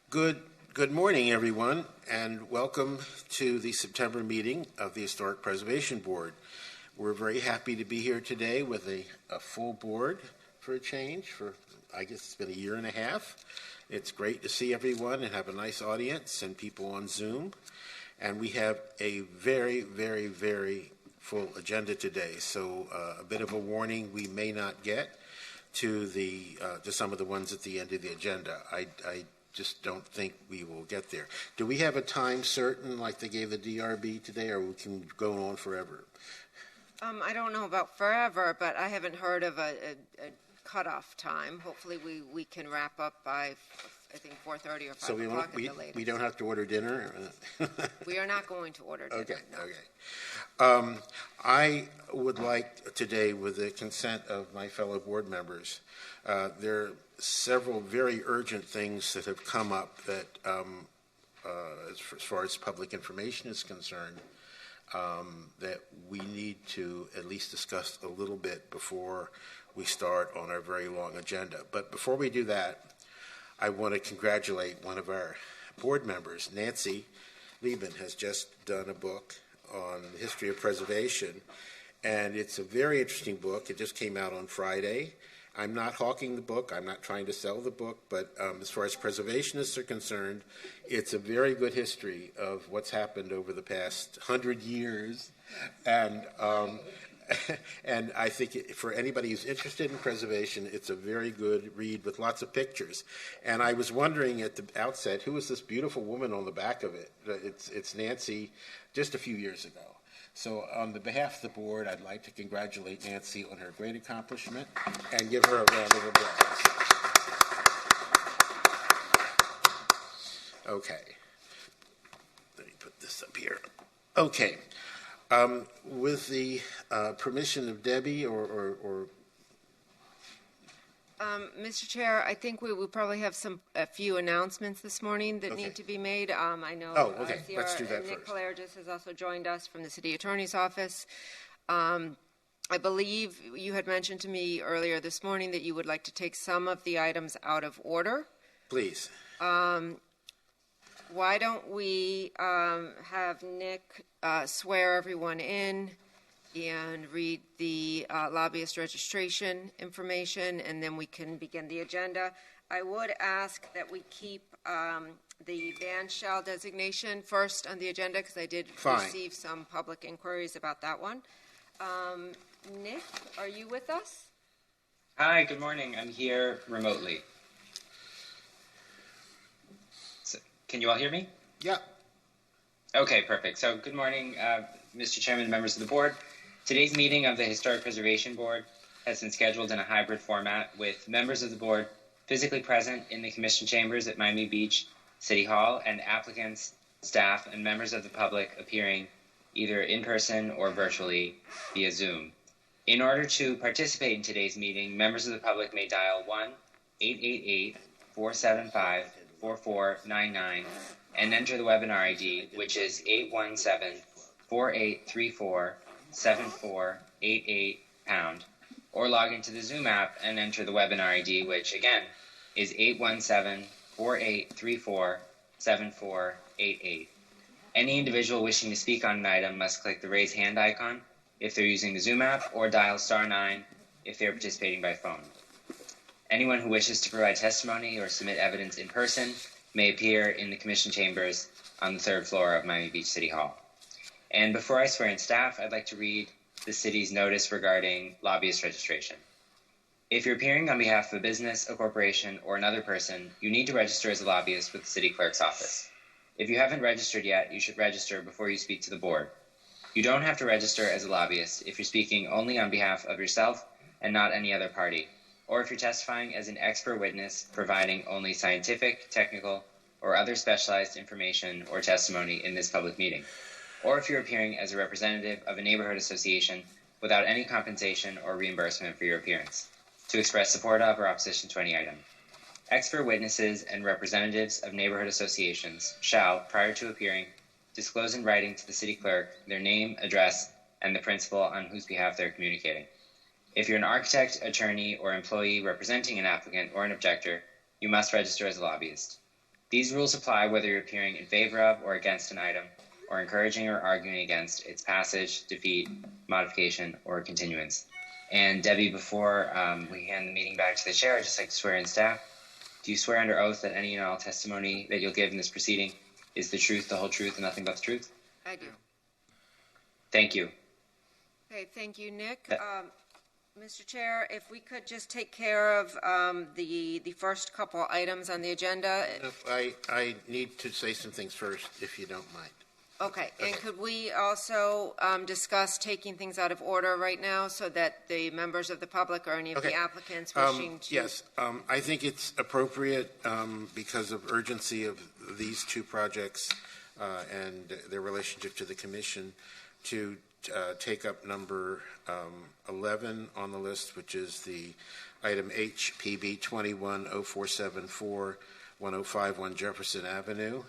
Good morning, everyone, and welcome to the September meeting of the Historic Preservation Board. We're very happy to be here today with a full board for a change. I guess it's been a year and a half. It's great to see everyone and have a nice audience and people on Zoom. And we have a very, very, very full agenda today. So a bit of a warning, we may not get to some of the ones at the end of the agenda. I just don't think we will get there. Do we have a time certain like they gave the DRB today, or we can go on forever? I don't know about forever, but I haven't heard of a cutoff time. Hopefully we can wrap up by, I think, 4:30 or 5 o'clock at the latest. We don't have to order dinner? We are not going to order dinner. Okay, no. okay. I would like today, with the consent of my fellow board members, there are several very urgent things that have come up that, as far as public information is concerned, that we need to at least discuss a little bit before we start on our very long agenda. But before we do that, I want to congratulate one of our board members. Nancy Lieben has just done a book on the history of preservation, and it's a very interesting book. It just came out on Friday. I'm not hawking the book. I'm not trying to sell the book, but as far as preservationists are concerned, it's a very good history of what's happened over the past 100 years. And and I think for anybody who's interested in preservation, it's a very good read with lots of pictures. And I was wondering at the outset, who is this beautiful woman on the back of it? It's Nancy, just a few years ago. So on the behalf of the board, I'd like to congratulate Nancy on her great accomplishment and give her a round of applause. Okay. Let me put this up here. Okay. With the permission of Debbie or Mr. Chair, I think we will probably have a few announcements this morning that need to be made. I know Let's do that Nick first. Kalergis has also joined us from the City Attorney's Office. I believe you had mentioned to me earlier this morning that you would like to take some of the items out of order. Please. Why don't we have Nick swear everyone in and read the lobbyist registration information, and then we can begin the agenda. I would ask that we keep the ban shall designation first on the agenda, because I did receive some public inquiries about that one. Nick, are you with us? Hi, good morning. I'm here remotely. So, can you all hear me? Yeah. Okay, perfect. So good morning, Mr. Chairman, members of the board. Today's meeting of the Historic Preservation Board has been scheduled in a hybrid format with members of the board physically present in the commission chambers at Miami Beach City Hall and applicants, staff, and members of the public appearing either in person or virtually via Zoom. In order to participate in today's meeting, members of the public may dial 1-888-475-4499 and enter the webinar ID, which is 817-4834-7488#, or log into the Zoom app and enter the webinar ID, which again is 817-4834-7488. Any individual wishing to speak on an item must click the raise hand icon if they're using the Zoom app, or dial *9 if they're participating by phone. Anyone who wishes to provide testimony or submit evidence in person may appear in the commission chambers on the 3rd floor of Miami Beach City Hall. And before I swear in staff, I'd like to read the city's notice regarding lobbyist registration. If you're appearing on behalf of a business, a corporation, or another person, you need to register as a lobbyist with the city clerk's office. If you haven't registered yet, you should register before you speak to the board. You don't have to register as a lobbyist if you're speaking only on behalf of yourself and not any other party, or if you're testifying as an expert witness providing only scientific, technical, or other specialized information or testimony in this public meeting, or if you're appearing as a representative of a neighborhood association without any compensation or reimbursement for your appearance, to express support of or opposition to any item. Expert witnesses and representatives of neighborhood associations shall, prior to appearing, disclose in writing to the city clerk their name, address, and the principal on whose behalf they're communicating. If you're an architect, attorney, or employee representing an applicant or an objector, you must register as a lobbyist. These rules apply whether you're appearing in favor of or against an item, or encouraging or arguing against its passage, defeat, modification, or continuance. And Debbie, before we hand the meeting back to the chair, I'd just like to swear in staff. Do you swear under oath that any and all testimony that you'll give in this proceeding is the truth, the whole truth, and nothing but the truth? I do. Thank you. Okay, thank you, Nick. Mr. Chair, if we could just take care of the first couple items on the agenda. I need to say some things first, if you don't mind. Okay, and could we also discuss taking things out of order right now so that the members of the public or any of the applicants wishing to... Yes, I think it's appropriate because of urgency of these two projects and their relationship to the commission to take up number 11 on the list, which is the item HPB 210474-1051 Jefferson Avenue,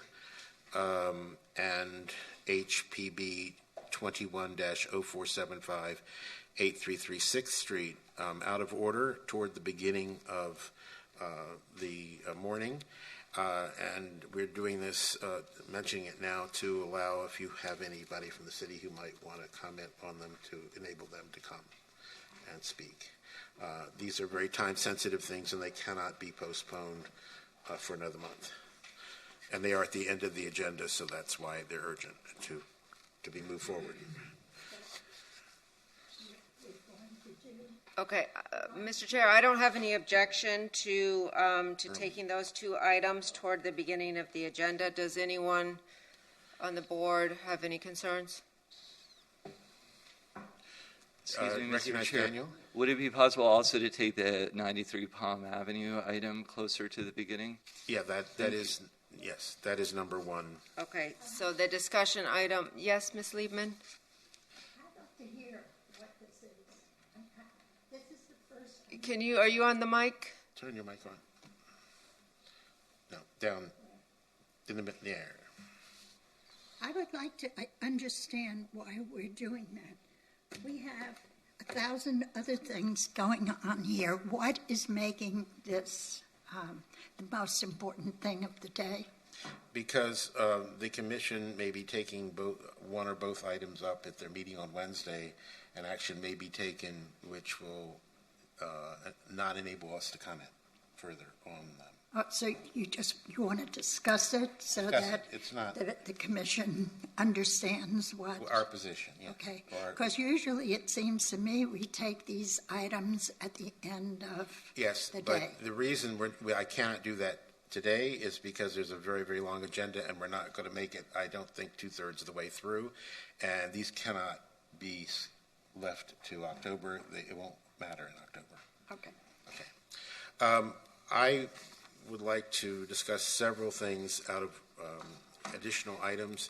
and HPB 21-0475 8336 Street, out of order toward the beginning of the morning. And we're doing this, mentioning it now to allow, if you have anybody from the city who might want to comment on them, to enable them to come and speak. These are very time-sensitive things, and they cannot be postponed for another month. And they are at the end of the agenda, so that's why they're urgent to be moved forward. Okay, Mr. Chair, I don't have any objection to taking those two items toward the beginning of the agenda. Does anyone on the board have any concerns? Excuse me, Mr. Recognize Chair. Daniel? Would it be possible also to take the 93 Palm Avenue item closer to the beginning? Yeah, that is, yes, that is number one. Okay, so the discussion item, yes, Ms. Liebman? I'd like to hear what this is. This is the first. Are you on the mic? Turn your mic on. No, down in the air. I would like to understand why we're doing that. We have 1,000 other things going on here. What is making this the most important thing of the day? Because the commission may be taking one or both items up at their meeting on Wednesday, and action may be taken which will not enable us to comment further on them. So you want to discuss it so that it's not the commission understands what? our position. Yes. Okay, because usually it seems to me we take these items at the end of the day. But the reason I cannot do that today is because there's a very, very long agenda, and we're not going to make it, I don't think, 2/3 of the way through, and these cannot be left to October. It won't matter in October. Okay. I would like to discuss several things out of additional items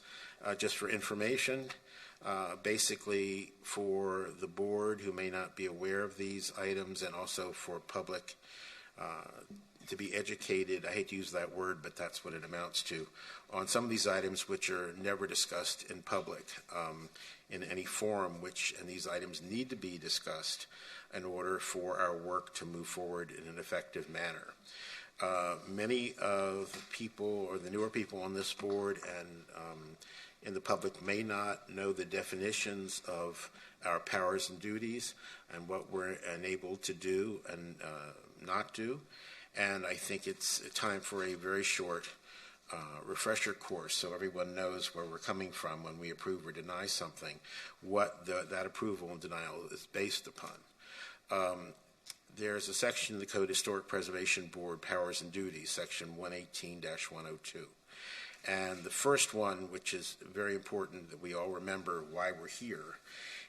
just for information, basically for the board who may not be aware of these items, and also for public to be educated. I hate to use that word, but that's what it amounts to, on some of these items which are never discussed in public in any forum, and these items need to be discussed in order for our work to move forward in an effective manner. Many of the people, or the newer people on this board and in the public, may not know the definitions of our powers and duties and what we're enabled to do and not do. And I think it's time for a very short refresher course so everyone knows where we're coming from when we approve or deny something, what that approval and denial is based upon. There's a section in the Code, Historic Preservation Board Powers and Duties, section 118-102. And the first one, which is very important that we all remember why we're here,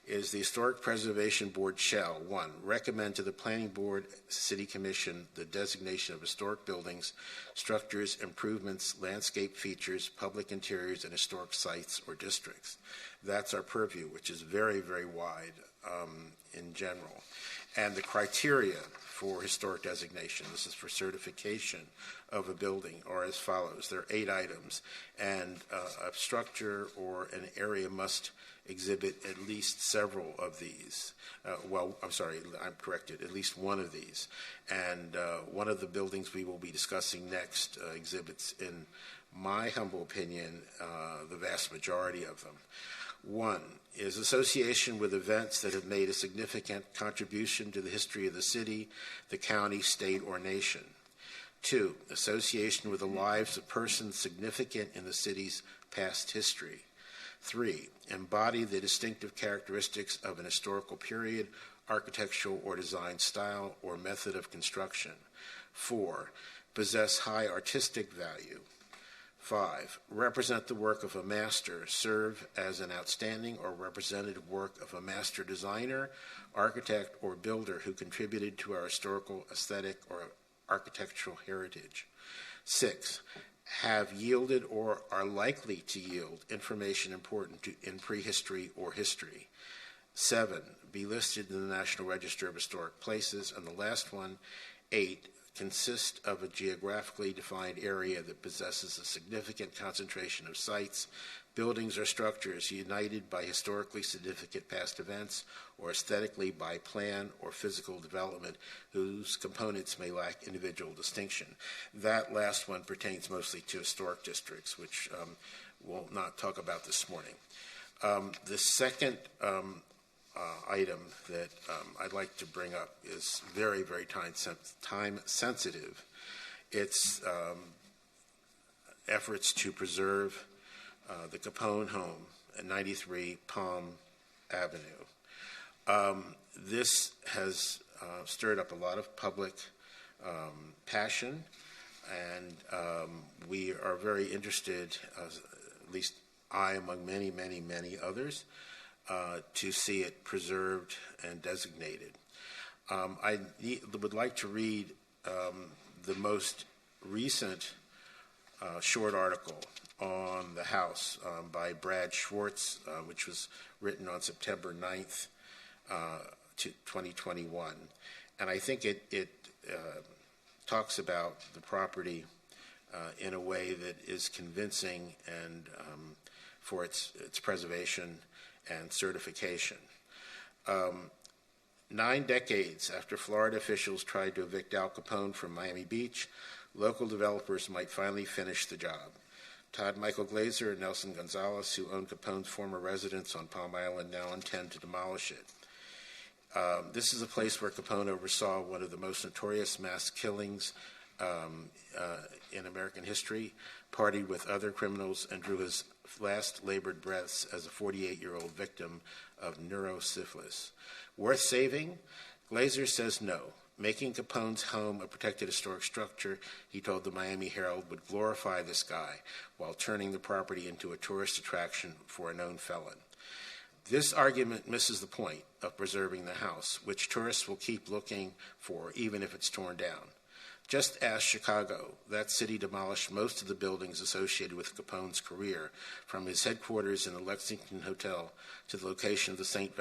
is the Historic Preservation Board shall, 1, recommend to the Planning Board, City Commission, the designation of historic buildings, structures, improvements, landscape features, public interiors, and historic sites or districts. That's our purview, which is very, very wide. in general. And the criteria for historic designation, this is for certification of a building, are as follows. There are 8 items, and a structure or an area must exhibit at least several of these. I'm corrected, at least one of these. And one of the buildings we will be discussing next exhibits, in my humble opinion, the vast majority of them. 1 is association with events that have made a significant contribution to the history of the city, the county, state, or nation. 2, association with the lives of persons significant in the city's past history. 3, embody the distinctive characteristics of an historical period, architectural or design style, or method of construction. 4, possess high artistic value. 5, represent the work of a master, serve as an outstanding or representative work of a master designer, architect, or builder who contributed to our historical, aesthetic, or architectural heritage. 6, have yielded or are likely to yield information important in prehistory or history. 7, be listed in the National Register of Historic Places. And the last one, 8, consist of a geographically defined area that possesses a significant concentration of sites, buildings, or structures united by historically significant past events or aesthetically by plan or physical development whose components may lack individual distinction. That last one pertains mostly to historic districts, which we'll not talk about this morning. The second item that I'd like to bring up is very, very time sensitive. It's efforts to preserve the Capone home at 93 Palm Avenue. This has stirred up a lot of public passion, and we are very interested, at least I among many, many, many others, to see it preserved and designated. I would like to read the most recent short article on the House by Brad Schwartz, which was written on September 9th, 2021. And I think it talks about the property in a way that is convincing and for its preservation and certification. 9 decades after Florida officials tried to evict Al Capone from Miami Beach, local developers might finally finish the job. Todd Michael Glazer and Nelson Gonzalez, who owned Capone's former residence on Palm Island, now intend to demolish it. This is a place where Capone oversaw one of the most notorious mass killings in American history, partied with other criminals, and drew his last labored breaths as a 48-year-old victim of neurosyphilis. Worth saving? Glazer says no. Making Capone's home a protected historic structure, he told the Miami Herald, would glorify this guy while turning the property into a tourist attraction for a known felon. This argument misses the point of preserving the house, which tourists will keep looking for even if it's torn down. Just ask Chicago. That city demolished most of the buildings associated with Capone's career, from his headquarters in the Lexington Hotel to the location of the St.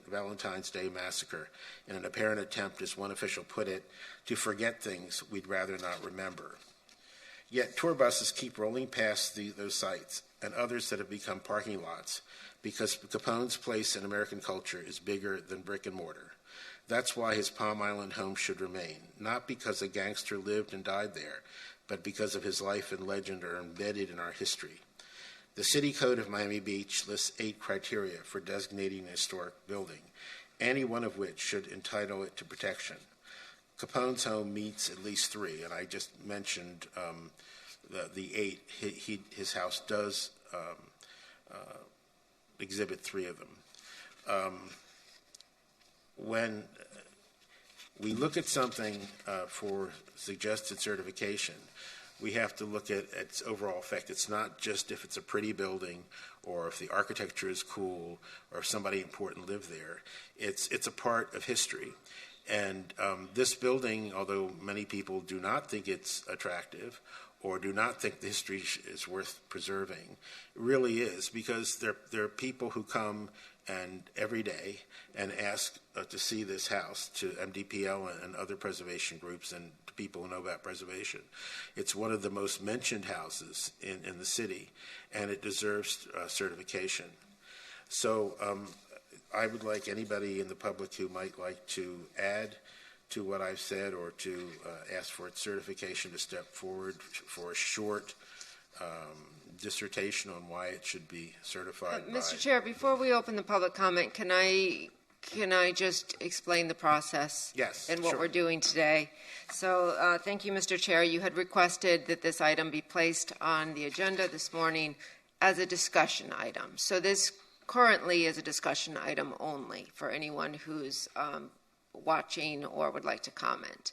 Valentine's Day Massacre, in an apparent attempt, as one official put it, to forget things we'd rather not remember. Yet tour buses keep rolling past those sites and others that have become parking lots because Capone's place in American culture is bigger than brick and mortar. That's why his Palm Island home should remain, not because a gangster lived and died there, but because of his life and legend are embedded in our history. The City Code of Miami Beach lists 8 criteria for designating a historic building, any one of which should entitle it to protection. Capone's home meets at least 3, and I just mentioned the 8. His house does exhibit 3 of them. When we look at something for suggested certification, we have to look at its overall effect. It's not just if it's a pretty building or if the architecture is cool or if somebody important lived there. It's a part of history. And this building, although many people do not think it's attractive or do not think the history is worth preserving, really is, because there are people who come and every day and ask to see this house to MDPL and other preservation groups and to people who know about preservation. It's one of the most mentioned houses in the city, and it deserves certification. So I would like anybody in the public who might like to add to what I've said or to ask for its certification to step forward for a short dissertation on why it should be certified. Mr. Chair, before we open the public comment, can I just explain the process? Yes, and what sure. we're doing today? So thank you, Mr. Chair. You had requested that this item be placed on the agenda this morning as a discussion item. So this currently is a discussion item only for anyone who's watching or would like to comment.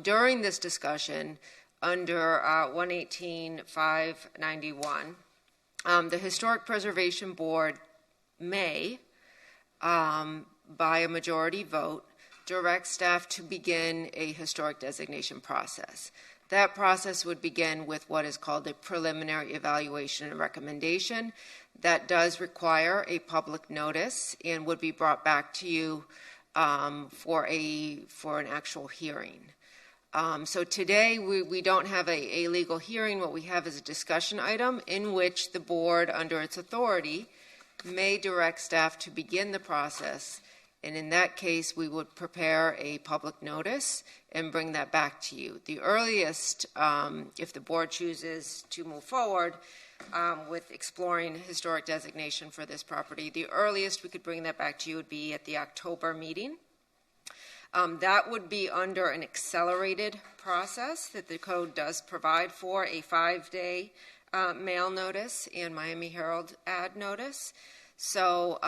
During this discussion, under 118.591, the Historic Preservation Board may, by a majority vote, direct staff to begin a historic designation process. That process would begin with what is called a preliminary evaluation and recommendation. That does require a public notice and would be brought back to you for an actual hearing. So today we don't have a legal hearing. What we have is a discussion item in which the board, under its authority, may direct staff to begin the process. And in that case, we would prepare a public notice and bring that back to you. The earliest, if the board chooses to move forward with exploring historic designation for this property, the earliest we could bring that back to you would be at the October meeting. That would be under an accelerated process that the code does provide for, a 5-day mail notice and Miami Herald ad notice. So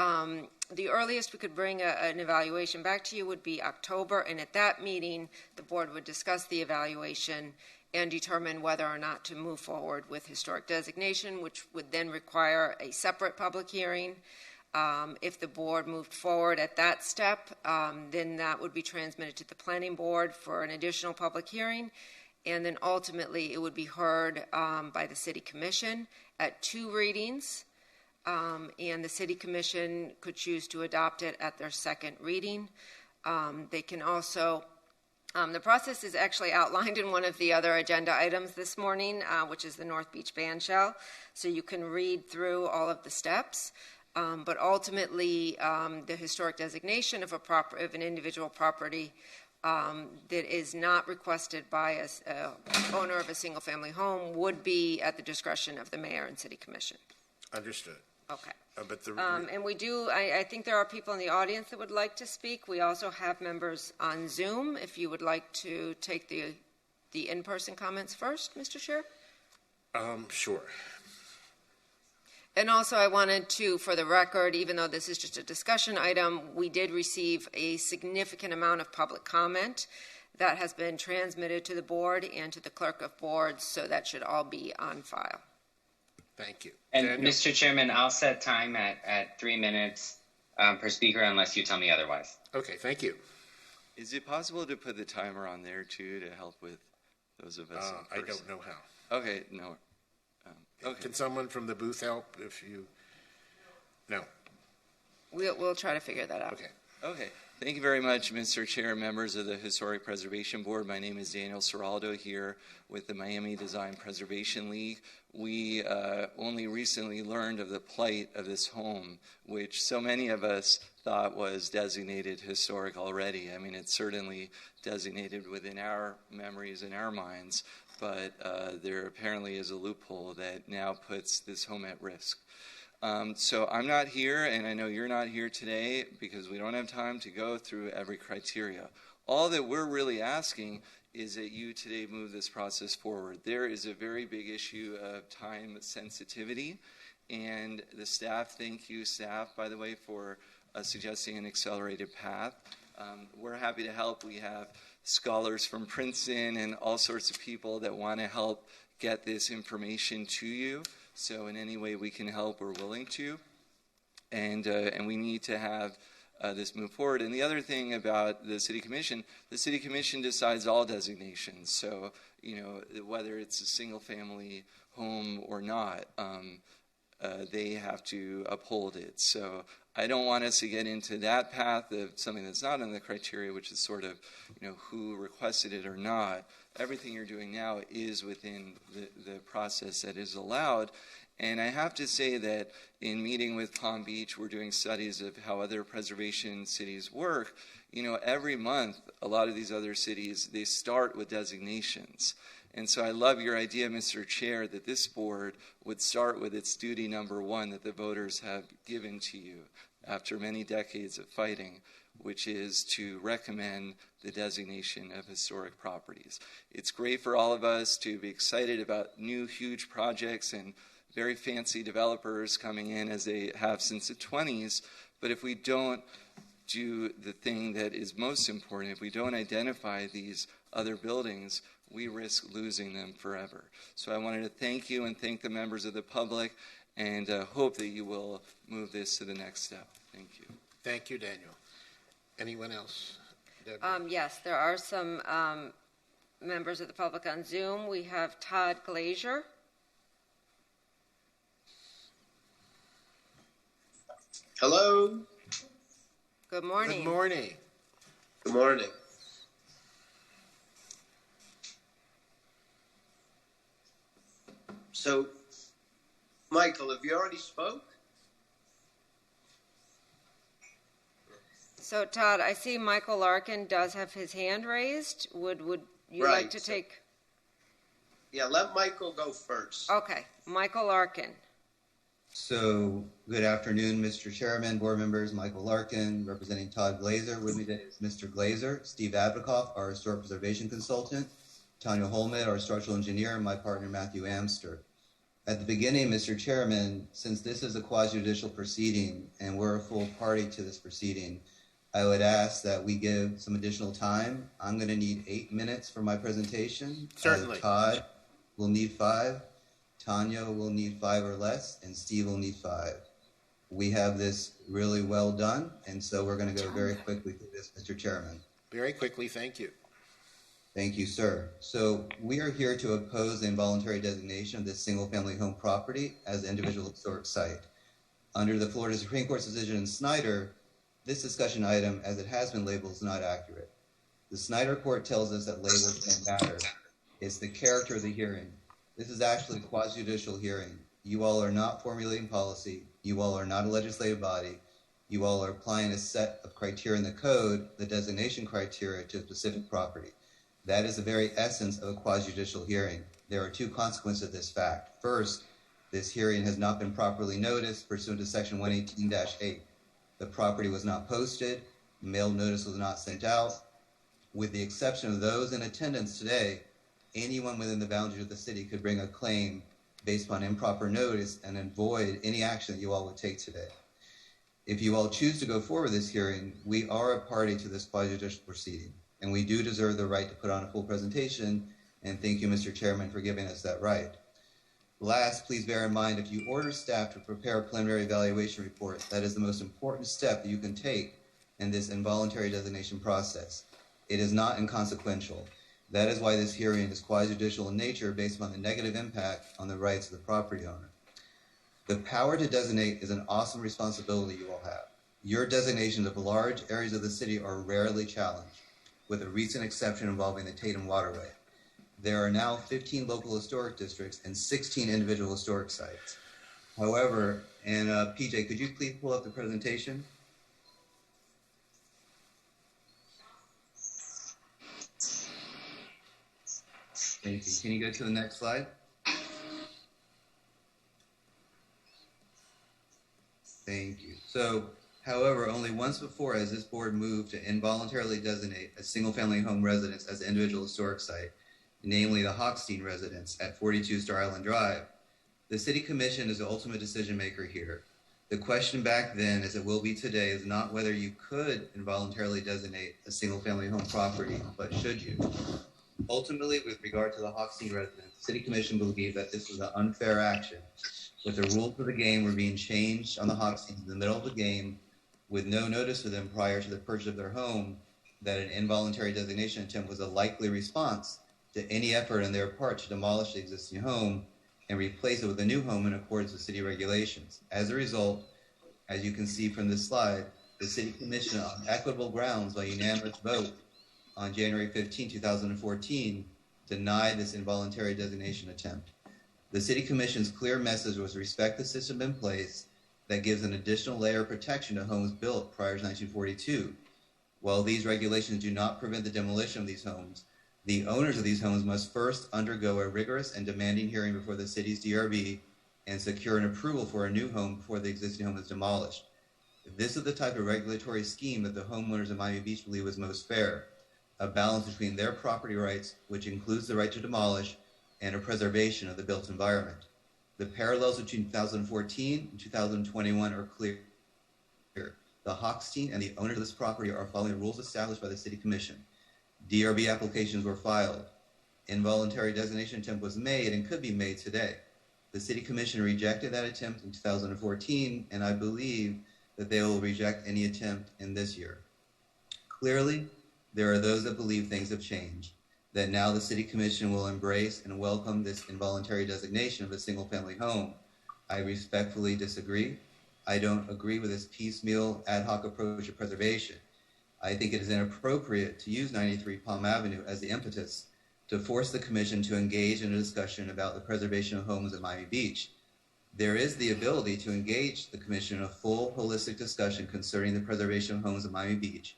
the earliest we could bring an evaluation back to you would be October, and at that meeting, the board would discuss the evaluation and determine whether or not to move forward with historic designation, which would then require a separate public hearing. If the board moved forward at that step, then that would be transmitted to the planning board for an additional public hearing, and then ultimately it would be heard by the city commission at 2 readings, and the city commission could choose to adopt it at their second reading. They can also, the process is actually outlined in one of the other agenda items this morning, which is the North Beach Band Shell, so you can read through all of the steps. But ultimately, the historic designation of an individual property that is not requested by a owner of a single-family home would be at the discretion of the mayor and city commission. Understood. Okay. But And we do, I think there are people in the audience that would like to speak. We also have members on Zoom. If you would like to take the in-person comments first, Mr. Chair? Sure. And also I wanted to, for the record, even though this is just a discussion item, we did receive a significant amount of public comment that has been transmitted to the board and to the clerk of boards, so that should all be on file. Thank you. And Daniel? Mr. Chairman, I'll set time at 3 minutes per speaker unless you tell me otherwise. Okay, thank you. Is it possible to put the timer on there too to help with those of us in I person? don't know how. Okay, no. Okay. Can someone from the booth help if you? No. We'll try to figure that out. Okay. Okay. Thank you very much, Mr. Chair, members of the Historic Preservation Board. My name is Daniel Seraldo here with the Miami Design Preservation League. We only recently learned of the plight of this home, which so many of us thought was designated historic already. I mean, it's certainly designated within our memories and our minds, but there apparently is a loophole that now puts this home at risk. So I'm not here, and I know you're not here today because we don't have time to go through every criteria. All that we're really asking is that you today move this process forward. There is a very big issue of time sensitivity, and the staff, thank you, staff, by the way, for suggesting an accelerated path. We're happy to help. We have scholars from Princeton and all sorts of people that want to help get this information to you. So in any way we can help, we're willing to. And we need to have this move forward. And the other thing about the City Commission decides all designations. So, you know, whether it's a single-family home or not, they have to uphold it. So I don't want us to get into that path of something that's not in the criteria, which is sort of, who requested it or not. Everything you're doing now is within the process that is allowed. And I have to say that in meeting with Palm Beach, we're doing studies of how other preservation cities work. Every month, a lot of these other cities, they start with designations. And so I love your idea, Mr. Chair, that this board would start with its duty number one that the voters have given to you after many decades of fighting, which is to recommend the designation of historic properties. It's great for all of us to be excited about new huge projects and very fancy developers coming in as they have since the 20s, but if we don't do the thing that is most important, if we don't identify these other buildings, we risk losing them forever. So I wanted to thank you and thank the members of the public and hope that you will move this to the next step. Thank you. Thank you, Daniel. Anyone else? Deborah? Yes, there are some members of the public on Zoom. We have Todd Glazer. Hello. Good morning. Good morning. Good morning. So, Michael, have you already spoke? So, Todd, I see Michael Larkin does have his hand raised. Would you Right. like to take? Yeah, let Michael go first. Okay, Michael Larkin. So, good afternoon, Mr. Chairman, board members. Michael Larkin, representing Todd Glazer. With me today is Mr. Glazer, Steve Abdikoff, our historic preservation consultant, Tanya Holmed, our structural engineer, and my partner, Matthew Amster. At the beginning, Mr. Chairman, since this is a quasi-judicial proceeding and we're a full party to this proceeding, I would ask that we give some additional time. I'm going to need 8 minutes for my presentation. Certainly. Todd will need 5. Tanya will need 5 or less, and Steve will need 5. We have this really well done, and so we're going to go very quickly through this, Mr. Chairman. Very quickly, thank you. Thank you, sir. So we are here to oppose the involuntary designation of this single-family home property as an individual historic site. Under the Florida Supreme Court's decision in Snyder, this discussion item, as it has been labeled, is not accurate. The Snyder court tells us that labels don't matter. It's the character of the hearing. This is actually a quasi-judicial hearing. You all are not formulating policy. You all are not a legislative body. You all are applying a set of criteria in the code, the designation criteria, to a specific property. That is the very essence of a quasi-judicial hearing. There are 2 consequences of this fact. First, this hearing has not been properly noticed pursuant to Section 118-8. The property was not posted. Mail notice was not sent out. With the exception of those in attendance today, anyone within the boundaries of the city could bring a claim based upon improper notice and avoid any action that you all would take today. If you all choose to go forward with this hearing, we are a party to this quasi-judicial proceeding, and we do deserve the right to put on a full presentation, and thank you, Mr. Chairman, for giving us that right. Last, please bear in mind, if you order staff to prepare a preliminary evaluation report, that is the most important step that you can take in this involuntary designation process. It is not inconsequential. That is why this hearing is quasi-judicial in nature based upon the negative impact on the rights of the property owner. The power to designate is an awesome responsibility you all have. Your designations of large areas of the city are rarely challenged, with a recent exception involving the Tatum Waterway. There are now 15 local historic districts and 16 individual historic sites. However, and PJ, could you please pull up the presentation? Thank you. Can you go to the next slide? Thank you. So, however, only once before has this board moved to involuntarily designate a single-family home residence as an individual historic site, namely the Hochstein residence at 42 Star Island Drive. The City Commission is the ultimate decision maker here. The question back then, as it will be today, is not whether you could involuntarily designate a single-family home property, but should you? Ultimately, with regard to the Hochstein residence, the City Commission believed that this was an unfair action, with the rules of the game were being changed on the Hochsteins in the middle of the game, with no notice to them prior to the purchase of their home, that an involuntary designation attempt was a likely response to any effort on their part to demolish the existing home and replace it with a new home in accordance with city regulations. As a result, As you can see from this slide, the City Commission on equitable grounds by unanimous vote on January 15, 2014, denied this involuntary designation attempt. The City Commission's clear message was respect the system in place that gives an additional layer of protection to homes built prior to 1942. While these regulations do not prevent the demolition of these homes, the owners of these homes must first undergo a rigorous and demanding hearing before the city's DRB and secure an approval for a new home before the existing home is demolished. This is the type of regulatory scheme that the homeowners of Miami Beach believe was most fair, a balance between their property rights, which includes the right to demolish, and a preservation of the built environment. The parallels between 2014 and 2021 are clear. The Hochstein and the owners of this property are following the rules established by the City Commission. DRB applications were filed. Involuntary designation attempt was made and could be made today. The City Commission rejected that attempt in 2014, and I believe that they will reject any attempt in this year. Clearly, there are those that believe things have changed, that now the City Commission will embrace and welcome this involuntary designation of a single-family home. I respectfully disagree. I don't agree with this piecemeal ad hoc approach to preservation. I think it is inappropriate to use 93 Palm Avenue as the impetus to force the Commission to engage in a discussion about the preservation of homes at Miami Beach. There is the ability to engage the Commission in a full, holistic discussion concerning the preservation of homes at Miami Beach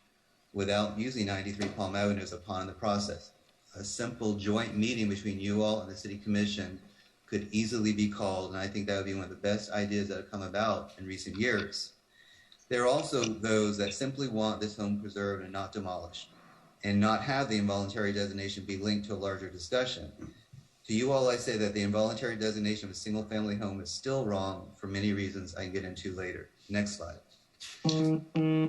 without using 93 Palm Avenue as a pawn in the process. A simple joint meeting between you all and the City Commission could easily be called, and I think that would be one of the best ideas that have come about in recent years. There are also those that simply want this home preserved and not demolished, and not have the involuntary designation be linked to a larger discussion. To you all, I say that the involuntary designation of a single-family home is still wrong for many reasons I can get into later. Next slide.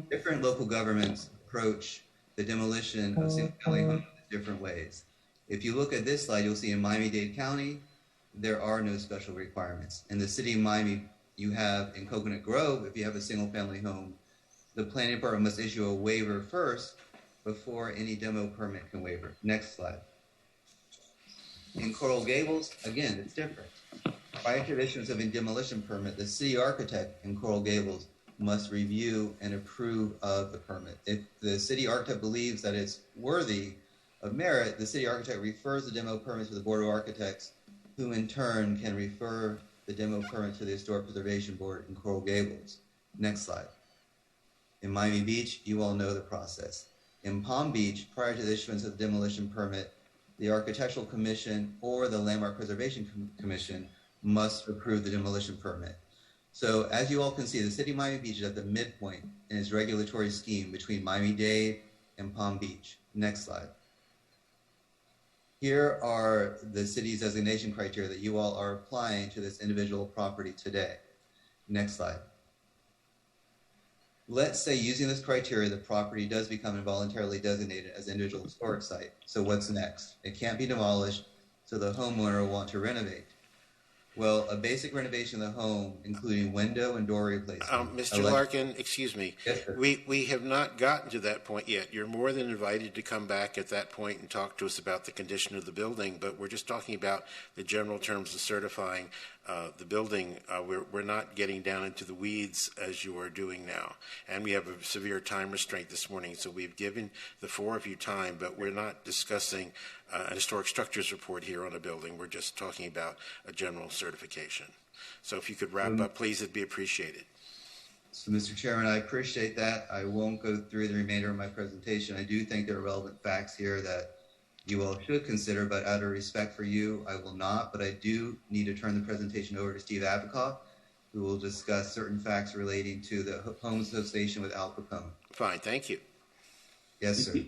Different local governments approach the demolition of single-family homes in different ways. If you look at this slide, you'll see in Miami-Dade County, there are no special requirements. In the city of Miami, you have in Coconut Grove, if you have a single-family home, the planning department must issue a waiver first before any demo permit can waiver. Next slide. In Coral Gables, again, it's different. Prior to issuance of a demolition permit, the city architect in Coral Gables must review and approve of the permit. If the city architect believes that it's worthy of merit, the city architect refers the demo permit to the Board of Architects, who in turn can refer the demo permit to the Historic Preservation Board in Coral Gables. Next slide. In Miami Beach, you all know the process. In Palm Beach, prior to the issuance of the demolition permit, the Architectural Commission or the Landmark Preservation Commission must approve the demolition permit. So as you all can see, the city of Miami Beach is at the midpoint in its regulatory scheme between Miami-Dade and Palm Beach. Next slide. Here are the city's designation criteria that you all are applying to this individual property today. Next slide. Let's say using this criteria, the property does become involuntarily designated as an individual historic site. So what's next? It can't be demolished, so the homeowner will want to renovate. Well, a basic renovation of the home, including window and door replacement. Mr. Larkin, excuse me. Yes, sir. We have not gotten to that point yet. You're more than invited to come back at that point and talk to us about the condition of the building, but we're just talking about the general terms of certifying the building. We're not getting down into the weeds as you are doing now. And we have a severe time restraint this morning, so we've given the four of you time, but we're not discussing a historic structures report here on a building. We're just talking about a general certification. So if you could wrap up, please, it'd be appreciated. So, Mr. Chairman, I appreciate that. I won't go through the remainder of my presentation. I do think there are relevant facts here that you all should consider, but out of respect for you, I will not. But I do need to turn the presentation over to Steve Abacoff, who will discuss certain facts relating to the Home Association with Al Capone. Fine, thank you. Yes, sir.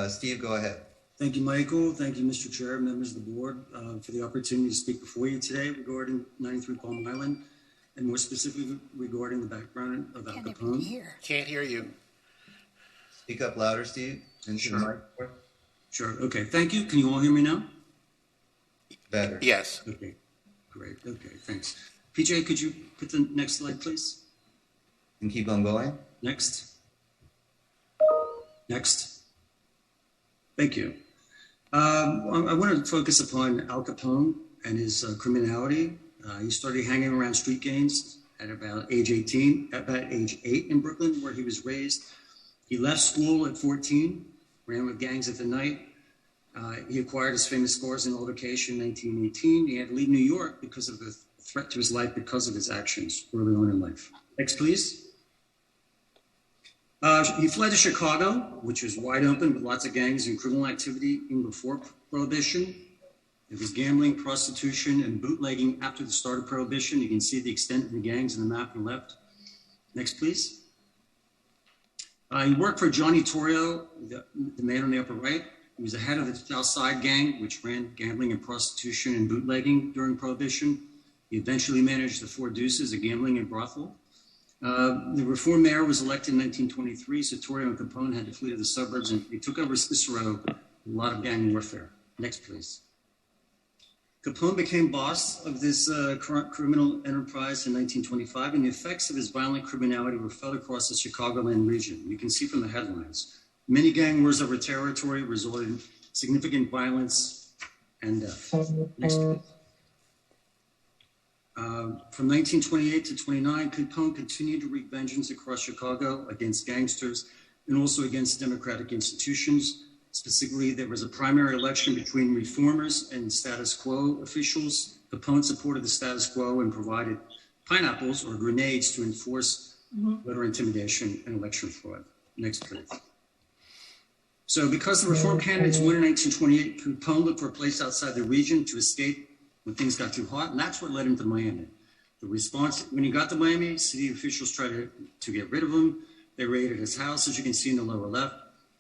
Steve, go ahead. Thank you, Michael. Thank you, Mr. Chair, members of the board, for the opportunity to speak before you today regarding 93 Palm Island, and more specifically regarding the background of Al Capone. Can't hear you. Speak up louder, Steve. Sure. Sure. Okay. Thank you. Can you all hear me now? Better. Yes. Okay. Great. Okay. Thanks. PJ, could you put the next slide, please? And keep on going. Next. Next. Thank you. I want to focus upon Al Capone and his criminality. He started hanging around street gangs at about age 8 in Brooklyn, where he was raised. He left school at 14, ran with gangs at the night. He acquired his famous scores in altercation in 1918. He had to leave New York because of the threat to his life because of his actions early on in life. Next, please. He fled to Chicago, which was wide open with lots of gangs and criminal activity even before Prohibition. It was gambling, prostitution, and bootlegging after the start of Prohibition. You can see the extent of the gangs in the map on the left. Next, please. He worked for Johnny Torrio, the man on the upper right. He was the head of the South Side Gang, which ran gambling and prostitution and bootlegging during Prohibition. He eventually managed the Four Deuces, a gambling and brothel. The reform mayor was elected in 1923, so Torrio and Capone had to flee to the suburbs, and he took over Cicero, a lot of gang warfare. Next, please. Capone became boss of this criminal enterprise in 1925, and the effects of his violent criminality were felt across the Chicagoland region. You can see from the headlines. Many gang wars over territory resulted in significant violence and death. Next, please. From 1928 to 29, Capone continued to wreak vengeance across Chicago against gangsters and also against democratic institutions. Specifically, there was a primary election between reformers and status quo officials. Capone supported the status quo and provided pineapples or grenades to enforce voter intimidation and election fraud. Next, please. So because the reform candidates won in 1928, Capone looked for a place outside the region to escape when things got too hot, and that's what led him to Miami. The response, when he got to Miami, city officials tried to get rid of him. They raided his house, as you can see in the lower left.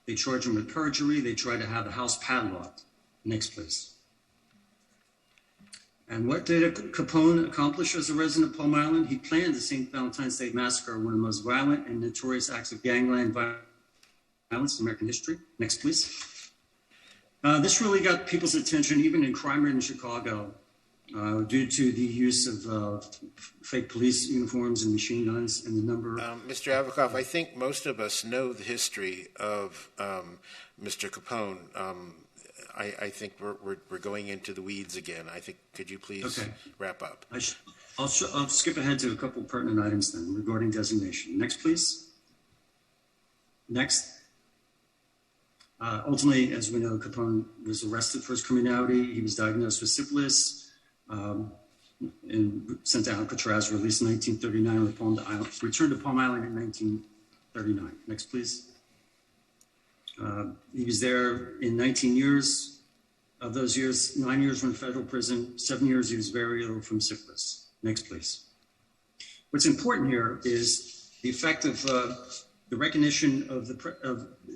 They charged him with perjury. They tried to have the house padlocked. Next, please. And what did Capone accomplish as a resident of Palm Island? He planned the St. Valentine's Day Massacre, one of the most violent and notorious acts of gangland violence in American history. Next, please. This really got people's attention, even in crime-ridden Chicago, due to the use of fake police uniforms and machine guns and the number. Mr. Avikoff, I think most of us know the history of Mr. Capone. I think we're going into the weeds again. I think, could you please wrap up? I'll skip ahead to a couple pertinent items then regarding designation. Next, please. Next. Ultimately, as we know, Capone was arrested for his criminality. He was diagnosed with syphilis and sent to Alcatraz, released in 1939, returned to Palm Island in 1939. Next, please. He was there in 19 years. Of those years, 9 years were in federal prison, 7 years he was very ill from syphilis. Next, please. What's important here is the effect of the recognition of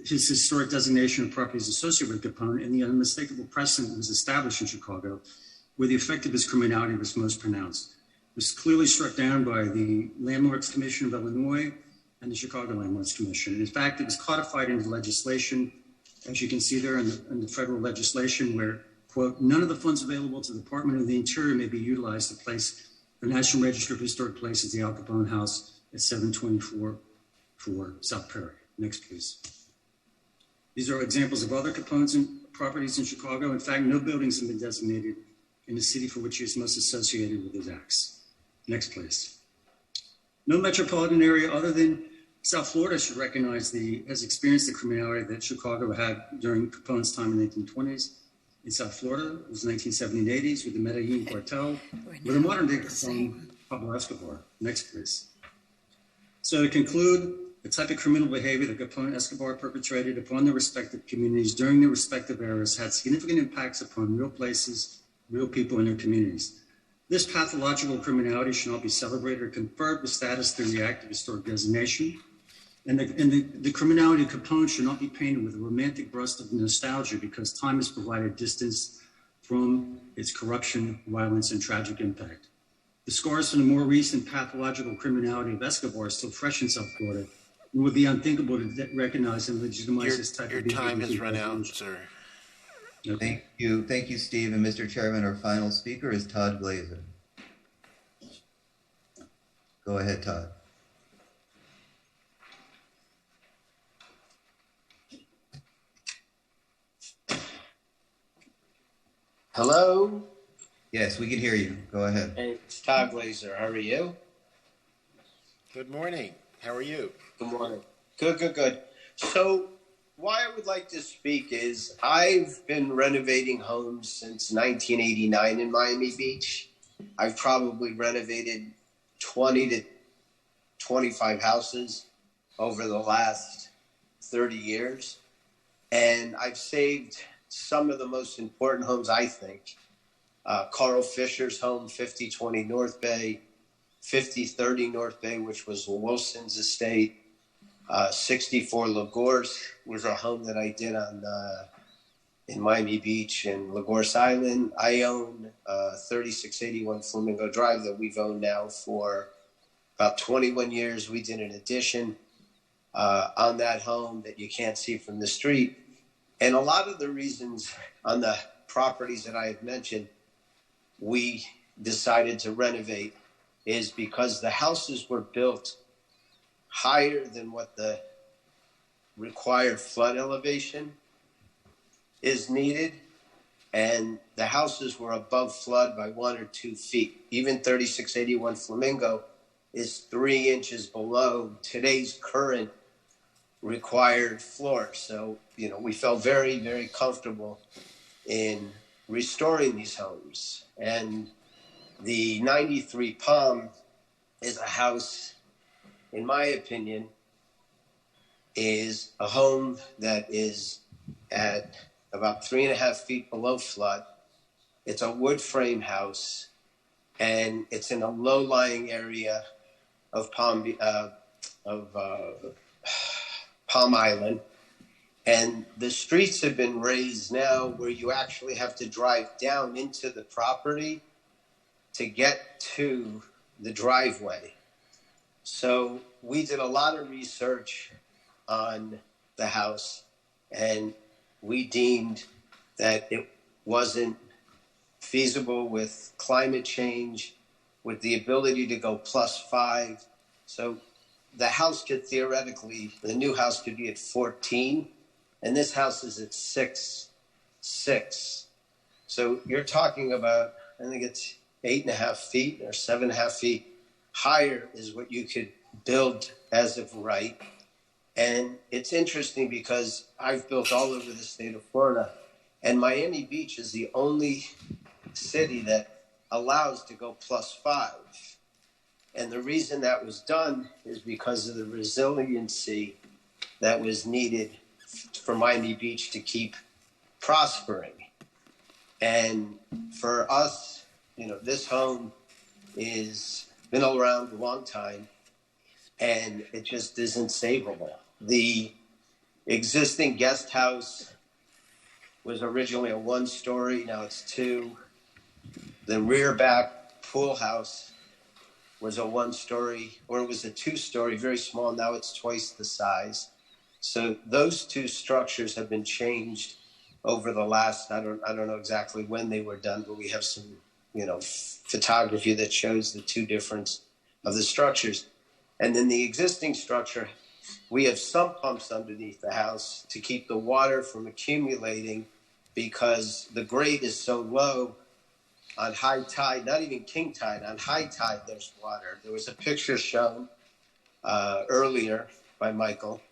his historic designation of properties associated with Capone and the unmistakable precedent that was established in Chicago, where the effect of his criminality was most pronounced. It was clearly struck down by the Landlords Commission of Illinois and the Chicago Landlords Commission. And in fact, it was codified into legislation, as you can see there in the federal legislation, where, quote, none of the funds available to the Department of the Interior may be utilized to place the National Register of Historic Places, the Al Capone House at 724 for South Prairie. Next, please. These are examples of other Capone's properties in Chicago. In fact, no buildings have been designated in the city for which he is most associated with his acts. Next, please. No metropolitan area other than South Florida should recognize has experienced the criminality that Chicago had during Capone's time in the 1920s. In South Florida, it was 1970s and 80s with the Medellin cartel, with a modern-day Capone, Pablo Escobar. Next, please. So to conclude, the type of criminal behavior that Capone and Escobar perpetrated upon their respective communities during their respective eras had significant impacts upon real places, real people in their communities. This pathological criminality should not be celebrated or conferred with status through the act of historic designation. And the criminality of Capone should not be painted with a romantic brush of nostalgia because time has provided distance from its corruption, violence, and tragic impact. The scars from the more recent pathological criminality of Escobar are still fresh in South Florida. It would be unthinkable to recognize and legitimize this type of behavior. Your time has run out, sir. Okay. Thank you, Steve. And Mr. Chairman, our final speaker is Todd Glazer. Go ahead, Todd. Hello? Yes, we can hear you. Go ahead. Hey, it's Todd Glazer. How are you? Good morning. How are you? Good morning. Good. So, why I would like to speak is I've been renovating homes since 1989 in Miami Beach. I've probably renovated 20 to 25 houses over the last 30 years. And I've saved some of the most important homes, I think. Carl Fisher's home, 5020 North Bay, 5030 North Bay, which was Wilson's estate. 64 Lagorce was a home that I did in Miami Beach and Lagorce Island. I own 3681 Flamingo Drive that we've owned now for about 21 years. We did an addition on that home that you can't see from the street. And a lot of the reasons on the properties that I have mentioned, we decided to renovate is because the houses were built higher than what the required flood elevation is needed. And the houses were above flood by 1 or 2 feet. Even 3681 Flamingo is 3 inches below today's current required floor. So, we felt very, very comfortable in restoring these homes. And the 93 Palm is a house, in my opinion, is a home that is at about 3.5 feet below flood. It's a wood frame house, and it's in a low-lying area of Palm Island. And the streets have been raised now where you actually have to drive down into the property to get to the driveway. So we did a lot of research on the house, and we deemed that it wasn't feasible with climate change, with the ability to go +5. So the house could theoretically, the new house could be at 14, and this house is at 6'6". So you're talking about, I think it's 8.5 feet or 7.5 feet higher is what you could build as of right. And it's interesting because I've built all over the state of Florida, and Miami Beach is the only city that allows to go +5. And the reason that was done is because of the resiliency that was needed for Miami Beach to keep prospering. And for us, this home is been around a long time, and it just isn't savable. The existing guest house was originally a 1-story, now it's 2. The rear back pool house was a 1-story, or it was a 2-story, very small. Now it's twice the size. So those 2 structures have been changed over the last, I don't know exactly when they were done, but we have some, photography that shows the 2 difference of the structures. And then the existing structure, we have sump pumps underneath the house to keep the water from accumulating because the grade is so low. On high tide, not even king tide, on high tide, there's water. There was a picture shown earlier by Michael,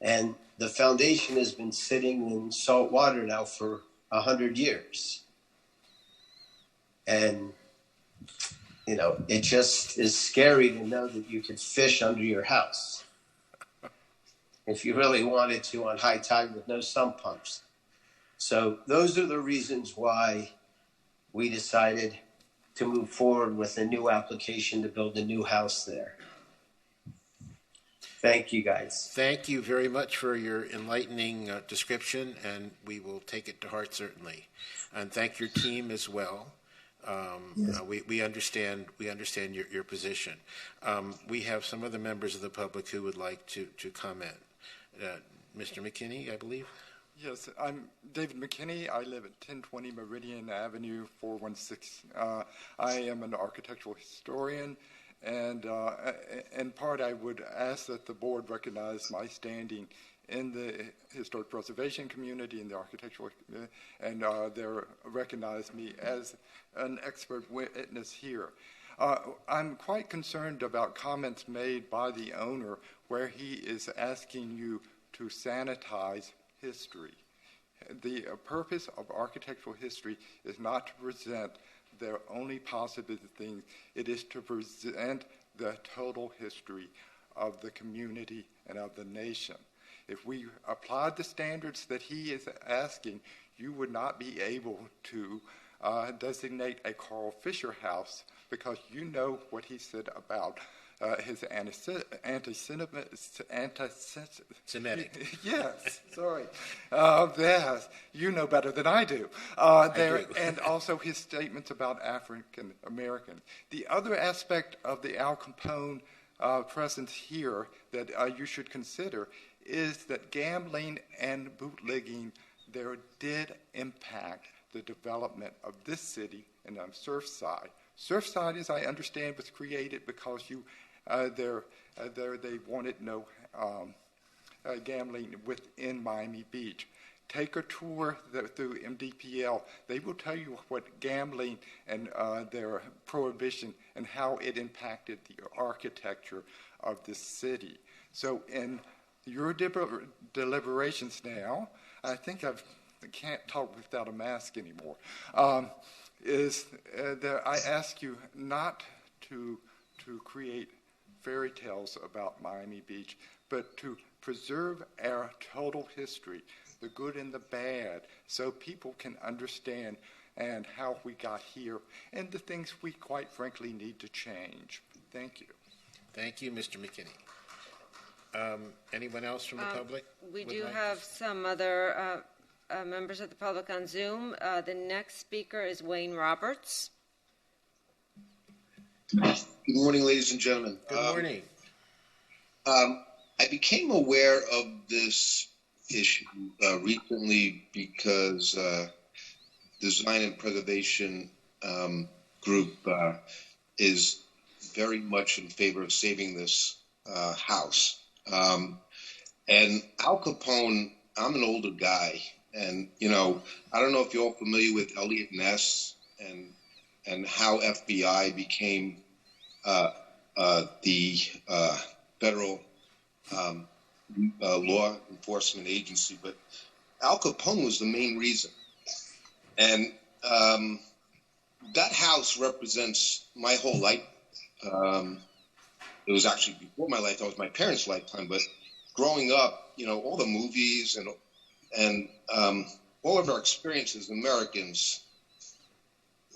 and the foundation has been sitting in salt water now for 100 years. And, it just is scary to know that you could fish under your house if you really wanted to on high tide with no sump pumps. So those are the reasons why we decided to move forward with a new application to build a new house there. Thank you, guys. Thank you very much for your enlightening description, and we will take it to heart, certainly. And thank your team as well. Yes. We understand your position. We have some other members of the public who would like to comment. Mr. McKinney, I believe. Yes, I'm David McKinney. I live at 1020 Meridian Avenue, 416. I am an architectural historian, and in part I would ask that the board recognize my standing in the historic preservation community, in the architectural, and they recognize me as an expert witness here. I'm quite concerned about comments made by the owner where he is asking you to sanitize history. The purpose of architectural history is not to present the only positive things. It is to present the total history of the community and of the nation. If we applied the standards that he is asking, you would not be able to designate a Carl Fisher house, because you know what he said about his anti-Semitic. Yes, sorry. Yes, you know better than I do. And also his statements about African Americans. The other aspect of the Al Capone presence here that you should consider is that gambling and bootlegging there did impact the development of this city and of Surfside. Surfside, as I understand, was created because they wanted no gambling within Miami Beach. Take a tour through MDPL. They will tell you what gambling and their prohibition and how it impacted the architecture of this city. So in your deliberations now, I think I can't talk without a mask anymore, I ask you not to create fairy tales about Miami Beach, but to preserve our total history, the good and the bad, so people can understand and how we got here and the things we quite frankly need to change. Thank you. Thank you, Mr. McKinney. Anyone else from the public? We do have some other members of the public on Zoom. The next speaker is Wayne Roberts. Good morning, ladies and gentlemen. Good morning. I became aware of this issue recently because Design and Preservation Group is very much in favor of saving this house. And Al Capone, I'm an older guy, and I don't know if you're all familiar with Eliot Ness and how FBI became the federal law enforcement agency, but Al Capone was the main reason. And that house represents my whole life. It was actually before my lifetime, it was my parents' lifetime, but growing up, all the movies and all of our experiences as Americans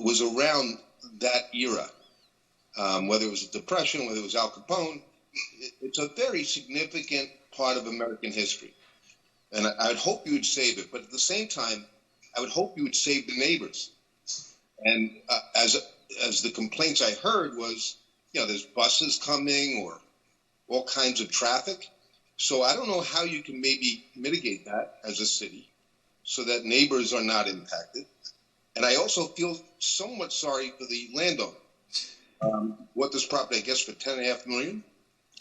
was around that era. Whether it was the Depression, whether it was Al Capone, it's a very significant part of American history. And I would hope you would save it. But at the same time, I would hope you would save the neighbors. And as the complaints I heard was, there's buses coming or all kinds of traffic. So I don't know how you can maybe mitigate that as a city so that neighbors are not impacted. And I also feel somewhat sorry for the landowner. What this property, I guess, for $10.5 million.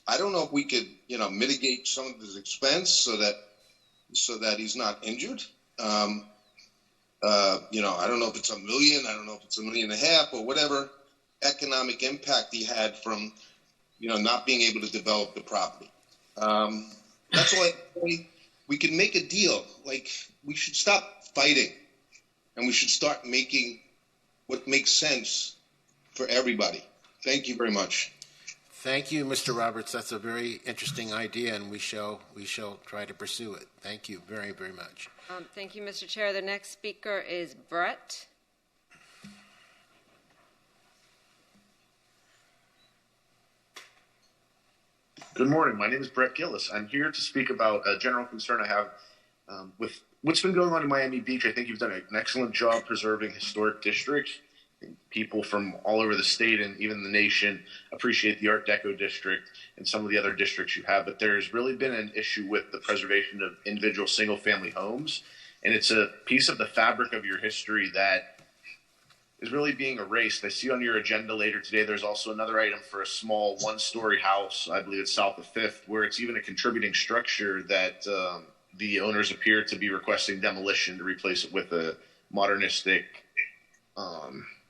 I don't know if we could, mitigate some of his expense so that he's not injured. I don't know if it's $1 million. I don't know if it's $1.5 million or whatever economic impact he had from, not being able to develop the property. That's why we can make a deal. Like, we should stop fighting, and we should start making what makes sense for everybody. Thank you very much. Thank you, Mr. Roberts. That's a very interesting idea, and we shall try to pursue it. Thank you very, very much. Thank you, Mr. Chair. The next speaker is Brett. Good morning. My name is Brett Gillis. I'm here to speak about a general concern I have with what's been going on in Miami Beach. I think you've done an excellent job preserving historic districts. People from all over the state and even the nation appreciate the Art Deco district and some of the other districts you have, but there's really been an issue with the preservation of individual single-family homes, and it's a piece of the fabric of your history that is really being erased. I see on your agenda later today there's also another item for a small one-story house, I believe it's south of 5th, where it's even a contributing structure that the owners appear to be requesting demolition to replace it with a modernistic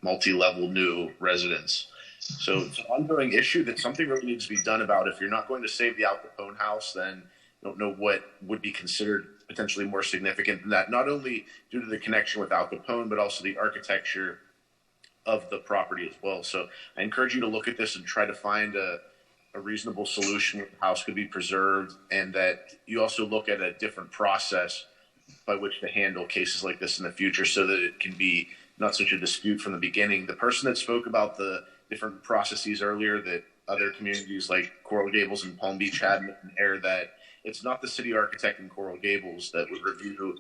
multi-level new residence. So it's an ongoing issue that something really needs to be done about. If you're not going to save the Al Capone house, then I don't know what would be considered potentially more significant than that, not only due to the connection with Al Capone, but also the architecture of the property as well. So I encourage you to look at this and try to find a reasonable solution where the house could be preserved, and that you also look at a different process by which to handle cases like this in the future so that it can be not such a dispute from the beginning. The person that spoke about the different processes earlier that other communities like Coral Gables and Palm Beach had in air, that it's not the city architect in Coral Gables that would review.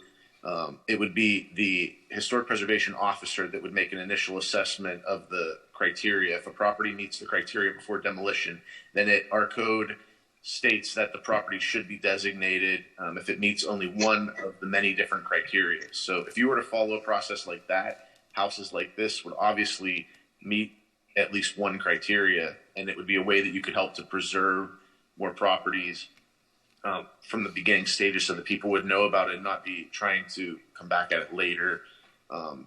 It would be the historic preservation officer that would make an initial assessment of the criteria. If a property meets the criteria before demolition, then our code states that the property should be designated if it meets only one of the many different criteria. So if you were to follow a process like that, houses like this would obviously meet at least one criteria, and it would be a way that you could help to preserve more properties from the beginning stages so that people would know about it and not be trying to come back at it later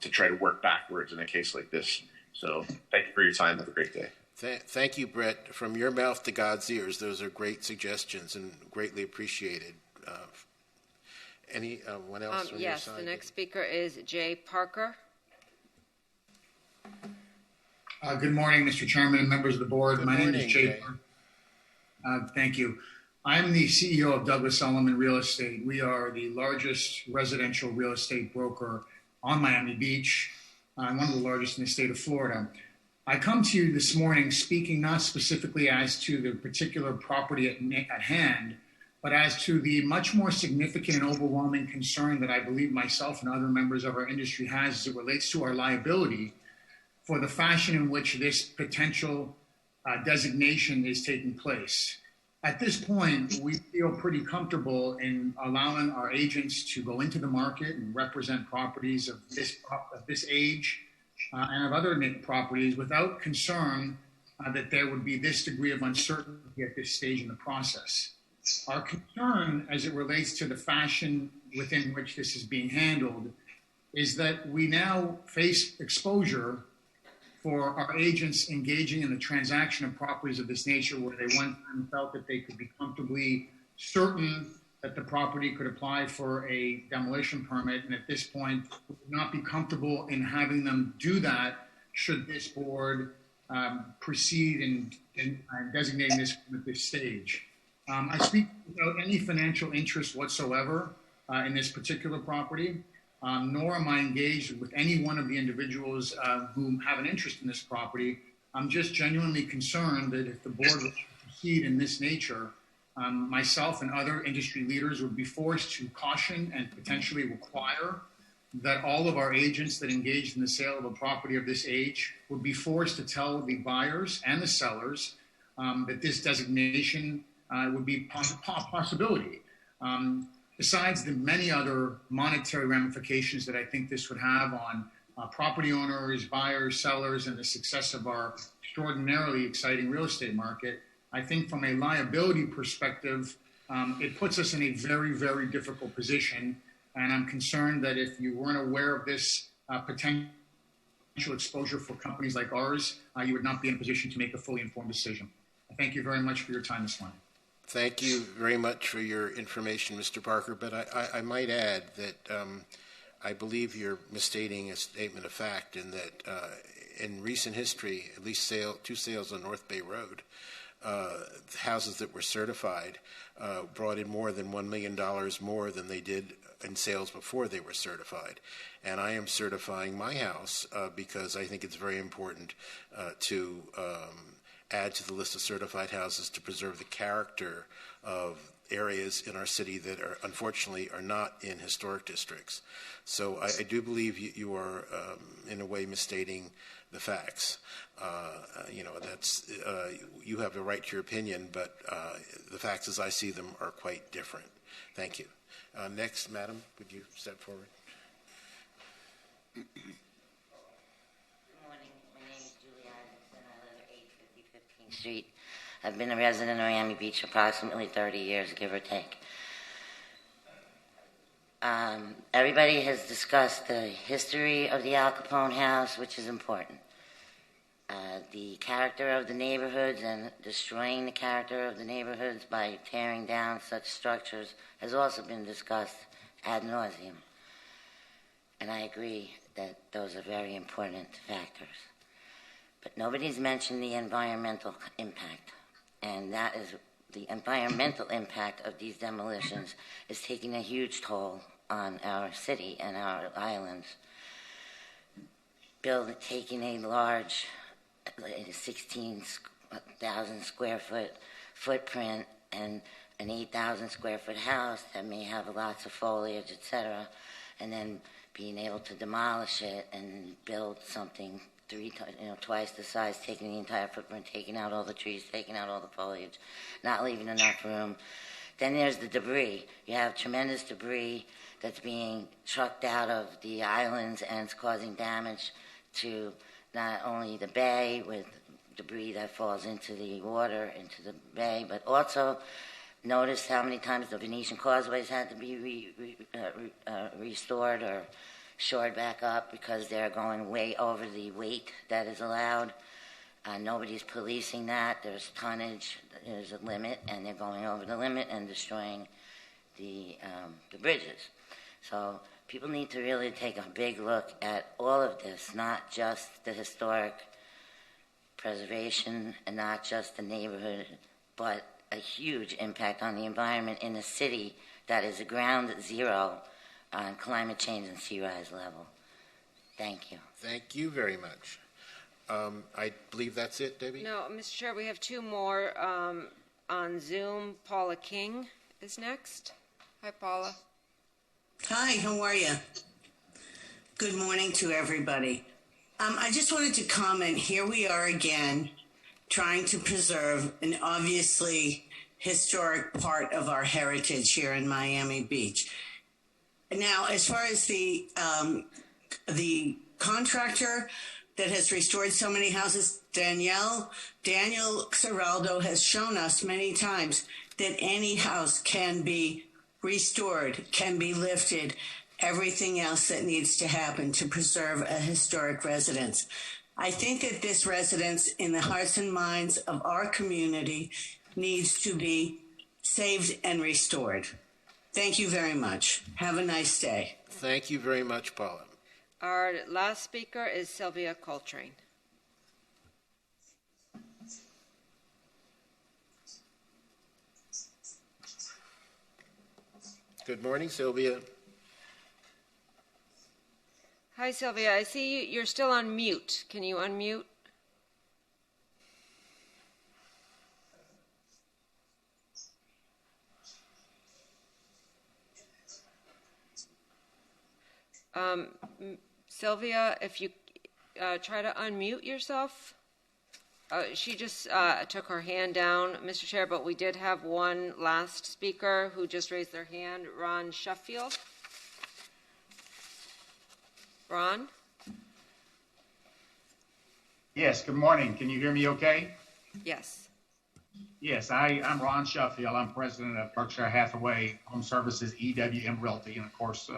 to try to work backwards in a case like this. So thank you for your time. Have a great day. Thank you, Brett. From your mouth to God's ears, those are great suggestions and greatly appreciated. Anyone else on your Yes, side? the next speaker is Jay Parker. Good morning, Mr. Chairman and members of the board. Good My name morning, is Jay Parker. Thank you. I'm the CEO of Douglas Elliman Real Estate. We are the largest residential real estate broker on Miami Beach, and one of the largest in the state of Florida. I come to you this morning speaking not specifically as to the particular property at hand, but as to the much more significant and overwhelming concern that I believe myself and other members of our industry has as it relates to our liability for the fashion in which this potential designation is taking place. At this point, we feel pretty comfortable in allowing our agents to go into the market and represent properties of this age and of other properties without concern that there would be this degree of uncertainty at this stage in the process. Our concern as it relates to the fashion within which this is being handled is that we now face exposure for our agents engaging in the transaction of properties of this nature where they one time felt that they could be comfortably certain that the property could apply for a demolition permit, and at this point would not be comfortable in having them do that should this board proceed in designating this at this stage. I speak without any financial interest whatsoever in this particular property. Nor am I engaged with any one of the individuals who have an interest in this property. I'm just genuinely concerned that if the board were to proceed in this nature, myself and other industry leaders would be forced to caution and potentially require that all of our agents that engaged in the sale of a property of this age would be forced to tell the buyers and the sellers that this designation would be a possibility. Besides the many other monetary ramifications that I think this would have on property owners, buyers, sellers, and the success of our extraordinarily exciting real estate market, I think from a liability perspective, it puts us in a very, very difficult position. And I'm concerned that if you weren't aware of this potential exposure for companies like ours, you would not be in a position to make a fully informed decision. Thank you very much for your time this morning. Thank you very much for your information, Mr. Parker, but I might add that I believe you're misstating a statement of fact in that in recent history, at least two sales on North Bay Road, houses that were certified brought in more than $1 million more than they did in sales before they were certified. And I am certifying my house because I think it's very important to add to the list of certified houses to preserve the character of areas in our city that are unfortunately are not in historic districts. So I do believe you are in a way misstating the facts. That's you have the right to your opinion, but the facts as I see them are quite different. Thank you. Next, madam, would you step forward? Street. I've been a resident of Miami Beach approximately 30 years, give or take. Everybody has discussed the history of the Al Capone house, which is important. The character of the neighborhoods and destroying the character of the neighborhoods by tearing down such structures has also been discussed ad nauseum. And I agree that those are very important factors. But nobody's mentioned the environmental impact. And that is the environmental impact of these demolitions is taking a huge toll on our city and our islands. Taking a large 16,000 square foot footprint and an 8,000 square foot house that may have lots of foliage, etc., and then being able to demolish it and build something twice the size, taking the entire footprint, taking out all the trees, taking out all the foliage, not leaving enough room. Then there's the debris. You have tremendous debris that's being trucked out of the islands and it's causing damage to not only the bay with debris that falls into the water, into the bay, but also notice how many times the Venetian causeways had to be restored or shored back up because they're going way over the weight that is allowed. Nobody's policing that. There's tonnage, there's a limit, and they're going over the limit and destroying the bridges. So people need to really take a big look at all of this, not just the historic preservation and not just the neighborhood, but a huge impact on the environment in a city that is ground zero on climate change and sea rise level. Thank you. Thank you very much. I believe that's it, Debbie? No, Mr. Chair, we have two more on Zoom. Paula King is next. Hi, Paula. Hi, how are you? Good morning to everybody. I just wanted to comment, here we are again trying to preserve an obviously historic part of our heritage here in Miami Beach. Now, as far as the contractor that has restored so many houses, Daniel Ciraldo has shown us many times that any house can be restored, can be lifted, everything else that needs to happen to preserve a historic residence. I think that this residence in the hearts and minds of our community needs to be saved and restored. Thank you very much. Have a nice day. Thank you very much, Paula. Our last speaker is Sylvia Coltrane. Good morning, Sylvia. Hi, Sylvia. I see you're still on mute. Can you unmute? Sylvia, if you try to unmute yourself. She just took her hand down, Mr. Chair, but we did have one last speaker who just raised their hand, Ron Sheffield. Ron? Yes, good morning. Can you hear me okay? Yes. Yes, I'm Ron Sheffield. I'm president of Berkshire Hathaway Home Services, EWM Realty, and of course,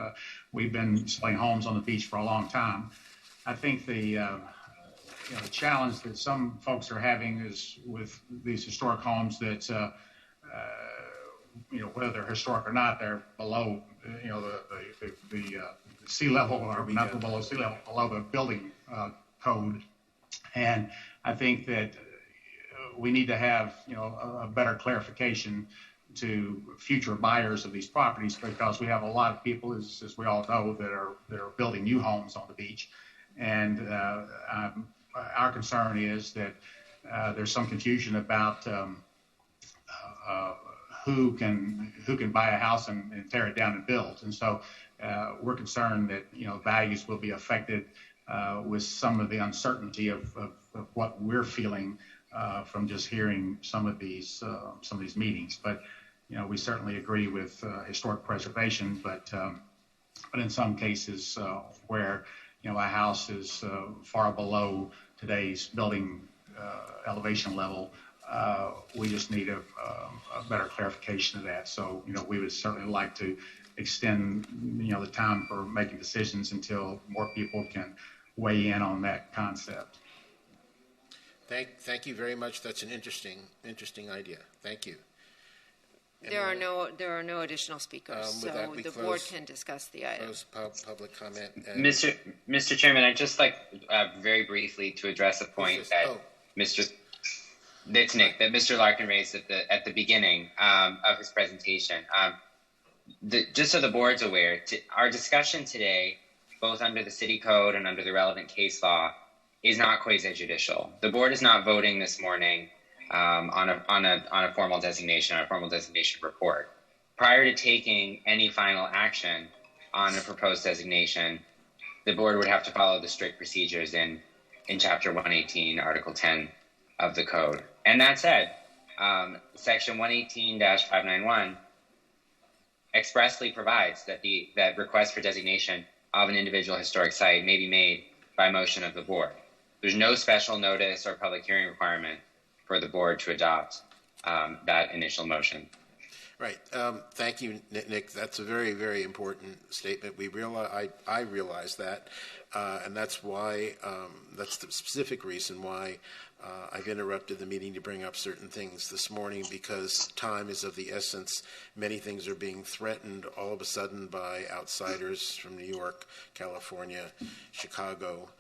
we've been selling homes on the beach for a long time. I think the challenge that some folks are having is with these historic homes that, whether they're historic or not, they're below, the sea level, or not below sea level, below the building code. And I think that we need to have, a better clarification to future buyers of these properties, because we have a lot of people, as we all know, that are building new homes on the beach. And our concern is that there's some confusion about who can buy a house and tear it down and build. And so we're concerned that values will be affected with some of the uncertainty of what we're feeling from just hearing some of these meetings. But we certainly agree with historic preservation, but in some cases where a house is far below today's building elevation level, we just need a better clarification of that. So we would certainly like to extend the time for making decisions until more people can weigh in on that concept. Thank you very much. That's an interesting idea. Thank you. There are no additional speakers, so the board can discuss the item. Close public comment. Mr. Chairman, I'd just like very briefly to address a point that Mr. Larkin raised at the beginning of his presentation. Just so the board's aware, our discussion today, both under the city code and under the relevant case law, is not quasi-judicial. The board is not voting this morning on a formal designation, on a formal designation report. Prior to taking any final action on a proposed designation, the board would have to follow the strict procedures in Chapter 118, Article 10 of the code. And that said, Section 118-591 expressly provides that request for designation of an individual historic site may be made by motion of the board. There's no special notice or public hearing requirement for the board to adopt that initial motion. Right. Thank you, Nick. That's a very, very important statement. I realize that, and that's why. That's the specific reason why I've interrupted the meeting to bring up certain things this morning, because time is of the essence. Many things are being threatened all of a sudden by outsiders from New York, California, Chicago.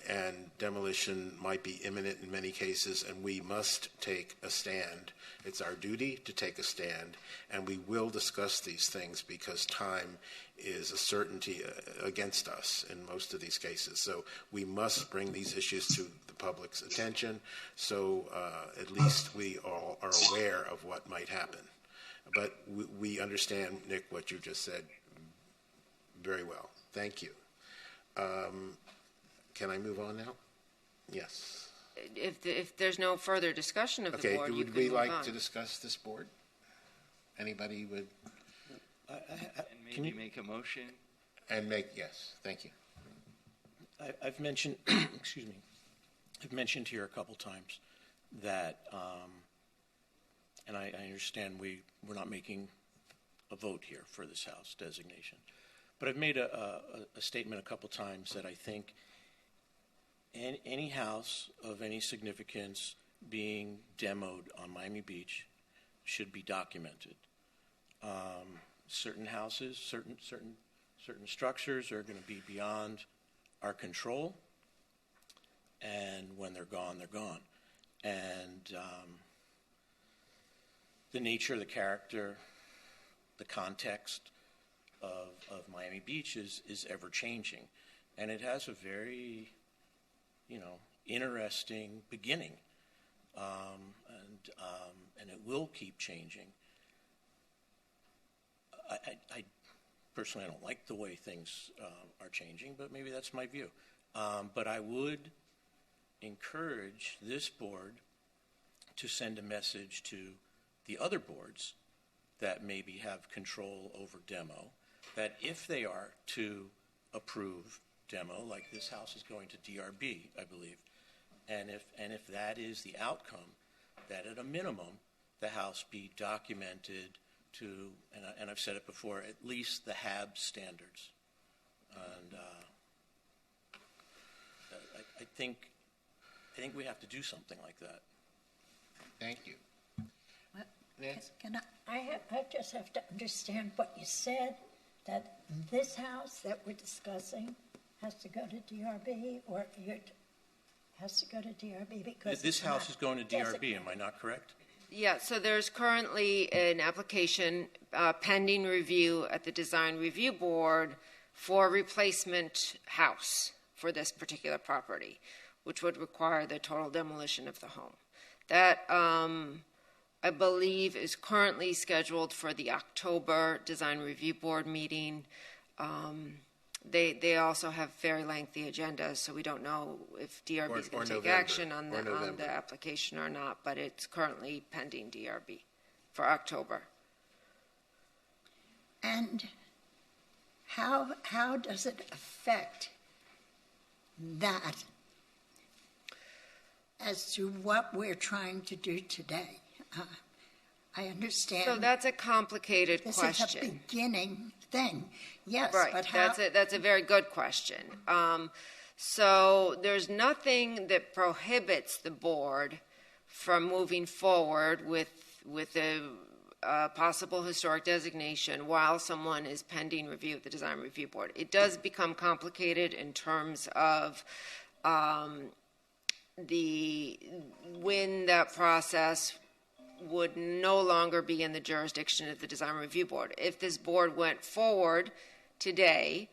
And demolition might be imminent in many cases, and we must take a stand. It's our duty to take a stand, and we will discuss these things because time is a certainty against us in most of these cases. So we must bring these issues to the public's attention, so at least we all are aware of what might happen. But we understand, Nick, what you just said very well. Thank you. Can I move on now? Yes. If there's no further discussion of the board, you can move on. Would we like to discuss this board? Anybody would? Can you make a motion? Yes, thank you. I've mentioned, excuse me, I've mentioned here a couple times that, and I understand we're not making a vote here for this house designation, but I've made a statement a couple times that I think any house of any significance being demoed on Miami Beach should be documented. Certain houses, certain structures are going to be beyond our control, and when they're gone, they're gone. And the nature, the character, the context of Miami Beach is ever changing, and it has a very interesting beginning, and it will keep changing. I personally, I don't like the way things are changing, but maybe that's my view. But I would encourage this board to send a message to the other boards that maybe have control over demo, that if they are to approve demo, like this house is going to DRB, I believe, and if that is the outcome, that at a minimum the house be documented to, and I've said it before, at least the HAB standards. And I think we have to do something like that. Thank you. I just have to understand what you said, that this house that we're discussing has to go to DRB, or it has to go to DRB because this house is going to DRB, am I not correct? Yeah, so there's currently an application pending review at the Design Review Board for replacement house for this particular property, which would require the total demolition of the home. That, I believe, is currently scheduled for the October Design Review Board meeting. They also have very lengthy agendas, so we don't know if DRB is going to take action on the application or not, but it's currently pending DRB for October. And how does it affect that as to what we're trying to do today? I understand. So that's a complicated question. This is a beginning thing. Yes, right. But how? That's a very good question. So there's nothing that prohibits the board from moving forward with a possible historic designation while someone is pending review at the Design Review Board. It does become complicated in terms of when that process would no longer be in the jurisdiction of the Design Review Board. If this board went forward today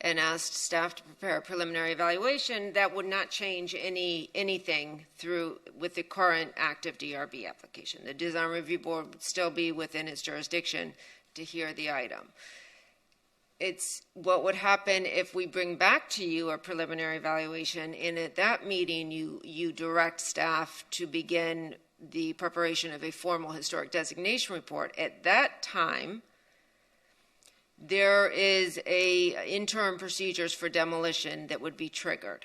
and asked staff to prepare a preliminary evaluation, that would not change anything through with the current active DRB application. The Design Review Board would still be within its jurisdiction to hear the item. It's what would happen if we bring back to you a preliminary evaluation, and at that meeting you direct staff to begin the preparation of a formal historic designation report. At that time, there is interim procedures for demolition that would be triggered.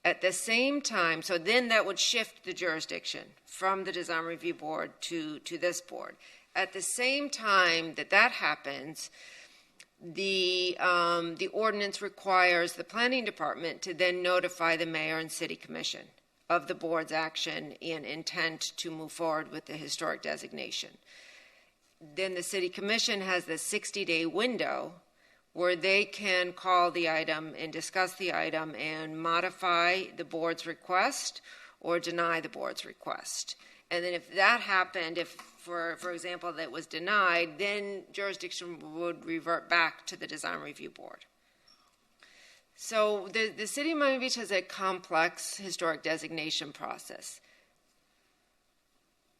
At the same time, so then that would shift the jurisdiction from the Design Review Board to this board. At the same time that happens, the ordinance requires the planning department to then notify the mayor and city commission of the board's action and intent to move forward with the historic designation. Then the city commission has the 60-day window where they can call the item and discuss the item and modify the board's request or deny the board's request. And then if that happened, if, for example, that was denied, then jurisdiction would revert back to the Design Review Board. So the city of Miami Beach has a complex historic designation process.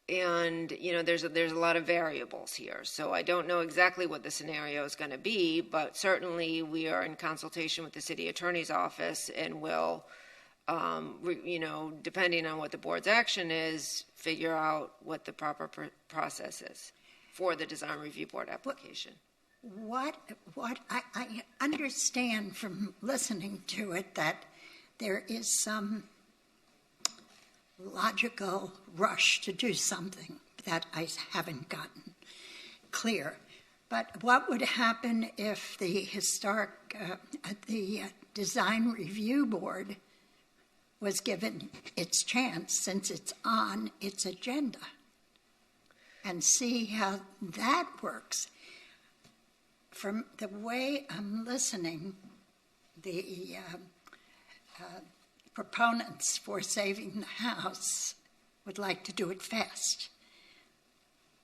And, there's a lot of variables here. So I don't know exactly what the scenario is going to be, but certainly we are in consultation with the city attorney's office and will, depending on what the board's action is, figure out what the proper process is for the Design Review Board application. What I understand from listening to it that there is some logical rush to do something that I haven't gotten clear. But what would happen if the Design Review Board was given its chance, since it's on its agenda, and see how that works? From the way I'm listening, the proponents for saving the house would like to do it fast.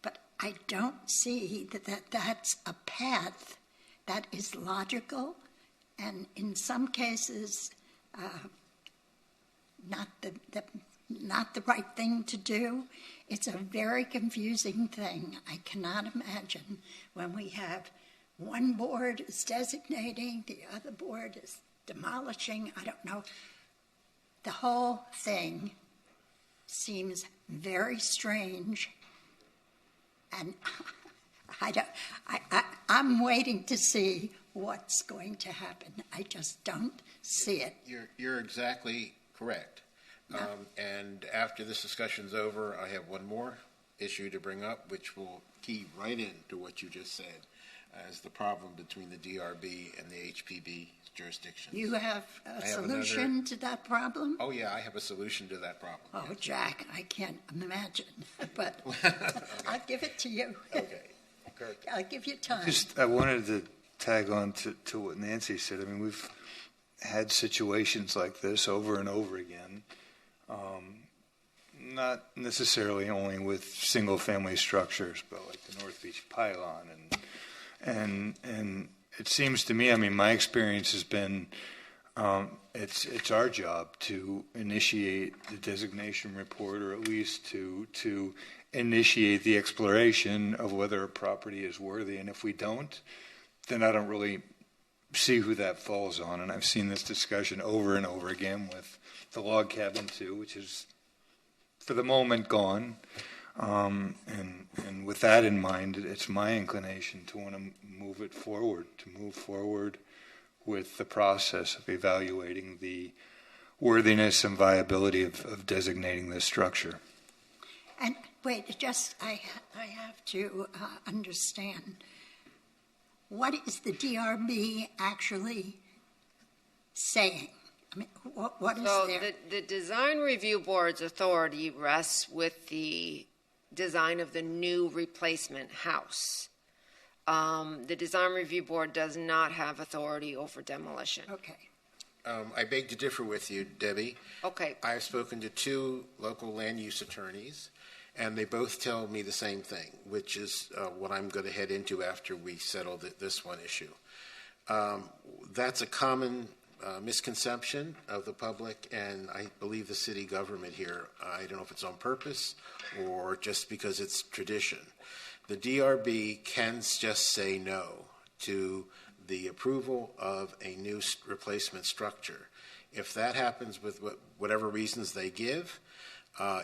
But I don't see that's a path that is logical, and in some cases not the right thing to do. It's a very confusing thing. I cannot imagine when we have one board is designating, the other board is demolishing. I don't know. The whole thing seems very strange, and I'm waiting to see what's going to happen. I just don't see it. You're exactly correct. No. And after this discussion's over, I have one more issue to bring up, which will key right into what you just said as the problem between the DRB and the HPB jurisdiction. You have a solution to that problem? Oh, yeah, I have a solution to that problem. Oh, yes. Jack, I can't imagine, but I'll give it to you. Okay. Kirk. I'll give you time. I wanted to tag on to what Nancy said. I mean, we've had situations like this over and over again, not necessarily only with single-family structures, but like the North Beach Pylon and it seems to me, I mean, my experience has been it's our job to initiate the designation report, or at least to initiate the exploration of whether a property is worthy. And if we don't, then I don't really see who that falls on. And I've seen this discussion over and over again with the log cabin too, which is for the moment gone. And with that in mind, it's my inclination to want to move forward with the process of evaluating the worthiness and viability of designating this structure. And wait, I have to understand, what is the DRB actually saying? I mean, what is So there? the design review board's authority rests with the design of the new replacement house. The design review board does not have authority over demolition. Okay. I beg to differ with you, Debbie. Okay. I've spoken to 2 local land use attorneys, and they both tell me the same thing, which is what I'm going to head into after we settle this one issue. That's a common misconception of the public, and I believe the city government here. I don't know if it's on purpose or just because it's tradition. The DRB can just say no to the approval of a new replacement structure. If that happens with whatever reasons they give,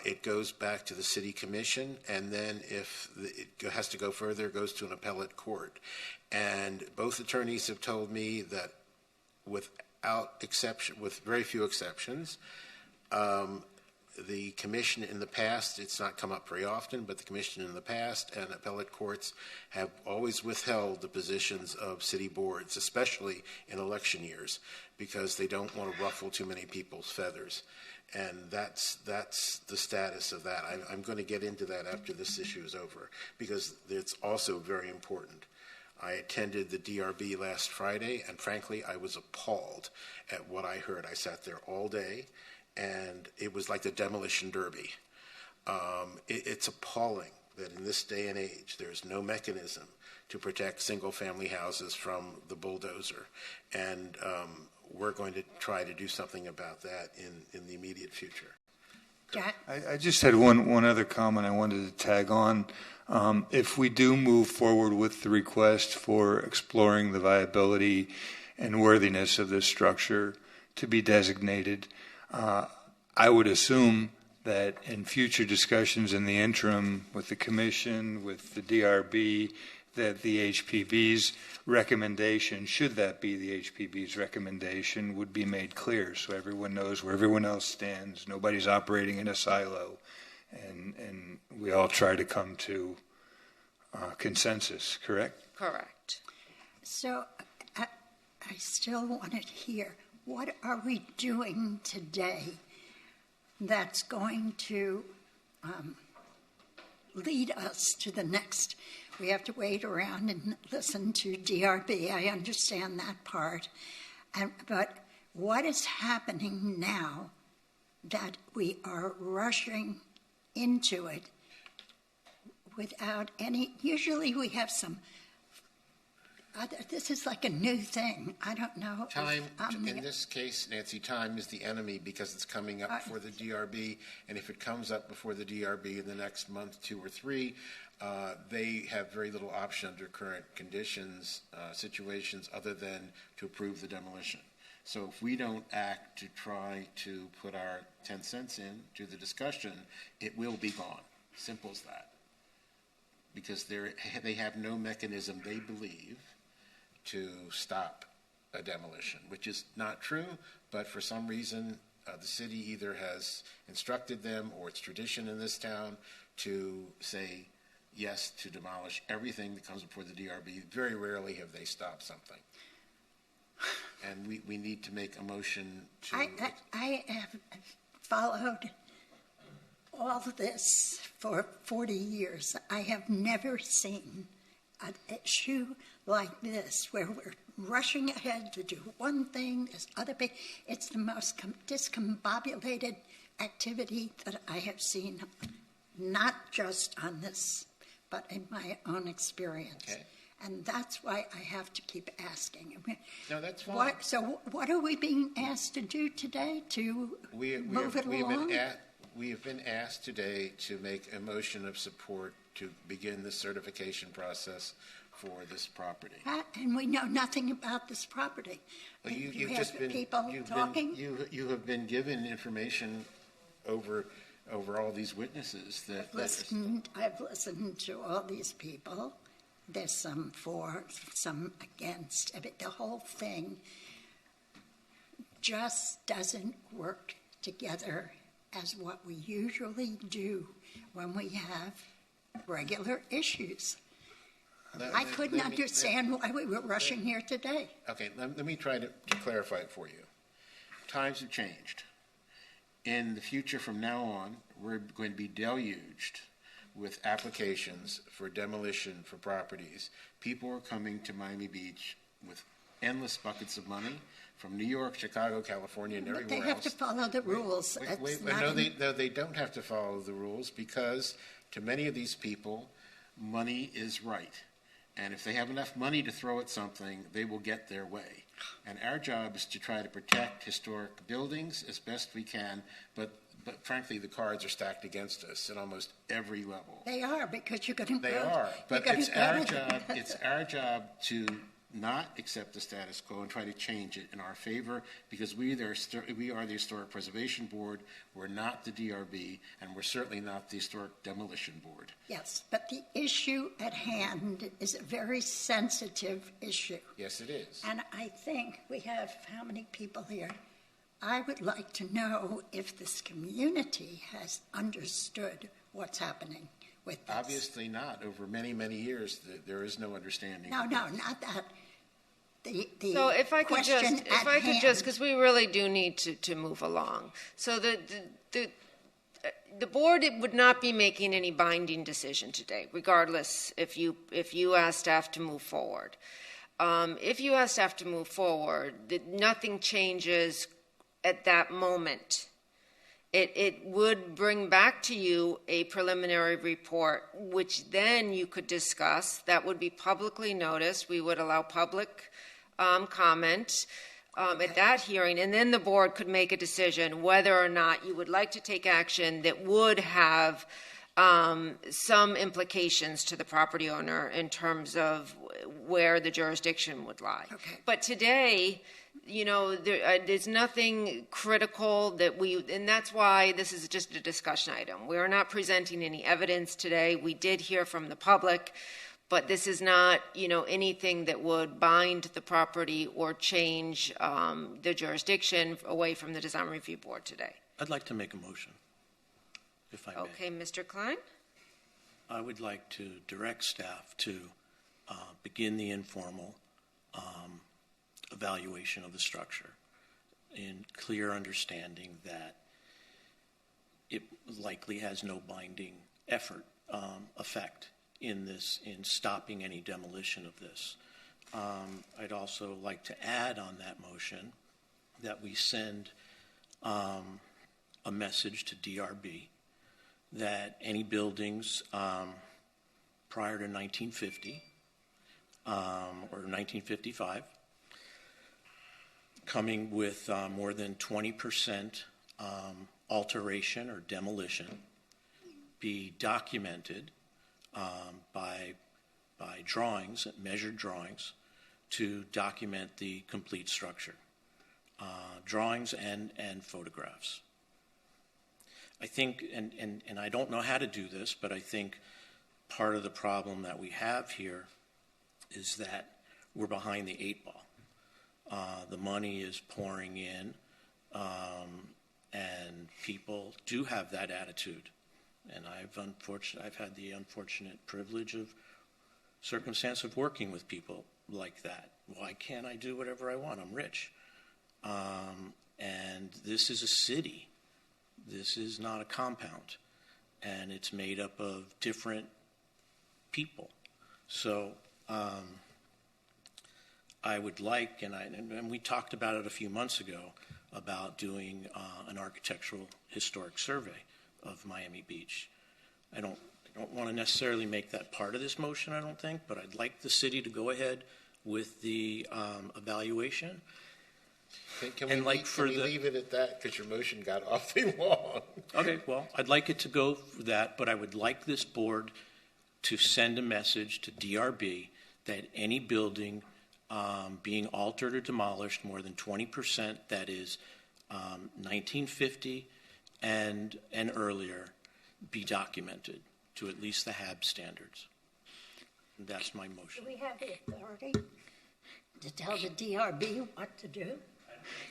it goes back to the city commission, and then if it has to go further, it goes to an appellate court. And both attorneys have told me that without exception, with very few exceptions, the commission in the past, it's not come up very often, but the commission in the past and appellate courts have always withheld the positions of city boards, especially in election years, because they don't want to ruffle too many people's feathers. And that's the status of that. I'm going to get into that after this issue is over, because it's also very important. I attended the DRB last Friday, and frankly, I was appalled at what I heard. I sat there all day, and it was like the demolition derby. It's appalling that in this day and age, there's no mechanism to protect single-family houses from the bulldozer. And we're going to try to do something about that in the immediate future. I just had one other comment I wanted to tag on. If we do move forward with the request for exploring the viability and worthiness of this structure to be designated, I would assume that in future discussions in the interim with the commission, with the DRB, that the HPB's recommendation, should that be the HPB's recommendation, would be made clear so everyone knows where everyone else stands. Nobody's operating in a silo, and we all try to come to consensus, correct? Correct. So I still want to hear, what are we doing today that's going to lead us to the next? We have to wait around and listen to DRB. I understand that part. But what is happening now that we are rushing into it without any? Usually we have some. This is like a new thing. I don't know. Time, in this case, Nancy, time is the enemy because it's coming up before the DRB, and if it comes up before the DRB in the next month, 2 or 3, they have very little option under current conditions, situations, other than to approve the demolition. So if we don't act to try to put our 10 cents in to the discussion, it will be gone. Simple as that. Because they have no mechanism, they believe, to stop a demolition, which is not true, but for some reason the city either has instructed them, or it's tradition in this town, to say yes to demolish everything that comes before the DRB. Very rarely have they stopped something. And we need to make a motion to... I have followed all of this for 40 years. I have never seen an issue like this where we're rushing ahead to do one thing, this other thing. It's the most discombobulated activity that I have seen, not just on this, but in my own experience. Okay. And that's why I have to keep asking. No, that's fine. So what are we being asked to do today to move it along? We have been asked today to make a motion of support to begin the certification process for this property. And we know nothing about this property. Well, you have people talking? You have been given information over all these witnesses. I've listened to all these people. There's some for, some against. I mean, the whole thing just doesn't work together as what we usually do when we have regular issues. I couldn't understand why we were rushing here today. Okay, let me try to clarify it for you. times have changed. In the future from now on, we're going to be deluged with applications for demolition for properties. People are coming to Miami Beach with endless buckets of money from New York, Chicago, California, and But everywhere they have else. to follow the rules. No, they don't have to follow the rules, because to many of these people, money is right. And if they have enough money to throw at something, they will get their way. And our job is to try to protect historic buildings as best we can, but frankly, the cards are stacked against us at almost every level. They are, because you're going to They are, but it's our job to not accept the status quo and try to change it in our favor, because we are the Historic Preservation Board. We're not the DRB, and we're certainly not the Historic Demolition Board. Yes, but the issue at hand is a very sensitive issue. Yes, it is. And I think we have how many people here? I would like to know if this community has understood what's happening with this. Obviously not. Over many, many years, there is no understanding. No, not that. So if I could just, because we really do need to move along. So the board would not be making any binding decision today, regardless if you ask staff to move forward. If you ask staff to move forward, nothing changes at that moment. It would bring back to you a preliminary report, which then you could discuss. That would be publicly noticed. We would allow public comment at that hearing, and then the board could make a decision whether or not you would like to take action that would have some implications to the property owner in terms of where the jurisdiction would lie. Okay. But today, there's nothing critical and that's why this is just a discussion item. We are not presenting any evidence today. We did hear from the public, but this is not, anything that would bind the property or change the jurisdiction away from the Design Review Board today. I'd like to make a motion, if I may. Okay, Mr. Klein? I would like to direct staff to begin the informal evaluation of the structure in clear understanding that it likely has no binding effect in stopping any demolition of this. I'd also like to add on that motion that we send a message to DRB that any buildings prior to 1950 or 1955 coming with more than 20% alteration or demolition be documented by drawings, measured drawings, to document the complete structure, drawings and photographs. I think, and I don't know how to do this, but I think part of the problem that we have here is that we're behind the 8 ball. The money is pouring in, and people do have that attitude. And I've had the unfortunate privilege of circumstance of working with people like that. Why can't I do whatever I want? I'm rich. And this is a city. This is not a compound. And it's made up of different people. So I would like, and we talked about it a few months ago, about doing an architectural historic survey of Miami Beach. I don't want to necessarily make that part of this motion, I don't think, but I'd like the city to go ahead with the evaluation. Can we leave it at that, because your motion got awfully long? Okay, well, I'd like it to go for that, but I would like this board to send a message to DRB that any building being altered or demolished more than 20%, that is 1950 and earlier, be documented to at least the HAB standards. And that's my motion. Do we have the authority to tell the DRB what to do?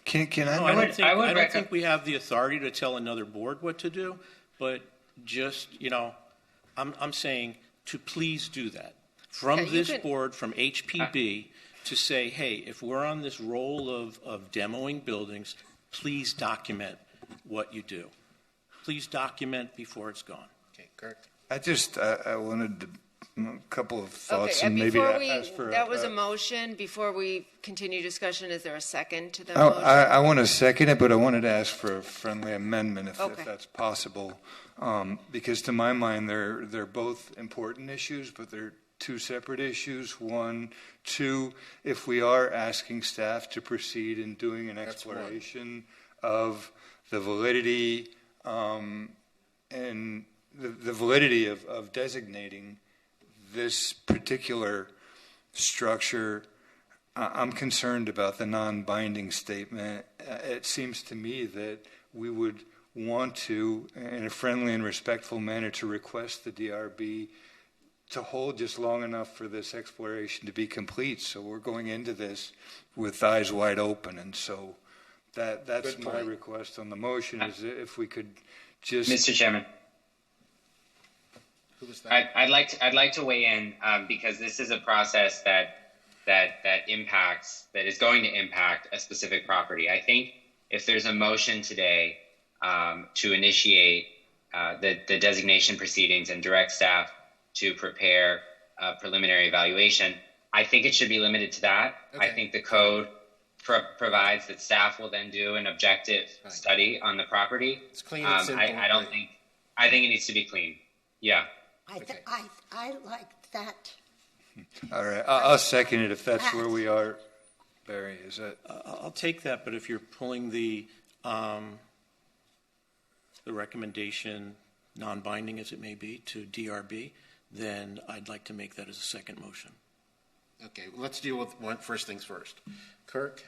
I don't think we have the authority to tell another board what to do, but just, I'm saying to please do that. From this board, from HPB, to say, hey, if we're on this roll of demoing buildings, please document what you do. Please document before it's gone. Okay, Kirk? I wanted to, a couple of thoughts Okay, and maybe before ask for. that was a motion. Before we continue discussion, is there a second to the Oh, motion? I want to second it, but I wanted to ask for a friendly amendment if Okay. that's possible. Because to my mind, they're both important issues, but they're two separate issues. One, two, if we are asking staff to proceed in doing an exploration of the validity and the validity of designating this particular structure, I'm concerned about the non-binding statement. It seems to me that we would want to, in a friendly and respectful manner, to request the DRB to hold just long enough for this exploration to be complete. So we're going into this with eyes wide open. And so that's my request on the motion, is if we could just... Mr. Chairman. Who was that? I'd like to weigh in because this is a process that is going to impact a specific property. I think if there's a motion today to initiate the designation proceedings and direct staff to prepare a preliminary evaluation, I think it should be limited to that. Okay. I think the code provides that staff will then do an objective study on the property. It's clean and simple. I think it needs to be clean. Yeah. I like that. All right, I'll second it if that's where we are. Barry, is that? I'll take that, but if you're pulling the recommendation, non-binding as it may be, to DRB, then I'd like to make that as a second motion. Okay, let's deal with first things first. Kirk?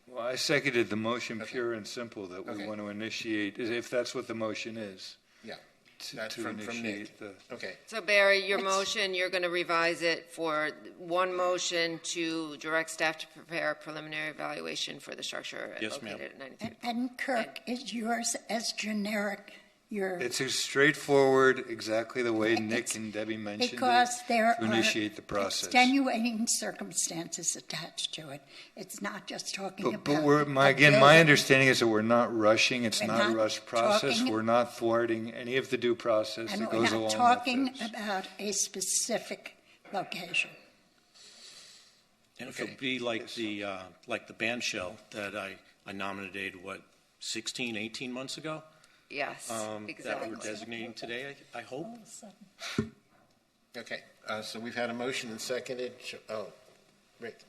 Well, I seconded the motion, pure and simple, that we want to initiate, if that's what the motion is. Yeah. To That's from initiate Nick. Okay. So Barry, your motion, you're going to revise it for one motion to direct staff to prepare a preliminary evaluation for the structure located at 93. And Kirk, is yours as generic? It's as straightforward, exactly the way Nick and Debbie mentioned because there to initiate the process. Extenuating circumstances attached to it. It's not just talking about. But my understanding is that we're not rushing. It's not a rushed process. talking- We're not thwarting any of the due process And that we're goes not along talking with this. about a specific location. And if it'll be like the band shell that I nominated, 16, 18 months ago? Yes, That exactly. we're designating today, I hope. Okay, so we've had a motion and seconded. Oh, Rick.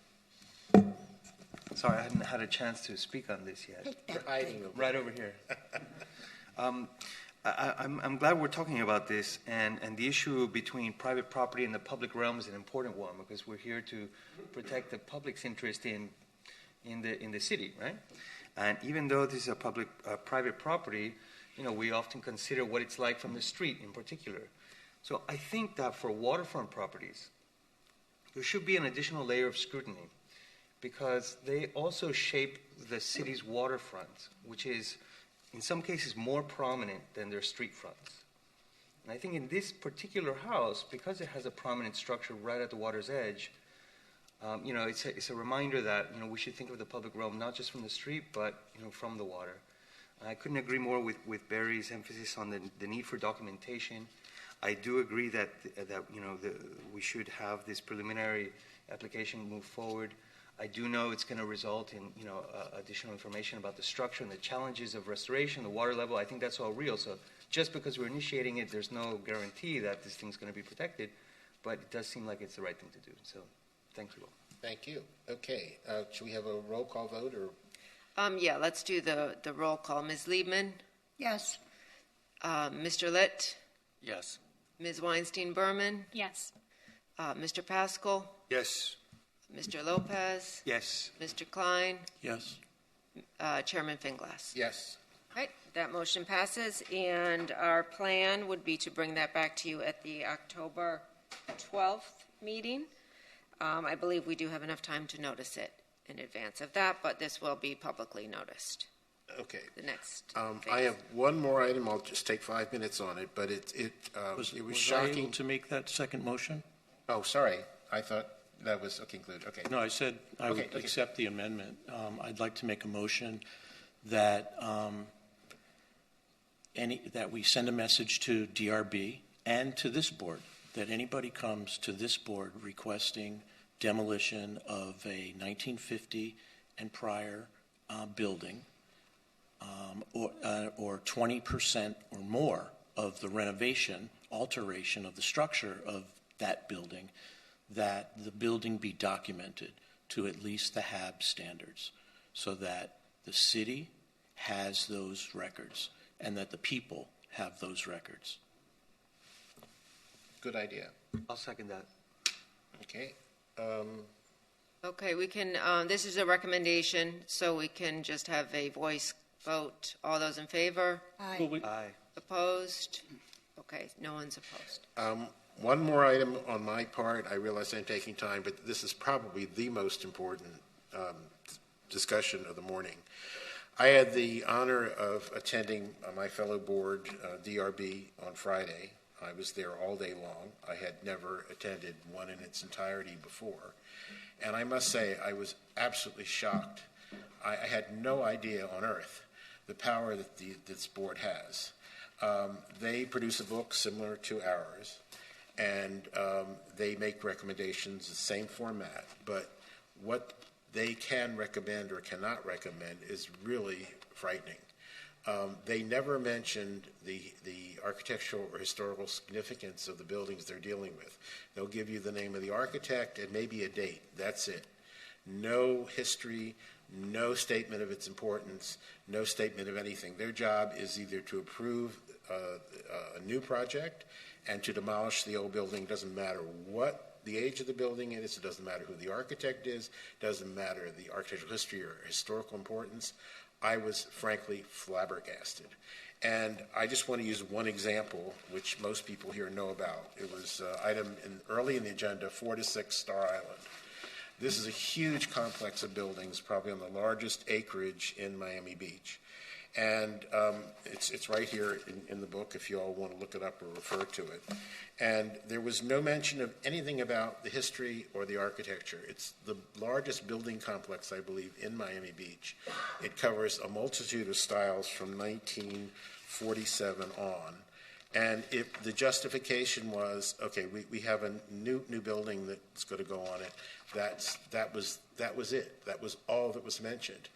Sorry, I hadn't had a chance to speak on this yet. You're hiding over right over here. I'm glad we're talking about this, and the issue between private property and the public realm is an important one because we're here to protect the public's interest in the city, right? And even though this is a private property, we often consider what it's like from the street in particular. So I think that for waterfront properties, there should be an additional layer of scrutiny because they also shape the city's waterfront, which is in some cases more prominent than their street fronts. And I think in this particular house, because it has a prominent structure right at the water's edge, it's a reminder that we should think of the public realm not just from the street, but from the water. I couldn't agree more with Barry's emphasis on the need for documentation. I do agree that we should have this preliminary application move forward. I do know it's going to result in additional information about the structure and the challenges of restoration, the water level. I think that's all real. So just because we're initiating it, there's no guarantee that this thing's going to be protected, but it does seem like it's the right thing to do. So thank you all. Thank you. Okay, should we have a roll call vote or? Yeah, let's do the roll call. Ms. Liebman? Yes. Mr. Litt? Yes. Ms. Weinstein-Berman? Yes. Mr. Pascal? Yes. Mr. Lopez? Yes. Mr. Klein? Yes. Chairman Finglass? Yes. Right, that motion passes, and our plan would be to bring that back to you at the October 12th meeting. I believe we do have enough time to notice it in advance of that, but this will be publicly noticed. Okay. The next I have one more item. I'll just take 5 minutes on it, but it was I shocking. able to make that second motion? Oh, sorry. I thought that was concluded. Okay. No, I said I would Okay. accept the amendment. I'd like to make a motion that that we send a message to DRB and to this board that anybody comes to this board requesting demolition of a 1950 and prior building, or 20% or more of the renovation, alteration of the structure of that building, that the building be documented to at least the HAB standards, so that the city has those records and that the people have those records. Good idea. I'll second that. Okay. Okay, we can, this is a recommendation, so we can just have a voice vote. All those in favor? Aye. Aye. Opposed? Okay, no one's opposed. One more item on my part. I realize I'm taking time, but this is probably the most important discussion of the morning. I had the honor of attending my fellow board, DRB, on Friday. I was there all day long. I had never attended one in its entirety before. And I must say, I was absolutely shocked. I had no idea on earth the power that this board has. They produce a book similar to ours, and they make recommendations, the same format, but what they can recommend or cannot recommend is really frightening. They never mentioned the architectural or historical significance of the buildings they're dealing with. They'll give you the name of the architect and maybe a date. That's it. No history, no statement of its importance, no statement of anything. Their job is either to approve a new project and to demolish the old building. Doesn't matter what the age of the building is. It doesn't matter who the architect is. Doesn't matter the architectural history or historical importance. I was frankly flabbergasted. And I just want to use one example, which most people here know about. It was item early in the agenda, 4 to 6 Star Island. This is a huge complex of buildings, probably on the largest acreage in Miami Beach. And it's right here in the book if you all want to look it up or refer to it. And there was no mention of anything about the history or the architecture. It's the largest building complex, I believe, in Miami Beach. It covers a multitude of styles from 1947 on. And if the justification was, okay, we have a new building that's going to go on it, that was it. That was all that was mentioned.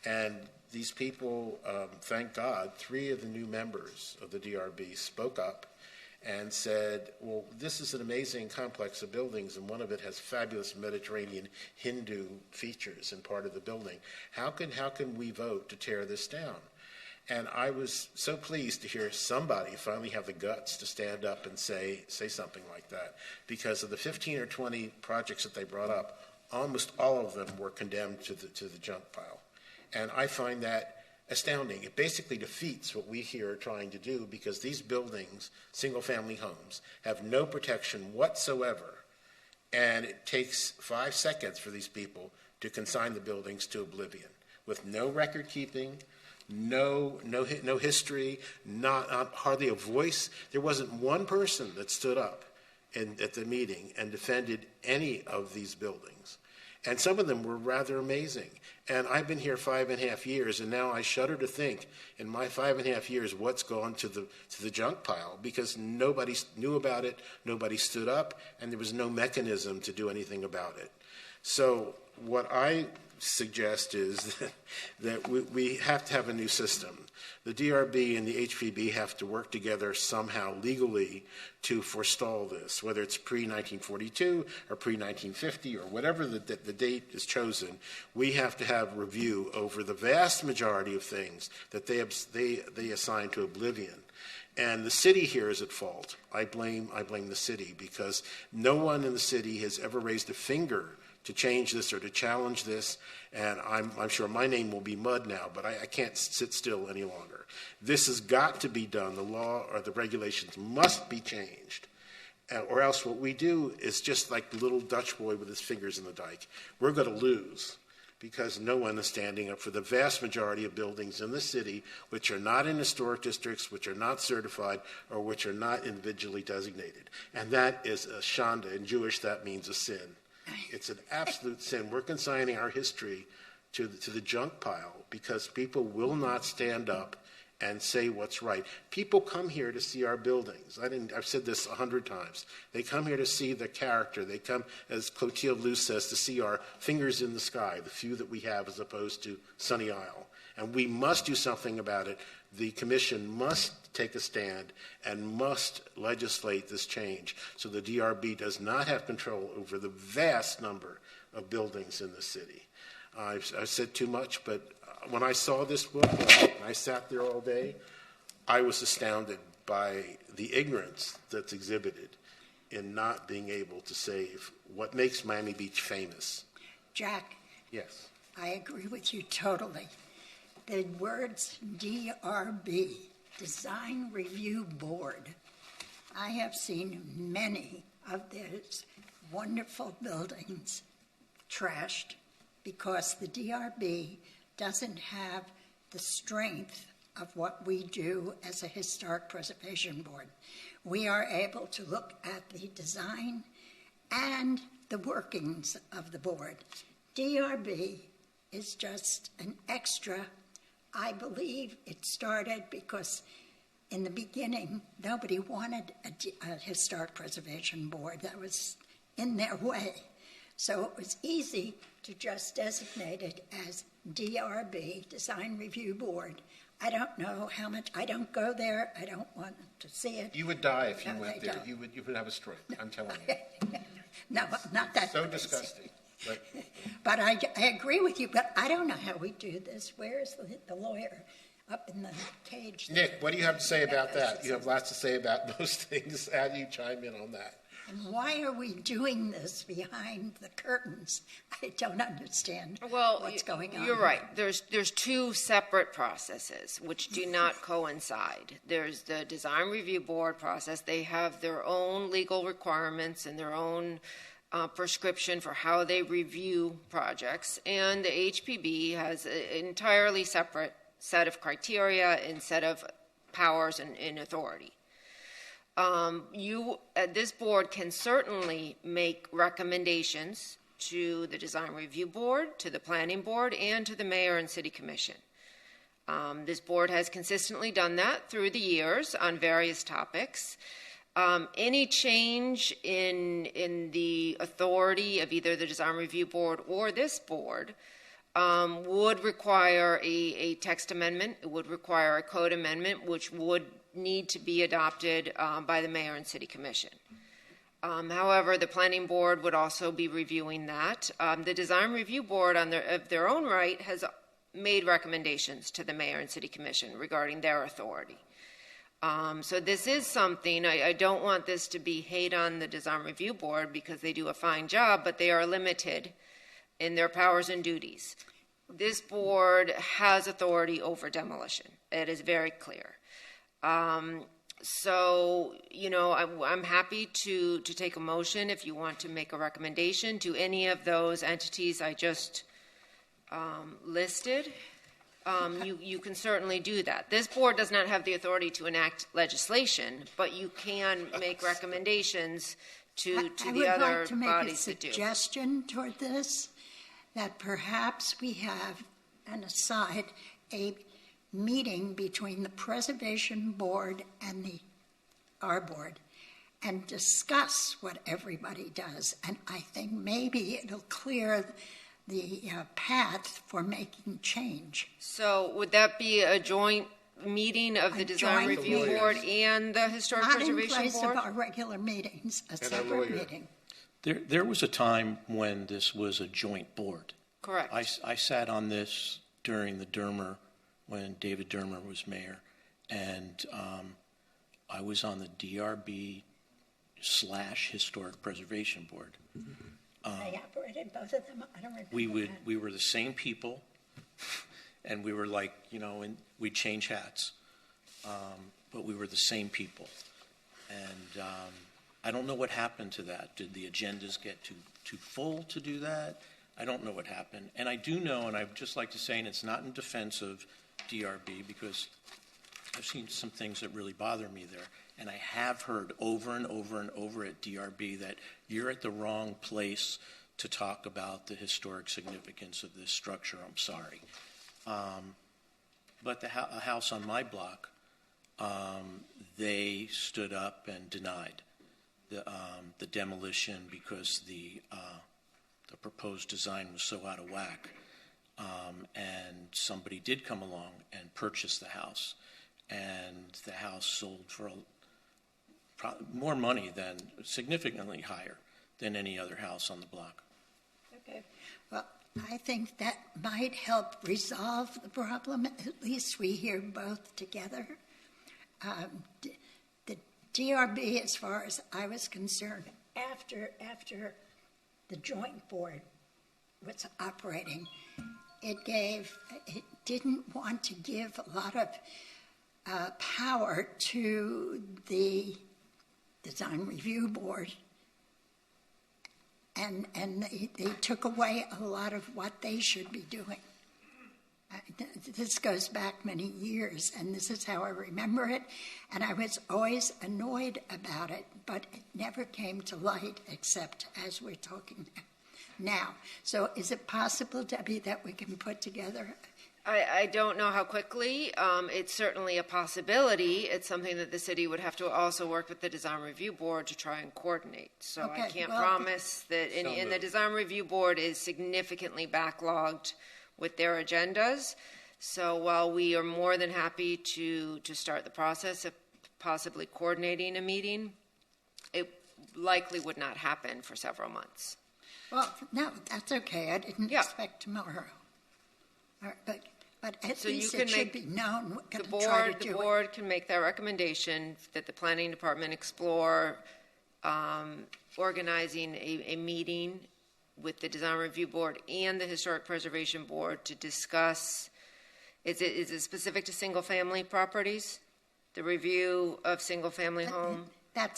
And these people, thank God, 3 of the new members of the DRB spoke up and said, well, this is an amazing complex of buildings, and one of it has fabulous Mediterranean Hindu features in part of the building. How can we vote to tear this down? And I was so pleased to hear somebody finally have the guts to stand up and say something like that, because of the 15 or 20 projects that they brought up, almost all of them were condemned to the junk pile. And I find that astounding. It basically defeats what we here are trying to do, because these buildings, single-family homes, have no protection whatsoever. And it takes 5 seconds for these people to consign the buildings to oblivion, with no record keeping, no history, not hardly a voice. There wasn't one person that stood up at the meeting and defended any of these buildings. And some of them were rather amazing. And I've been here 5.5 years, and now I shudder to think, in my 5.5 years, what's gone to the junk pile, because nobody knew about it, nobody stood up, and there was no mechanism to do anything about it. So what I suggest is that we have to have a new system. The DRB and the HPB have to work together somehow legally to forestall this, whether it's pre-1942 or pre-1950 or whatever the date is chosen. We have to have review over the vast majority of things that they assign to oblivion. And the city here is at fault. I blame the city, because no one in the city has ever raised a finger to change this or to challenge this, and I'm sure my name will be mud now, but I can't sit still any longer. This has got to be done. The law or the regulations must be changed, or else what we do is just like the little Dutch boy with his fingers in the dike. We're going to lose, because no one is standing up for the vast majority of buildings in the city which are not in historic districts, which are not certified, or which are not individually designated. And that is a shanda. In Jewish, that means a sin. It's an absolute sin. We're consigning our history to the junk pile because people will not stand up and say what's right. People come here to see our buildings. I've said this 100 times. They come here to see the character. They come, as Clotilde Luce says, to see our fingers in the sky, the few that we have as opposed to Sunny Isle. And we must do something about it. The commission must take a stand and must legislate this change so the DRB does not have control over the vast number of buildings in the city. I've said too much, but when I saw this book, and I sat there all day, I was astounded by the ignorance that's exhibited in not being able to save what makes Miami Beach famous. Jack, Yes. I agree with you totally. The words DRB, Design Review Board, I have seen many of those wonderful buildings trashed because the DRB doesn't have the strength of what we do as a historic preservation board. We are able to look at the design and the workings of the board. DRB is just an extra. I believe it started because in the beginning, nobody wanted a historic preservation board. That was in their way. So it was easy to just designate it as DRB, Design Review Board. I don't know how much, I don't go there, I don't want to see it. You would die if you No, went I there. don't. You would have a stroke, I'm telling you. No, not that. So crazy. disgusting. But But I agree with you, but I don't know how we do this. Where is the lawyer up in the cage? Nick, what do you have to say about that? You have lots to say about those things. How do you chime in on that? And why are we doing this behind the curtains? I don't understand what's going on. You're right. There's two separate processes which do not coincide. There's the design review board process. They have their own legal requirements and their own prescription for how they review projects, and the HPB has an entirely separate set of criteria and set of powers and authority. This board can certainly make recommendations to the design review board, to the planning board, and to the mayor and city commission. This board has consistently done that through the years on various topics. Any change in the authority of either the design review board or this board would require a text amendment. It would require a code amendment, which would need to be adopted by the mayor and city commission. However, the planning board would also be reviewing that. The design review board of their own right has made recommendations to the mayor and city commission regarding their authority. So this is something, I don't want this to be hate on the design review board because they do a fine job, but they are limited in their powers and duties. This board has authority over demolition. It is very clear. So, I'm happy to take a motion if you want to make a recommendation to any of those entities I just listed. You can certainly do that. This board does not have the authority to enact legislation, but you can make recommendations to the other bodies that do. I would like to make a suggestion toward this, that perhaps we have, an aside, a meeting between the Preservation Board and our board and discuss what everybody does. And I think maybe it'll clear the path for making change. So would that be a joint meeting of the Design Review Board and the Historic Preservation Board? Not in place of our regular meetings, a separate meeting. There was a time when this was a joint board. Correct. I sat on this during the Dermer, when David Dermer was mayor, and I was on the DRB/Historic Preservation Board. They operated both of them? I don't remember. We were the same people, and we were like, and we'd change hats, but we were the same people. And I don't know what happened to that. Did the agendas get too full to do that? I don't know what happened. And I do know, and I'd just like to say, and it's not in defense of DRB, because I've seen some things that really bother me there. And I have heard over and over and over at DRB that you're at the wrong place to talk about the historic significance of this structure. I'm sorry. But a house on my block, they stood up and denied the demolition because the proposed design was so out of whack. And somebody did come along and purchase the house, and the house sold for more money than, significantly higher than any other house on the block. Okay. Well, I think that might help resolve the problem. At least we hear both together. The DRB, as far as I was concerned, after the joint board was operating, it didn't want to give a lot of power to the design review board, and they took away a lot of what they should be doing. This goes back many years, and this is how I remember it, and I was always annoyed about it, but it never came to light except as we're talking now. So is it possible, Debbie, that we can put together? I don't know how quickly. It's certainly a possibility. It's something that the city would have to also work with the design review board to try and coordinate. So Okay, I can't well, promise that, and the design review board is significantly backlogged with their agendas. So while we are more than happy to start the process of possibly coordinating a meeting, it likely would not happen for several months. Well, no, that's okay. I didn't expect tomorrow. All right, but at So least you can it should make be known. We're the going to try to board. do The it. board can make that recommendation that the planning department explore organizing a meeting with the design review board and the historic preservation board to discuss. Is it specific to single family properties? The review of single family home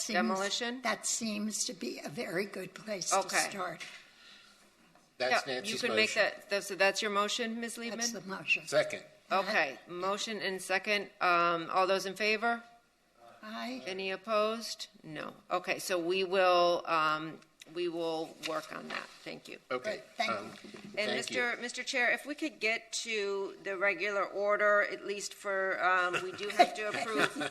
demolition? That seems to be a very good place Okay. to start. That's Yeah, Nancy's you could motion. make that. So that's your motion, Ms. Liebman? That's the motion. Second. Okay, motion and second. All those in favor? Aye. Any opposed? No. Okay, so we will work on that. Thank you. Okay. Thank you. And Thank you. Mr. Chair, if we could get to the regular order, at least for, we do have to approve.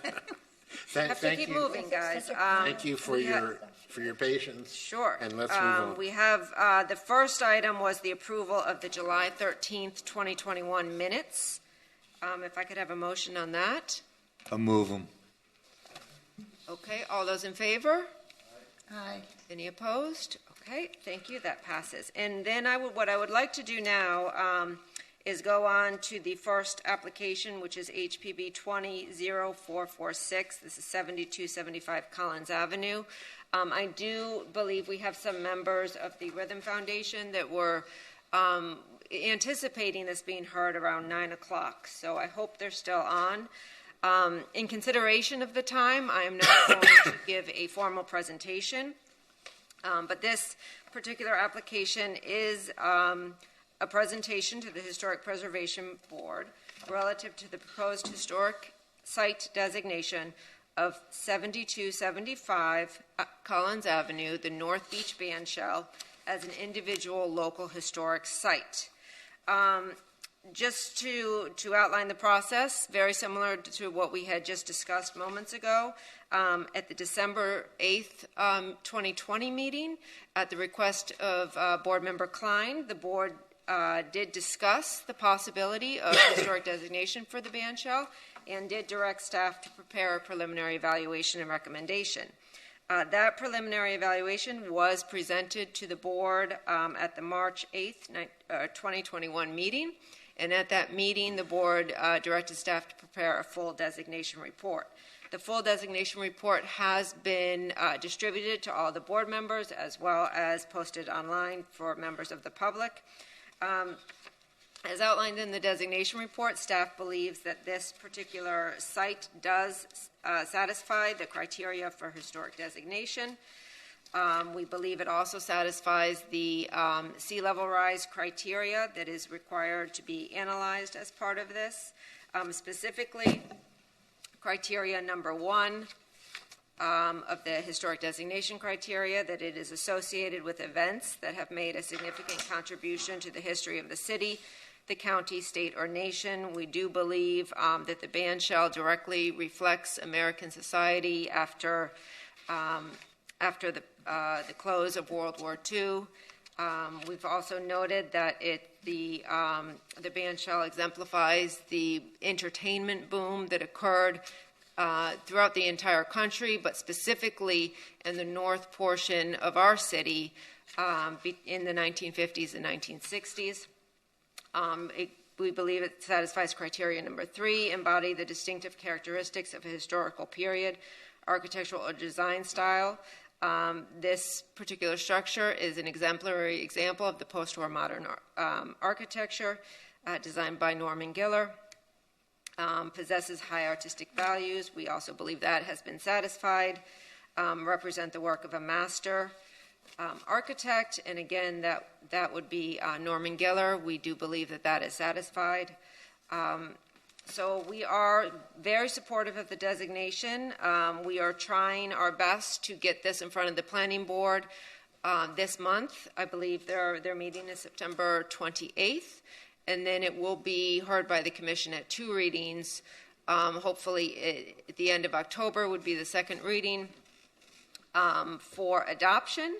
Have to Thank keep you. moving, guys. Thank you for we have- your patience. Sure. And let's move on. We have, the first item was the approval of the July 13th, 2021 minutes. If I could have a motion on that. I'll move them. Okay, all those in favor? Aye. Any opposed? Okay, thank you, that passes. And then what I would like to do now is go on to the first application, which is HPB 200446. This is 7275 Collins Avenue. I do believe we have some members of the Rhythm Foundation that were anticipating this being heard around 9 o'clock, so I hope they're still on. In consideration of the time, I am not going to give a formal presentation, but this particular application is a presentation to the Historic Preservation Board relative to the proposed historic site designation of 7275 Collins Avenue, the North Beach Bandshell, as an individual local historic site. Just to outline the process, very similar to what we had just discussed moments ago, at the December 8th, 2020 meeting, at the request of Board Member Klein, the board did discuss the possibility of historic designation for the bandshell and did direct staff to prepare a preliminary evaluation and recommendation. That preliminary evaluation was presented to the board at the March 8th, 2021 meeting. And at that meeting, the board directed staff to prepare a full designation report. The full designation report has been distributed to all the board members as well as posted online for members of the public. As outlined in the designation report, staff believes that this particular site does satisfy the criteria for historic designation. We believe it also satisfies the sea level rise criteria that is required to be analyzed as part of this. Specifically, criteria number 1 of the historic designation criteria, that it is associated with events that have made a significant contribution to the history of the city, the county, state, or nation. We do believe that the bandshell directly reflects American society after the close of World War II. We've also noted that the bandshell exemplifies the entertainment boom that occurred throughout the entire country, but specifically in the north portion of our city in the 1950s and 1960s. We believe it satisfies criteria number 3, embody the distinctive characteristics of a historical period, architectural or design style. This particular structure is an exemplary example of the post-war modern architecture designed by Norman Giller. Possesses high artistic values. We also believe that has been satisfied. Represent the work of a master architect, and again, that would be Norman Giller. We do believe that that is satisfied. So we are very supportive of the designation. We are trying our best to get this in front of the planning board this month. I believe their meeting is September 28th, and then it will be heard by the commission at 2 readings. Hopefully at the end of October would be the second reading for adoption,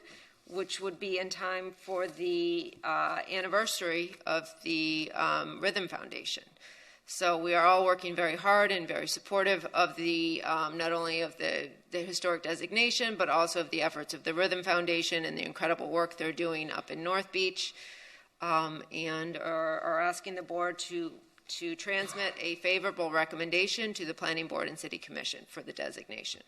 which would be in time for the anniversary of the Rhythm Foundation. So we are all working very hard and very supportive of the not only of the historic designation, but also of the efforts of the Rhythm Foundation and the incredible work they're doing up in North Beach, and are asking the board to transmit a favorable recommendation to the Planning Board and City Commission for the designation.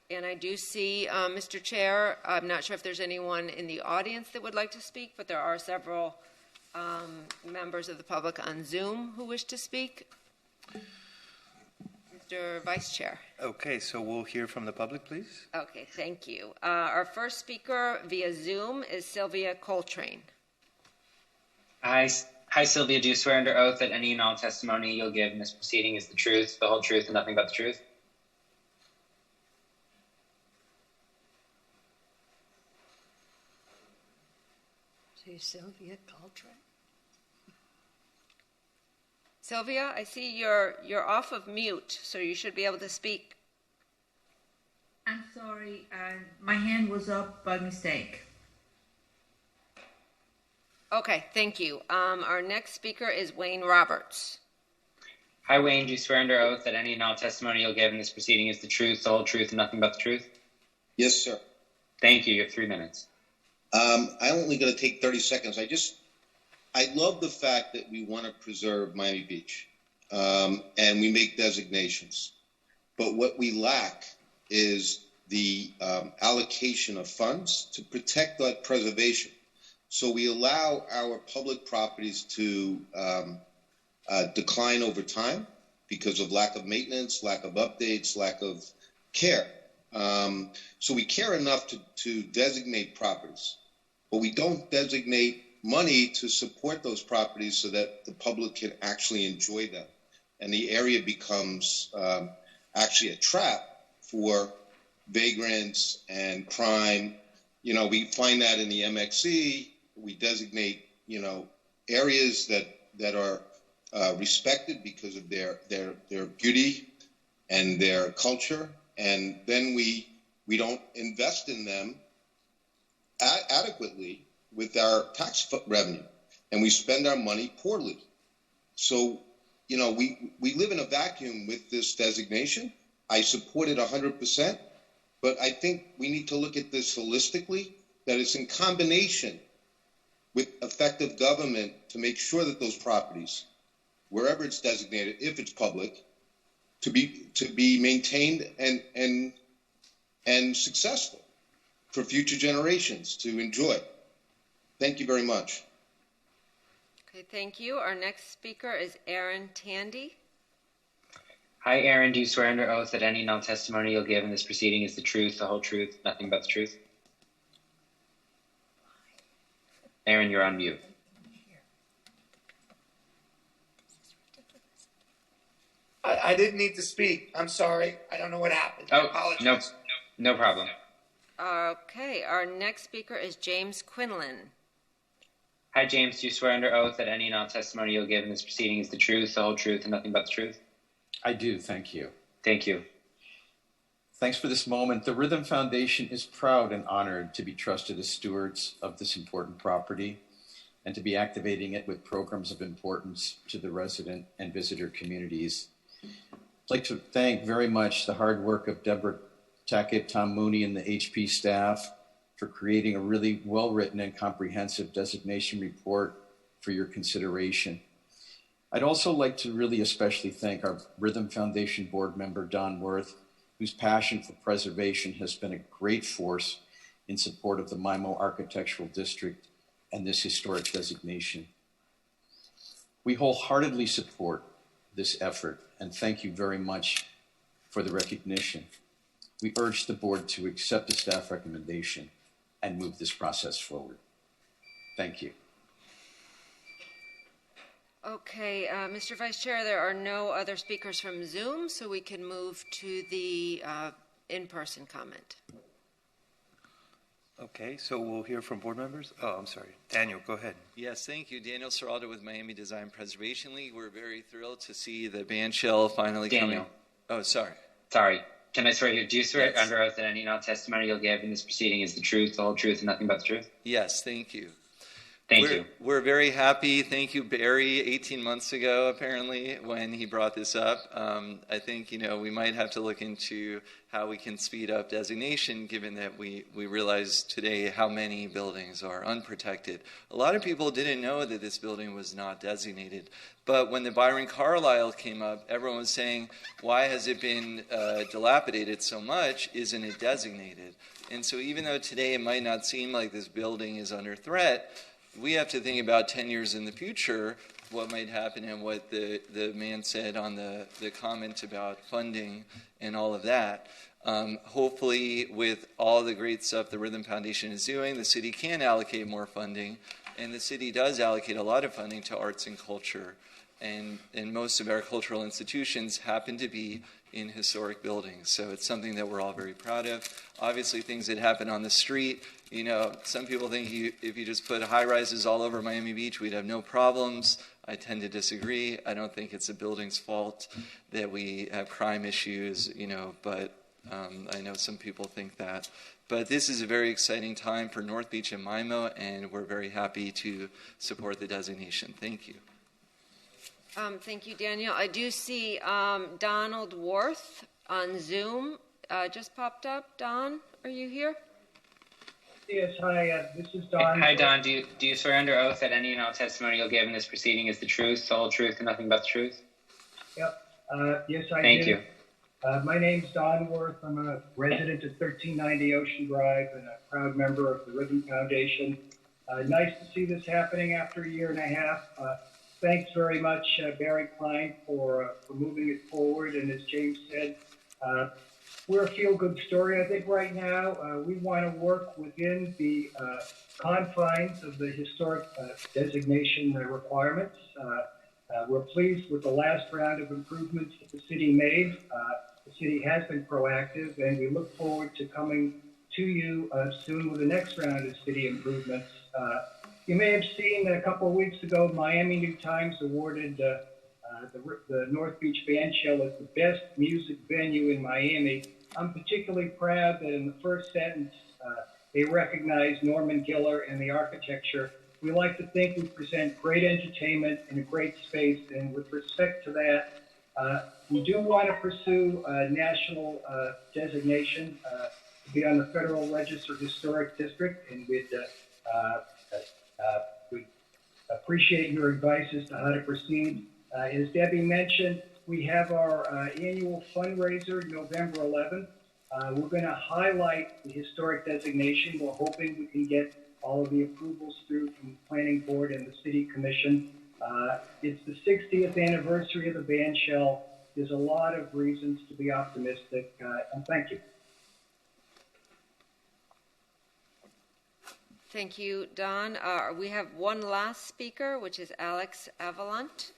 And I do see, Mr. Chair, I'm not sure if there's anyone in the audience that would like to speak, but there are several members of the public on Zoom who wish to speak. Mr. Vice Chair. Okay, so we'll hear from the public, please. Okay, thank you. Our first speaker via Zoom is Sylvia Coltrane. Hi, Sylvia. Do you swear under oath that any and all testimony you'll give in this proceeding is the truth, the whole truth, and nothing but the truth? Sylvia Coltrane. Sylvia, I see you're off of mute, so you should be able to speak. I'm sorry, my hand was up by mistake. Okay, thank you. Our next speaker is Wayne Roberts. Hi, Wayne. Do you swear under oath that any and all testimony you'll give in this proceeding is the truth, the whole truth, and nothing but the truth? Yes, sir. Thank you. You have 3 minutes. I'm only going to take 30 seconds. I love the fact that we want to preserve Miami Beach, and we make designations. But what we lack is the allocation of funds to protect that preservation. So we allow our public properties to decline over time because of lack of maintenance, lack of updates, lack of care. So we care enough to designate properties, but we don't designate money to support those properties so that the public can actually enjoy them. And the area becomes actually a trap for vagrants and crime. You know, we find that in the MXC. We designate, areas that are respected because of their beauty and their culture. And then we don't invest in them adequately with our tax revenue, and we spend our money poorly. So, we live in a vacuum with this designation. I support it 100%, but I think we need to look at this holistically, that it's in combination with effective government to make sure that those properties, wherever it's designated, if it's public, to be maintained and successful for future generations to enjoy. Thank you very much. Okay, thank you. Our next speaker is Aaron Tandy. Hi, Aaron. Do you swear under oath that any and all testimony you'll give in this proceeding is the truth, the whole truth, nothing but the truth? Aaron, you're on mute. I didn't need to speak. I'm sorry. I don't know what happened. I apologize. No problem. Okay, our next speaker is James Quinlan. Hi, James. Do you swear under oath that any and all testimony you'll give in this proceeding is the truth, the whole truth, and nothing but the truth? I do, thank you. Thank you. Thanks for this moment. The Rhythm Foundation is proud and honored to be trusted as stewards of this important property and to be activating it with programs of importance to the resident and visitor communities. I'd like to thank very much the hard work of Deborah Tackett, Tom Mooney, and the HP staff for creating a really well-written and comprehensive designation report for your consideration. I'd also like to really especially thank our Rhythm Foundation board member, Don Worth, whose passion for preservation has been a great force in support of the MIMO Architectural District and this historic designation. We wholeheartedly support this effort and thank you very much for the recognition. We urge the board to accept the staff recommendation and move this process forward. Thank you. Okay, Mr. Vice Chair, there are no other speakers from Zoom, so we can move to the in-person comment. Okay, so we'll hear from board members. Oh, I'm sorry. Daniel, go ahead. Yes, thank you. Daniel Serraldo with Miami Design Preservation League. We're very thrilled to see the band shell finally coming. Oh, sorry. Sorry. Can I swear here? Do you swear Yes. under oath that any and all testimony you'll give in this proceeding is the truth, the whole truth, and nothing but the truth? Yes, thank you. Thank you. We're very happy. Thank you, Barry, 18 months ago, apparently, when he brought this up. I think, we might have to look into how we can speed up designation, given that we realize today how many buildings are unprotected. A lot of people didn't know that this building was not designated. But when the Byron Carlisle came up, everyone was saying, why has it been dilapidated so much? Isn't it designated? And so even though today it might not seem like this building is under threat, we have to think about 10 years in the future, what might happen and what the man said on the comment about funding and all of that. Hopefully, with all the great stuff the Rhythm Foundation is doing, the city can allocate more funding, and the city does allocate a lot of funding to arts and culture. And most of our cultural institutions happen to be in historic buildings. So it's something that we're all very proud of. Obviously, things that happen on the street, some people think if you just put high-rises all over Miami Beach, we'd have no problems. I tend to disagree. I don't think it's a building's fault that we have crime issues, but I know some people think that. But this is a very exciting time for North Beach and MIMO, and we're very happy to support the designation. Thank you. Thank you, Daniel. I do see Donald Worth on Zoom just popped up. Don, are you here? Yes, hi, this is Don. Hi, Don. Do you swear under oath that any and all testimony you'll give in this proceeding is the truth, the whole truth, and nothing but the truth? Yep. Yes, I do. Thank you. My name's Don Worth. I'm a resident of 1390 Ocean Drive and a proud member of the Rhythm Foundation. Nice to see this happening after a year and a half. Thanks very much, Barry Klein, for moving it forward. And as James said, we're a feel-good story. I think right now we want to work within the confines of the historic designation requirements. We're pleased with the last round of improvements that the city made. The city has been proactive, and we look forward to coming to you soon with the next round of city improvements. You may have seen that a couple of weeks ago, Miami New Times awarded the North Beach Bandshell as the best music venue in Miami. I'm particularly proud that in the first sentence, they recognized Norman Giller and the architecture. We like to think we present great entertainment in a great space, and with respect to that, we do want to pursue a national designation to be on the Federal Register Historic District, and we'd appreciate your advice as to how to proceed. As Debbie mentioned, we have our annual fundraiser November 11th. We're going to highlight the historic designation. We're hoping we can get all of the approvals through from the Planning Board and the City Commission. It's the 60th anniversary of the bandshell. There's a lot of reasons to be optimistic, and thank you. Thank you, Don. We have one last speaker, which is Alex Avalant.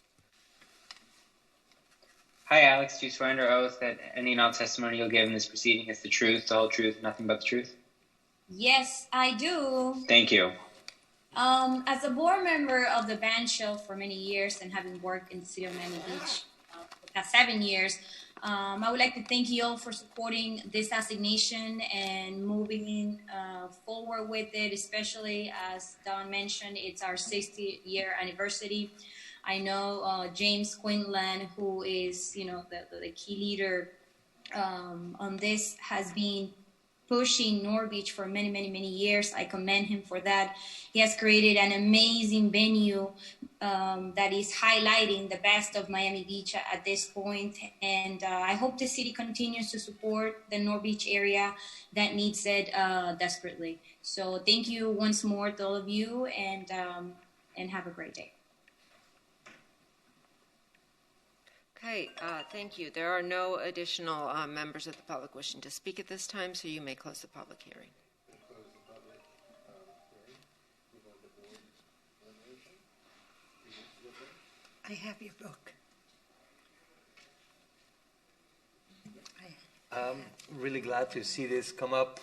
Hi, Alex. Do you swear under oath that any and all testimony you'll give in this proceeding is the truth, the whole truth, nothing but the truth? Yes, I do. Thank you. As a board member of the band shell for many years and having worked in the city of Miami Beach for the past 7 years, I would like to thank you all for supporting this assignation and moving forward with it, especially as Don mentioned, it's our 60th-year anniversary. I know James Quinlan, who is, the key leader on this, has been pushing North Beach for many, many, many years. I commend him for that. He has created an amazing venue that is highlighting the best of Miami Beach at this point. And I hope the city continues to support the North Beach area that needs it desperately. So thank you once more to all of you, and have a great day. Okay, thank you. There are no additional members of the public wishing to speak at this time, so you may close the public hearing. I have your book. I'm really glad to see this come up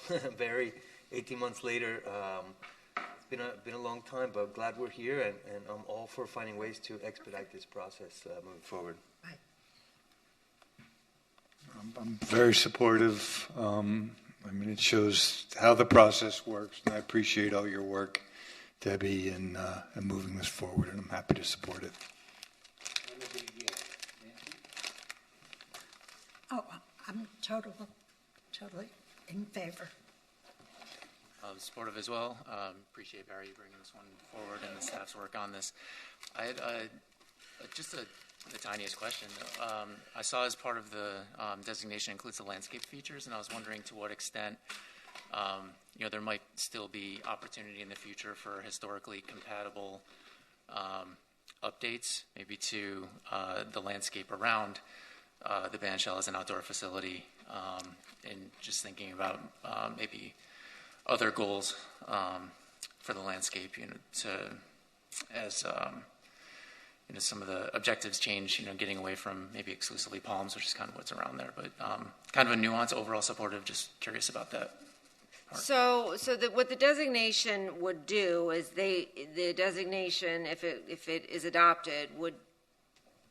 18 months later. It's been a long time, but glad we're here, and I'm all for finding ways to expedite this process moving forward. I'm very supportive. It shows how the process works, and I appreciate all your work, Debbie, in moving this forward, and I'm happy to support it. Oh, I'm totally in favor. Supportive as well. Appreciate Barry bringing this one forward and the staff's work on this. I had just the tiniest question. I saw as part of the designation includes the landscape features, and I was wondering to what extent there might still be opportunity in the future for historically compatible updates, maybe to the landscape around the band shell as an outdoor facility, and just thinking about maybe other goals for the landscape, some of the objectives change, getting away from maybe exclusively palms, which is kind of what's around there, but kind of a nuance, overall supportive, just curious about that part. So what the designation would do is the designation, if it is adopted, would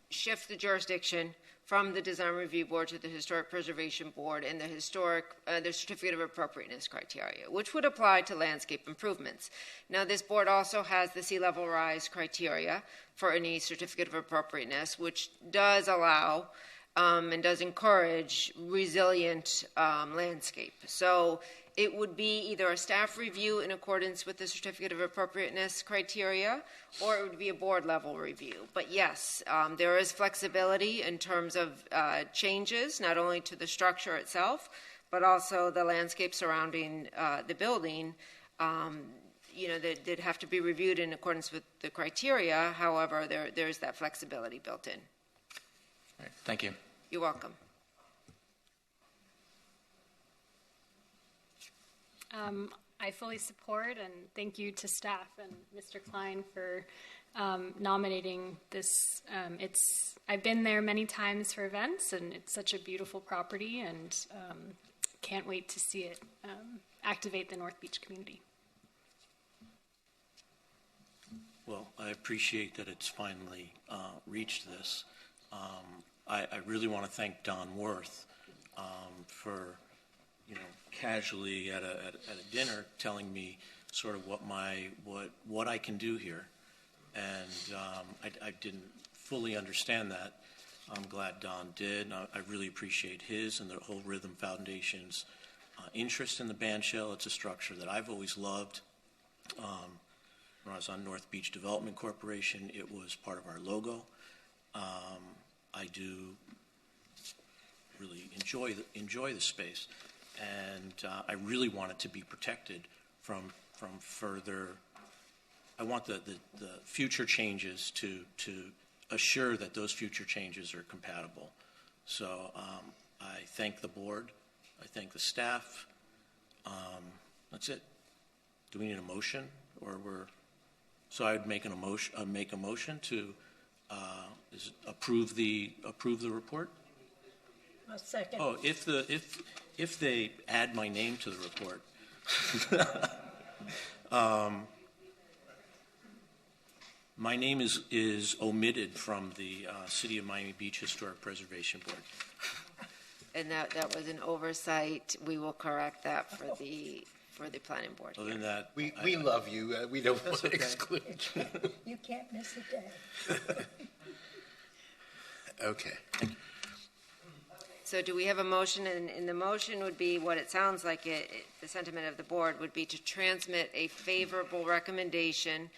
shift the jurisdiction from the Design Review Board to the Historic Preservation Board and the Certificate of Appropriateness criteria, which would apply to landscape improvements. Now, this board also has the sea level rise criteria for any Certificate of Appropriateness, which does allow and does encourage resilient landscape. So it would be either a staff review in accordance with the Certificate of Appropriateness criteria, or it would be a board level review. But yes, there is flexibility in terms of changes, not only to the structure itself, but also the landscape surrounding the building, that have to be reviewed in accordance with the criteria. However, there's that flexibility built in. All right, thank you. You're welcome. I fully support, and thank you to staff and Mr. Klein for nominating this. I've been there many times for events, and it's such a beautiful property, and can't wait to see it activate the North Beach community. Well, I appreciate that it's finally reached this. I really want to thank Don Worth for casually at a dinner telling me sort of what I can do here, and I didn't fully understand that. I'm glad Don did. I really appreciate his and the whole Rhythm Foundation's interest in the band shell. It's a structure that I've always loved. When I was on North Beach Development Corporation, it was part of our logo. I do really enjoy the space, and I really want it to be protected from further. I want the future changes to assure that those future changes are compatible. So I thank the board. I thank the staff. That's it. Do we need a motion, or we're? So I'd make a motion to approve the report. A second. Oh, if they add my name to the report. My name is omitted from the City of Miami Beach Historic Preservation Board. And that was an oversight. We will correct that for the planning board. Other than that, we love you. We don't want to exclude you. You can't miss a day. Okay. So do we have a motion? And the motion would be what it sounds like the sentiment of the board would be to transmit a favorable recommendation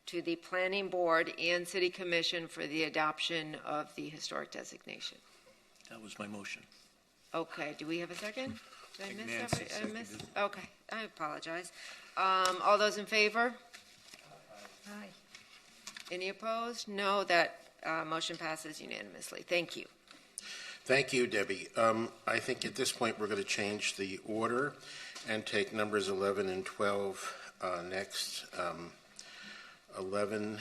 to the planning board and city commission for the adoption of the historic designation. That was my motion. Okay, do we have a second? Did I miss Nancy every? Okay, I apologize. All those in favor? Aye. Any opposed? No, that motion passes unanimously. Thank you. Thank you, Debbie. I think at this point we're going to change the order and take numbers 11 and 12 next. 11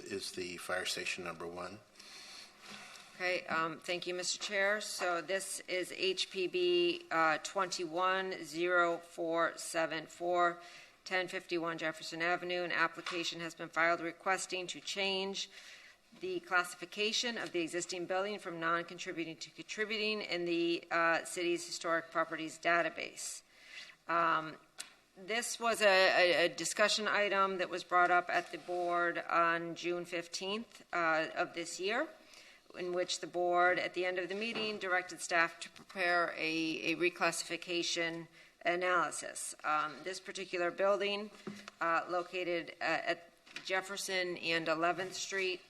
is the fire station number 1. Okay, thank you, Mr. Chair. So this is HPB 210474, 1051 Jefferson Avenue. An application has been filed requesting to change the classification of the existing building from non-contributing to contributing in the city's historic properties database. This was a discussion item that was brought up at the board on June 15th of this year, in which the board, at the end of the meeting, directed staff to prepare a reclassification analysis. This particular building, located at Jefferson and 11th Street,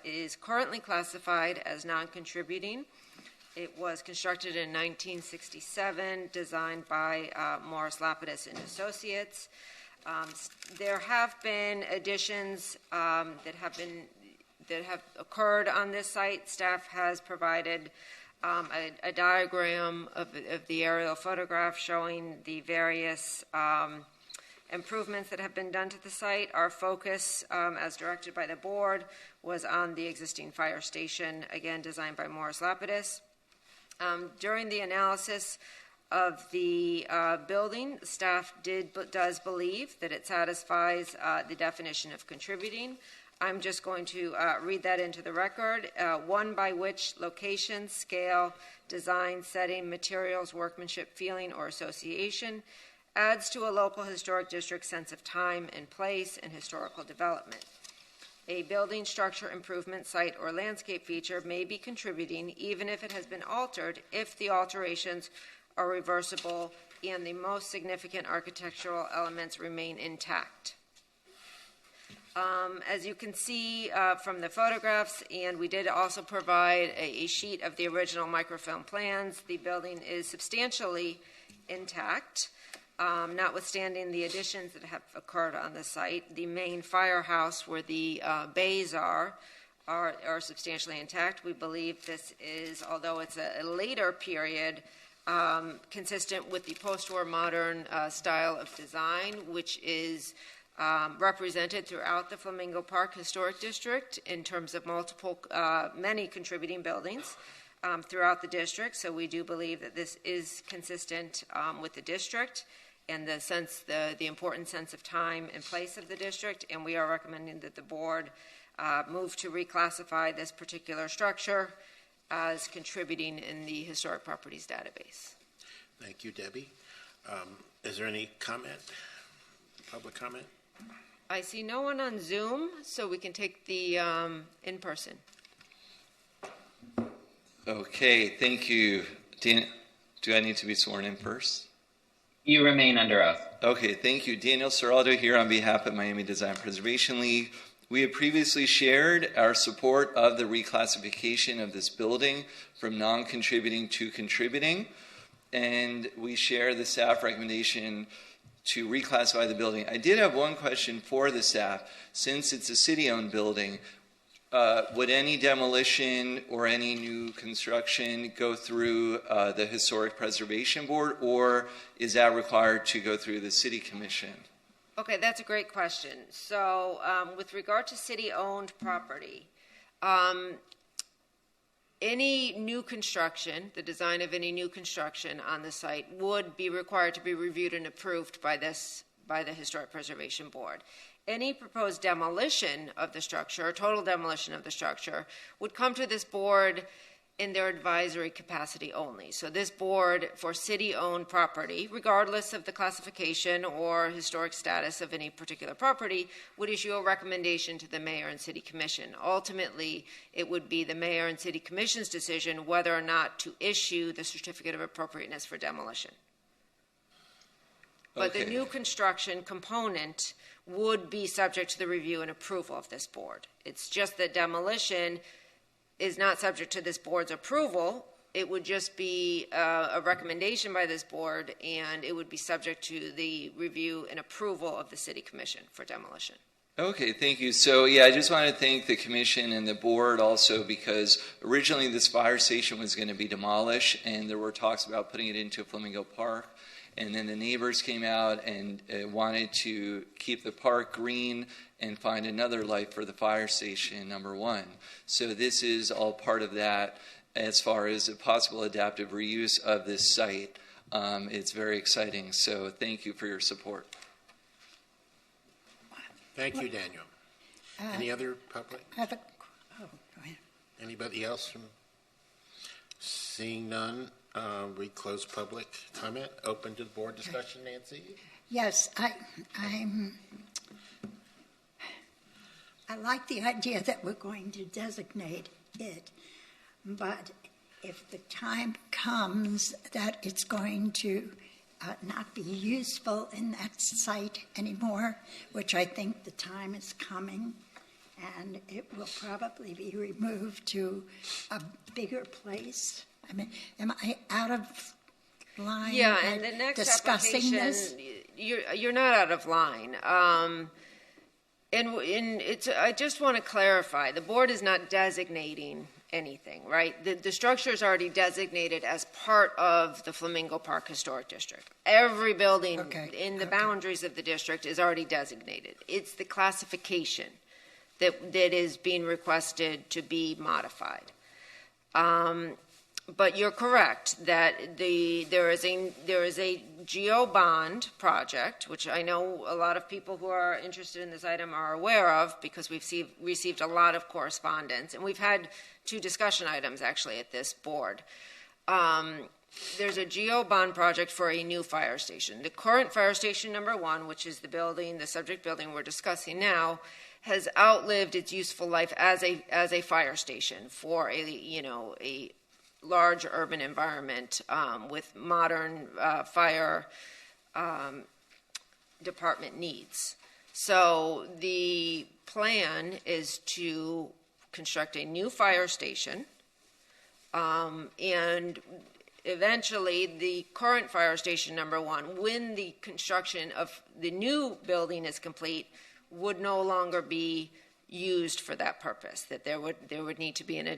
is currently classified as non-contributing. It was constructed in 1967, designed by Morris Lapidus and Associates. There have been additions that have occurred on this site. Staff has provided a diagram of the aerial photograph showing the various improvements that have been done to the site. Our focus, as directed by the board, was on the existing fire station, again designed by Morris Lapidus. During the analysis of the building, staff does believe that it satisfies the definition of contributing. I'm just going to read that into the record. One by which location, scale, design, setting, materials, workmanship, feeling, or association adds to a local historic district sense of time and place and historical development. A building, structure, improvement, site, or landscape feature may be contributing even if it has been altered if the alterations are reversible and the most significant architectural elements remain intact. As you can see from the photographs, and we did also provide a sheet of the original microfilm plans, the building is substantially intact. Notwithstanding the additions that have occurred on the site, the main firehouse where the bays are substantially intact. We believe this is, although it's a later period, consistent with the post-war modern style of design, which is represented throughout the Flamingo Park Historic District in terms of many contributing buildings throughout the district. So we do believe that this is consistent with the district and the important sense of time and place of the district, and we are recommending that the board move to reclassify this particular structure as contributing in the historic properties database. Thank you, Debbie. Is there any comment, public comment? I see no one on Zoom, so we can take the in-person. Okay, thank you. Do I need to be sworn in first? You remain under oath. Okay, thank you. Daniel Serraldo here on behalf of Miami Design Preservation League. We have previously shared our support of the reclassification of this building from non-contributing to contributing, and we share the staff recommendation to reclassify the building. I did have one question for the staff. Since it's a city-owned building, would any demolition or any new construction go through the Historic Preservation Board, or is that required to go through the City Commission? Okay, that's a great question. So with regard to city-owned property, any new construction, the design of any new construction on the site would be required to be reviewed and approved by the Historic Preservation Board. Any proposed demolition of the structure, or total demolition of the structure, would come to this board in their advisory capacity only. So this board, for city-owned property, regardless of the classification or historic status of any particular property, would issue a recommendation to the mayor and city commission. Ultimately, it would be the mayor and city commission's decision whether or not to issue the certificate of appropriateness for demolition. But the new construction component would be subject to the review and approval of this board. It's just that demolition is not subject to this board's approval. It would just be a recommendation by this board, and it would be subject to the review and approval of the city commission for demolition. Okay, thank you. So, yeah, I just want to thank the commission and the board also, because originally this fire station was going to be demolished, and there were talks about putting it into Flamingo Park. And then the neighbors came out and wanted to keep the park green and find another life for the fire station, number one. So this is all part of that as far as a possible adaptive reuse of this site. It's very exciting. So thank you for your support. Thank you, Daniel. Any other public? Go ahead. Anybody else? Seeing none, we close public comment. Open to the board discussion, Nancy? Yes, I like the idea that we're going to designate it, but if the time comes that it's going to not be useful in that site anymore, which I think the time is coming, and it will probably be removed to a bigger place. I mean, am I out of line? Yeah, and the next discussing application, this? you're not out of line. And it's, I just want to clarify, the board is not designating anything, right? The structure is already designated as part of the Flamingo Park Historic District. Every building in the boundaries of the district is already designated. It's the classification that is being requested to be modified. But you're correct that there is a GeoBond project, which I know a lot of people who are interested in this item are aware of because we've received a lot of correspondence, and we've had 2 discussion items actually at this board. There's a GeoBond project for a new fire station. The current fire station number 1, which is the subject building we're discussing now, has outlived its useful life as a fire station for a large urban environment with modern fire department needs. So the plan is to construct a new fire station, and eventually the current fire station number 1, when the construction of the new building is complete, would no longer be used for that purpose, that there would need to be an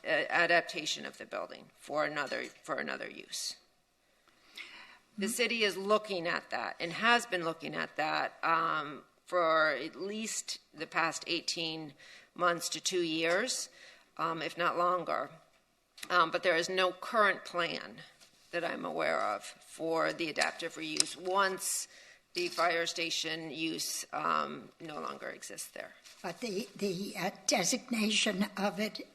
adaptation of the building for another use. The city is looking at that and has been looking at that for at least the past 18 months to 2 years, if not longer. But there is no current plan that I'm aware of for the adaptive reuse once the fire station use no longer exists there. But the designation of it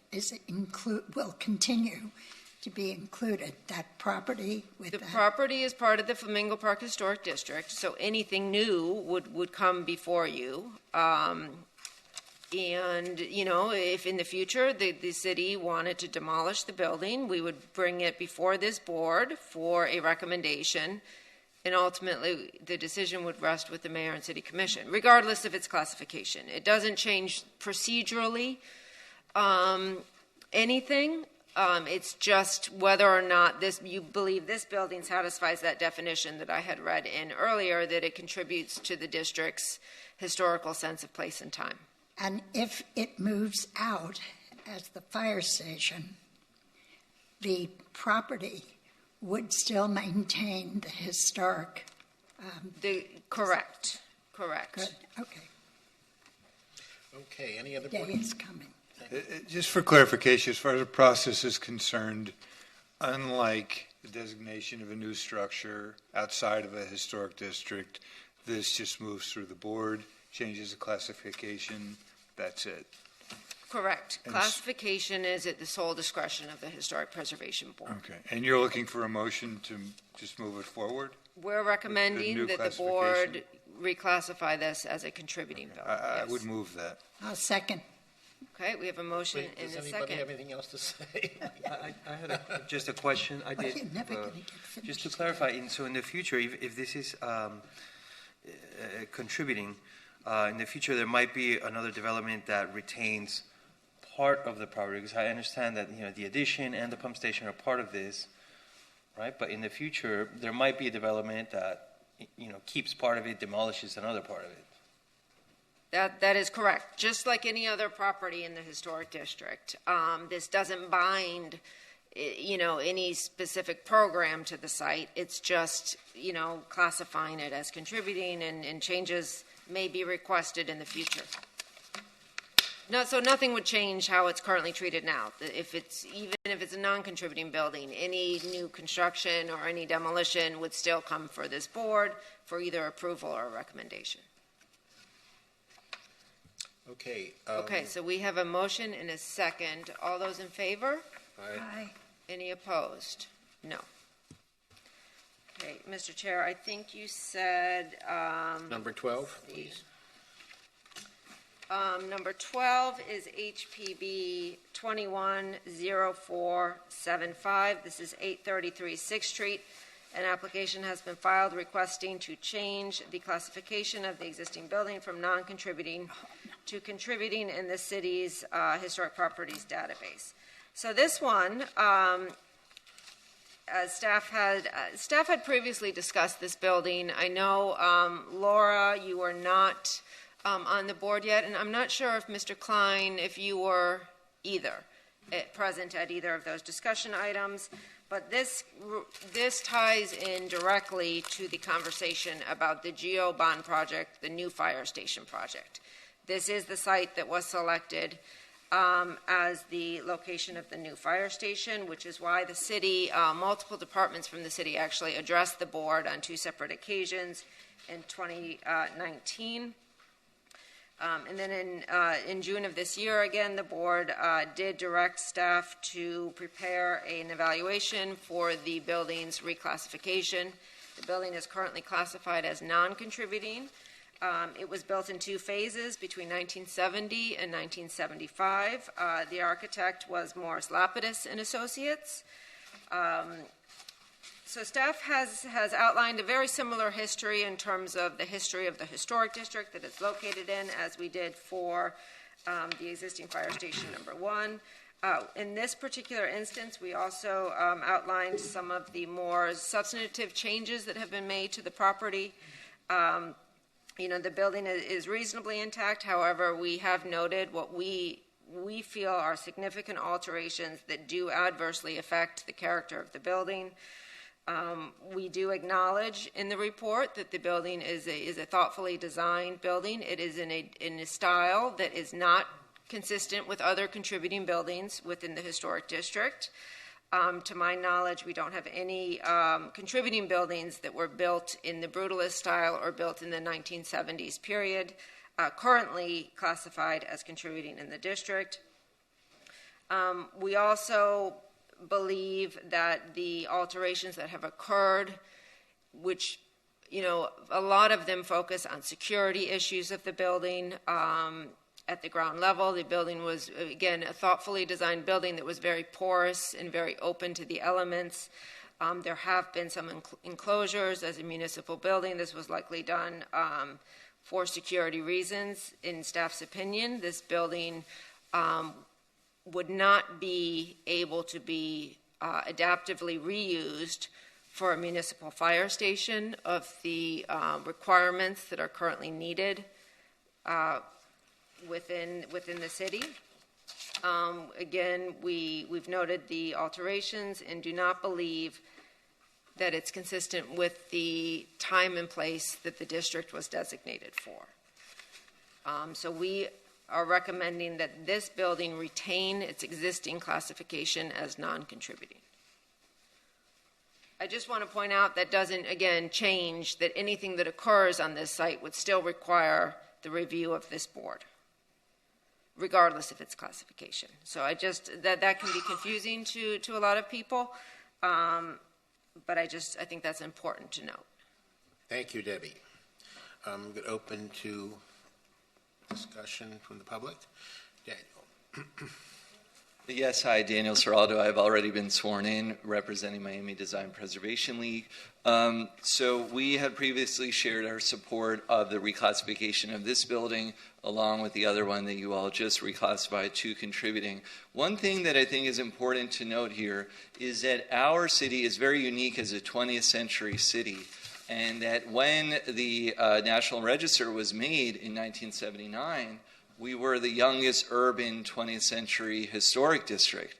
will continue to be included. That property property is part of the Flamingo Park Historic District, so anything new would come before you. And if in the future the city wanted to demolish the building, we would bring it before this board for a recommendation. And ultimately, the decision would rest with the mayor and city commission, regardless of its classification. It doesn't change procedurally anything. It's just whether or not you believe this building satisfies that definition that I had read in earlier, that it contributes to the district's historical sense of place and time. And if it moves out as the fire station, the property would still maintain the historic. Correct. Good. Okay. Okay. Any other? Day is coming. Just for clarification, as far as the process is concerned, unlike the designation of a new structure outside of a historic district, this just moves through the board, changes the classification, that's it. Correct. Classification is at the sole discretion of the Historic Preservation Board. Okay, and you're looking for a motion to just move it forward? We're recommending that the board reclassify this as a contributing building. I yes. would move that. I'll second. Okay, we have a motion and a Does second. anybody have anything else to say? I had just a question. I did. You're never gonna get finished. Just to clarify, so in the future, if this is contributing, in the future there might be another development that retains part of the property, because I understand that the addition and the pump station are part of this, right? But in the future, there might be a development that keeps part of it, demolishes another part of it. That is correct. Just like any other property in the historic district, this doesn't bind, any specific program to the site. It's just, classifying it as contributing, and changes may be requested in the future. No, so nothing would change how it's currently treated now. Even if it's a non-contributing building, any new construction or any demolition would still come for this board for either approval or recommendation. Okay. Okay, so we have a motion and a second. All those in favor? Aye. Any opposed? No. Okay, Mr. Chair, I think you said, Number 12, please. Number 12 is HPB 210475. This is 833 6th Street. An application has been filed requesting to change the classification of the existing building from non-contributing to contributing in the city's historic properties database. So this one, staff had previously discussed this building. I know, Laura, you were not on the board yet, and I'm not sure if Mr. Klein, if you were either present at either of those discussion items, but this ties in directly to the conversation about the Geo Bond project, the new fire station project. This is the site that was selected as the location of the new fire station, which is why the city, multiple departments from the city actually addressed the board on 2 separate occasions in 2019. And then in June of this year, again, the board did direct staff to prepare an evaluation for the building's reclassification. The building is currently classified as non-contributing. It was built in 2 phases between 1970 and 1975. The architect was Morris Lapidus and Associates. So staff has outlined a very similar history in terms of the history of the historic district that it's located in, as we did for the existing fire station number 1. In this particular instance, we also outlined some of the more substantive changes that have been made to the property. The building is reasonably intact. However, we have noted what we feel are significant alterations that do adversely affect the character of the building. We do acknowledge in the report that the building is a thoughtfully designed building. It is in a style that is not consistent with other contributing buildings within the historic district. To my knowledge, we don't have any contributing buildings that were built in the brutalist style or built in the 1970s period, currently classified as contributing in the district. We also believe that the alterations that have occurred, which, a lot of them focus on security issues of the building, at the ground level. The building was, again, a thoughtfully designed building that was very porous and very open to the elements. There have been some enclosures as a municipal building. This was likely done for security reasons. In staff's opinion, this building would not be able to be adaptively reused for a municipal fire station of the requirements that are currently needed within the city. Again, we've noted the alterations and do not believe that it's consistent with the time and place that the district was designated for. So we are recommending that this building retain its existing classification as non-contributing. I just want to point out that doesn't, again, change that anything that occurs on this site would still require the review of this board, regardless of its classification. So I just, that can be confusing to a lot of people, but I think that's important to note. Thank you, Debbie. I'm going to open to discussion from the public. Daniel. Yes, hi, Daniel Seraldo. I've already been sworn in representing Miami Design Preservation League. So we had previously shared our support of the reclassification of this building along with the other one that you all just reclassified to contributing. One thing that I think is important to note here is that our city is very unique as a 20th century city, and that when the National Register was made in 1979, we were the youngest urban 20th century historic district.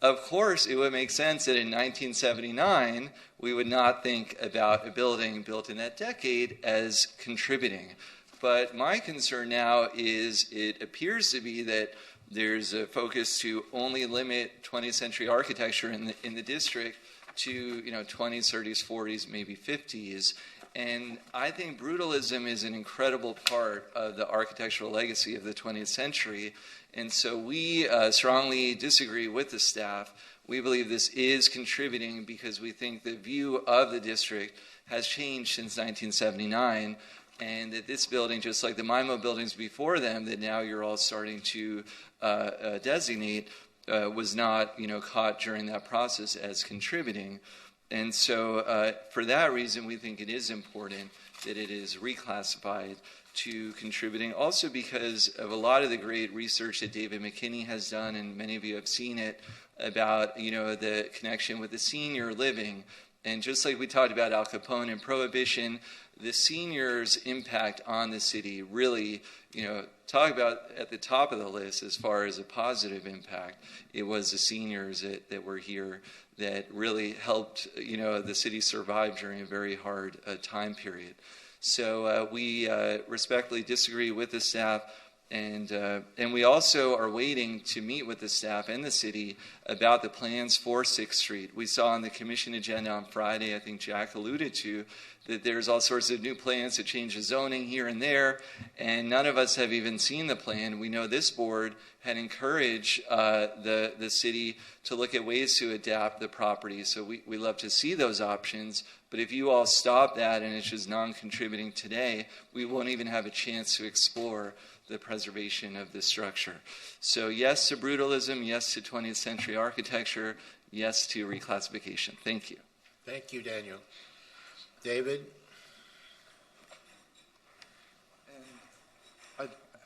Of course, it would make sense that in 1979, we would not think about a building built in that decade as contributing. But my concern now is it appears to be that there's a focus to only limit 20th century architecture in the district to 20s, 30s, 40s, maybe 50s. And I think brutalism is an incredible part of the architectural legacy of the 20th century. And so we strongly disagree with the staff. We believe this is contributing because we think the view of the district has changed since 1979, and that this building, just like the MIMO buildings before them that now you're all starting to designate, was not caught during that process as contributing. And so for that reason, we think it is important that it is reclassified to contributing. Also because of a lot of the great research that David McKinney has done, and many of you have seen it, about the connection with the senior living. And just like we talked about Al Capone and Prohibition, the seniors' impact on the city really, talk about at the top of the list as far as a positive impact. It was the seniors that were here that really helped, the city survive during a very hard time period. So we respectfully disagree with the staff, and we also are waiting to meet with the staff and the city about the plans for 6th Street. We saw on the commission agenda on Friday, I think Jack alluded to, that there's all sorts of new plans to change the zoning here and there, and none of us have even seen the plan. We know this board had encouraged the city to look at ways to adapt the property, so we love to see those options. But if you all stop that and it's just non-contributing today, we won't even have a chance to explore the preservation of this structure. So yes to brutalism, yes to 20th century architecture, yes to reclassification. Thank you. Thank you, Daniel. David?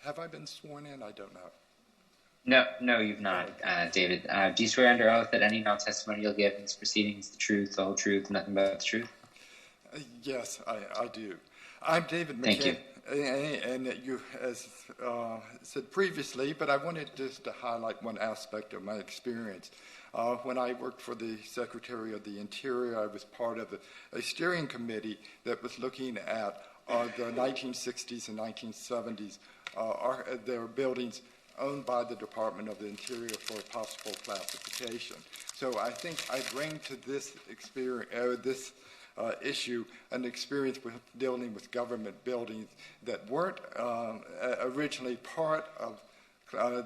Have I been sworn in? I don't know. No, you've not, David. Do you swear under oath that any testimony you'll give in this proceeding is the truth, the whole truth, nothing but the truth? Yes, I do. I'm David McKinney. Thank you. And you, as said previously, but I wanted just to highlight one aspect of my experience. When I worked for the Secretary of the Interior, I was part of a steering committee that was looking at the 1960s and 1970s. There were buildings owned by the Department of the Interior for possible classification. So I think I bring to this experience, issue an experience with dealing with government buildings that weren't originally part of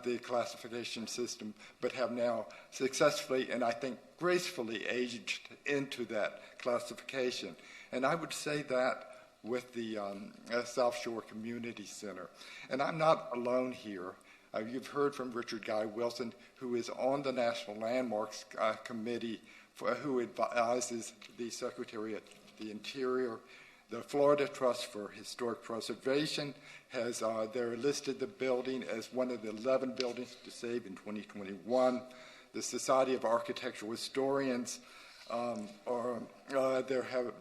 the classification system, but have now successfully and I think gracefully aged into that classification. And I would say that with the South Shore Community Center. And I'm not alone here. You've heard from Richard Guy Wilson, who is on the National Landmarks Committee, who advises the Secretary of the Interior. The Florida Trust for Historic Preservation has they're listed the building as one of the 11 buildings to save in 2021. The Society of Architectural Historians have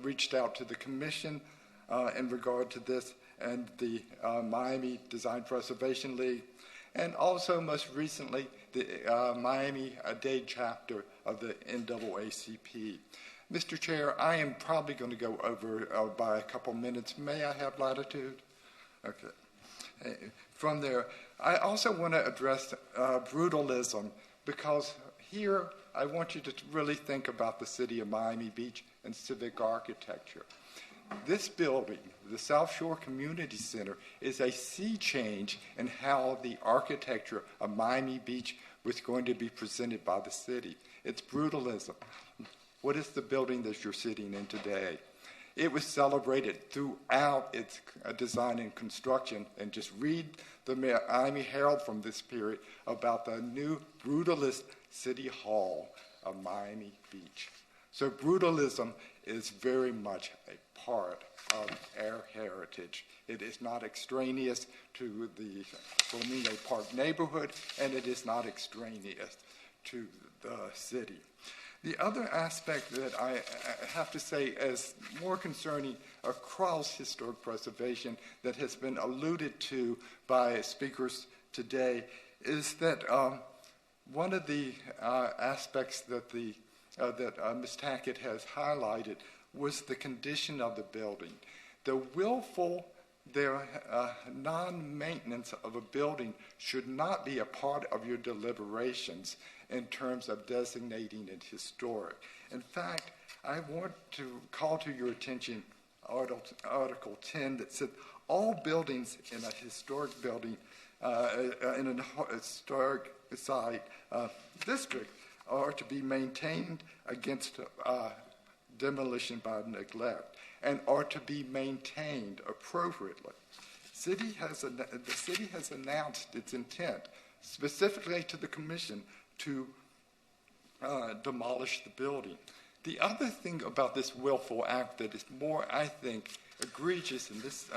reached out to the Commission in regard to this, and the Miami Design Preservation League, and also most recently the Miami-Dade chapter of the NAACP. Mr. Chair, I am probably going to go over by a couple minutes. May I have latitude? Okay. from there. I also want to address brutalism, because here I want you to really think about the city of Miami Beach and civic architecture. This building, the South Shore Community Center, is a sea change in how the architecture of Miami Beach was going to be presented by the city. It's brutalism. What is the building that you're sitting in today? It was celebrated throughout its design and construction. And just read the Miami Herald from this period about the new brutalist City Hall of Miami Beach. So brutalism is very much a part of our heritage. It is not extraneous to the Flamingo Park neighborhood, and it is not extraneous to the city. The other aspect that I have to say is more concerning across historic preservation that has been alluded to by speakers today is that one of the aspects that Ms. Tackett has highlighted was the condition of the building. The willful non-maintenance of a building should not be a part of your deliberations in terms of designating it historic. In fact, I want to call to your attention Article 10 that said all buildings in a historic building, in a historic site district, are to be maintained against demolition by neglect and are to be maintained appropriately. The city has announced its intent, specifically to the commission, to demolish the building. The other thing about this willful act that is more, I think, egregious in this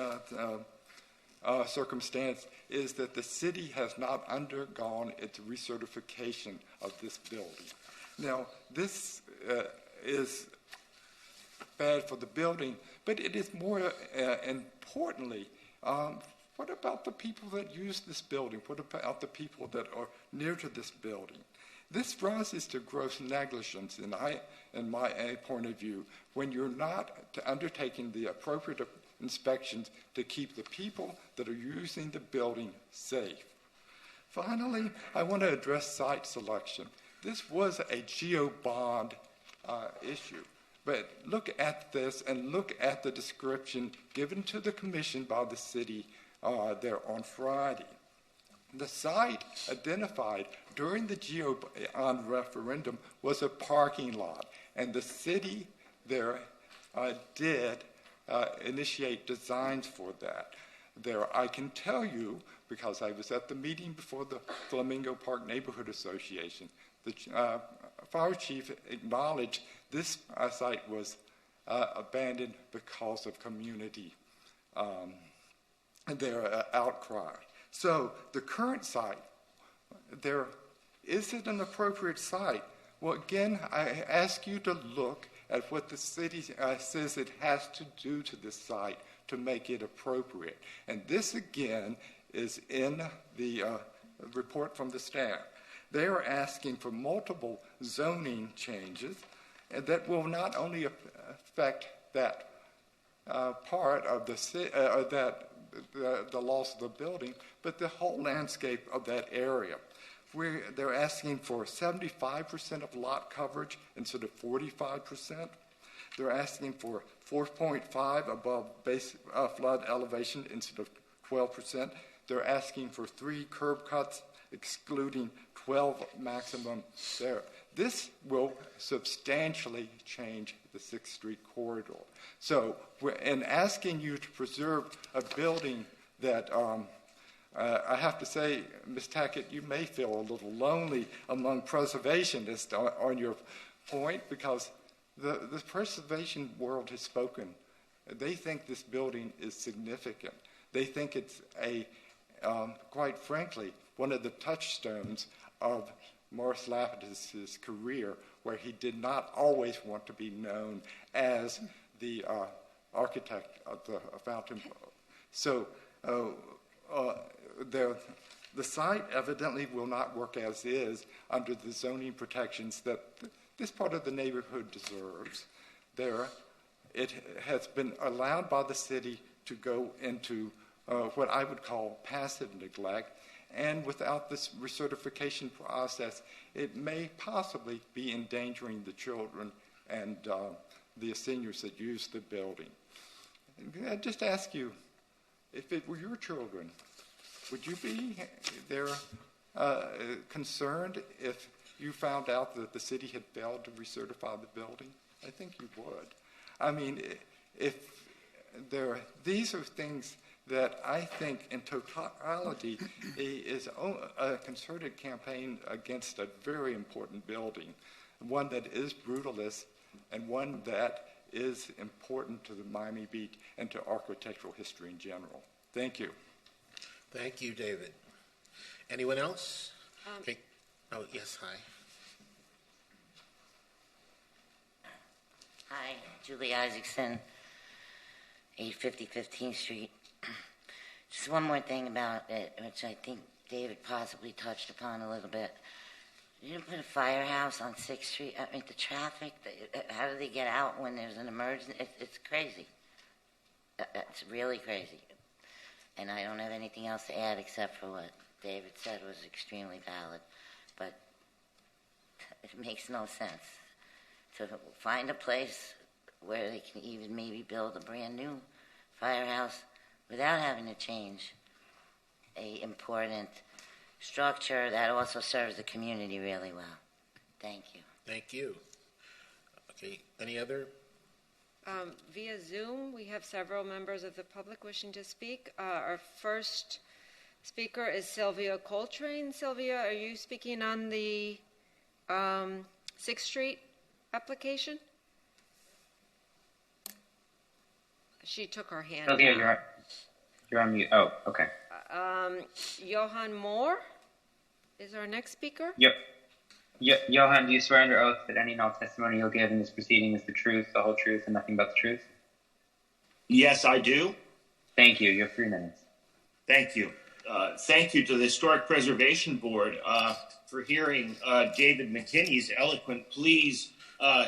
circumstance is that the city has not undergone its recertification of this building. Now, this is bad for the building, but it is more importantly, what about the people that use this building? What about the people that are near to this building? This rises to gross negligence, in my point of view, when you're not undertaking the appropriate inspections to keep the people that are using the building safe. Finally, I want to address site selection. This was a GeoBond issue, but look at this and look at the description given to the commission by the city there on Friday. The site identified during the GeoBond referendum was a parking lot, and the city there did initiate designs for that. There, I can tell you, because I was at the meeting before the Flamingo Park Neighborhood Association, the fire chief acknowledged this site was abandoned because of community their outcry. So the current site, is it an appropriate site? Well, again, I ask you to look at what the city says it has to do to this site to make it appropriate. And this, again, is in the report from the staff. They are asking for multiple zoning changes that will not only affect that part of the the loss of the building, but the whole landscape of that area. They're asking for 75% of lot coverage instead of 45%. They're asking for 4.5 above base flood elevation instead of 12%. They're asking for 3 curb cuts, excluding 12 maximum there. This will substantially change the 6th Street corridor. So in asking you to preserve a building that I have to say, Ms. Tackett, you may feel a little lonely among preservationists on your point, because the preservation world has spoken. They think this building is significant. They think it's quite frankly, one of the touchstones of Morris Lapidus' career, where he did not always want to be known as the architect of the fountain. So the site evidently will not work as is under the zoning protections that this part of the neighborhood deserves. It has been allowed by the city to go into what I would call passive neglect. And without this recertification process, it may possibly be endangering the children and the seniors that use the building. I'd just ask you, if it were your children, would you be there concerned if you found out that the city had failed to recertify the building? I think you would. I mean, these are things that I think in totality is a concerted campaign against a very important building, one that is brutalist and one that is important to the Miami Beach and to architectural history in general. Thank you. Thank you, David. Anyone else? Okay. Oh, yes, hi. Hi, Julie Isaacson, 850 15th Street. Just one more thing about it, which I think David possibly touched upon a little bit. You didn't put a firehouse on 6th Street. I mean, the traffic, how do they get out when there's an emergency? It's crazy. It's really crazy. And I don't have anything else to add except for what David said was extremely valid. But it makes no sense to find a place where they can even maybe build a brand new firehouse without having to change a important structure that also serves the community really well. Thank you. Thank you. Okay, any other? Via Zoom, we have several members of the public wishing to speak. Our first speaker is Sylvia Coltrane. Sylvia, are you speaking on the 6th Street application? She took her hand Sylvia, down. you're on mute. Oh, okay. Johan Moore is our next speaker. Yep. Johan, do you swear under oath that any and all testimony you'll give in this proceeding is the truth, the whole truth, and nothing but the truth? Yes, I do. Thank you. You have 3 minutes. Thank you. Thank you to the Historic Preservation Board for hearing David McKinney's eloquent pleas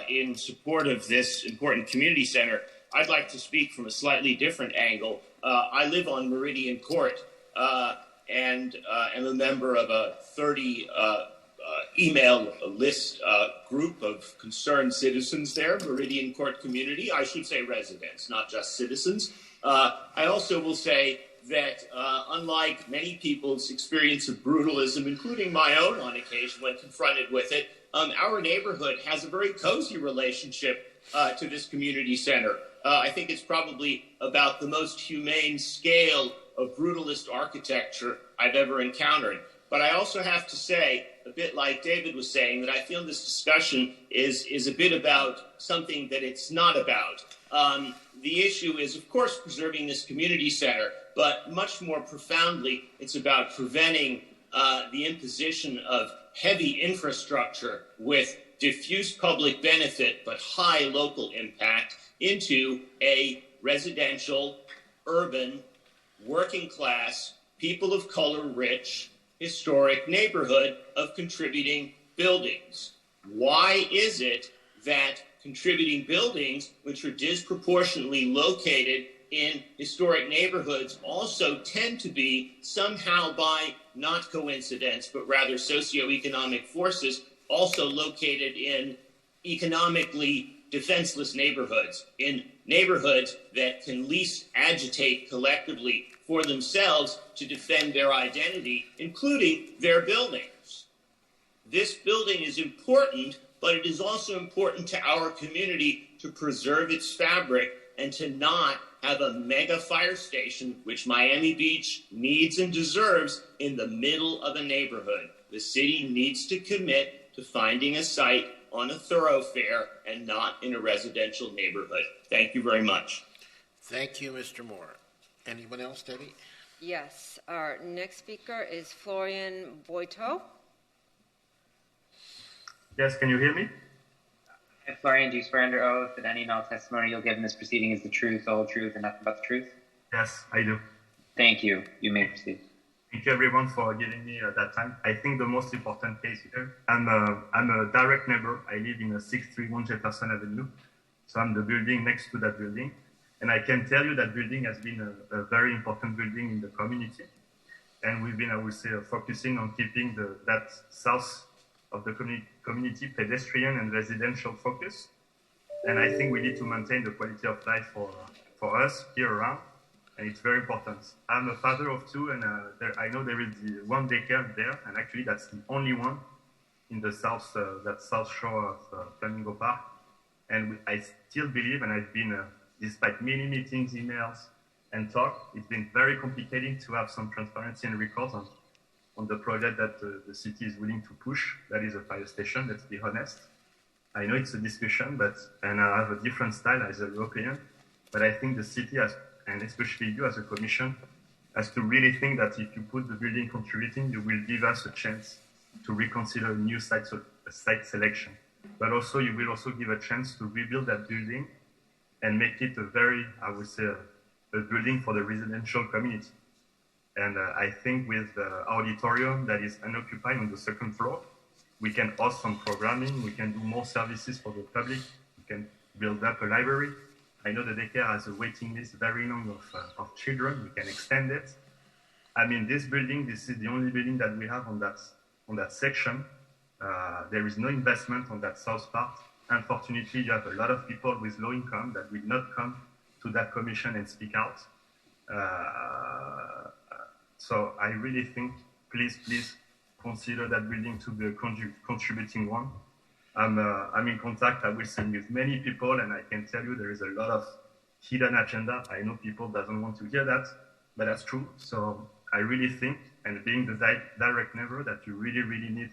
in support of this important community center. I'd like to speak from a slightly different angle. I live on Meridian Court and am a member of a 30 email list group of concerned citizens there, Meridian Court community. I should say residents, not just citizens. I also will say that unlike many people's experience of brutalism, including my own on occasion when confronted with it, our neighborhood has a very cozy relationship to this community center. I think it's probably about the most humane scale of brutalist architecture I've ever encountered. But I also have to say, a bit like David was saying, that I feel this discussion is a bit about something that it's not about. The issue is, of course, preserving this community center, but much more profoundly, it's about preventing the imposition of heavy infrastructure with diffuse public benefit but high local impact into a residential, urban, working class, people of color rich, historic neighborhood of contributing buildings. Why is it that contributing buildings, which are disproportionately located in historic neighborhoods, also tend to be somehow by not coincidence, but rather socioeconomic forces, also located in economically defenseless neighborhoods, in neighborhoods that can least agitate collectively for themselves to defend their identity, including their buildings. This building is important, but it is also important to our community to preserve its fabric and to not have a mega fire station, which Miami Beach needs and deserves, in the middle of a neighborhood. The city needs to commit to finding a site on a thoroughfare and not in a residential neighborhood. Thank you very much. Thank you, Mr. Moore. Anyone else, Debbie? Yes, our next speaker is Florian Boito. Yes, can you hear me? Florian, do you swear under oath that any and all testimony you'll give in this proceeding is the truth, the whole truth, and nothing but the truth? Yes, I do. Thank you. You may proceed. Thank you, everyone, for giving me that time. I think the most important case here, I'm a direct neighbor. I live in a 631 Jefferson Avenue, so I'm the building next to that building. And I can tell you that building has been a very important building in the community. And we've been, I would say, focusing on keeping that south of the community pedestrian and residential focus. And I think we need to maintain the quality of life for us here around. And it's very important. I'm a father of two, and I know there is the one daycare there, and actually that's the only one in the south, that south shore of Flamingo Park. And I still believe, and I've been, despite many meetings, emails, and talk, it's been very complicated to have some transparency and records on the project that the city is willing to push. That is a fire station, let's be honest. I know it's a discussion, and I have a different style as a European, but I think the city has, and especially you as a commission, has to really think that if you put the building contributing, you will give us a chance to reconsider a new site selection. But also, you will also give a chance to rebuild that building and make it a very, I would say, a building for the residential community. And I think with the auditorium that is unoccupied on the second floor, we can host some programming, we can do more services for the public, we can build up a library. I know the daycare has a waiting list very long of children, we can extend it. I mean, this building, this is the only building that we have on that section. There is no investment on that south part. Unfortunately, you have a lot of people with low income that will not come to that commission and speak out. So I really think, please consider that building to be a contributing one. I'm in contact, I will say, with many people, and I can tell you there is a lot of hidden agenda. I know people doesn't want to hear that, but that's true. So I really think, and being the direct neighbor, that you really need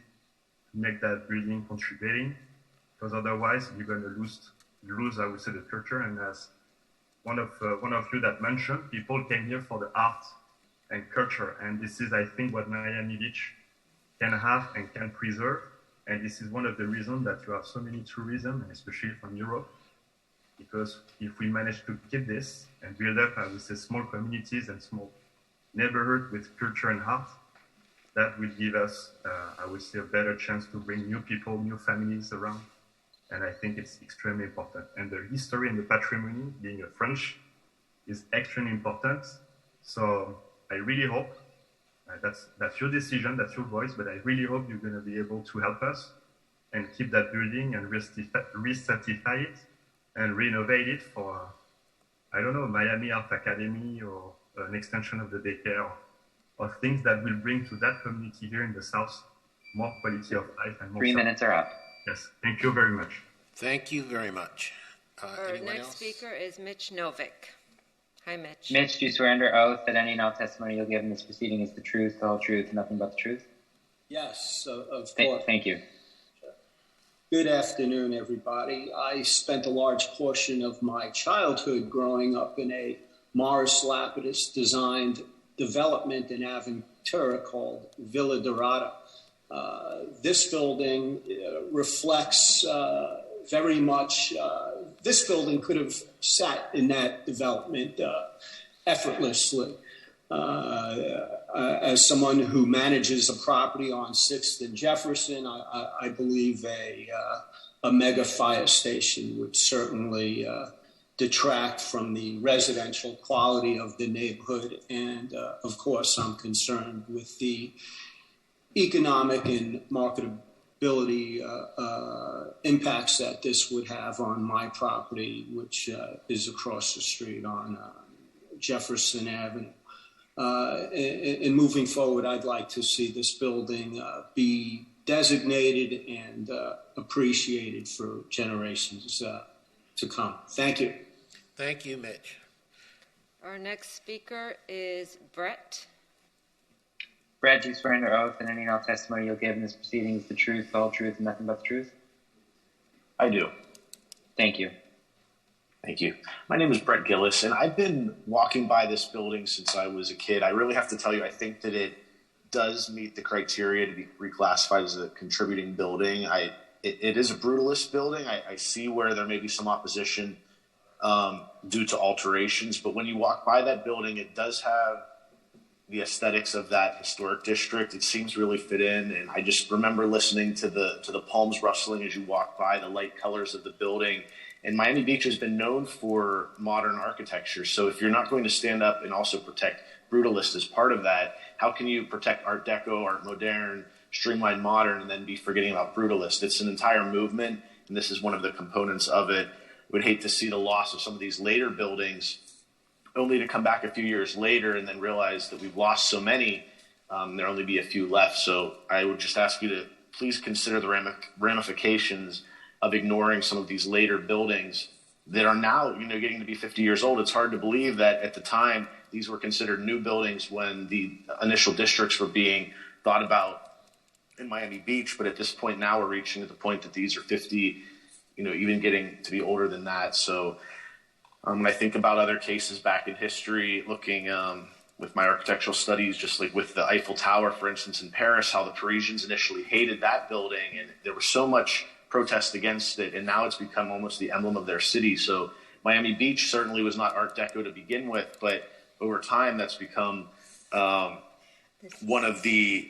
to make that building contributing, because otherwise you're going to lose, I would say, the culture. And as one of you that mentioned, people came here for the art and culture, and this is, I think, what Miami Beach can have and can preserve. And this is one of the reasons that you have so many tourism, and especially from Europe, because if we manage to keep this and build up, I would say, small communities and small neighborhoods with culture and art, that will give us, I would say, a better chance to bring new people, new families around. And I think it's extremely important. And the history and the patrimony, being a French, is extremely important. So I really hope, that's your decision, that's your voice, but I really hope you're going to be able to help us and keep that building and recertify it and renovate it for, I don't know, Miami Art Academy or an extension of the daycare, or things that will bring to that community here in the South more quality of life and more. 3 minutes are up. Yes, thank you very much. Thank you very much. Our next speaker is Mitch Novick. Hi, Mitch. Mitch, do you swear under oath that any and all testimony you'll give in this proceeding is the truth, the whole truth, and nothing but the truth? Yes, of course. Thank you. Good afternoon, everybody. I spent a large portion of my childhood growing up in a Morris Lapidus designed development in Aventura called Villa Dorada. This building reflects very much, this building could have sat in that development effortlessly. As someone who manages a property on 6th and Jefferson, I believe a mega fire station would certainly detract from the residential quality of the neighborhood. And of course, I'm concerned with the economic and marketability impacts that this would have on my property, which is across the street on Jefferson Avenue. And moving forward, I'd like to see this building be designated and appreciated for generations to come. Thank you. Thank you, Mitch. Our next speaker is Brett. Brett, do you swear under oath that any and all testimony you'll give in this proceeding is the truth, the whole truth, and nothing but the truth? I do. Thank you. Thank you. My name is Brett Gillis, and I've been walking by this building since I was a kid. I really have to tell you, I think that it does meet the criteria to be reclassified as a contributing building. It is a brutalist building. I see where there may be some opposition due to alterations, but when you walk by that building, it does have the aesthetics of that historic district. It seems really fit in, and I just remember listening to the palms rustling as you walk by, the light colors of the building, And Miami Beach has been known for modern architecture. So if you're not going to stand up and also protect Brutalist as part of that, how can you protect Art Deco, Art Moderne, Streamline Modern, and then be forgetting about Brutalist? It's an entire movement, and this is one of the components of it. Would hate to see the loss of some of these later buildings only to come back a few years later and then realize that we've lost so many, there'll only be a few left. So I would just ask you to please consider the ramifications of ignoring some of these later buildings that are now, getting to be 50 years old. It's hard to believe that at the time these were considered new buildings when the initial districts were being thought about in Miami Beach. But at this point now we're reaching to the point that these are 50, even getting to be older than that. So when I think about other cases back in history, looking with my architectural studies, just like with the Eiffel Tower, for instance, in Paris, how the Parisians initially hated that building, and there was so much protest against it, and now it's become almost the emblem of their city. So Miami Beach certainly was not Art Deco to begin with, but over time that's become one of the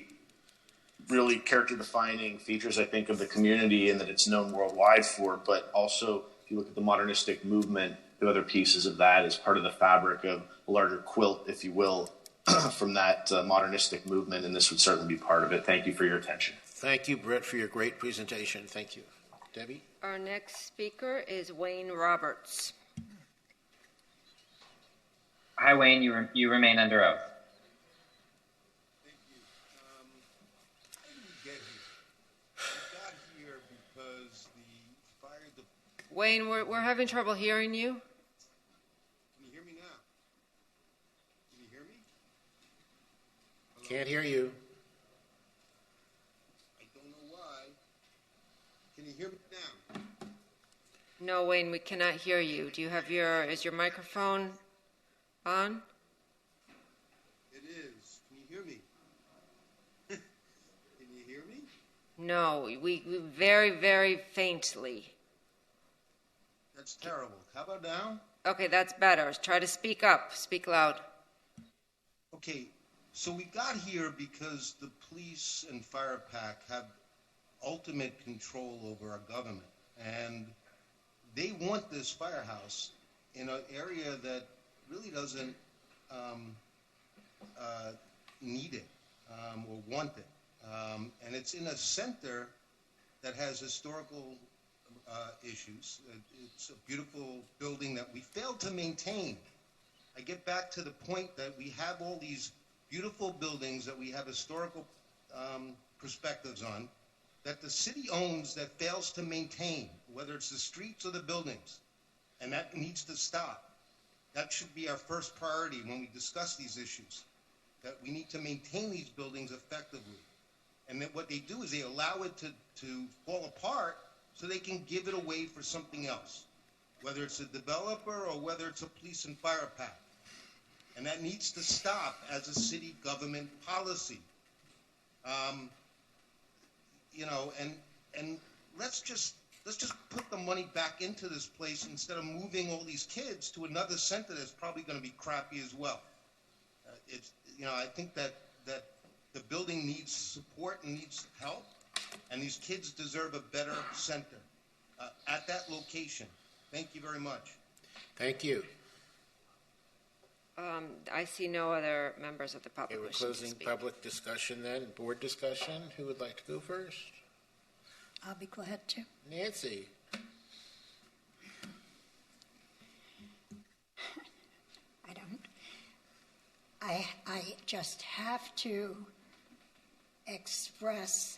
really character-defining features, I think, of the community, and that it's known worldwide for. But also, if you look at the modernistic movement, the other pieces of that is part of the fabric of a larger quilt, if you will, from that modernistic movement, and this would certainly be part of it. Thank you for your attention. Thank you, Brett, for your great presentation. Thank you. Debbie? Our next speaker is Wayne Roberts. Hi, Wayne. You remain under oath. Thank you. How did we get here? We got here because the fire department... Wayne, we're having trouble hearing you. Can you hear me now? Can you hear me? Hello? Can't hear you. I don't know why. Can you hear me now? No, Wayne, we cannot hear you. Is your microphone on? It is. Can you hear me? Can you hear me? No, we very, very faintly. That's terrible. How about now? Okay, that's better. Try to speak up. Speak loud. Okay, so we got here because the police and fire pack have ultimate control over our government, and they want this firehouse in an area that really doesn't need it or want it. And it's in a center that has historical issues. It's a beautiful building that we failed to maintain. I get back to the point that we have all these beautiful buildings that we have historical perspectives on, that the city owns, that fails to maintain, whether it's the streets or the buildings. And that needs to stop. That should be our first priority when we discuss these issues, that we need to maintain these buildings effectively. And that what they do is they allow it to fall apart so they can give it away for something else, whether it's a developer or whether it's a police and fire pack. And that needs to stop as a city government policy. And let's just put the money back into this place instead of moving all these kids to another center that's probably going to be crappy as well. I think that the building needs support and needs help, and these kids deserve a better center at that location. Thank you very much. Thank you. I see no other members of the public. Okay, we're closing public discussion then. Board discussion. Who would like to go first? I'll be glad to. Nancy. I just have to express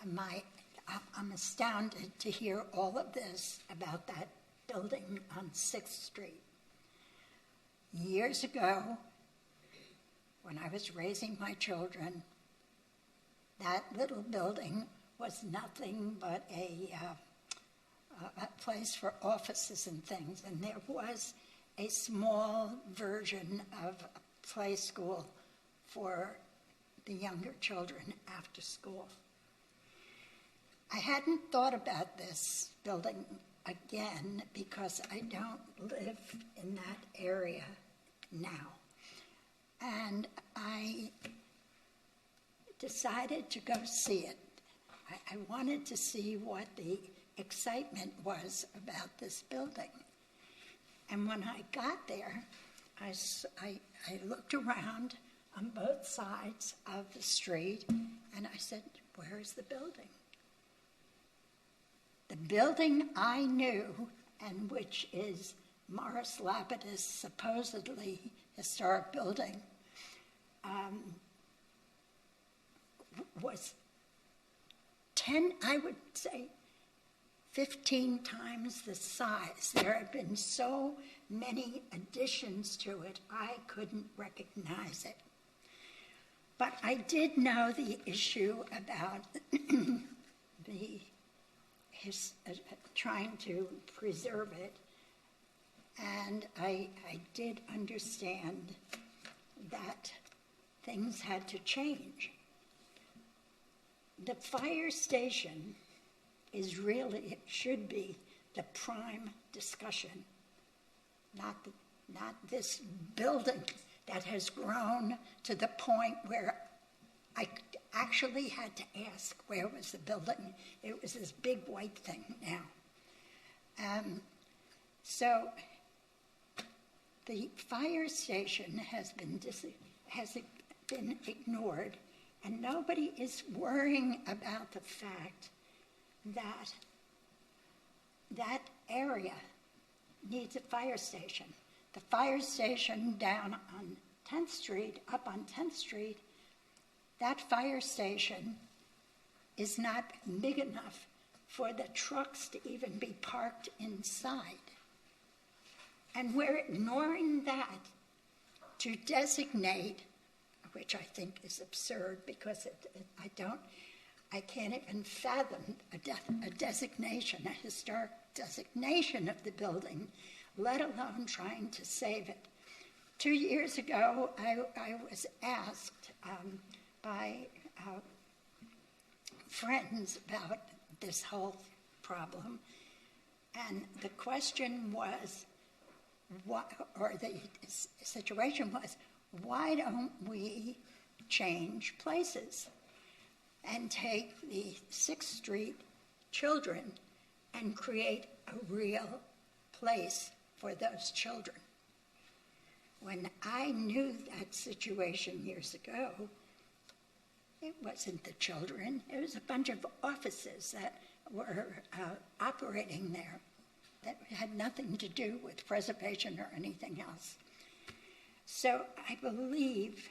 I'm astounded to hear all of this about that building on 6th Street. Years ago, when I was raising my children, that little building was nothing but a place for offices and things, and there was a small version of a play school for the younger children after school. I hadn't thought about this building again because I don't live in that area now. And I decided to go see it. I wanted to see what the excitement was about this building. And when I got there, I looked around on both sides of the street, and I said, where's the building? The building I knew, and which is Morris Lapidus' supposedly historic building, was 10, I would say 15 times the size. There have been so many additions to it, I couldn't recognize it. But I did know the issue about trying to preserve it, and I did understand that things had to change. The fire station is really, it should be the prime discussion, not this building that has grown to the point where I actually had to ask where was the building. It was this big white thing now. So the fire station has been ignored, and nobody is worrying about the fact that that area needs a fire station. The fire station down on 10th Street, up on 10th Street, that fire station is not big enough for the trucks to even be parked inside. And we're ignoring that to designate, which I think is absurd because I can't even fathom a designation, a historic designation of the building, let alone trying to save it. 2 years ago, I was asked by friends about this whole problem, and the question was, the situation was, why don't we change places and take the 6th Street children and create a real place for those children? When I knew that situation years ago, it wasn't the children, it was a bunch of offices that were operating there that had nothing to do with preservation or anything else. So I believe,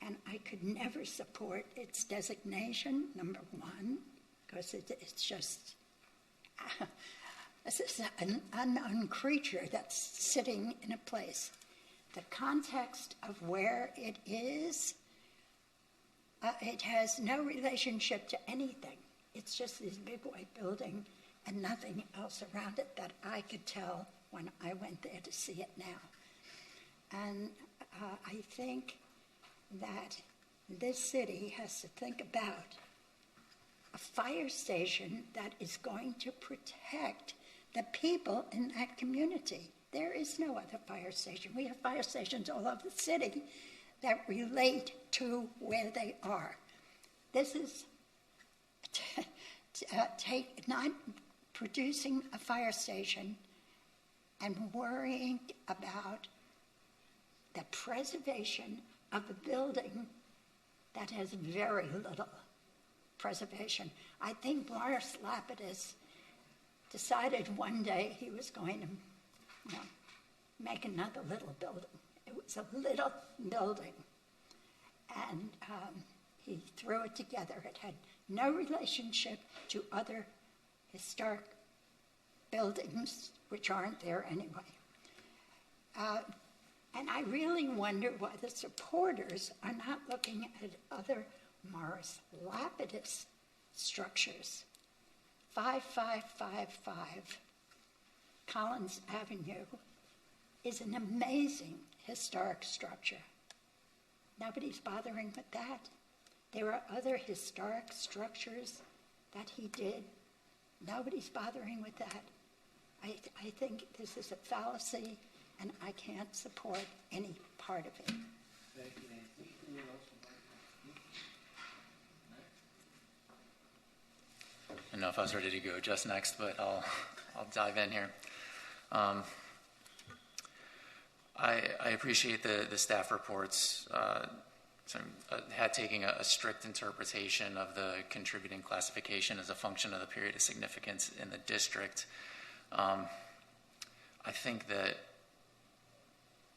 and I could never support its designation, number one, because it's just, this is an unknown creature that's sitting in a place. The context of where it is, it has no relationship to anything. It's just this big white building and nothing else around it that I could tell when I went there to see it now. And I think that this city has to think about a fire station that is going to protect the people in that community. There is no other fire station. We have fire stations all over the city that relate to where they are. This is not producing a fire station and worrying about the preservation of a building that has very little preservation. I think Morris Lapidus decided one day he was going to make another little building. It was a little building, and he threw it together. It had no relationship to other historic buildings, which aren't there anyway. And I really wonder why the supporters are not looking at other Morris Lapidus structures. 5555 Collins Avenue is an amazing historic structure. Nobody's bothering with that. There are other historic structures that he did. Nobody's bothering with that. I think this is a fallacy, and I can't support any part of it. Thank you, Nancy. Anyone else would like to speak? didn't know if I was ready to go just next, but I'll dive in here. I appreciate the staff reports taking a strict interpretation of the contributing classification as a function of the period of significance in the district. I think that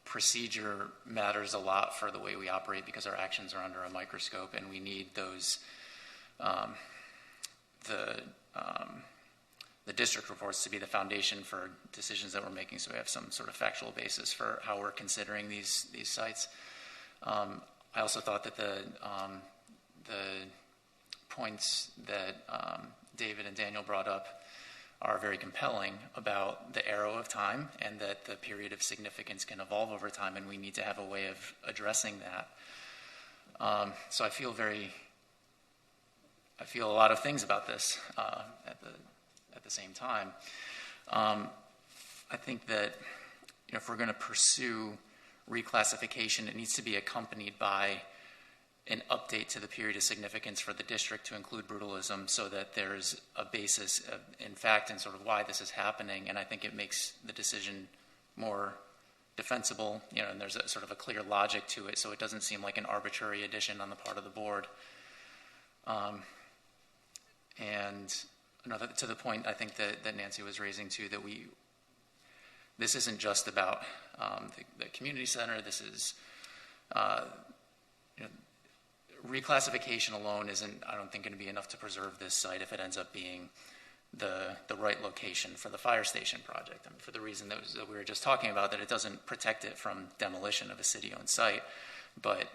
procedure matters a lot for the way we operate because our actions are under a microscope, and we need those the district reports to be the foundation for decisions that we're making, so we have some sort of factual basis for how we're considering these sites. I also thought that the points that David and Daniel brought up are very compelling about the arrow of time and that the period of significance can evolve over time, and we need to have a way of addressing that. So I feel a lot of things about this at the same time. I think that if we're going to pursue reclassification, it needs to be accompanied by an update to the period of significance for the district to include brutalism, so that there's a basis in fact and sort of why this is happening. And I think it makes the decision more defensible, and there's a sort of a clear logic to it, so it doesn't seem like an arbitrary addition on the part of the board. And to the point I think that Nancy was raising too, that this isn't just about the community center. This is reclassification alone isn't, I don't think, going to be enough to preserve this site if it ends up being the right location for the fire station project. I mean, for the reason that we were just talking about, that it doesn't protect it from demolition of a city-owned site. But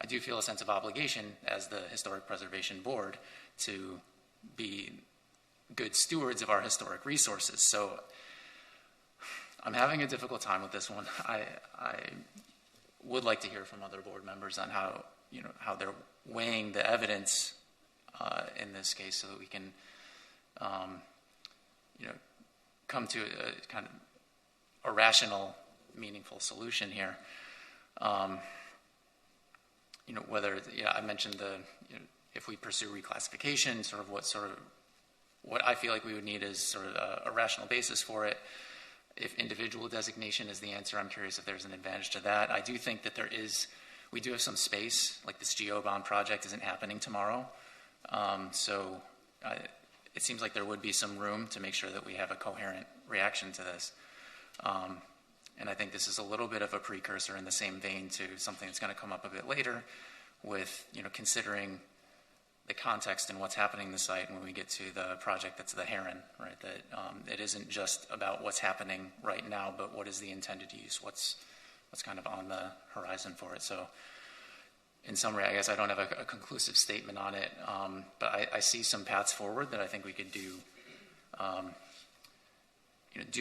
I do feel a sense of obligation as the Historic Preservation Board to be good stewards of our historic resources. So I'm having a difficult time with this one. I would like to hear from other board members on how they're weighing the evidence in this case, so that we can come to a kind of a rational, meaningful solution here. Whether I mentioned if we pursue reclassification, what I feel like we would need is sort of a rational basis for it. If individual designation is the answer, I'm curious if there's an advantage to that. I do think that we do have some space, like this GeoBond project isn't happening tomorrow. So it seems like there would be some room to make sure that we have a coherent reaction to this. And I think this is a little bit of a precursor in the same vein to something that's going to come up a bit later with, considering the context and what's happening in the site when we get to the project that's the Heron, right? That it isn't just about what's happening right now, but what is the intended use? What's kind of on the horizon for it? So in summary, I guess I don't have a conclusive statement on it, but I see some paths forward that I think we could do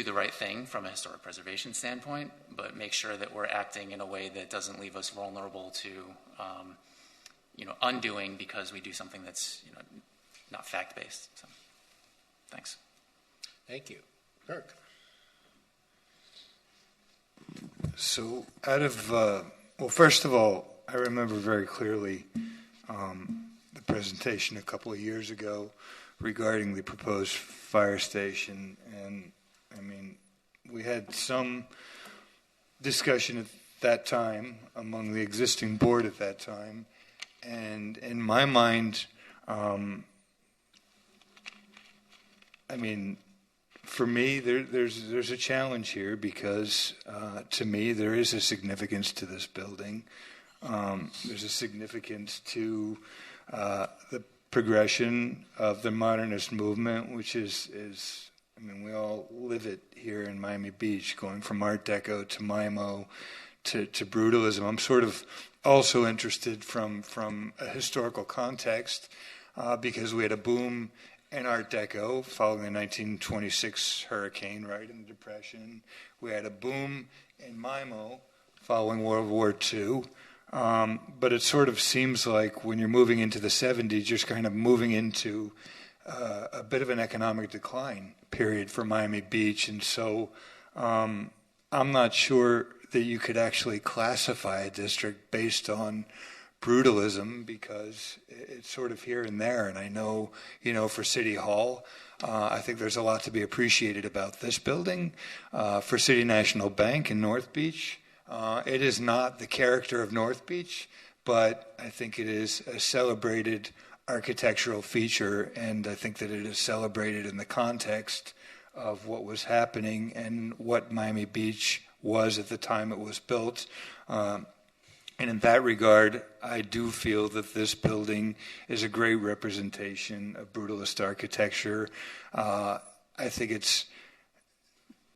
the right thing from a historic preservation standpoint, but make sure that we're acting in a way that doesn't leave us vulnerable to undoing because we do something that's not fact-based. So, thanks. Thank you. Kirk. So first of all, I remember very clearly the presentation a couple of years ago regarding the proposed fire station, and I mean, we had some discussion at that time among the existing board at that time, and in my mind, for me, there's a challenge here because to me there is a significance to this building. There's a significance to the progression of the modernist movement, which is we all live it here in Miami Beach, going from Art Deco to MIMO to brutalism. I'm sort of also interested from a historical context because we had a boom in Art Deco following the 1926 hurricane, right, in the Depression. We had a boom in MIMO following World War II. But it sort of seems like when you're moving into the 70s, you're kind of moving into a bit of an economic decline period for Miami Beach. And so I'm not sure that you could actually classify a district based on brutalism because it's sort of here and there. And I know, for City Hall, I think there's a lot to be appreciated about this building. For City National Bank in North Beach, it is not the character of North Beach, but I think it is a celebrated architectural feature, and I think that it is celebrated in the context of what was happening and what Miami Beach was at the time it was built. And in that regard, I do feel that this building is a great representation of brutalist architecture. I think it's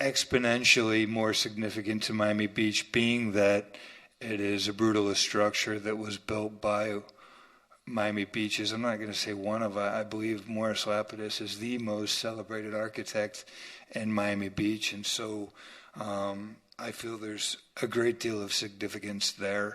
exponentially more significant to Miami Beach, being that it is a brutalist structure that was built by Miami Beach's, I'm not going to say one of, I believe Morris Lapidus is the most celebrated architect in Miami Beach. And so I feel there's a great deal of significance there.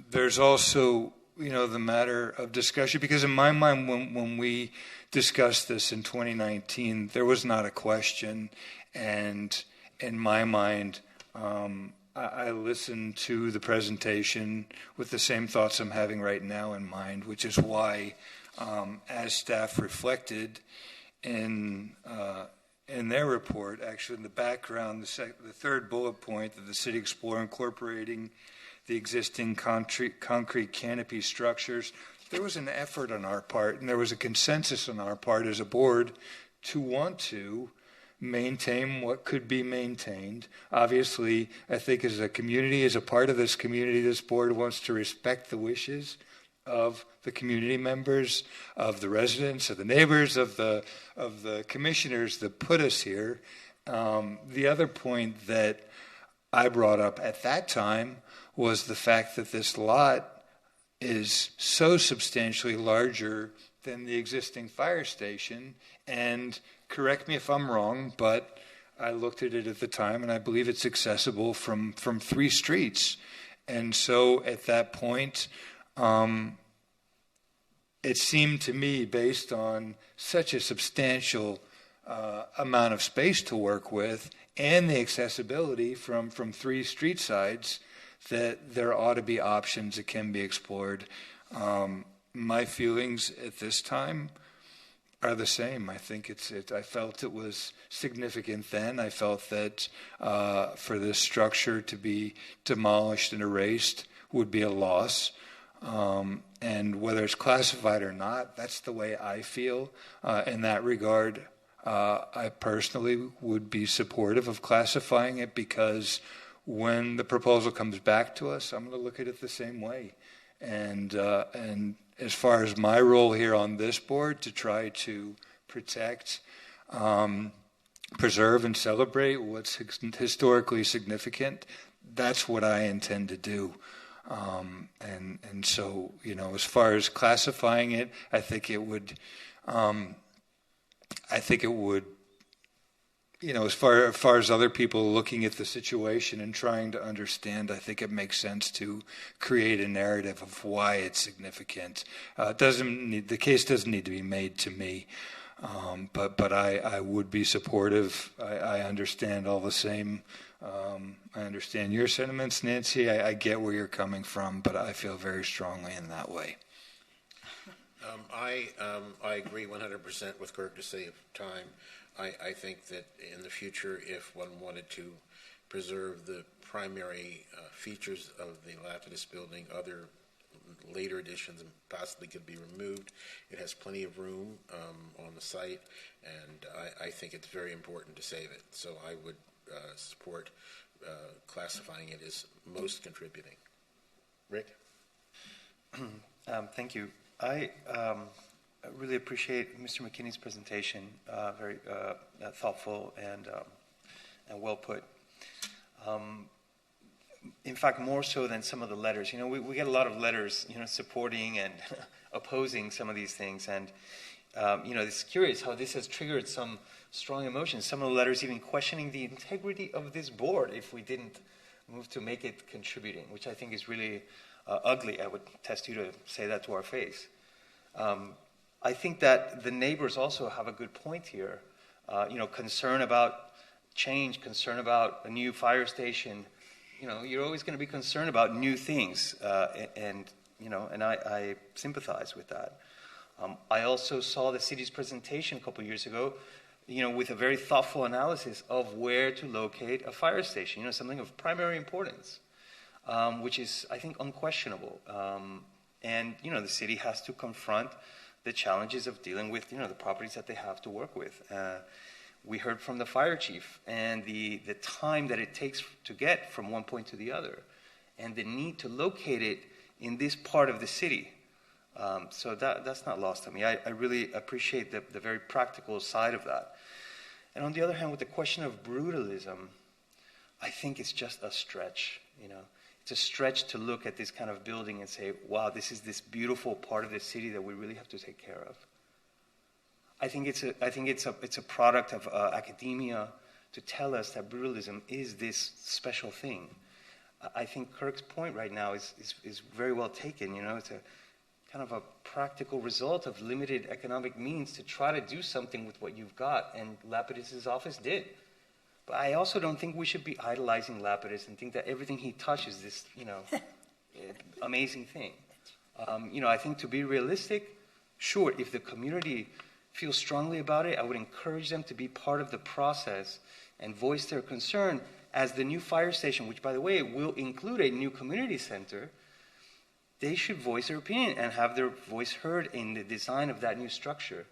There's also, the matter of discussion, because in my mind, when we discussed this in 2019, there was not a question. And in my mind, I listened to the presentation with the same thoughts I'm having right now in mind, which is why, as staff reflected in their report, actually in the background, the third bullet point that the city explore incorporating the existing concrete canopy structures, there was an effort on our part, and there was a consensus on our part as a board to want to maintain what could be maintained. Obviously, I think as a community, as a part of this community, this board wants to respect the wishes of the community members, of the residents, of the neighbors, of the commissioners that put us here. The other point that I brought up at that time was the fact that this lot is so substantially larger than the existing fire station, and correct me if I'm wrong, but I looked at it at the time, and I believe it's accessible from 3 streets. And so at that point, it seemed to me, based on such a substantial amount of space to work with and the accessibility from 3 street sides, that there ought to be options that can be explored. My feelings at this time are the same. I think I felt it was significant then. I felt that for this structure to be demolished and erased would be a loss. And whether it's classified or not, that's the way I feel. In that regard, I personally would be supportive of classifying it, because when the proposal comes back to us, I'm going to look at it the same way. And as far as my role here on this board, to try to protect, preserve, and celebrate what's historically significant, that's what I intend to do. And so, as far as classifying it, I think it would, as far as other people looking at the situation and trying to understand, I think it makes sense to create a narrative of why it's significant. The case doesn't need to be made to me, but I would be supportive. I understand all the same. I understand your sentiments, Nancy. I get where you're coming from, but I feel very strongly in that way. I agree 100% with Kirk to save time. I think that in the future, if one wanted to preserve the primary features of the Lapidus building, other later additions possibly could be removed. It has plenty of room on the site, and I think it's very important to save it. So I would support classifying it as most contributing. Rick? Thank you. I really appreciate Mr. McKinney's presentation, very thoughtful and well put. In fact, more so than some of the letters. We get a lot of letters, supporting and opposing some of these things. And, it's curious how this has triggered some strong emotions. Some of the letters even questioning the integrity of this board if we didn't move to make it contributing, which I think is really ugly. I would test you to say that to our face. I think that the neighbors also have a good point here. Concern about change, concern about a new fire station, you're always going to be concerned about new things, and I sympathize with that. I also saw the city's presentation a couple years ago, with a very thoughtful analysis of where to locate a fire station, something of primary importance, which is, I think, unquestionable. And the city has to confront the challenges of dealing with, the properties that they have to work with. We heard from the fire chief and the time that it takes to get from one point to the other, and the need to locate it in this part of the city. So that's not lost on me. I really appreciate the very practical side of that. And on the other hand, with the question of brutalism, I think it's just a stretch. It's a stretch to look at this kind of building and say, wow, this is this beautiful part of the city that we really have to take care of. I think it's a product of academia to tell us that brutalism is this special thing. I think Kirk's point right now is very well taken. It's a kind of a practical result of limited economic means to try to do something with what you've got, and Lapidus's office did. But I also don't think we should be idolizing Lapidus and think that everything he touches is this, amazing thing. I think to be realistic, sure, if the community feels strongly about it, I would encourage them to be part of the process and voice their concern as the new fire station, which, by the way, will include a new community center. They should voice their opinion and have their voice heard in the design of that new structure.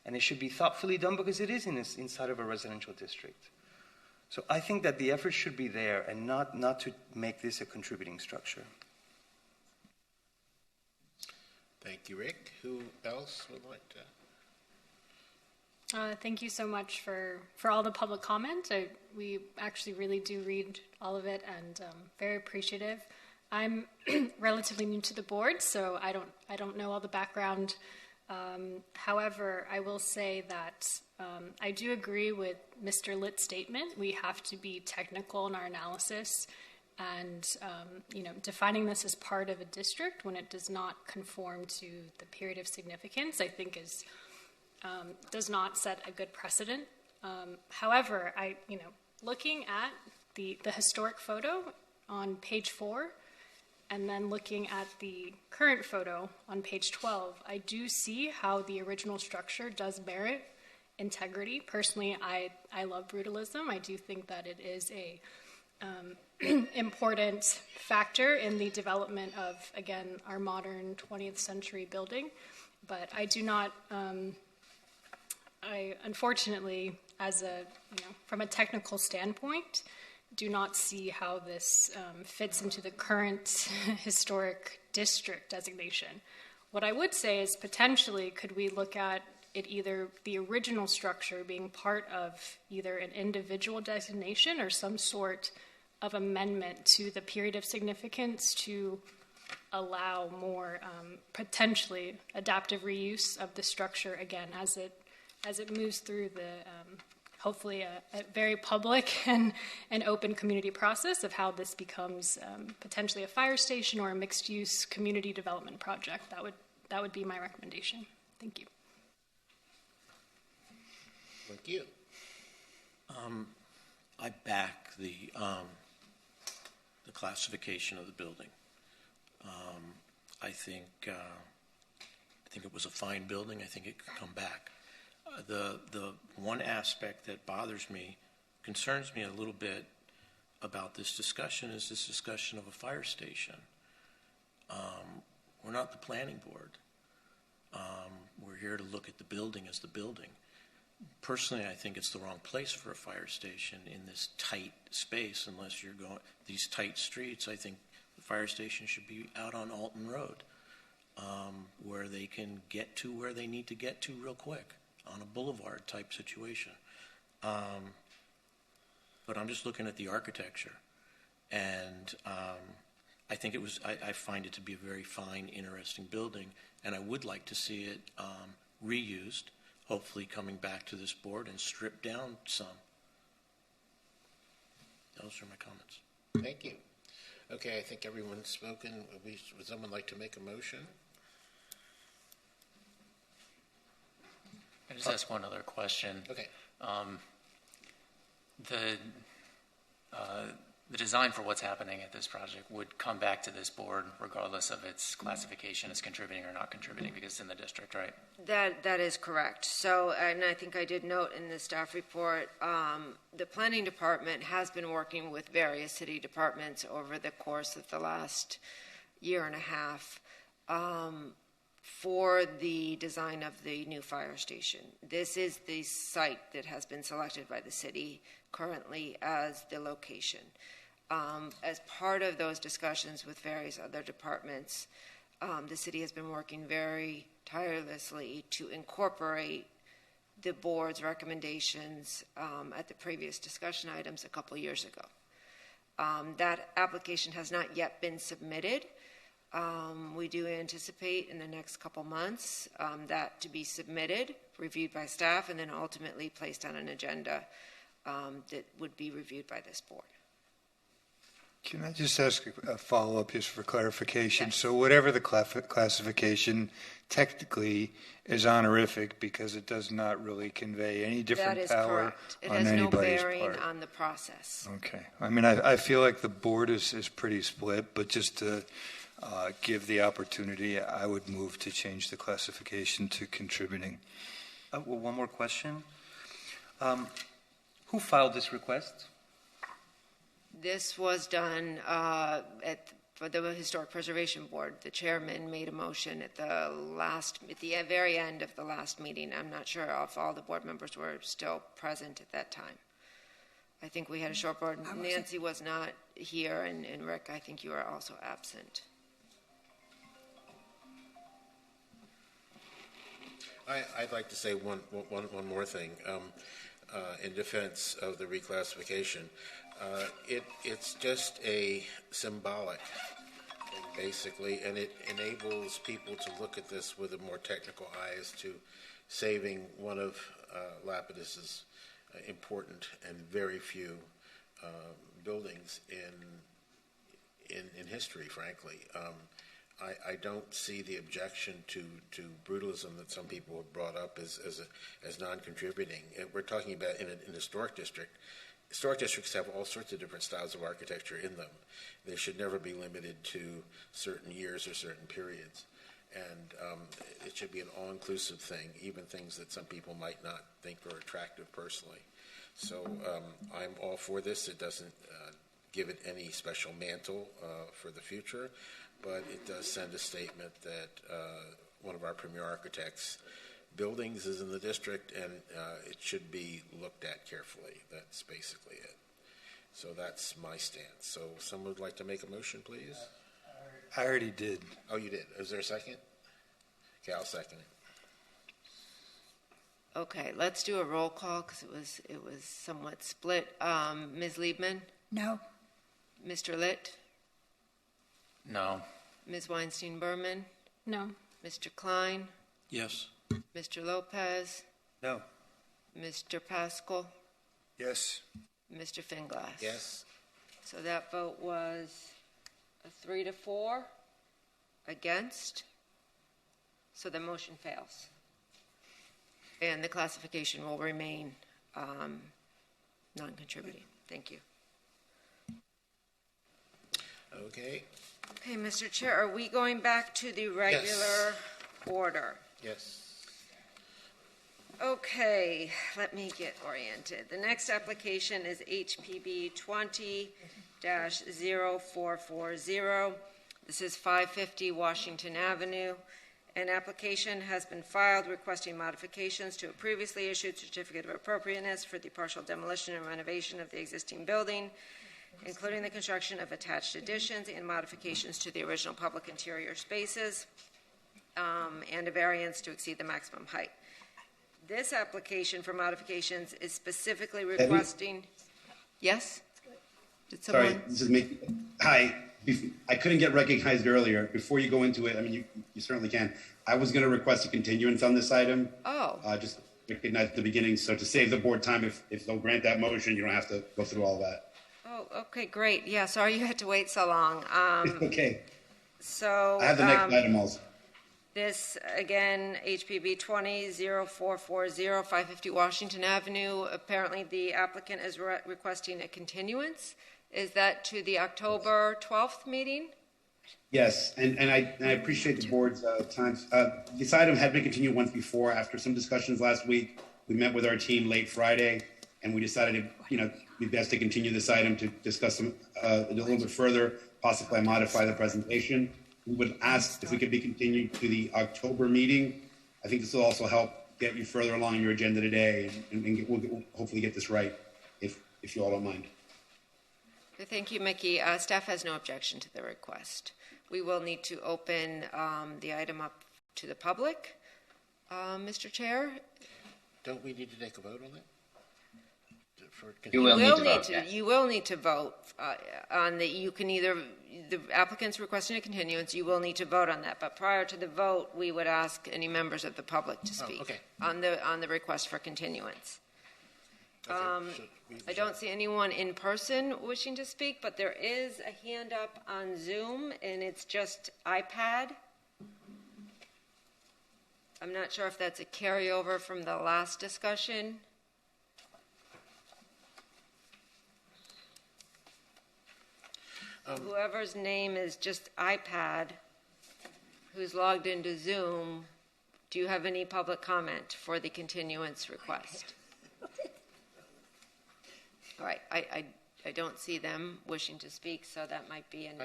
And it should be thoughtfully done because it is inside of a residential district. So I think that the effort should be there and not to make this a contributing structure. Thank you, Rick. Who else would like to? Thank you so much for all the public comment. We actually really do read all of it, and very appreciative. I'm relatively new to the board, so I don't know all the background. However, I will say that I do agree with Mr. Litt's statement. We have to be technical in our analysis, and defining this as part of a district when it does not conform to the period of significance, I think does not set a good precedent. However, looking at the historic photo on page 4, and then looking at the current photo on page 12, I do see how the original structure does merit integrity. Personally, I love brutalism. I do think that it is a important factor in the development of, again, our modern 20th century building. But I do not, I unfortunately, from a technical standpoint, do not see how this fits into the current historic district designation. What I would say is potentially could we look at it either the original structure being part of either an individual designation or some sort of amendment to the period of significance to allow more potentially adaptive reuse of the structure again as it moves through the hopefully a very public and open community process of how this becomes potentially a fire station or a mixed-use community development project. That would be my recommendation. Thank you. Thank you. I back the classification of the building. I think it was a fine building. I think it could come back. The one aspect that bothers me, concerns me a little bit about this discussion is this discussion of a fire station. We're not the planning board. We're here to look at the building as the building. Personally, I think it's the wrong place for a fire station in this tight space unless you're going, these tight streets. I think the fire station should be out on Alton Road where they can get to where they need to get to real quick on a boulevard type situation. But I'm just looking at the architecture, and I think it was, I find it to be a very fine, interesting building, and I would like to see it reused, hopefully coming back to this board and stripped down some. Those are my comments. Thank you. Okay, I think everyone's spoken. Would someone like to make a motion? I just ask one other question. Okay. the design for what's happening at this project would come back to this board regardless of its classification as contributing or not contributing because it's in the district, right? That is correct. So, and I think I did note in the staff report, the planning department has been working with various city departments over the course of the last year and a half for the design of the new fire station. This is the site that has been selected by the city currently as the location. As part of those discussions with various other departments, the city has been working very tirelessly to incorporate the board's recommendations at the previous discussion items a couple years ago. That application has not yet been submitted. We do anticipate in the next couple months that to be submitted, reviewed by staff, and then ultimately placed on an agenda that would be reviewed by this board. Can I just ask a follow-up just for clarification? Yes. So whatever the classification technically is honorific because it does not really convey any different power on anybody's part. It has no bearing on the process. Okay. I mean, I feel like the board is pretty split, but just to give the opportunity, I would move to change the classification to contributing. Well, one more question. Who filed this request? This was done for the Historic Preservation Board. The chairman made a motion at the very end of the last meeting. I'm not sure if all the board members were still present at that time. I think we had a short board. Nancy was not here, and Rick, I think you are also absent. I'd like to say one more thing in defense of the reclassification. It's just a symbolic thing, basically, and it enables people to look at this with a more technical eye as to saving one of Lapidus's important and very few buildings in history, frankly. I don't see the objection to brutalism that some people have brought up as non-contributing. We're talking about in an historic district. Historic districts have all sorts of different styles of architecture in them. They should never be limited to certain years or certain periods. And it should be an all-inclusive thing, even things that some people might not think are attractive personally. So I'm all for this. It doesn't give it any special mantle for the future, but it does send a statement that one of our premier architects' buildings is in the district, and it should be looked at carefully. That's basically it. So that's my stance. So someone would like to make a motion, please? I already did. Oh, you did. Is there a second? Okay, I'll second it. Okay, let's do a roll call because it was somewhat split. Ms. Liebman? No. Mr. Litt? No. Ms. Weinstein-Berman? No. Mr. Klein? Yes. Mr. Lopez? No. Mr. Pascal? Yes. Mr. Finglass? Yes. So that vote was a 3-4 against. So the motion fails. And the classification will remain non-contributing. Thank you. Okay. Okay, Mr. Chair, are we going back to the regular order? Yes. Okay, let me get oriented. The next application is HPB 20-0440. This is 550 Washington Avenue. An application has been filed requesting modifications to a previously issued certificate of appropriateness for the partial demolition and renovation of the existing building, including the construction of attached additions and modifications to the original public interior spaces, and a variance to exceed the maximum height. This application for modifications is specifically requesting... Yes? Did someone... Sorry, this is me. Hi. I couldn't get recognized earlier. Before you go into it, I mean, you certainly can. I was going to request a continuance on this item. Oh. Just recognize at the beginning. So to save the board time, if they'll grant that motion, you don't have to go through all that. Oh, okay, great. Yeah, sorry you had to wait so long. It's okay. So... I have the next item also. This, again, HPB 20-0440, 550 Washington Avenue. Apparently, the applicant is requesting a continuance Is that to the October 12th meeting? Yes, and I appreciate the board's time. This item had been continued once before. After some discussions last week, we met with our team late Friday, and we decided it'd be best to continue this item to discuss some a little bit further, possibly modify the presentation. We would ask if we could be continued to the October meeting. I think this will also help get you further along in your agenda today, and we'll hopefully get this right, if you all don't mind. Okay, thank you, Mickey. Staff has no objection to the request. We will need to open the item up to the public. Mr. Chair? Don't we need to take a vote on that? You will need to vote, yes. You will need to vote on the, you can either, the applicant's requesting a continuance, you will need to vote on that. But prior to the vote, we would ask any members of the public to speak on the request for continuance. I don't see anyone in person wishing to speak, but there is a hand up on Zoom, and it's just iPad. I'm not sure if that's a carryover from the last discussion. Whoever's name is just iPad, who's logged into Zoom, do you have any public comment for the continuance request? All right, I don't see them wishing to speak, so that might be an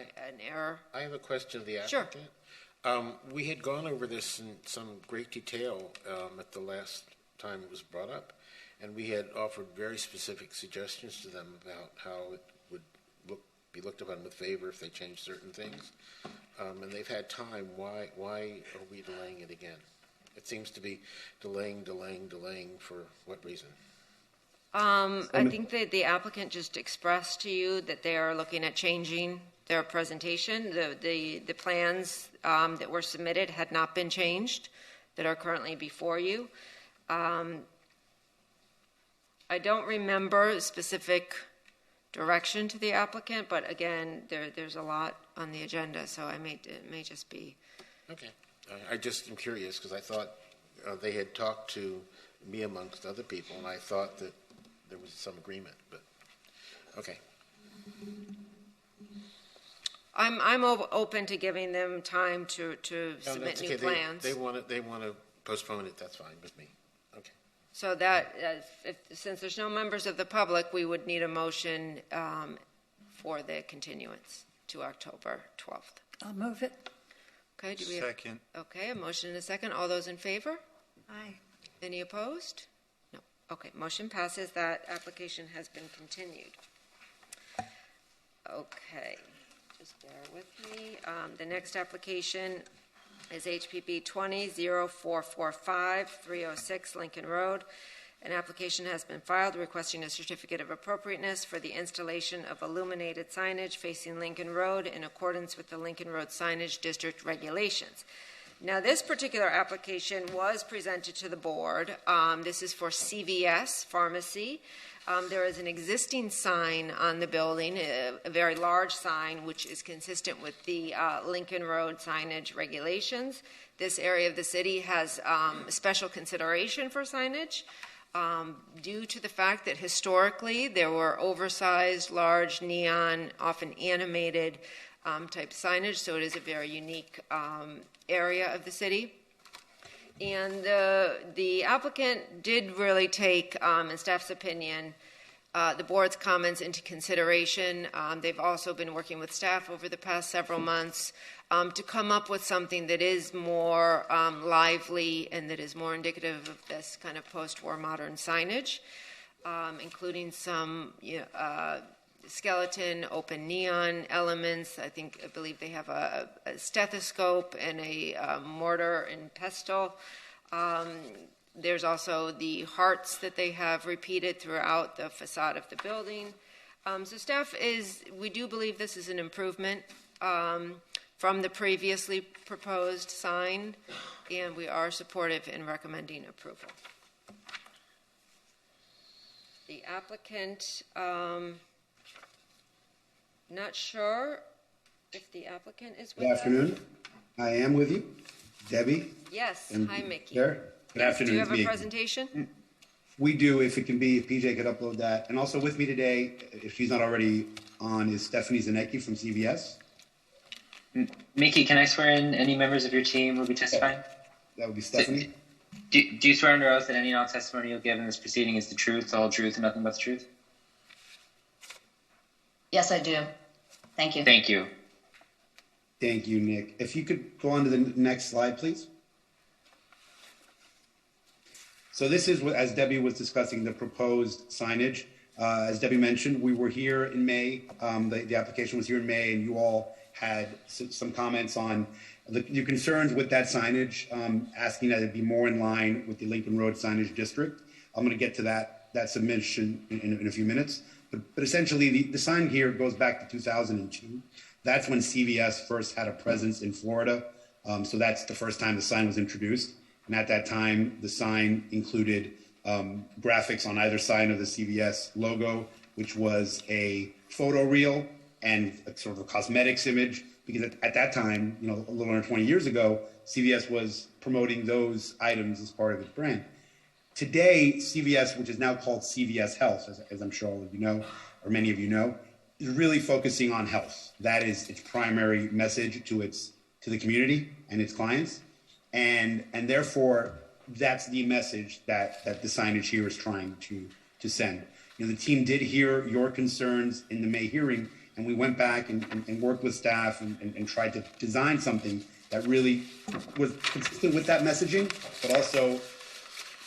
error. I have a question of the applicant. Sure. We had gone over this in some great detail at the last time it was brought up, and we had offered very specific suggestions to them about how it would be looked upon with favor if they changed certain things. And they've had time. Why are we delaying it again? It seems to be delaying for what reason? I think that the applicant just expressed to you that they are looking at changing their presentation. The plans that were submitted had not been changed that are currently before you. I don't remember specific direction to the applicant, but again, there's a lot on the agenda, so it may just be. Okay. I just am curious because I thought they had talked to me amongst other people, and I thought that there was some agreement, but okay. I'm open to giving them time to submit new plans. They want to postpone it. That's fine with me. Okay. So that since there's no members of the public, we would need a motion for the continuance to October 12th. I'll move it. Okay. Do we Second. Okay. A motion and a second. All those in favor? Aye. Any opposed? No. Okay. Motion passes. That application has been continued. Okay. Just bear with me. The next application is HPP 20-0445, 306 Lincoln Road. An application has been filed requesting a certificate of appropriateness for the installation of illuminated signage facing Lincoln Road in accordance with the Lincoln Road Signage District regulations. Now, this particular application was presented to the board. This is for CVS Pharmacy. There is an existing sign on the building, a very large sign, which is consistent with the Lincoln Road signage regulations. This area of the city has special consideration for signage due to the fact that historically there were oversized, large, neon, often animated type signage, so it is a very unique area of the city. And the applicant did really take, in staff's opinion, the board's comments into consideration. They've also been working with staff over the past several months to come up with something that is more lively and that is more indicative of this kind of post-war modern signage, including some skeleton, open neon elements. I believe they have a stethoscope and a mortar and pestle. There's also the hearts that they have repeated throughout the facade of the building. So staff we do believe this is an improvement from the previously proposed sign, and we are supportive in recommending approval. The applicant, not sure if the applicant is with us. Good afternoon. I am with you. Debbie? Yes. Hi, Mickey. There. Good afternoon. Do you have a presentation? We do, if PJ could upload that. And also with me today, if she's not already on is Stephanie Zanecki from CVS. Mickey, can I swear in any members of your team will be testifying? That would be Stephanie. Do you swear under oath that any and all testimony you'll give in this proceeding is the truth, the whole truth, and nothing but the truth? Yes, I do. Thank you. Thank you. Thank you, Nick. If you could go on to the next slide, please. So this is, as Debbie was discussing, the proposed signage. As Debbie mentioned, we were here in May. The application was here in May, and you all had some comments on your concerns with that signage, asking that it be more in line with the Lincoln Road Signage District. I'm going to get to that submission in a few minutes. But essentially, the sign here goes back to 2002. That's when CVS first had a presence in Florida. So that's the first time the sign was introduced. And at that time, the sign included graphics on either side of the CVS logo, which was a photo reel and a sort of a cosmetics image, because at that time, a little under 20 years ago, CVS was promoting those items as part of its brand. Today, CVS, which is now called CVS Health, as I'm sure all of you know, or many of you know, is really focusing on health. That is its primary message to the community and its clients, and therefore that's the message that the signage here is trying to send. The team did hear your concerns in the May hearing, and we went back and worked with staff and tried to design something that really was consistent with that messaging, but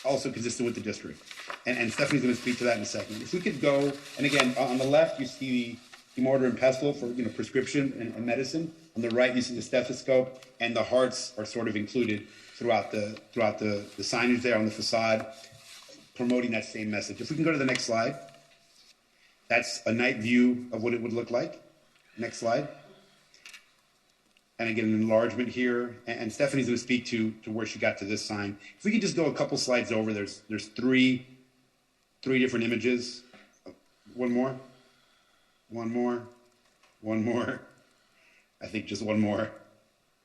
also consistent with the district. And Stephanie's going to speak to that in a second. If we could go, and again, on the left, you see the mortar and pestle for prescription and medicine. On the right, you see the stethoscope, and the hearts are sort of included throughout the signage there on the facade, promoting that same message. If we can go to the next slide. That's a night view of what it would look like. Next slide. And again, an enlargement here. And Stephanie's going to speak to where she got to this sign. If we could just go a couple slides over, there's three different images. One more. I think just one more.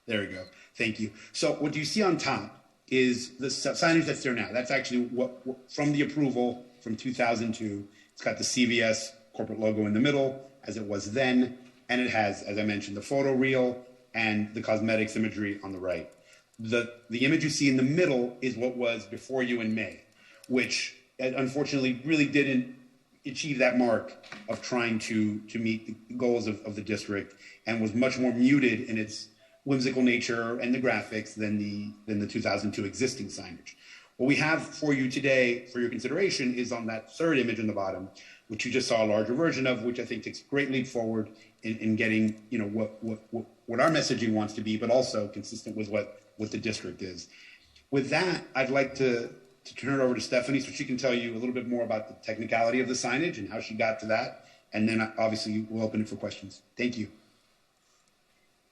There we go. Thank you. So what you see on top is the signage that's there now. That's actually what from the approval from 2002. It's got the CVS corporate logo in the middle, as it was then, and it has, as I mentioned, the photo reel and the cosmetics imagery on the right. The image you see in the middle is what was before you in May, which unfortunately really didn't achieve that mark of trying to meet the goals of the district, and was much more muted in its whimsical nature and the graphics than the 2002 existing signage. What we have for you today for your consideration is on that third image in the bottom, which you just saw a larger version of, which I think takes a great leap forward in getting what our messaging wants to be, but also consistent with what the district is. With that, I'd like to turn it over to Stephanie so she can tell you a little bit more about the technicality of the signage and how she got to that. And then obviously we'll open it for questions. Thank you.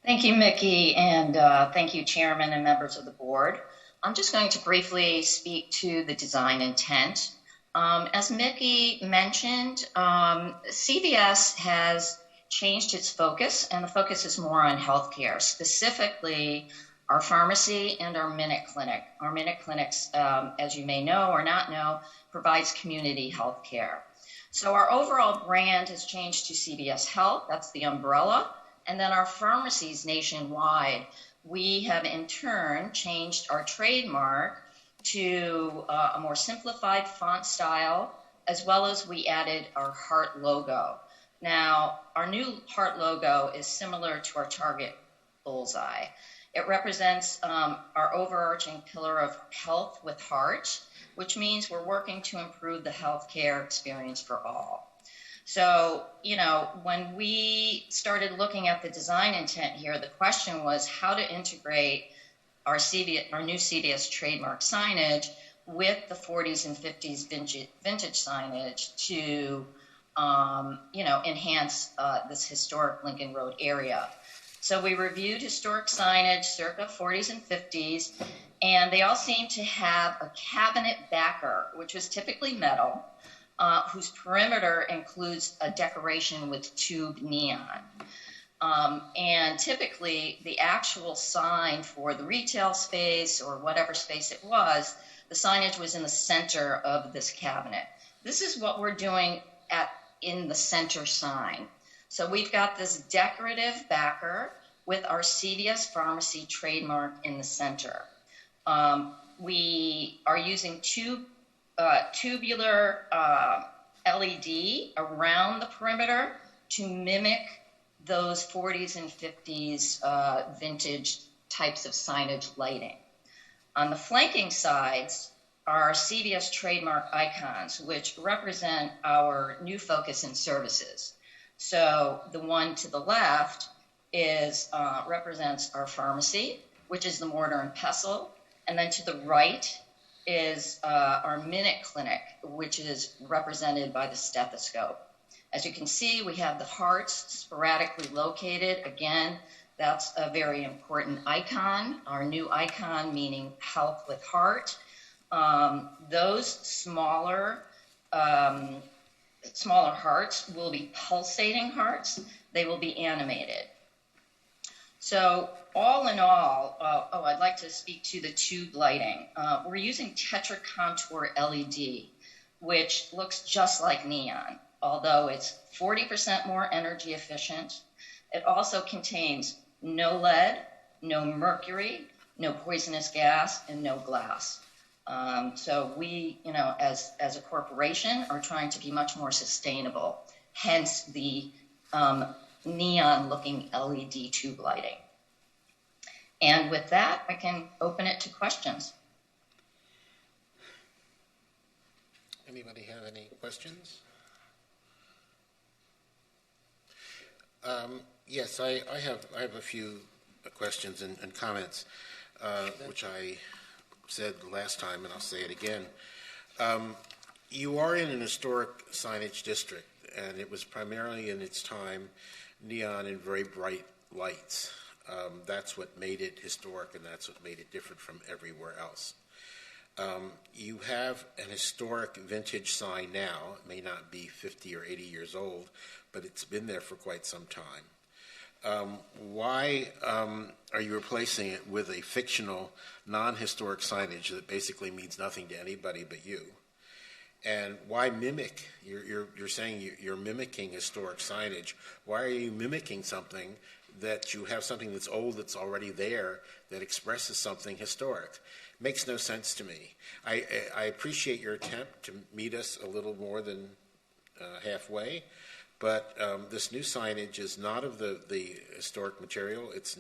Thank you, Mickey, and thank you, Chairman and members of the board. I'm just going to briefly speak to the design intent. As Mickey mentioned, CVS has changed its focus, and the focus is more on healthcare, specifically our pharmacy and our Minute Clinic. Our Minute Clinics, as you may know or not know, provides community health care. So our overall brand has changed to CVS Health, that's the umbrella, and then our pharmacies nationwide. We have in turn changed our trademark to a more simplified font style, as well as we added our heart logo. Now, our new heart logo is similar to our Target bullseye. It represents our overarching pillar of health with heart, which means we're working to improve the healthcare experience for all. So, when we started looking at the design intent here, the question was how to integrate our new CVS trademark signage with the 40s and 50s vintage signage to, enhance this historic Lincoln Road area. So we reviewed historic signage circa 40s and 50s, and they all seem to have a cabinet backer, which was typically metal, whose perimeter includes a decoration with tube neon. And typically, the actual sign for the retail space or whatever space it was, the signage was in the center of this cabinet. This is what we're doing in the center sign. So we've got this decorative backer with our CVS Pharmacy trademark in the center. We are using tubular LED around the perimeter to mimic those 40s and 50s vintage types of signage lighting. On the flanking sides are CVS trademark icons, which represent our new focus in services. So the one to the left represents our pharmacy, which is the mortar and pestle. And then to the right is our Minute Clinic, which is represented by the stethoscope. As you can see, we have the hearts sporadically located. Again, that's a very important icon, our new icon meaning health with heart. Those smaller hearts will be pulsating hearts. They will be animated. So all in all, I'd like to speak to the tube lighting. We're using Tetra Contour LED, which looks just like neon, although it's 40% more energy efficient. It also contains no lead, no mercury, no poisonous gas, and no glass. So we, as a corporation, are trying to be much more sustainable, hence the neon-looking LED tube lighting. And with that, I can open it to questions. Anybody have any questions? Yes, I have a few questions and comments, which I said last time, and I'll say it again. You are in an historic signage district, and it was primarily in its time neon and very bright lights. That's what made it historic, and that's what made it different from everywhere else. You have an historic vintage sign now. It may not be 50 or 80 years old, but it's been there for quite some time. Why are you replacing it with a fictional, non-historic signage that basically means nothing to anybody but you? And why mimic? You're saying you're mimicking historic signage. Why are you mimicking something that you have something that's old that's already there that expresses something historic? Makes no sense to me. I appreciate your attempt to meet us a little more than halfway, but this new signage is not of the historic material. It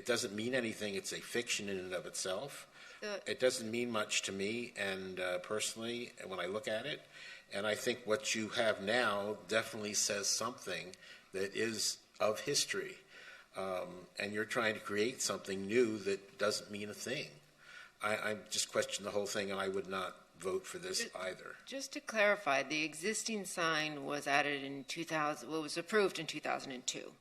doesn't mean anything. It's a fiction in and of itself. It doesn't mean much to me, and personally, when I look at it, and I think what you have now definitely says something that is of history, and you're trying to create something new that doesn't mean a thing. I just question the whole thing, and I would not vote for this either. Just to clarify, the existing sign was added in 2000. Well, it was approved in 2002.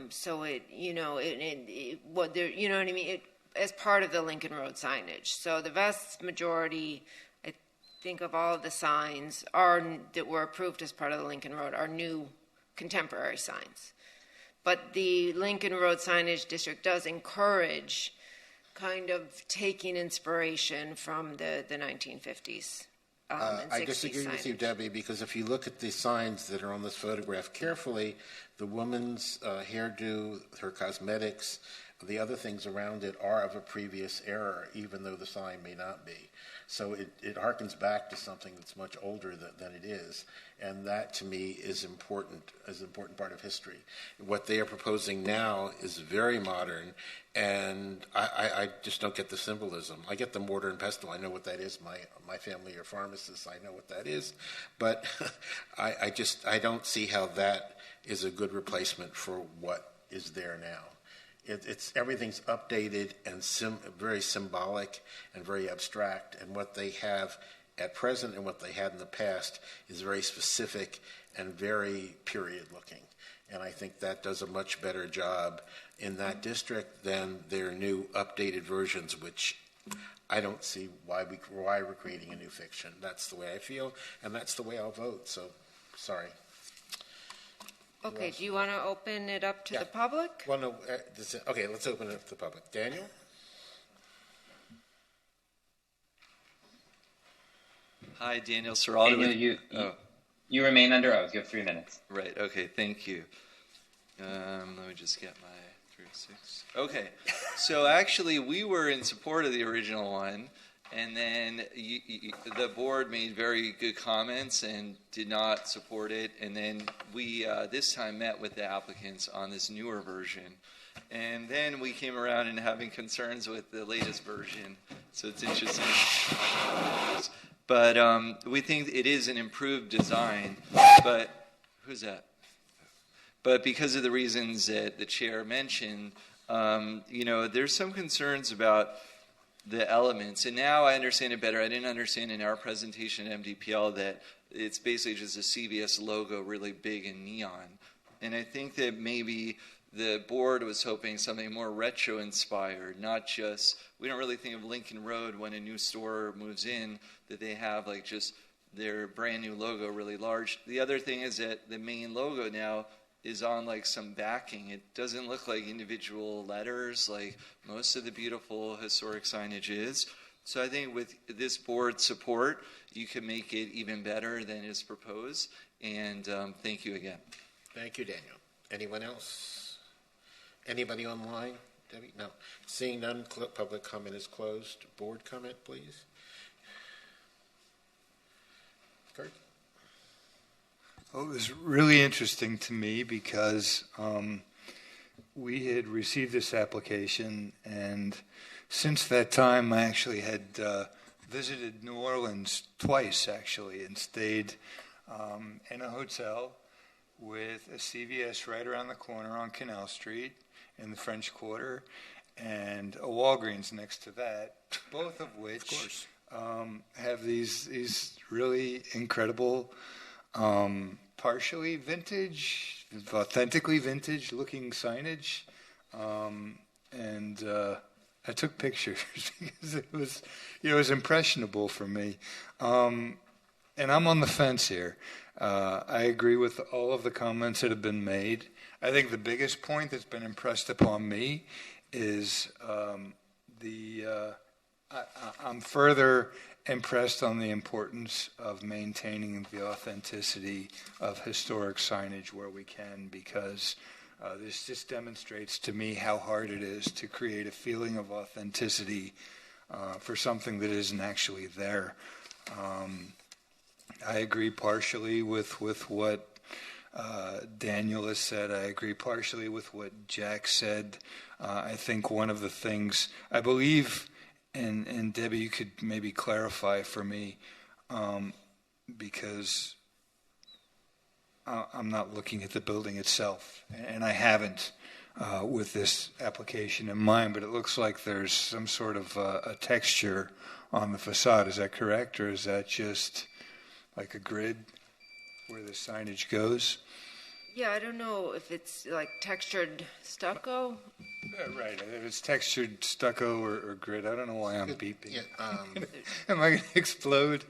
So it, you know what I mean. As part of the Lincoln Road signage. So the vast majority, I think, of all of the signs that were approved as part of the Lincoln Road are new contemporary signs. But the Lincoln Road Signage District does encourage kind of taking inspiration from the 1950s. And 60s I disagree with you, signage. Debbie, because if you look at the signs that are on this photograph carefully, the woman's hairdo, her cosmetics, the other things around it are of a previous era, even though the sign may not be. So it harkens back to something that's much older than it is, and that to me is important, as an important part of history. What they are proposing now is very modern, and I just don't get the symbolism. I get the mortar and pestle. I know what that is. My family are pharmacists. I know what that is, but I don't see how that is a good replacement for what is there now. Everything's updated and very symbolic and very abstract, and what they have at present and what they had in the past is very specific and very period looking. And I think that does a much better job in that district than their new updated versions, which I don't see why we're creating a new fiction. That's the way I feel, and that's the way I'll vote. So, sorry. Okay, do you want to open it up to the public? Well, no. Okay, let's open it up to the public. Daniel? Hi, Daniel Serrato. Daniel, You remain under oath. You have 3 minutes. Right. Okay. Thank you. Let me just get my 306. Okay. So actually, we were in support of the original one, and then the board made very good comments and did not support it. And then we this time met with the applicants on this newer version. And then we came around and having concerns with the latest version. So it's interesting. But we think it is an improved design. But who's that? But because of the reasons that the chair mentioned, there's some concerns about the elements. And now I understand it better. I didn't understand in our presentation at MDPL that it's basically just a CVS logo really big and neon. And I think that maybe the board was hoping something more retro inspired, not just, we don't really think of Lincoln Road when a new store moves in, that they have like just their brand new logo really large. The other thing is that the main logo now is on like some backing. It doesn't look like individual letters like most of the beautiful historic signage is. So I think with this board support, you can make it even better than is proposed. And thank you again. Thank you, Daniel. Anyone else? Anybody online? Debbie? No. Seeing none, public comment is closed. Board comment, please. Kurt? Well, it was really interesting to me because we had received this application, and since that time I actually had visited New Orleans twice, actually, and stayed in a hotel with a CVS right around the corner on Canal Street in the French Quarter, and a Walgreens next to that, both of which have these really incredible partially vintage, authentically vintage looking signage. And I took pictures because it was impressionable for me. And I'm on the fence here. I agree with all of the comments that have been made. I think the biggest point that's been impressed upon me is I'm further impressed on the importance of maintaining the authenticity of historic signage where we can, because this just demonstrates to me how hard it is to create a feeling of authenticity for something that isn't actually there. I agree partially with what Daniel has said. I agree partially with what Jack said. I think one of the things, I believe, and Debbie, you could maybe clarify for me, because I'm not looking at the building itself, and I haven't with this application in mind, but it looks like there's some sort of a texture on the facade. Is that correct, or is that just like a grid where the signage goes? Yeah, I don't know if it's like textured stucco. Right, if it's textured stucco or grid, I don't know why I'm beeping. Yeah, am I going to explode?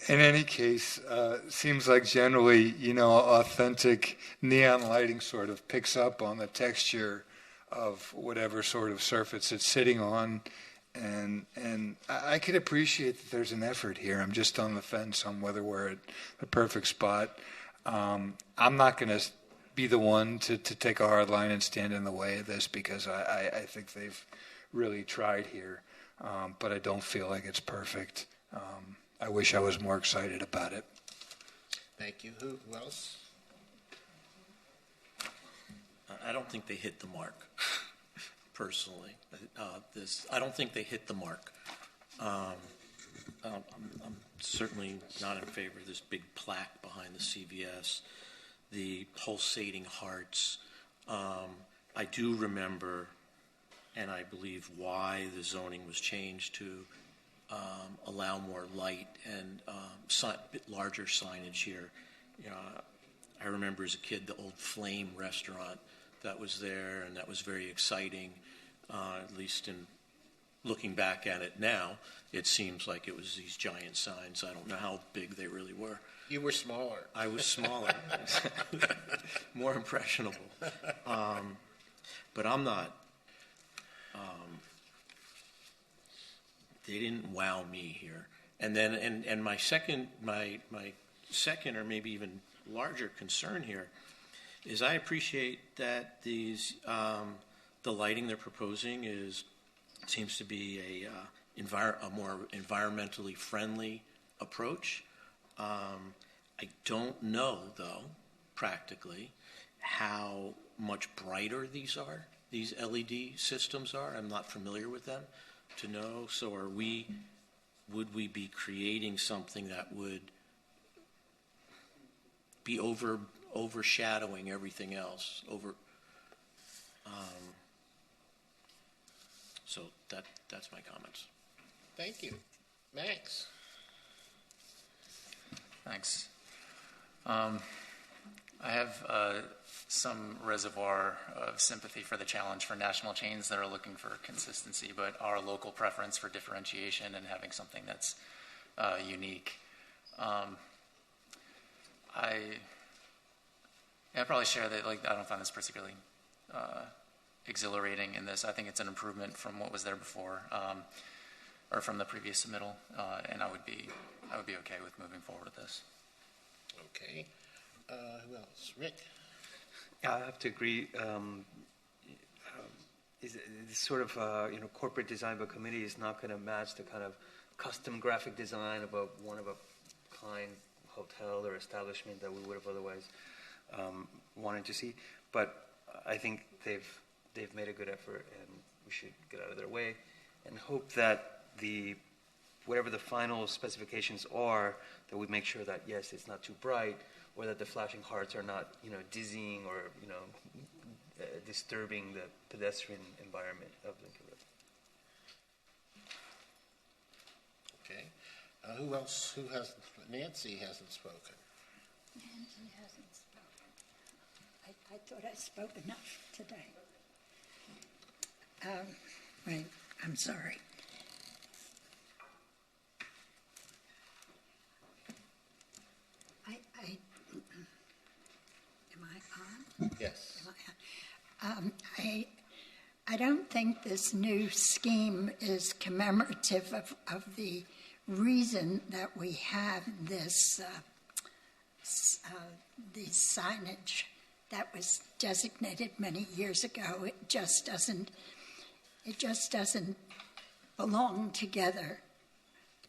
In any case, seems like generally, authentic neon lighting sort of picks up on the texture of whatever sort of surface it's sitting on. And I could appreciate that there's an effort here. I'm just on the fence on whether we're at the perfect spot. I'm not going to be the one to take a hard line and stand in the way of this, because I think they've really tried here, but I don't feel like it's perfect. I wish I was more excited about it. Thank you. Who else? I don't think they hit the mark. Personally, I don't think they hit the mark. I'm certainly not in favor of this big plaque behind the CVS, the pulsating hearts. I do remember, and I believe why the zoning was changed to allow more light and bit larger signage here. I remember as a kid the old Flame restaurant that was there, and that was very exciting. At least in looking back at it now, it seems like it was these giant signs. I don't know how big they really were. You were smaller. I was smaller, more impressionable. But I'm not. they didn't wow me here. And then, and my second or maybe even larger concern here is I appreciate that these the lighting they're proposing seems to be a more environmentally friendly approach. I don't know, though, practically, how much brighter these LED systems are. I'm not familiar with them to know. So would we be creating something that would be overshadowing everything else? So that's my comments. Thank you. Max? Thanks. I have some reservoir of sympathy for the challenge for national chains that are looking for consistency, but our local preference for differentiation and having something that's unique. I probably share that. Like, I don't find this particularly exhilarating in this. I think it's an improvement from what was there before, or from the previous submittal, and I would be okay with moving forward with this. Okay. Who else? Rick? Yeah, I have to agree. This sort of corporate design by committee is not going to match the kind of custom graphic design of a one-of-a-kind hotel or establishment that we would have otherwise wanted to see. But I think they've made a good effort, and we should get out of their way and hope that whatever the final specifications are, that we make sure that, yes, it's not too bright, or that the flashing hearts are not, dizzying or, disturbing the pedestrian environment of Lincoln Road. Okay. Who else? Who hasn't? Nancy hasn't spoken. Nancy hasn't spoken. I thought I spoke enough today. Right. I'm sorry. Am I on? Yes. I don't think this new scheme is commemorative of the reason that we have this the signage that was designated many years ago. It just doesn't belong together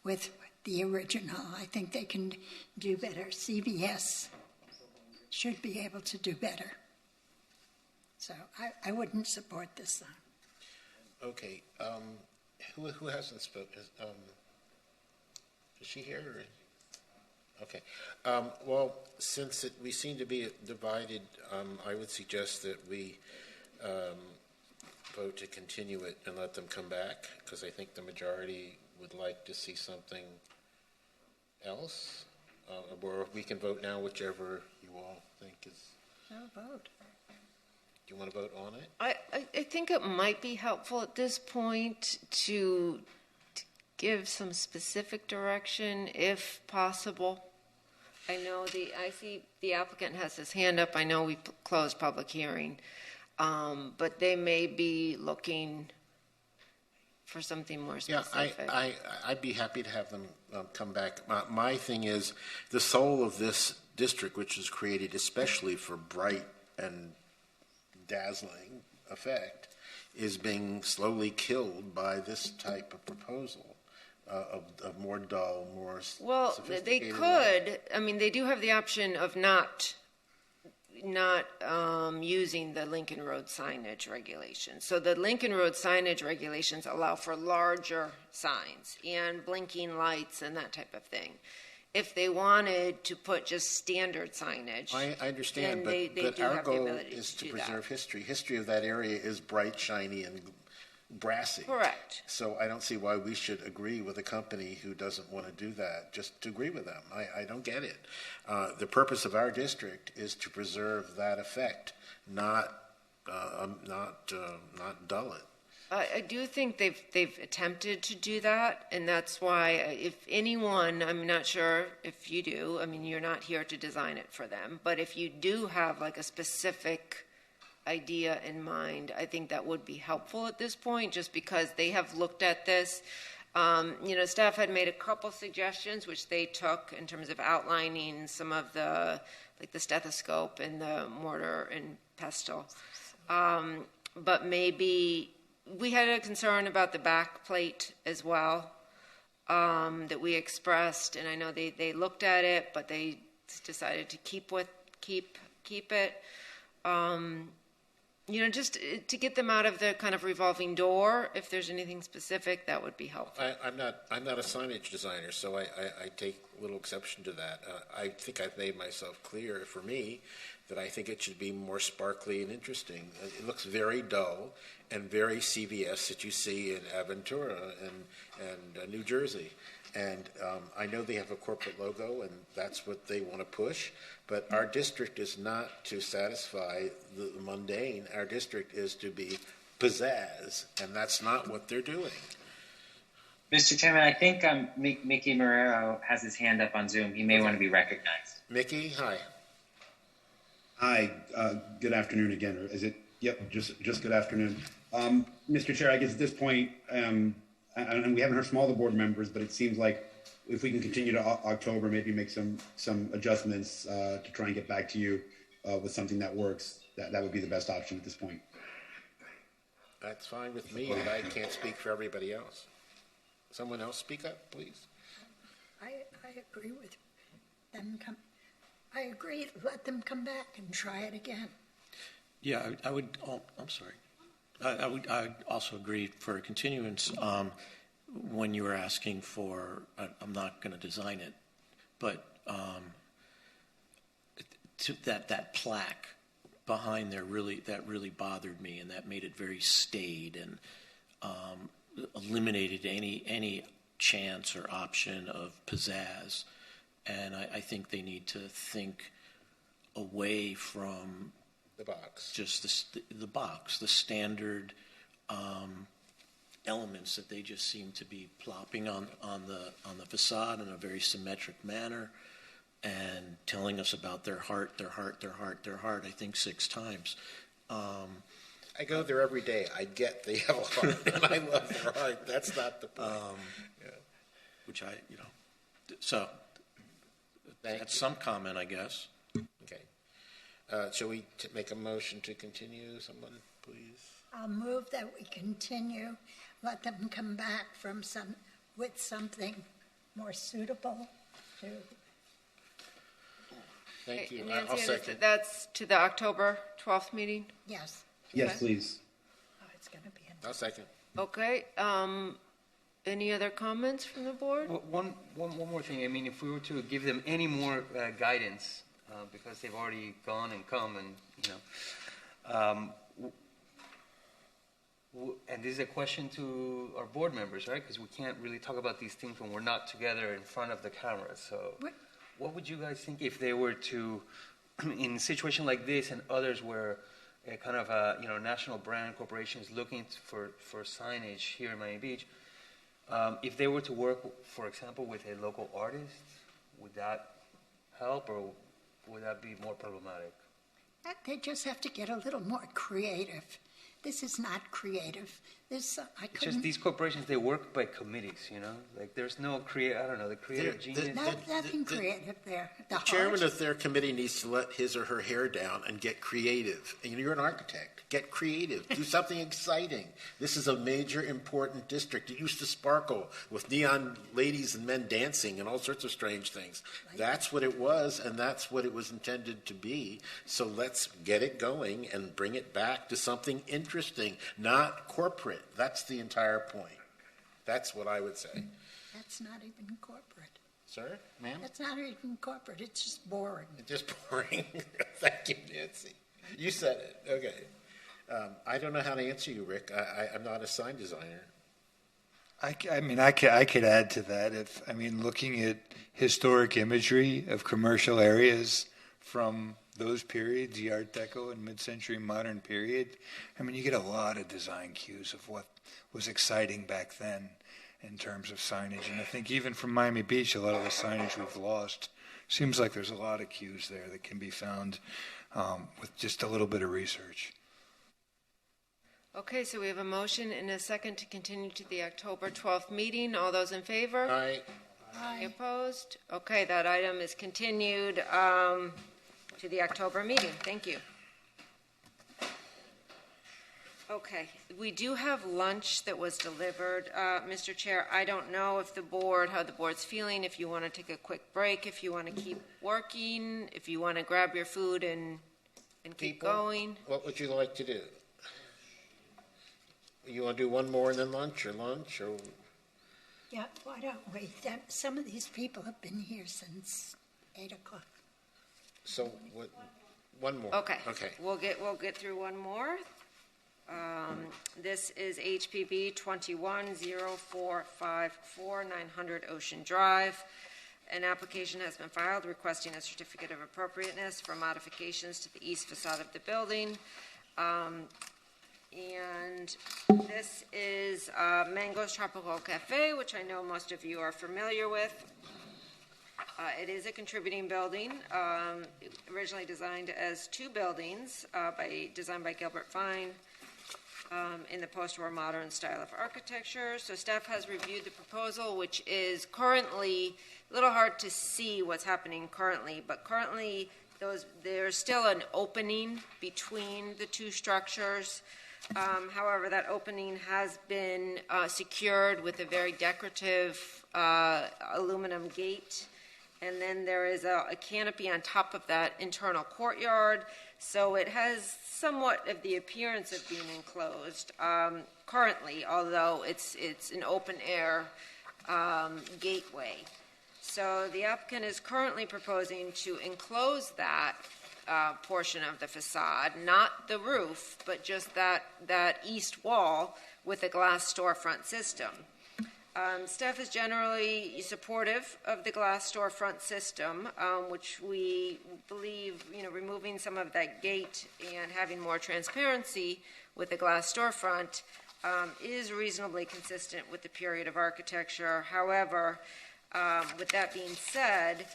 with the original. I think they can do better. CVS should be able to do better. So I wouldn't support this sign. Okay. Who hasn't spoken? Is she here? Or? Okay. Well, since we seem to be divided, I would suggest that we vote to continue it and let them come back, because I think the majority would like to see something else. Or we can vote now, whichever you all think is. No vote. Do you want to vote on it? I think it might be helpful at this point to give some specific direction, if possible. I see the applicant has his hand up. I know we closed public hearing, but they may be looking for something more specific. Yeah, I'd be happy to have them come back. My thing is, the soul of this district, which was created especially for bright and dazzling effect, is being slowly killed by this type of proposal of more dull, more sophisticated. They could. I mean, they do have the option of not using the Lincoln Road signage regulations. So the Lincoln Road signage regulations allow for larger signs and blinking lights and that type of thing. If they wanted to put just standard signage, I understand, then but our goal is to preserve history. History of that area is bright, shiny, and brassy. Correct. So I don't see why we should agree with a company who doesn't want to do that, just to agree with them. I don't get it. The purpose of our district is to preserve that effect, not dull it. I do think they've attempted to do that, and that's why if anyone, I'm not sure if you do, I mean, you're not here to design it for them, but if you do have like a specific idea in mind, I think that would be helpful at this point, just because they have looked at this. Staff had made a couple suggestions, which they took in terms of outlining some of the, like the stethoscope and the mortar and pestle. But maybe we had a concern about the back plate as well, that we expressed, and I know they looked at it, but they decided to keep it. Just to get them out of the kind of revolving door. If there's anything specific, that would be helpful. I'm not a signage designer, so I take little exception to that. I think I've made myself clear for me that I think it should be more sparkly and interesting. It looks very dull and very CVS that you see in Aventura and New Jersey. And I know they have a corporate logo, and that's what they want to push. But our district is not to satisfy the mundane. Our district is to be pizzazz, and that's not what they're doing. Mr. Chairman, I think Mickey Marrero has his hand up on Zoom. He may want to be recognized. Mickey, hi. Hi, good afternoon again. Or is it? Yep, just good afternoon. Mr. Chair, I guess at this point, and we haven't heard from all the board members, but it seems like if we can continue to October, maybe make some adjustments to try and get back to you with something that works, that would be the best option at this point. That's fine with me, but I can't speak for everybody else. Someone else speak up, please. I agree with them. I agree. Let them come back and try it again. Yeah, I would. Oh, I'm sorry. I also agree for a continuance. When you were asking for, I'm not going to design it, but that plaque behind there really bothered me, and that made it very staid and eliminated any chance or option of pizzazz. And I think they need to think away from the box, just the box, the standard elements that they just seem to be plopping on the facade in a very symmetric manner, and telling us about their heart. I think 6 times. I go there every day. I get they have a heart, and I love their heart. That's not the point. Which so that's some comment, I guess. Okay. Shall we make a motion to continue? Someone, please. I'll move that we continue. Let them come back with something more suitable to. Thank you. Nancy, I'll second. That's to the October 12th meeting? Yes. Yes, please. Oh, it's going to be. I'll second. Okay. Any other comments from the board? Well, one more thing. I mean, if we were to give them any more guidance, because they've already gone and come, and and this is a question to our board members, right? Because we can't really talk about these things when we're not together in front of the camera. So, what would you guys think if they were to, in a situation like this and others where a kind of a national brand corporation is looking for signage here in Miami Beach, if they were to work, for example, with a local artist, would that help, or would that be more problematic? They just have to get a little more creative. This is not creative. It's just these corporations, they work by committees, like there's no the creative genius. Nothing creative there. The chairman of their committee needs to let his or her hair down and get creative. And you're an architect. Get creative. Do something exciting. This is a major, important district. It used to sparkle with neon ladies and men dancing and all sorts of strange things. That's what it was, and that's what it was intended to be. So let's get it going and bring it back to something interesting, not corporate. That's the entire point. That's what I would say. That's not even corporate. Sir? Ma'am? That's not even corporate. It's just boring. It's just boring. Thank you, Nancy. You said it. Okay. I don't know how to answer you, Rick. I'm not a sign designer. I could add to that. Looking at historic imagery of commercial areas from those periods, the Art Deco and mid-century modern period, you get a lot of design cues of what was exciting back then in terms of signage. And I think even from Miami Beach, a lot of the signage we've lost, seems like there's a lot of cues there that can be found with just a little bit of research. Okay, so we have a motion and a second to continue to the October 12th meeting. All those in favor? Aye. Any opposed? Okay, that item is continued to the October meeting. Thank you. Okay, we do have lunch that was delivered. Mr. Chair, I don't know if how the board's feeling, if you want to take a quick break, if you want to keep working, if you want to grab your food and keep going. What would you like to do? You want to do one more and then lunch, or lunch, or? Yeah, why don't we? Some of these people have been here since 8 o'clock. So what? One more. Okay. Okay. We'll get through one more. This is HPB 210454 900 Ocean Drive. An application has been filed requesting a certificate of appropriateness for modifications to the east facade of the building. And this is Mango's Tropical Cafe, which I know most of you are familiar with. It is a contributing building, originally designed as two buildings, designed by Gilbert Fine in the post-war modern style of architecture. So staff has reviewed the proposal, which is currently a little hard to see what's happening currently, but currently there's still an opening between the two structures. However, that opening has been secured with a very decorative aluminum gate, and then there is a canopy on top of that internal courtyard, so it has somewhat of the appearance of being enclosed currently, although it's an open-air gateway. So the applicant is currently proposing to enclose that portion of the facade, not the roof, but just that east wall with a glass storefront system. Staff is generally supportive of the glass storefront system, which we believe, removing some of that gate and having more transparency with the glass storefront is reasonably consistent with the period of architecture. However, with that being said,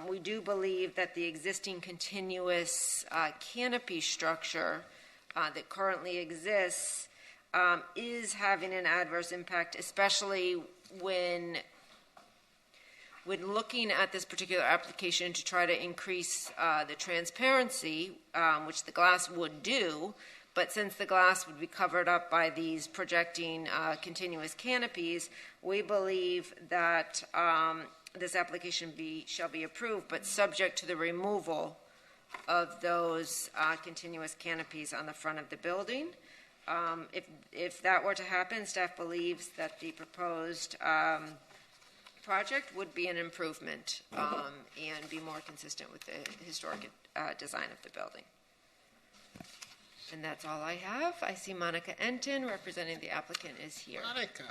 we do believe that the existing continuous canopy structure that currently exists is having an adverse impact, especially when looking at this particular application to try to increase the transparency, which the glass would do. But since the glass would be covered up by these projecting continuous canopies, we believe that this application shall be approved, but subject to the removal of those continuous canopies on the front of the building. If that were to happen, staff believes that the proposed project would be an improvement and be more consistent with the historic design of the building. And that's all I have. I see Monica Enton, representing the applicant, is here. Monica,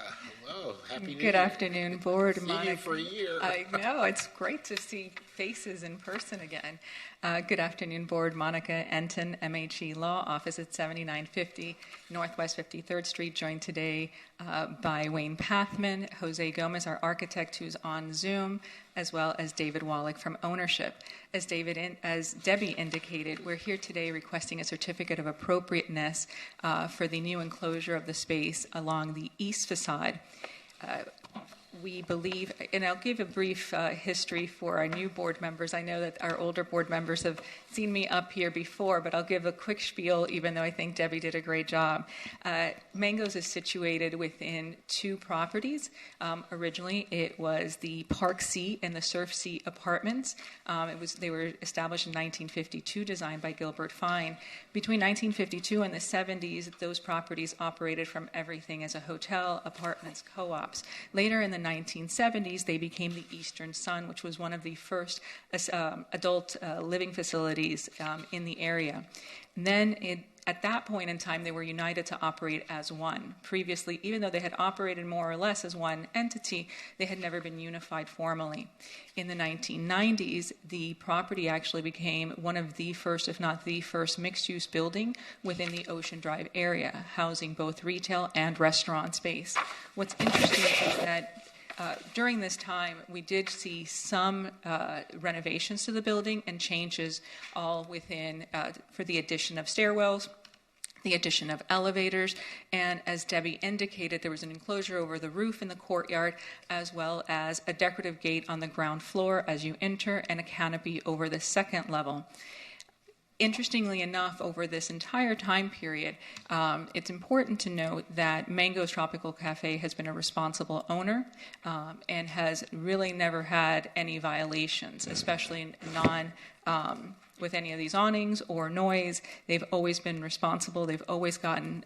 hello. Happy New Year. Good afternoon, board. Monica. Seen you for a year. I know. It's great to see faces in person again. Good afternoon, board. Monica Enton, MHE Law Office at 7950 Northwest 53rd Street, joined today by Wayne Pathman, Jose Gomez, our architect, who's on Zoom, as well as David Wallach from Ownership. As Debbie indicated, we're here today requesting a certificate of appropriateness for the new enclosure of the space along the east facade. We believe, and I'll give a brief history for our new board members. I know that our older board members have seen me up here before, but I'll give a quick spiel, even though I think Debbie did a great job. Mango's is situated within two properties. Originally, it was the Park C and the Surf C apartments. They were established in 1952, designed by Gilbert Fine. Between 1952 and the 70s, those properties operated from everything as a hotel, apartments, co-ops. Later in the 1970s, they became the Eastern Sun, which was one of the first adult living facilities in the area. And then at that point in time, they were united to operate as one. Previously, even though they had operated more or less as one entity, they had never been unified formally. In the 1990s, the property actually became one of the first, if not the first, mixed-use building within the Ocean Drive area, housing both retail and restaurant space. What's interesting is that during this time, we did see some renovations to the building and changes all within for the addition of stairwells, the addition of elevators, and as Debbie indicated, there was an enclosure over the roof in the courtyard, as well as a decorative gate on the ground floor as you enter, and a canopy over the second level. Interestingly enough, over this entire time period, it's important to note that Mango's Tropical Cafe has been a responsible owner and has really never had any violations, especially with any of these awnings or noise. They've always been responsible. They've always gotten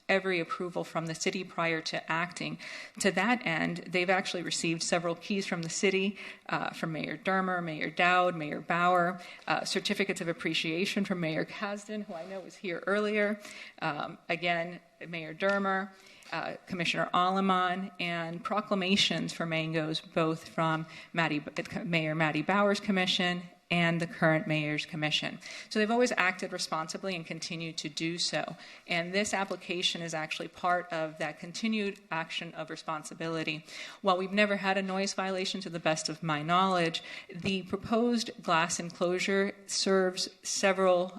every approval from the city prior to acting. To that end, they've actually received several keys from the city, from Mayor Dermer, Mayor Dowd, Mayor Bauer, certificates of appreciation from Mayor Kasdan, who I know was here earlier, again, Mayor Dermer, Commissioner Aleman, and proclamations for Mango's, both from Mayor Maddie Bauer's commission and the current mayor's commission. So they've always acted responsibly and continue to do so. And this application is actually part of that continued action of responsibility. While we've never had a noise violation to the best of my knowledge, the proposed glass enclosure serves several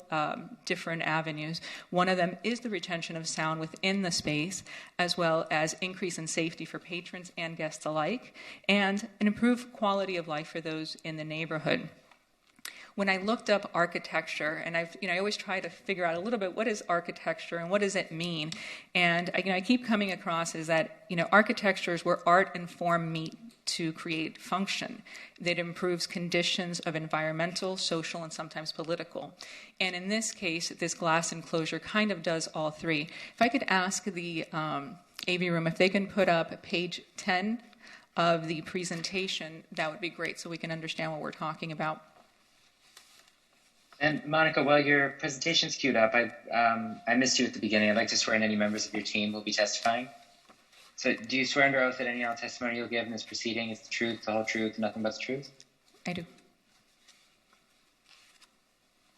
different avenues. One of them is the retention of sound within the space, as well as increase in safety for patrons and guests alike, and an improved quality of life for those in the neighborhood. When I looked up architecture, and I always try to figure out a little bit what is architecture and what does it mean, and I keep coming across is that architecture is where art and form meet to create function. That improves conditions of environmental, social, and sometimes political. And in this case, this glass enclosure kind of does all three. If I could ask the AV room if they can put up page 10 of the presentation, that would be great so we can understand what we're talking about. And Monica, while your presentation's queued up, I missed you at the beginning. I'd like to swear in any members of your team who will be testifying. So do you swear under oath that any testimony you'll give in this proceeding is the truth, the whole truth, and nothing but the truth? I do.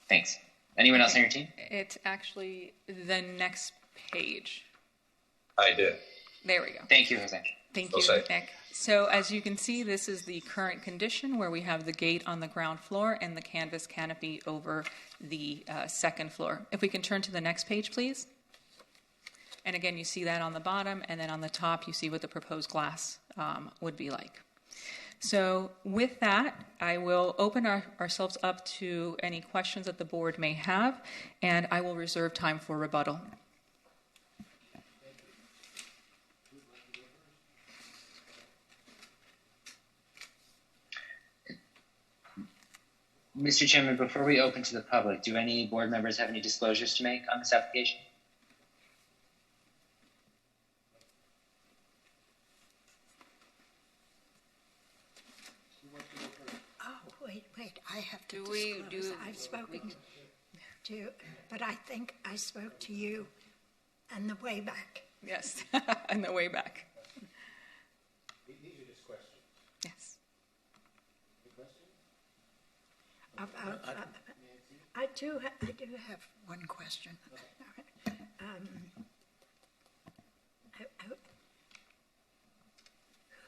Thanks. Anyone else on your team? It's actually the next page. I do. There we go. Thank you, Jose. Thank you, Nick. So as you can see, this is the current condition where we have the gate on the ground floor and the canvas canopy over the second floor. If we can turn to the next page, please. And again, you see that on the bottom, and then on the top, you see what the proposed glass would be like. So with that, I will open ourselves up to any questions that the board may have, and I will reserve time for rebuttal. Mr. Chairman, before we open to the public, do any board members have any disclosures to make on this application? Oh, wait, I have to disclose. I've spoken to, but I think I spoke to you on the way back. Yes, on the way back. These are just questions. Yes. I do have one question.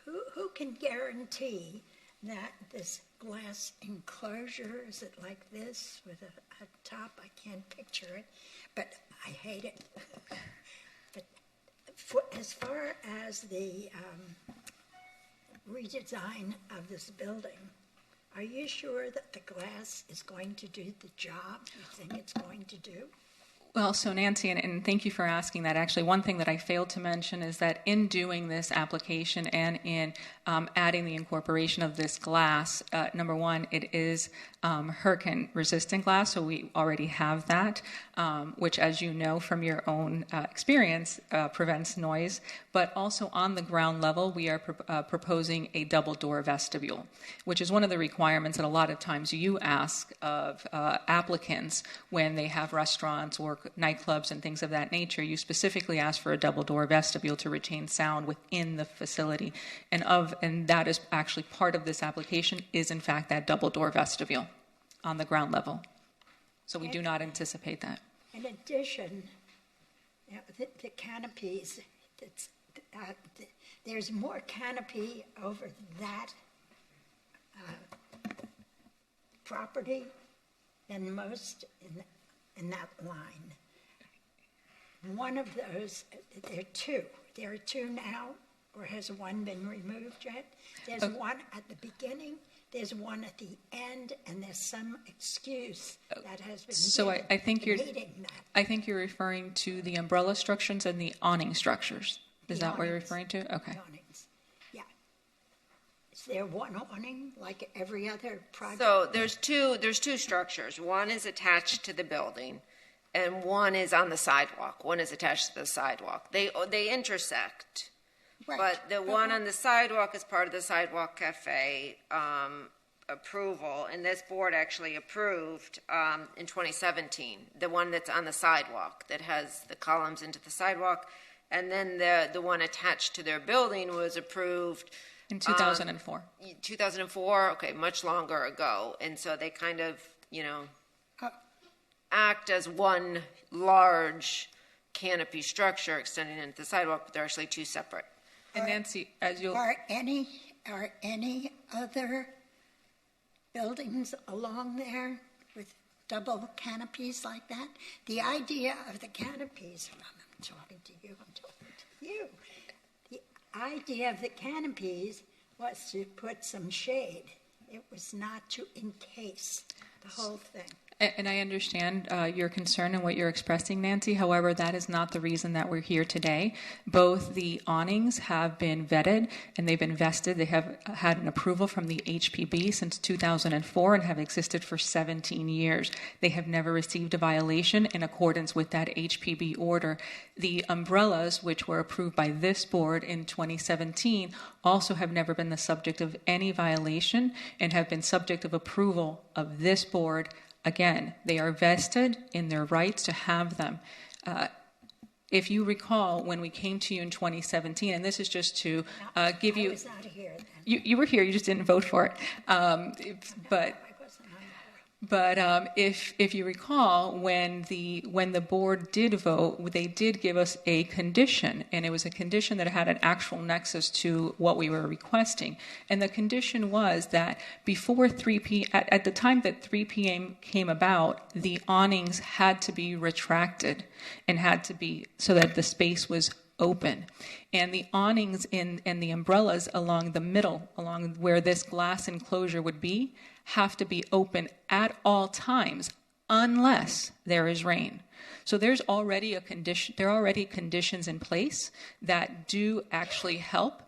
Who can guarantee that this glass enclosure, is it like this with a top? I can't picture it, but I hate it. But as far as the redesign of this building, are you sure that the glass is going to do the job you think it's going to do? Well, so Nancy, and thank you for asking that. Actually, one thing that I failed to mention is that in doing this application and in adding the incorporation of this glass, number one, it is hurricane-resistant glass, so we already have that, which, as you know from your own experience, prevents noise. But also on the ground level, we are proposing a double-door vestibule, which is one of the requirements that a lot of times you ask of applicants when they have restaurants or nightclubs and things of that nature. You specifically ask for a double-door vestibule to retain sound within the facility, and that is actually part of this application. Is in fact that double-door vestibule on the ground level. So we do not anticipate that. In addition, the canopies, there's more canopy over that property than most in that line. one of those, there are two. There are two now, or has one been removed yet? There's one at the beginning, there's one at the end, and there's some excuse that has been So given I think for you're needing that. I think you're referring to the umbrella structures and the awning structures. Is The that what you're awnings. referring to? Okay. The awnings, yeah. Is there one awning like every other project? So there's two structures. One is attached to the building, and one is on the sidewalk. One is attached to the sidewalk. They intersect. Right. But the one on the sidewalk is part of the Sidewalk Cafe approval, and this board actually approved in 2017, the one that's on the sidewalk that has the columns into the sidewalk, and then the one attached to their building was approved In 2004. 2004, okay, much longer ago. And so they kind of, act as one large canopy structure extending into the sidewalk, but they're actually two separate. And Nancy, as you'll... Are any other buildings along there with double canopies like that? The idea of the canopies, I'm talking to you. The idea of the canopies was to put some shade. It was not to encase the whole thing. And I understand your concern and what you're expressing, Nancy. However, that is not the reason that we're here today. Both the awnings have been vetted and they've been vested. They have had an approval from the HPB since 2004 and have existed for 17 years. They have never received a violation in accordance with that HPB order. The umbrellas, which were approved by this board in 2017, also have never been the subject of any violation and have been subject of approval of this board. Again, they are vested in their rights to have them. If you recall, when we came to you in 2017, and this is just to give you... I was not here then. You were here, you just didn't vote for it. But if you recall, when the board did vote, they did give us a condition, and it was a condition that had an actual nexus to what we were requesting. And the condition was that before 3 p.m., at the time that 3 p.m. came about, the awnings had to be retracted and had to be so that the space was open. And the awnings and the umbrellas along the middle, along where this glass enclosure would be, have to be open at all times unless there is rain. So there's already a condition. There are already conditions in place that do actually help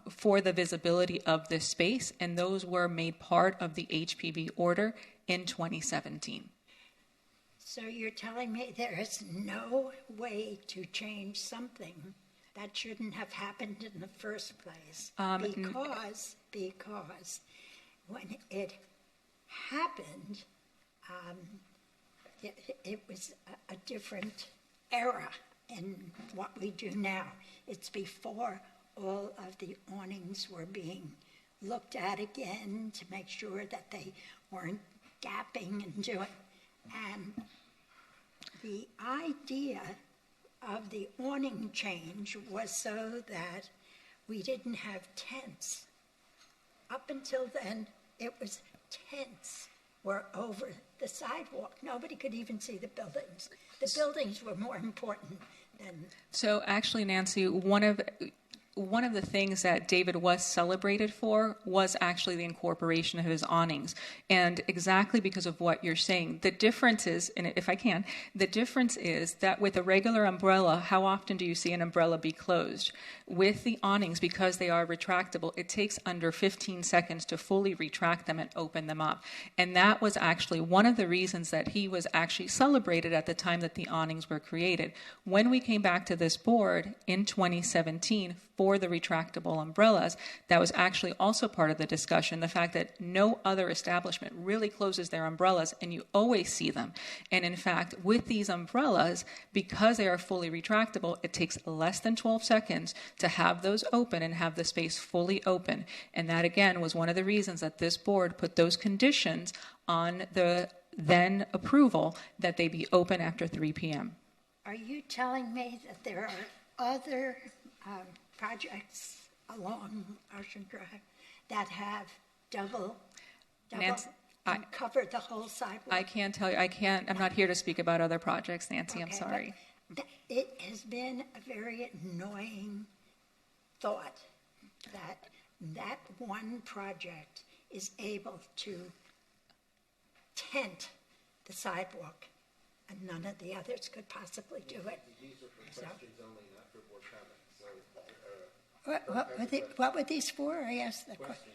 for the visibility of this space, and those were made part of the HPB order in 2017. So you're telling me there is no way to change something that shouldn't have happened in the first place? Because when it happened, it was a different era in what we do now. It's before all of the awnings were being looked at again to make sure that they weren't gapping and doing. And the idea of the awning change was so that we didn't have tents. Up until then, it was tents were over the sidewalk. Nobody could even see the buildings. The buildings were more important than... So actually, Nancy, one of the things that David was celebrated for was actually the incorporation of his awnings. And exactly because of what you're saying, the difference is, and if I can, the difference is that with a regular umbrella, how often do you see an umbrella be closed? With the awnings, because they are retractable, it takes under 15 seconds to fully retract them and open them up. And that was actually one of the reasons that he was actually celebrated at the time that the awnings were created. When we came back to this board in 2017 for the retractable umbrellas, that was actually also part of the discussion, the fact that no other establishment really closes their umbrellas and you always see them. And in fact, with these umbrellas, because they are fully retractable, it takes less than 12 seconds to have those open and have the space fully open. And that again was one of the reasons that this board put those conditions on the then approval that they be open after 3 p.m. Are you telling me that there are other projects along Ocean Drive that have double Nancy, covered the whole sidewalk? I can't tell you. I'm not here to speak about other projects, Nancy. I'm sorry. It has been a very annoying thought that that one project is able to tent the sidewalk, and none of the others could possibly do it. These are for questions only, not for board comments. What were these for? I asked the question.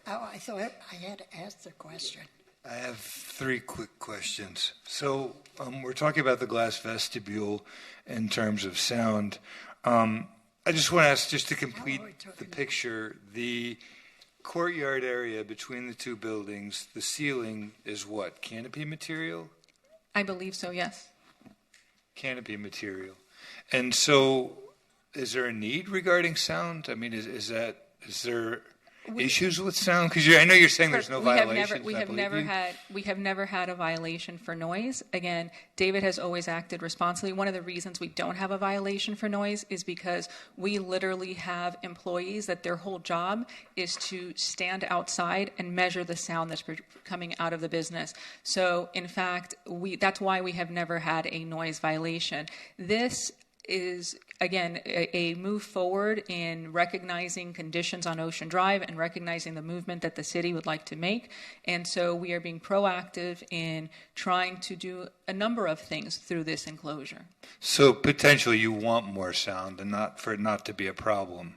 Oh, I thought I had to ask the question. I have 3 quick questions. So we're talking about the glass vestibule in terms of sound. I just want to ask, just to complete the picture, the courtyard area between the 2 buildings, the ceiling is what? Canopy material? I believe so, yes. Canopy material. And so is there a need regarding sound? I mean, is there issues with sound? Because I know you're saying there's no violations. We have never had a violation for noise. Again, David has always acted responsibly. One of the reasons we don't have a violation for noise is because we literally have employees that their whole job is to stand outside and measure the sound that's coming out of the business. So, in fact, that's why we have never had a noise violation. This is, again, a move forward in recognizing conditions on Ocean Drive and recognizing the movement that the city would like to make. And so we are being proactive in trying to do a number of things through this enclosure. So potentially you want more sound and not for it not to be a problem.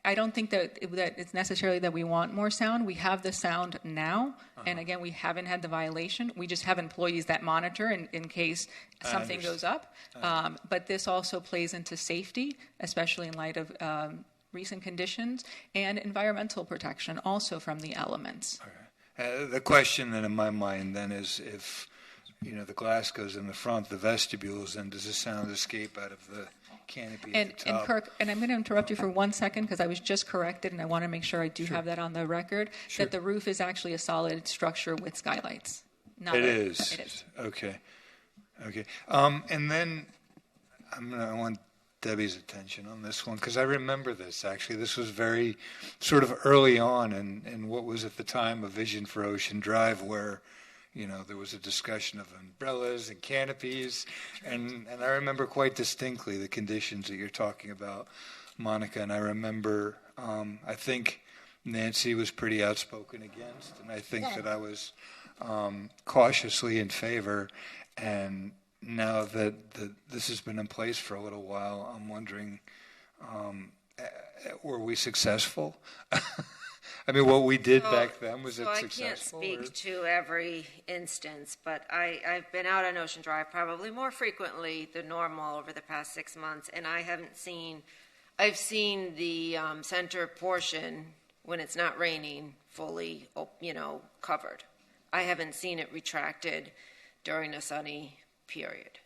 I don't think that it's necessarily that we want more sound. We have the sound now, and again, we haven't had the violation. We just have employees that monitor in case something goes up. But this also plays into safety, especially in light of recent conditions, and environmental protection also from the elements. The question then in my mind then is if the glass goes in the front, the vestibules, then does the sound escape out of the canopy at the top? And Kirk, and I'm going to interrupt you for 1 second because I was just corrected, and I want to make sure I do have that on the record, that the roof is actually a solid structure with skylights. It is. Okay. And then I want Debbie's attention on this one because I remember this, actually. This was very sort of early on in what was at the time a vision for Ocean Drive where there was a discussion of umbrellas and canopies, and I remember quite distinctly the conditions that you're talking about, Monica, and I remember, I think Nancy was pretty outspoken against, and I think that I was cautiously in favor, and now that this has been in place for a little while, I'm wondering, were we successful? I mean, what we did back then, was it successful? I can't speak to every instance, but I've been out on Ocean Drive probably more frequently than normal over the past 6 months, and I've seen the center portion, when it's not raining, fully, covered. I haven't seen it retracted during a sunny period,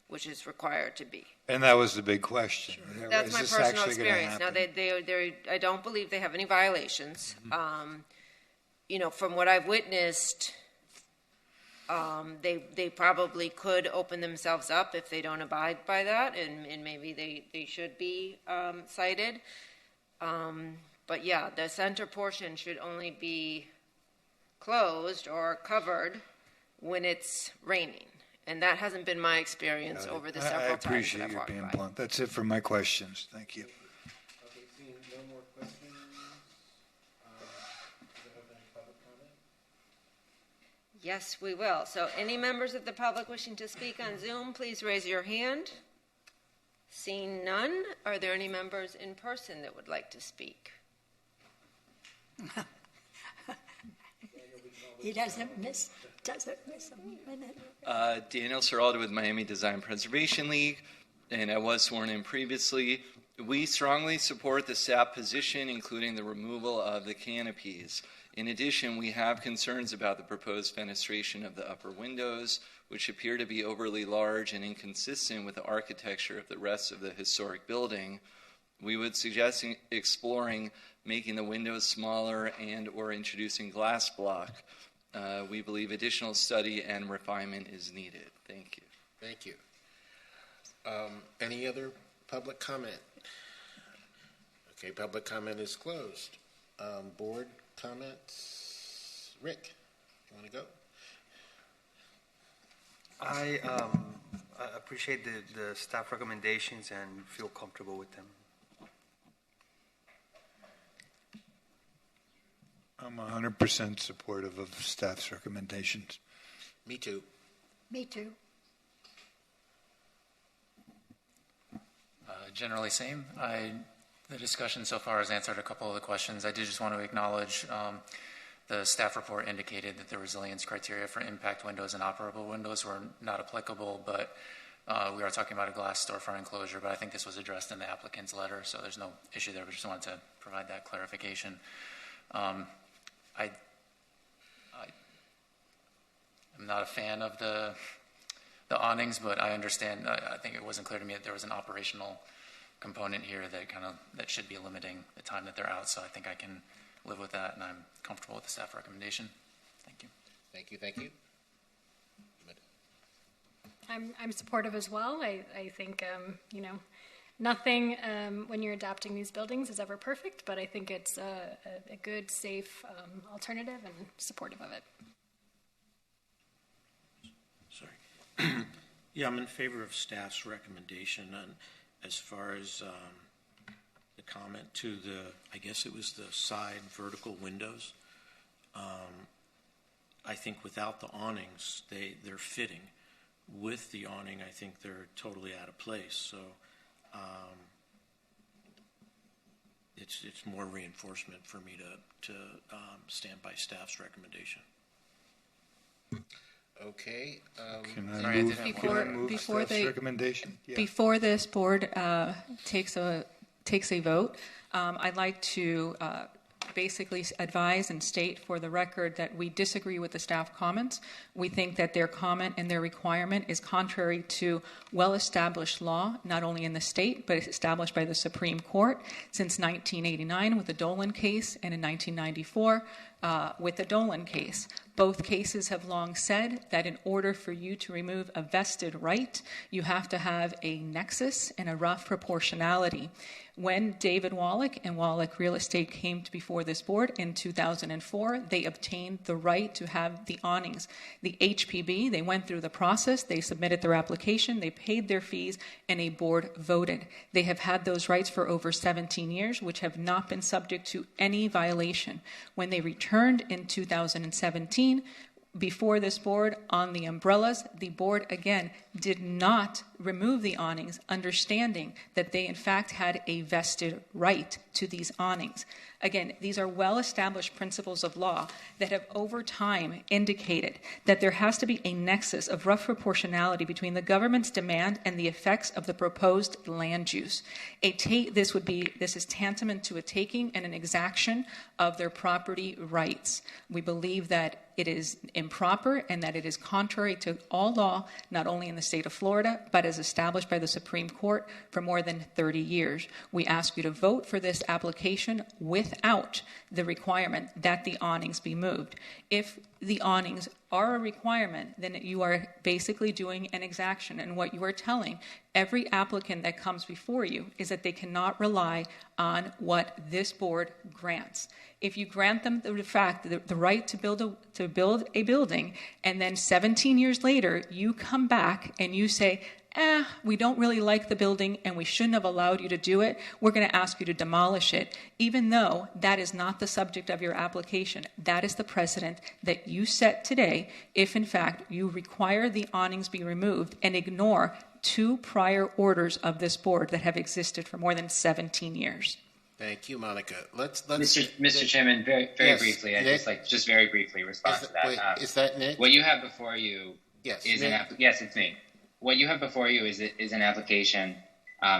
which is required to be. And that was the big question. Sure. That's my personal experience. Now, I don't believe they have any violations. Mm-hmm. From what I've witnessed, they probably could open themselves up if they don't abide by that, and maybe they should be cited. But yeah, the center portion should only be closed or covered when it's raining. And that hasn't been my experience over the several times that I've walked by. I appreciate you being blunt. That's it for my questions. Thank you. Okay, seeing no more questions, does it have any public comment? Yes, we will. So any members of the public wishing to speak on Zoom, please raise your hand. Seeing none, are there any members in person that would like to speak? He doesn't miss a minute. Daniel Seraldo with Miami Design Preservation League, and I was sworn in previously. We strongly support the SAP position, including the removal of the canopies. In addition, we have concerns about the proposed fenestration of the upper windows, which appear to be overly large and inconsistent with the architecture of the rest of the historic building. We would suggest exploring making the windows smaller and or introducing glass block. We believe additional study and refinement is needed. Thank you. Thank you. Any other public comment? Okay, public comment is closed. Board comments? Rick, you want to go? I appreciate the staff recommendations and feel comfortable with them. I'm 100% supportive of staff's recommendations. Me too. Me too. Generally same. The discussion so far has answered a couple of the questions. I did just want to acknowledge the staff report indicated that the resilience criteria for impact windows and operable windows were not applicable, but we are talking about a glass storefront enclosure, but I think this was addressed in the applicant's letter, so there's no issue there. We just wanted to provide that clarification. I'm not a fan of the awnings, but I understand. I think it wasn't clear to me that there was an operational component here that should be limiting the time that they're out. So I think I can live with that, and I'm comfortable with the staff recommendation. Thank you. Thank you. Thank you. I'm supportive as well. I think nothing when you're adapting these buildings is ever perfect, but I think it's a good, safe alternative, and supportive of it. Sorry. Yeah, I'm in favor of staff's recommendation. And as far as the comment to I guess it was the side vertical windows, I think without the awnings, they're fitting. With the awning, I think they're totally out of place. So it's more reinforcement for me to stand by staff's recommendation. Okay. Can I move staff's recommendation? Yeah. Before this board takes a vote, I'd like to basically advise and state for the record that we disagree with the staff comments. We think that their comment and their requirement is contrary to well-established law, not only in the state, but established by the Supreme Court since 1989 with the Dolan case and in 1994 with the Dolan case. Both cases have long said that in order for you to remove a vested right, you have to have a nexus and a rough proportionality. When David Wallach and Wallach Real Estate came before this board in 2004, they obtained the right to have the awnings. The HPB, they went through the process, they submitted their application, they paid their fees, and a board voted. They have had those rights for over 17 years, which have not been subject to any violation. When they returned in 2017, before this board on the umbrellas, the board again did not remove the awnings, understanding that they in fact had a vested right to these awnings. Again, these are well-established principles of law that have over time indicated that there has to be a nexus of rough proportionality between the government's demand and the effects of the proposed land use. This is tantamount to a taking and an exaction of their property rights. We believe that it is improper and that it is contrary to all law, not only in the state of Florida, but as established by the Supreme Court for more than 30 years. We ask you to vote for this application without the requirement that the awnings be moved. If the awnings are a requirement, then you are basically doing an exaction. And what you are telling every applicant that comes before you is that they cannot rely on what this board grants. If you grant them the right to build a building, and then 17 years later you come back and you say, we don't really like the building and we shouldn't have allowed you to do it, we're going to ask you to demolish it, even though that is not the subject of your application. That is the precedent that you set today if, in fact, you require the awnings be removed and ignore 2 prior orders of this board that have existed for more than 17 years. Thank you, Monica. Let's Mr. Chairman, very yes, briefly, I Nick? just very briefly respond to that. Is that Nick? What you have before you yes, is yes, it's me. What you have before you is an application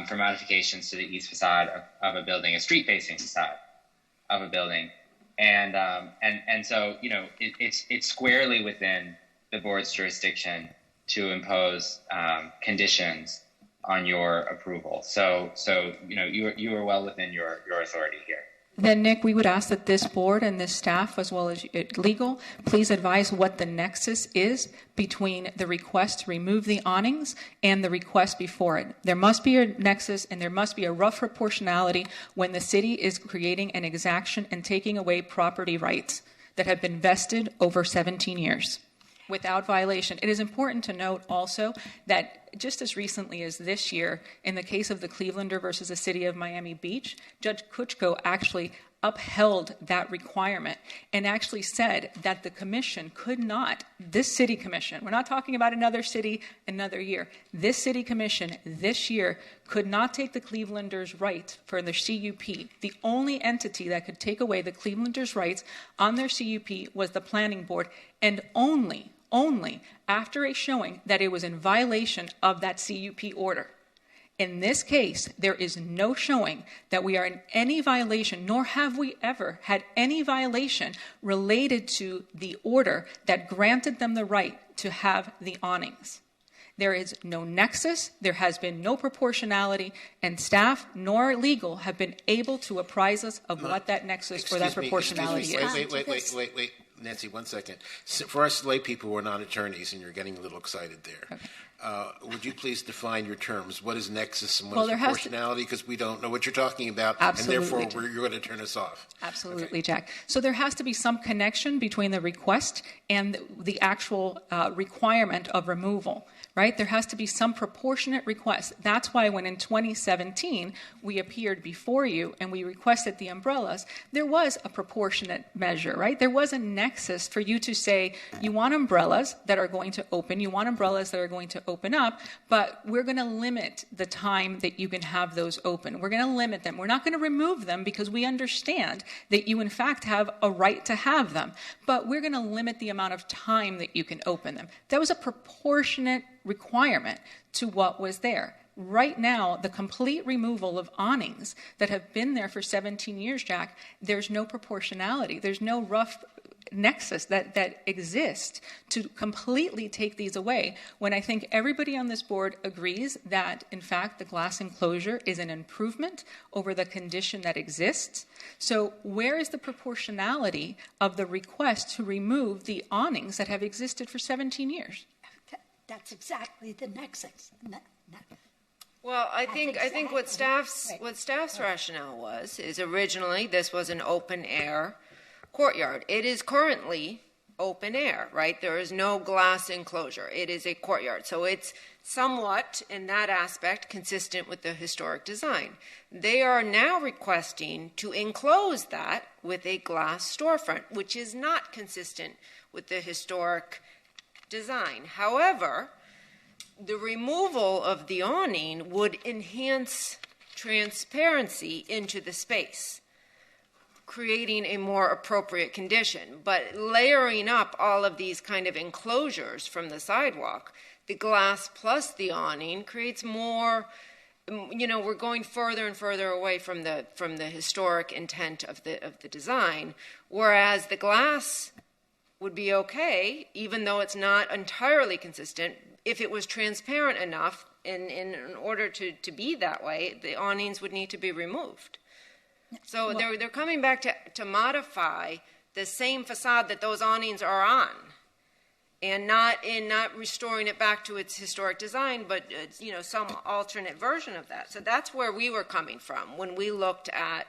for modifications to the east facade of a building, a street-facing facade of a building, and so it's squarely within the board's jurisdiction to impose conditions on your approval. So you are well within your authority here. Then, Nick, we would ask that this board and this staff, as well as legal, please advise what the nexus is between the request to remove the awnings and the request before it. There must be a nexus and there must be a rough proportionality when the city is creating an exaction and taking away property rights that have been vested over 17 years. without violation. It is important to note also that just as recently as this year, in the case of the Clevelander versus the City of Miami Beach, Judge Kuchko actually upheld that requirement and actually said that the commission could not, this city commission, we're not talking about another city another year, this city commission this year could not take the Clevelanders' right for their CUP. The only entity that could take away the Clevelanders' rights on their CUP was the planning board, and only after a showing that it was in violation of that CUP order. In this case, there is no showing that we are in any violation, nor have we ever had any violation related to the order that granted them the right to have the awnings. There is no nexus, there has been no proportionality, and staff nor legal have been able to apprise us of what that nexus or that proportionality is. Wait, Nancy, 1 second. So for us lay people who are not attorneys, and you're getting a little excited there, would you please define your terms? What is nexus and what is proportionality? Because we don't know what you're talking about, Absolutely. and therefore you're going to turn us off. Absolutely, okay. Jack. So there has to be some connection between the request and the actual requirement of removal, right? There has to be some proportionate request. That's why when in 2017 we appeared before you and we requested the umbrellas, there was a proportionate measure, right? There was a nexus for you to say, you want umbrellas that are going to open, you want umbrellas that are going to open up, but we're going to limit the time that you can have those open. We're going to limit them. We're not going to remove them because we understand that you in fact have a right to have them, but we're going to limit the amount of time that you can open them. That was a proportionate requirement to what was there. Right now, the complete removal of awnings that have been there for 17 years, Jack, there's no proportionality. There's no rough nexus that exists to completely take these away, when I think everybody on this board agrees that, in fact, the glass enclosure is an improvement over the condition that exists. So where is the proportionality of the request to remove the awnings that have existed for 17 years? That's exactly the nexus. Well, I think what staff's rationale was is originally this was an open air courtyard. It is currently open air, right? There is no glass enclosure. It is a courtyard. So it's somewhat, in that aspect, consistent with the historic design. They are now requesting to enclose that with a glass storefront, which is not consistent with the historic design. However, the removal of the awning would enhance transparency into the space, creating a more appropriate condition. But layering up all of these kind of enclosures from the sidewalk, the glass plus the awning creates more, we're going further and further away from the historic intent of the design, whereas the glass would be okay, even though it's not entirely consistent, if it was transparent enough. In order to be that way, the awnings would need to be removed. So they're coming back to modify the same facade that those awnings are on, and not restoring it back to its historic design, but some alternate version of that. So that's where we were coming from when we looked at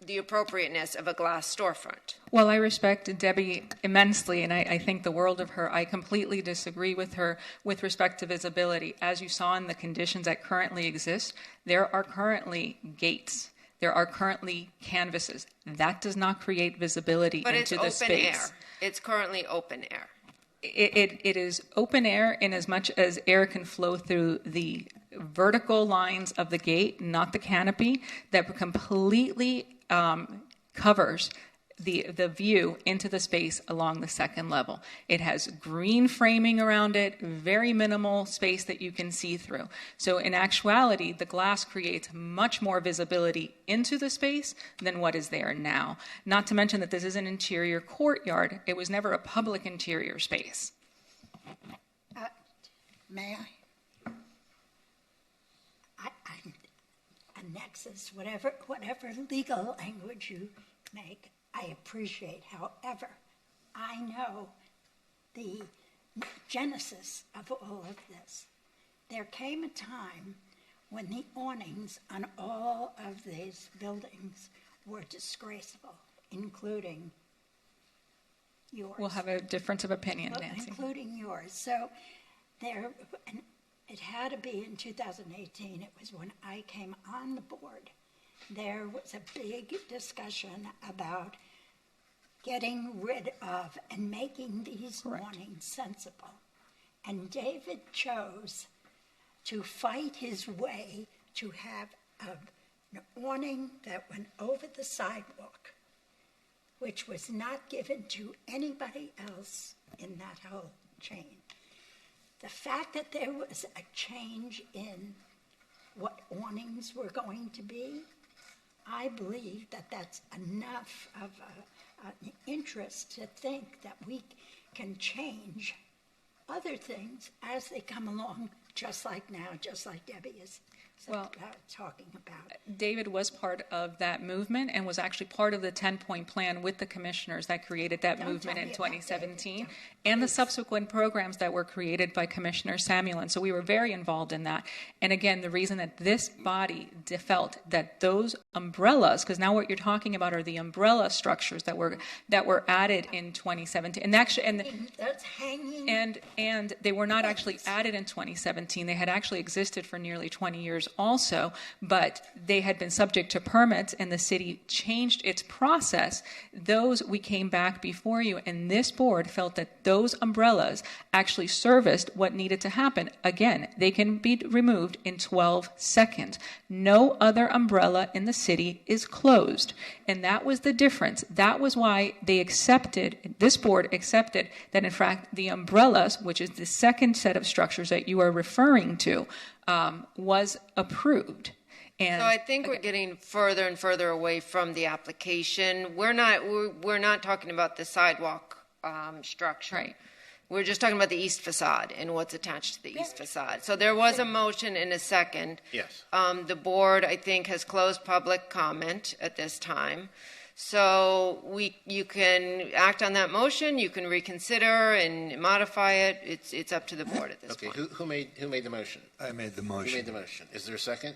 the appropriateness of a glass storefront. Well, I respect Debbie immensely, and I think the world of her. I completely disagree with her with respect to visibility. As you saw in the conditions that currently exist, there are currently gates. There are currently canvases. That does not create visibility into the space. But it's open air. It's currently open air. It is open air in as much as air can flow through the vertical lines of the gate, not the canopy, that completely covers the view into the space along the second level. It has green framing around it, very minimal space that you can see through. So in actuality, the glass creates much more visibility into the space than what is there now. Not to mention that this is an interior courtyard. It was never a public interior space. May I? A nexus, whatever legal language you make, I appreciate. However, I know the genesis of all of this. There came a time when the awnings on all of these buildings were disgraceful, including yours. We'll have a difference of opinion, Nancy. Including yours. So and it had to be in 2018. It was when I came on the board. There was a big discussion about getting rid of and making these awnings sensible. And David chose to fight his way to have an awning that went over the sidewalk, which was not given to anybody else in that whole chain. The fact that there was a change in what awnings were going to be, I believe that that's enough of an interest to think that we can change other things as they come along, just like now, just like Debbie is talking about. David was part of that movement and was actually part of the 10-point plan with the commissioners that created that movement in 2017 and the subsequent programs that were created by Commissioner Samuel. And so we were very involved in that. And again, the reason that this body felt that those umbrellas, because now what you're talking about are the umbrella structures that were added in 2017. And actually, that's hanging. And they were not actually added in 2017. They had actually existed for nearly 20 years also, but they had been subject to permits and the city changed its process. We came back before you, and this board felt that those umbrellas actually serviced what needed to happen. Again, they can be removed in 12 seconds. No other umbrella in the city is closed. And that was the difference. That was why this board accepted that in fact the umbrellas, which is the second set of structures that you are referring to, was approved. And so I think we're getting further and further away from the application. We're not talking about the sidewalk structure. Right. We're just talking about the east facade and what's attached to the east facade. So there was a motion in a second. Yes. The board, I think, has closed public comment at this time. So you can act on that motion. You can reconsider and modify it. It's up to the board at this point. Okay. Who made the motion? I made the motion. Who made the motion? Is there a second?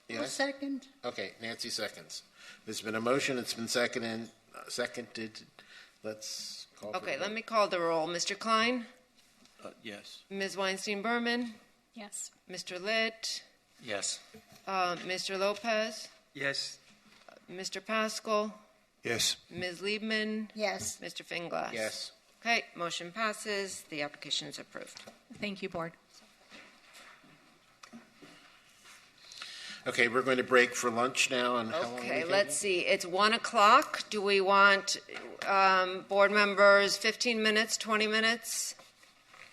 Yes? A second. Okay, Nancy seconds. There's been a motion. It's been seconded. Let's call for Okay, the let vote. me call the roll. Mr. Klein? Yes. Ms. Weinstein-Berman? Yes. Mr. Litt? Yes. Mr. Lopez? Yes. Mr. Pascal? Yes. Ms. Liebman? Yes. Mr. Finglass? Yes. Okay, motion passes. The application is approved. thank you, board. Okay, we're going to break for lunch now. And how long are we Okay, taking? let's see. It's 1 o'clock. Do we want board members 15 minutes, 20 minutes?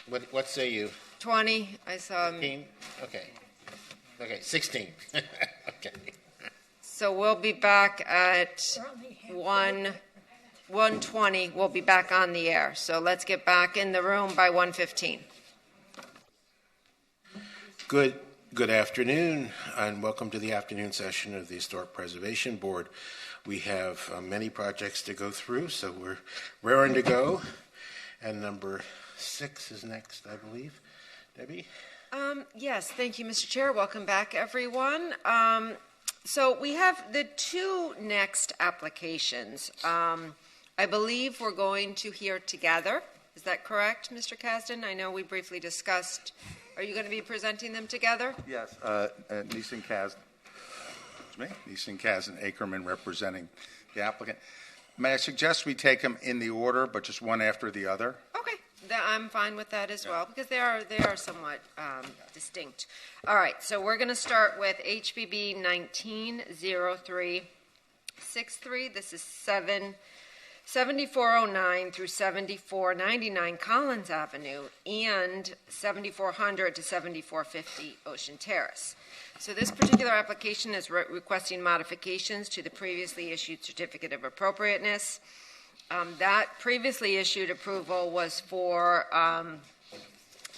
What say you? 20? I saw. 15? Okay. Okay, 16. Okay. So we'll be back at 1:20. We'll be back on the air. So let's get back in the room by 1:15. Good afternoon, and welcome to the afternoon session of the Historic Preservation Board. We have many projects to go through, so we're raring to go. And number 6 is next, I believe. Debbie? Yes, thank you, Mr. Chair. Welcome back, everyone. So we have the 2 next applications. I believe we're going to hear together. Is that correct, Mr. Kasdan? I know we briefly discussed. Are you going to be presenting them together? Yes, Neeson Kasdan Ackerman representing the applicant. May I suggest we take them in the order, but just one after the other? Okay, I'm fine with that as well, because they are somewhat distinct. All right, so we're going to start with HBB 190363. This is 7409 through 7499 Collins Avenue and 7400 to 7450 Ocean Terrace. So this particular application is requesting modifications to the previously issued certificate of appropriateness. That previously issued approval was for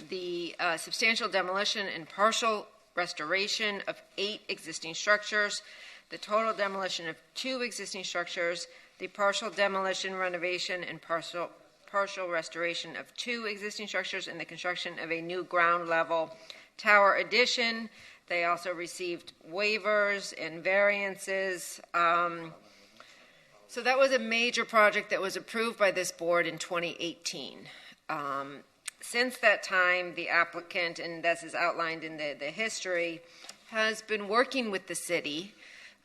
the substantial demolition and partial restoration of 8 existing structures, the total demolition of 2 existing structures, the partial demolition, renovation, and partial restoration of 2 existing structures, and the construction of a new ground level tower addition. They also received waivers and variances. So that was a major project that was approved by this board in 2018. Since that time, the applicant, and this is outlined in the history, has been working with the city,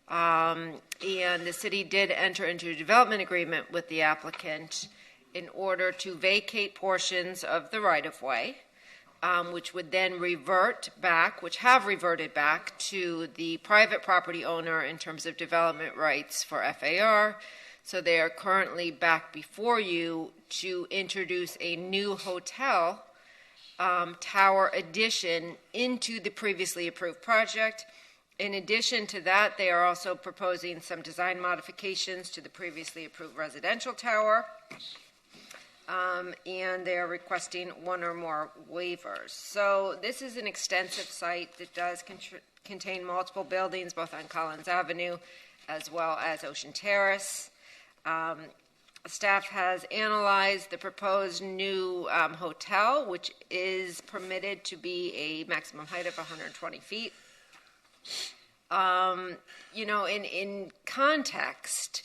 and the city did enter into a development agreement with the applicant in order to vacate portions of the right-of-way, which would then revert back, which have reverted back to the private property owner in terms of development rights for FAR. So they are currently back before you to introduce a new hotel tower addition into the previously approved project. In addition to that, they are also proposing some design modifications to the previously approved residential tower. And they are requesting one or more waivers. So this is an extensive site that does contain multiple buildings, both on Collins Avenue as well as Ocean Terrace. Staff has analyzed the proposed new hotel, which is permitted to be a maximum height of 120 feet. In context,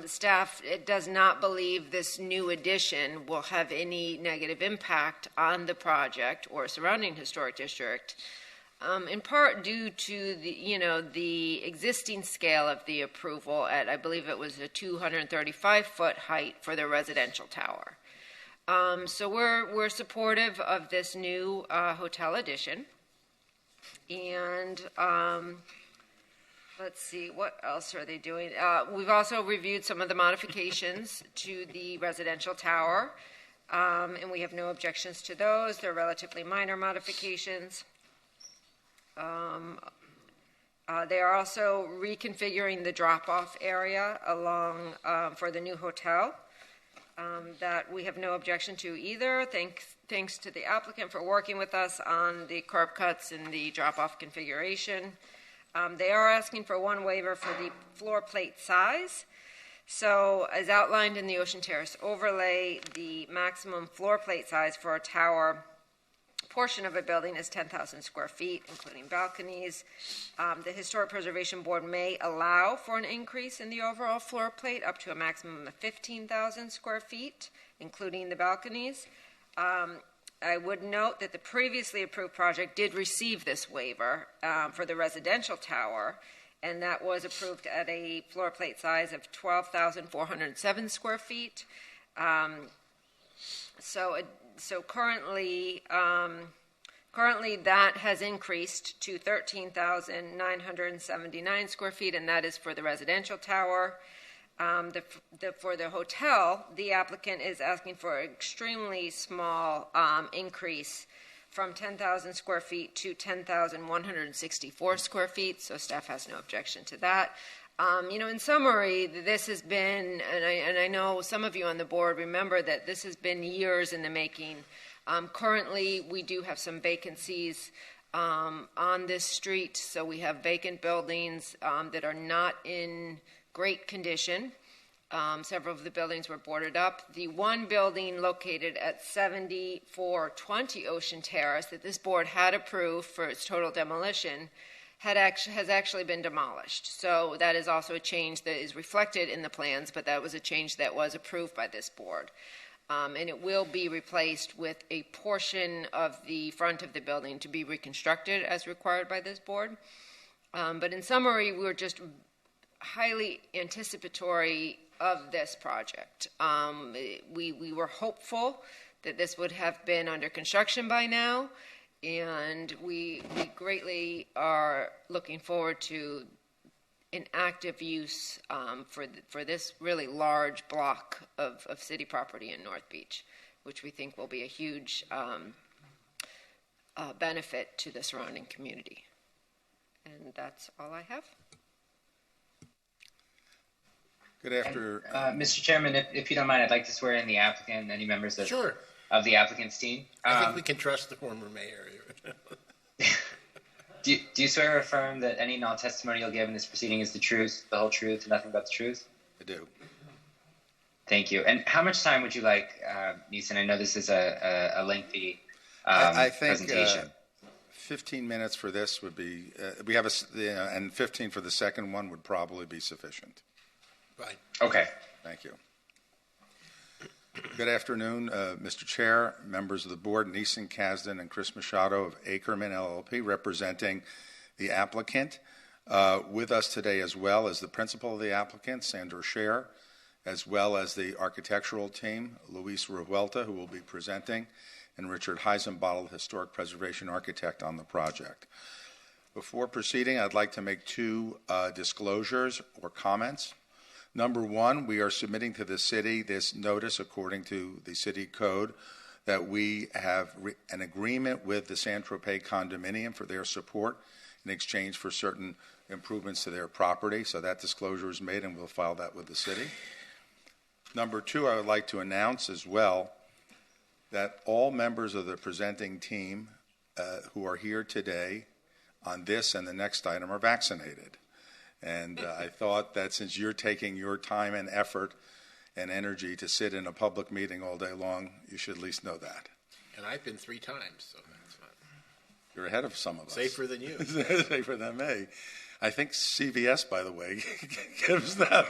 staff does not believe this new addition will have any negative impact on the project or surrounding historic district, in part due to the existing scale of the approval at, I believe it was a 235-foot height for the residential tower. So we're supportive of this new hotel addition. And let's see, what else are they doing? We've also reviewed some of the modifications to the residential tower, and we have no objections to those. They're relatively minor modifications. They are also reconfiguring the drop-off area along for the new hotel that we have no objection to either. Thanks to the applicant for working with us on the curb cuts and the drop-off configuration. They are asking for one waiver for the floor plate size. So as outlined in the Ocean Terrace overlay, the maximum floor plate size for a tower portion of a building is 10,000 square feet, including balconies. The Historic Preservation Board may allow for an increase in the overall floor plate up to a maximum of 15,000 square feet, including the balconies. I would note that the previously approved project did receive this waiver for the residential tower, and that was approved at a floor plate size of 12,407 square feet. So currently that has increased to 13,979 square feet, and that is for the residential tower. For the hotel, the applicant is asking for an extremely small increase from 10,000 square feet to 10,164 square feet, so staff has no objection to that. In summary, this has been, and I know some of you on the board remember that this has been years in the making. Currently, we do have some vacancies on this street, so we have vacant buildings that are not in great condition. Several of the buildings were boarded up. The one building located at 7420 Ocean Terrace that this board had approved for its total demolition has actually been demolished. So that is also a change that is reflected in the plans, but that was a change that was approved by this board. And it will be replaced with a portion of the front of the building to be reconstructed as required by this board. But in summary, we're just highly anticipatory of this project. We were hopeful that this would have been under construction by now, and we greatly are looking forward to an active use for this really large block of city property in North Beach, which we think will be a huge benefit to the surrounding community. And that's all I have. Good afternoon. Mr. Chairman, if you don't mind, I'd like to swear in the applicant and any members of the applicant's team. I think we can trust the former mayor. Do you swear or affirm that any and all testimony you'll give in this proceeding is the truth, the whole truth, and nothing but the truth? I do. Thank you. And how much time would you like, Neeson? I know this is a lengthy I think, presentation. 15 minutes for this would be, and 15 for the second one would probably be sufficient. Fine. Okay. Thank you. Good afternoon, Mr. Chair, members of the board, Neeson Kasdan and Chris Machado of Ackerman LLP, representing the applicant. With us today as well as the principal of the applicant, Sandra Scher, as well as the architectural team, Luis Revuelta, who will be presenting, and Richard Heisenbottle, historic preservation architect on the project. Before proceeding, I'd like to make two disclosures or comments. Number one, we are submitting to the city this notice according to the city code that we have an agreement with the Saint-Tropez condominium for their support in exchange for certain improvements to their property. So that disclosure is made, and we'll file that with the city. Number two, I would like to announce as well that all members of the presenting team who are here today on this and the next item are vaccinated. And I thought that since you're taking your time and effort and energy to sit in a public meeting all day long, you should at least know that. And I've been 3 times, so that's fine. You're ahead of some of us. Safer than you. Safer than me. I think CVS, by the way, gives them.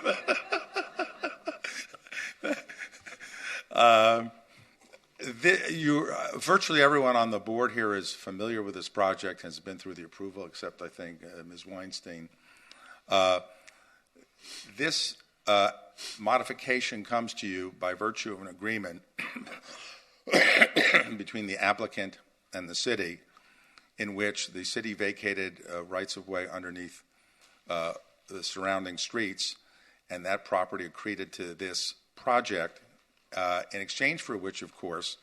Virtually everyone on the board here is familiar with this project, has been through the approval, except I think Ms. Weinstein. This modification comes to you by virtue of an agreement between the applicant and the city, in which the city vacated rights-of-way underneath the surrounding streets, and that property accreted to this project, in exchange for which, of course,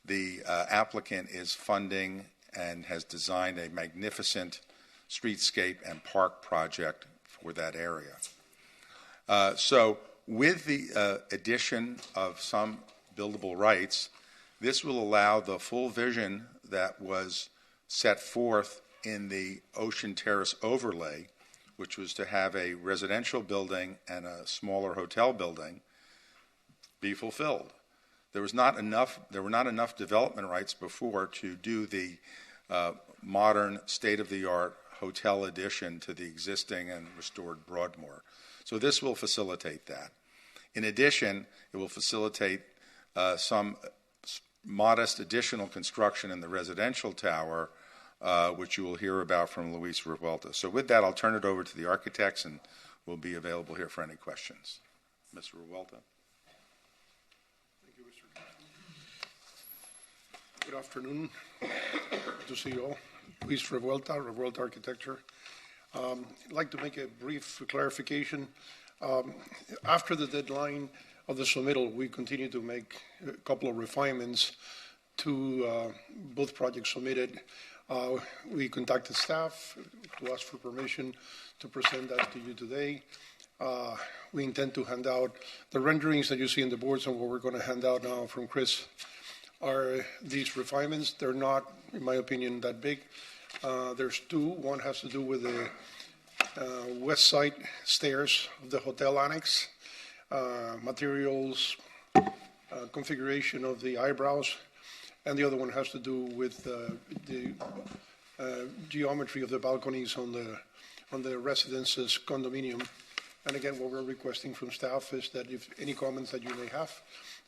the applicant is funding and has designed a magnificent streetscape and park project for that area. So with the addition of some buildable rights, this will allow the full vision that was set forth in the Ocean Terrace overlay, which was to have a residential building and a smaller hotel building, be fulfilled. There were not enough development rights before to do the modern, state-of-the-art hotel addition to the existing and restored Broadmoor. So this will facilitate that. In addition, it will facilitate some modest additional construction in the residential tower, which you will hear about from Luis Revuelta. So with that, I'll turn it over to the architects, and we'll be available here for any questions. Mr. Revuelta. Good afternoon. Good to see you all. Luis Revuelta, Revuelta Architecture. I'd like to make a brief clarification. After the deadline of the submittal, we continue to make a couple of refinements to both projects submitted. We contacted staff to ask for permission to present that to you today. We intend to hand out the renderings that you see in the boards, and what we're going to hand out now from Chris are these refinements. They're not, in my opinion, that big. There's two. One has to do with the west side stairs of the hotel annex, materials, configuration of the eyebrows, and the other one has to do with the geometry of the balconies on the residence's condominium. And again, what we're requesting from staff is that if any comments that you may have,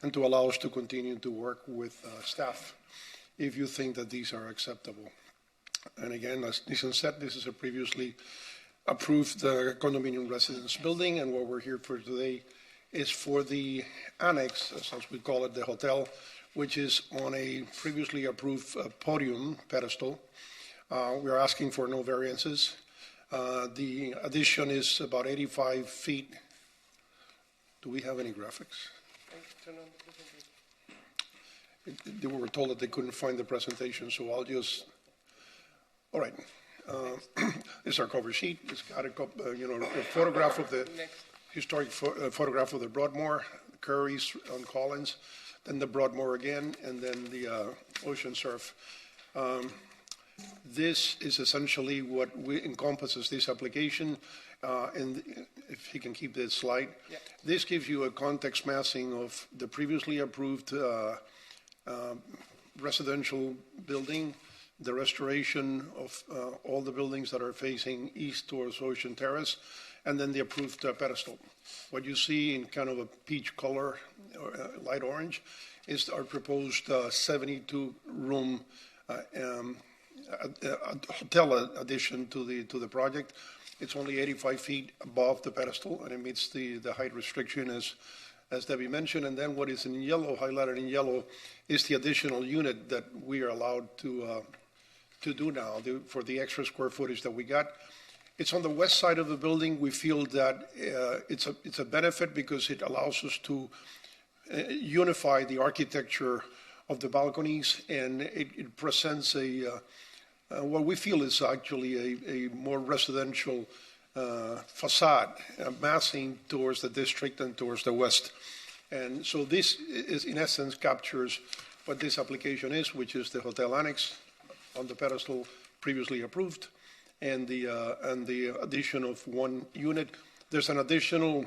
and to allow us to continue to work with staff if you think that these are acceptable. And again, as Nissan said, this is a previously approved condominium residence building, and what we're here for today is for the annex, as we call it, the hotel, which is on a previously approved podium pedestal. We are asking for no variances. The addition is about 85 feet. Do we have any graphics? They were told that they couldn't find the presentation, so I'll just. All right. It's our cover sheet. It's got a photograph of the historic photograph of the Broadmoor, Curry's on Collins, then the Broadmoor again, and then the ocean surf. This is essentially what encompasses this application. And if he can keep this slide, this gives you a context massing of the previously approved residential building, the restoration of all the buildings that are facing east towards Ocean Terrace, and then the approved pedestal. What you see in kind of a peach color, or light orange, is our proposed 72-room hotel addition to the project. It's only 85 feet above the pedestal, and it meets the height restriction as Debbie mentioned. And then what is in yellow, highlighted in yellow, is the additional unit that we are allowed to do now for the extra square footage that we got. It's on the west side of the building. We feel that it's a benefit because it allows us to unify the architecture of the balconies, and it presents what we feel is actually a more residential facade, massing towards the district and towards the west. And so this is, in essence, captures what this application is, which is the hotel annex on the pedestal previously approved, and the addition of one unit. There's an additional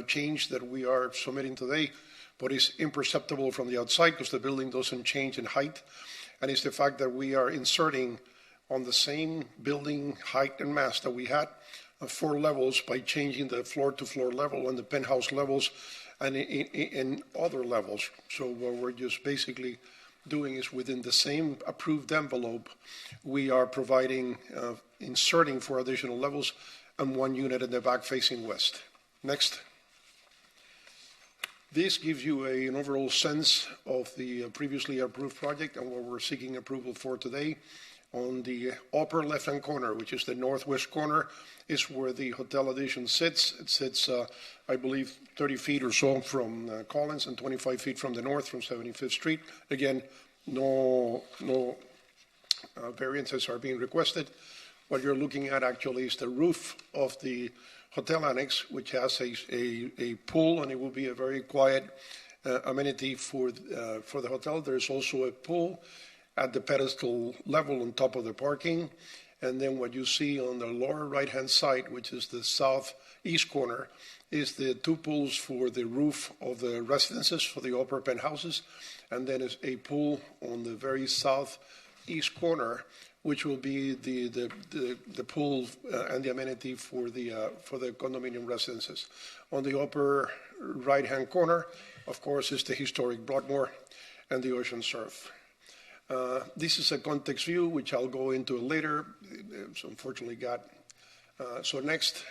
change that we are submitting today, but it's imperceptible from the outside because the building doesn't change in height, and it's the fact that we are inserting on the same building height and mass that we had 4 levels by changing the floor-to-floor level and the penthouse levels and in other levels. So what we're just basically doing is within the same approved envelope, we are providing, inserting 4 additional levels and 1 unit in the back facing west. Next. This gives you an overall sense of the previously approved project and what we're seeking approval for today. On the upper left-hand corner, which is the northwest corner, is where the hotel addition sits. It sits, I believe, 30 feet or so from Collins and 25 feet from the north from 75th Street. Again, no variances are being requested. What you're looking at actually is the roof of the hotel annex, which has a pool, and it will be a very quiet amenity for the hotel. There's also a pool at the pedestal level on top of the parking. And then what you see on the lower right-hand side, which is the southeast corner, is the 2 pools for the roof of the residences for the upper penthouses. And then is a pool on the very southeast corner, which will be the pool and the amenity for the condominium residences. On the upper right-hand corner, of course, is the historic Broadmoor and the ocean surf. This is a context view, which I'll go into later. It's unfortunately so next.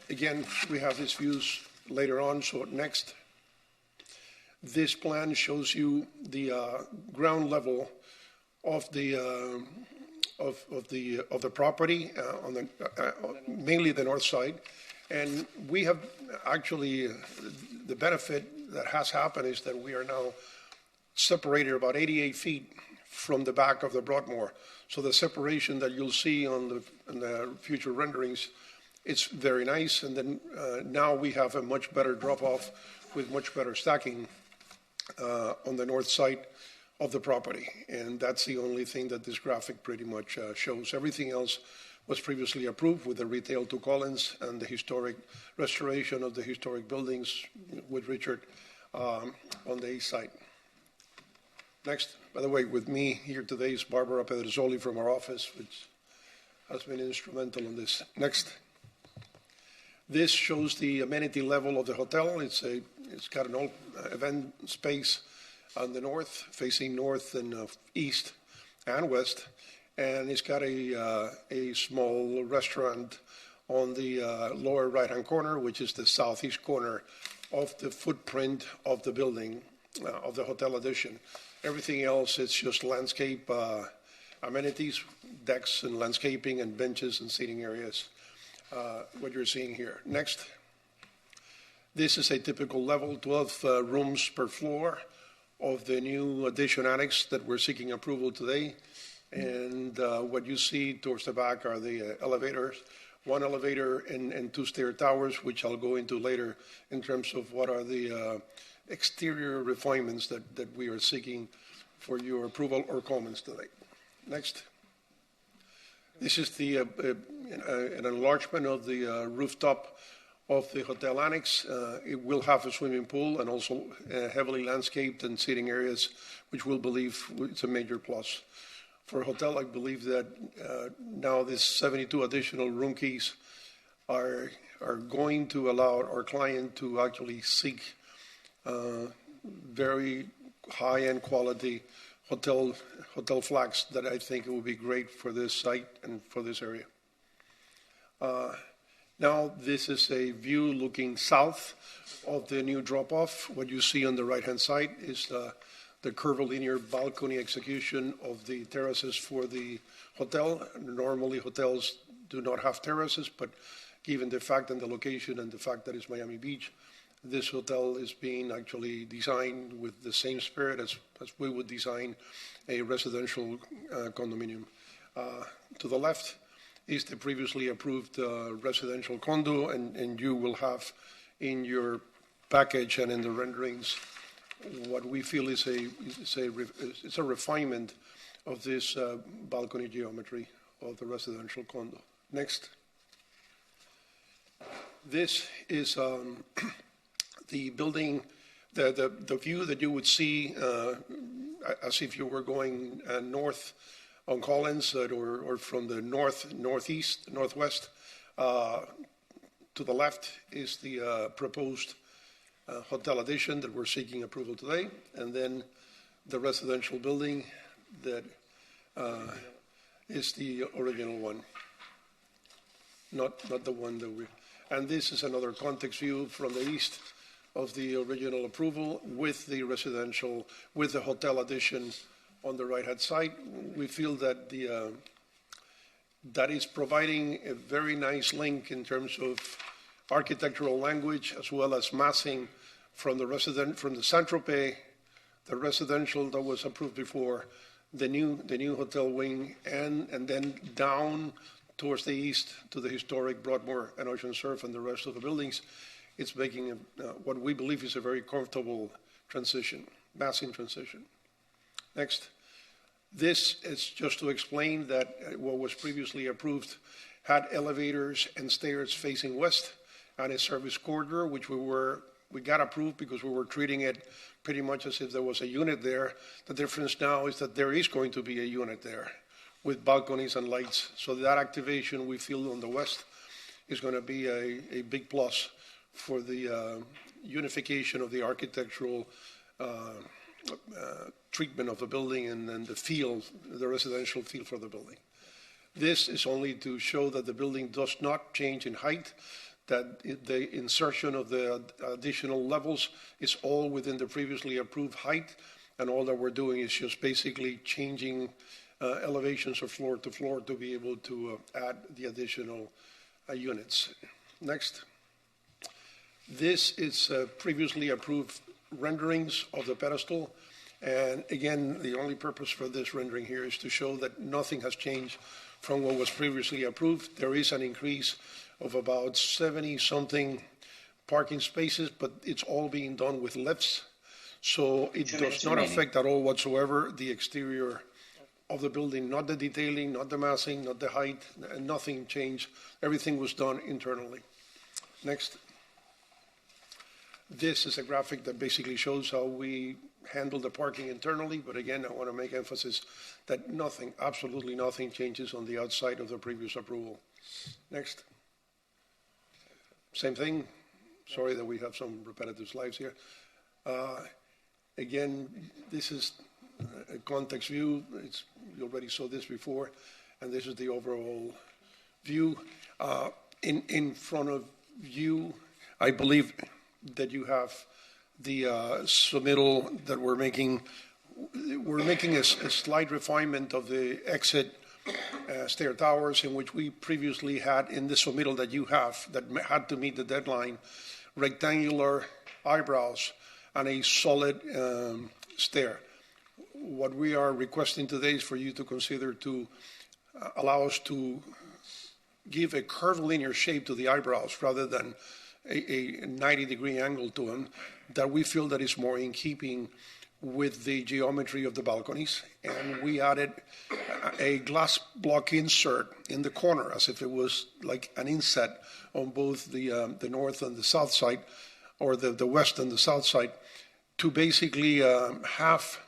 Again, we have these views later on. So next. This plan shows you the ground level of the property on the mainly the north side, and we have actually the benefit that has happened is that we are now separated about 88 feet from the back of the Broadmoor. So the separation that you'll see on the future renderings, it's very nice. And then now we have a much better drop-off with much better stacking on the north side of the property. And that's the only thing that this graphic pretty much shows. Everything else was previously approved with the retail to Collins and the historic restoration of the historic buildings with Richard on the east side. Next, by the way, with me here today is Barbara Pedrozoli from our office, which has been instrumental in this. Next. This shows the amenity level of the hotel. It's got an old event space on the north, facing north and east and west, and it's got a small restaurant on the lower right-hand corner, which is the southeast corner of the footprint of the building, of the hotel addition. Everything else, it's just landscape amenities, decks and landscaping and benches and seating areas, what you're seeing here. Next. This is a typical level, 12 rooms per floor of the new addition annex that we're seeking approval today. And what you see towards the back are the elevators, 1 elevator and 2 stair towers, which I'll go into later in terms of what are the exterior refinements that we are seeking for your approval or comments today. Next. This is the an enlargement of the rooftop of the hotel annex. It will have a swimming pool and also heavily landscaped and seating areas, which we'll believe it's a major plus for a hotel, I believe that now this 72 additional room keys are going to allow our client to actually seek very high-end quality hotel flags that I think it will be great for this site and for this area. Now this is a view looking south of the new drop-off. What you see on the right-hand side is the curvilinear balcony execution of the terraces for the hotel. Normally hotels do not have terraces, but given the fact and the location and the fact that it's Miami Beach, this hotel is being actually designed with the same spirit as we would design a residential condominium. To the left is the previously approved residential condo, and you will have in your package and in the renderings what we feel is a refinement of this balcony geometry of the residential condo. Next. This is the building, the view that you would see as if you were going north on Collins or from the northwest. To the left is the proposed hotel addition that we're seeking approval today, and then the residential building that is the original one, not the one that we. And this is another context view from the east of the original approval with the residential, with the hotel addition on the right-hand side. We feel that that is providing a very nice link in terms of architectural language as well as massing from the Saint-Tropez, the residential that was approved before, the new hotel wing, and then down towards the east to the historic Broadmoor and Ocean Surf and the rest of the buildings. It's making what we believe is a very comfortable transition, massing transition. Next. This is just to explain that what was previously approved had elevators and stairs facing west and a service corridor, which we got approved because we were treating it pretty much as if there was a unit there. The difference now is that there is going to be a unit there with balconies and lights. So that activation we feel on the west is going to be a big plus for the unification of the architectural treatment of the building and then the feel, the residential feel for the building. This is only to show that the building does not change in height, that the insertion of the additional levels is all within the previously approved height, and all that we're doing is just basically changing elevations of floor to floor to be able to add the additional units. Next. This is previously approved renderings of the pedestal. And again, the only purpose for this rendering here is to show that nothing has changed from what was previously approved. There is an increase of about 70-something parking spaces, but it's all being done with lifts. So it does not affect at all whatsoever the exterior of the building, not the detailing, not the massing, not the height, nothing changed. Everything was done internally. Next. This is a graphic that basically shows how we handle the parking internally, but again, I want to make emphasis that nothing, absolutely nothing changes on the outside of the previous approval. Next. Same thing. Sorry that we have some repetitive slides here. Again, this is a context view. You already saw this before, and this is the overall view. In front of you, I believe that you have the submittal that we're making. We're making a slight refinement of the exit stair towers, in which we previously had in the submittal that you have that had to meet the deadline, rectangular eyebrows and a solid stair. What we are requesting today is for you to consider to allow us to give a curvilinear shape to the eyebrows rather than a 90-degree angle to them, that we feel that is more in keeping with the geometry of the balconies. And we added a glass block insert in the corner as if it was like an inset on both the north and the south side, or the west and the south side, to basically have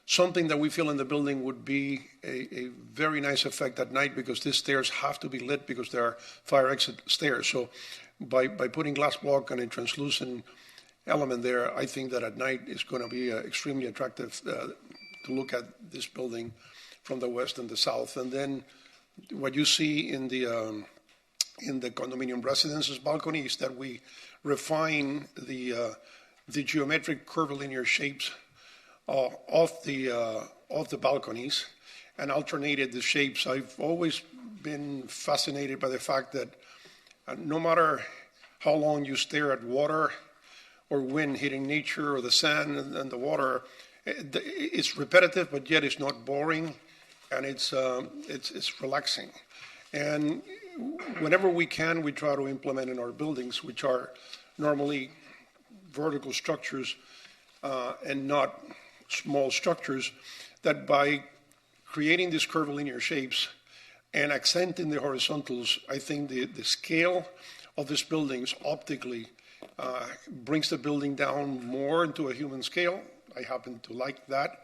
something that we feel in the building would be a very nice effect at night, because these stairs have to be lit because they are fire exit stairs. So by putting glass block and a translucent element there, I think that at night it's going to be extremely attractive to look at this building from the west and the south. And then what you see in the condominium residences balcony is that we refine the geometric curvilinear shapes of the balconies and alternated the shapes. I've always been fascinated by the fact that no matter how long you stare at water or wind hitting nature or the sand and the water, it's repetitive, but yet it's not boring, and it's relaxing. And whenever we can, we try to implement in our buildings, which are normally vertical structures and not small structures, that by creating these curvilinear shapes and accenting the horizontals, I think the scale of these buildings optically brings the building down more into a human scale. I happen to like that.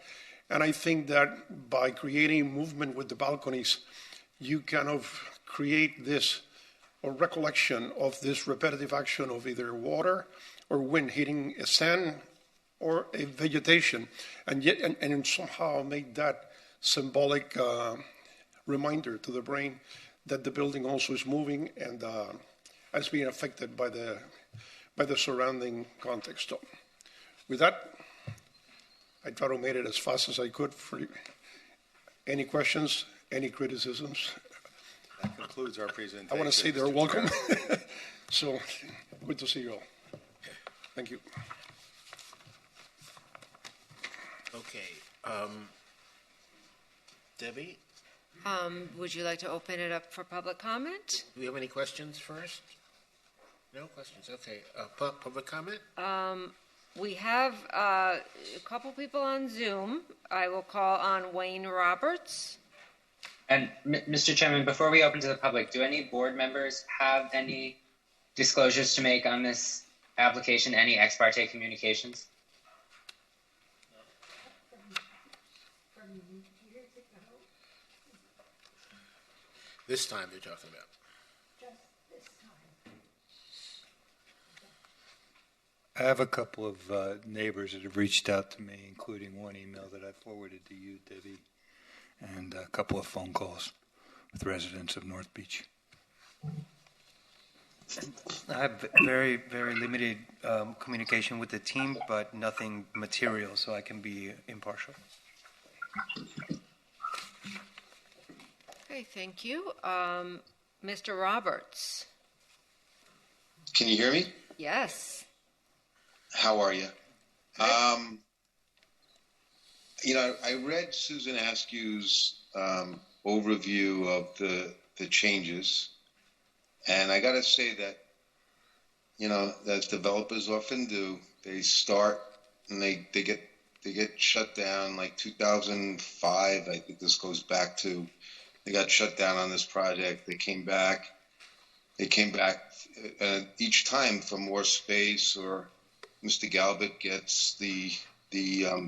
And I think that by creating movement with the balconies, you kind of create this or recollection of this repetitive action of either water or wind hitting a sand or a vegetation, and yet and somehow make that symbolic reminder to the brain that the building also is moving and is being affected by the surrounding context. So with that, I try to make it as fast as I could for you. Any questions, any criticisms? That concludes our presentation. I want to say they're welcome. So good to see you all. Thank you. Okay. Debbie, Would you like to open it up for public comment? do we have any questions first? No questions. Okay. Public comment? We have a couple people on Zoom. I will call on Wayne Roberts. And Mr. Chairman, before we open to the public, do any board members have any disclosures to make on this application, any ex parte communications? This time they're talking about. I have a couple of neighbors that have reached out to me, including one email that I forwarded to you, Debbie, and a couple of phone calls with residents of North Beach. I have very, very limited communication with the team, but nothing material, so I can be impartial. Okay, thank you. Mr. Roberts. Can you hear me? Yes. How are you? I read Susan Askew's overview of the changes, and I got to say that, as developers often do, they start and they get shut down. Like 2005, I think this goes back to, they got shut down on this project. They came back each time for more space, or Mr. Galbert gets the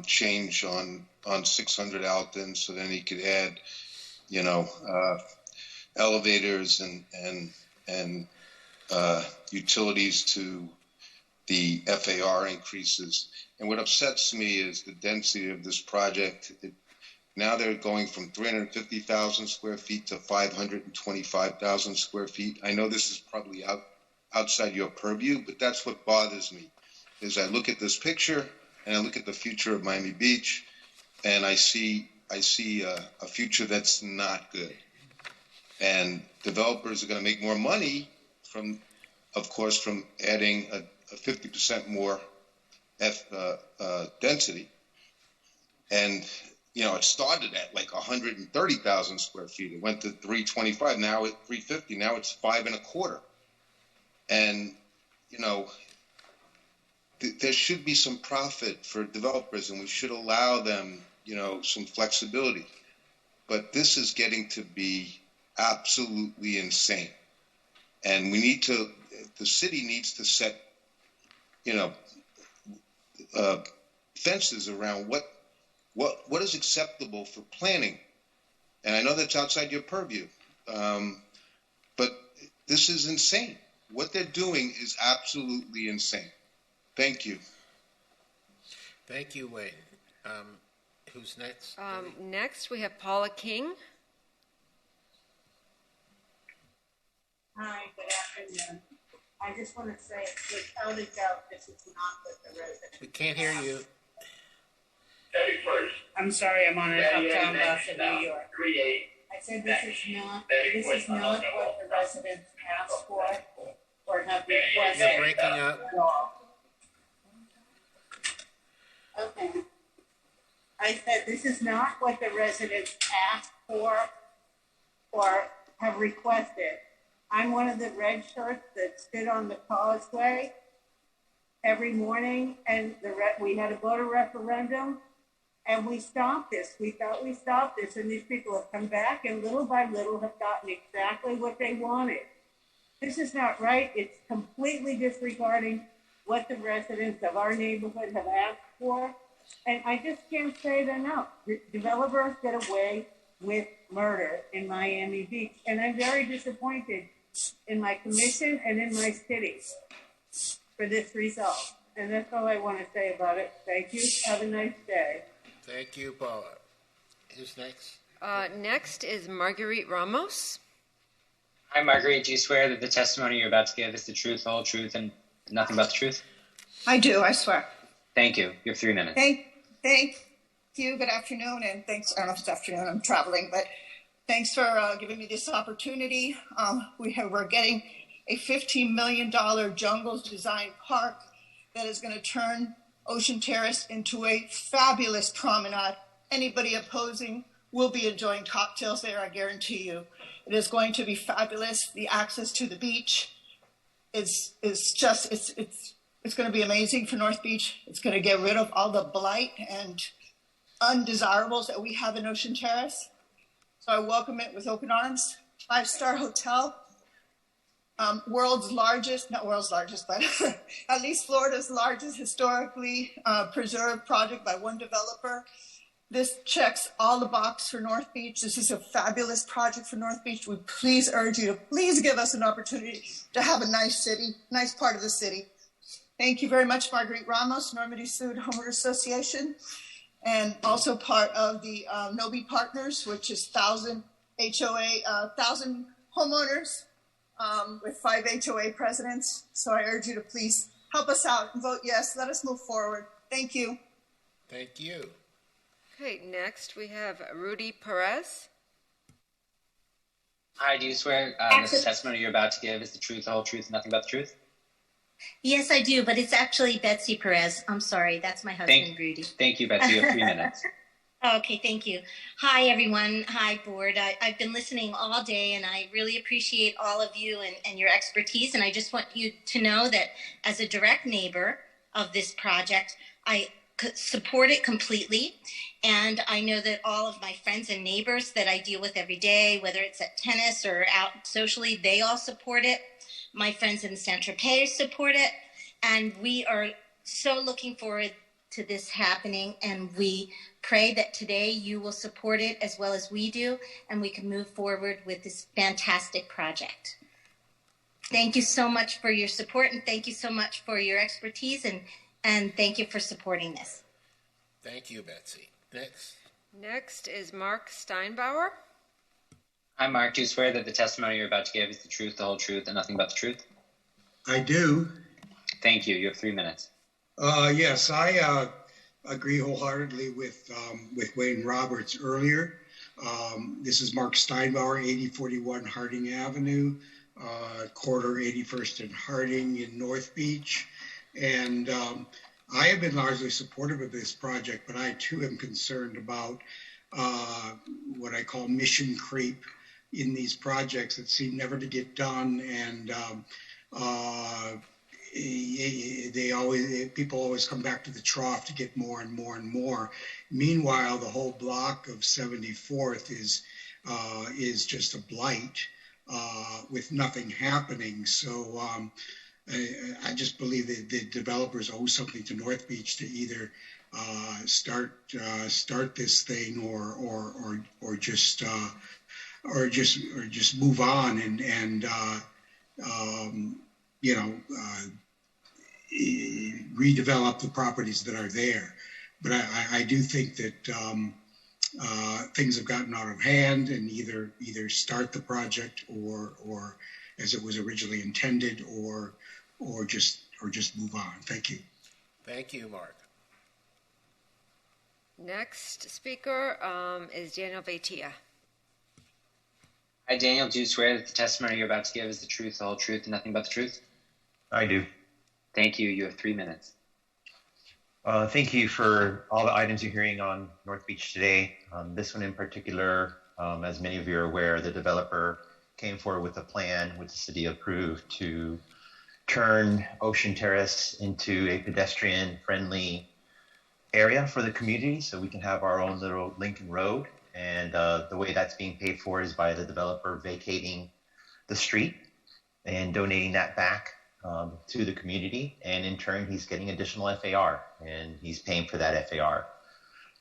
change on 600 Alton, so then he could add, elevators and utilities to the FAR increases. And what upsets me is the density of this project. Now they're going from 350,000 square feet to 525,000 square feet. I know this is probably outside your purview, but that's what bothers me. Is I look at this picture and I look at the future of Miami Beach, and I see a future that's not good. And developers are going to make more money from adding a 50% more density. And it started at like 130,000 square feet. It went to 325. Now it's 350. Now it's 5.25. And there should be some profit for developers, and we should allow them, some flexibility. But this is getting to be absolutely insane. And the city needs to set, fences around What is acceptable for planning? And I know that's outside your purview, but this is insane. What they're doing is absolutely insane. Thank you. Thank you, Wayne. Who's next? Next, we have Paula King. Hi, good afternoon. I just want to say, without a doubt, this is not what the residents. We can't hear you. I'm sorry, I'm on an uptown bus in New York. I said this is not what the residents asked for or have requested. You're breaking up. Okay. I said this is not what the residents asked for or have requested. I'm one of the red shirts that stood on the causeway every morning, and we had a voter referendum, and we stopped this. We thought we stopped this, and these people have come back, and little by little have gotten exactly what they wanted. This is not right. It's completely disregarding what the residents of our neighborhood have asked for, and I just can't say it enough. Developers get away with murder in Miami Beach, and I'm very disappointed in my commission and in my city for this result. And that's all I want to say about it. Thank you. Have a nice day. Thank you, Paula. Who's next? Next is Marguerite Ramos. Hi, Marguerite. Do you swear that the testimony you're about to give is the truth, the whole truth, and nothing but the truth? I do, I swear. Thank you. You have 3 minutes. Thank you. Good afternoon, and thanks. I don't know if it's afternoon, I'm traveling, but thanks for giving me this opportunity. We're getting a $15 million jungles design park that is going to turn Ocean Terrace into a fabulous promenade. Anybody opposing will be enjoying cocktails there, I guarantee you. It is going to be fabulous. The access to the beach is going to be amazing for North Beach. It's going to get rid of all the blight and undesirables that we have in Ocean Terrace. So I welcome it with open arms. 5-star hotel, world's largest, not world's largest, but at least Florida's largest historically preserved project by one developer. This checks all the boxes for North Beach. This is a fabulous project for North Beach. We please urge you to please give us an opportunity to have a nice city, nice part of the city. Thank you very much, Marguerite Ramos, Normandy Sud Homeowner Association, and also part of the NOBI Partners, which is 1,000 homeowners with 5 HOA presidents. So I urge you to please help us out and vote yes. Let us move forward. Thank you. Thank you. Okay, next we have Rudy Perez. Hi, do you swear that the testimony you're about to give is the truth, the whole truth, and nothing but the truth? Yes, I do, but it's actually Betsy Perez. I'm sorry, that's my husband, Rudy. Thank you, Betsy. You have 3 minutes. Okay, thank you. Hi, everyone. Hi, board. I've been listening all day, and I really appreciate all of you and your expertise. And I just want you to know that as a direct neighbor of this project, I support it completely. And I know that all of my friends and neighbors that I deal with every day, whether it's at tennis or out socially, they all support it. My friends in Saint-Tropez support it. And we are so looking forward to this happening, and we pray that today you will support it as well as we do, and we can move forward with this fantastic project. Thank you so much for your support, and thank you so much for your expertise, and thank you for supporting this. Thank you, Betsy. Next is Mark Steinbauer. Hi, Mark. Do you swear that the testimony you're about to give is the truth, the whole truth, and nothing but the truth? I do. Thank you. You have 3 minutes. Yes, I agree wholeheartedly with Wayne Roberts earlier. This is Mark Steinbauer, 8041 Harding Avenue, corridor 81st and Harding in North Beach. And I have been largely supportive of this project, but I too am concerned about what I call mission creep in these projects that seem never to get done. And people always come back to the trough to get more and more and more. Meanwhile, the whole block of 74th is just a blight with nothing happening. So I just believe that the developers owe something to North Beach to either start this thing or just move on and redevelop the properties that are there. But I do think that things have gotten out of hand, and either start the project or as it was originally intended, or just move on. Thank you. Thank you, Mark. Next speaker is Daniel Beitia. Hi, Daniel. Do you swear that the testimony you're about to give is the truth, the whole truth, and nothing but the truth? I do. Thank you. You have 3 minutes. Thank you for all the items you're hearing on North Beach today. This one in particular, as many of you are aware, the developer came forward with a plan which the city approved to turn Ocean Terrace into a pedestrian-friendly area for the community so we can have our own little Lincoln Road. And the way that's being paid for is by the developer vacating the street and donating that back to the community. And in turn, he's getting additional FAR, and he's paying for that FAR.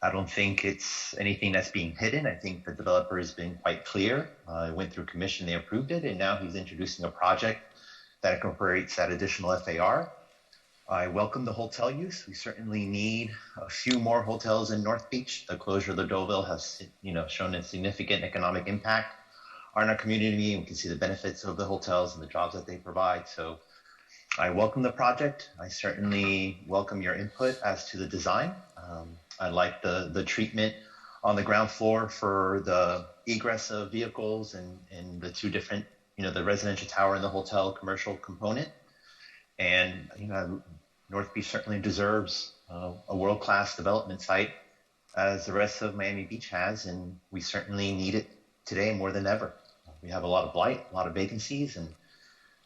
I don't think it's anything that's being hidden. I think the developer has been quite clear. It went through commission, they approved it, and now he's introducing a project that incorporates that additional FAR. I welcome the hotel use. We certainly need a few more hotels in North Beach. The closure of the Deauville has, shown a significant economic impact on our community, and we can see the benefits of the hotels and the jobs that they provide. So I welcome the project. I certainly welcome your input as to the design. I like the treatment on the ground floor for the egress of vehicles and the two different, the residential tower and the hotel commercial component. And, North Beach certainly deserves a world-class development site, as the rest of Miami Beach has, and we certainly need it today more than ever. We have a lot of blight, a lot of vacancies, and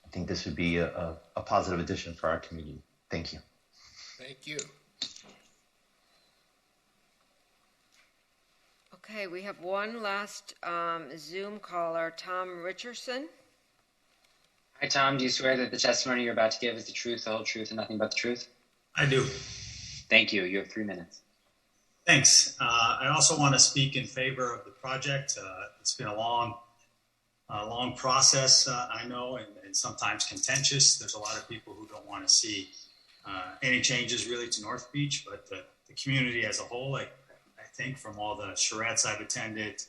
I think this would be a positive addition for our community. Thank you. Thank you. Okay, we have one last Zoom caller, Tom Richardson. Hi, Tom. Do you swear that the testimony you're about to give is the truth, the whole truth, and nothing but the truth? I do. Thank you. You have 3 minutes. Thanks. I also want to speak in favor of the project. It's been a long process, I know, and sometimes contentious. There's a lot of people who don't want to see any changes really to North Beach, but the community as a whole, I think from all the charrettes I've attended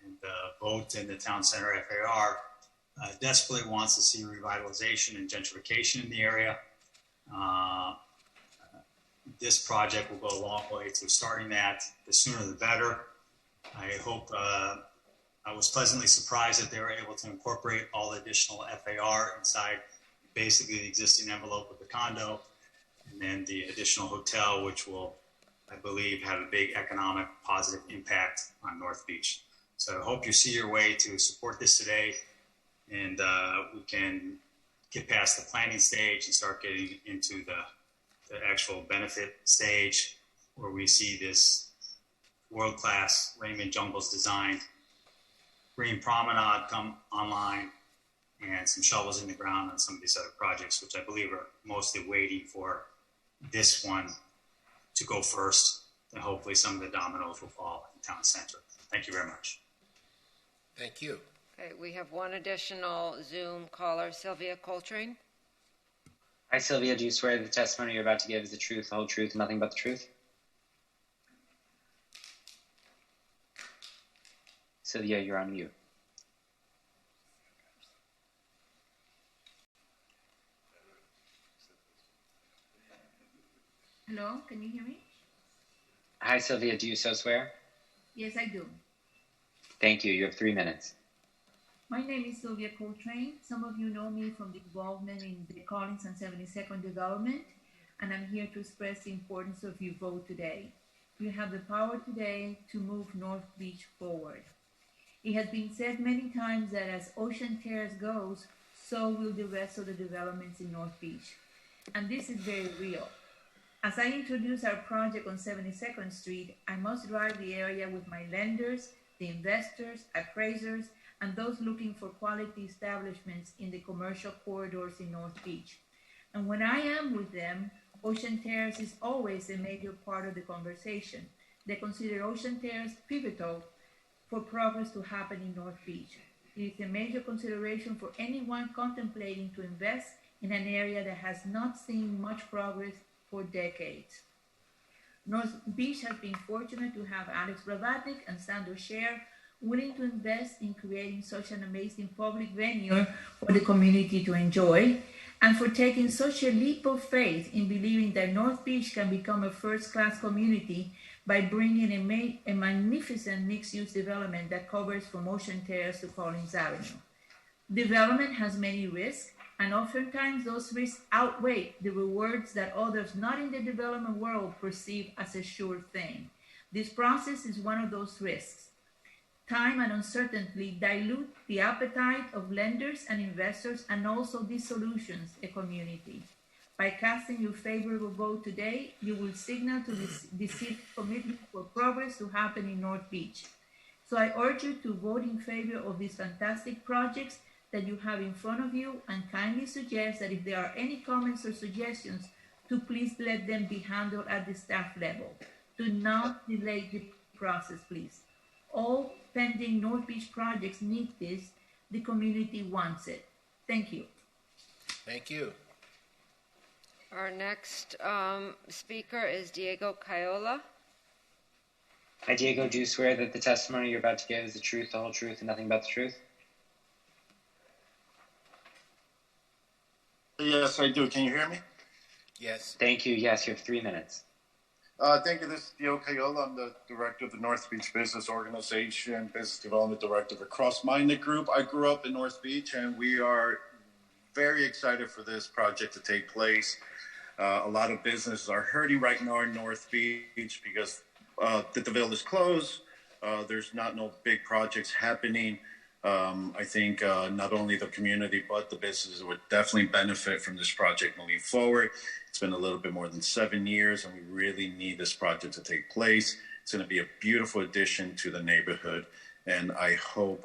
and the vote in the town center FAR, desperately wants to see revitalization and gentrification in the area. This project will go a long way to starting that. The sooner the better. I hope, I was pleasantly surprised that they were able to incorporate all the additional FAR inside basically the existing envelope of the condo, and then the additional hotel, which will, I believe, have a big economic positive impact on North Beach. So I hope you see your way to support this today, and we can get past the planning stage and start getting into the actual benefit stage, where we see this world-class Raymond Jungles designed green promenade come online and some shovels in the ground on some of these other projects, which I believe are mostly waiting for this one to go first, and hopefully some of the dominoes will fall in town center. Thank you very much. Thank you. Okay, we have one additional Zoom caller, Sylvia Coltrane. Hi, Sylvia. Do you swear that the testimony you're about to give is the truth, the whole truth, and nothing but the truth? Sylvia, you're on mute. Hello, can you hear me? Hi, Sylvia. Do you so swear? Yes, I do. Thank you. You have 3 minutes. My name is Sylvia Coltrane. Some of you know me from the involvement in the Collins and 72nd development, and I'm here to express the importance of your vote today. You have the power today to move North Beach forward. It has been said many times that as Ocean Terrace goes, so will the rest of the developments in North Beach. And this is very real. As I introduce our project on 72nd Street, I must drive the area with my lenders, the investors, appraisers, and those looking for quality establishments in the commercial corridors in North Beach. And when I am with them, Ocean Terrace is always a major part of the conversation. They consider Ocean Terrace pivotal for progress to happen in North Beach. It is a major consideration for anyone contemplating to invest in an area that has not seen much progress for decades. North Beach has been fortunate to have Alex Blavatnik and Sandro Scher willing to invest in creating such an amazing public venue for the community to enjoy, and for taking such a leap of faith in believing that North Beach can become a first-class community by bringing a magnificent mixed-use development that covers from Ocean Terrace to Collins Avenue. Development has many risks, and oftentimes those risks outweigh the rewards that others not in the development world perceive as a sure thing. This process is one of those risks. Time and uncertainty dilute the appetite of lenders and investors, and also disillusions a community. By casting your favorable vote today, you will signal to this commitment for progress to happen in North Beach. So I urge you to vote in favor of these fantastic projects that you have in front of you, and kindly suggest that if there are any comments or suggestions, to please let them be handled at the staff level. Do not delay the process, please. All pending North Beach projects need this. The community wants it. Thank you. Thank you. Our next speaker is Diego Cayola. Hi, Diego. Do you swear that the testimony you're about to give is the truth, the whole truth, and nothing but the truth? Yes, I do. Can you hear me? Yes. Thank you. Yes, you have 3 minutes. Thank you. This is Diego Cayola. I'm the director of the North Beach Business Organization, Business Development Director of CrossMinded Group. I grew up in North Beach, and we are very excited for this project to take place. A lot of businesses are hurting right now in North Beach because the Deville is closed. There's no big projects happening. I think not only the community, but the businesses would definitely benefit from this project moving forward. It's been a little bit more than 7 years, and we really need this project to take place. It's going to be a beautiful addition to the neighborhood, and I hope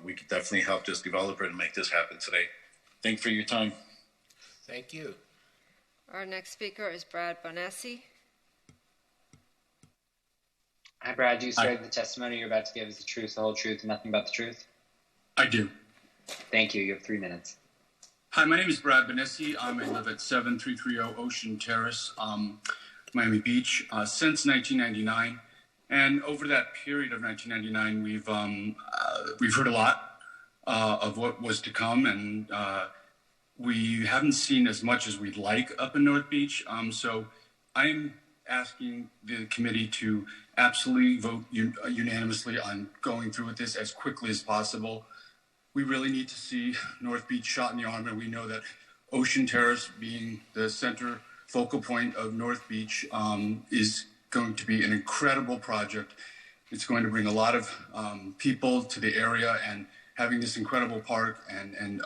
we can definitely help this developer to make this happen today. Thank you for your time. Thank you. Our next speaker is Brad Bonessi. Hi, Brad. Do you swear that the testimony you're about to give is the truth, the whole truth, and nothing but the truth? I do. Thank you. You have 3 minutes. Hi, my name is Brad Bonessi. I live at 7330 Ocean Terrace, Miami Beach, since 1999. And over that period of 1999, we've heard a lot of what was to come, and we haven't seen as much as we'd like up in North Beach. So I'm asking the committee to absolutely vote unanimously on going through with this as quickly as possible. We really need to see North Beach shot in the arm, and we know that Ocean Terrace, being the center focal point of North Beach, is going to be an incredible project. It's going to bring a lot of people to the area, and having this incredible park and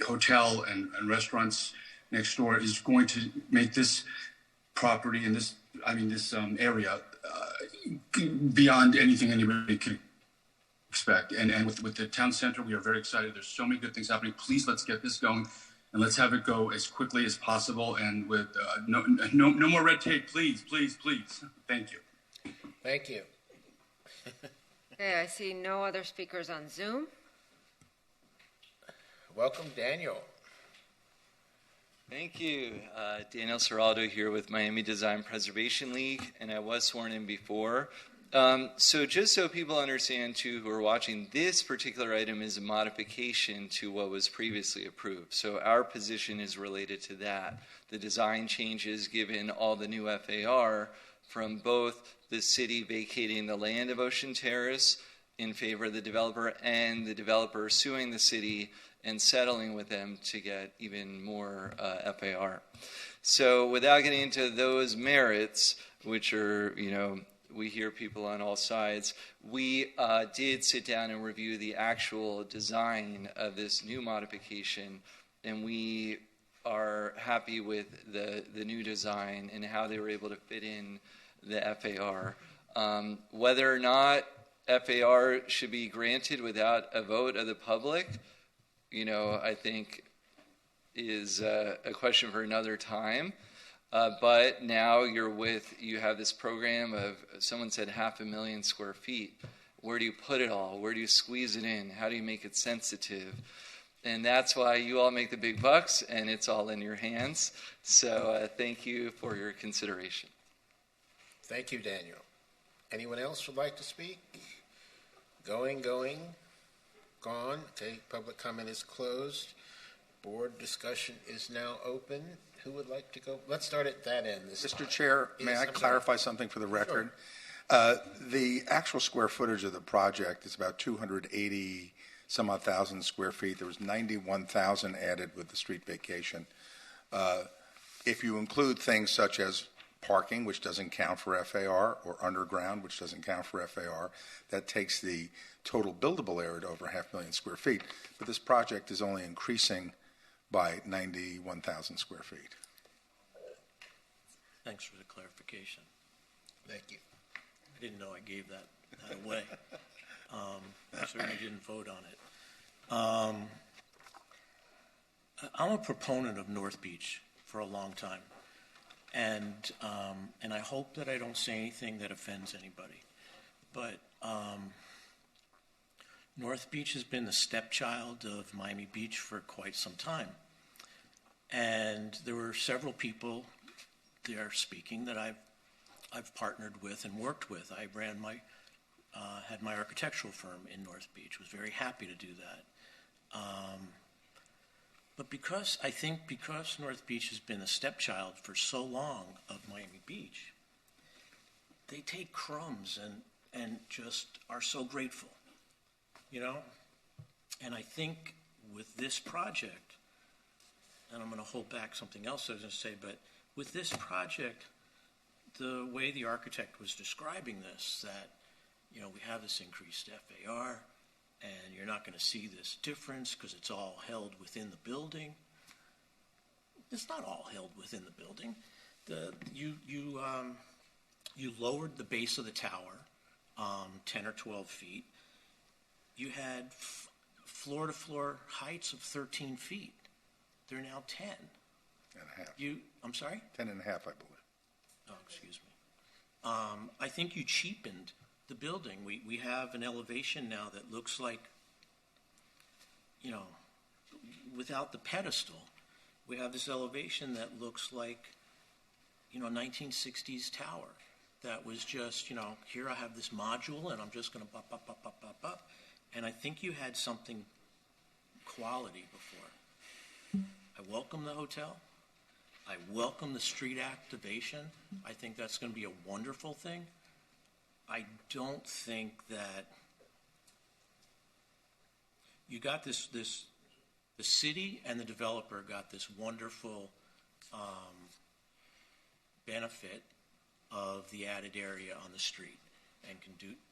hotel and restaurants next door is going to make this property and this area beyond anything anybody could expect. And with the town center, we are very excited. There's so many good things happening. Please, let's get this going, and let's have it go as quickly as possible, and with no more red tape, please, please, please. Thank you. Thank you. Okay, I see no other speakers on Zoom. Welcome, Daniel. Thank you. Daniel Serraldo here with Miami Design Preservation League, and I was sworn in before. So just so people understand, too, who are watching, this particular item is a modification to what was previously approved. So our position is related to that. The design changes given all the new FAR from both the city vacating the land of Ocean Terrace in favor of the developer and the developer suing the city and settling with them to get even more FAR. So without getting into those merits, which are, we hear people on all sides, we did sit down and review the actual design of this new modification, and we are happy with the new design and how they were able to fit in the FAR. Whether or not FAR should be granted without a vote of the public, I think is a question for another time. But now you have this program of, someone said 500,000 square feet. Where do you put it all? Where do you squeeze it in? How do you make it sensitive? And that's why you all make the big bucks, and it's all in your hands. So thank you for your consideration. Thank you, Daniel. Anyone else would like to speak? Going, gone. Okay, public comment is closed. Board discussion is now open. Who would like to go? Let's start at that end. Mr. Chair, may I clarify something for the record? Sure. The actual square footage of the project is about 280 some odd thousand square feet. There was 91,000 added with the street vacation. If you include things such as parking, which doesn't count for FAR, or underground, which doesn't count for FAR, that takes the total buildable area to over 500,000 square feet. But this project is only increasing by 91,000 square feet. Thanks for the clarification. Thank you. I didn't know I gave that away. I certainly didn't vote on it. I'm a proponent of North Beach for a long time, and I hope that I don't say anything that offends anybody. But North Beach has been the stepchild of Miami Beach for quite some time, and there were several people there speaking that I've partnered with and worked with. I ran had my architectural firm in North Beach. Was very happy to do that. But because North Beach has been a stepchild for so long of Miami Beach, they take crumbs and just are so grateful, you know? And I think with this project, and I'm going to hold back something else I was going to say, but with this project, the way the architect was describing this, that, you know, we have this increased FAR, and you're not going to see this difference because it's all held within the building. It's not all held within the building. You lowered the base of the tower 10 or 12 feet. You had floor-to-floor heights of 13 feet. They're now 10. And a half. I'm sorry? 10 and a half, I believe. Oh, excuse me. I think you cheapened the building. We have an elevation now that looks like, you know, without the pedestal, we have this elevation that looks like, you know, 1960s tower that was just, you know, here I have this module and I'm just going to up. And I think you had something quality before. I welcome the hotel. I welcome the street activation. I think that's going to be a wonderful thing. I don't think that you got the city and the developer got this wonderful benefit of the added area on the street and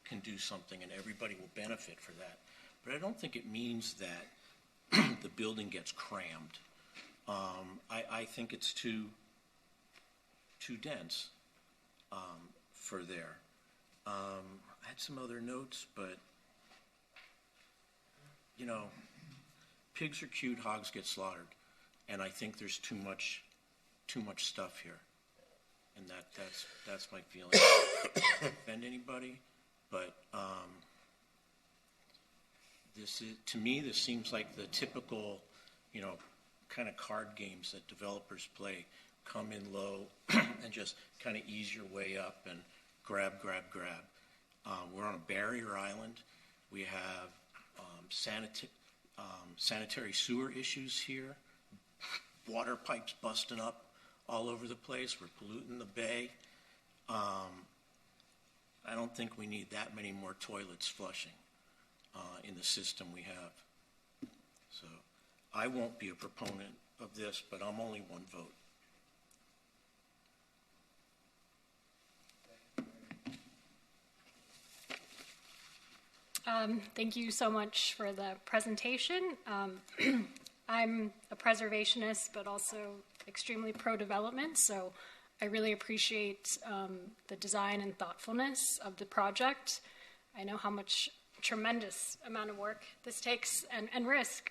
can do something, and everybody will benefit for that. But I don't think it means that the building gets crammed. I think it's too dense for there. I had some other notes, but, you know, pigs are cute, hogs get slaughtered, and I think there's too much stuff here, and that's my feeling. I don't offend anybody, but to me this seems like the typical, you know, kind of card games that developers play. Come in low and just kind of ease your way up and grab. We're on a barrier island. We have sanitary sewer issues here, water pipes busting up all over the place. We're polluting the bay. I don't think we need that many more toilets flushing in the system we have. So I won't be a proponent of this, but I'm only one vote. Thank you so much for the presentation. I'm a preservationist, but also extremely pro-development, so I really appreciate the design and thoughtfulness of the project. I know how much tremendous amount of work this takes and risk,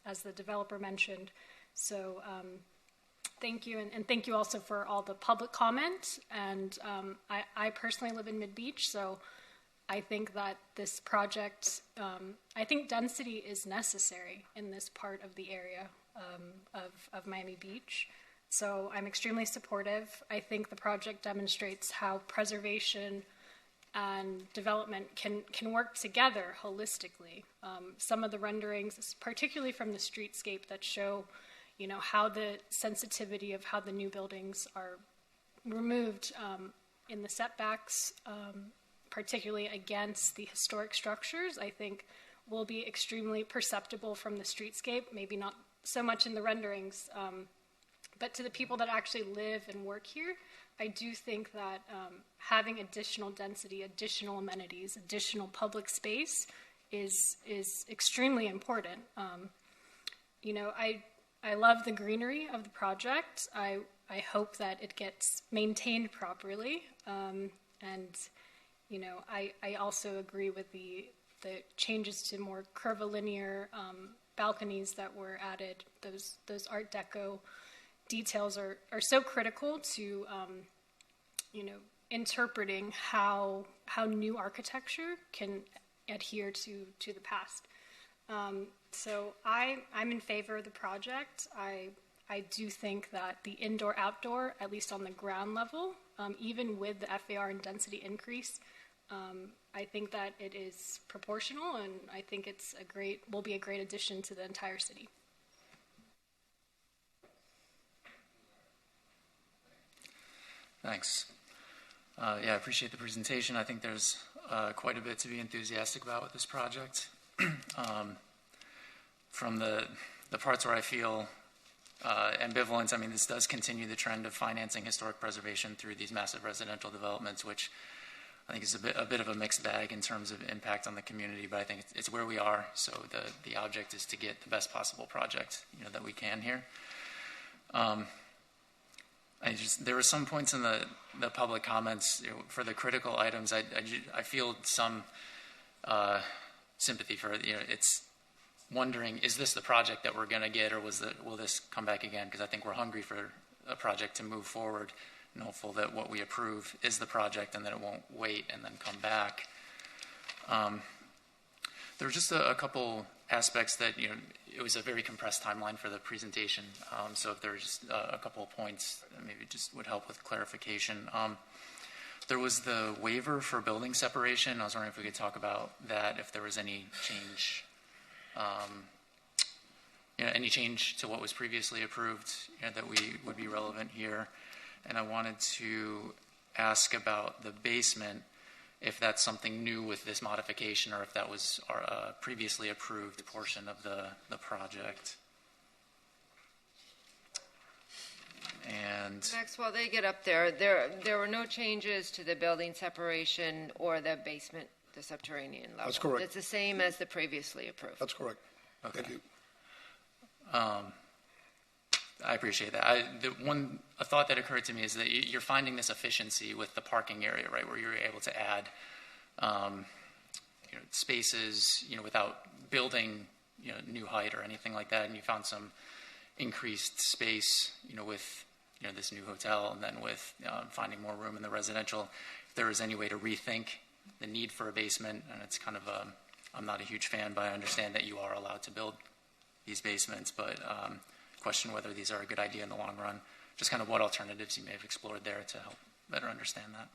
as the developer mentioned. So thank you, and thank you also for all the public comment. And I personally live in Mid-Beach, so I think that this project, I think density is necessary in this part of the area of Miami Beach. So I'm extremely supportive. I think the project demonstrates how preservation and development can work together holistically. Some of the renderings, particularly from the streetscape, that show, you know, how the sensitivity of how the new buildings are removed in the setbacks, particularly against the historic structures, I think will be extremely perceptible from the streetscape, maybe not so much in the renderings, but to the people that actually live and work here. I do think that having additional density, additional amenities, additional public space is extremely important. You know, I love the greenery of the project. I hope that it gets maintained properly. And, you know, I also agree with the changes to more curvilinear balconies that were added. Those Art Deco details are so critical to, you know, interpreting how new architecture can adhere to the past. So I'm in favor of the project. I do think that the indoor-outdoor, at least on the ground level, even with the FAR and density increase, I think that it is proportional, and I think will be a great addition to the entire city. Thanks. Yeah, I appreciate the presentation. I think there's quite a bit to be enthusiastic about with this project. From the parts where I feel ambivalence, I mean, this does continue the trend of financing historic preservation through these massive residential developments, which I think is a bit of a mixed bag in terms of impact on the community, but I think it's where we are. So the object is to get the best possible project, you know, that we can here. There were some points in the public comments, you know, for the critical items. I feel some sympathy for it. You know, it's wondering, is this the project that we're going to get, or will this come back again? Because I think we're hungry for a project to move forward, and hopeful that what we approve is the project and that it won't wait and then come back. There were just a couple aspects that, you know, it was a very compressed timeline for the presentation. So if there were just a couple of points that maybe just would help with clarification. There was the waiver for building separation. I was wondering if we could talk about that, if there was any change, you know, any change to what was previously approved, you know, that would be relevant here. And I wanted to ask about the basement, if that's something new with this modification, or if that was our previously approved portion of the project. And next, while they get up there, there were no changes to the building separation or the basement, the subterranean level. That's correct. It's the same as the previously approved. That's correct. Okay. Thank you. I appreciate that. A thought that occurred to me is that you're finding this efficiency with the parking area, right, where you're able to add you know, spaces, you know, without building, you know, new height or anything like that, and you found some increased space, you know, with, you know, this new hotel, and then with finding more room in the residential. If there is any way to rethink the need for a basement, and it's kind of I'm not a huge fan, but I understand that you are allowed to build these basements, but question whether these are a good idea in the long run. Just kind of what alternatives you may have explored there to help better understand that.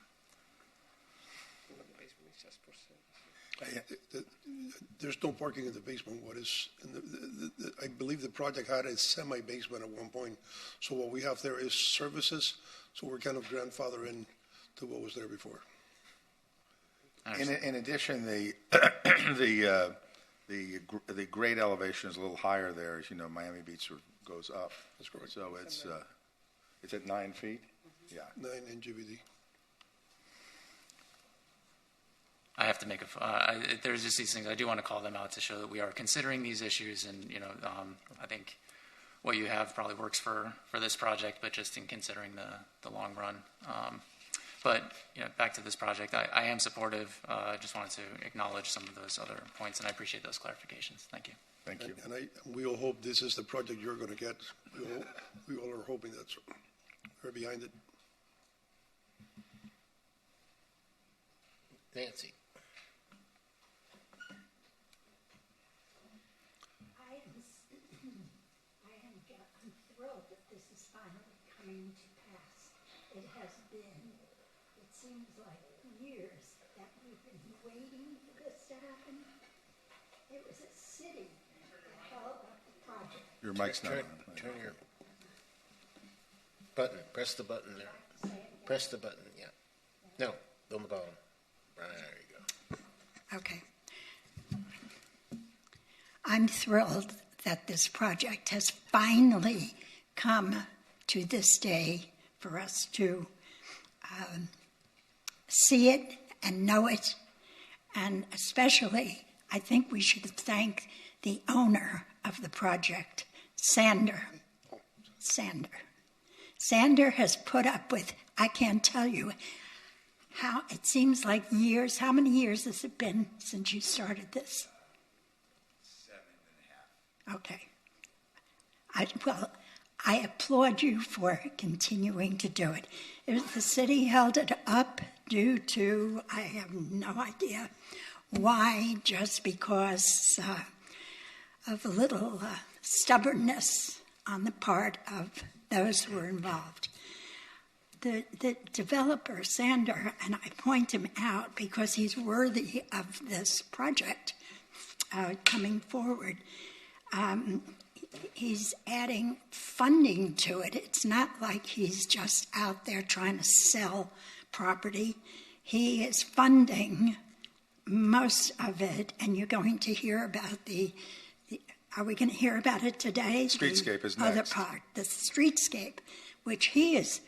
There's no parking in the basement. What is, I believe the project had a semi-basement at one point. So what we have there is services. So we're kind of grandfather in to what was there before. In addition, the grade elevation is a little higher there. As you know, Miami Beach goes up. That's correct. So it's at 9 feet? Yeah. 9 in GVD. I have to make there's just these things. I do want to call them out to show that we are considering these issues, and, you know, I think what you have probably works for this project, but just in considering the long run. But, you know, back to this project, I am supportive. I just wanted to acknowledge some of those other points, and I appreciate those clarifications. Thank you. Thank you. And we all hope this is the project you're going to get We all are hoping that's we're behind it. Nancy. I'm thrilled that this is finally coming to pass. It has been, it seems like years that we've been waiting for this to happen. It was a city that held up the project. Your mic's not on. Turn your button. Press the button there. Press the button, yeah. No, on the bottom. Right, there you go. Okay. I'm thrilled that this project has finally come to this day for us to see it and know it. And especially, I think we should thank the owner of the project, Sander. Sander has put up with, I can't tell you, how it seems like years. How many years has it been since you started this? 7.5. Okay. I applaud you for continuing to do it. The city held it up due to, I have no idea why, just because of a little stubbornness on the part of those who were involved. The developer, Sander, and I point him out because he's worthy of this project coming forward, he's adding funding to it. It's not like he's just out there trying to sell property. He is funding most of it, and you're going to hear about are we going to hear about it today? Streetscape is other next. part, the streetscape, which he is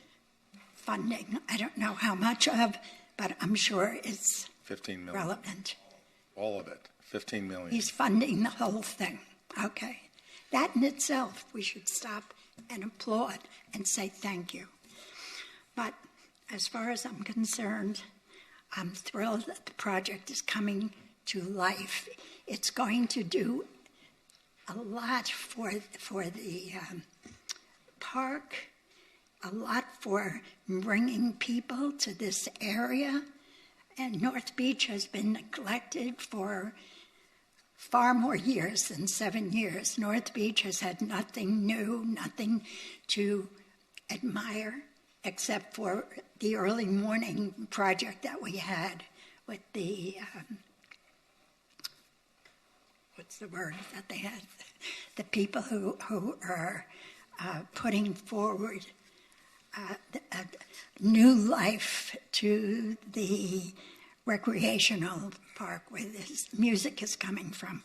funding. I don't know how much of, but I'm sure it's 15 million. relevant. All of it. 15 million. He's funding the whole thing. Okay. That in itself, we should stop and applaud and say thank you. But as far as I'm concerned, I'm thrilled that the project is coming to life. It's going to do a lot for the park, a lot for bringing people to this area. And North Beach has been neglected for far more years than 7 years. North Beach has had nothing new, nothing to admire, except for the early morning project that we had with the, what's the word that they had? The people who are putting forward new life to the recreational park where this music is coming from.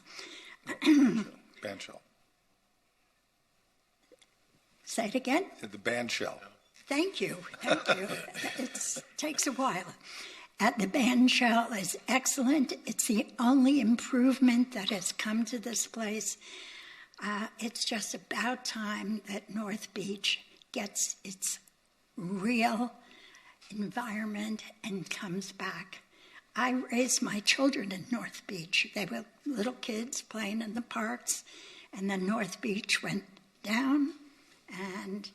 Bandshell. Say it again? The bandshell. Thank you. It takes a while. The bandshell is excellent. It's the only improvement that has come to this place. It's just about time that North Beach gets its real environment and comes back. I raised my children in North Beach. They were little kids playing in the parks, and then North Beach went down, and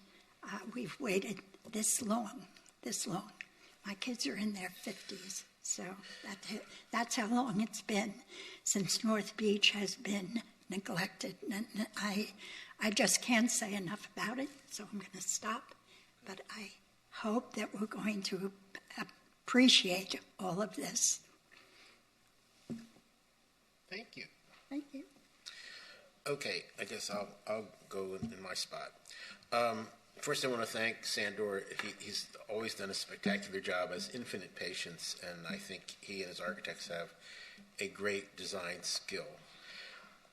we've waited this long. My kids are in their 50s, so that's how long it's been since North Beach has been neglected. And I just can't say enough about it, so I'm going to stop. But I hope that we're going to appreciate all of this. Thank you. Thank you. Okay, I guess I'll go in my spot. First, I want to thank Sandor. He's always done a spectacular job, has infinite patience, and I think he and his architects have a great design skill.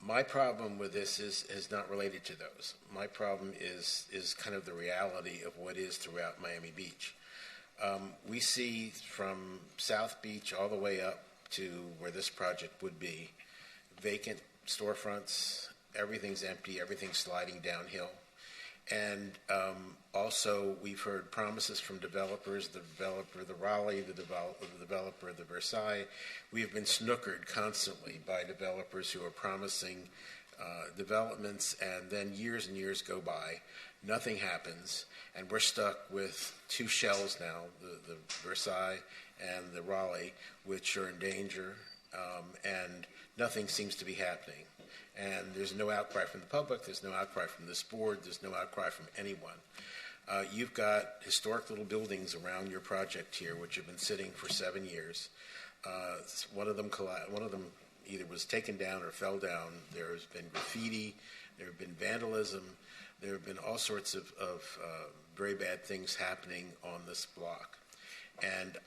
My problem with this is not related to those. My problem is kind of the reality of what is throughout Miami Beach. We see from South Beach all the way up to where this project would be, vacant storefronts, everything's empty, everything's sliding downhill. And also, we've heard promises from developers, the developer, the Raleigh, the developer, the Versailles. We have been snookered constantly by developers who are promising developments, and then years and years go by, nothing happens, and we're stuck with two shells now, the Versailles and the Raleigh, which are in danger, and nothing seems to be happening. And there's no outcry from the public, there's no outcry from this board, there's no outcry from anyone. You've got historic little buildings around your project here, which have been sitting for 7 years. One of them either was taken down or fell down. There's been graffiti, there have been vandalism, there have been all sorts of very bad things happening on this block. And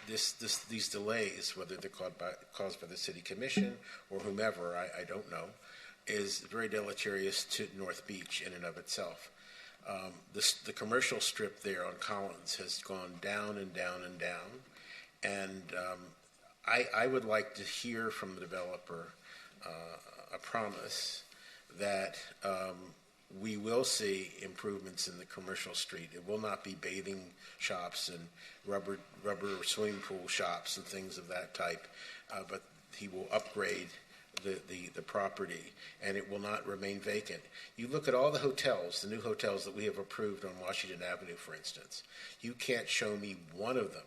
these delays, whether they're caused by the city commission or whomever, I don't know, is very deleterious to North Beach in and of itself. The commercial strip there on Collins has gone down and down and down, and I would like to hear from the developer a promise that we will see improvements in the commercial street. It will not be bathing shops and rubber swimming pool shops and things of that type, but he will upgrade the property, and it will not remain vacant. You look at all the hotels, the new hotels that we have approved on Washington Avenue, for instance. You can't show me one of them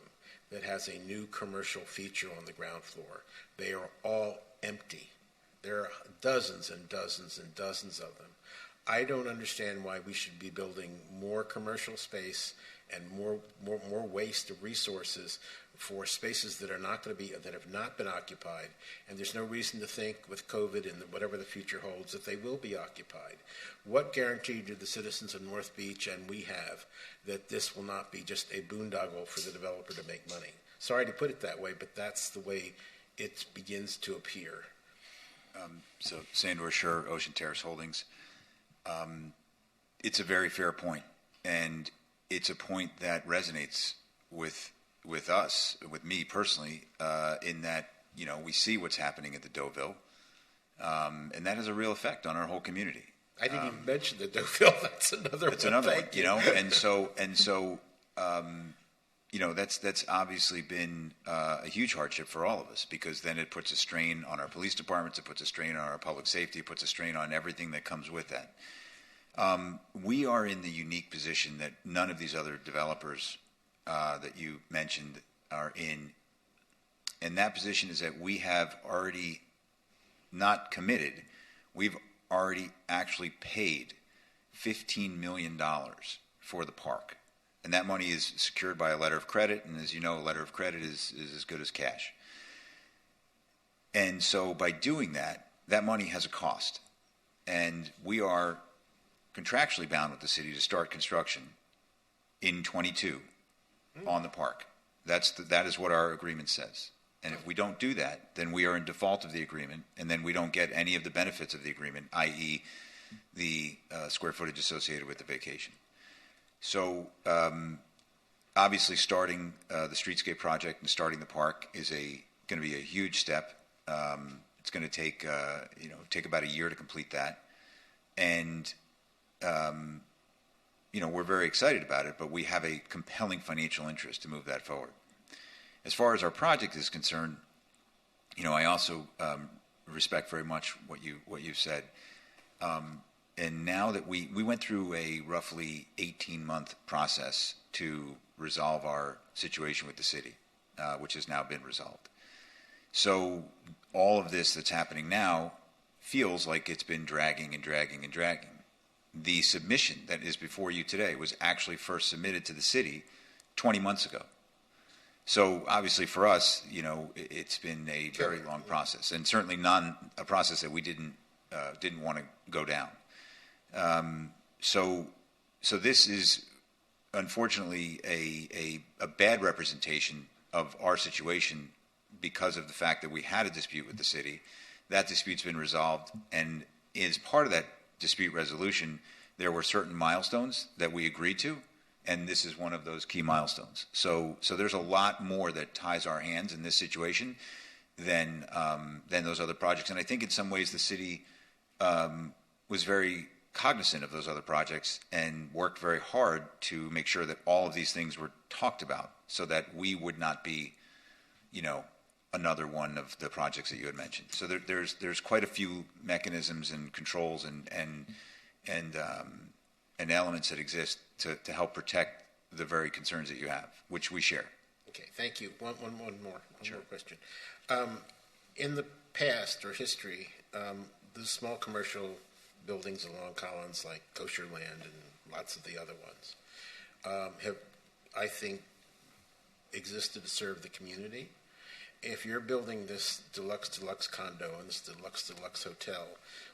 that has a new commercial feature on the ground floor. They are all empty. There are dozens and dozens and dozens of them. I don't understand why we should be building more commercial space and more waste of resources for spaces that are not going to be, that have not been occupied. And there's no reason to think with COVID and whatever the future holds that they will be occupied. What guarantee do the citizens of North Beach and we have that this will not be just a boondoggle for the developer to make money? Sorry to put it that way, but that's the way it begins to appear. So Sandor Shur, Ocean Terrace Holdings. It's a very fair point, and it's a point that resonates with us, with me personally, in that, you know, we see what's happening at the Deauville, and that has a real effect on our whole community. I didn't even mention the Deauville. That's another one. You know, and so you know, that's obviously been a huge hardship for all of us, because then it puts a strain on our police departments, it puts a strain on our public safety, it puts a strain on everything that comes with that. We are in the unique position that none of these other developers that you mentioned are in. And that position is that we have already not committed, we've already actually paid $15 million for the park. And that money is secured by a letter of credit, and as you know, a letter of credit is as good as cash. And so by doing that, that money has a cost. And we are contractually bound with the city to start construction in 22 on the park. That is what our agreement says. And if we don't do that, then we are in default of the agreement, and then we don't get any of the benefits of the agreement, i.e. the square footage associated with the vacation. So obviously starting the streetscape project and starting the park is going to be a huge step. It's going to take take about a year to complete that. And we're very excited about it, but we have a compelling financial interest to move that forward. As far as our project is concerned, I also respect very much what you've said. And now that we went through a roughly 18-month process to resolve our situation with the city, which has now been resolved. So all of this that's happening now feels like it's been dragging and dragging and dragging. The submission that is before you today was actually first submitted to the city 20 months ago. So obviously for us, it's been a very long process, and certainly a process that we didn't want to go down. So this is unfortunately a bad representation of our situation because of the fact that we had a dispute with the city. That dispute's been resolved, and as part of that dispute resolution, there were certain milestones that we agreed to, and this is one of those key milestones. So there's a lot more that ties our hands in this situation than those other projects, and I think in some ways the city was very cognizant of those other projects and worked very hard to make sure that all of these things were talked about so that we would not be, another one of the projects that you had mentioned. So there's quite a few mechanisms and controls and elements that exist to help protect the very concerns that you have, which we share. Okay, thank you. One more question. In the past or history, the small commercial buildings along Collins, like Kosher Land and lots of the other ones, have, I think, existed to serve the community. If you're building this deluxe condo and this deluxe hotel,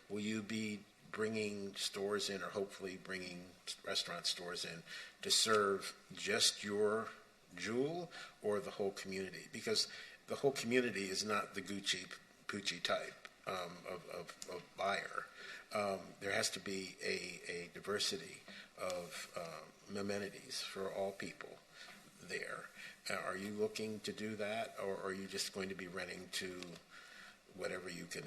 will you be bringing stores in, or hopefully bringing restaurant stores in, to serve just your jewel or the whole community? Because the whole community is not the Gucci Poochie type of buyer. There has to be a diversity of amenities for all people there. Are you looking to do that, or are you just going to be renting to whatever you can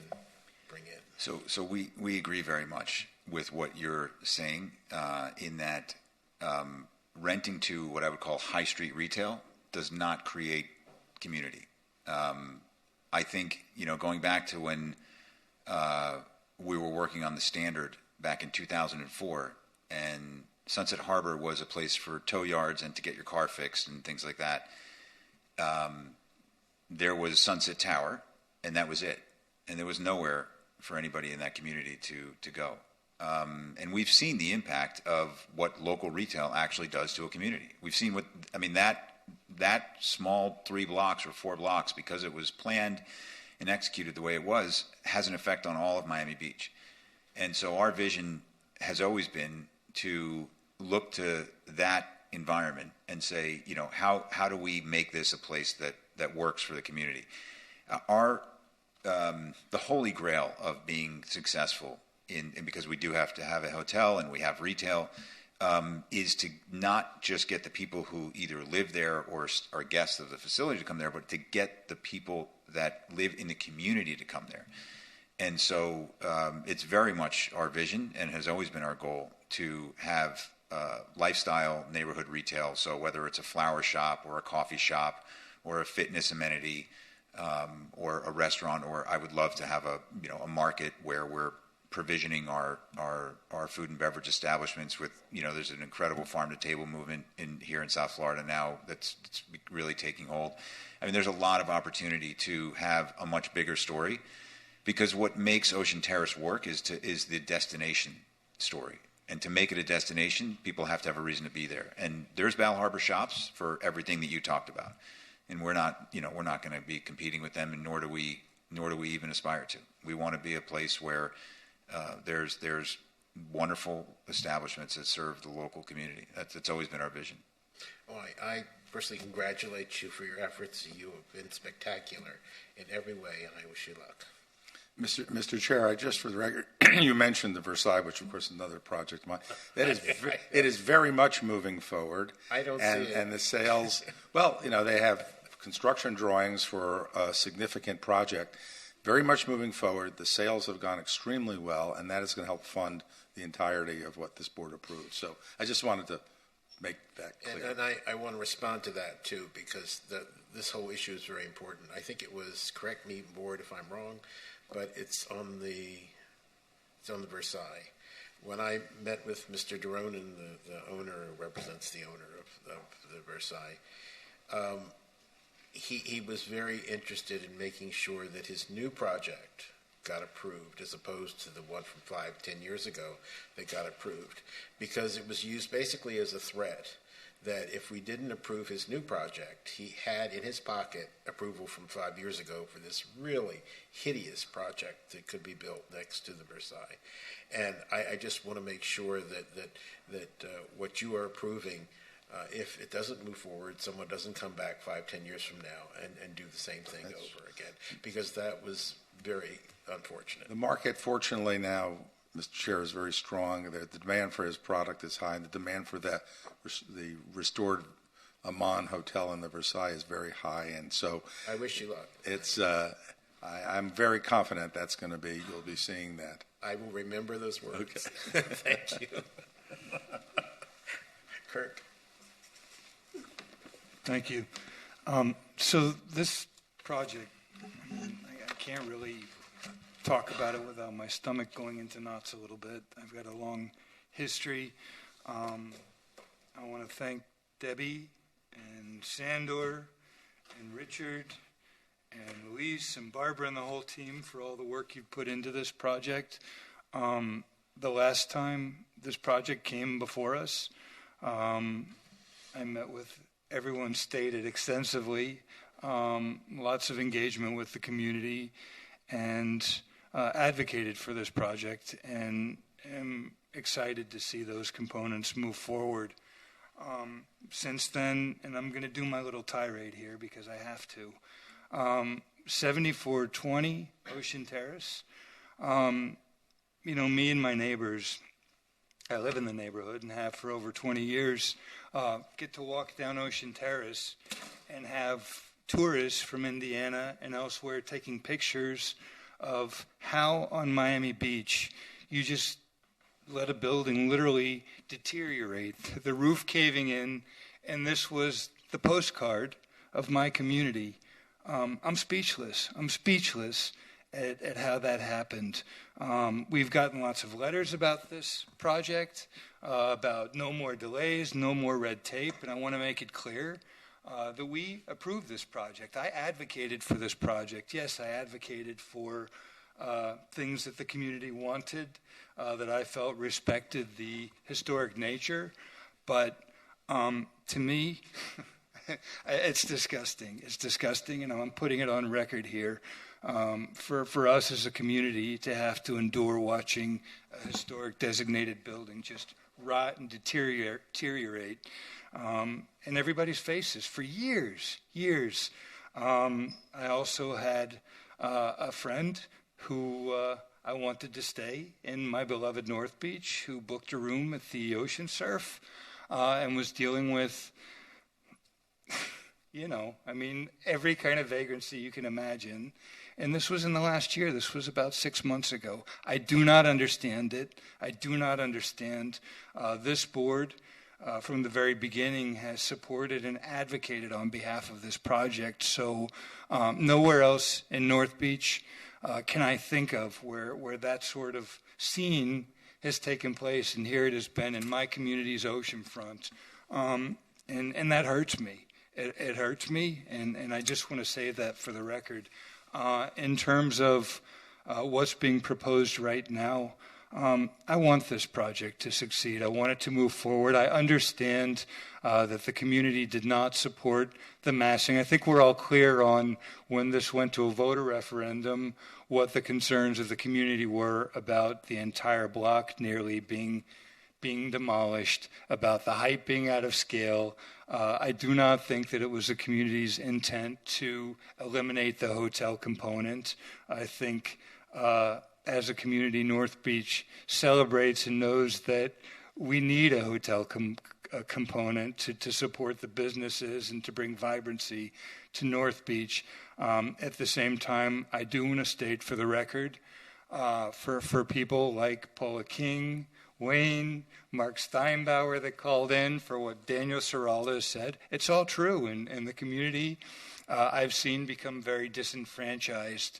bring in? So we agree very much with what you're saying, in that renting to what I would call high street retail does not create community. I think, going back to when we were working on the standard back in 2004, and Sunset Harbor was a place for tow yards and to get your car fixed and things like that. There was Sunset Tower, and that was it. And there was nowhere for anybody in that community to go. And we've seen the impact of what local retail actually does to a community. We've seen that small 3 blocks or 4 blocks, because it was planned and executed the way it was, has an effect on all of Miami Beach. And so our vision has always been to look to that environment and say, how do we make this a place that works for the community? The holy grail of being successful and because we do have to have a hotel and we have retail, is to not just get the people who either live there or are guests of the facility to come there, but to get the people that live in the community to come there. And so it's very much our vision, and has always been our goal, to have lifestyle neighborhood retail. So whether it's a flower shop or a coffee shop or a fitness amenity or a restaurant, or I would love to have a market where we're provisioning our food and beverage establishments with, there's an incredible farm to table movement here in South Florida now that's really taking hold. I mean, there's a lot of opportunity to have a much bigger story, because what makes Ocean Terrace work is the destination story. And to make it a destination, people have to have a reason to be there. And there's Bal Harbour shops for everything that you talked about. And we're not going to be competing with them, and nor do we even aspire to. We want to be a place where there's wonderful establishments that serve the local community. That's always been our vision. Well, I personally congratulate you for your efforts. You have been spectacular in every way, and I wish you luck. Mr. Chair, just for the record, you mentioned the Versailles, which of course is another project of mine. It is very much moving forward. I don't see it. And the sales, well, they have construction drawings for a significant project, very much moving forward. The sales have gone extremely well, and that is going to help fund the entirety of what this board approved. So I just wanted to make that clear. And I want to respond to that too, because this whole issue is very important. I think it was, correct me, board, if I'm wrong, but it's on the Versailles. When I met with Mr. Deronin, the owner, who represents the owner of the Versailles, he was very interested in making sure that his new project got approved, as opposed to the one from 5-10 years ago that got approved, because it was used basically as a threat that if we didn't approve his new project, he had in his pocket approval from 5 years ago for this really hideous project that could be built next to the Versailles. And I just want to make sure that what you are approving, if it doesn't move forward, someone doesn't come back 5-10 years from now and do the same thing over again, because that was very unfortunate. The market, fortunately now, Mr. Chair, is very strong. The demand for his product is high, and the demand for the restored Aman Hotel in the Versailles is very high. And so I wish you luck. It's I'm very confident that's going to be, you'll be seeing that. I will remember those words. Okay. Thank you. Kirk. Thank you. So this project can't really talk about it without my stomach going into knots a little bit. I've got a long history. I want to thank Debbie and Sandor and Richard and Luis and Barbara and the whole team for all the work you've put into this project. The last time this project came before us, I met with everyone stated extensively, lots of engagement with the community, and advocated for this project, and am excited to see those components move forward. Since then, and I'm going to do my little tirade here because I have to, 7420 Ocean Terrace. Me and my neighbors, I live in the neighborhood and have for over 20 years, get to walk down Ocean Terrace and have tourists from Indiana and elsewhere taking pictures of how on Miami Beach you just let a building literally deteriorate, the roof caving in, and this was the postcard of my community. I'm speechless. I'm speechless at how that happened. We've gotten lots of letters about this project, about no more delays, no more red tape, and I want to make it clear that we approved this project. I advocated for this project. Yes, I advocated for things that the community wanted, that I felt respected the historic nature, but to me, it's disgusting. It's disgusting, and I'm putting it on record here. For us as a community to have to endure watching a historic designated building just rot and deteriorate in everybody's faces for years. I also had a friend who I wanted to stay in my beloved North Beach, who booked a room at the Ocean Surf and was dealing with, every kind of vagrancy you can imagine. And this was in the last year. This was about 6 months ago. I do not understand it. I do not understand. This board, from the very beginning, has supported and advocated on behalf of this project. So nowhere else in North Beach can I think of where that sort of scene has taken place. And here it has been in my community's oceanfront. And that hurts me. It hurts me. And I just want to say that for the record. In terms of what's being proposed right now, I want this project to succeed. I want it to move forward. I understand that the community did not support the massing. I think we're all clear on when this went to a voter referendum what the concerns of the community were about the entire block nearly being demolished, about the height being out of scale. I do not think that it was the community's intent to eliminate the hotel component. I think as a community, North Beach celebrates and knows that we need a hotel component to support the businesses and to bring vibrancy to North Beach. At the same time, I do want to state for the record, for people like Paula King, Wayne, Mark Steinbauer that called in for what Daniel Serraldo said. It's all true. And the community I've seen become very disenfranchised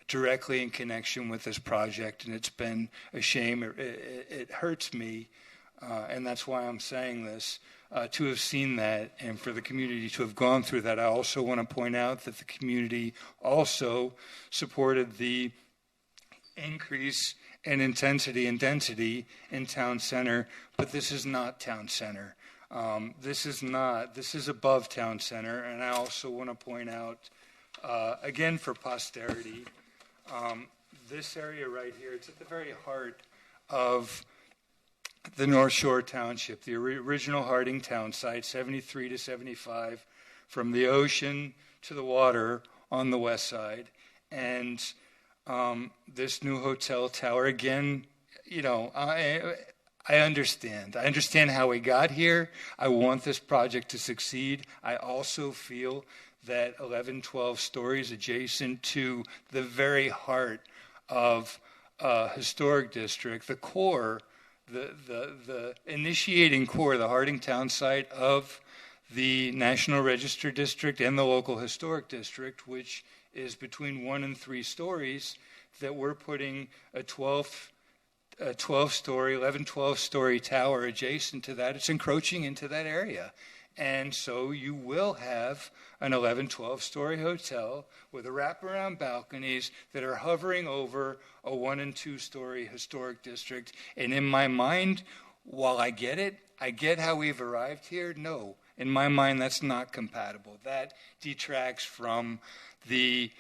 directly in connection with this project. And it's been a shame. It hurts me. And that's why I'm saying this, to have seen that and for the community to have gone through that. I also want to point out that the community also supported the increase in intensity and density in town center, but this is not town center. This is above town center. And I also want to point out, again for posterity, this area right here, it's at the very heart of the North Shore Township, the original Harding Town site, 73 to 75, from the ocean to the water on the west side. And this new hotel tower, again, I understand. I understand how we got here. I want this project to succeed. I also feel that 11, 12 stories adjacent to the very heart of historic district, the core, the initiating core, the Harding Town site of the National Register District and the local historic district, which is between 1 and 3 stories that we're putting a 12-story tower adjacent to that. It's encroaching into that area. And so you will have an 11, 12-story hotel with a wraparound balconies that are hovering over a 1 and 2-story historic district. And in my mind, while I get it, I get how we've arrived here. No, in my mind, that's not compatible. That detracts from the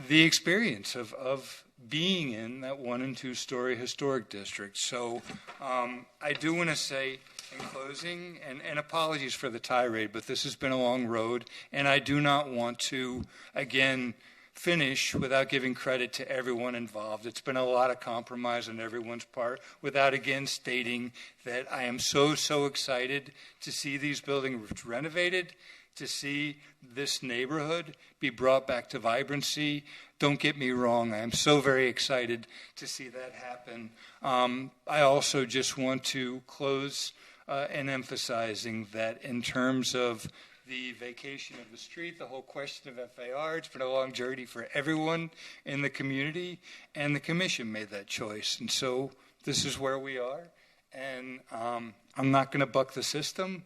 experience of being in that 1 and 2-story historic district. So I do want to say in closing, and apologies for the tirade, but this has been a long road, and I do not want to, again, finish without giving credit to everyone involved. It's been a lot of compromise on everyone's part, without again stating that I am so excited to see these buildings renovated, to see this neighborhood be brought back to vibrancy. Don't get me wrong, I am so very excited to see that happen. I also just want to close and emphasizing that in terms of the vacation of the street, the whole question of FAR, it's been a long journey for everyone in the community, and the commission made that choice. And so this is where we are, and I'm not going to buck the system.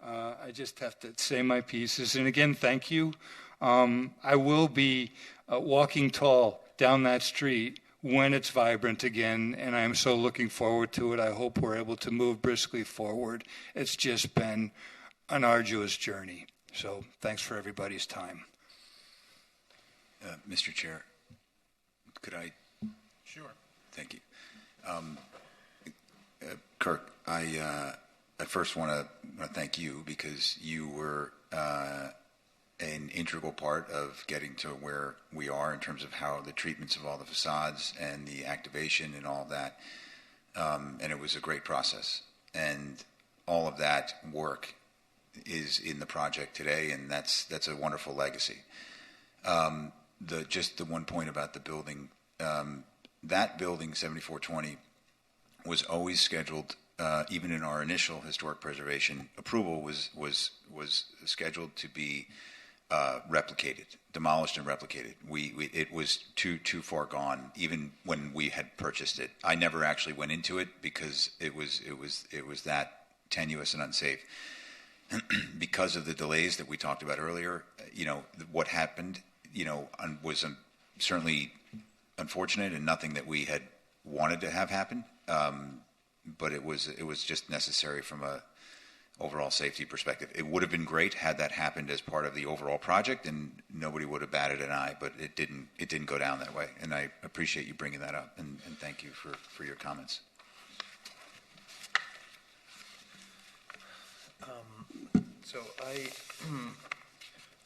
I just have to say my pieces. And again, thank you. I will be walking tall down that street when it's vibrant again, and I am so looking forward to it. I hope we're able to move briskly forward. It's just been an arduous journey. So thanks for everybody's time. Mr. Chair, could I? Sure. Thank you. Kirk, I first want to thank you because you were an integral part of getting to where we are in terms of how the treatments of all the facades and the activation and all of that. And it was a great process. And all of that work is in the project today, and that's a wonderful legacy. Just the one point about the building, that building 7420 was always scheduled. Even in our initial historic preservation approval, was scheduled to be replicated, demolished and replicated. It was too far gone, even when we had purchased it. I never actually went into it because it was that tenuous and unsafe. Because of the delays that we talked about earlier, what happened, was certainly unfortunate and nothing that we had wanted to have happen. But it was just necessary from a overall safety perspective. It would have been great had that happened as part of the overall project, and nobody would have batted an eye. But it didn't go down that way, and I appreciate you bringing that up, and thank you for your comments. So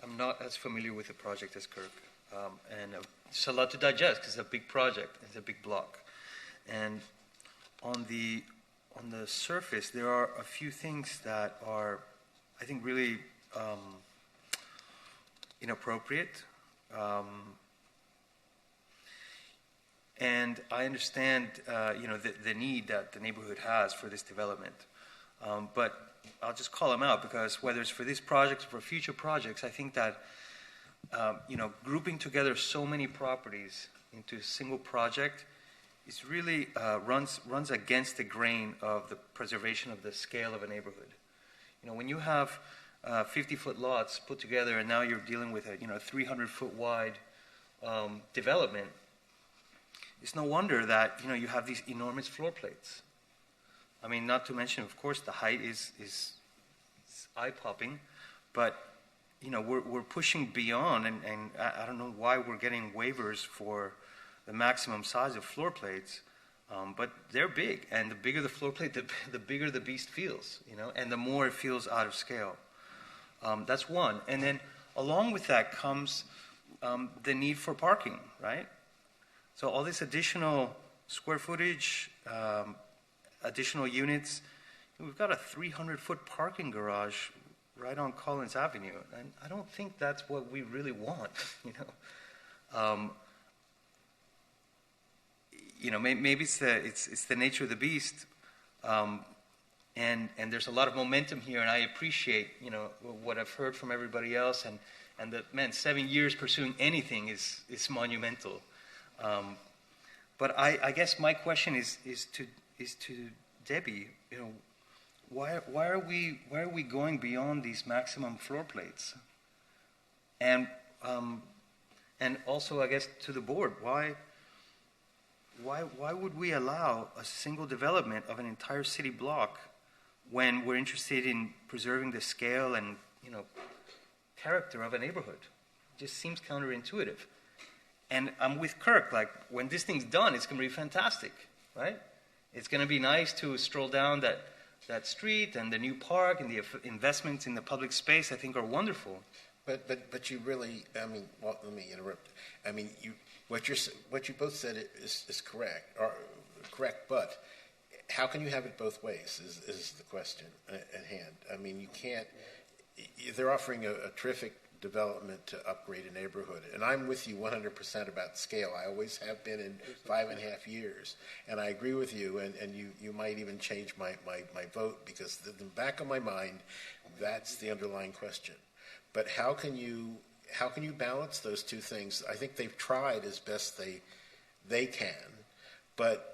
I'm not as familiar with the project as Kirk, and it's a lot to digest because it's a big project, it's a big block, and on the surface, there are a few things that are, I think, really inappropriate. And I understand, the need that the neighborhood has for this development. But I'll just call them out because whether it's for this project or for future projects, I think that, grouping together so many properties into a single project is really runs against the grain of the preservation of the scale of a neighborhood. When you have 50-foot lots put together and now you're dealing with a 300-foot wide development, it's no wonder that you have these enormous floor plates. I mean, not to mention, of course, the height is eye-popping, but we're pushing beyond, and I don't know why we're getting waivers for the maximum size of floor plates, but they're big, and the bigger the floor plate, the bigger the beast feels, and the more it feels out of scale. That's one. And then along with that comes the need for parking, right? So all this additional square footage, additional units, we've got a 300-foot parking garage right on Collins Avenue, and I don't think that's what we really want, Maybe it's the nature of the beast, and there's a lot of momentum here, and I appreciate, you know, what I've heard from everybody else, and that, man, 7 years pursuing anything is monumental. But I guess my question is to Debbie, you know, why are we going beyond these maximum floor plates? And also, I guess, to the board, why would we allow a single development of an entire city block when we're interested in preserving the scale and, you know, character of a neighborhood? It just seems counterintuitive. And I'm with Kirk, like, when this thing's done, it's going to be fantastic, right? It's going to be nice to stroll down that street, and the new park and the investments in the public space, I think, are wonderful. But you really, I mean, well, let me interrupt. I mean, what you both said is correct, but how can you have it both ways is the question at hand. I mean, you can't, they're offering a terrific development to upgrade a neighborhood, and I'm with you 100% about scale. I always have been in 5.5 years, and I agree with you, and you might even change my vote, because in the back of my mind, that's the underlying question. But how can you balance those two things? I think they've tried as best they can, but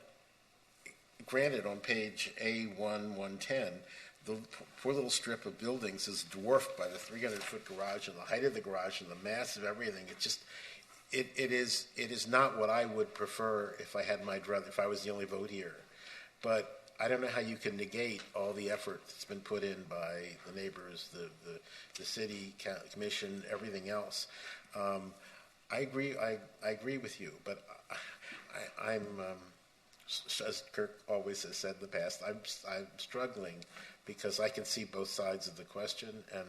granted, on page A110, the poor little strip of buildings is dwarfed by the 300-foot garage and the height of the garage and the mass of everything. It just, it is not what I would prefer if I had my drug, if I was the only vote here. But I don't know how you can negate all the effort that's been put in by the neighbors, the city commission, everything else. I agree with you, but I'm as Kirk always has said in the past, I'm struggling because I can see both sides of the question, and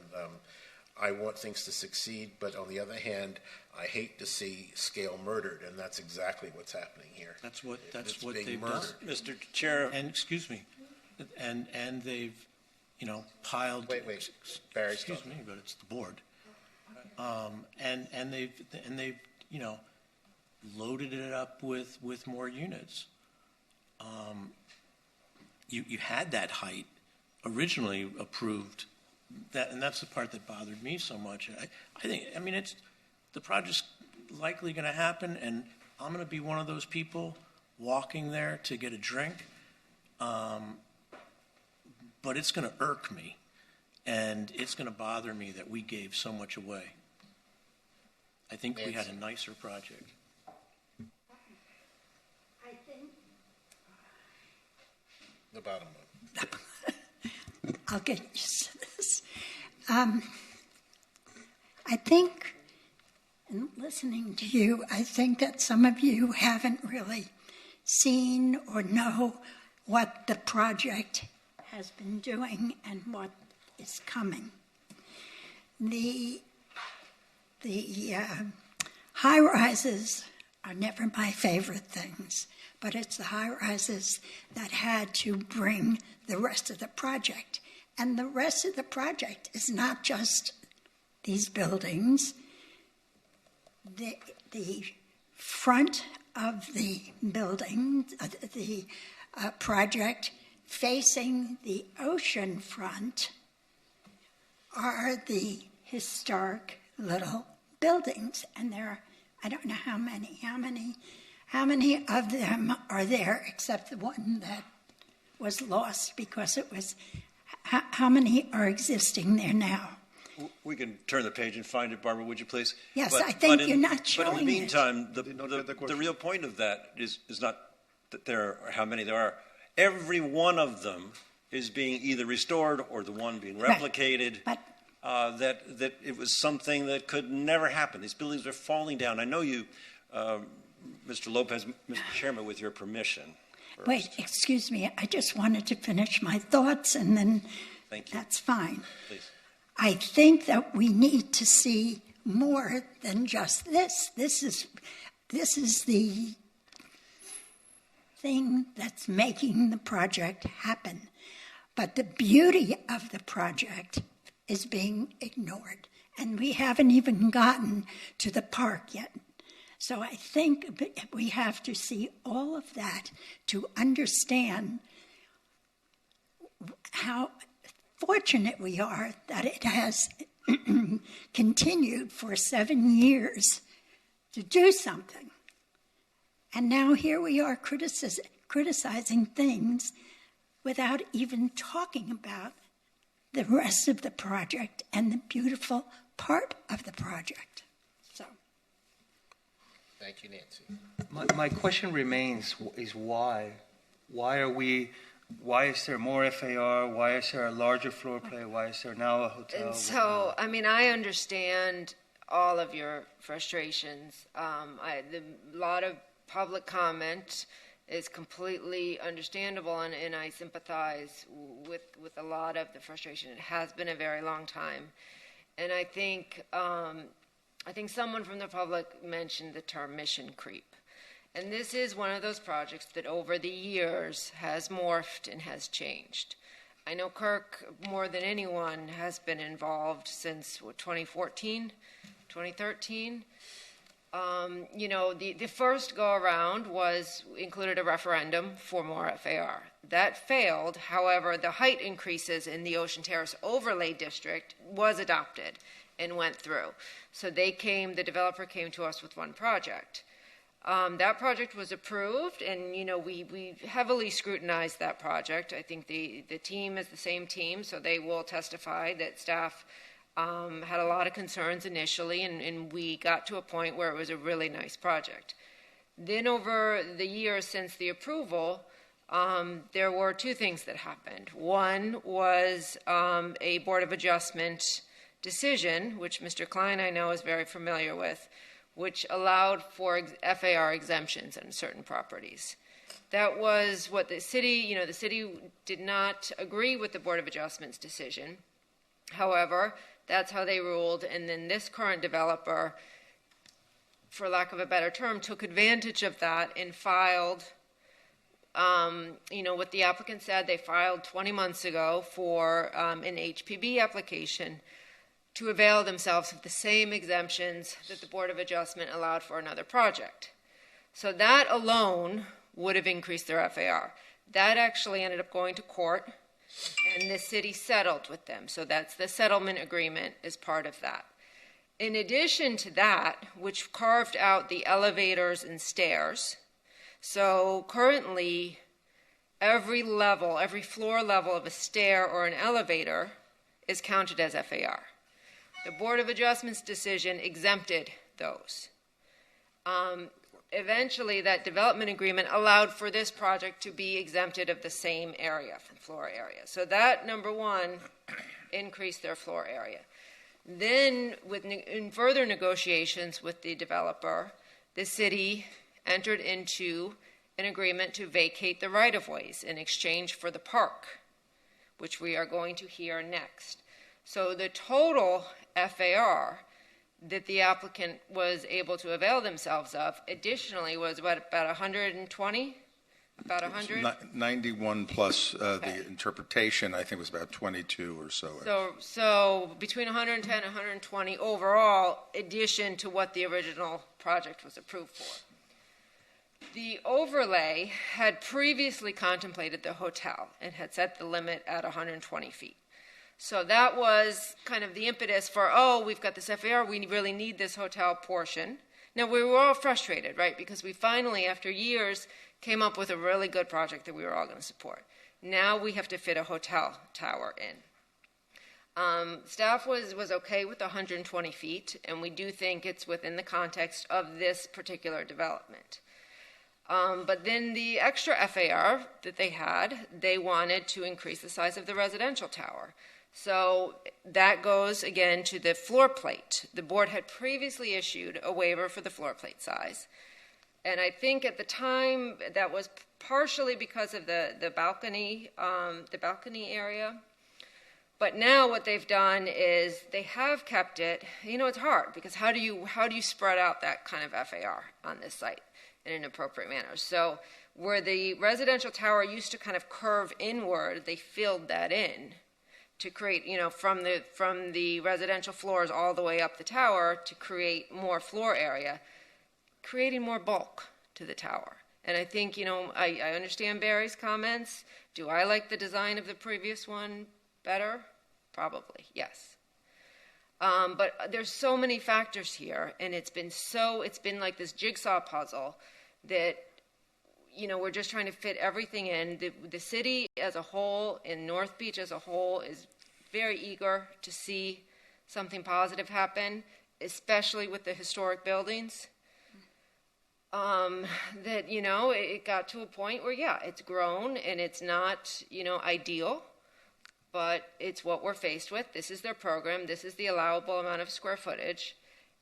I want things to succeed, but on the other hand, I hate to see scale murdered, and that's exactly what's happening here. That's what they've murdered. done, Mr. Chair. And excuse me, and they've, you know, piled. Wait, Barry. Excuse me, but it's the board. And they've you know, loaded it up with more units. You had that height originally approved, and that's the part that bothered me so much. I mean, it's the project's likely going to happen, and I'm going to be one of those people walking there to get a drink, but it's going to irk me, and it's going to bother me that we gave so much away. I think we had a nicer project. I think the bottom one. I'll get used to this. I think, in listening to you, I think that some of you haven't really seen or know what the project has been doing and what is coming. The high-rises are never my favorite things, but it's the high-rises that had to bring the rest of the project. And the rest of the project is not just these buildings. The front of the building, the project facing the ocean front, are the historic little buildings. And there are, I don't know how many of them are there, except the one that was lost because it was. How many are existing there now? We can turn the page and find it, Barbara, would you please? Yes, I think you're not showing it. But in the meantime, the real point of that is not that there are how many there are. Every one of them is being either restored or the one being replicated. Right. That it was something that could never happen. These buildings are falling down. I know you, Mr. Lopez, Mr. Chairman, with your permission. First. Wait, excuse me. I just wanted to finish my thoughts, and then that's fine. Please. I think that we need to see more than just this. This is the thing that's making the project happen. But the beauty of the project is being ignored, and we haven't even gotten to the park yet. So I think we have to see all of that to understand how fortunate we are that it has continued for 7 years to do something. And now here we are criticizing things without even talking about the rest of the project and the beautiful part of the project. So, thank you, Nancy. My question remains is why? Why is there more FAR? Why is there a larger floor plate? Why is there now a hotel? And so, I mean, I understand all of your frustrations. A lot of public comment is completely understandable, and I sympathize with a lot of the frustration. It has been a very long time. And I think someone from the public mentioned the term mission creep. And this is one of those projects that over the years has morphed and has changed. I know Kirk, more than anyone, has been involved since 2014, 2013. The first go-around included a referendum for more FAR. That failed. However, the height increases in the Ocean Terrace Overlay District was adopted and went through. So the developer came to us with one project. That project was approved, and we heavily scrutinized that project. I think the team is the same team, so they will testify that staff had a lot of concerns initially, and we got to a point where it was a really nice project. Then over the years since the approval, there were two things that happened. One was a Board of Adjustment decision, which Mr. Klein I know is very familiar with, which allowed for FAR exemptions on certain properties. That was what the city did not agree with the Board of Adjustment's decision. However, that's how they ruled, and then this current developer, for lack of a better term, took advantage of that and filed, what the applicant said, they filed 20 months ago for an HPB application to avail themselves of the same exemptions that the Board of Adjustment allowed for another project. So that alone would have increased their FAR. That actually ended up going to court, and the city settled with them. So that's the settlement agreement is part of that. In addition to that, which carved out the elevators and stairs, so currently every floor level of a stair or an elevator is counted as FAR. The Board of Adjustment's decision exempted those. Eventually, that development agreement allowed for this project to be exempted of the same area, from floor area. So that, number one, increased their floor area. Then, in further negotiations with the developer, the city entered into an agreement to vacate the right-of-ways in exchange for the park, which we are going to hear next. So the total FAR that the applicant was able to avail themselves of additionally was about 120? About 100? 91 plus the interpretation, I think was about 22 or so. So between 110 and 120 overall, addition to what the original project was approved for. The overlay had previously contemplated the hotel and had set the limit at 120 feet. So that was kind of the impetus for, we've got this FAR, we really need this hotel portion. Now, we were all frustrated, right, because we finally, after years, came up with a really good project that we were all going to support. Now we have to fit a hotel tower in. Staff was okay with the 120 feet, and we do think it's within the context of this particular development. But then the extra FAR that they had, they wanted to increase the size of the residential tower. So that goes, again, to the floor plate. The board had previously issued a waiver for the floor plate size. And I think at the time that was partially because of the balcony area. But now what they've done is they have kept it. It's hard because how do you spread out that kind of FAR on this site in an appropriate manner? So where the residential tower used to kind of curve inward, they filled that in to create, from the residential floors all the way up the tower to create more floor area, creating more bulk to the tower. And I think, I understand Barry's comments. Do I like the design of the previous one better? Probably, yes. But there's so many factors here, and it's been like this jigsaw puzzle that, we're just trying to fit everything in. The city as a whole, and North Beach as a whole, is very eager to see something positive happen, especially with the historic buildings. That, it got to a point where, it's grown and it's not, ideal, but it's what we're faced with. This is their program. This is the allowable amount of square footage.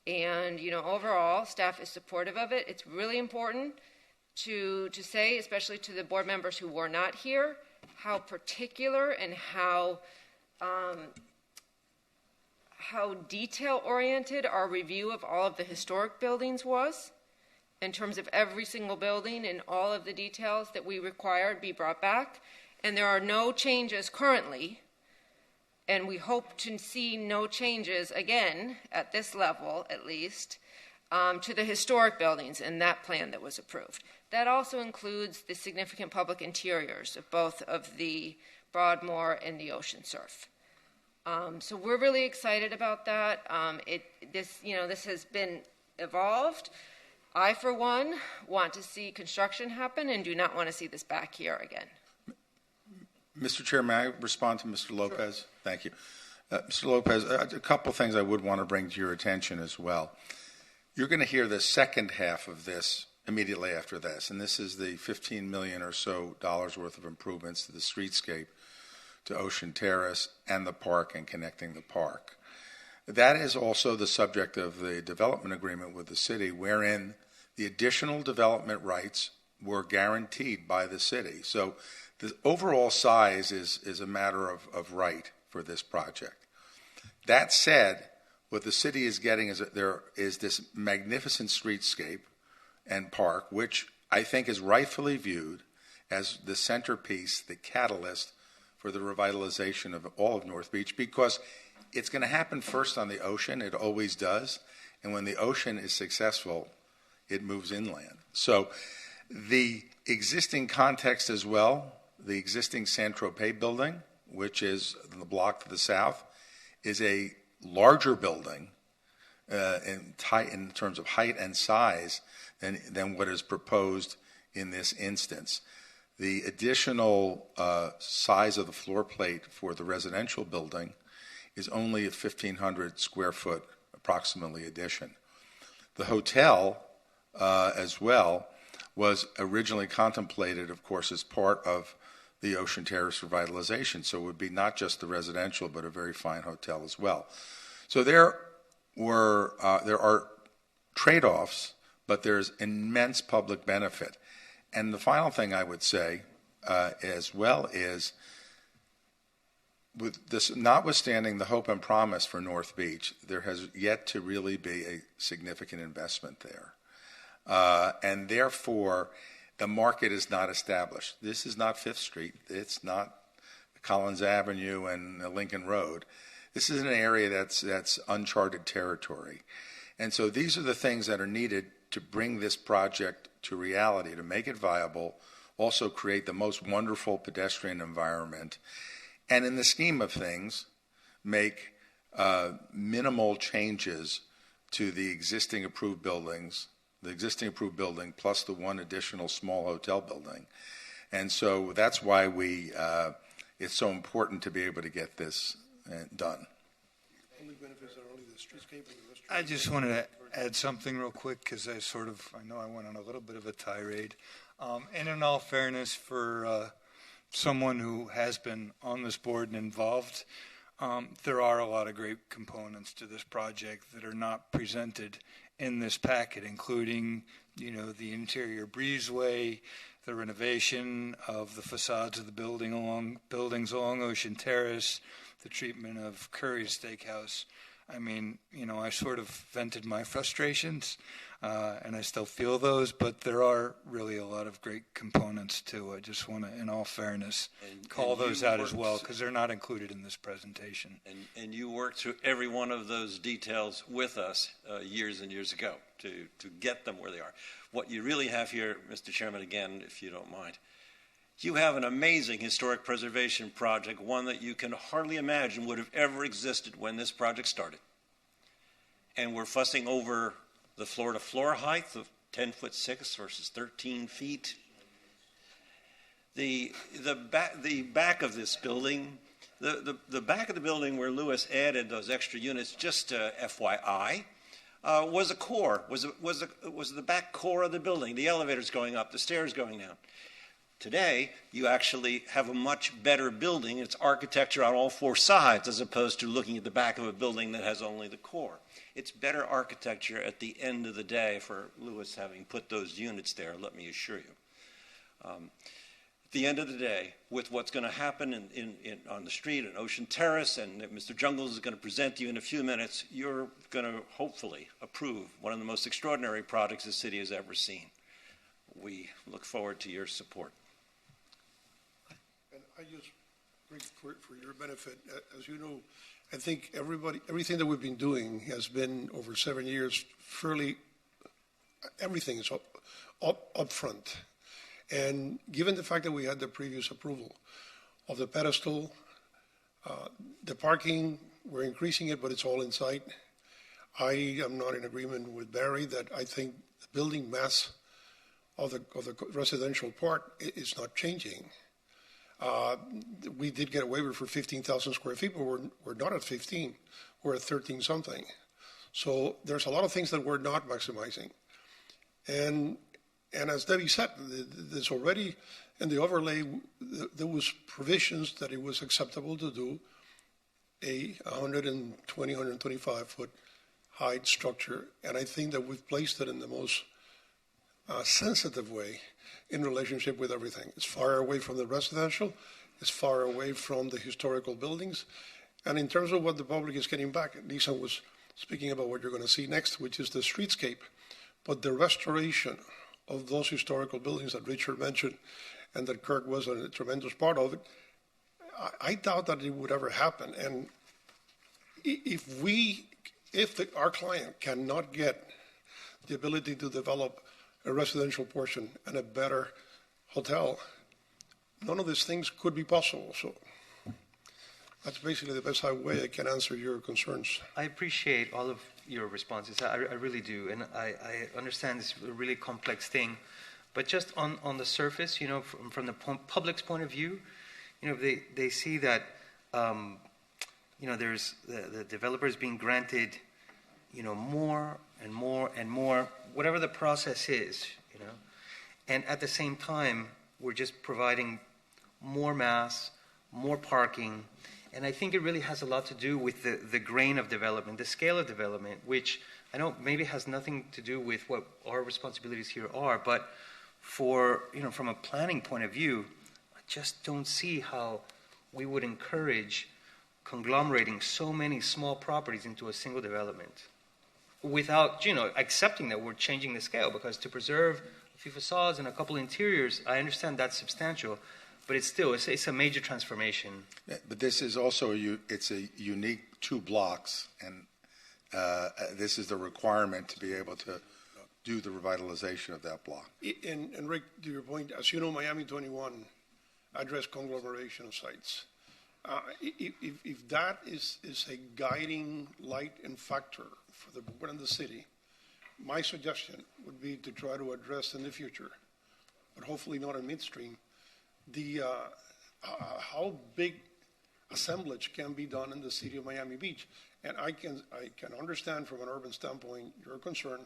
And, overall, staff is supportive of it. It's really important to say, especially to the board members who were not here, how particular and how detail-oriented our review of all of the historic buildings was, in terms of every single building and all of the details that we required be brought back. And there are no changes currently, and we hope to see no changes again, at this level at least, to the historic buildings in that plan that was approved. That also includes the significant public interiors of both of the Broadmoor and the Ocean Surf. So we're really excited about that. This has been evolved. I, for one, want to see construction happen and do not want to see this back here again. Mr. Chair, may I respond to Mr. Lopez? Sure. Thank you. Mr. Lopez, a couple things I would want to bring to your attention as well. You're going to hear the second half of this immediately after this, and this is the $15 million or so worth of improvements to the streetscape, to Ocean Terrace and the park and connecting the park. That is also the subject of the development agreement with the city, wherein the additional development rights were guaranteed by the city. So the overall size is a matter of right for this project. That said, what the city is getting is that there is this magnificent streetscape and park, which I think is rightfully viewed as the centerpiece, the catalyst for the revitalization of all of North Beach, because it's going to happen first on the ocean. It always does. And when the ocean is successful, it moves inland. So the existing context as well, the existing Saint-Tropez building, which is the block to the south, is a larger building in terms of height and size than what is proposed in this instance. The additional size of the floor plate for the residential building is only a 1,500 square foot approximately addition. The hotel as well was originally contemplated, of course, as part of the Ocean Terrace revitalization. So it would be not just the residential, but a very fine hotel as well. So there are trade-offs, but there's immense public benefit. And the final thing I would say as well is, with this, notwithstanding the hope and promise for North Beach, there has yet to really be a significant investment there. And therefore, the market is not established. This is not Fifth Street. It's not Collins Avenue and Lincoln Road. This is an area that's uncharted territory. And so these are the things that are needed to bring this project to reality, to make it viable, also create the most wonderful pedestrian environment, and in the scheme of things, make minimal changes to the existing approved buildings, the existing approved building plus the one additional small hotel building. And so that's why it's so important to be able to get this done. I just wanted to add something real quick because I know I went on a little bit of a tirade. And in all fairness, for someone who has been on this board and involved, there are a lot of great components to this project that are not presented in this packet, including, the interior breezeway, the renovation of the facades of the buildings along Ocean Terrace, the treatment of Curry's Steakhouse. I mean, I sort of vented my frustrations, and I still feel those, but there are really a lot of great components too. I just want to, in all fairness, call those out as well, because they're not included in this presentation. And you worked through every one of those details with us years and years ago to get them where they are. What you really have here, Mr. Chairman, again, if you don't mind, you have an amazing historic preservation project, one that you can hardly imagine would have ever existed when this project started. And we're fussing over the floor-to-floor height of 10'6" versus 13 feet. The back of this building, the back of the building where Lewis added those extra units, just FYI, was a core, was the back core of the building, the elevators going up, the stairs going down. Today, you actually have a much better building. It's architecture on all four sides, as opposed to looking at the back of a building that has only the core. It's better architecture at the end of the day for Lewis having put those units there, let me assure you. At the end of the day, with what's going to happen on the street at Ocean Terrace, and Mr. Jungles is going to present to you in a few minutes, you're going to hopefully approve one of the most extraordinary projects the city has ever seen. We look forward to your support. And I just, for your benefit, as you know, I think everything that we've been doing has been over 7 years everything is up front. And given the fact that we had the previous approval of the pedestal, the parking, we're increasing it, but it's all inside. I am not in agreement with Barry that I think the building mass of the residential part is not changing. We did get a waiver for 15,000 square feet, but we're not at 15. We're at 13 something. So there's a lot of things that we're not maximizing. And as Debbie said, there's already in the overlay, there was provisions that it was acceptable to do a 120, 125 foot height structure. And I think that we've placed it in the most sensitive way in relationship with everything. It's far away from the residential, it's far away from the historical buildings. And in terms of what the public is getting back, Lisa was speaking about what you're going to see next, which is the streetscape. But the restoration of those historical buildings that Richard mentioned and that Kirk was a tremendous part of it, I doubt that it would ever happen. And if our client cannot get the ability to develop a residential portion and a better hotel, none of these things could be possible. So that's basically the best way I can answer your concerns. I appreciate all of your responses. I really do. And I understand this is a really complex thing. But just on the surface, from the public's point of view, they see that, there's the developers being granted, more and more and more, whatever the process is, And at the same time, we're just providing more mass, more parking. And I think it really has a lot to do with the grain of development, the scale of development, which I know maybe has nothing to do with what our responsibilities here are, but from a planning point of view, I just don't see how we would encourage conglomerating so many small properties into a single development without, accepting that we're changing the scale, because to preserve a few facades and a couple interiors, I understand that's substantial, but it's a major transformation. Yeah, but this is also it's a unique 2 blocks, and this is the requirement to be able to do the revitalization of that block. And Rick, to your point, as you know, Miami 21 addressed conglomeration of sites. If that is a guiding light and factor for the board and the city, my suggestion would be to try to address in the future, but hopefully not in midstream, the how big assemblage can be done in the city of Miami Beach. And I can understand from an urban standpoint your concern,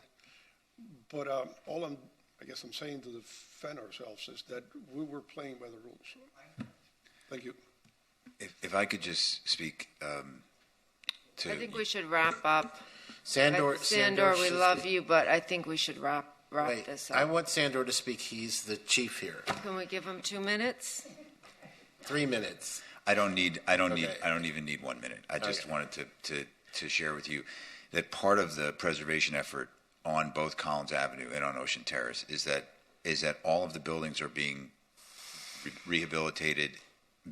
but all I guess I'm saying to defend ourselves is that we were playing by the rules. Thank you. If I could just speak to... I think we should wrap up. Sandor, we love you, but I think we should wrap this up. I want Sandor to speak. He's the chief here. Can we give him 2 minutes? 3 minutes. I don't even need 1 minute. I just wanted to to share with you that part of the preservation effort on both Collins Avenue and on Ocean Terrace is that all of the buildings are being rehabilitated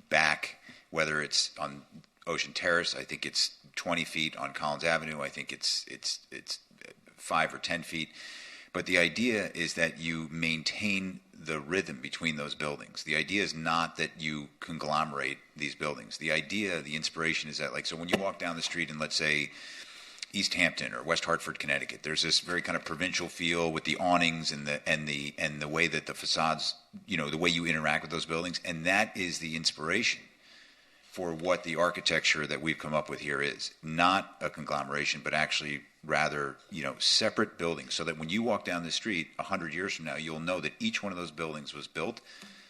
back, whether it's on Ocean Terrace, I think it's 20 feet. On Collins Avenue, I think it's 5 or 10 feet. But the idea is that you maintain the rhythm between those buildings. The idea is not that you conglomerate these buildings. The idea, the inspiration is that, like, so when you walk down the street in, let's say, East Hampton or West Hartford, Connecticut, there's this very kind of provincial feel with the awnings and the way that the facades, you know, the way you interact with those buildings, and that is the inspiration for what the architecture that we've come up with here is. Not a conglomeration, but actually rather, you know, separate buildings, so that when you walk down the street 100 years from now, you'll know that each one of those buildings was built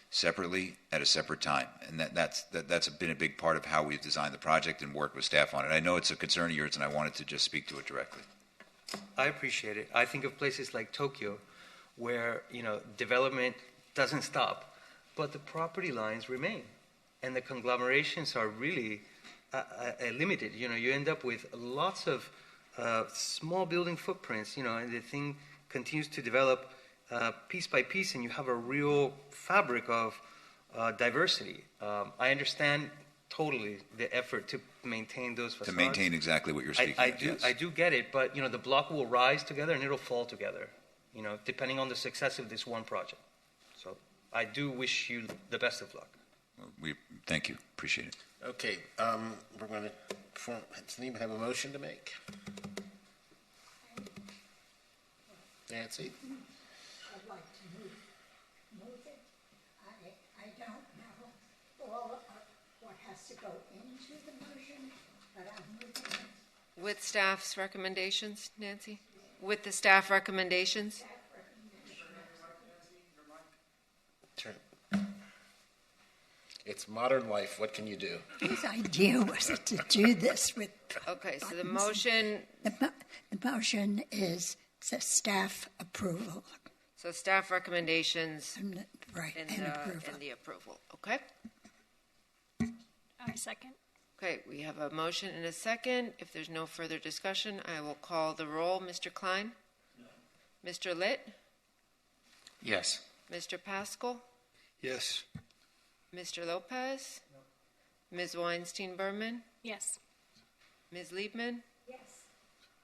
separately at a separate time. And that's been a big part of how we've designed the project and worked with staff on it. I know it's a concern of yours, and I wanted to just speak to it directly. I appreciate it. I think of places like Tokyo where, you know, development doesn't stop, but the property lines remain. And the conglomerations are really limited. You know, you end up with lots of small building footprints, you know, and the thing continues to develop piece by piece, and you have a real fabric of diversity. I understand totally the effort to maintain those facades. To maintain exactly what you're speaking of, yes. I do get it, but, you know, the block will rise together and it'll fall together, you know, depending on the success of this one project. So I do wish you the best of luck. We thank you. Appreciate it. Okay, we're going to does anyone have a motion to make? Nancy? I'd like to move it. I don't know all of what has to go into the motion, but I'm moving it. With staff's recommendations, Nancy? With the staff recommendations? Turn. It's modern life. What can you do? His idea was to do this with. Okay, so the motion. The motion is the staff approval. So staff recommendations. Right, and approval. And the approval. Okay. I second. Okay, we have a motion and a second. If there's no further discussion, I will call the roll. Mr. Klein? No. Mr. Litt? Yes. Mr. Pascal? Yes. Mr. Lopez? No. Ms. Weinstein-Berman? Yes. Ms. Liebman? Yes.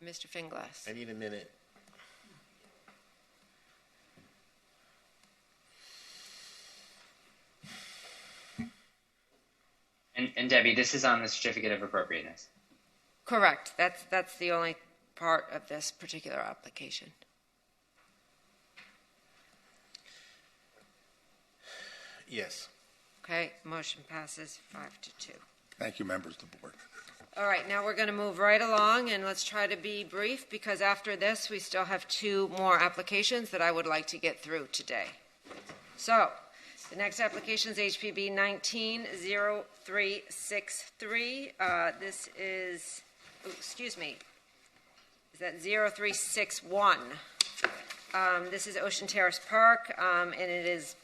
Mr. Finglass? I need a minute. And Debbie, this is on the certificate of appropriateness. Correct. That's the only part of this particular application. Yes. Okay, motion passes 5-2. Thank you, members of the board. All right, now we're going to move right along, and let's try to be brief, because after this, we still have 2 more applications that I would like to get through today. So, the next application is HPB 190363. This is, is that 0361? This is Ocean Terrace Park, and it is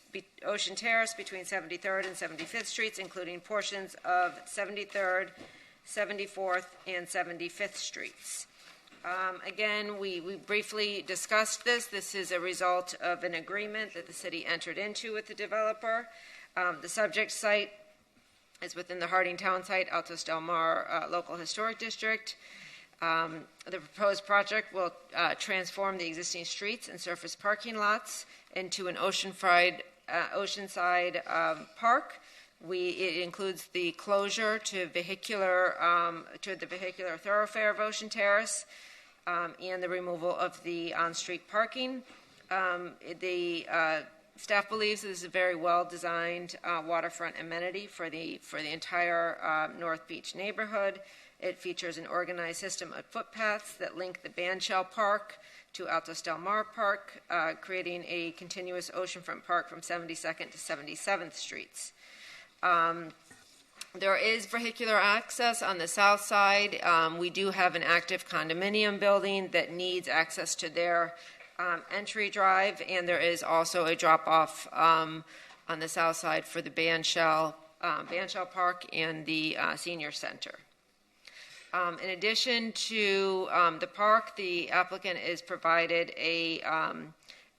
Ocean Terrace between 73rd and 75th Streets, including portions of 73rd, 74th, and 75th Streets. Again, we briefly discussed this. This is a result of an agreement that the city entered into with the developer. The subject site is within the Harding Town Site, Altos Del Mar Local Historic District. The proposed project will transform the existing streets and surface parking lots into an oceanside park. It includes the closure to the vehicular thoroughfare of Ocean Terrace and the removal of the on-street parking. The staff believes this is a very well-designed waterfront amenity for the entire North Beach neighborhood. It features an organized system of footpaths that link the Bandshell Park to Altos Del Mar Park, creating a continuous oceanfront park from 72nd to 77th Streets. There is vehicular access on the south side. We do have an active condominium building that needs access to their entry drive, and there is also a drop-off on the south side for the Bandshell Park and the Senior Center. In addition to the park, the applicant is provided a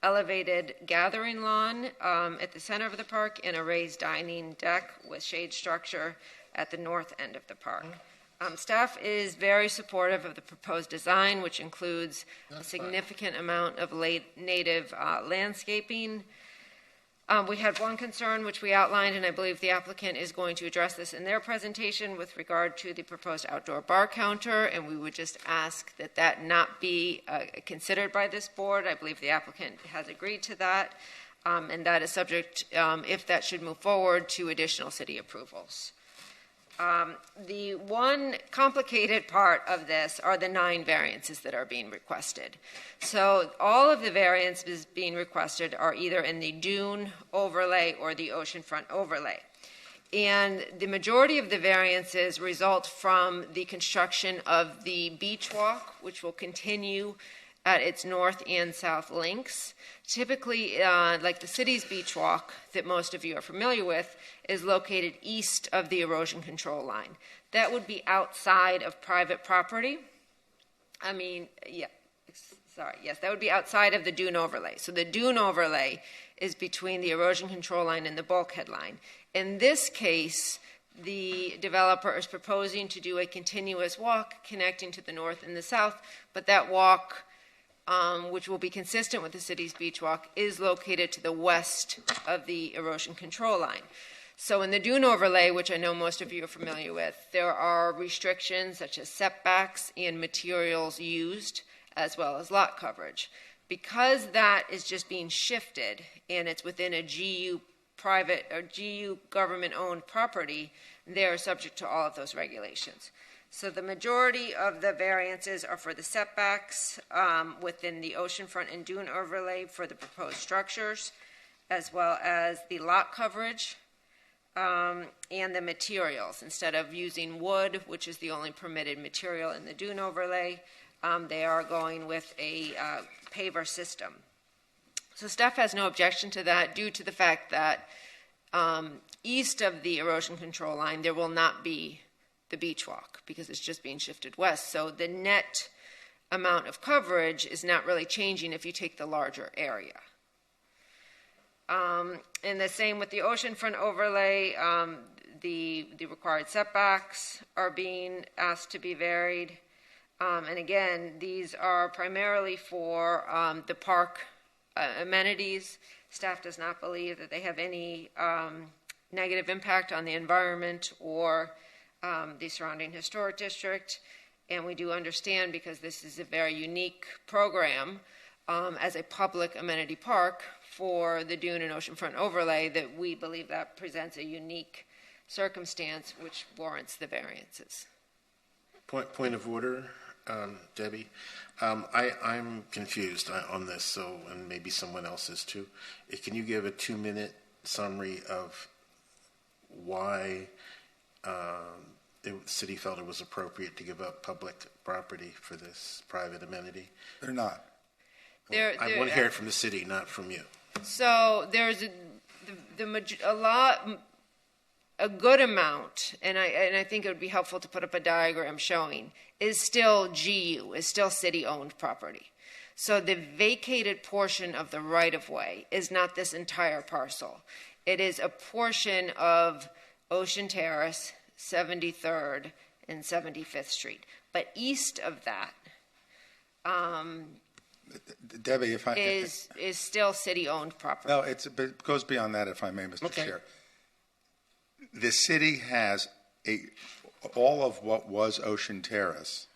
elevated gathering lawn at the center of the park and a raised dining deck with shade structure at the north end of the park. Staff is very supportive of the proposed design, which includes a significant amount of native landscaping. We had one concern which we outlined, and I believe the applicant is going to address this in their presentation with regard to the proposed outdoor bar counter, and we would just ask that that not be considered by this board. I believe the applicant has agreed to that, and that is subject, if that should move forward, to additional city approvals. The one complicated part of this are the 9 variances that are being requested. So all of the variances being requested are either in the dune overlay or the oceanfront overlay. And the majority of the variances result from the construction of the beach walk, which will continue at its north and south links. Typically, like the city's beach walk that most of you are familiar with, is located east of the erosion control line. That would be outside of private property. That would be outside of the dune overlay. So the dune overlay is between the erosion control line and the bulkhead line. In this case, the developer is proposing to do a continuous walk connecting to the north and the south, but that walk, which will be consistent with the city's beach walk, is located to the west of the erosion control line. So in the dune overlay, which I know most of you are familiar with, there are restrictions such as setbacks and materials used, as well as lot coverage. Because that is just being shifted and it's within a GU private or GU government-owned property, they are subject to all of those regulations. So the majority of the variances are for the setbacks within the oceanfront and dune overlay for the proposed structures, as well as the lot coverage and the materials. Instead of using wood, which is the only permitted material in the dune overlay, they are going with a paver system. So staff has no objection to that due to the fact that east of the erosion control line, there will not be the beach walk because it's just being shifted west. So the net amount of coverage is not really changing if you take the larger area. And the same with the oceanfront overlay, the required setbacks are being asked to be varied. And again, these are primarily for the park amenities. Staff does not believe that they have any negative impact on the environment or the surrounding historic district. And we do understand, because this is a very unique program as a public amenity park for the dune and oceanfront overlay, that we believe that presents a unique circumstance which warrants the variances. Point of order, Debbie. I'm confused on this, so, and maybe someone else is too. Can you give a 2-minute summary of why the city felt it was appropriate to give up public property for this private amenity? They're not. I want to hear it from the city, not from you. So there's a good amount, and I think it would be helpful to put up a diagram showing, is still GU, is still city-owned property. So the vacated portion of the right-of-way is not this entire parcel. It is a portion of Ocean Terrace, 73rd, and 75th Street. But east of that Debbie, if I is still city-owned property. No, it goes beyond that, if I may, Mr. Chair. The city has all of what was Ocean Terrace.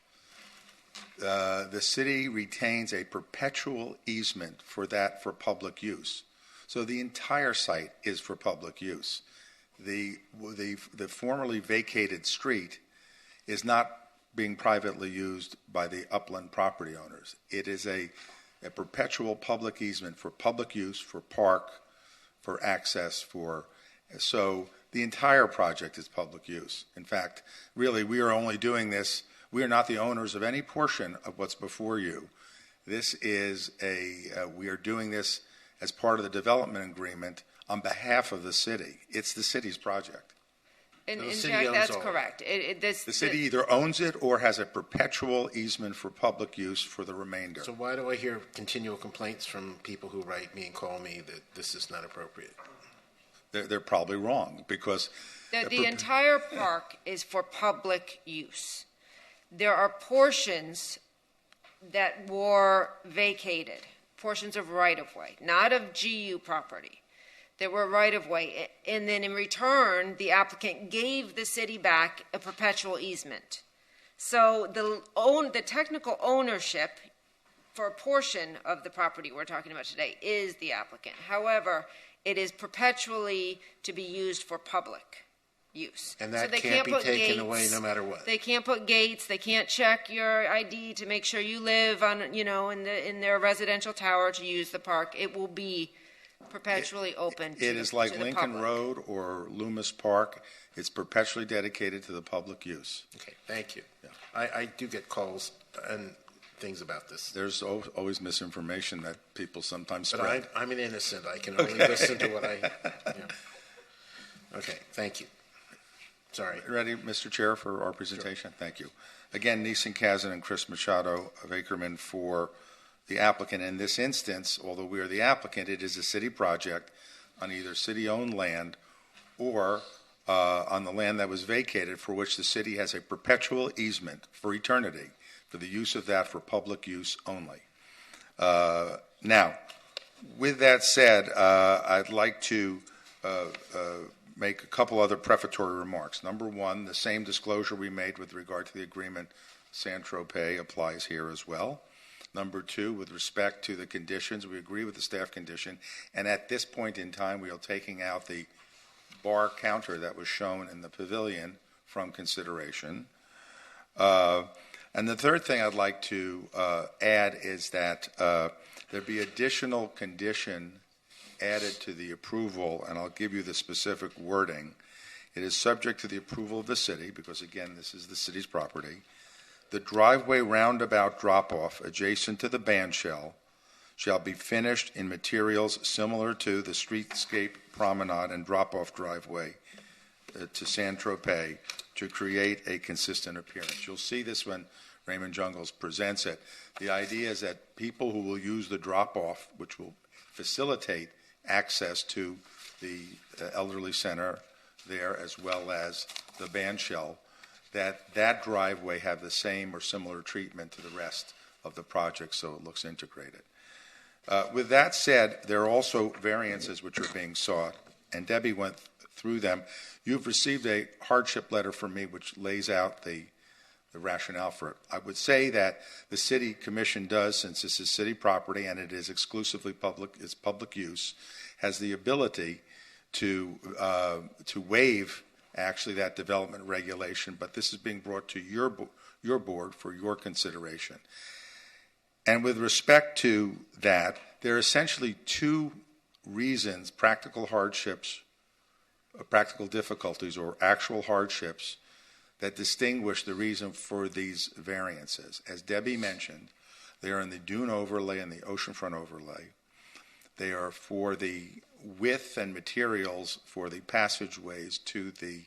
The city retains a perpetual easement for that for public use. So the entire site is for public use. The formerly vacated street is not being privately used by the upland property owners. It is a perpetual public easement for public use, for park, for access, so the entire project is public use. In fact, really, we are only doing this, we are not the owners of any portion of what's before you. This is we are doing this as part of the development agreement on behalf of the city. It's the city's project. And, So the and city Jack, owns that's all of it. correct. The city either owns it or has a perpetual easement for public use for the remainder. So why do I hear continual complaints from people who write me and call me that this is not appropriate? They're probably wrong because The entire park is for public use. There are portions that were vacated, portions of right-of-way, not of GU property. There were right-of-way, and then in return, the applicant gave the city back a perpetual easement. So the technical ownership for a portion of the property we're talking about today is the applicant. However, it is perpetually to be used for public use. And So that they can't be put taken gates. away no matter what. They can't put gates. They can't check your ID to make sure you live on, in their residential tower to use the park. It will be perpetually open to It the, is like to the Lincoln public. Road or Loomis Park. It's perpetually dedicated to the public use. Okay, thank you. I do get calls and things about this. There's always misinformation that people sometimes But spread. I'm an innocent. I can only listen to what I. Okay, thank you. Sorry. Ready, Mr. Chair, for our presentation? Thank you. Again, Neeson Kazan and Chris Machado of Ackerman for the applicant. In this instance, although we are the applicant, it is a city project on either city-owned land or on the land that was vacated for which the city has a perpetual easement for eternity for the use of that for public use only. Now, with that said, I'd like to make a couple other prefatory remarks. Number one, the same disclosure we made with regard to the agreement Saint-Tropez applies here as well. Number two, with respect to the conditions, we agree with the staff condition, and at this point in time, we are taking out the bar counter that was shown in the pavilion from consideration. And the third thing I'd like to add is that there be additional condition added to the approval, and I'll give you the specific wording. It is subject to the approval of the city, because again, this is the city's property. The driveway roundabout drop-off adjacent to the band shell shall be finished in materials similar to the streetscape promenade and drop-off driveway to Saint-Tropez to create a consistent appearance. You'll see this when Raymond Jungles presents it. The idea is that people who will use the drop-off, which will facilitate access to the elderly center there as well as the band shell, that driveway have the same or similar treatment to the rest of the project, so it looks integrated. With that said, there are also variances which are being sought, and Debbie went through them. You've received a hardship letter from me which lays out the rationale for it. I would say that the city commission does, since this is city property and it is exclusively public use, has the ability to waive actually that development regulation, but this is being brought to your board for your consideration. And with respect to that, there are essentially two reasons, practical hardships, practical difficulties, or actual hardships that distinguish the reason for these variances. As Debbie mentioned, they are in the dune overlay and the oceanfront overlay. They are for the width and materials for the passageways to the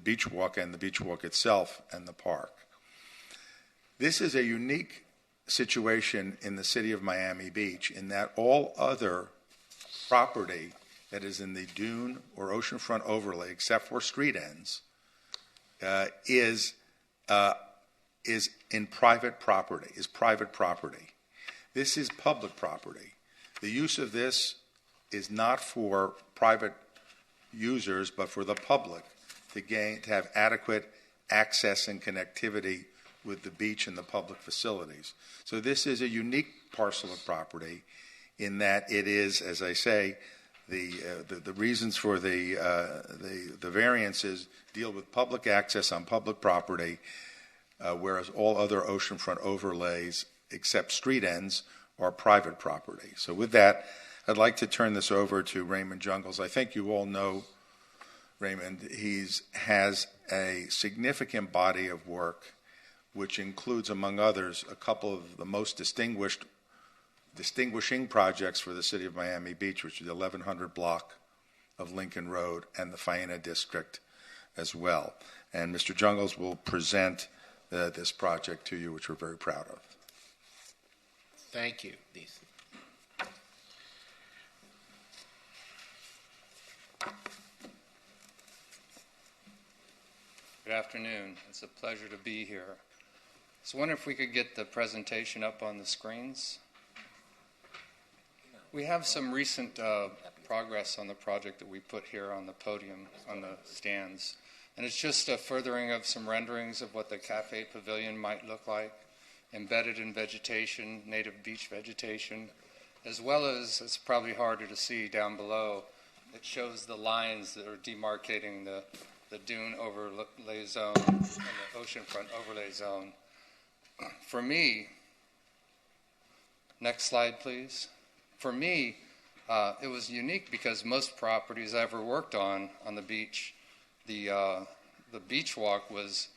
beach walk and the beach walk itself and the park. This is a unique situation in the city of Miami Beach in that all other property that is in the dune or oceanfront overlay, except for street ends, is in private property, is private property. This is public property. The use of this is not for private users, but for the public to have adequate access and connectivity with the beach and the public facilities. So this is a unique parcel of property in that it is, as I say, the reasons for the variances deal with public access on public property, whereas all other oceanfront overlays, except street ends, are private property. So with that, I'd like to turn this over to Raymond Jungles. I think you all know Raymond. He has a significant body of work, which includes, among others, a couple of the most distinguishing projects for the city of Miami Beach, which is the 1100 block of Lincoln Road and the Faena District as well. And Mr. Jungles will present this project to you, which we're very proud of. Thank you, Ethan. Good afternoon. It's a pleasure to be here. I was wondering if we could get the presentation up on the screens. We have some recent progress on the project that we put here on the podium, on the stands. And it's just a furthering of some renderings of what the cafe pavilion might look like, embedded in vegetation, native beach vegetation, as well as, it's probably harder to see down below, it shows the lines that are demarcating the dune overlay zone and the oceanfront overlay zone. For me, next slide please. For me, it was unique because most properties I ever worked on the beach, the beach walk was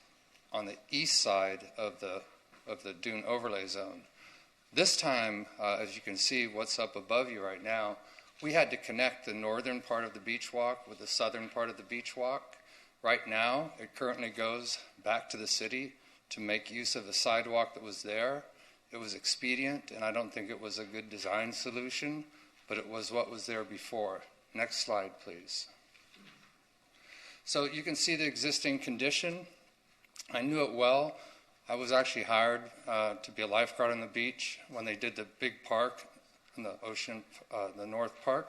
on the east side of the dune overlay zone. This time, as you can see, what's up above you right now, we had to connect the northern part of the beach walk with the southern part of the beach walk. Right now, it currently goes back to the city to make use of the sidewalk that was there. It was expedient, and I don't think it was a good design solution, but it was what was there before. Next slide, please. So you can see the existing condition. I knew it well. I was actually hired to be a lifeguard on the beach when they did the big park in the ocean, the North Park,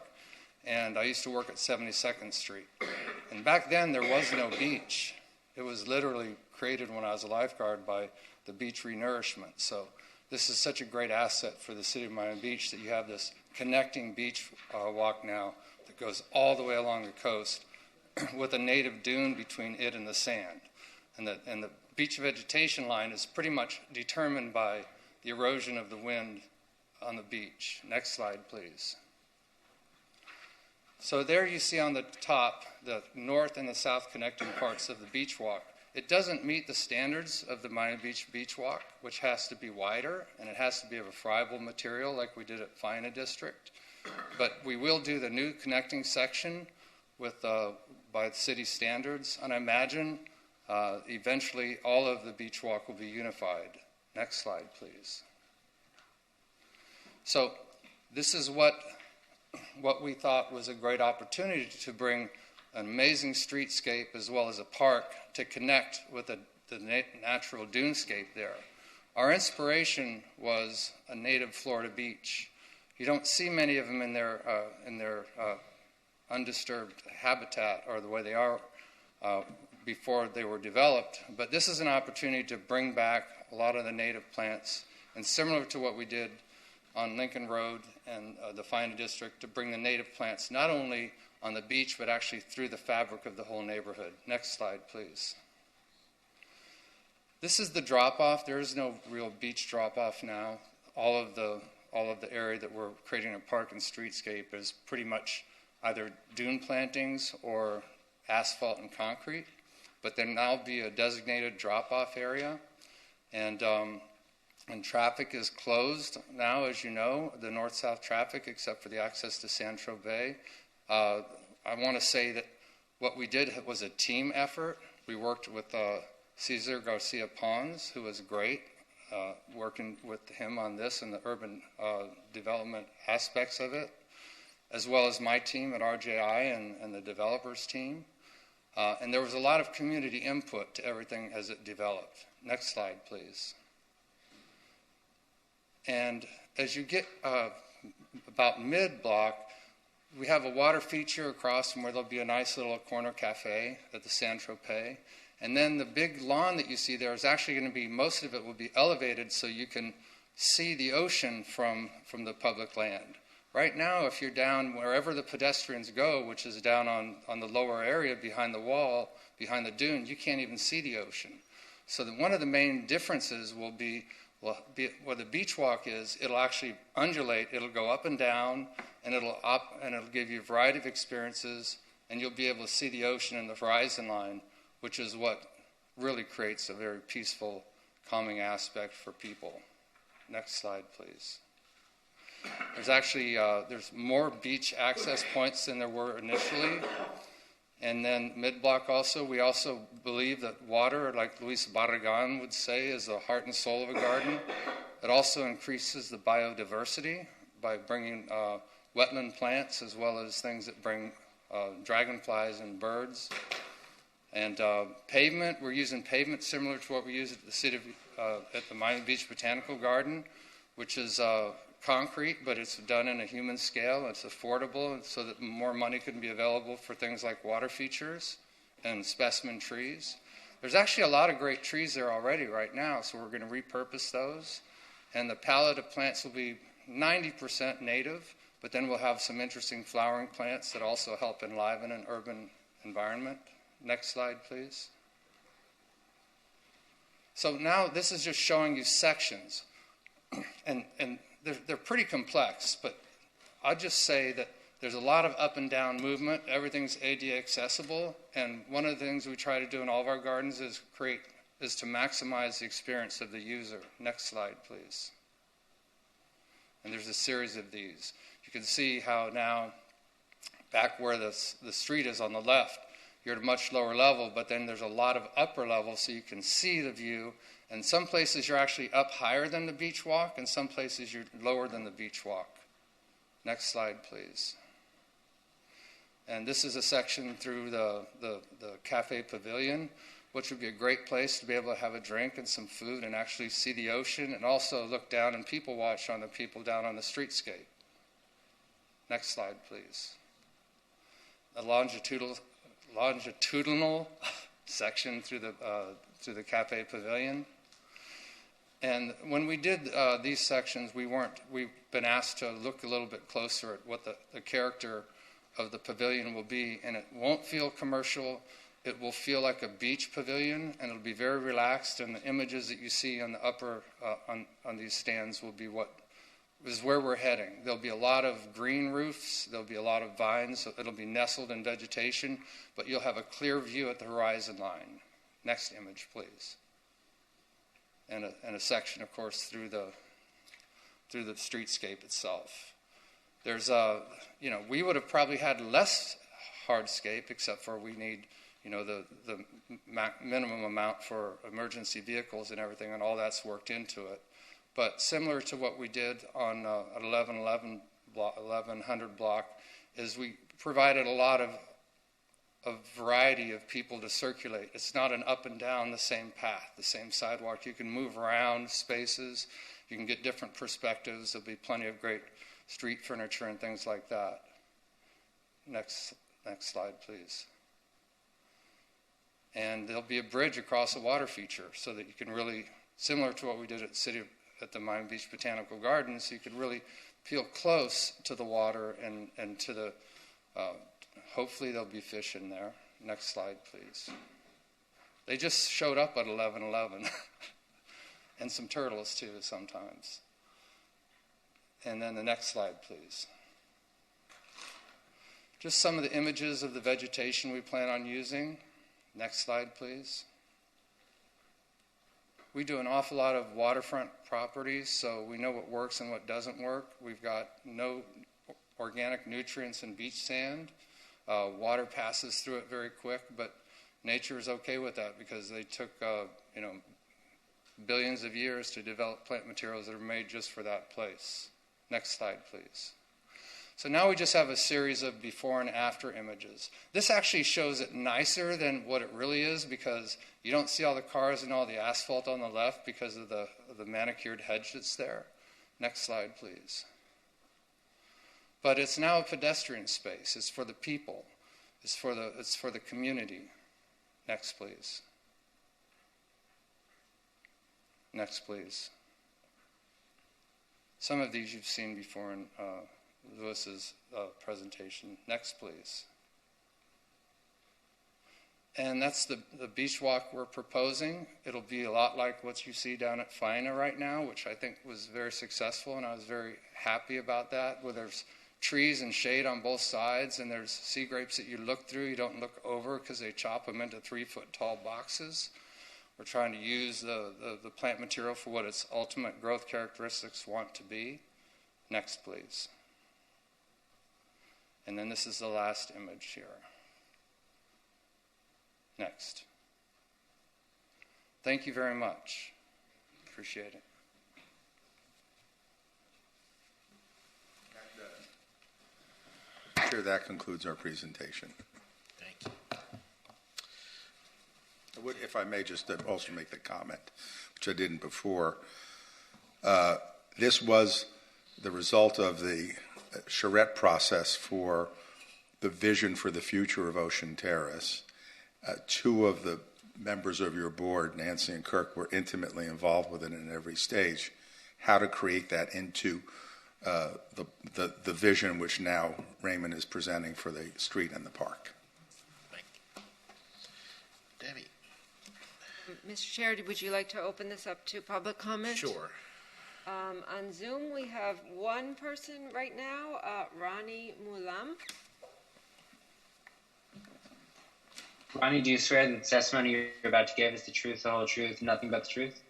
and I used to work at 72nd Street. And back then, there was no beach. It was literally created when I was a lifeguard by the beach renourishment. So this is such a great asset for the city of Miami Beach that you have this connecting beach walk now that goes all the way along the coast with a native dune between it and the sand. And the beach vegetation line is pretty much determined by the erosion of the wind on the beach. Next slide, please. So there you see on the top the north and the south connecting parts of the beach walk. It doesn't meet the standards of the Miami Beach beach walk, which has to be wider and it has to be of a friable material like we did at Faena District. But we will do the new connecting section with by the city standards, and I imagine eventually all of the beach walk will be unified. Next slide, please. So this is what we thought was a great opportunity to bring an amazing streetscape as well as a park to connect with the natural dunescape there. Our inspiration was a native Florida beach. You don't see many of them in their undisturbed habitat or the way they are before they were developed, but this is an opportunity to bring back a lot of the native plants, and similar to what we did on Lincoln Road and the Faena District, to bring the native plants not only on the beach but actually through the fabric of the whole neighborhood. Next slide, please. This is the drop-off. There is no real beach drop-off now. All of the area that we're creating a park and streetscape is pretty much either dune plantings or asphalt and concrete, but there now be a designated drop-off area, and traffic is closed now, as you know, the north-south traffic, except for the access to Santro Bay. I want to say that what we did was a team effort. We worked with Cesar Garcia Pons, who was great, working with him on this and the urban development aspects of it, as well as my team at RJI and the developers team. And there was a lot of community input to everything as it developed. Next slide, please. And as you get about mid-block, we have a water feature across from where there'll be a nice little corner cafe at the Saint-Tropez. And then the big lawn that you see there is actually going to be, most of it will be elevated so you can see the ocean from the public land. Right now, if you're down wherever the pedestrians go, which is down on the lower area behind the wall, behind the dune, you can't even see the ocean. So one of the main differences will be where the beach walk is, it'll actually undulate, it'll go up and down, and it'll give you a variety of experiences, and you'll be able to see the ocean and the horizon line, which is what really creates a very peaceful, calming aspect for people. Next slide, please. There's actually there's more beach access points than there were initially. And then mid-block also, we also believe that water, like Luis Barragan would say, is the heart and soul of a garden. It also increases the biodiversity by bringing wetland plants as well as things that bring dragonflies and birds. And pavement, we're using pavement similar to what we use at the at the Miami Beach Botanical Garden, which is concrete, but it's done in a human scale. It's affordable, and so that more money can be available for things like water features and specimen trees. There's actually a lot of great trees there already right now, so we're going to repurpose those. And the palette of plants will be 90% native, but then we'll have some interesting flowering plants that also help enliven an urban environment. Next slide, please. So now this is just showing you sections, and they're pretty complex, but I'll just say that there's a lot of up and down movement. Everything's ADA accessible, and one of the things we try to do in all of our gardens is to maximize the experience of the user. Next slide, please. And there's a series of these. You can see how now, back where the street is on the left, you're at a much lower level, but then there's a lot of upper level so you can see the view. And some places you're actually up higher than the beach walk, and some places you're lower than the beach walk. Next slide, please. And this is a section through the Cafe Pavilion, which would be a great place to be able to have a drink and some food and actually see the ocean and also look down and people watch on the people down on the streetscape. Next slide, please. A longitudinal section through the Cafe Pavilion. And when we did these sections, we've been asked to look a little bit closer at what the character of the pavilion will be, and it won't feel commercial. It will feel like a beach pavilion, and it'll be very relaxed, and the images that you see on the upper, on these stands will be what is where we're heading. There'll be a lot of green roofs, there'll be a lot of vines, so it'll be nestled in vegetation, but you'll have a clear view at the horizon line. Next image, please. And a section, of course, through the streetscape itself. There's we would have probably had less hardscape, except for we need, the minimum amount for emergency vehicles and everything, and all that's worked into it. But similar to what we did on at 1100 block, is we provided a lot of a variety of people to circulate. It's not an up and down the same path, the same sidewalk. You can move around spaces. You can get different perspectives. There'll be plenty of great street furniture and things like that. Next slide, please. And there'll be a bridge across a water feature so that you can really, similar to what we did at the Miami Beach Botanical Gardens, so you could really feel close to the water and to the, hopefully there'll be fish in there. Next slide, please. They just showed up at 11:11, and some turtles too sometimes. And then the next slide, please. Just some of the images of the vegetation we plan on using. Next slide, please. We do an awful lot of waterfront properties, so we know what works and what doesn't work. We've got no organic nutrients in beach sand. Water passes through it very quick, but nature is okay with that because they took, billions of years to develop plant materials that are made just for that place. Next slide, please. So now we just have a series of before and after images. This actually shows it nicer than what it really is because you don't see all the cars and all the asphalt on the left because of the manicured hedge that's there. Next slide, please. But it's now a pedestrian space. It's for the people. It's for the community. Next, please. Next, please. Some of these you've seen before in Lewis's presentation. Next, please. And that's the beach walk we're proposing. It'll be a lot like what you see down at Faena right now, which I think was very successful, and I was very happy about that, where there's trees and shade on both sides, and there's sea grapes that you look through. You don't look over because they chop them into 3-foot tall boxes. We're trying to use the plant material for what its ultimate growth characteristics want to be. Next, please. And then this is the last image here. Next. Thank you very much. Appreciate it. Sure, that concludes our presentation. Thank you. I would, if I may, just also make the comment, which I didn't before. This was the result of the charrette process for the vision for the future of Ocean Terrace. Two of the members of your board, Nancy and Kirk, were intimately involved with it in every stage, how to create that into the vision which now Raymond is presenting for the street and the park. Thank you. Debbie. Mr. Chair, would you like to open this up to public comment? Sure. On Zoom, we have one person right now, Ronnie Mulam. Ronnie, do you swear that the testimony you're about to give is the truth, the whole truth, and nothing but the truth?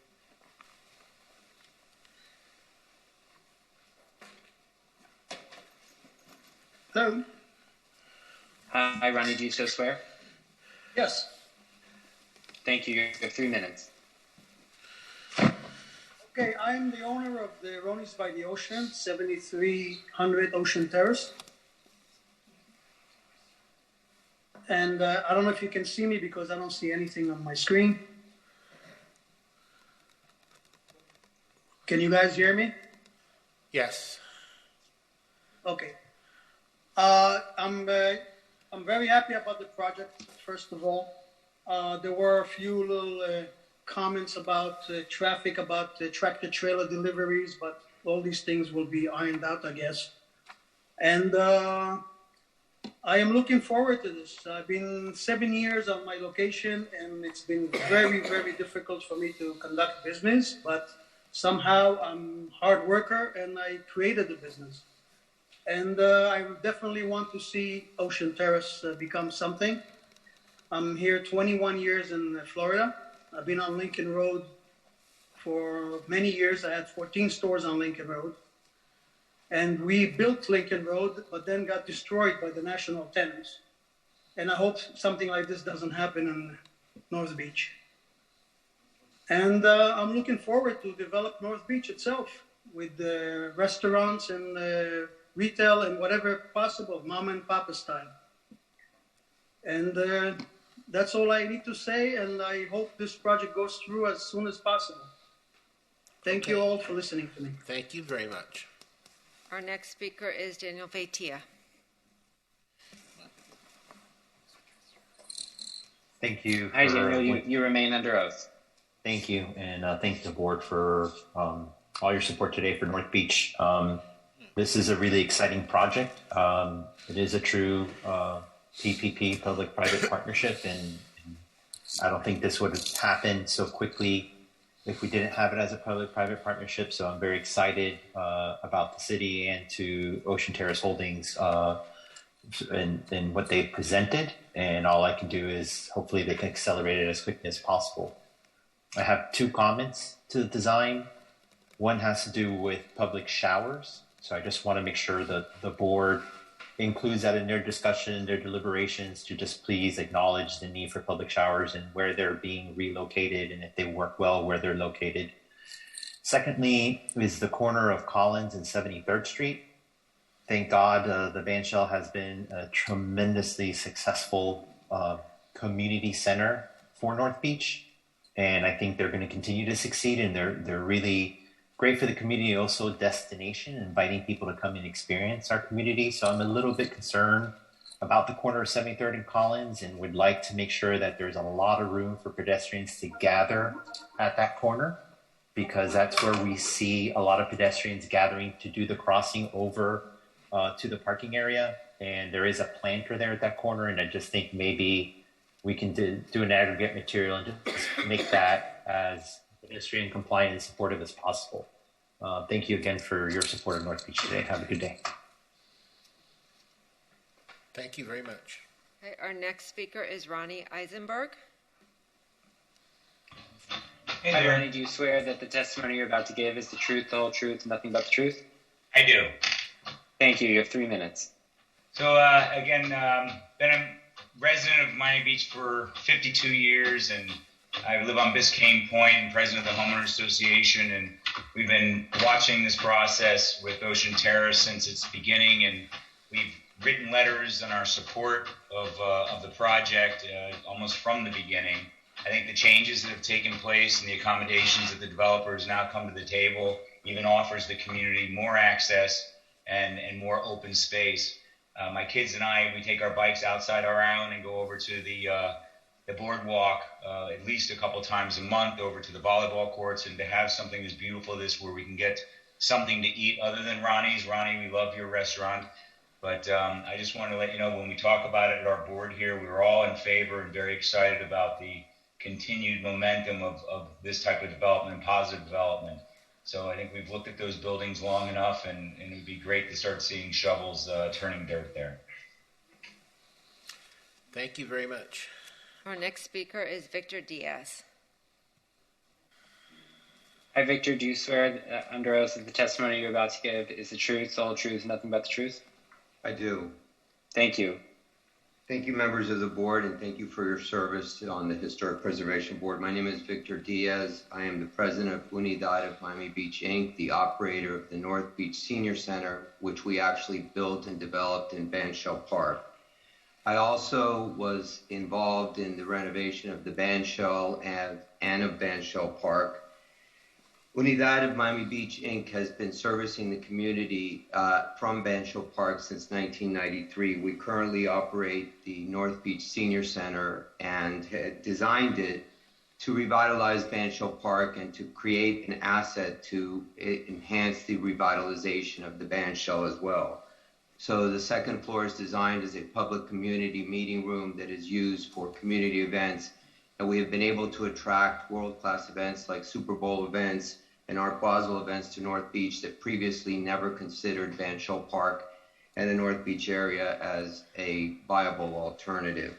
Hello? Hi, Ronnie, do you so swear? Yes. Thank you. You have 3 minutes. Okay, I'm the owner of the Ronnie's by the Ocean, 7300 Ocean Terrace. And I don't know if you can see me because I don't see anything on my screen. Can you guys hear me? Yes. Okay. I'm very happy about the project, first of all. There were a few little comments about traffic, about tractor-trailer deliveries, but all these things will be ironed out, I guess. And I am looking forward to this. I've been 7 years on my location, and it's been very, very difficult for me to conduct business, but somehow I'm a hard worker, and I created the business. And I definitely want to see Ocean Terrace become something. I'm here 21 years in Florida. I've been on Lincoln Road for many years. I had 14 stores on Lincoln Road. And we built Lincoln Road, but then got destroyed by the national tenants. And I hope something like this doesn't happen in North Beach. And I'm looking forward to develop North Beach itself with restaurants and retail and whatever possible, mom and papa style. And that's all I need to say, and I hope this project goes through as soon as possible. Thank you all for listening to me. Thank you very much. Our next speaker is Daniel Vaitia. Thank you. Hi, Daniel. You remain under oath. Thank you, and thanks to the board for all your support today for North Beach. This is a really exciting project. It is a true PPP, public-private partnership, and I don't think this would have happened so quickly if we didn't have it as a public-private partnership. So I'm very excited about the city and to Ocean Terrace Holdings and what they presented. And all I can do is hopefully they can accelerate it as quickly as possible. I have 2 comments to the design. One has to do with public showers. So I just want to make sure that the board includes that in their discussion, their deliberations, to just please acknowledge the need for public showers and where they're being relocated and if they work well where they're located. Secondly is the corner of Collins and 73rd Street. Thank God the Van Shell has been a tremendously successful community center for North Beach. And I think they're going to continue to succeed, and they're really great for the community, also a destination, inviting people to come and experience our community. So I'm a little bit concerned about the corner of 73rd and Collins, and would like to make sure that there's a lot of room for pedestrians to gather at that corner, because that's where we see a lot of pedestrians gathering to do the crossing over to the parking area. And there is a planter there at that corner, and I just think maybe we can do an aggregate material and just make that as pedestrian compliant and supportive as possible. Thank you again for your support of North Beach today. Have a good day. Thank you very much. Okay, our next speaker is Ronnie Eisenberg. Hi, Ronnie. Do you swear that the testimony you're about to give is the truth, the whole truth, and nothing but the truth? I do. Thank you. You have 3 minutes. So again, been a resident of Miami Beach for 52 years, and I live on Biscayne Point and president of the Homeowners Association, and we've been watching this process with Ocean Terrace since its beginning, and we've written letters on our support of the project almost from the beginning. I think the changes that have taken place and the accommodations that the developers now come to the table even offers the community more access and more open space. My kids and I, we take our bikes outside our island and go over to the boardwalk at least a couple times a month over to the volleyball courts, and to have something as beautiful as this where we can get something to eat other than Ronnie's. Ronnie, we love your restaurant. But I just want to let you know, when we talk about it at our board here, we were all in favor and very excited about the continued momentum of this type of development, positive development. So I think we've looked at those buildings long enough, and it would be great to start seeing shovels turning dirt there. Thank you very much. Our next speaker is Victor Diaz. Hi, Victor. Do you swear under oath that the testimony you're about to give is the truth, the whole truth, nothing but the truth? I do. Thank you. Thank you, members of the board, and thank you for your service on the Historic Preservation Board. My name is Victor Diaz. I am the president of Unidad of Miami Beach, Inc., the operator of the North Beach Senior Center, which we actually built and developed in Bandshell Park. I also was involved in the renovation of the Bandshell and of Bandshell Park. Unidad of Miami Beach, Inc. has been servicing the community from Bandshell Park since 1993. We currently operate the North Beach Senior Center and had designed it to revitalize Bandshell Park and to create an asset to enhance the revitalization of the Bandshell as well. So the second floor is designed as a public community meeting room that is used for community events. And we have been able to attract world-class events like Super Bowl events and Art Basel events to North Beach that previously never considered Bandshell Park and the North Beach area as a viable alternative.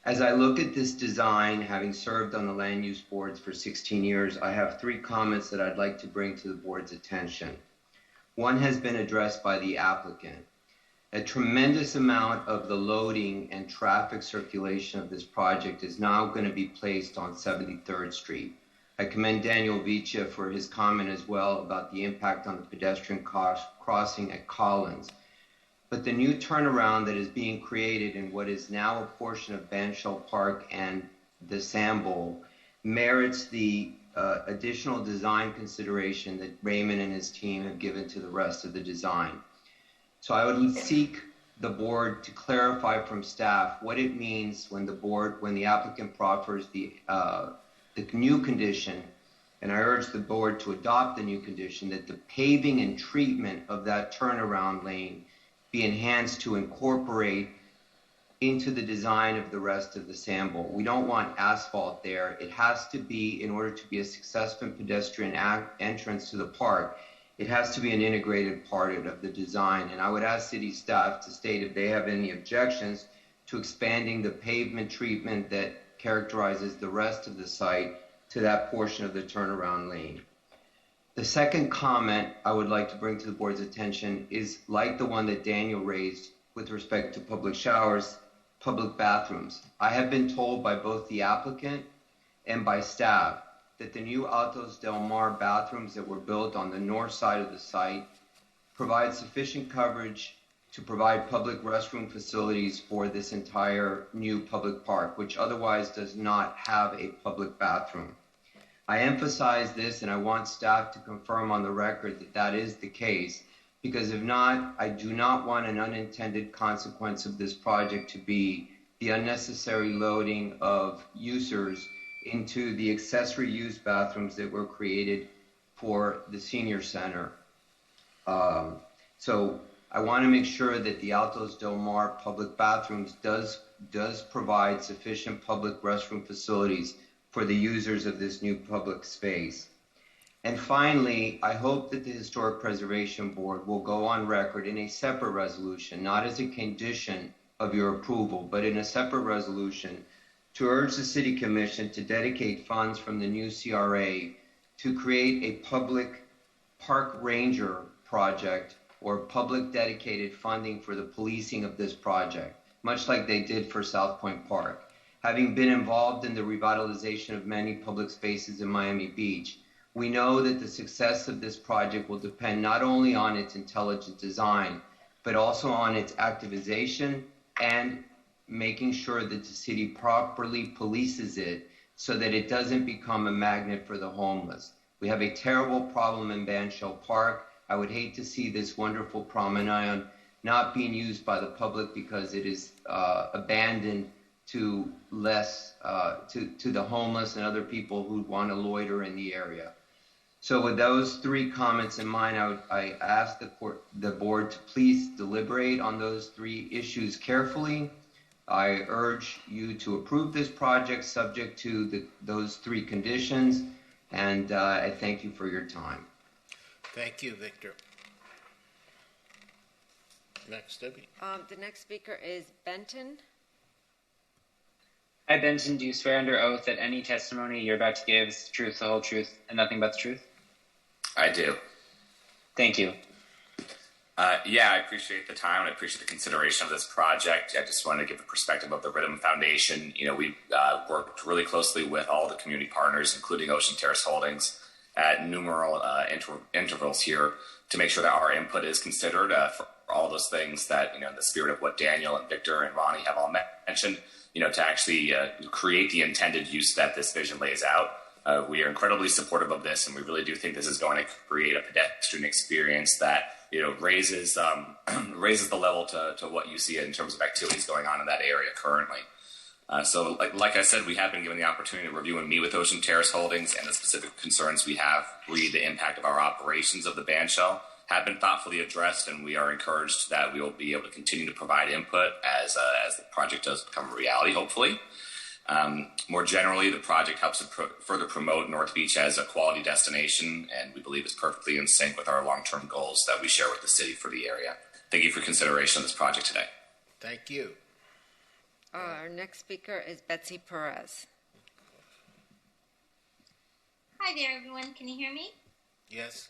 As I look at this design, having served on the land use boards for 16 years, I have 3 comments that I'd like to bring to the board's attention. One has been addressed by the applicant. A tremendous amount of the loading and traffic circulation of this project is now going to be placed on 73rd Street. I commend Daniel Vicia for his comment as well about the impact on the pedestrian crossing at Collins. But the new turnaround that is being created in what is now a portion of Bandshell Park and the Sand Bowl merits the additional design consideration that Raymond and his team have given to the rest of the design. So I would seek the board to clarify from staff what it means when the applicant proffers the new condition, and I urge the board to adopt the new condition, that the paving and treatment of that turnaround lane be enhanced to incorporate into the design of the rest of the Sand Bowl. We don't want asphalt there. It has to be, in order to be a successful pedestrian entrance to the park, it has to be an integrated part of the design. And I would ask city staff to state if they have any objections to expanding the pavement treatment that characterizes the rest of the site to that portion of the turnaround lane. The second comment I would like to bring to the board's attention is like the one that Daniel raised with respect to public showers, public bathrooms. I have been told by both the applicant and by staff that the new Altos Del Mar bathrooms that were built on the north side of the site provide sufficient coverage to provide public restroom facilities for this entire new public park, which otherwise does not have a public bathroom. I emphasize this, and I want staff to confirm on the record that that is the case, because if not, I do not want an unintended consequence of this project to be the unnecessary loading of users into the accessory use bathrooms that were created for the senior center. So I want to make sure that the Altos Del Mar public bathrooms does provide sufficient public restroom facilities for the users of this new public space. And finally, I hope that the Historic Preservation Board will go on record in a separate resolution, not as a condition of your approval, but in a separate resolution to urge the City Commission to dedicate funds from the new CRA to create a public park ranger project or public dedicated funding for the policing of this project, much like they did for South Point Park. Having been involved in the revitalization of many public spaces in Miami Beach, we know that the success of this project will depend not only on its intelligent design, but also on its activization and making sure that the city properly polices it so that it doesn't become a magnet for the homeless. We have a terrible problem in Bandshell Park. I would hate to see this wonderful promenade not being used by the public because it is abandoned to the homeless and other people who want to loiter in the area. So with those three comments in mind, I ask the board to please deliberate on those three issues carefully. I urge you to approve this project subject to those three conditions, and I thank you for your time. Thank you, Victor. Next, Debbie. The next speaker is Benton. I, Benton, do swear under oath that any testimony you're about to give is the truth, the whole truth, and nothing but the truth? I do. Thank you. Yeah, I appreciate the time and I appreciate the consideration of this project. I just wanted to give a perspective of the Rhythm Foundation. You know, we've worked really closely with all the community partners, including Ocean Terrace Holdings, at numerous intervals here to make sure that our input is considered for all those things that, you know, in the spirit of what Daniel and Victor and Ronnie have all mentioned, you know, to actually create the intended use that this vision lays out. We are incredibly supportive of this, and we really do think this is going to create a pedestrian experience that, you know, raises the level to what you see in terms of activities going on in that area currently. So like I said, we have been given the opportunity to review and meet with Ocean Terrace Holdings, and the specific concerns we have re the impact of our operations of the bandshell have been thoughtfully addressed, and we are encouraged that we will be able to continue to provide input as the project does become a reality, hopefully. More generally, the project helps to further promote North Beach as a quality destination, and we believe is perfectly in sync with our long-term goals that we share with the city for the area. Thank you for consideration of this project today. Thank you. Our next speaker is Betsy Perez. Hi there, everyone. Can you hear me? Yes.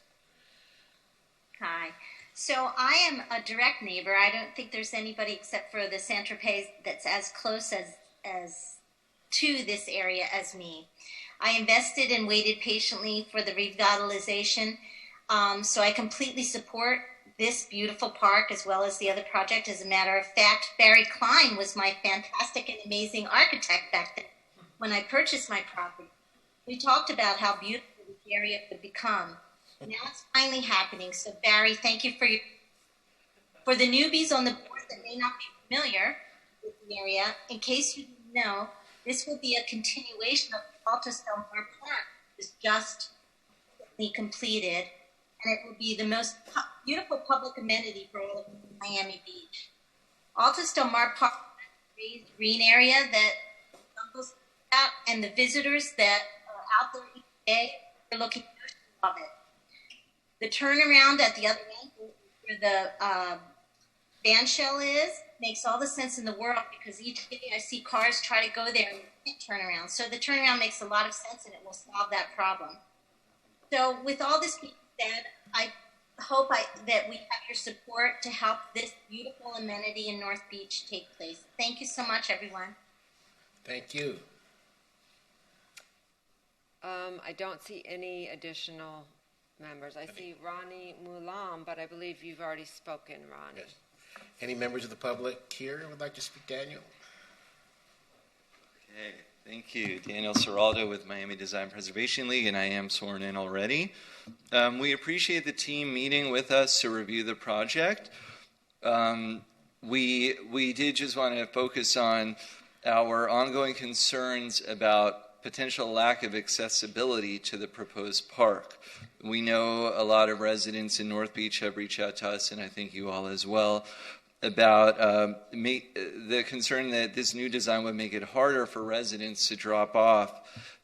Hi. So I am a direct neighbor. I don't think there's anybody except for the Saint-Tropez that's as close as to this area as me. I invested and waited patiently for the revitalization, so I completely support this beautiful park as well as the other project. As a matter of fact, Barry Klein was my fantastic and amazing architect back then when I purchased my property. We talked about how beautiful this area could become. Now it's finally happening. So Barry, thank you for the newbies on the board that may not be familiar with the area. In case you didn't know, this will be a continuation of Altos Del Mar Park, which is just completed, and it will be the most beautiful public amenity for all of Miami Beach. Altos Del Mar Park is a raised green area that Uncle's about, and the visitors that are out there each day are looking to love it. The turnaround at the other end, where the bandshell is, makes all the sense in the world because each day I see cars try to go there and can't turn around. So the turnaround makes a lot of sense and it will solve that problem. So with all this being said, I hope that we have your support to help this beautiful amenity in North Beach take place. Thank you so much, everyone. Thank you. I don't see any additional members. I see Ronnie Moulam, but I believe you've already spoken, Ronnie. Yes. Any members of the public here who would like to speak? Daniel? Okay, thank you. Daniel Serraldo with Miami Design Preservation League, and I am sworn in already. We appreciate the team meeting with us to review the project. We did just want to focus on our ongoing concerns about potential lack of accessibility to the proposed park. We know a lot of residents in North Beach have reached out to us, and I think you all as well, about the concern that this new design would make it harder for residents to drop off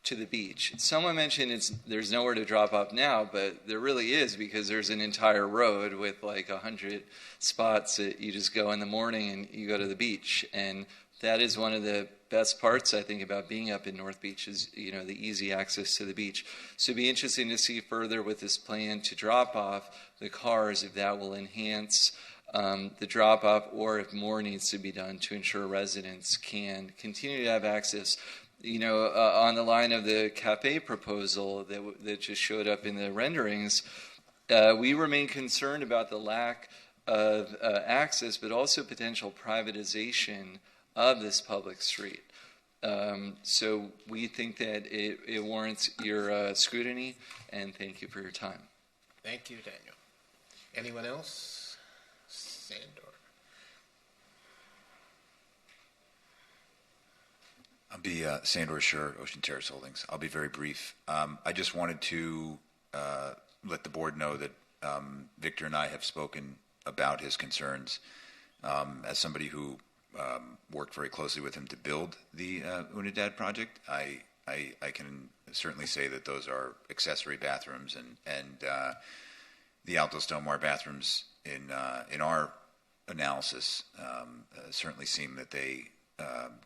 to the beach. Someone mentioned there's nowhere to drop off now, but there really is, because there's an entire road with like 100 spots that you just go in the morning and you go to the beach. And that is one of the best parts, I think, about being up in North Beach is, you know, the easy access to the beach. So it'd be interesting to see further with this plan to drop off the cars, if that will enhance the drop off, or if more needs to be done to ensure residents can continue to have access. You know, on the line of the cafe proposal that just showed up in the renderings, we remain concerned about the lack of access, but also potential privatization of this public street. So we think that it warrants your scrutiny, and thank you for your time. Thank you, Daniel. Anyone else? Sandor. I'll be Sandor Scher, Ocean Terrace Holdings. I'll be very brief. I just wanted to let the board know that Victor and I have spoken about his concerns. As somebody who worked very closely with him to build the Unidad project, I can certainly say that those are accessory bathrooms, and the Alto Stomar bathrooms in our analysis certainly seem that they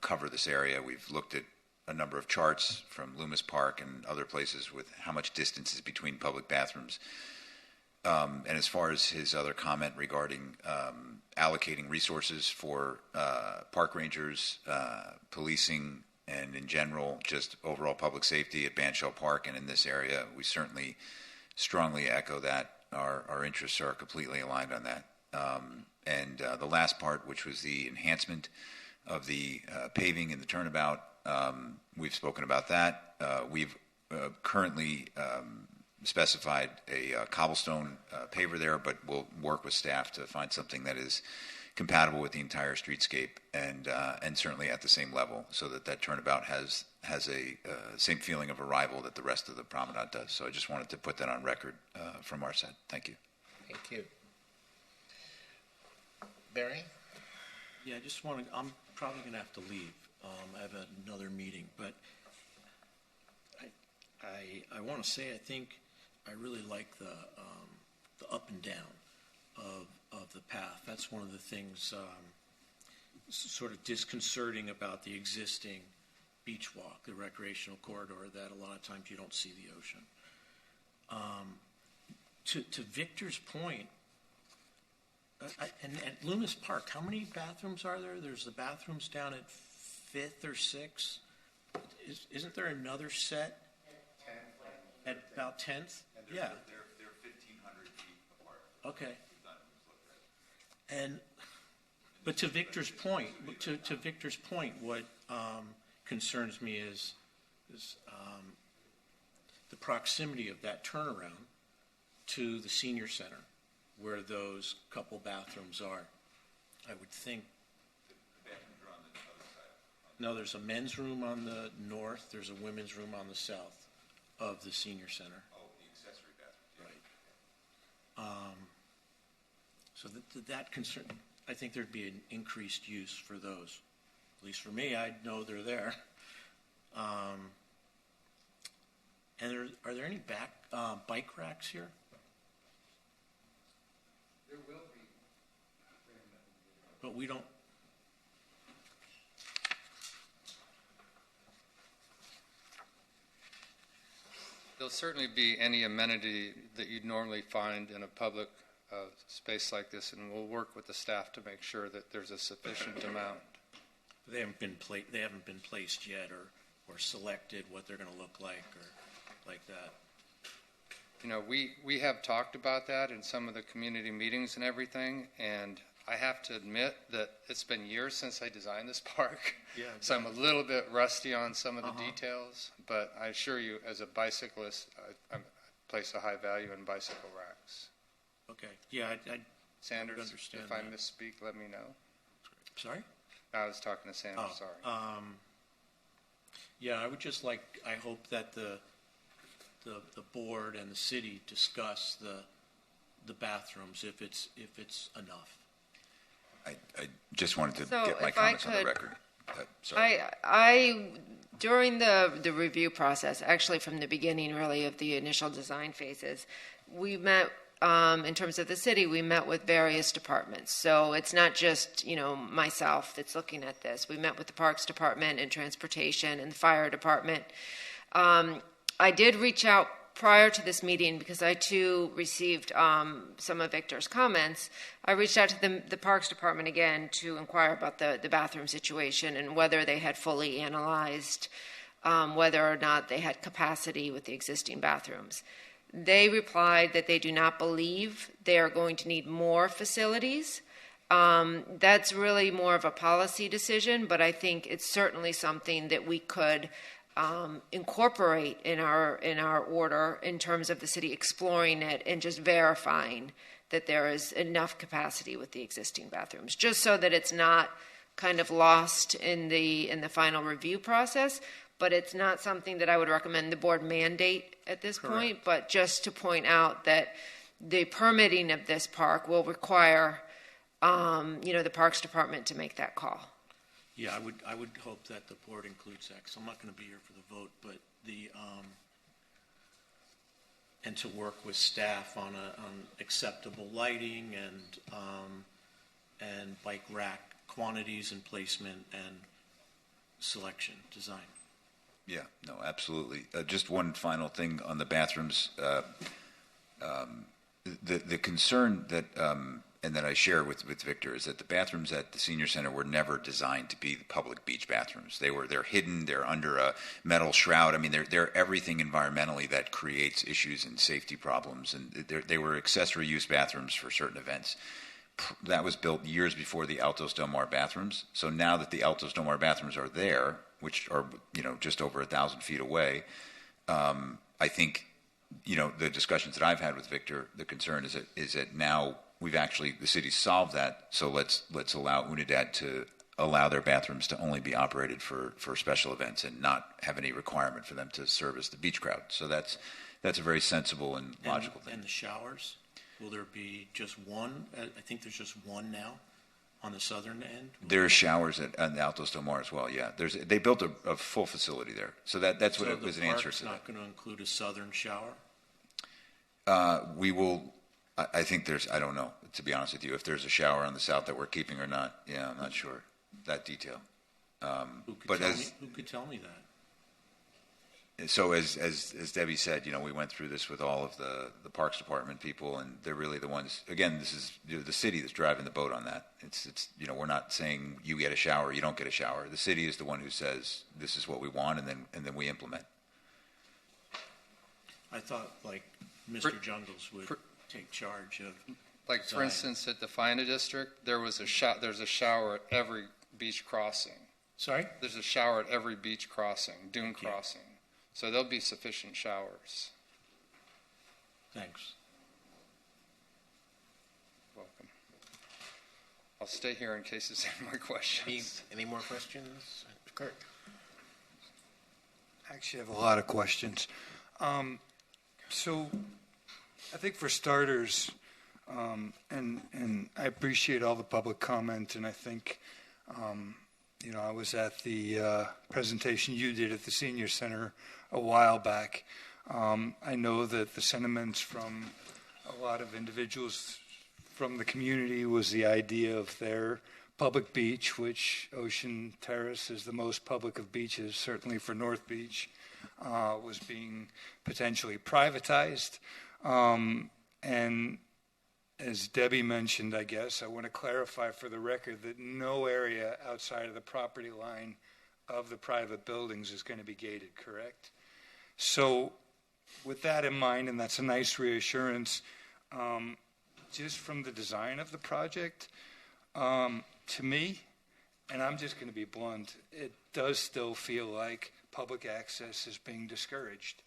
cover this area. We've looked at a number of charts from Loomis Park and other places with how much distance is between public bathrooms. And as far as his other comment regarding allocating resources for park rangers, policing, and in general just overall public safety at Bandshell Park and in this area, we certainly strongly echo that. Our interests are completely aligned on that. And the last part, which was the enhancement of the paving in the turnabout, we've spoken about that. We've currently specified a cobblestone paver there, but we'll work with staff to find something that is compatible with the entire streetscape and certainly at the same level, so that turnabout has a same feeling of arrival that the rest of the promenade does. So I just wanted to put that on record from our side. Thank you. Thank you. Barry? Yeah, I just want to, I'm probably going to have to leave. I have another meeting, but I want to say I think I really like the up and down of the path. That's one of the things sort of disconcerting about the existing beach walk, the recreational corridor, that a lot of times you don't see the ocean. To Victor's point, and at Loomis Park, how many bathrooms are there? There's the bathrooms down at 5th or 6th. Isn't there another set at about 10th? Yeah. They're 1,500 feet apart. Okay. But to Victor's point, what concerns me is the proximity of that turnaround to the senior center, where those couple bathrooms are. I would think. The bathrooms are on the other side. No, there's a men's room on the north. There's a women's room on the south of the senior center. Oh, the accessory bathroom. Right. So that concern, I think there'd be an increased use for those. At least for me, I know they're there. And are there any bike racks here? There will be. But we don't. There'll certainly be any amenity that you'd normally find in a public space like this, and we'll work with the staff to make sure that there's a sufficient amount. They haven't been placed yet, or selected what they're going to look like, or like that. You know, we have talked about that in some of the community meetings and everything, and I have to admit that it's been years since I designed this park, Yeah, so I'm a little bit rusty on some of the details, but I assure you, as a bicyclist, I place a high value in bicycle racks. Okay. Yeah, I Sanders, understand if I that. misspeak, let me know. Sorry? I was talking to Sanders, sorry. Yeah, I would just like, I hope that the board and the city discuss the bathrooms if it's enough. I just wanted to So get my if I comments on the could- record. Sorry. I during the review process, actually from the beginning really of the initial design phases, we met in terms of the city, we met with various departments. So it's not just, myself that's looking at this. We met with the Parks Department and Transportation and the Fire Department. I did reach out prior to this meeting because I too received some of Victor's comments. I reached out to the Parks Department again to inquire about the bathroom situation and whether they had fully analyzed whether or not they had capacity with the existing bathrooms. They replied that they do not believe they are going to need more facilities. That's really more of a policy decision, but I think it's certainly something that we could incorporate in our order in terms of the city exploring it and just verifying that there is enough capacity with the existing bathrooms, just so that it's not kind of lost in the final review process. But it's not something that I would recommend the board mandate at this point, but just to point out that the permitting of this park will require, the Parks Department to make that call. Yeah, I would hope that the board includes that, because I'm not going to be here for the vote, but and to work with staff on acceptable lighting and bike rack quantities and placement and selection design. Yeah, no, absolutely. Just one final thing on the bathrooms. The concern that and that I share with Victor is that the bathrooms at the senior center were never designed to be the public beach bathrooms. They're hidden. They're under a metal shroud. I mean, they're everything environmentally that creates issues and safety problems. And they were accessory use bathrooms for certain events. That was built years before the Altos Del Mar bathrooms. So now that the Altos Del Mar bathrooms are there, which are just over 1,000 feet away, I think the discussions that I've had with Victor, the concern is that now the city solved that. So let's allow Unidad to allow their bathrooms to only be operated for special events and not have any requirement for them to service the beach crowd. So that's a very sensible and logical thing. And the showers, will there be just one? I think there's just one now on the southern end. There's showers at the Altos Del Mar as well. Yeah, they built a full facility there. So that's what it was an answer to that. So the park's not going to include a southern shower? We will. I think I don't know, to be honest with you, if there's a shower on the south that we're keeping or not. Yeah, I'm not sure that detail. Who could tell me that? So as Debbie said, we went through this with all of the Parks Department people, and they're really the ones. Again, this is the city that's driving the boat on that. It's we're not saying you get a shower, you don't get a shower. The city is the one who says this is what we want, and then we implement. I thought Mr. Jungles would take charge of. For instance, at the Fina District, there's a shower at every beach crossing. Sorry? There's a shower at every beach crossing, dune crossing. So there'll be sufficient showers. Thanks. Welcome. I'll stay here in case there's any more questions. Any more questions? Kurt? I actually have a lot of questions. So I think for starters, and I appreciate all the public comment, and I think, I was at the presentation you did at the Senior Center a while back. I know that the sentiments from a lot of individuals from the community was the idea of their public beach, which Ocean Terrace is the most public of beaches, certainly for North Beach, was being potentially privatized. And as Debbie mentioned, I guess, I want to clarify for the record that no area outside of the property line of the private buildings is going to be gated, correct? So with that in mind, and that's a nice reassurance, just from the design of the project, to me, and I'm just going to be blunt, it does still feel like public access is being discouraged.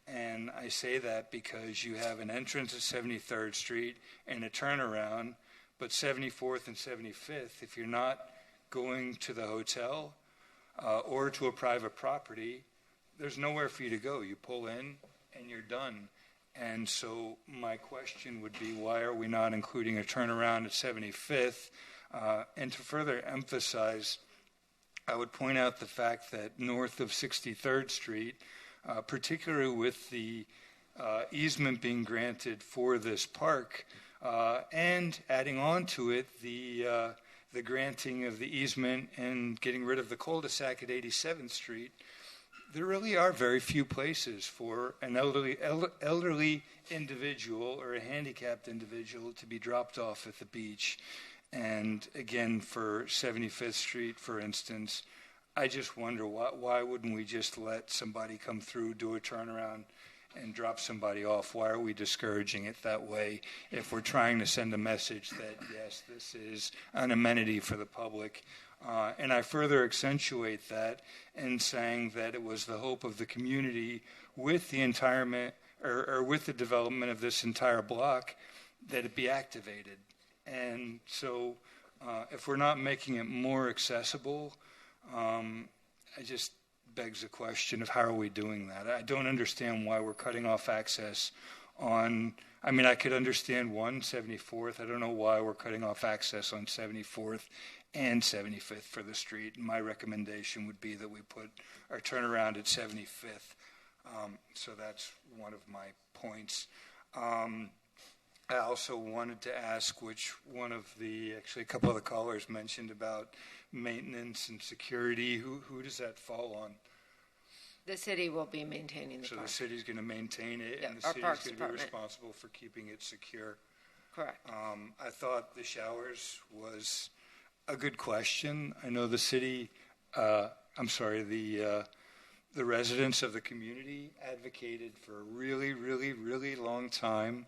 And I say that because you have an entrance at 73rd Street and a turnaround, but 74th and 75th, if you're not going to the hotel or to a private property, there's nowhere for you to go. You pull in and you're done. And so my question would be, why are we not including a turnaround at 75th? And to further emphasize, I would point out the fact that north of 63rd Street, particularly with the easement being granted for this park, and adding on to it the granting of the easement and getting rid of the cul-de-sac at 87th Street, there really are very few places for an elderly individual or a handicapped individual to be dropped off at the beach. And again, for 75th Street, for instance, I just wonder why wouldn't we just let somebody come through, do a turnaround, and drop somebody off? Why are we discouraging it that way if we're trying to send a message that, yes, this is an amenity for the public? And I further accentuate that in saying that it was the hope of the community with the with the development of this entire block that it be activated. And so if we're not making it more accessible, it just begs the question of how are we doing that? I don't understand why we're cutting off access on, I mean, I could understand 74th. I don't know why we're cutting off access on 74th and 75th for the street. And my recommendation would be that we put our turnaround at 75th. So that's one of my points. I also wanted to ask which one of actually a couple of the callers mentioned about maintenance and security. Who does that fall on? The city will be maintaining the So park. the city's going to maintain it, Yeah, and the our city's Parks going to be Department. responsible for keeping it secure. Correct. I thought the showers was a good question. I know the city, the residents of the community advocated for a really, really, really long time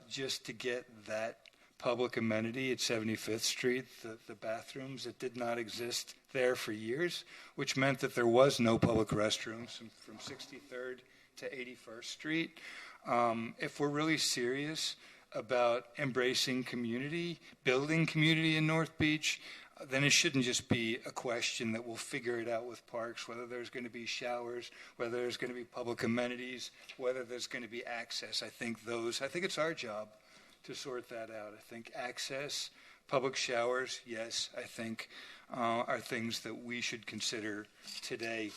just to get that public amenity at 75th Street, the bathrooms that did not exist there for years, which meant that there was no public restrooms from 63rd to 81st Street. If we're really serious about embracing community, building community in North Beach, then it shouldn't just be a question that we'll figure it out with parks, whether there's going to be showers, whether there's going to be public amenities, whether there's going to be access. I think it's our job to sort that out. I think access, public showers, yes, I think are things that we should consider today.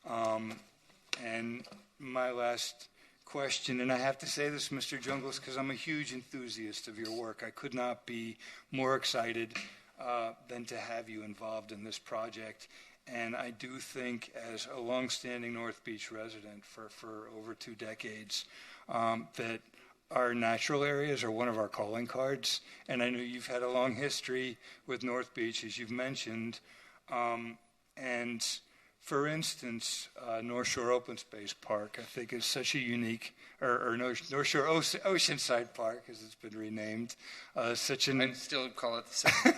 And my last question, and I have to say this, Mr. Jungles, because I'm a huge enthusiast of your work. I could not be more excited than to have you involved in this project. And I do think, as a longstanding North Beach resident for over 2 decades, that our natural areas are one of our calling cards. And I know you've had a long history with North Beach, as you've mentioned. And for instance, North Shore Open Space Park, I think, is such a unique, or North Shore Oceanside Park, as it's been renamed, I'd still call it the same.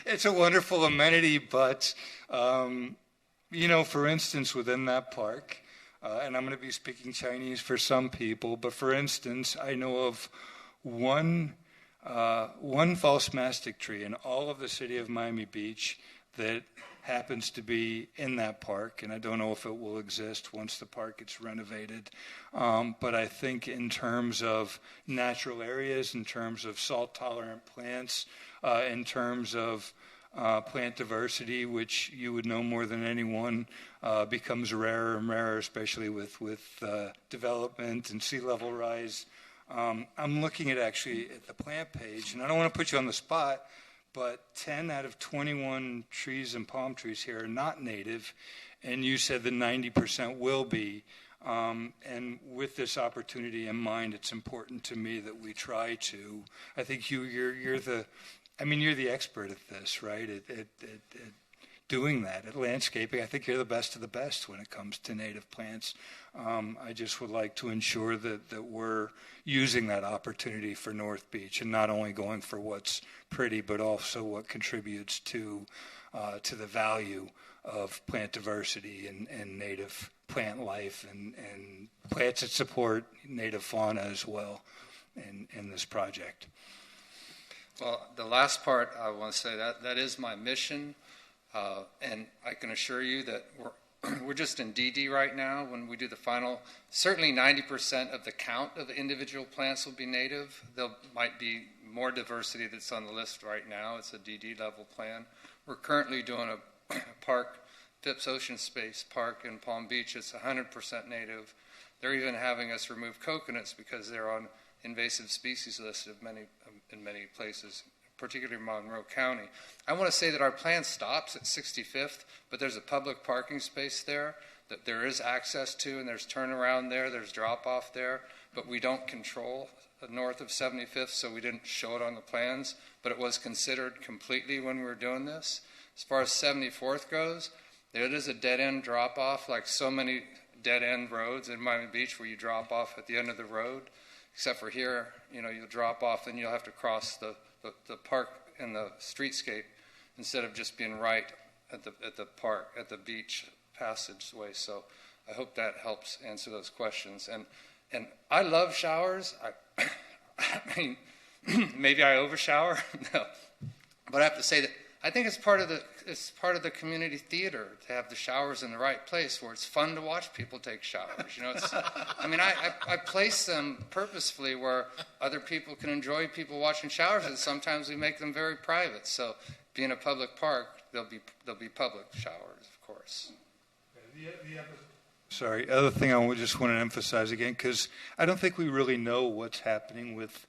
It's a wonderful amenity, but, for instance, within that park, and I'm going to be speaking Chinese for some people, but for instance, I know of one false mastic tree in all of the city of Miami Beach that happens to be in that park, and I don't know if it will exist once the park gets renovated. But I think in terms of natural areas, in terms of salt-tolerant plants, in terms of plant diversity, which you would know more than anyone, becomes rarer and rarer, especially with development and sea level rise. I'm looking at the plant page, and I don't want to put you on the spot, but 10 out of 21 trees and palm trees here are not native, and you said that 90% will be. And with this opportunity in mind, it's important to me that we try to. I think you're the expert at this, right? At doing that, at landscaping. I think you're the best of the best when it comes to native plants. I just would like to ensure that we're using that opportunity for North Beach and not only going for what's pretty, but also what contributes to the value of plant diversity and native plant life and plants that support native fauna as well in this project. Well, the last part I want to say that is my mission, and I can assure you that we're just in DD right now. When we do the final, certainly 90% of the count of the individual plants will be native. There might be more diversity that's on the list right now. It's a DD level plan. We're currently doing a park, Phipps Ocean Space Park in Palm Beach. It's 100% native. They're even having us remove coconuts because they're on invasive species list in many places, particularly Monroe County. I want to say that our plan stops at 65th, but there's a public parking space there that there is access to, and there's turnaround there, there's drop-off there, but we don't control north of 75th, so we didn't show it on the plans, but it was considered completely when we were doing this. As far as 74th goes, there is a dead-end drop-off, like so many dead-end roads in Miami Beach where you drop off at the end of the road, except for here, you'll drop off, then you'll have to cross the park and the streetscape instead of just being right at the park, at the beach passageway. So I hope that helps answer those questions. And I love showers. I mean, maybe I overshower, no, but I have to say that I think it's part of the community theater to have the showers in the right place where it's fun to watch people take showers. I place them purposefully where other people can enjoy people watching showers, and sometimes we make them very private. So, being a public park, there'll be public showers, of course. Sorry, other thing I just want to emphasize again, because I don't think we really know what's happening with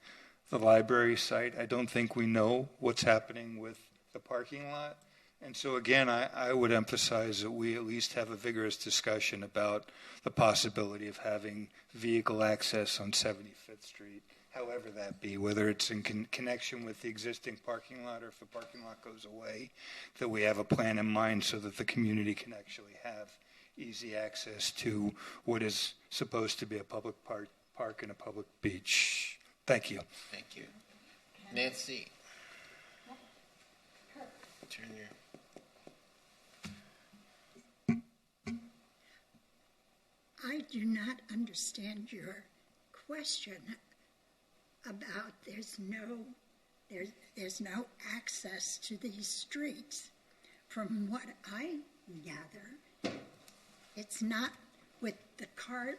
the library site. I don't think we know what's happening with the parking lot. And so again, I would emphasize that we at least have a vigorous discussion about the possibility of having vehicle access on 75th Street, however that be, whether it's in connection with the existing parking lot or if the parking lot goes away, that we have a plan in mind so that the community can actually have easy access to what is supposed to be a public park and a public beach. Thank you. Thank you. Nancy. Turn your... I do not understand your question about there's no access to these streets. From what I gather, it's not with the car.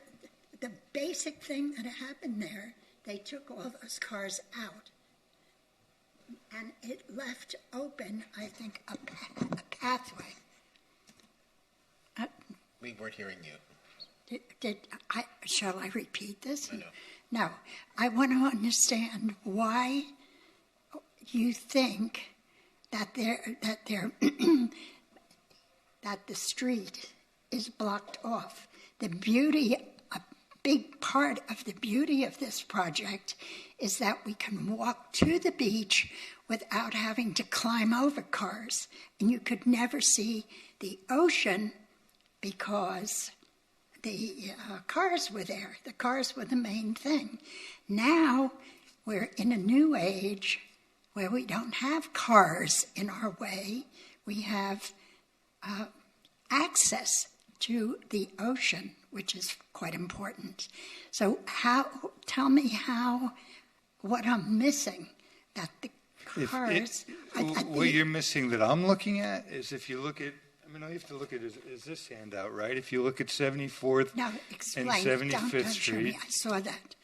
The basic thing that happened there, they took all those cars out, and it left open, I think, a pathway. We weren't hearing you. Shall I repeat this? No. No. I want to understand why you think that that the street is blocked off. A big part of the beauty of this project is that we can walk to the beach without having to climb over cars. And you could never see the ocean because the cars were there. The cars were the main thing. Now we're in a new age where we don't have cars in our way. We have access to the ocean, which is quite important. So tell me what I'm missing, that the cars... What you're missing that I'm looking at is if you look at, all you have to look at is this handout, right? If you look at 74th and 75th Street, I saw that.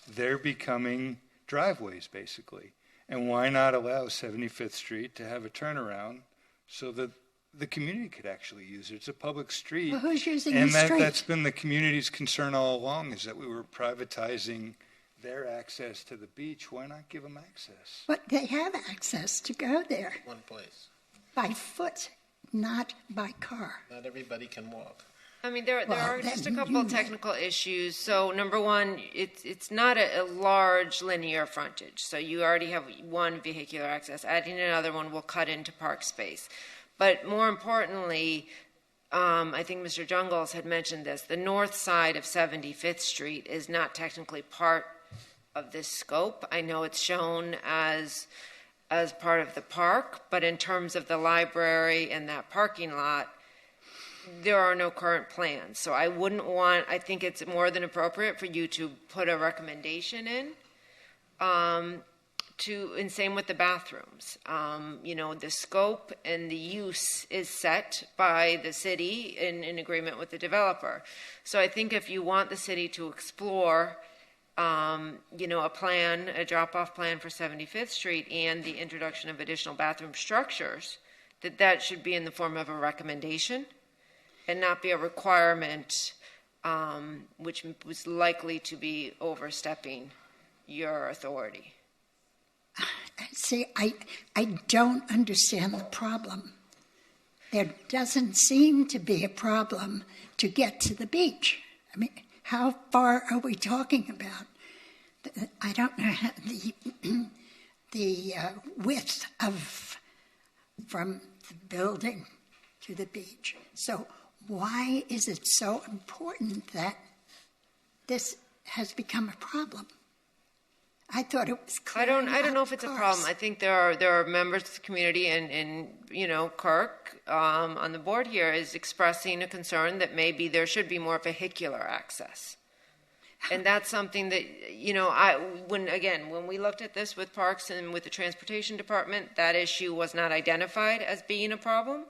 They're becoming driveways, basically. And why not allow 75th Street to have a turnaround so that the community could actually use it? It's a public street. Well, who's using the street? And that's been the community's concern all along, is that we were privatizing their access to the beach. Why not give them access? But they have access to go there. One place. By foot, not by car. Not everybody can walk. There are just a couple of technical issues. So number one, it's not a large linear frontage. So you already have one vehicular access. Adding another one will cut into park space. But more importantly, I think Mr. Jungles had mentioned this, the north side of 75th Street is not technically part of this scope. I know it's shown as part of the park, but in terms of the library and that parking lot, there are no current plans. So I think it's more than appropriate for you to put a recommendation in, and same with the bathrooms. The scope and the use is set by the city in agreement with the developer. So I think if you want the city to explore, a drop-off plan for 75th Street and the introduction of additional bathroom structures, that should be in the form of a recommendation and not be a requirement which was likely to be overstepping your authority. See, I don't understand the problem. There doesn't seem to be a problem to get to the beach. I mean, how far are we talking about? I don't know how the width from the building to the beach. So why is it so important that this has become a problem? I thought it was clear. I don't know if it's a problem. I think there are members of the community, and Kirk on the board here is expressing a concern that maybe there should be more vehicular access, and that's something that when we looked at this with Parks and with the Transportation Department, that issue was not identified as being a problem.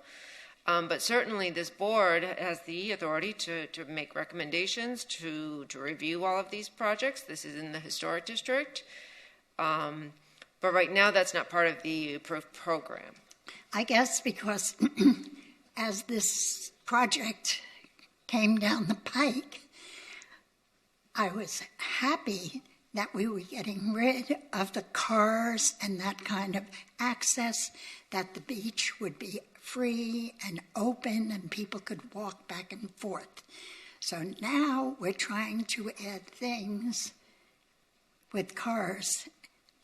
But certainly this board has the authority to make recommendations, to review all of these projects. This is in the historic district. But right now that's not part of the approved program. I guess because as this project came down the pike, I was happy that we were getting rid of the cars and that kind of access, that the beach would be free and open and people could walk back and forth. So now we're trying to add things with cars,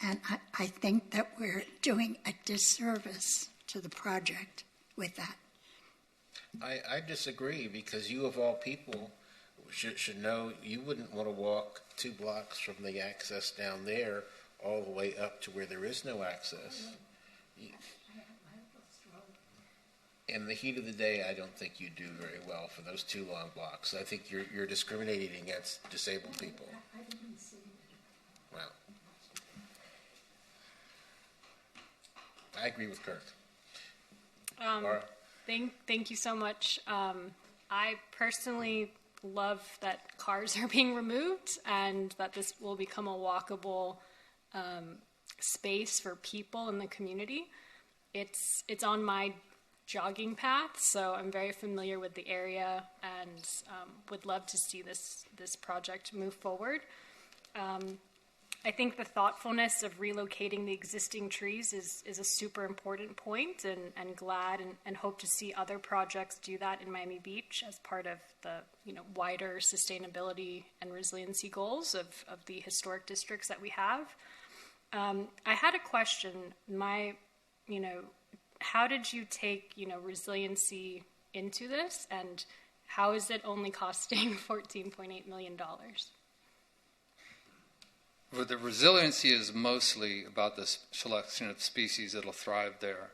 and I think that we're doing a disservice to the project with that. I disagree, because you of all people should know you wouldn't want to walk 2 blocks from the access down there all the way up to where there is no access. In the heat of the day, I don't think you do very well for those 2 long blocks. I think you're discriminating against disabled people. Well, I agree with Kirk. Thank you so much. I personally love that cars are being removed and that this will become a walkable space for people in the community. It's on my jogging path, so I'm very familiar with the area and would love to see this project move forward. I think the thoughtfulness of relocating the existing trees is a super important point, and glad and hope to see other projects do that in Miami Beach as part of the wider sustainability and resiliency goals of the historic districts that we have. I had a question. How did you take, resiliency into this, and how is it only costing $14.8 million? Well, the resiliency is mostly about the selection of species that will thrive there.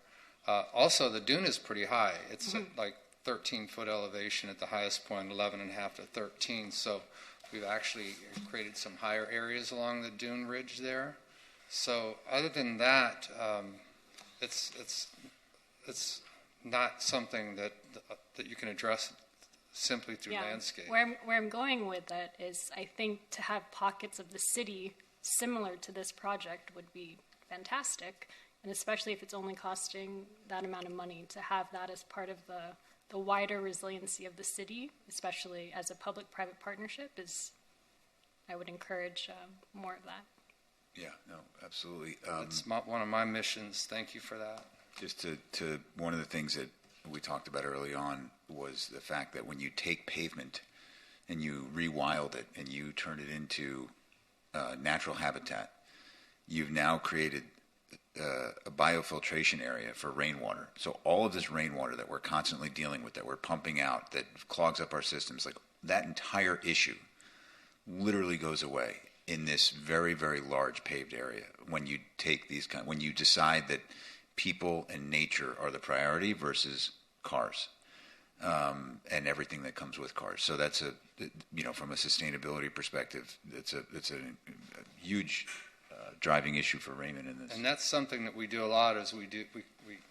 Also, the dune is pretty high. It's at like 13-foot elevation at the highest point, 11.5 to 13. So we've actually created some higher areas along the dune ridge there. So other than that, it's not something that you can address simply through landscape. Where I'm going with that is, I think to have pockets of the city similar to this project would be fantastic, and especially if it's only costing that amount of money, to have that as part of the wider resiliency of the city, especially as a public-private partnership, I would encourage more of that. Yeah, no, absolutely. It's one of my missions. Thank you for that. Just to one of the things that we talked about early on was the fact that when you take pavement and you rewild it and you turn it into natural habitat, you've now created a biofiltration area for rainwater. So all of this rainwater that we're constantly dealing with, that we're pumping out, that clogs up our systems, like that entire issue literally goes away in this very, very large paved area when you take when you decide that people and nature are the priority versus cars, and everything that comes with cars. So that's from a sustainability perspective, it's a huge driving issue for Raymond in this. And that's something that we do a lot. Is we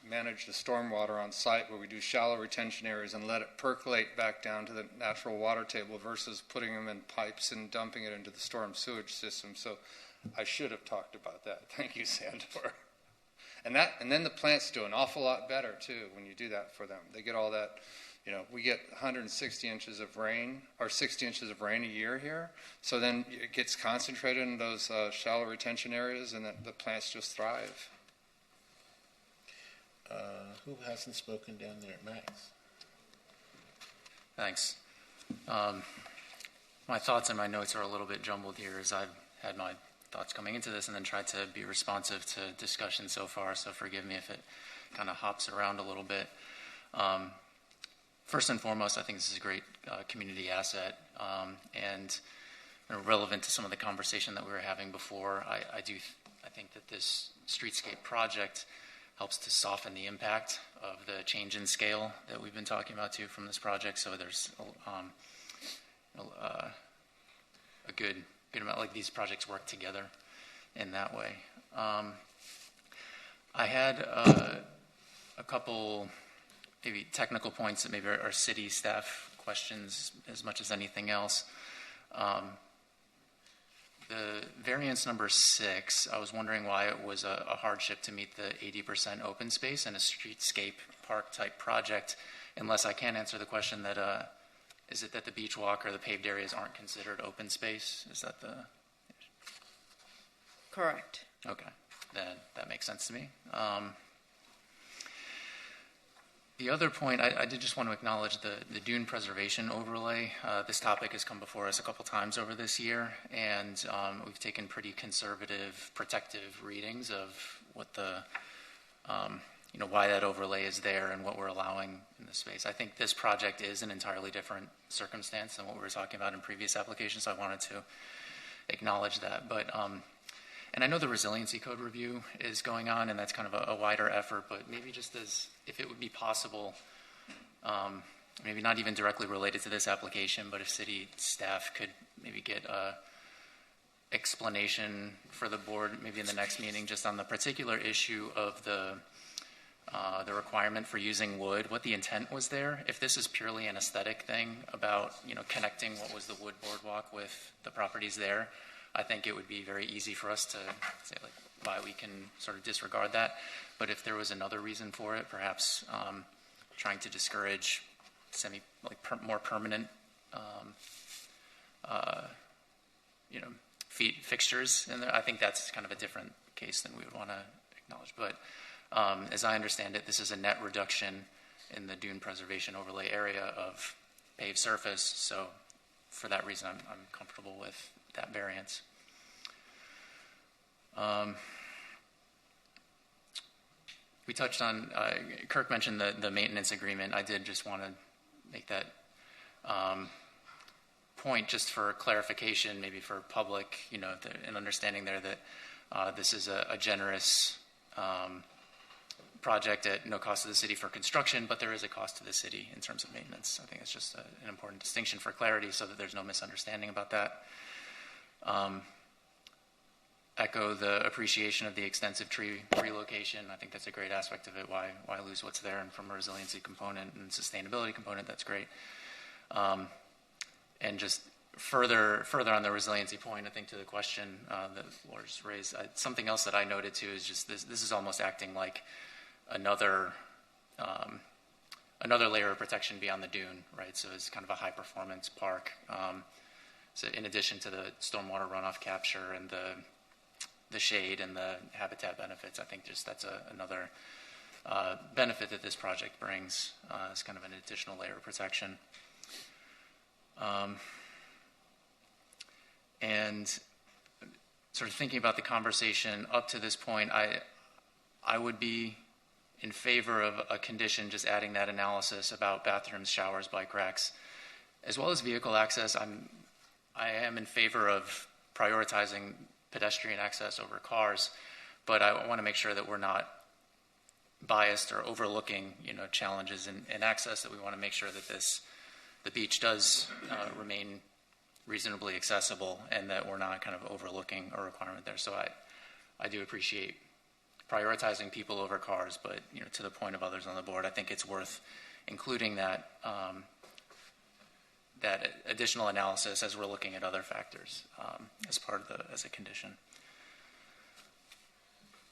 manage the stormwater on site, where we do shallow retention areas and let it percolate back down to the natural water table versus putting them in pipes and dumping it into the storm sewage system. So I should have talked about that. Thank you, Sandor. And then the plants do an awful lot better too when you do that for them. They get all that we get 160 inches of rain, or 60 inches of rain a year here. So then it gets concentrated in those shallow retention areas, and the plants just thrive. Who hasn't spoken down there? Max. Thanks. My thoughts and my notes are a little bit jumbled here as I've had my thoughts coming into this and then tried to be responsive to discussion so far, so forgive me if it kind of hops around a little bit. First and foremost, I think this is a great community asset, and relevant to some of the conversation that we were having before. I think that this streetscape project helps to soften the impact of the change in scale that we've been talking about too from this project. So there's a good amount, like these projects work together in that way. I had a couple maybe technical points that maybe are city staff questions as much as anything else. The variance number 6, I was wondering why it was a hardship to meet the 80% open space in a streetscape park type project, unless I can answer the question that is it that the beach walk or the paved areas aren't considered open space? Is that the... Correct. Okay, then that makes sense to me. The other point, I did just want to acknowledge the dune preservation overlay. This topic has come before us a couple times over this year, and we've taken pretty conservative, protective readings of what the, why that overlay is there and what we're allowing in the space. I think this project is an entirely different circumstance than what we were talking about in previous applications, so I wanted to acknowledge that. But and I know the resiliency code review is going on, and that's kind of a wider effort, but maybe just as, if it would be possible, maybe not even directly related to this application, but if city staff could maybe get a explanation for the board, maybe in the next meeting, just on the particular issue of the requirement for using wood, what the intent was there. If this is purely an aesthetic thing about, connecting what was the wood boardwalk with the properties there, I think it would be very easy for us to say why we can sort of disregard that. But if there was another reason for it, perhaps trying to discourage more permanent, fixtures, and I think that's kind of a different case than we would want to acknowledge. But as I understand it, this is a net reduction in the dune preservation overlay area of paved surface. So for that reason, I'm comfortable with that variance. We touched on, Kirk mentioned the maintenance agreement. I did just want to make that point just for clarification, maybe for public, an understanding there that this is a generous project at no cost to the city for construction, but there is a cost to the city in terms of maintenance. I think it's just an important distinction for clarity so that there's no misunderstanding about that. Echo the appreciation of the extensive tree relocation. I think that's a great aspect of it. Why lose what's there? And from a resiliency component and sustainability component, that's great. And just further on the resiliency point, I think to the question that Laura just raised, something else that I noted too is just this is almost acting like another layer of protection beyond the dune, right? So it's kind of a high performance park. So in addition to the stormwater runoff capture and the shade and the habitat benefits, I think just that's another benefit that this project brings as kind of an additional layer of protection. And sort of thinking about the conversation up to this point, I would be in favor of a condition just adding that analysis about bathrooms, showers, bike racks, as well as vehicle access. I am in favor of prioritizing pedestrian access over cars, but I want to make sure that we're not biased or overlooking, challenges in access, that we want to make sure that the beach does remain reasonably accessible and that we're not kind of overlooking a requirement there. So I do appreciate prioritizing people over cars, but, to the point of others on the board, I think it's worth including that that additional analysis as we're looking at other factors as part of as a condition.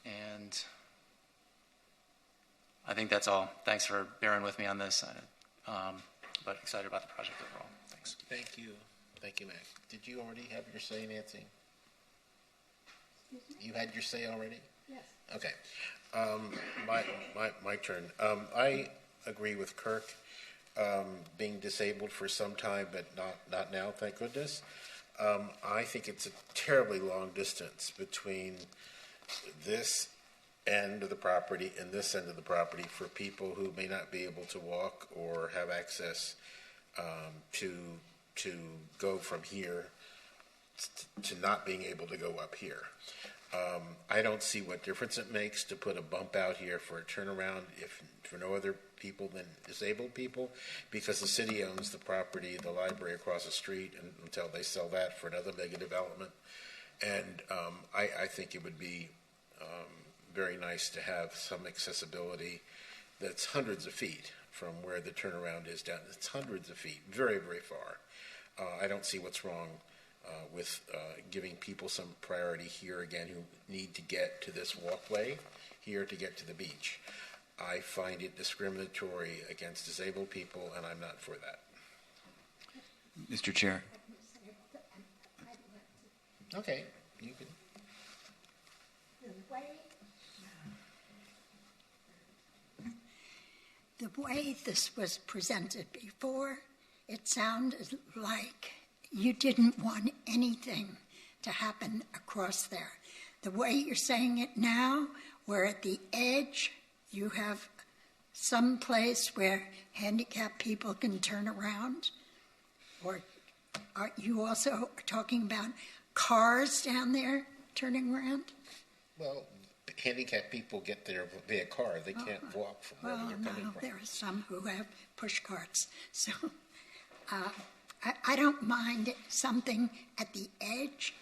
And I think that's all. Thanks for bearing with me on this. but excited about the project overall. Thanks. Thank you. Thank you, Mac. Did you already have your say, Nancy? You had your say already? Yes. Okay. My turn. I agree with Kirk. Being disabled for some time, but not now, thank goodness. I think it's a terribly long distance between this end of the property and this end of the property for people who may not be able to walk or have access to go from here to not being able to go up here. I don't see what difference it makes to put a bump out here for a turnaround if for no other people than disabled people, because the city owns the property, the library across the street, until they sell that for another mega development. And I think it would be very nice to have some accessibility that's hundreds of feet from where the turnaround is down. It's hundreds of feet, very, very far. I don't see what's wrong with giving people some priority here again who need to get to this walkway here to get to the beach. I find it discriminatory against disabled people, and I'm not for that. Mr. Chair. Okay, you can. The way this was presented before, it sounded like you didn't want anything to happen across there. The way you're saying it now, we're at the edge, you have some place where handicapped people can turn around? Or are you also talking about cars down there turning around? Well, handicapped people get there via car. They can't walk from where they're coming from. There are some who have push carts. So I don't mind something at the edge.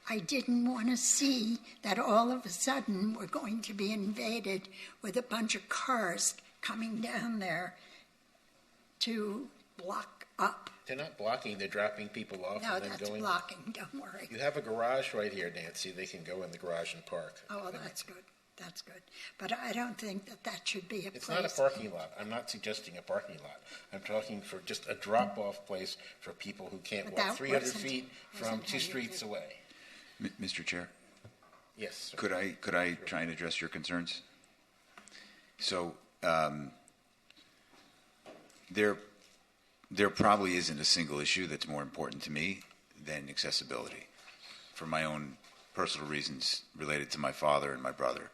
I didn't want to see that all of a sudden we're going to be invaded with a bunch of cars coming down there to block up. They're not blocking, they're dropping people off No, and then that's going. blocking, don't worry. You have a garage right here, Nancy. They can go in the garage and park. Oh, well, that's good. That's good. But I don't think that should be a It's place. not a parking lot. I'm not suggesting a parking lot. I'm talking for just a drop-off place for people who can't But walk that 300 wasn't- feet from wasn't two how you streets did. away. Mr. Chair. Yes, sir. Could I try and address your concerns? So there probably isn't a single issue that's more important to me than accessibility, for my own personal reasons related to my father and my brother.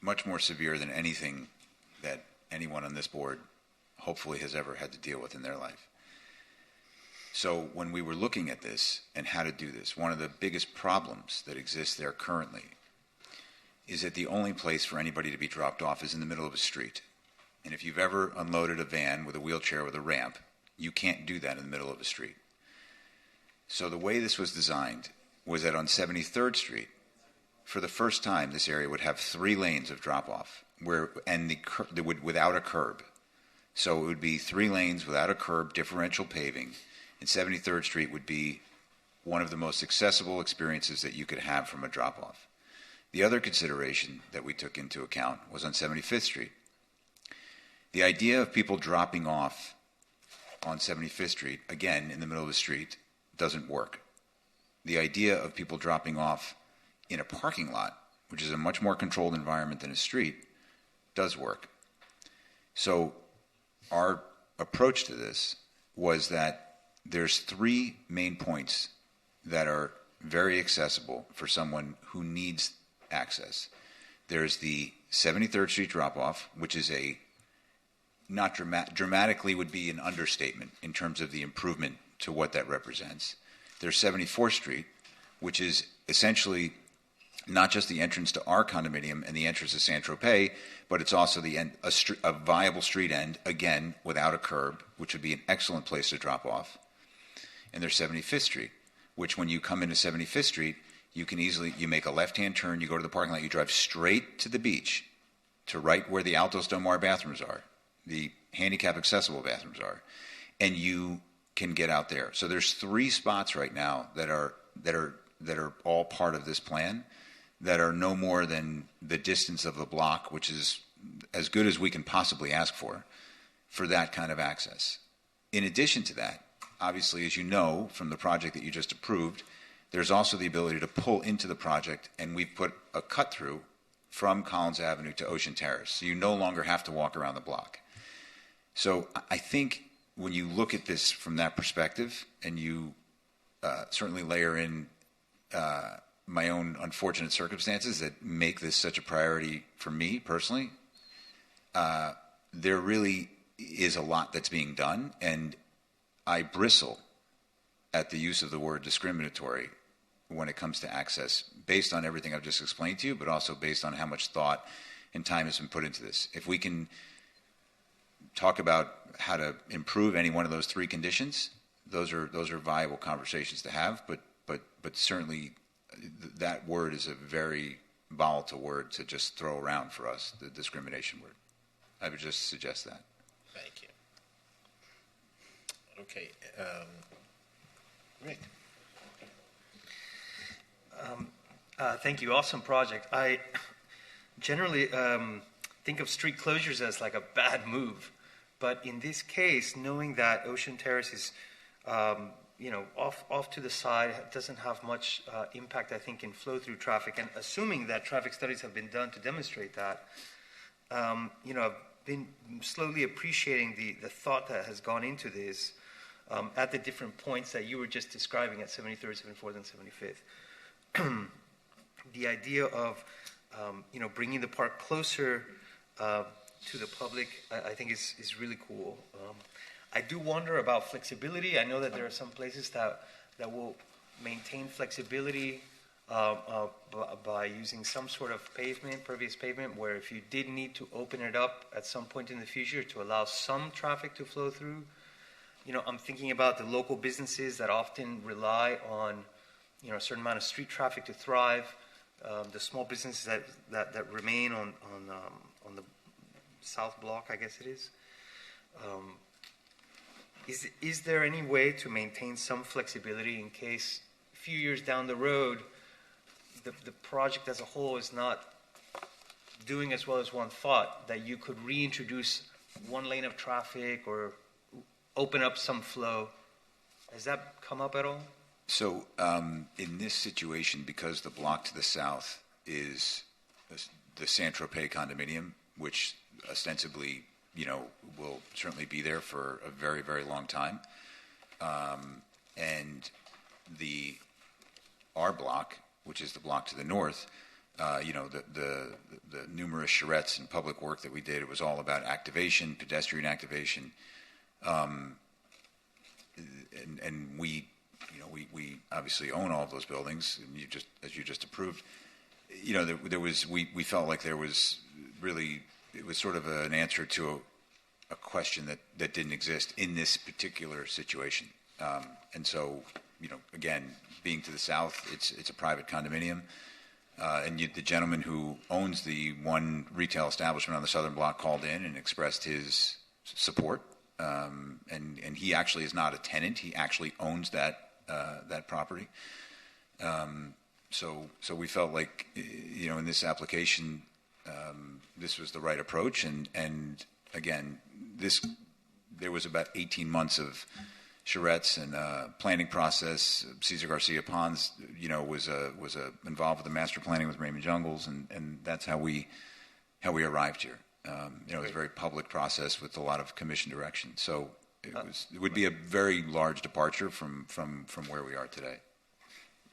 Much more severe than anything that anyone on this board hopefully has ever had to deal with in their life. So when we were looking at this and how to do this, one of the biggest problems that exists there currently is that the only place for anybody to be dropped off is in the middle of a street. And if you've ever unloaded a van with a wheelchair with a ramp, you can't do that in the middle of a street. So the way this was designed was that on 73rd Street, for the first time, this area would have 3 lanes of drop-off, without a curb. So it would be 3 lanes without a curb, differential paving, and 73rd Street would be one of the most accessible experiences that you could have from a drop-off. The other consideration that we took into account was on 75th Street. The idea of people dropping off on 75th Street, again, in the middle of the street, doesn't work. The idea of people dropping off in a parking lot, which is a much more controlled environment than a street, does work. So our approach to this was that there's 3 main points that are very accessible for someone who needs access. There's the 73rd Street drop-off, which is not dramatically would be an understatement in terms of the improvement to what that represents. There's 74th Street, which is essentially not just the entrance to our condominium and the entrance to Saint-Tropez, but it's also the end, a viable street end, again, without a curb, which would be an excellent place to drop off. And there's 75th Street, which when you come into 75th Street, you can you make a left-hand turn, you go to the parking lot, you drive straight to the beach, to right where the Altos Del Mar bathrooms are, the handicap accessible bathrooms are, and you can get out there. So there's 3 spots right now that are all part of this plan that are no more than the distance of the block, which is as good as we can possibly ask for for that kind of access. In addition to that, obviously, as you know from the project that you just approved, there's also the ability to pull into the project, and we've put a cut-through from Collins Avenue to Ocean Terrace, so you no longer have to walk around the block. So I think when you look at this from that perspective, and you certainly layer in my own unfortunate circumstances that make this such a priority for me personally, there really is a lot that's being done, and I bristle at the use of the word discriminatory when it comes to access, based on everything I've just explained to you, but also based on how much thought and time has been put into this. If we can talk about how to improve any one of those three conditions, those are viable conversations to have, but certainly that word is a very volatile word to just throw around for us, the discrimination word. I would just suggest that. Thank you. Okay, Rick. Thank you. Awesome project. I generally think of street closures as like a bad move, but in this case, knowing that Ocean Terrace is, off to the side, doesn't have much impact, I think, in flow-through traffic, and assuming that traffic studies have been done to demonstrate that, I've been slowly appreciating the thought that has gone into this at the different points that you were just describing at 73rd, 74th, and 75th. The idea of, bringing the park closer to the public, I think is really cool. I do wonder about flexibility. I know that there are some places that will maintain flexibility by using some sort of pavement, pervious pavement, where if you did need to open it up at some point in the future to allow some traffic to flow through, I'm thinking about the local businesses that often rely on, a certain amount of street traffic to thrive, the small businesses that remain on the South Block, I guess it is. Is there any way to maintain some flexibility in case a few years down the road the project as a whole is not doing as well as one thought, that you could reintroduce one lane of traffic or open up some flow? Has that come up at all? So in this situation, because the block to the south is the Saint-Tropez condominium, which ostensibly, will certainly be there for a very, very long time, and our block, which is the block to the north, the numerous charrettes and public work that we did, it was all about activation, pedestrian activation, and we obviously own all of those buildings, and as you just approved, we felt like there was really, it was sort of an answer to a question that didn't exist in this particular situation, and so again, being to the south, it's a private condominium, and the gentleman who owns the one retail establishment on the southern block called in and expressed his support, and he actually is not a tenant; he actually owns that property. So we felt like, in this application, this was the right approach. And again, there was about 18 months of charrettes and planning process. Cesar Garcia Pons, was involved with the master planning with Raymond Jungles, and that's how we arrived here. It was a very public process with a lot of commission direction. So it would be a very large departure from where we are today.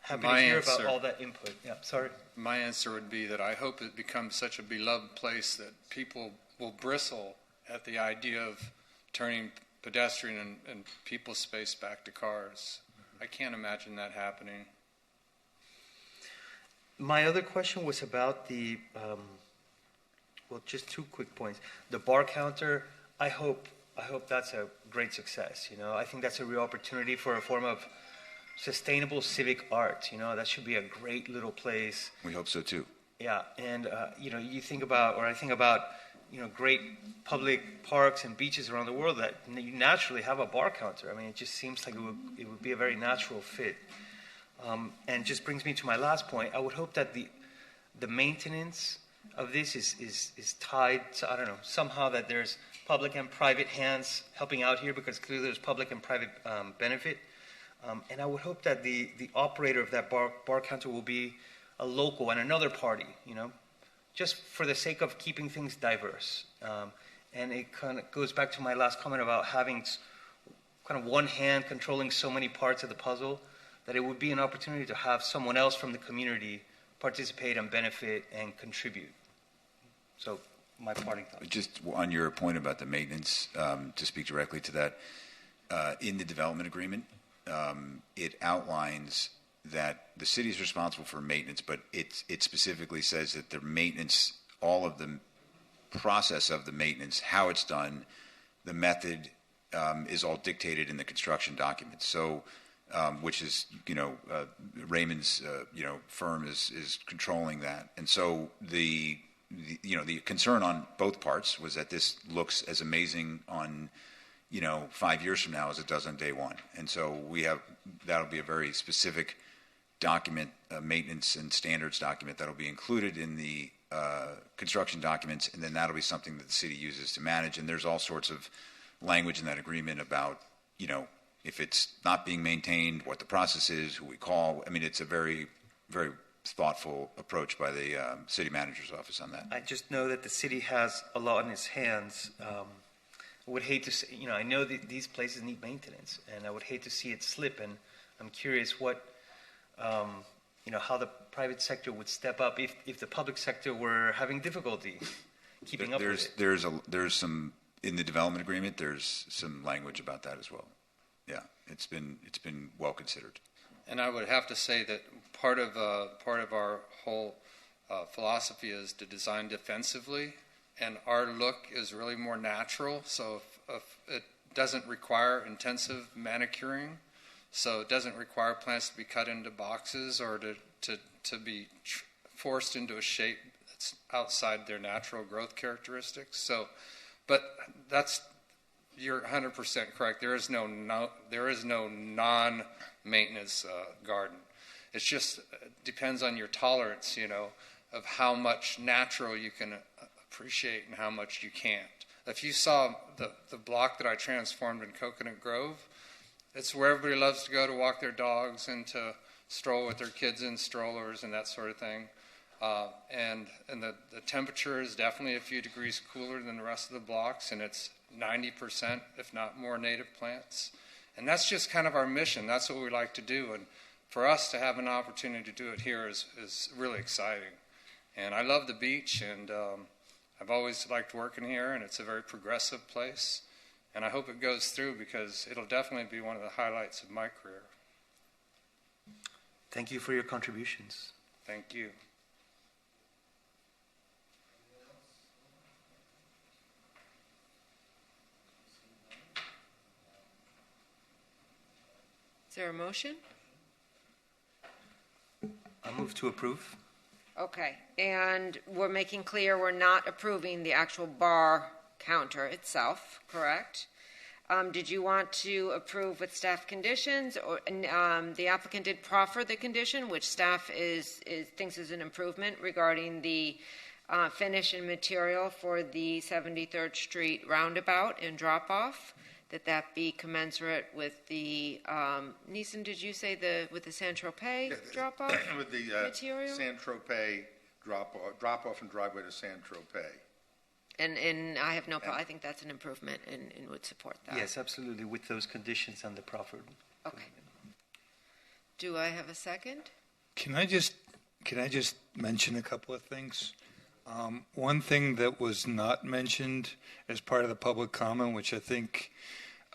Happy to hear about all that input. Yeah, sorry. My answer would be that I hope it becomes such a beloved place that people will bristle at the idea of turning pedestrian and people space back to cars. I can't imagine that happening. My other question was about the, just two quick points. The bar counter, I hope that's a great success. I think that's a real opportunity for a form of sustainable civic art. That should be a great little place. We hope so too. Yeah, and you think about, or I think about, great public parks and beaches around the world that you naturally have a bar counter. I mean, it just seems like it would be a very natural fit. And just brings me to my last point. I would hope that the maintenance of this is tied to, I don't know, somehow that there's public and private hands helping out here, because clearly there's public and private benefit. And I would hope that the operator of that bar counter will be a local and another party, just for the sake of keeping things diverse. And it kind of goes back to my last comment about having kind of one hand controlling so many parts of the puzzle, that it would be an opportunity to have someone else from the community participate and benefit and contribute. So my parting thought. Just on your point about the maintenance, to speak directly to that, in the development agreement, it outlines that the city is responsible for maintenance, but it specifically says that the maintenance, all of the process of the maintenance, how it's done, the method, is all dictated in the construction documents. So, which is, Raymond's, firm is controlling that. And so the concern on both parts was that this looks as amazing on, 5 years from now as it does on day one. And so that'll be a very specific document, maintenance and standards document that'll be included in the construction documents, and then that'll be something that the city uses to manage. And there's all sorts of language in that agreement about, if it's not being maintained, what the process is, who we call. I mean, it's a very, very thoughtful approach by the city manager's office on that. I just know that the city has a lot in its hands. I would hate to see, I know that these places need maintenance, and I would hate to see it slip. And I'm curious what, how the private sector would step up if the public sector were having difficulty keeping up with it. There's some in the development agreement. There's some language about that as well. Yeah, it's been well considered. And I would have to say that part of our whole philosophy is to design defensively, and our look is really more natural. So if it doesn't require intensive manicuring, so it doesn't require plants to be cut into boxes or to be forced into a shape that's outside their natural growth characteristics. So, but you're 100% correct. There is no non-maintenance garden. It's just depends on your tolerance, of how much natural you can appreciate and how much you can't. If you saw the block that I transformed in Coconut Grove, it's where everybody loves to go to walk their dogs and to stroll with their kids in strollers and that sort of thing. And the temperature is definitely a few degrees cooler than the rest of the blocks, and it's 90%, if not more, native plants. And that's just kind of our mission. That's what we like to do. And for us to have an opportunity to do it here is really exciting. And I love the beach, and I've always liked working here, and it's a very progressive place. And I hope it goes through, because it'll definitely be one of the highlights of my career. Thank you for your contributions. Thank you. Is there a motion? I move to approve. Okay, and we're making clear we're not approving the actual bar counter itself, correct? Did you want to approve with staff conditions, or the applicant did proffer the condition, which staff thinks is an improvement regarding the finish and material for the 73rd Street roundabout and drop-off, that be commensurate with the, Neeson, did you say with the Saint-Tropez drop-off with the material? Saint-Tropez drop-off and driveway to Saint-Tropez. And I have no problem. I think that's an improvement and would support that. Yes, absolutely, with those conditions and the proffered. Okay. Do I have a second? Can I just mention a couple of things? One thing that was not mentioned as part of the public comment, which I think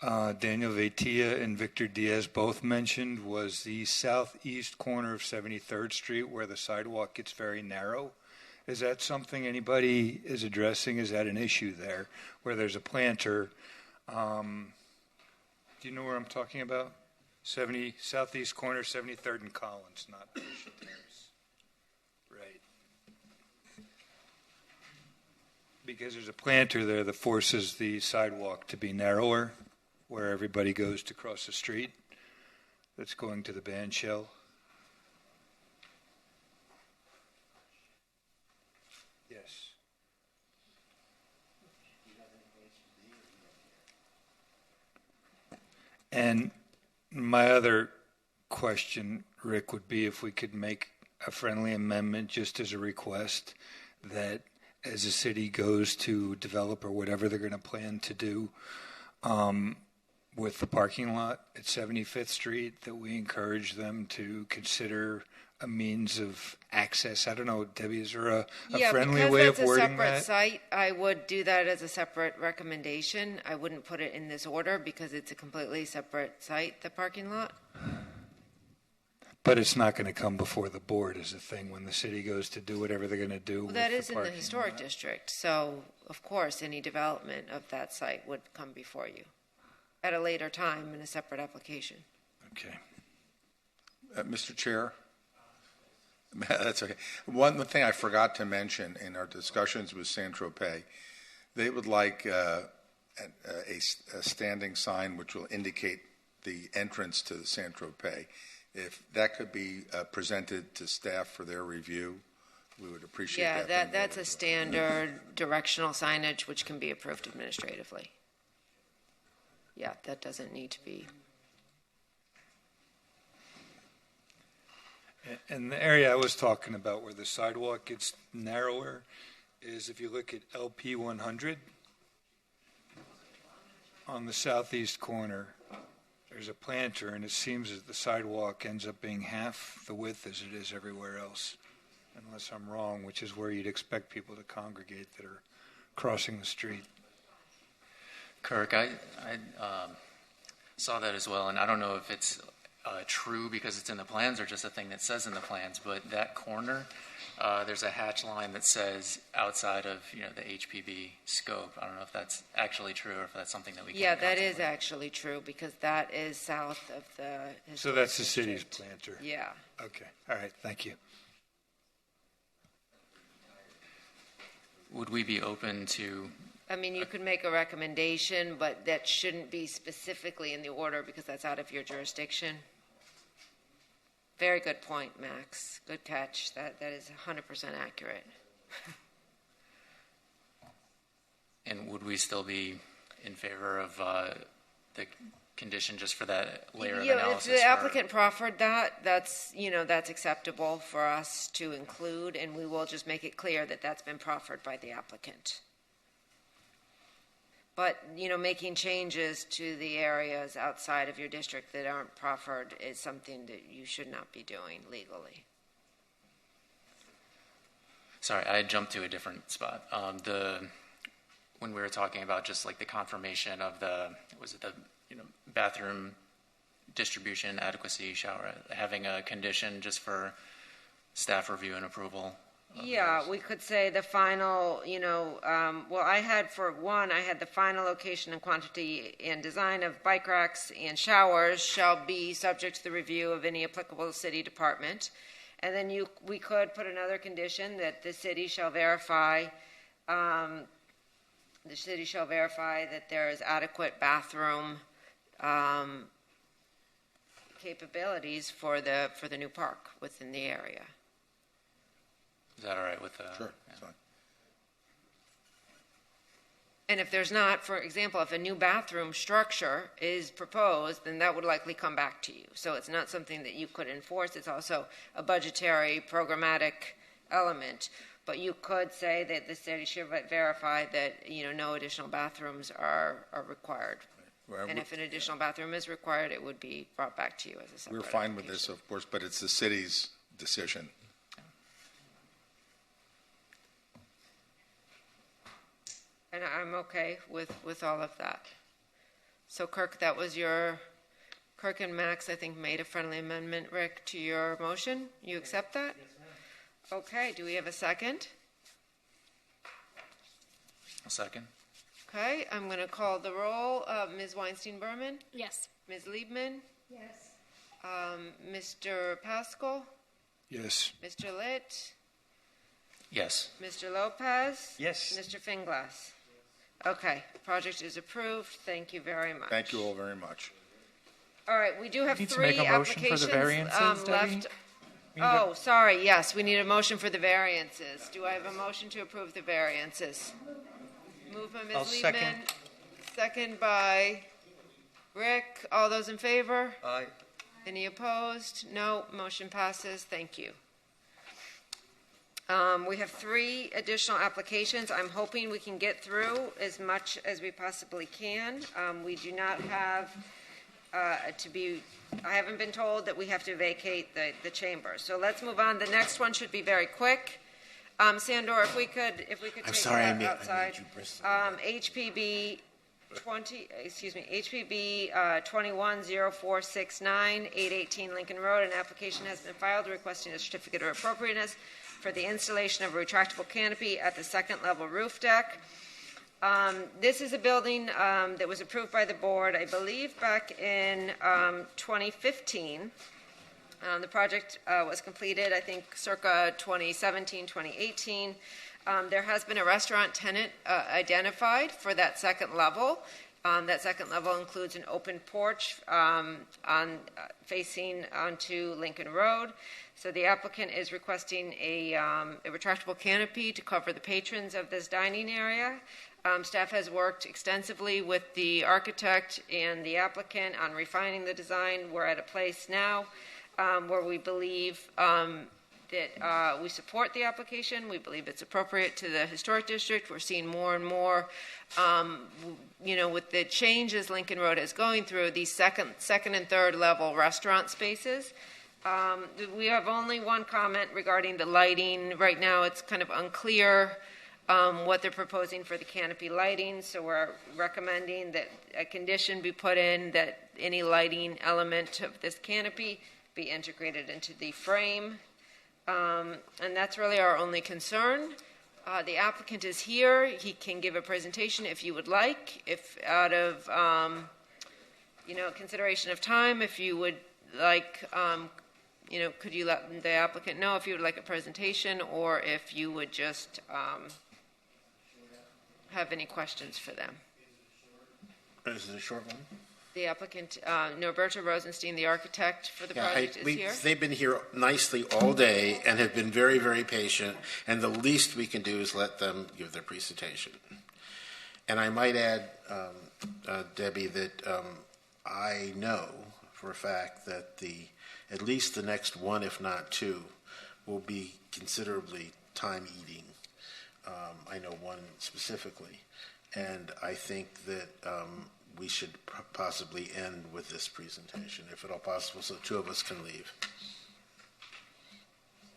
Daniel Veitia and Victor Diaz both mentioned, was the southeast corner of 73rd Street, where the sidewalk gets very narrow. Is that something anybody is addressing? Is that an issue there, where there's a planter? Do you know where I'm talking about? Southeast corner, 73rd and Collins, not Ocean Terrace. Right. Because there's a planter there that forces the sidewalk to be narrower, where everybody goes to cross the street that's going to the band shell. Yes. And my other question, Rick, would be if we could make a friendly amendment just as a request that as the city goes to develop or whatever they're going to plan to do with the parking lot at 75th Street, that we encourage them to consider a means of access. I don't know, Debbie, is there a friendly way of wording that? Because that's a separate site, I would do that as a separate recommendation. I wouldn't put it in this order because it's a completely separate site, the parking lot. But it's not going to come before the board as a thing when the city goes to do whatever they're going to do. Well, that with is the in the parking historic lot. district, so of course, any development of that site would come before you at a later time in a separate application. Okay. Mr. Chair? That's okay. One thing I forgot to mention in our discussions with Saint-Tropez, they would like a standing sign which will indicate the entrance to the Saint-Tropez. If that could be presented to staff for their review, we would appreciate that. Yeah, that's a standard directional signage which can be approved administratively. Yeah, that doesn't need to be. And the area I was talking about where the sidewalk gets narrower is if you look at LP 100 on the southeast corner, there's a planter, and it seems that the sidewalk ends up being half the width as it is everywhere else, unless I'm wrong, which is where you'd expect people to congregate that are crossing the street. Kirk, I saw that as well, and I don't know if it's true because it's in the plans or just a thing that says in the plans, but that corner, there's a hatch line that says outside of the HPB scope. I don't know if that's actually true or if that's something that we can Yeah, that contemplate. is actually true because that is south of the. So that's the city's planter? Yeah. Okay. All right. Thank you. Would we be open to? I mean, you could make a recommendation, but that shouldn't be specifically in the order because that's out of your jurisdiction. Very good point, Max. Good catch. That is 100% accurate. And would we still be in favor of the condition just for that layer of analysis? If the applicant proffered that, that's acceptable for us to include, and we will just make it clear that that's been proffered by the applicant. But, making changes to the areas outside of your district that aren't proffered is something that you should not be doing legally. Sorry, I jumped to a different spot. When we were talking about just like the confirmation of the bathroom distribution, adequacy, shower, having a condition just for staff review and approval. Yeah, we could say the final, I had the final location and quantity and design of bike racks and showers shall be subject to the review of any applicable city department. And then we could put another condition that the city shall verify that there is adequate bathroom capabilities for the new park within the area. Is that all right with Sure, that's fine. And if there's not, for example, if a new bathroom structure is proposed, then that would likely come back to you. So it's not something that you could enforce. It's also a budgetary, programmatic element. But you could say that the city should verify that, no additional bathrooms are required. Well, And if an additional bathroom is required, it would be brought back to you as a separate We're fine with this, of course, but it's the city's decision. And I'm okay with all of that. So Kirk and Max, I think, made a friendly amendment, Rick, to your motion. You accept that? Yes, ma'am. Okay, do we have a second? A second. Okay, I'm going to call the roll. Ms. Weinstein-Berman? Yes. Ms. Liebman? Yes. Mr. Pascal? Yes. Mr. Litt? Yes. Mr. Lopez? Yes. Mr. Finglas? Okay, project is approved. Thank you very much. Thank you all very much. All right, we do have Need to three make a motion for the applications variances, Debbie? left. Oh, sorry, yes, we need a motion for the variances. Do I have a motion to approve the variances? Moved by Ms. I'll Liebman. second. Second by Rick, all those in favor? Aye. Any opposed? No. Motion passes. Thank you. We have 3 additional applications. I'm hoping we can get through as much as we possibly can. We do not have I haven't been told that we have to vacate the chamber. So let's move on. The next one should be very quick. Sandor, if we could take that outside. HPB 210469, 818 Lincoln Road. An application has been filed requesting a certificate of appropriateness for the installation of a retractable canopy at the second level roof deck. This is a building that was approved by the board, I believe, back in 2015. The project was completed, I think, circa 2017, 2018. There has been a restaurant tenant identified for that second level. That second level includes an open porch facing onto Lincoln Road. So the applicant is requesting a retractable canopy to cover the patrons of this dining area. Staff has worked extensively with the architect and the applicant on refining the design. We're at a place now where we believe that we support the application. We believe it's appropriate to the historic district. We're seeing more and more, with the changes Lincoln Road is going through, these second and third level restaurant spaces. We have only one comment regarding the lighting. Right now, it's kind of unclear what they're proposing for the canopy lighting, so we're recommending that a condition be put in that any lighting element of this canopy be integrated into the frame. And that's really our only concern. The applicant is here. He can give a presentation if you would like. If out of, consideration of time, if you would like, could you let the applicant know if you would like a presentation or if you would just have any questions for them? Is it a short one? The applicant, Norberto Rosenstein, the architect for the project, is here. They've been here nicely all day and have been very, very patient, and the least we can do is let them give their presentation. And I might add, Debbie, that I know for a fact that at least the next one, if not two, will be considerably time-eating. I know one specifically, and I think that we should possibly end with this presentation, if at all possible, so 2 of us can leave.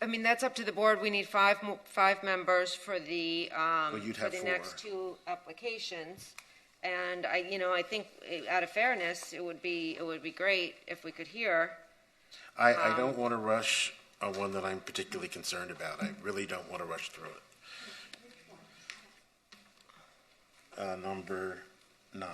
I mean, that's up to the board. We need five members for the you'd have 4. Next 2 applications, and I think out of fairness, it would be great if we could hear. I don't want to rush one that I'm particularly concerned about. I really don't want to rush through it. Number 9.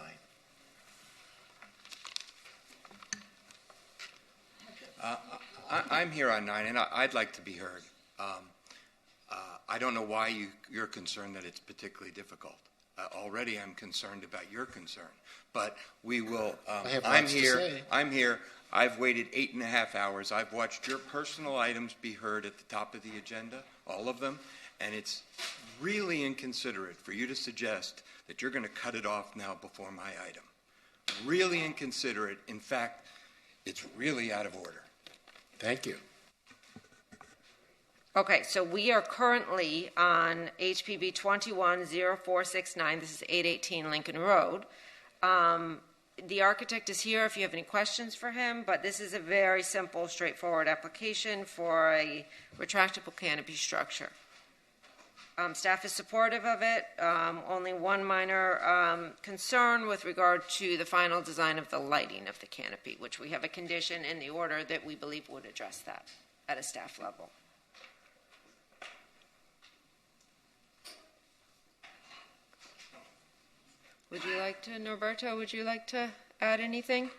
I'm here on 9, and I'd like to be heard. I don't know why you're concerned that it's particularly difficult. Already I'm concerned about your concern, but we will. I'm here. I've waited 8.5 hours. I've watched your personal items be heard at the top of the agenda, all of them, and it's really inconsiderate for you to suggest that you're going to cut it off now before my item. Really inconsiderate. In fact, it's really out of order. Thank you. Okay, so we are currently on HPB 210469. This is 818 Lincoln Road. The architect is here if you have any questions for him, but this is a very simple, straightforward application for a retractable canopy structure. Staff is supportive of it. Only one minor concern with regard to the final design of the lighting of the canopy, which we have a condition in the order that we believe would address that at a staff level. Norberto, would you like to add anything?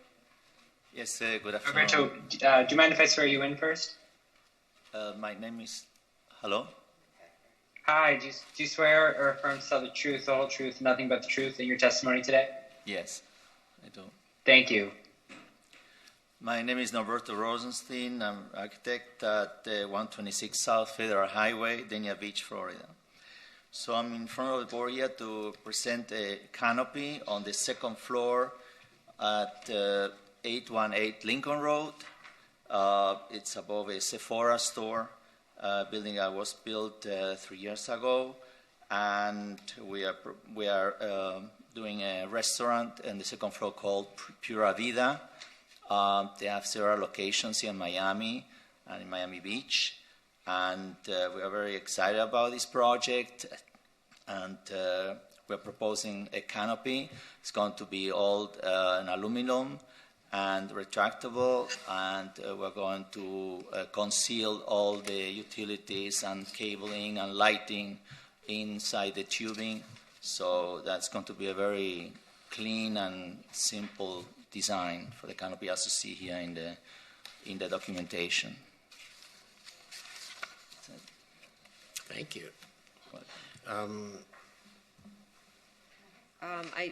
Yes, good afternoon. Norberto, do you mind if I swear you in first? My name is... Hello? Hi, do you swear or affirm to tell the truth, the whole truth, nothing but the truth in your testimony today? Yes, I do. Thank you. My name is Norberto Rosenstein. I'm architect at 126 South Federal Highway, Dania Beach, Florida. So I'm in front of the board here to present a canopy on the second floor at 818 Lincoln Road. It's above a Sephora store, building that was built 3 years ago. And we are doing a restaurant on the second floor called Pura Vida. They have several locations here in Miami and in Miami Beach. And we are very excited about this project. And we're proposing a canopy. It's going to be all in aluminum and retractable, and we're going to conceal all the utilities and cabling and lighting inside the tubing. So that's going to be a very clean and simple design for the canopy, as you see here in the documentation. Thank you.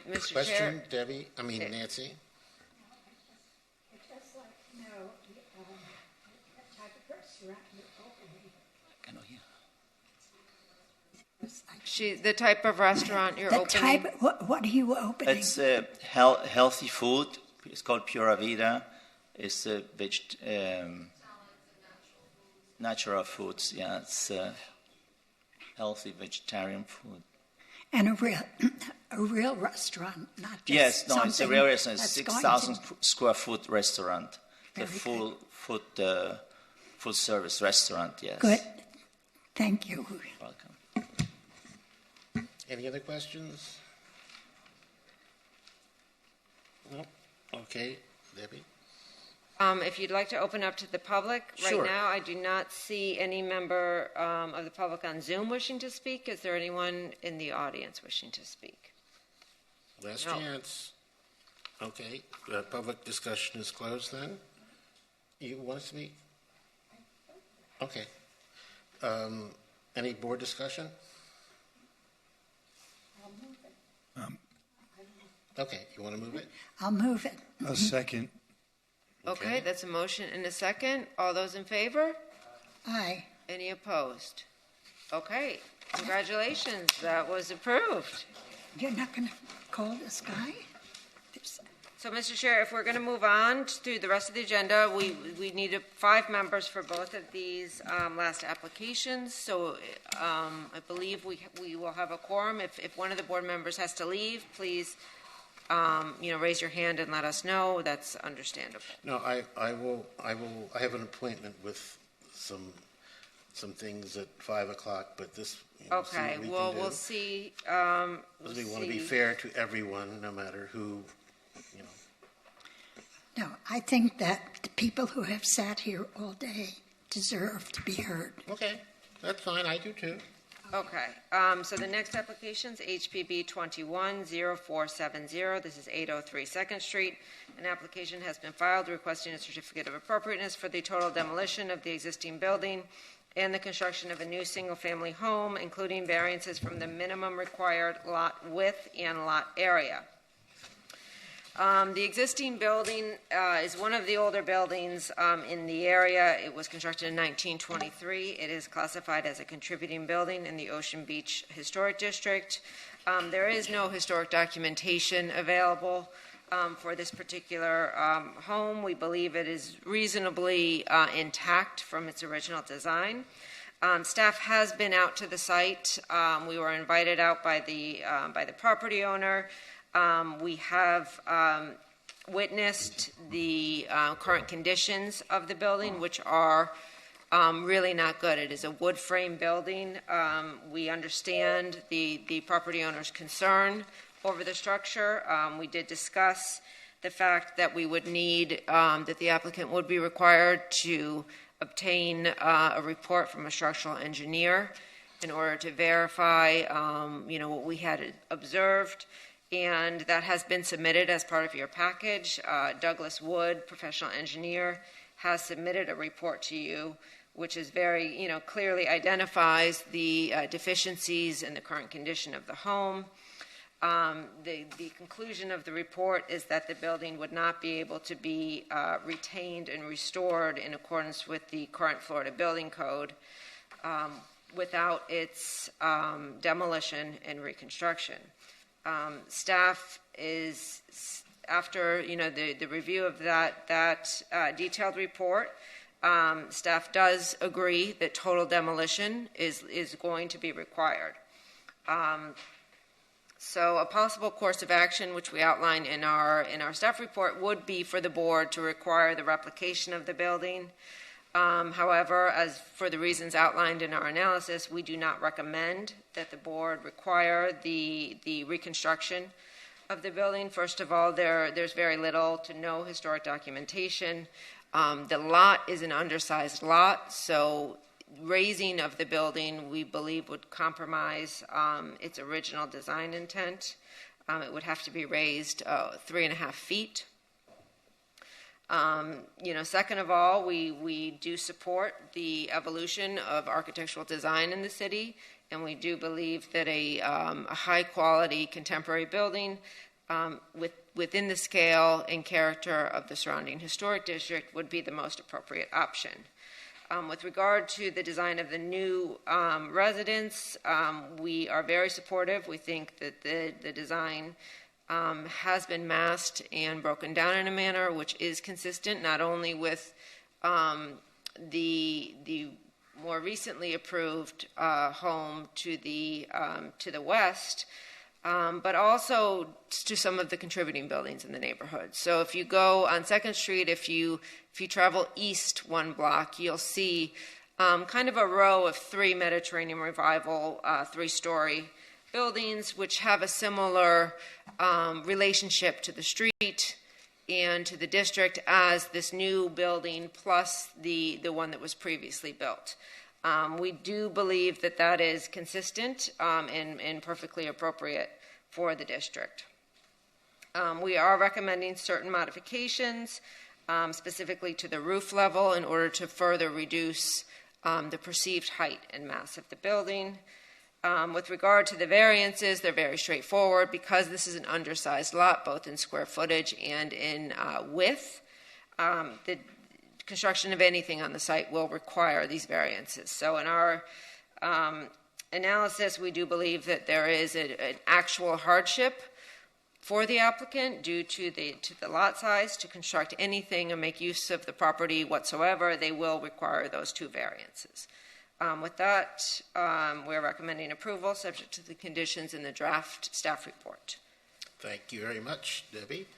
Mr. Question, Chair. Debbie? I mean, Nancy? I'd just like to know what type of restaurant you're opening. The type of restaurant you're opening. What are you opening? It's healthy food. It's called Pura Vida. It's natural foods. Yeah, it's healthy vegetarian food. And a real restaurant, not just yes, no, it's a real restaurant. It's 6,000 square foot restaurant. A full service restaurant. Yes. Good. Thank you. Welcome. Any other questions? No? Okay, Debbie? If you'd like to open up to the public, Sure. right now I do not see any member of the public on Zoom wishing to speak. Is there anyone in the audience wishing to speak? Last No. chance. Okay, public discussion is closed then. You want to speak? Okay. Any board discussion? Okay, you want to move it? I'll move it. A second. Okay, that's a motion and a second. All those in favor? Aye. Any opposed? Okay, congratulations, that was approved. You're not going to call this guy? So, Mr. Chair, if we're going to move on through the rest of the agenda, we need 5 members for both of these last applications. So I believe we will have a quorum. If one of the board members has to leave, please raise your hand and let us know. That's understandable. No, I have an appointment with some things at 5 o'clock, but this. Okay, well, we'll see. We want to be fair to everyone, no matter who. No, I think that the people who have sat here all day deserve to be heard. Okay, that's fine. I do too. Okay, so the next application is HPB 210470. This is 803 2nd Street. An application has been filed requesting a certificate of appropriateness for the total demolition of the existing building and the construction of a new single-family home, including variances from the minimum required lot width and lot area. The existing building is one of the older buildings in the area. It was constructed in 1923. It is classified as a contributing building in the Ocean Beach Historic District. There is no historic documentation available for this particular home. We believe it is reasonably intact from its original design. Staff has been out to the site. We were invited out by the property owner. We have witnessed the current conditions of the building, which are really not good. It is a wood frame building. We understand the property owner's concern over the structure. We did discuss the fact that we would need, that the applicant would be required to obtain a report from a structural engineer in order to verify, what we had observed. And that has been submitted as part of your package. Douglas Wood, professional engineer, has submitted a report to you, which is very, clearly identifies the deficiencies in the current condition of the home. The conclusion of the report is that the building would not be able to be retained and restored in accordance with the current Florida Building Code without its demolition and reconstruction. Staff is after the review of that detailed report, staff does agree that total demolition is going to be required. So a possible course of action, which we outline in our staff report, would be for the board to require the replication of the building. However, as for the reasons outlined in our analysis, we do not recommend that the board require the reconstruction of the building. First of all, there's very little to no historic documentation. The lot is an undersized lot, so raising of the building, we believe, would compromise its original design intent. It would have to be raised 3.5 feet. Second of all, we do support the evolution of architectural design in the city, and we do believe that a high-quality contemporary building within the scale and character of the surrounding historic district would be the most appropriate option. With regard to the design of the new residence, we are very supportive. We think that the design has been masked and broken down in a manner which is consistent not only with the more recently approved home to the west, but also to some of the contributing buildings in the neighborhood. So if you go on 2nd Street, if you travel east 1 block, you'll see kind of a row of 3 Mediterranean Revival 3-story buildings, which have a similar relationship to the street and to the district as this new building plus the one that was previously built. We do believe that that is consistent and perfectly appropriate for the district. We are recommending certain modifications, specifically to the roof level, in order to further reduce the perceived height and mass of the building. With regard to the variances, they're very straightforward. Because this is an undersized lot, both in square footage and in width, the construction of anything on the site will require these variances. So in our analysis, we do believe that there is an actual hardship for the applicant due to the lot size. To construct anything or make use of the property whatsoever, they will require those 2 variances. With that, we're recommending approval subject to the conditions in the draft staff report. Thank you very much, Debbie.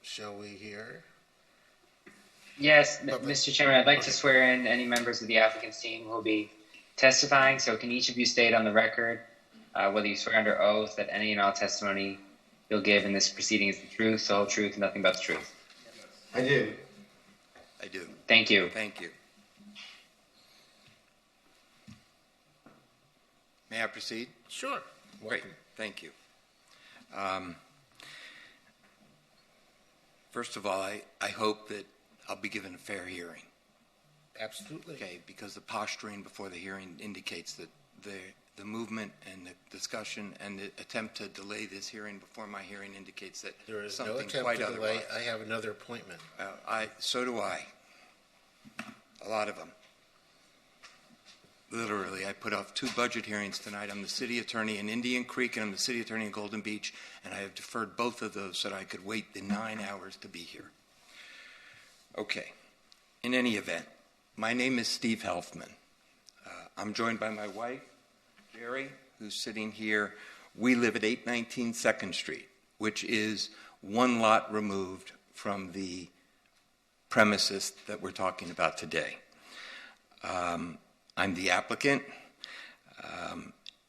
Shall we hear? Yes, Mr. Chairman, I'd like to swear in any members of the applicant's team who will be testifying. So can each of you state on the record, whether you swear under oath, that any and all testimony you'll give in this proceeding is the truth, the whole truth, and nothing but the truth? I do. I do. Thank you. Thank you. May I proceed? Sure. Great. Thank you. First of all, I hope that I'll be given a fair hearing. Absolutely. Okay, because the posturing before the hearing indicates that the movement and the discussion and the attempt to delay this hearing before my hearing indicates that there is something no attempt quite to delay. otherwise. I have another appointment. So do I. A lot of them. Literally, I put off 2 budget hearings tonight. I'm the city attorney in Indian Creek and I'm the city attorney in Golden Beach, and I have deferred both of those so that I could wait the 9 hours to be here. Okay. In any event, my name is Steve Helfman. I'm joined by my wife, Jerry, who's sitting here. We live at 819 2nd Street, which is 1 lot removed from the premises that we're talking about today. I'm the applicant,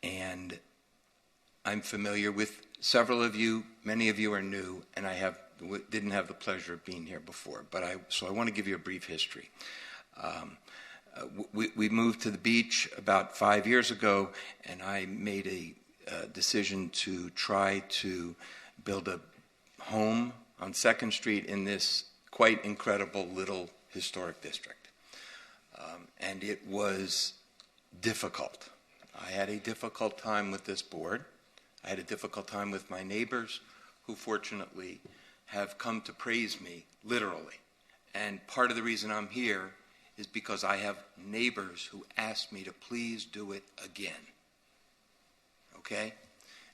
and I'm familiar with several of you. Many of you are new, and I didn't have the pleasure of being here before. So I want to give you a brief history. We moved to the beach about 5 years ago, and I made a decision to try to build a home on 2nd Street in this quite incredible little historic district. And it was difficult. I had a difficult time with this board. I had a difficult time with my neighbors, who fortunately have come to praise me, literally. And part of the reason I'm here is because I have neighbors who asked me to please do it again. Okay?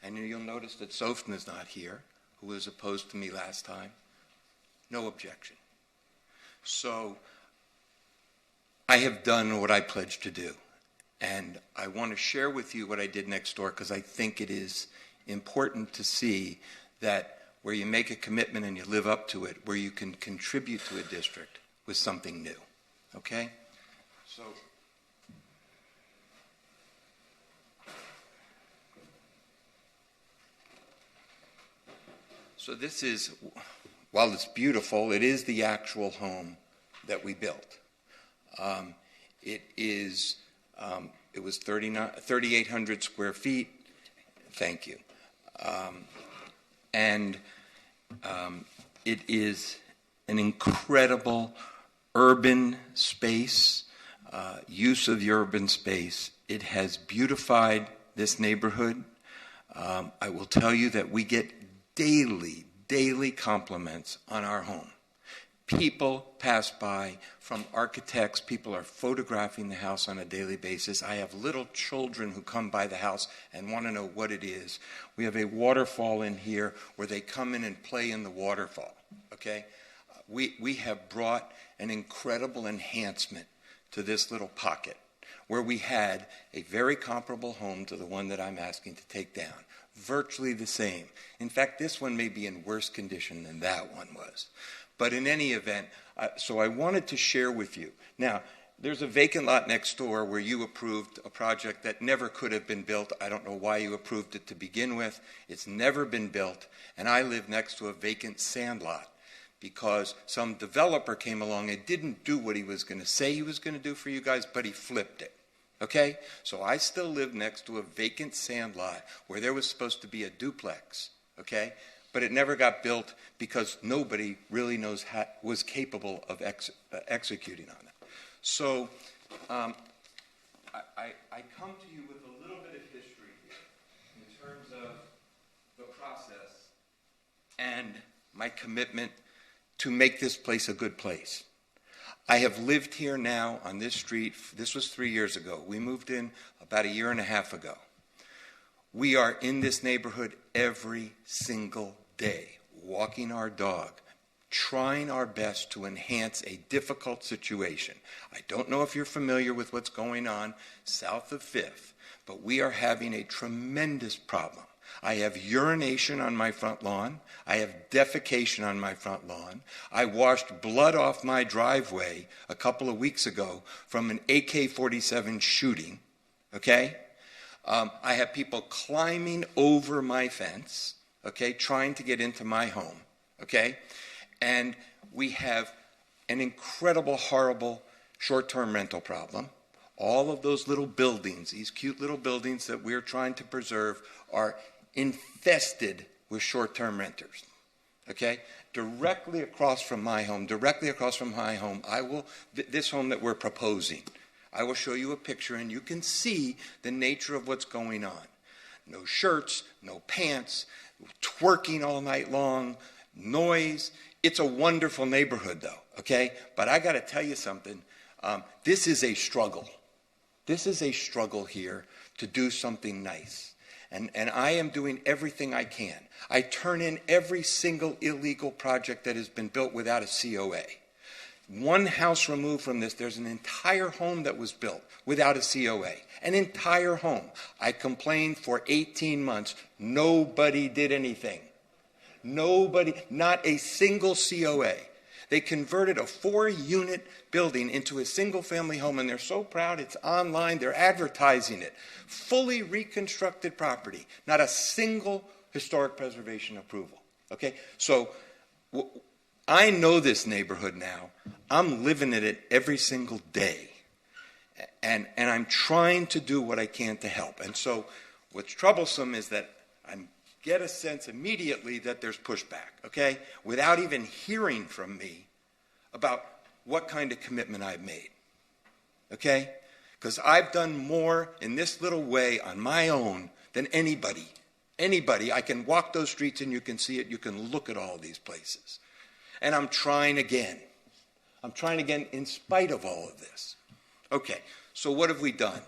And you'll notice that Sofna is not here, who was opposed to me last time. No objection. So I have done what I pledged to do. And I want to share with you what I did next door, because I think it is important to see that where you make a commitment and you live up to it, where you can contribute to a district with something new. Okay? So this is, while it's beautiful, it is the actual home that we built. It was 3,800 square feet. Thank you. It is an incredible urban space, use of the urban space. It has beautified this neighborhood. I will tell you that we get daily compliments on our home. People pass by, from architects, people are photographing the house on a daily basis. I have little children who come by the house and want to know what it is. We have a waterfall in here where they come in and play in the waterfall, okay? We have brought an incredible enhancement to this little pocket where we had a very comparable home to the one that I'm asking to take down. Virtually the same. In fact, this one may be in worse condition than that one was. But in any event, so I wanted to share with you. Now, there's a vacant lot next door where you approved a project that never could have been built. I don't know why you approved it to begin with. It's never been built. And I live next to a vacant sand lot because some developer came along and didn't do what he was going to say he was going to do for you guys, but he flipped it. Okay? So I still live next to a vacant sand lot where there was supposed to be a duplex. Okay? But it never got built because nobody really was capable of executing on it. So I come to you with a little bit of history here in terms of the process and my commitment to make this place a good place. I have lived here now on this street. This was 3 years ago. We moved in about 1.5 years ago. We are in this neighborhood every single day, walking our dog, trying our best to enhance a difficult situation. I don't know if you're familiar with what's going on south of 5th, but we are having a tremendous problem. I have urination on my front lawn. I have defecation on my front lawn. I washed blood off my driveway a couple of weeks ago from an AK-47 shooting, okay? I have people climbing over my fence, okay, trying to get into my home, okay? And we have an incredible, horrible short-term rental problem. All of those little buildings, these cute little buildings that we're trying to preserve, are infested with short-term renters, okay? Directly across from my home, this home that we're proposing, I will show you a picture and you can see the nature of what's going on. No shirts, no pants, twerking all night long, noise. It's a wonderful neighborhood though, okay? But I got to tell you something. This is a struggle. This is a struggle here to do something nice. And I am doing everything I can. I turn in every single illegal project that has been built without a COA. One house removed from this, there's an entire home that was built without a COA. An entire home. I complained for 18 months. Nobody did anything. Nobody, not a single COA. They converted a 4-unit building into a single-family home, and they're so proud. It's online. They're advertising it. Fully reconstructed property. Not a single historic preservation approval. Okay? So I know this neighborhood now. I'm living in it every single day. And I'm trying to do what I can to help. And so what's troublesome is that I get a sense immediately that there's pushback, okay? Without even hearing from me about what kind of commitment I've made, okay? Because I've done more in this little way on my own than anybody. Anybody. I can walk those streets and you can see it. You can look at all these places. And I'm trying again. I'm trying again in spite of all of this. Okay, so what have we done?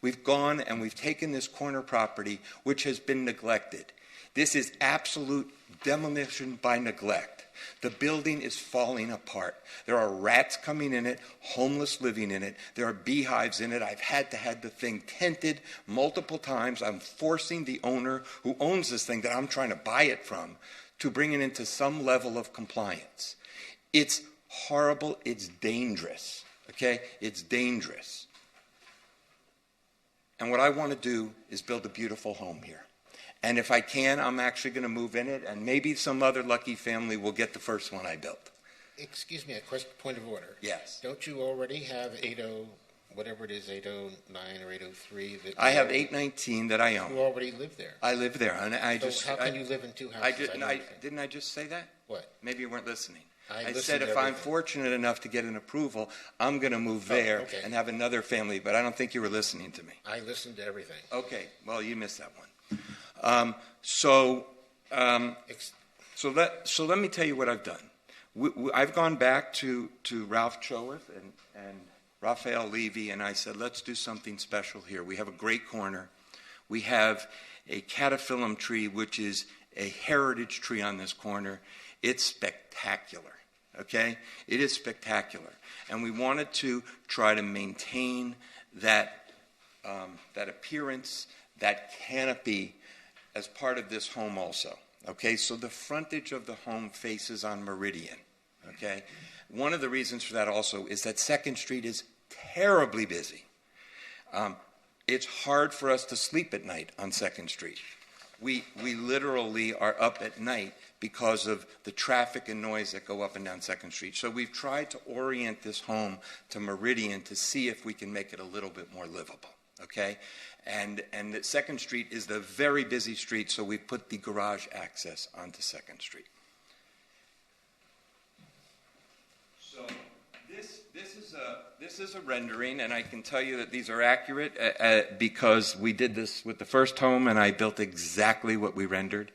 We've gone and we've taken this corner property, which has been neglected. This is absolute demolition by neglect. The building is falling apart. There are rats coming in it, homeless living in it. There are beehives in it. I've had to have the thing tented multiple times. I'm forcing the owner who owns this thing that I'm trying to buy it from to bring it into some level of compliance. It's horrible. It's dangerous. Okay? It's dangerous. And what I want to do is build a beautiful home here. And if I can, I'm actually going to move in it, and maybe some other lucky family will get the first one I built. Excuse me, a point of order. Yes. Don't you already have 80, whatever it is, 809 or 803? I have 819 that I own. You already live there. I live there, and how can you live in two houses? Didn't I just say that? What? Maybe you weren't listening. I said if I'm fortunate enough to get an approval, I'm going to move there and have another family, but I don't think you were listening to me. I listened to everything. Okay, well, you missed that one. So let me tell you what I've done. I've gone back to Ralph Choworth and Raphael Levy, and I said, let's do something special here. We have a great corner. We have a cataphyllum tree, which is a heritage tree on this corner. It's spectacular, okay? It is spectacular. And we wanted to try to maintain that appearance, that canopy, as part of this home also, okay? So the frontage of the home faces on Meridian, okay? One of the reasons for that also is that 2nd Street is terribly busy. It's hard for us to sleep at night on 2nd Street. We literally are up at night because of the traffic and noise that go up and down 2nd Street. So we've tried to orient this home to Meridian to see if we can make it a little bit more livable, okay? And that 2nd Street is the very busy street, so we put the garage access onto 2nd Street. So this is a rendering, and I can tell you that these are accurate because we did this with the first home, and I built exactly what we rendered.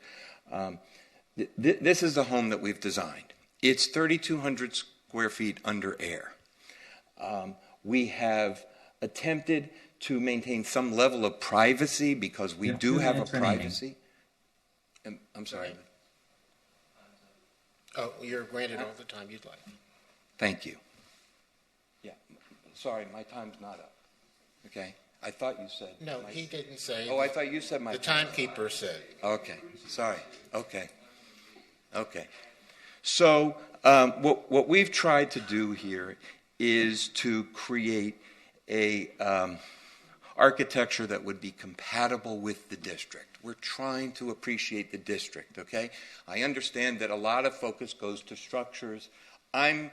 This is the home that we've designed. It's 3,200 square feet under air. We have attempted to maintain some level of privacy because we do have a privacy. I'm sorry. Oh, you're granted all the time you'd like. Thank you. Yeah, sorry, my time's not up. Okay, I thought you said. No, he didn't say. Oh, I thought you said my. The timekeeper said. Okay, sorry. Okay. So what we've tried to do here is to create a architecture that would be compatible with the district. We're trying to appreciate the district, okay? I understand that a lot of focus goes to structures. I'm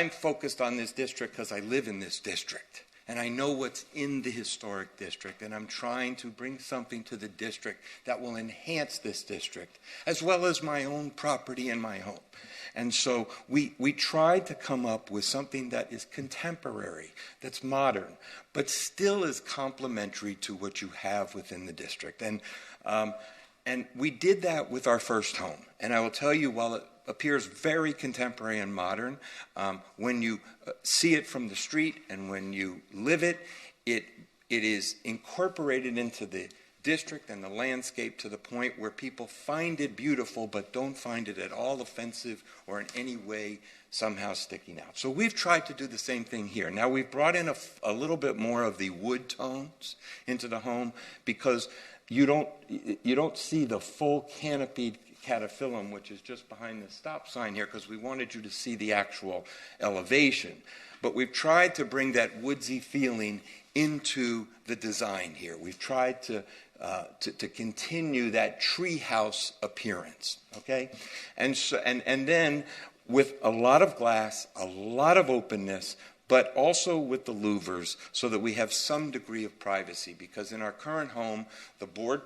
focused on this district because I live in this district, and I know what's in the historic district, and I'm trying to bring something to the district that will enhance this district, as well as my own property and my home. And so we tried to come up with something that is contemporary, that's modern, but still is complementary to what you have within the district. And we did that with our first home. And I will tell you, while it appears very contemporary and modern, when you see it from the street and when you live it, it is incorporated into the district and the landscape to the point where people find it beautiful but don't find it at all offensive or in any way somehow sticking out. So we've tried to do the same thing here. Now we've brought in a little bit more of the wood tones into the home because you don't see the full canopied cataphyllum, which is just behind the stop sign here, because we wanted you to see the actual elevation. But we've tried to bring that woodsy feeling into the design here. We've tried to continue that treehouse appearance, okay? And then with a lot of glass, a lot of openness, but also with the louvers so that we have some degree of privacy, because in our current home, the board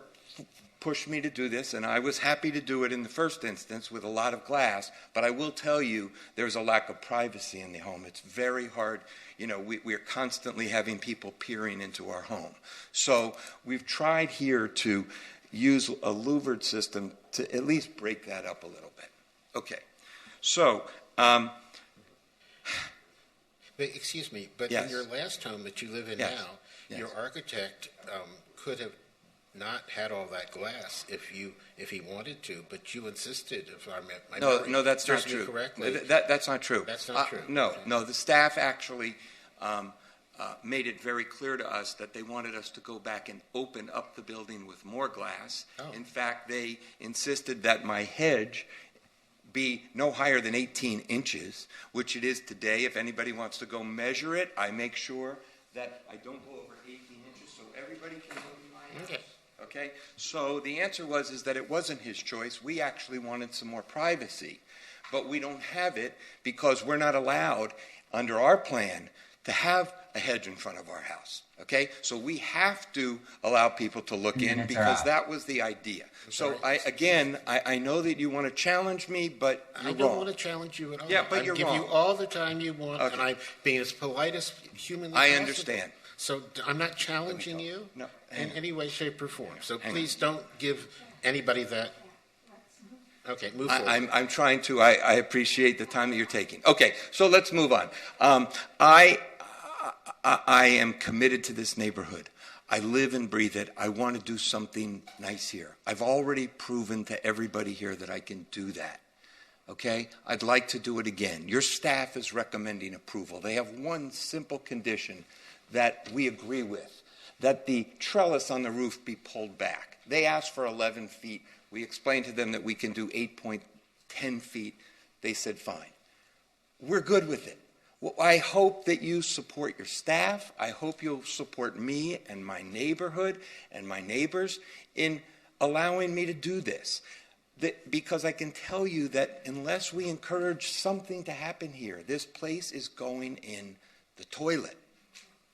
pushed me to do this, and I was happy to do it in the first instance with a lot of glass, but I will tell you there's a lack of privacy in the home. It's very hard. You know, we're constantly having people peering into our home. So we've tried here to use a louvered system to at least break that up a little bit. Okay, so But, excuse me, but Yes. in your last home that you live in Yes. now, Yes. your architect could have not had all that glass if he wanted to, but you insisted. If my memory No, that's not serves me true. correctly. That's not true. That's not true. No. The staff actually made it very clear to us that they wanted us to go back and open up the building with more glass. Oh. In fact, they insisted that my hedge be no higher than 18 inches, which it is today. If anybody wants to go measure it, I make sure that I don't go over 18 inches so everybody can look at my house. Okay? So the answer is that it wasn't his choice. We actually wanted some more privacy. But we don't have it because we're not allowed under our plan to have a hedge in front of our house. Okay? So we have to allow people to look in Minutes are because out. that was the idea. So I know that you want to challenge me, but you're I don't wrong. want to challenge you at all. Yeah, but I'll you're give wrong. you all the time you want, Okay. and I'm being as polite as humanly I possible. understand. So I'm not challenging you No, in any way, shape, or form. So Hang on. please don't give anybody that. Okay, move forward. I'm trying to. I appreciate the time that you're taking. Okay, so let's move on. I am committed to this neighborhood. I live and breathe it. I want to do something nice here. I've already proven to everybody here that I can do that. Okay? I'd like to do it again. Your staff is recommending approval. They have one simple condition that we agree with, that the trellis on the roof be pulled back. They asked for 11 feet. We explained to them that we can do 8.10 feet. They said, fine. We're good with it. Well, I hope that you support your staff. I hope you'll support me and my neighborhood and my neighbors in allowing me to do this. Because I can tell you that unless we encourage something to happen here, this place is going in the toilet.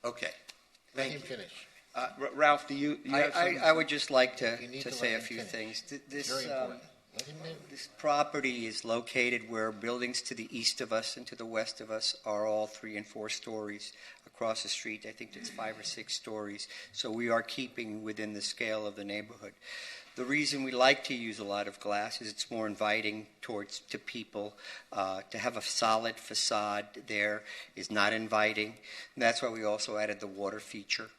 Okay. Let him finish. Ralph, do you have something? I would just like You need to to say let a him few finish. things. It's very important. Let him know. This property is located where buildings to the east of us and to the west of us are all 3 and 4 stories. Across the street, I think it's 5 or 6 stories. So we are keeping within the scale of the neighborhood. The reason we like to use a lot of glass is it's more inviting to people. To have a solid facade there is not inviting. And that's why we also added the water feature.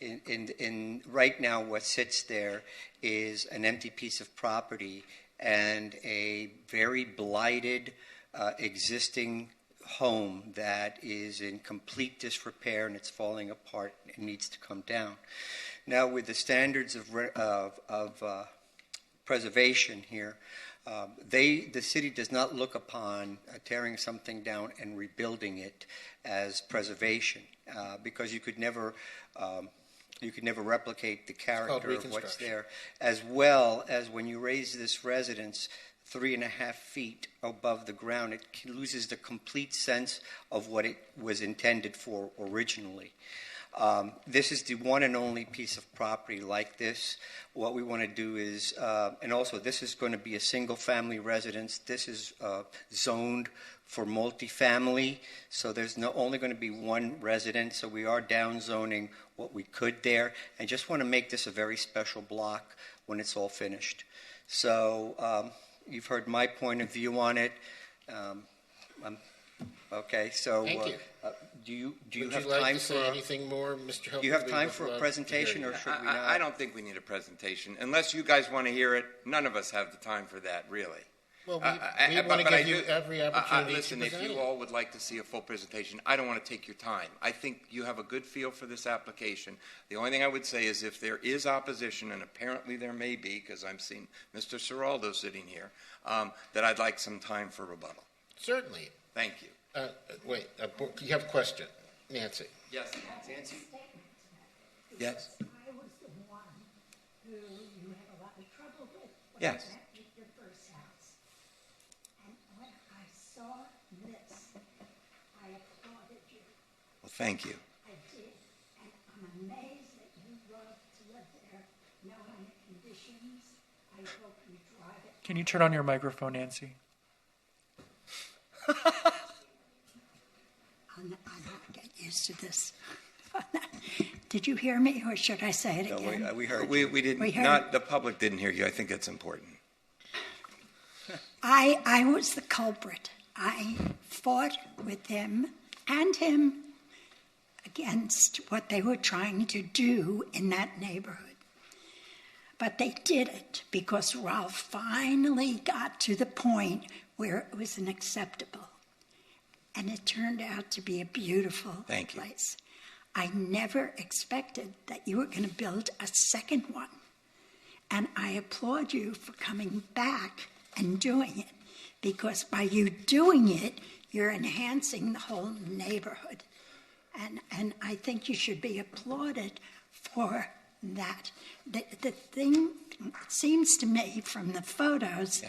In right now, what sits there is an empty piece of property and a very blighted existing home that is in complete disrepair and it's falling apart and needs to come down. Now, with the standards of preservation here, the city does not look upon tearing something down and rebuilding it as preservation because you could never replicate the character of what's there, as well as when you raise this residence 3.5 feet above the ground, it loses the complete sense of what it was intended for originally. This is the one and only piece of property like this. What we want to do is, and also this is going to be a single-family residence. This is zoned for multifamily, so there's only going to be one resident, so we are downzoning what we could there, and just want to make this a very special block when it's all finished. So you've heard my point of view on it. Okay, so Thank you. do you Would have you like time to for say anything more, Mr. Helton? Do you have We time would for a love to presentation, hear or you. should we not? I don't think we need a presentation. Unless you guys want to hear it, none of us have the time for that, really. Well, we want to give you every opportunity listen, to if present you it. all would like to see a full presentation, I don't want to take your time. I think you have a good feel for this application. The only thing I would say is if there is opposition, and apparently there may be, because I'm seeing Mr. Seraldo sitting here, that I'd like some time for rebuttal. Certainly. Thank you. Wait, you have a question. Nancy. Yes, Nancy? Yes? I was the one who you had a lot of trouble with when Yes. you rented your first house. And when I saw this, I applauded you. Well, thank you. I did. And I'm amazed that you love to live there, knowing the conditions. I hope you drive it. Can you turn on your microphone, Nancy? I'll not get used to this. Did you hear me, or should I say it again? No, we heard you. We didn't. We heard. Not the public didn't hear you. I think that's important. I was the culprit. I fought with them and him against what they were trying to do in that neighborhood. But they did it because Ralph finally got to the point where it was unacceptable. And it turned out to be a beautiful place. I never expected that you were going to build a second one. And I applaud you for coming back and doing it, because by you doing it, you're enhancing the whole neighborhood. And I think you should be applauded for that. The thing, it seems to me from the photos,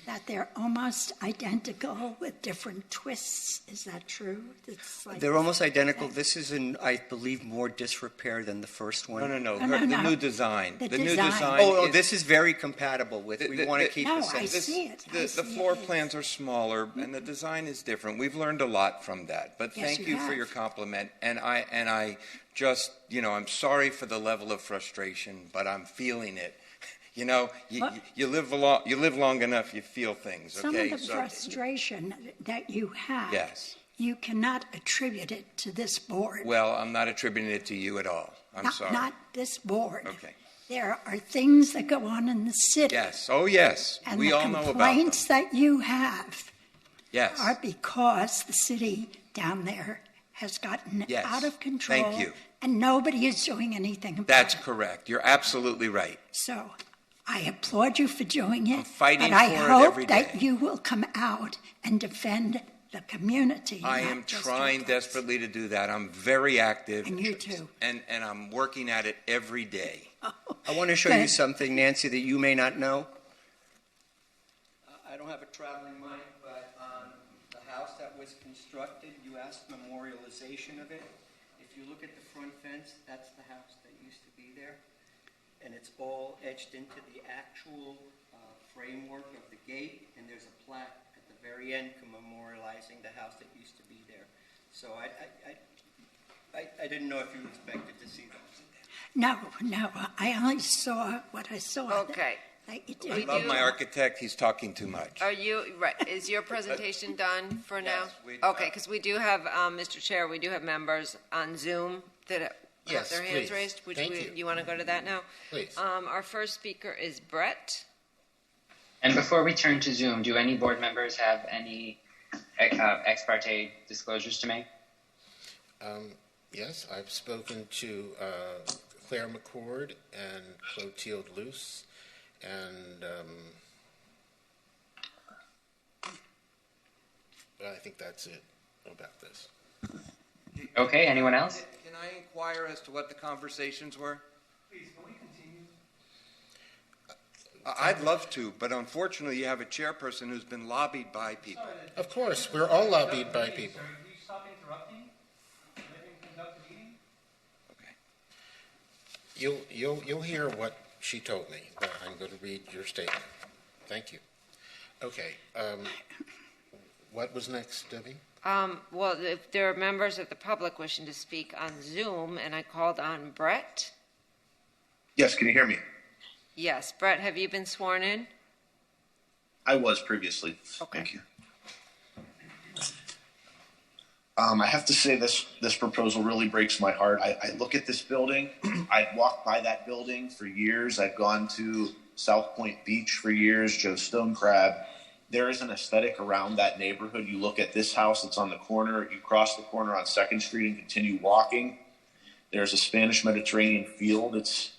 that they're almost identical with different twists. Is that true? It's like They're almost identical. This is in, I believe, more disrepair than the first one. No. The new design. The new design. Oh, this is very compatible with. We want to keep the same. I see it. The floor plans are smaller and the design is different. We've learned a lot from that. But Yes, thank you you for have. your compliment. And I just, I'm sorry for the level of frustration, but I'm feeling it. You live long enough, you feel things. Some Okay. of the frustration that you have, Yes. you cannot attribute it to this board. Well, I'm not attributing it to you at all. I'm sorry. Not this board. Okay. There are things that go on in the city. Yes. Oh, yes. And We the all know about them. complaints that you have Yes. are because the city down there has gotten Yes. out of control. Thank you. And nobody is doing anything about That's it. correct. You're absolutely right. So I applaud you for doing it. fighting but I for it hope every that day. you will come out and defend the community. I not am just trying your- desperately to do that. I'm very active. And you too. And I'm working at it every day. I want to show you something, Nancy, that you may not know. I don't have a traveling mic, but on the house that was constructed, you asked memorialization of it. If you look at the front fence, that's the house that used to be there. And it's all etched into the actual framework of the gate, and there's a plaque at the very end memorializing the house that used to be there. So I didn't know if you expected to see that. No, I only saw what I saw. Okay. I love my architect. He's talking too much. Are you, right, is your presentation done for now? we- Okay, because we do have, Mr. Chair, we do have members on Zoom that have Yes, their hands please. raised. Which Thank you. You want to go to that now? Please. Our first speaker is Brett. And before we turn to Zoom, do any board members have any ex parte disclosures to make? Yes, I've spoken to Claire McCord and Clotilde Luce, and I think that's it about this. Okay, anyone else? Can I inquire as to what the conversations were? Please, can we continue? I'd love to, but unfortunately you have a chairperson who's been lobbied by people. Of course, we're all lobbied by people. Sir, will you stop interrupting? Let him conduct the meeting? You'll hear what she told me, but I'm going to read your statement. Thank you. Okay. What was next, Debbie? Well, if there are members of the public wishing to speak on Zoom, and I called on Brett. Yes, can you hear me? Yes, Brett, have you been sworn in? I was previously. Okay. Thank you. I have to say this proposal really breaks my heart. I look at this building. I've walked by that building for years. I've gone to South Point Beach for years, Joe Stone Crab. There is an aesthetic around that neighborhood. You look at this house that's on the corner. You cross the corner on 2nd Street and continue walking. There's a Spanish Mediterranean field that's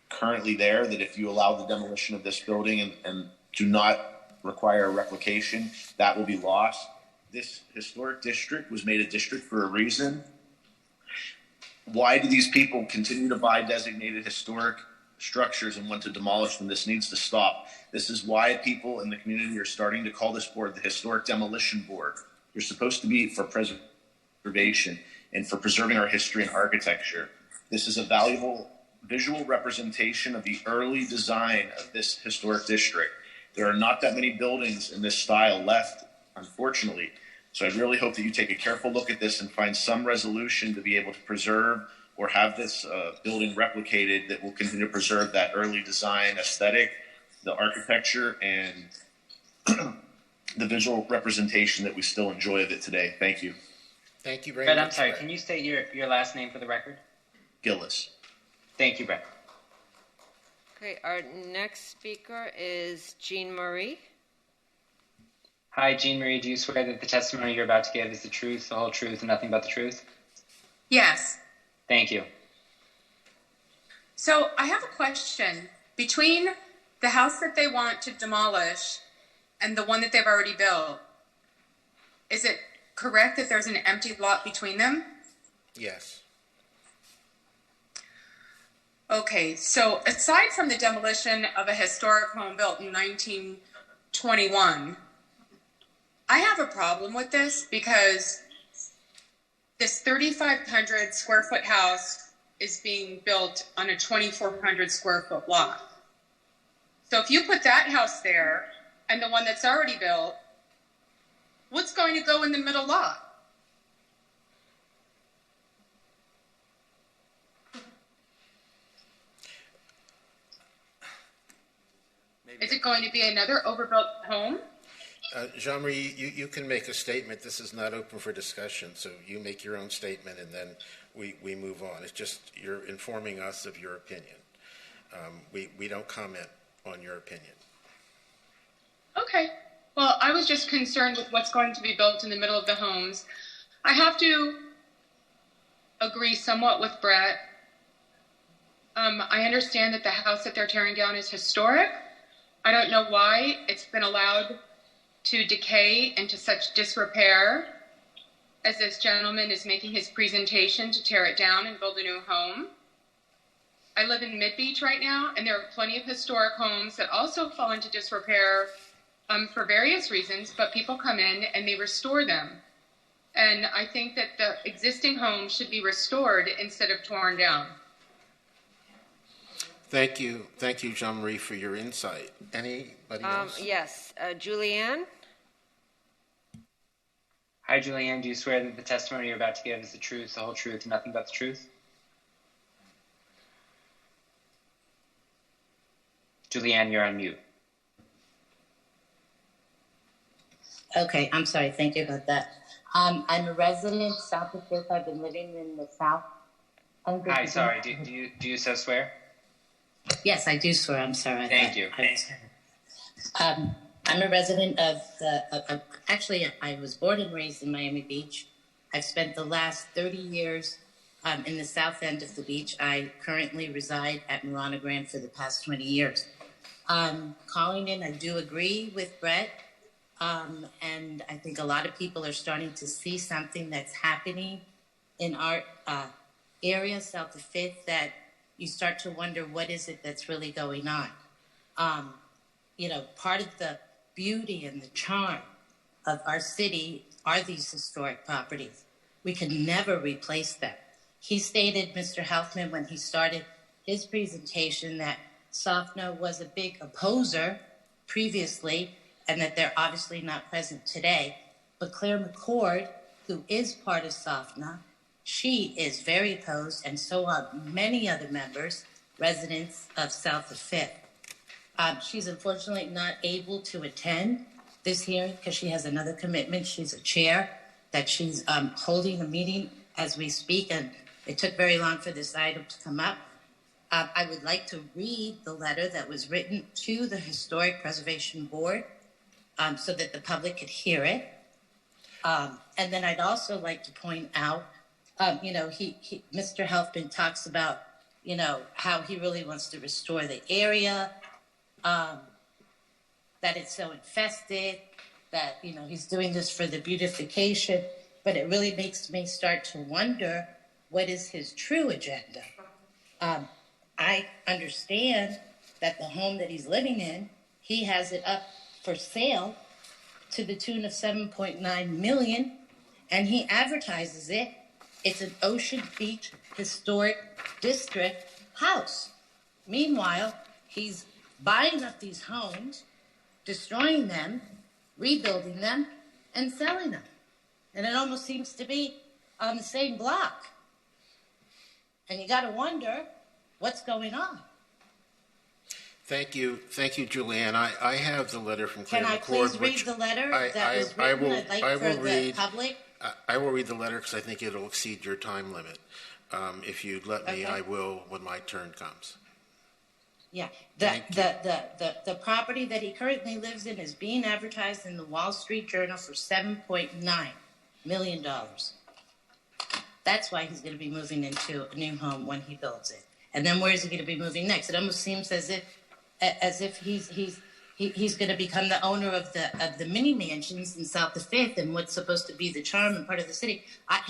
currently there that if you allow the demolition of this building and do not require a replication, that will be lost. This historic district was made a district for a reason. Why do these people continue to buy designated historic structures and want to demolish them? This needs to stop. This is why people in the community are starting to call this board the Historic Demolition Board. You're supposed to be for preservation and for preserving our history and architecture. This is a valuable visual representation of the early design of this historic district. There are not that many buildings in this style left, unfortunately. So I really hope that you take a careful look at this and find some resolution to be able to preserve or have this building replicated that will continue to preserve that early design aesthetic, the architecture, and the visual representation that we still enjoy of it today. Thank you. Thank you very Brett, much. I'm sorry, Brett. can you state your last name for the record? Gillis. Thank you, Brett. Okay, our next speaker is Jean Marie. Hi, Jean Marie. Do you swear that the testimony you're about to give is the truth, the whole truth, and nothing but the truth? Yes. Thank you. So I have a question. Between the house that they want to demolish and the one that they've already built, is it correct that there's an empty lot between them? Yes. Okay, so aside from the demolition of a historic home built in 1921, I have a problem with this because this 3,500 square foot house is being built on a 2,400 square foot lot. So if you put that house there and the one that's already built, what's going to go in the middle lot? Is it going to be another overbuilt home? Jean-Marie, you can make a statement. This is not open for discussion, so you make your own statement and then we move on. It's just you're informing us of your opinion. We don't comment on your opinion. Okay. Well, I was just concerned with what's going to be built in the middle of the homes. I have to agree somewhat with Brett. I understand that the house that they're tearing down is historic. I don't know why it's been allowed to decay into such disrepair as this gentleman is making his presentation to tear it down and build a new home. I live in Mid-Beach right now, and there are plenty of historic homes that also fall into disrepair for various reasons, but people come in and they restore them. And I think that the existing homes should be restored instead of torn down. Thank you, Jean-Marie, for your insight. Anybody else? Yes, Julianne. Hi, Julianne. Do you swear that the testimony you're about to give is the truth, the whole truth, and nothing but the truth? Julianne, you're on mute. Okay, I'm sorry. Thank you about that. I'm a resident south of Fifth. I've been living in the south. Hi, sorry. Do you so swear? Yes, I do swear. I'm sorry. Thank you. I'm a resident of actually, I was born and raised in Miami Beach. I've spent the last 30 years in the south end of the beach. I currently reside at Marana Grande for the past 20 years. Calling in, I do agree with Brett. And I think a lot of people are starting to see something that's happening in our area south of Fifth that you start to wonder what is it that's really going on. Part of the beauty and the charm of our city are these historic properties. We can never replace them. He stated, Mr. Helfman, when he started his presentation, that SOFNA was a big opposer previously and that they're obviously not present today. But Claire McCord, who is part of SOFNA, she is very opposed, and so are many other members, residents of South of Fifth. She's unfortunately not able to attend this hearing because she has another commitment. She's a chair that she's holding a meeting as we speak, and it took very long for this item to come up. I would like to read the letter that was written to the Historic Preservation Board so that the public could hear it. And then I'd also like to point out, Mr. Helfman talks about, how he really wants to restore the area, that it's so infested, that, he's doing this for the beautification, but it really makes me start to wonder what is his true agenda. I understand that the home that he's living in, he has it up for sale to the tune of $7.9 million, and he advertises it. It's an Ocean Beach Historic District house. Meanwhile, he's buying up these homes, destroying them, rebuilding them, and selling them. And it almost seems to be on the same block. And you got to wonder what's going on. Thank you, Julianne. I have the letter from Claire McCord. Can I please read the letter that was written? I'd like for the public I will read the letter because I think it'll exceed your time limit. If you'd let me, Okay. I will when my turn comes. Yeah, Thank the property that he currently lives in is being advertised in the Wall Street Journal for $7.9 million. That's why he's going to be moving into a new home when he builds it. And then where is he going to be moving next? It almost seems as if he's going to become the owner of the mini mansions in South of Fifth and what's supposed to be the charm and part of the city. I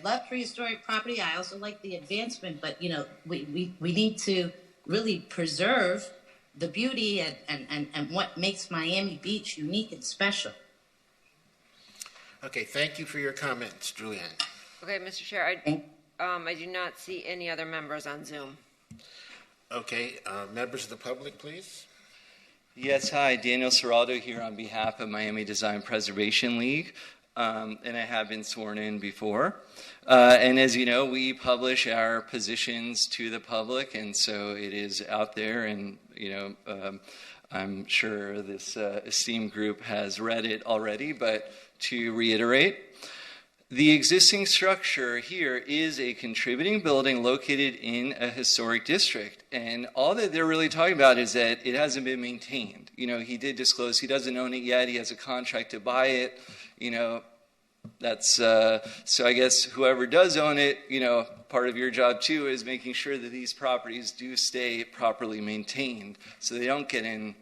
love prehistoric property. I also like the advancement, but we need to really preserve the beauty and what makes Miami Beach unique and special. Okay, thank you for your comments, Julianne. Okay, Mr. Chair, I do not see any other members on Zoom. Okay, members of the public, please. Yes, hi, Daniel Serraldo here on behalf of Miami Design Preservation League, and I have been sworn in before. And as you know, we publish our positions to the public, and so it is out there, and I'm sure this esteemed group has read it already, but to reiterate, the existing structure here is a contributing building located in a historic district. And all that they're really talking about is that it hasn't been maintained. He did disclose he doesn't own it yet. He has a contract to buy it. That's so I guess whoever does own it, part of your job too is making sure that these properties do stay properly maintained so they don't get in,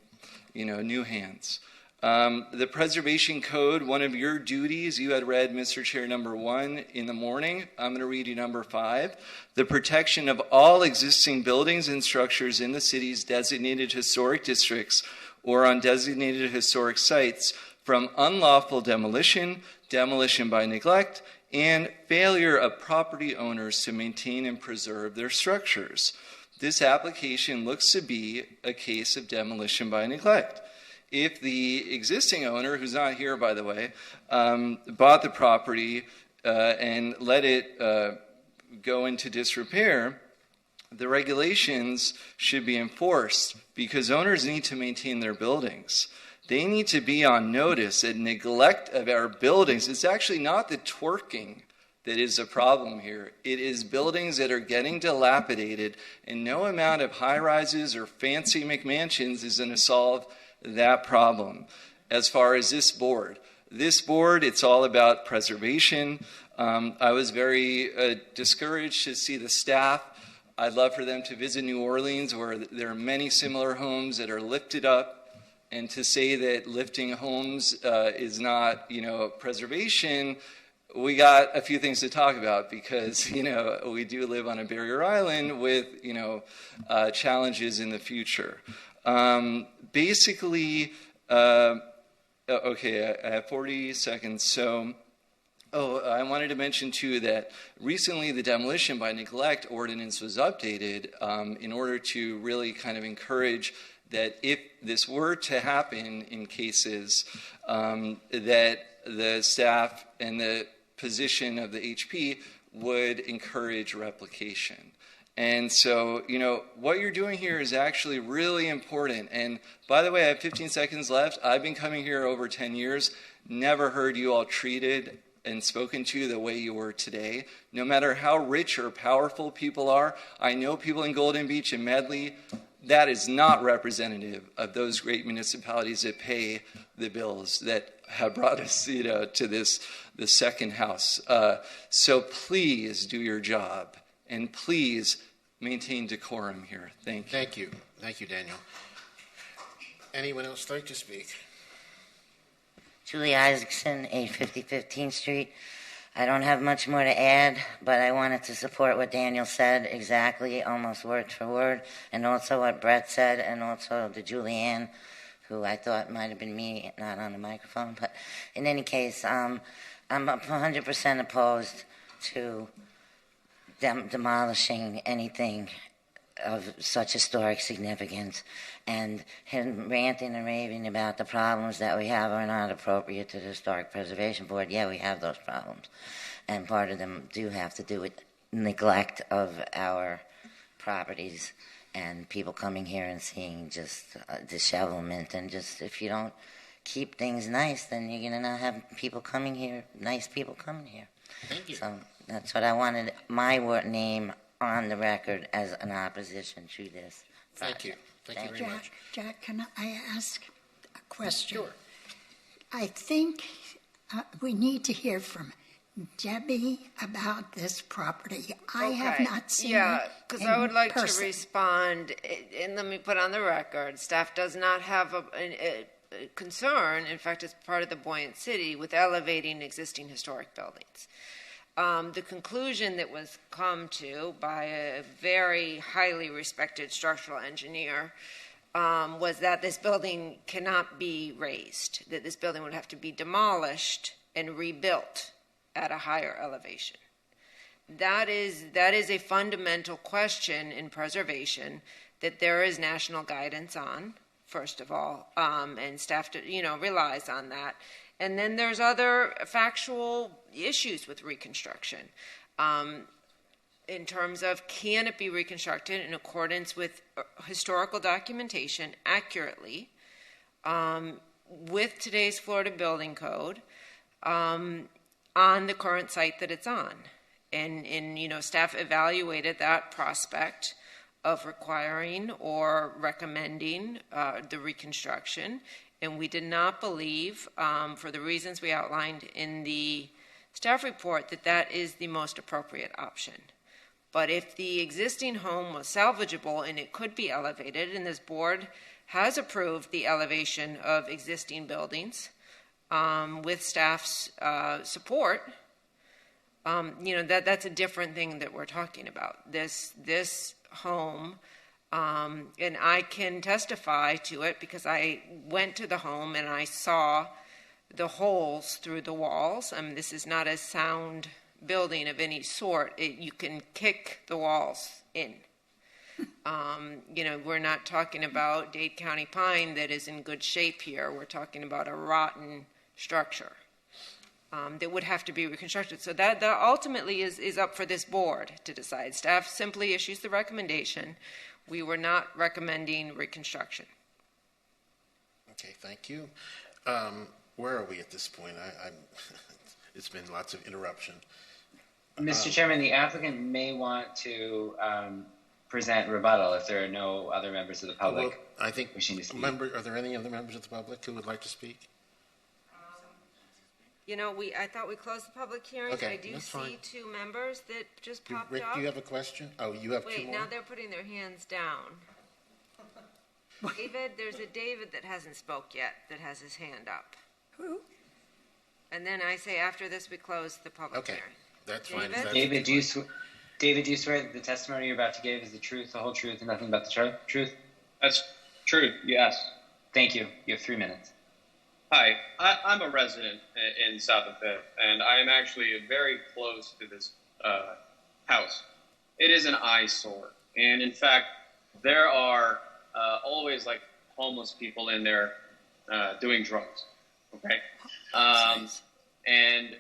new hands. The Preservation Code, one of your duties, you had read, Mr. Chair, number 1 in the morning. I'm going to read you number 5. The protection of all existing buildings and structures in the city's designated historic districts or on designated historic sites from unlawful demolition, demolition by neglect, and failure of property owners to maintain and preserve their structures. This application looks to be a case of demolition by neglect. If the existing owner, who's not here, by the way, bought the property and let it go into disrepair, the regulations should be enforced because owners need to maintain their buildings. They need to be on notice that neglect of our buildings is actually not the twerking that is a problem here. It is buildings that are getting dilapidated, and no amount of high-rises or fancy McMansions is going to solve that problem. As far as this board, it's all about preservation. I was very discouraged to see the staff. I'd love for them to visit New Orleans, where there are many similar homes that are lifted up, and to say that lifting homes is not, preservation. We got a few things to talk about because, we do live on a barrier island with, challenges in the future. Basically, okay, I have 40 seconds. So, I wanted to mention too that recently the demolition by neglect ordinance was updated in order to really kind of encourage that if this were to happen in cases, that the staff and the position of the HP would encourage replication. And so, what you're doing here is actually really important. And by the way, I have 15 seconds left. I've been coming here over 10 years, never heard you all treated and spoken to the way you were today. No matter how rich or powerful people are, I know people in Golden Beach and Medley, that is not representative of those great municipalities that pay the bills that have brought us, to the second house. So please do your job, and please maintain decorum here. Thank you. Thank you. Thank you, Daniel. Anyone else like to speak? Julie Isaacson, 850 15th Street. I don't have much more to add, but I wanted to support what Daniel said exactly, almost word for word, and also what Brett said, and also the Julianne, who I thought might have been me, not on the microphone. But in any case, I'm 100% opposed to demolishing anything of such historic significance, and him ranting and raving about the problems that we have are not appropriate to the Historic Preservation Board. Yeah, we have those problems, and part of them do have to do with neglect of our properties and people coming here and seeing just dishevelment, and just if you don't keep things nice, then you're going to not have people coming here, nice people coming here. Thank you. So that's what I wanted, my name on the record as an opposition to this project. Thank you. Thank you very much. Jack, can I ask a question? Sure. I think we need to hear from Debbie about this property. I have not seen it because in I would like person. to respond, and let me put on the record, staff does not have a concern, in fact, it's part of the Buoyant City, with elevating existing historic buildings. The conclusion that was come to by a very highly respected structural engineer was that this building cannot be raised, that this building would have to be demolished and rebuilt at a higher elevation. That is a fundamental question in preservation that there is national guidance on, first of all, and staff relies on that. And then there's other factual issues with reconstruction in terms of, can it be reconstructed in accordance with historical documentation accurately with today's Florida Building Code on the current site that it's on. And staff evaluated that prospect of requiring or recommending the reconstruction, and we did not believe, for the reasons we outlined in the staff report, that that is the most appropriate option. But if the existing home was salvageable and it could be elevated, and this board has approved the elevation of existing buildings with staff's support, that's a different thing that we're talking about. This home, and I can testify to it because I went to the home and I saw the holes through the walls. This is not a sound building of any sort. You can kick the walls in. We're not talking about Dade County pine that is in good shape here. We're talking about a rotten structure that would have to be reconstructed. So that ultimately is up for this board to decide. Staff simply issues the recommendation. We were not recommending reconstruction. Okay, thank you. Where are we at this point? It's been lots of interruption. Mr. Chairman, the applicant may want to present rebuttal if there are no other members of the public wishing to speak. Are there any other members of the public who would like to speak? I thought we closed the public hearing. Okay, I do that's see fine. two members that just popped Rick, up. do you have a question? Oh, you have two Wait, more? now they're putting their hands down. David, there's a David that hasn't spoke yet that has his hand up. Who? And then I say after this we close the public Okay, hearing. that's fine. David, do you swear that the testimony you're about to give is the truth, the whole truth, and nothing but the truth? That's true, yes. Thank you. You have 3 minutes. Hi, I'm a resident in South of Fifth, and I am actually very close to this house. It is an eyesore, and in fact, there are always like homeless people in there doing drugs. Okay, and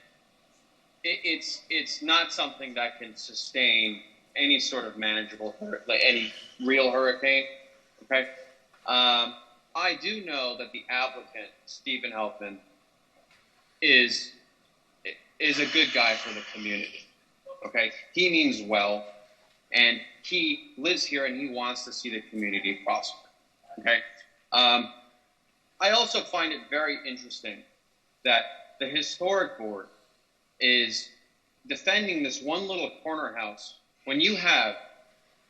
it's not something that can sustain any sort of manageable, like any real hurricane. Okay. I do know that the applicant, Stephen Helpman, is a good guy for the community. Okay, he means well, and he lives here and he wants to see the community prosper. Okay, I also find it very interesting that the historic board is defending this one little corner house when you have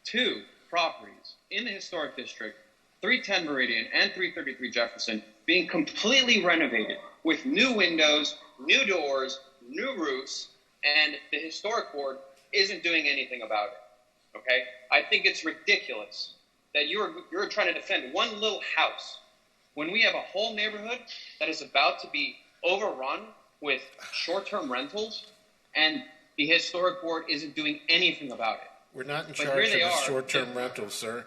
2 properties in the historic district, 310 Meridian and 333 Jefferson, being completely renovated with new windows, new doors, new roofs, and the historic board isn't doing anything about it. Okay? I think it's ridiculous that you're trying to defend one little house when we have a whole neighborhood that is about to be overrun with short-term rentals, and the historic board isn't doing anything about it. We're not in charge of the short-term rentals, sir.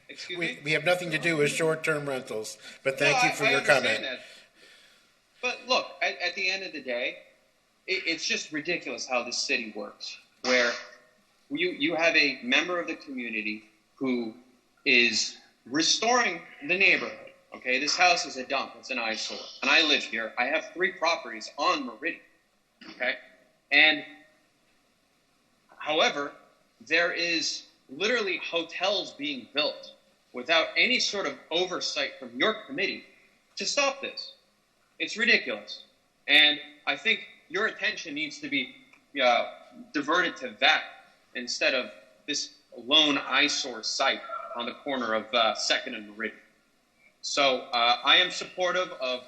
Excuse me? We have nothing to do with short-term rentals, but thank you for your comment. That. But look, at the end of the day, it's just ridiculous how this city works, where you have a member of the community who is restoring the neighborhood, Okay, this house is a dump. It's an eyesore. And I live here. I have 3 properties on Meridian. Okay? And, however, there is literally hotels being built without any sort of oversight from your committee to stop this. It's ridiculous. And I think your attention needs to be diverted to that instead of this lone eyesore site on the corner of 2nd and Meridian. So I am supportive of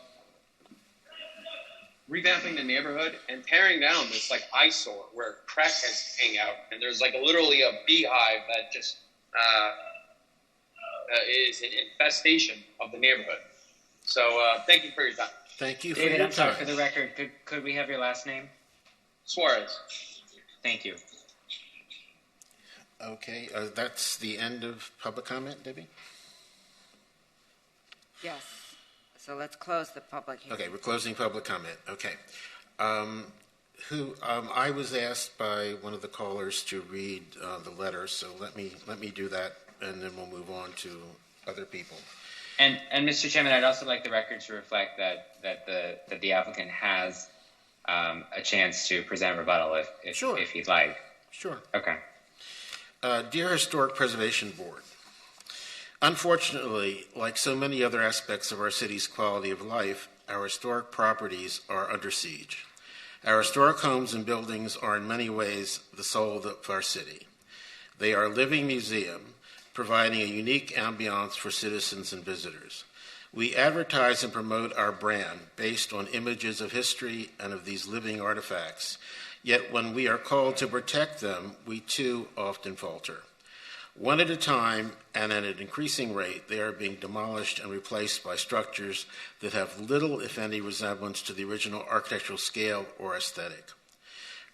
revamping the neighborhood and tearing down this like eyesore where crackheads hang out, and there's like literally a beehive that just is an infestation of the neighborhood. So thank you for your time. Thank you for David, your I'm sorry, time. for the record, could we have your last name? Suarez. Thank you. Okay, that's the end of public comment, Debbie? Yes. So let's close the public hearing. Okay, we're closing public comment. Okay. I was asked by one of the callers to read the letter, so let me do that, and then we'll move on to other people. And Mr. Chairman, I'd also like the record to reflect that the applicant has a chance to present rebuttal if he'd like. Sure. Okay. Dear Historic Preservation Board, unfortunately, like so many other aspects of our city's quality of life, our historic properties are under siege. Our historic homes and buildings are in many ways the soul of our city. They are a living museum, providing a unique ambiance for citizens and visitors. We advertise and promote our brand based on images of history and of these living artifacts, yet when we are called to protect them, we too often falter. One at a time, and at an increasing rate, they are being demolished and replaced by structures that have little, if any, resemblance to the original architectural scale or aesthetic.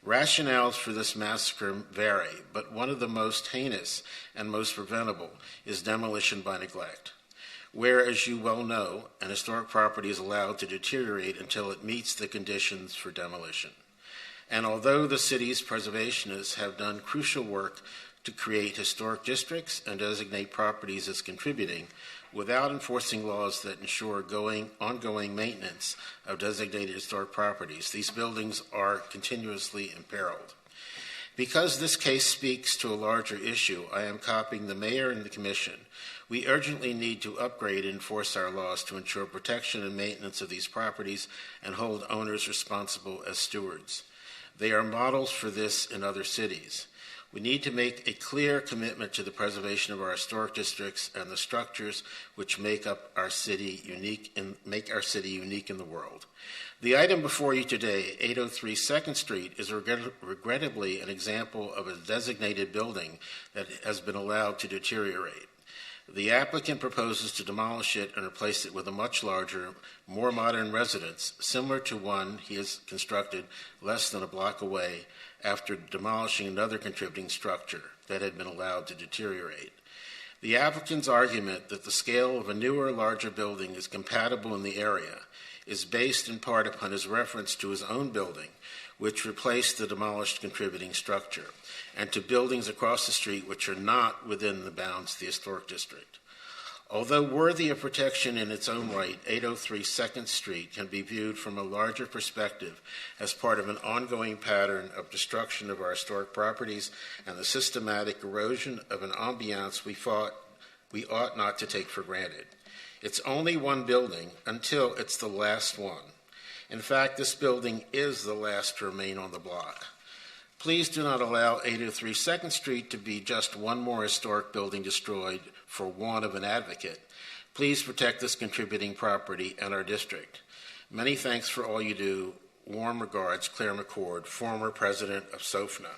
Rationales for this massacre vary, but one of the most heinous and most preventable is demolition by neglect, where, as you well know, an historic property is allowed to deteriorate until it meets the conditions for demolition. And although the city's preservationists have done crucial work to create historic districts and designate properties as contributing, without enforcing laws that ensure ongoing maintenance of designated historic properties, these buildings are continuously imperiled. Because this case speaks to a larger issue, I am copying the mayor and the commission. We urgently need to upgrade and enforce our laws to ensure protection and maintenance of these properties and hold owners responsible as stewards. They are models for this in other cities. We need to make a clear commitment to the preservation of our historic districts and the structures which make our city unique in the world. The item before you today, 803 2nd Street, is regrettably an example of a designated building that has been allowed to deteriorate. The applicant proposes to demolish it and replace it with a much larger, more modern residence, similar to one he has constructed less than a block away after demolishing another contributing structure that had been allowed to deteriorate. The applicant's argument that the scale of a newer, larger building is compatible in the area is based in part upon his reference to his own building, which replaced the demolished contributing structure, and to buildings across the street which are not within the bounds of the historic district. Although worthy of protection in its own right, 803 2nd Street can be viewed from a larger perspective as part of an ongoing pattern of destruction of our historic properties and the systematic erosion of an ambiance we ought not to take for granted. It's only one building until it's the last one. In fact, this building is the last to remain on the block. Please do not allow 803 2nd Street to be just one more historic building destroyed for want of an advocate. Please protect this contributing property and our district. Many thanks for all you do. Warm regards, Claire McCord, former president of SOFNA.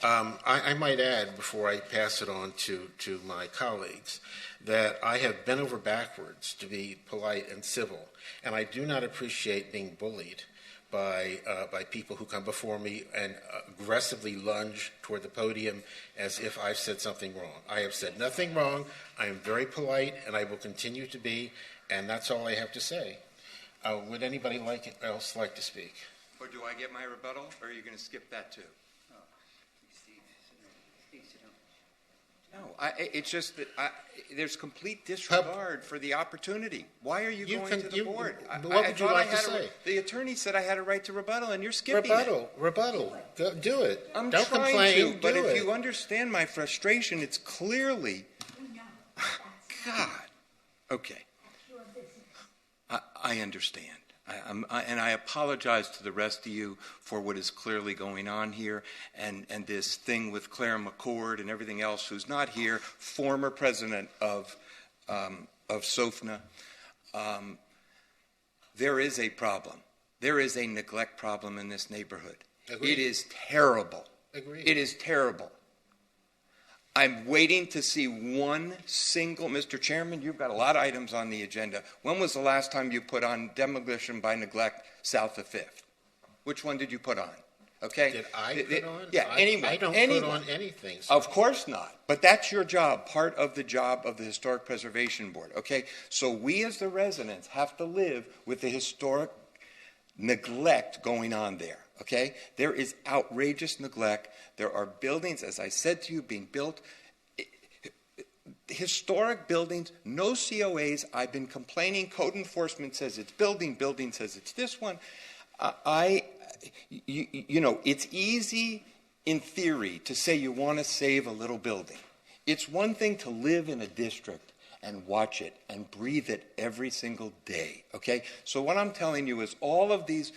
I might add, before I pass it on to my colleagues, that I have bent over backwards to be polite and civil, and I do not appreciate being bullied by people who come before me and aggressively lunge toward the podium as if I've said something wrong. I have said nothing wrong. I am very polite, and I will continue to be, and that's all I have to say. Would anybody else like to speak? Or do I get my rebuttal, or are you going to skip that too? No, it's just that there's complete disregard for the opportunity. Why are you going to the board? What would you like to say? The attorney said I had a right to rebuttal, and you're skipping it. Rebuttal. Do it. I'm Don't trying complain. to, but do if it. you understand my frustration, it's clearly... God. Okay. I understand. And I apologize to the rest of you for what is clearly going on here, and this thing with Claire McCord and everything else, who's not here, former president of SOFNA. There is a problem. There is a neglect problem in this neighborhood. Agreed. It is terrible. Agreed. It is terrible. I'm waiting to see one single, Mr. Chairman, you've got a lot of items on the agenda. When was the last time you put on demolition by neglect south of 5th? Which one did you put on? Okay? Did I put on? Yeah, anyone. I don't anyone. put on anything. Of course not. But that's your job, part of the job of the Historic Preservation Board, okay? So we as the residents have to live with the historic neglect going on there. Okay? There is outrageous neglect. There are buildings, as I said to you, being built. Historic buildings, no COAs. I've been complaining. Code enforcement says it's building says it's this one. You know, it's easy in theory to say you want to save a little building. It's one thing to live in a district and watch it and breathe it every single day. Okay? So what I'm telling you is all of these...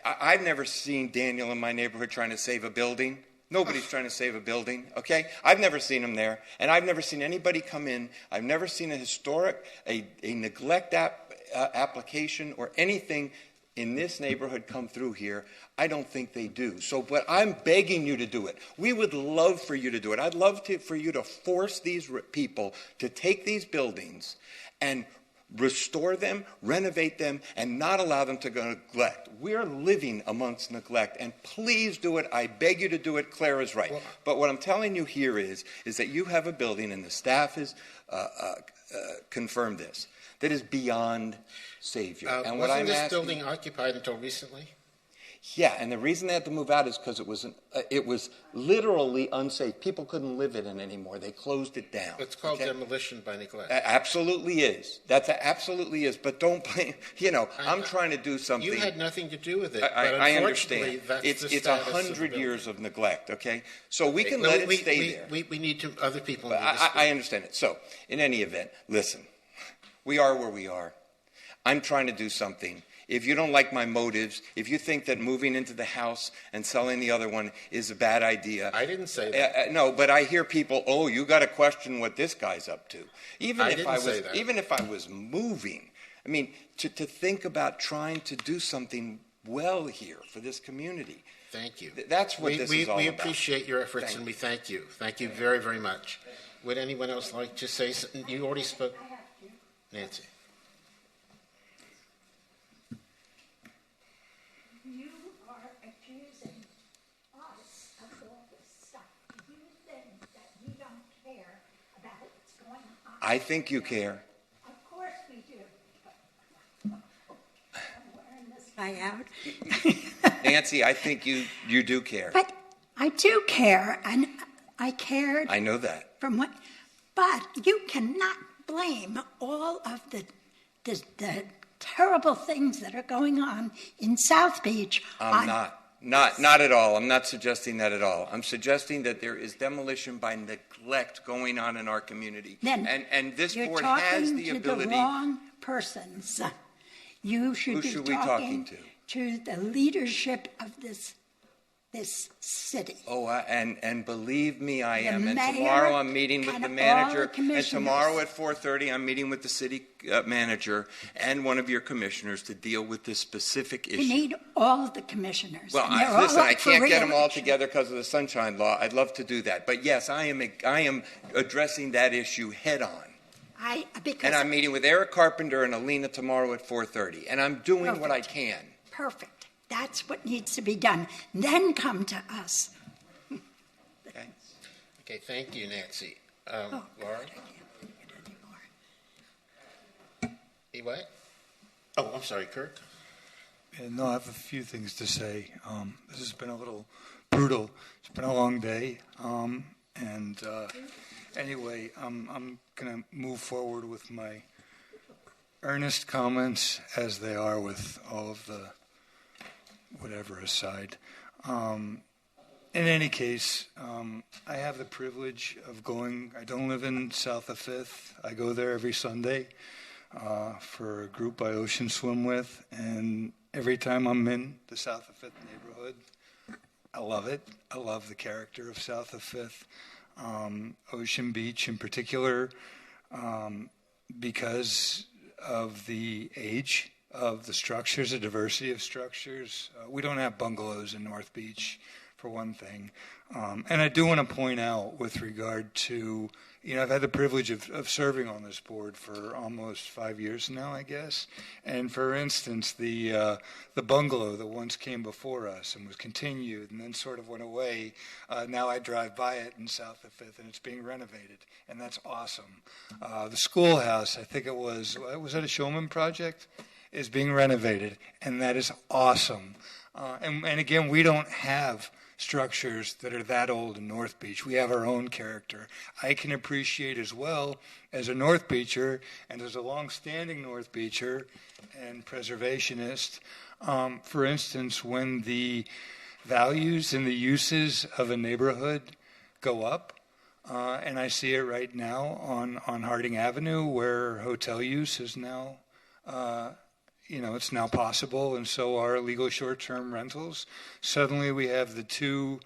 I've never seen Daniel in my neighborhood trying to save a building. Nobody's trying to save a building, okay? I've never seen him there, and I've never seen anybody come in. I've never seen a neglect application or anything in this neighborhood come through here. I don't think they do. So, but I'm begging you to do it. We would love for you to do it. I'd love for you to force these people to take these buildings and restore them, renovate them, and not allow them to go neglect. We're living amongst neglect, and please do it. I beg you to do it. Claire is right. But what I'm telling you here is that you have a building, and the staff has confirmed this, that is beyond savior. And what wasn't I'm this asking, building occupied until recently? yeah, and the reason they had to move out is because it was literally unsafe. People couldn't live in it anymore. They closed it down. It's called demolition by neglect. Absolutely is. That's absolutely is. But don't blame. You know, I'm trying to do something. You had nothing to do with it. I unfortunately, understand. That's It's the status of 100 the years of neglect. Okay, so we can No, let it stay there. We need to. Other people But need to. I understand it. So, in any event, listen. We are where we are. I'm trying to do something. If you don't like my motives, if you think that moving into the house and selling the other one is a bad idea. I didn't say that. No, but I hear people, oh, you got to question what this guy's up to. Even if I was moving, I mean, to think about trying to do something well here for this community. Thank you. That's what this is all We about. appreciate your efforts, and we thank you. Thank you very, very much. Would anyone else like to say something? You already spoke. Nancy. You are accusing us of all this stuff. Do you think that we don't care about what's going on? I think you care. Of course we do. I'm wearing this guy out. Nancy, I think you do care. But I do care, and I cared I know that. from what. But you cannot blame all of the terrible things that are going on in South Beach. I'm not at all. I'm not suggesting that at all. I'm suggesting that there is demolition by neglect going on in our community. Then and this you're board has talking the to ability. the wrong persons. You should Who be should we talking to the leadership of this city. Oh, and believe me, I The am. And mayor tomorrow I'm meeting with and the all manager. the And commissioners. tomorrow at 4:30 I'm meeting with the city manager and one of your commissioners to deal with this specific issue. You need all of the commissioners. Well, and they're all listen, up I for can't get them all re-election. together because of the Sunshine Law. I'd love to do that. But yes, I am addressing that issue head on. Because And I'm meeting with Eric Carpenter and Alina tomorrow at 4:30. And I'm doing what I can. Perfect. That's what needs to be done. Then come to us. Okay, thank you, Nancy. Laura? What? Oh, I'm sorry, Kirk. No, I have a few things to say. This has been a little brutal. It's been a long day, and Anyway, I'm going to move forward with my earnest comments as they are with all of the whatever aside. In any case, I have the privilege of going. I don't live in south of Fifth. I go there every Sunday for a group I ocean swim with, and every time I'm in the south of Fifth neighborhood, I love it. I love the character of south of Fifth, Ocean Beach in particular, because of the age of the structures, the diversity of structures. We don't have bungalows in North Beach, for one thing. And I do want to point out with regard to, I've had the privilege of serving on this board for almost 5 years now, I guess. And for instance, the bungalow that once came before us and was continued and then sort of went away, now I drive by it in south of Fifth and it's being renovated. And that's awesome. The schoolhouse, I think was that a Showman project? Is being renovated, and that is awesome. And again, we don't have structures that are that old in North Beach. We have our own character. I can appreciate as well as a North Beacher and as a long-standing North Beacher and preservationist, for instance, when the values and the uses of a neighborhood go up, and I see it right now on Harding Avenue where hotel use is now it's now possible, and so are legal short-term rentals. Suddenly we have the two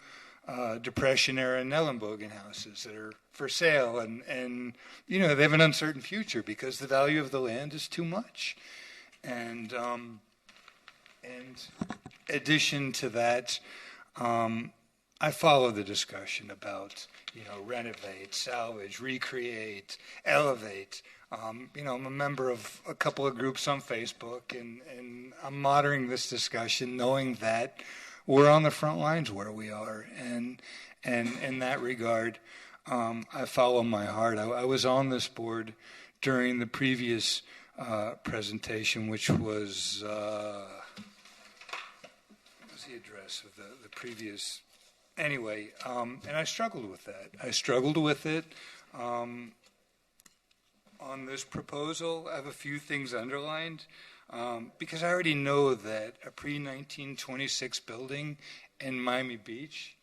Depression-era Nellenbogen houses that are for sale, and they have an uncertain future because the value of the land is too much. And addition to that, I follow the discussion about, renovate, salvage, recreate, elevate. I'm a member of a couple of groups on Facebook, and I'm monitoring this discussion, knowing that we're on the front lines where we are. And in that regard, I follow my heart. I was on this board during the previous presentation, which was what was the address of the previous? Anyway, and I struggled with that. I struggled with it. On this proposal, I have a few things underlined because I already know that a pre-1926 building in Miami Beach,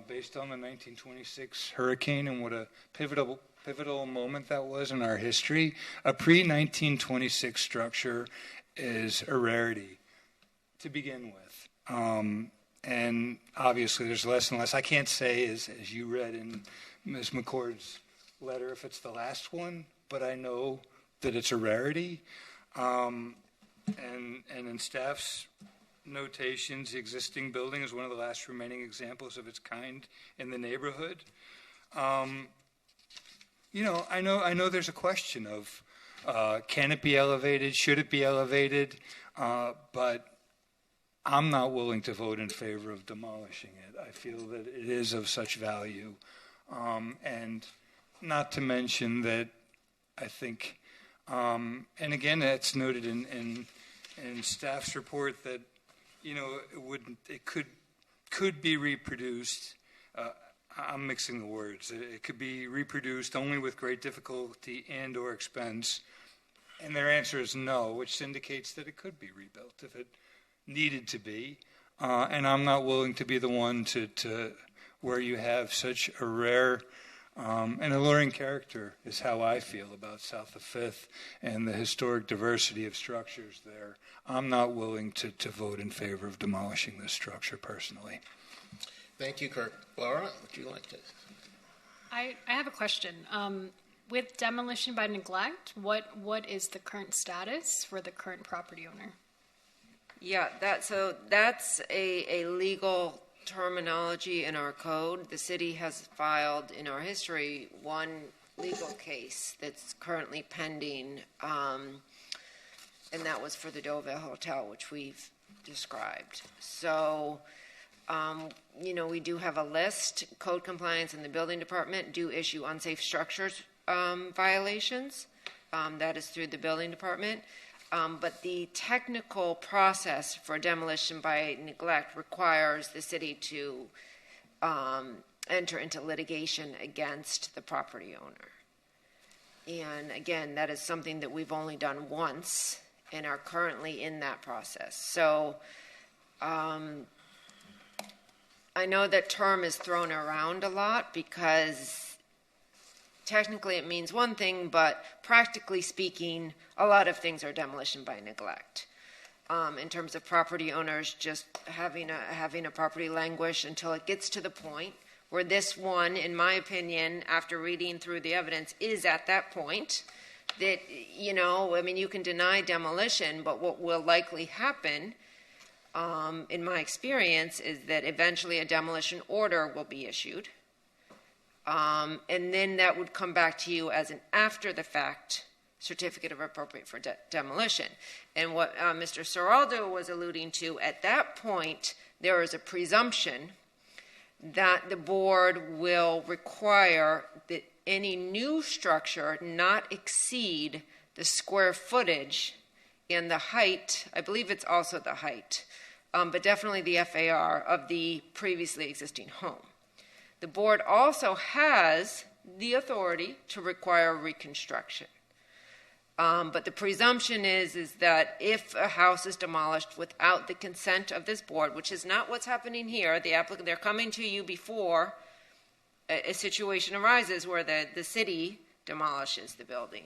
based on the 1926 hurricane and what a pivotal moment that was in our history, a pre-1926 structure is a rarity to begin with. And obviously there's less and less. I can't say, as you read in Ms. McCord's letter, if it's the last one, but I know that it's a rarity. And in staff's notations, the existing building is one of the last remaining examples of its kind in the neighborhood. I know there's a question of can it be elevated, should it be elevated, but I'm not willing to vote in favor of demolishing it. I feel that it is of such value. And not to mention that I think, and again, that's noted in staff's report that, it could be reproduced. I'm mixing the words. It could be reproduced only with great difficulty and or expense. And their answer is no, which indicates that it could be rebuilt if it needed to be. And I'm not willing to be the one to where you have such a rare and alluring character is how I feel about south of Fifth and the historic diversity of structures there. I'm not willing to vote in favor of demolishing this structure personally. Thank you, Kirk. Laura, would you like to? I have a question. With demolition by neglect, what is the current status for the current property owner? Yeah, that's a legal terminology in our code. The city has filed in our history one legal case that's currently pending, and that was for the Deauville Hotel, which we've described. So, we do have a list. Code compliance and the building department do issue unsafe structures violations. That is through the building department. But the technical process for demolition by neglect requires the city to enter into litigation against the property owner. And again, that is something that we've only done once and are currently in that process. So I know that term is thrown around a lot because technically it means one thing, but practically speaking, a lot of things are demolition by neglect. In terms of property owners just having a property languish until it gets to the point where this one, in my opinion, after reading through the evidence, is at that point that, you can deny demolition, but what will likely happen, in my experience, is that eventually a demolition order will be issued. And then that would come back to you as an after-the-fact certificate of appropriate for demolition. And what Mr. Seraldo was alluding to, at that point, there is a presumption that the board will require that any new structure not exceed the square footage and the height, I believe it's also the height, but definitely the FAR of the previously existing home. The board also has the authority to require reconstruction. But the presumption is that if a house is demolished without the consent of this board, which is not what's happening here, they're coming to you before a situation arises where the city demolishes the building.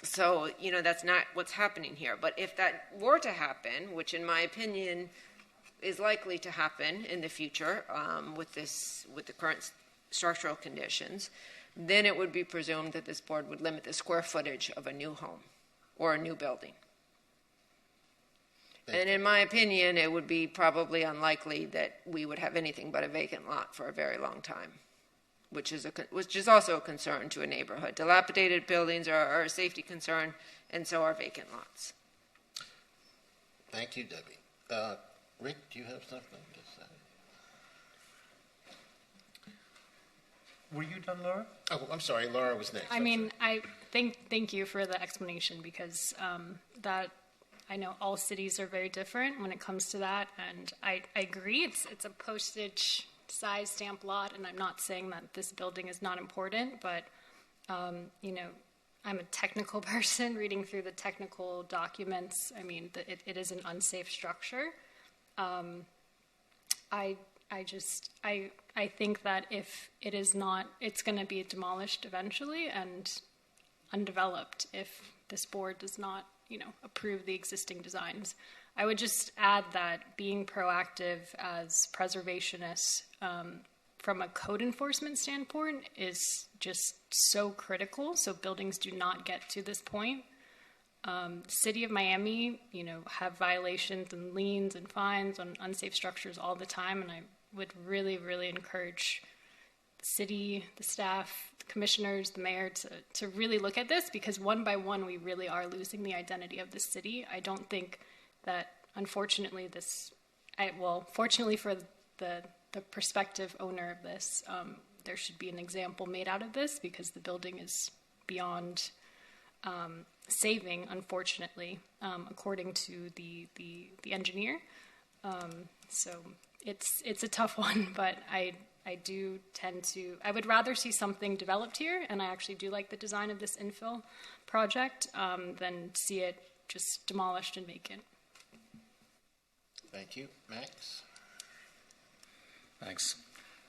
So, that's not what's happening here. But if that were to happen, which in my opinion is likely to happen in the future with the current structural conditions, then it would be presumed that this board would limit the square footage of a new home or a new building. And in my opinion, it would be probably unlikely that we would have anything but a vacant lot for a very long time, which is also a concern to a neighborhood. Dilapidated buildings are a safety concern, and so are vacant lots. Thank you, Debbie. Rick, do you have something to say? Were you done, Laura? Oh, I'm sorry. Laura was next. I thank you for the explanation because that I know all cities are very different when it comes to that, and I agree. It's a postage size stamp lot, and I'm not saying that this building is not important, but I'm a technical person reading through the technical documents. It is an unsafe structure. I think that if it is not, it's going to be demolished eventually and undeveloped if this board does not, approve the existing designs. I would just add that being proactive as preservationists from a code enforcement standpoint is just so critical so buildings do not get to this point. City of Miami, have violations and liens and fines on unsafe structures all the time, and I would really, really encourage the city, the staff, the commissioners, the mayor to really look at this because one by one we really are losing the identity of the city. I don't think that, unfortunately, fortunately for the prospective owner of this, there should be an example made out of this because the building is beyond saving, unfortunately, according to the engineer. So it's a tough one, but I would rather see something developed here, and I actually do like the design of this infill project than see it just demolished and vacant. Thank you. Max? Thanks.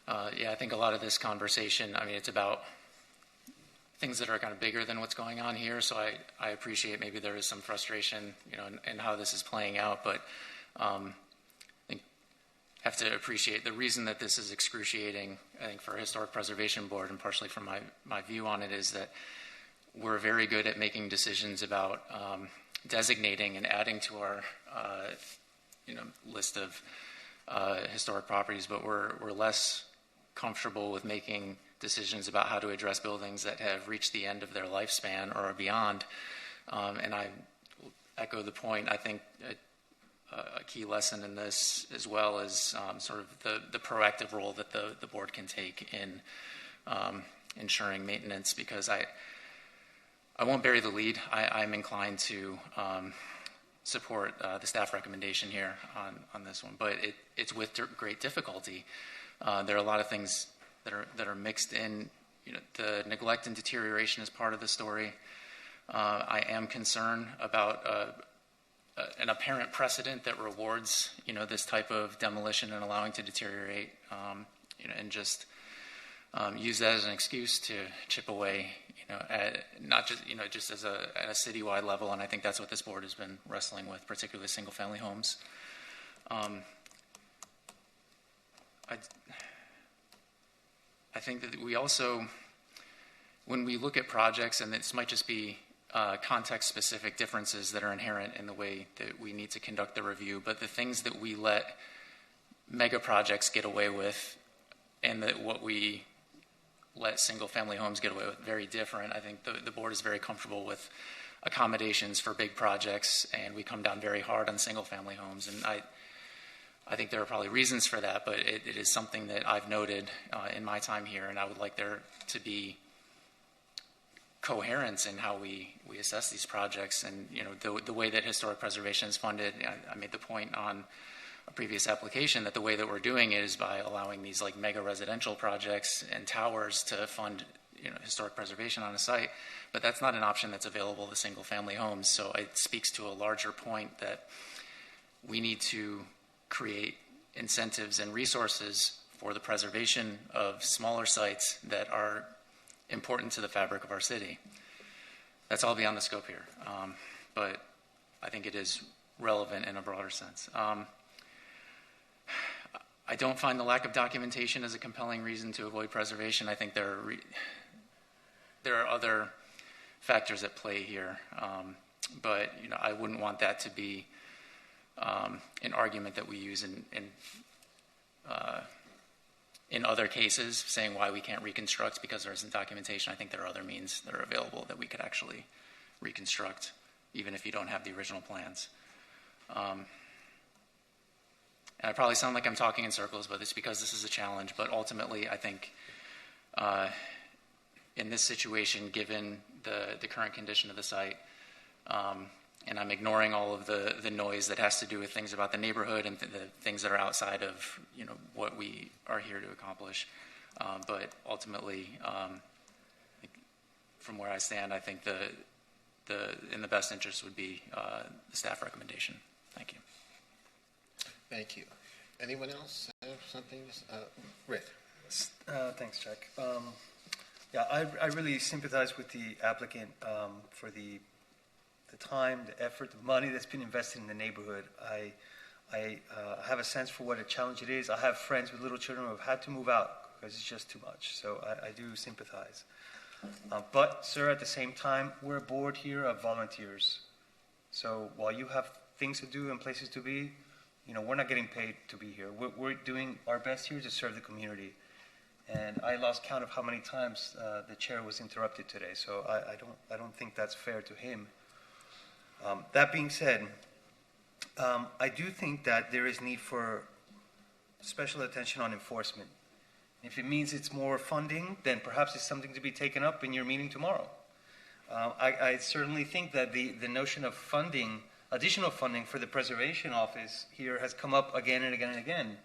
I think a lot of this conversation, it's about things that are kind of bigger than what's going on here. So I appreciate maybe there is some frustration, in how this is playing out. But I think have to appreciate the reason that this is excruciating, I think, for a Historic Preservation Board, and partially from my view on it, is that we're very good at making decisions about designating and adding to our list of historic properties, but we're less comfortable with making decisions about how to address buildings that have reached the end of their lifespan or beyond. And I echo the point. I think a key lesson in this, as well as sort of the proactive role that the board can take in ensuring maintenance, because I won't bury the lead. I'm inclined to support the staff recommendation here on this one, but it's with great difficulty. There are a lot of things that are mixed in. You know, the neglect and deterioration is part of the story. I am concerned about an apparent precedent that rewards, you know, this type of demolition and allowing to deteriorate, you know, and just use that as an excuse to chip away, you know, not just, you know, just as at a citywide level. And I think that's what this board has been wrestling with, particularly single-family homes. I think that we also, when we look at projects, and this might just be context-specific differences that are inherent in the way that we need to conduct the review, but the things that we let mega projects get away with and that what we let single-family homes get away with, very different. I think the board is very comfortable with accommodations for big projects, and we come down very hard on single-family homes. And I think there are probably reasons for that, but it is something that I've noted in my time here, and I would like there to be coherence in how we assess these projects. And, you know, the way that historic preservation is funded, I made the point on a previous application that the way that we're doing it is by allowing these like mega residential projects and towers to fund, you know, historic preservation on a site, but that's not an option that's available to single family homes. So it speaks to a larger point that we need to create incentives and resources for the preservation of smaller sites that are important to the fabric of our city. That's all beyond the scope here, but I think it is relevant in a broader sense. I don't find the lack of documentation as a compelling reason to avoid preservation. I think there are other factors at play here, but you know, I wouldn't want that to be an argument that we use in other cases, saying why we can't reconstruct because there isn't documentation. I think there are other means that are available that we could actually reconstruct, even if you don't have the original plans. And I probably sound like I'm talking in circles, but it's because this is a challenge. But ultimately, I think in this situation, given the current condition of the site, and I'm ignoring all of the noise that has to do with things about the neighborhood and the things that are outside of, you know, what we are here to accomplish. But ultimately, from where I stand, I think in the best interest would be the staff recommendation. Thank you. Thank you. Anyone else have something? Rick. Thanks, Jack. Yeah, I really sympathize with the applicant for the time, the effort, the money that's been invested in the neighborhood. I have a sense for what a challenge it is. I have friends with little children who have had to move out because it's just too much. So I do sympathize. But, sir, at the same time, we're a board here of volunteers. So while you have things to do and places to be, you know, we're not getting paid to be here. We're doing our best here to serve the community. And I lost count of how many times the chair was interrupted today. So I don't think that's fair to him. That being said, I do think that there is need for special attention on enforcement. If it means it's more funding, then perhaps it's something to be taken up in your meeting tomorrow. I certainly think that the notion of funding, additional funding for the preservation office here has come up again and again and again.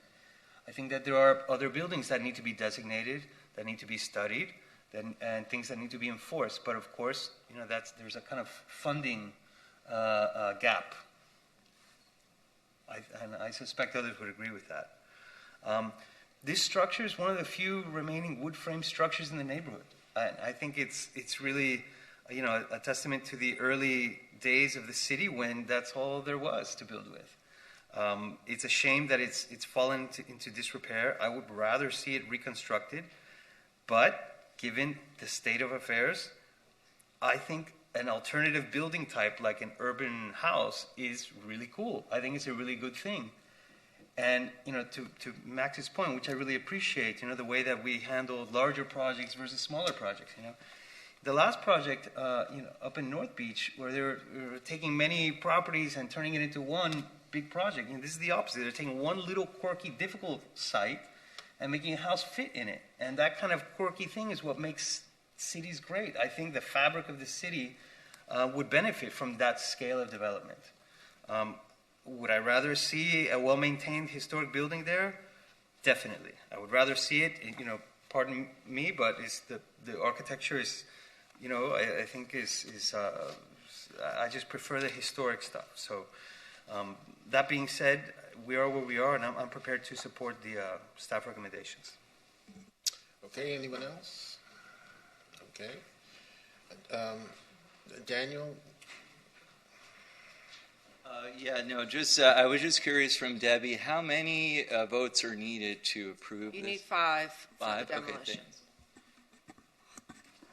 I think that there are other buildings that need to be designated, that need to be studied, and things that need to be enforced. But of course, you know, there's a kind of funding gap. And I suspect others would agree with that. This structure is one of the few remaining wood frame structures in the neighborhood. And I think it's really, you know, a testament to the early days of the city when that's all there was to build with. It's a shame that it's fallen into disrepair. I would rather see it reconstructed. But given the state of affairs, I think an alternative building type like an urban house is really cool. I think it's a really good thing. And, you know, to Max's point, which I really appreciate, you know, the way that we handle larger projects versus smaller projects, you know. The last project, you know, up in North Beach, where they were taking many properties and turning it into one big project. You know, this is the opposite. They're taking one little quirky, difficult site and making a house fit in it. And that kind of quirky thing is what makes cities great. I think the fabric of the city would benefit from that scale of development. Would I rather see a well-maintained historic building there? Definitely. I would rather see it, pardon me, but it's the architecture is, I think I just prefer the historic stuff. So that being said, we are where we are, and I'm prepared to support the staff recommendations. Okay, anyone else? Okay. Daniel? I was just curious from Debbie, how many votes are needed to approve this? You need 5 for the Okay, demolition.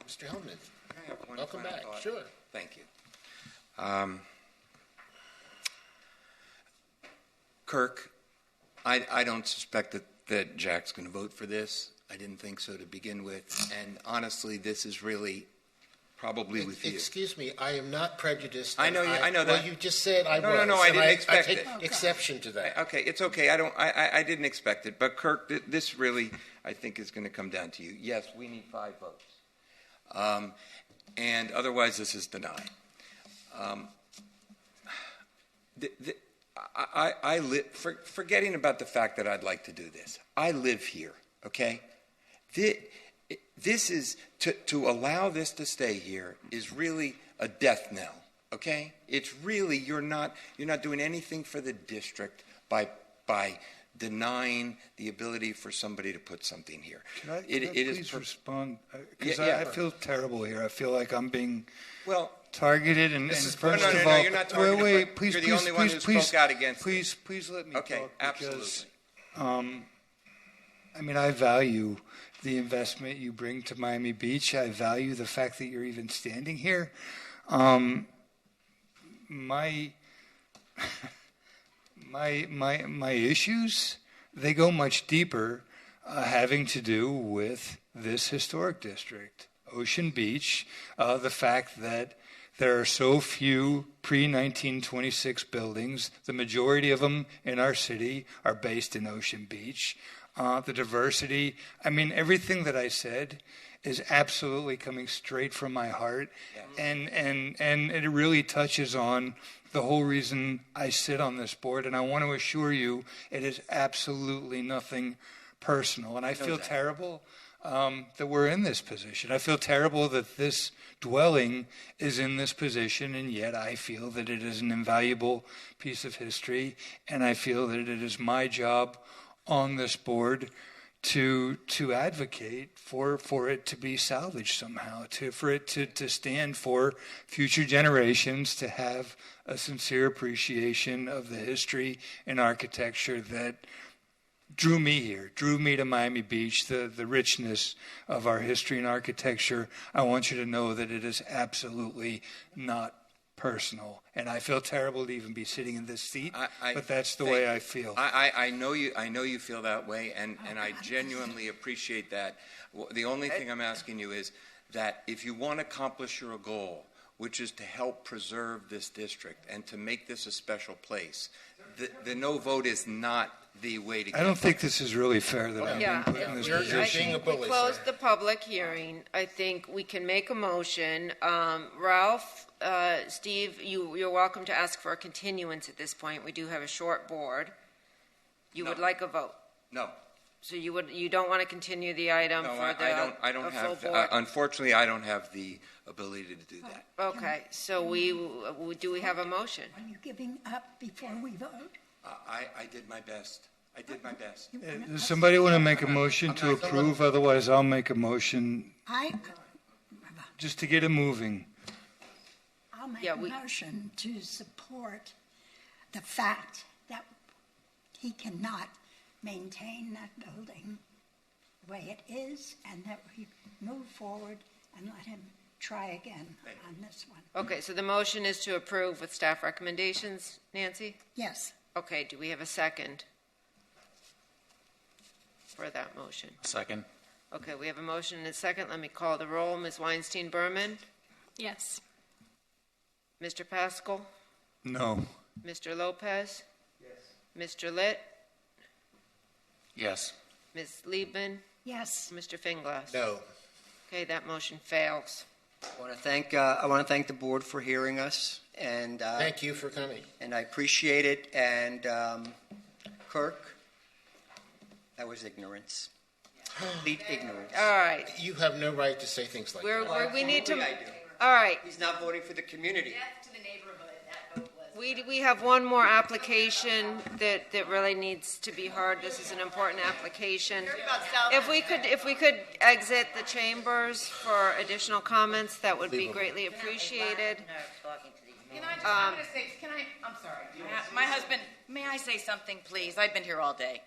thanks. Mr. Hellman? Can I have one Welcome final back. thought? Sure. Thank you. Kirk, I don't suspect that Jack's going to vote for this. I didn't think so to begin with. And honestly, this is really probably with you. Excuse me, I am not prejudiced. I know that. Well, you just said I was. No, I and didn't expect I take it. exception to that. Okay, it's okay. I didn't expect it. But Kirk, this really, I think, is going to come down to you. Yes, we need 5 votes. And otherwise, this is denied. Forgetting about the fact that I'd like to do this, I live here, okay? This is, to allow this to stay here is really a death knell, okay? It's really, you're not doing anything for the district by denying the ability for somebody to put something here. Can I please respond? Because I feel terrible here. I feel like I'm being targeted. And first of all, you're not targeted. Wait, please, you're the only one who spoke out against it. Please let me Okay, talk. absolutely. Because, I value the investment you bring to Miami Beach. I value the fact that you're even standing here. My issues, they go much deeper, having to do with this historic district, Ocean Beach, the fact that there are so few pre-1926 buildings. The majority of them in our city are based in Ocean Beach. The diversity, everything that I said is absolutely coming straight from my heart, and it really touches on the whole reason I sit on this board, and I want to assure you it is absolutely nothing personal. And I feel terrible that we're in this position. I feel terrible that this dwelling is in this position, and yet I feel that it is an invaluable piece of history, and I feel that it is my job on this board to advocate for it to be salvaged somehow, for it to stand for future generations to have a sincere appreciation of the history and architecture that drew me here, drew me to Miami Beach, the richness of our history and architecture. I want you to know that it is absolutely not personal, and I feel terrible to even be sitting in this seat, but that's the way I feel. I know you feel that way, and I genuinely appreciate that. The only thing I'm asking you is that if you want to accomplish your goal, which is to help preserve this district and to make this a special place, the no vote is not the way to go. I don't think this is really fair that I'm being put in this position. I think we closed the public hearing. I think we can make a motion. Ralph, Steve, you're welcome to ask for a continuance at this point. We do have a short board. You would like a vote? No. So you don't want to continue the item for the I don't full have. board? Unfortunately, I don't have the ability to do that. Okay, so do we have a motion? Are you giving up before we vote? I did my best. Does somebody want to make a motion to approve? Otherwise, I'll make a motion just to get it moving. I'll make a motion to support the fact that he cannot maintain that building the way it is, and that we move forward and let him try again on this one. Okay, so the motion is to approve with staff recommendations, Nancy? Yes. Okay, do we have a second for that motion? Second. Okay, we have a motion and a second. Let me call the roll. Ms. Weinstein-Berman? Yes. Mr. Pascal? No. Mr. Lopez? Yes. Mr. Litt? Yes. Ms. Liebman? Yes. Mr. Finglas? No. Okay, that motion fails. I want to thank the board for hearing us, and Thank you for coming. And I appreciate it. And Kirk, that was ignorance, complete ignorance. All right. You have no right to say things like that. We need to. I do. All right. He's not voting for the community. We have one more application that really needs to be heard. This is an important application. If we could exit the chambers for additional comments, that would be greatly appreciated. Can I just, I'm sorry. My husband, may I say something, please? I've been here all day.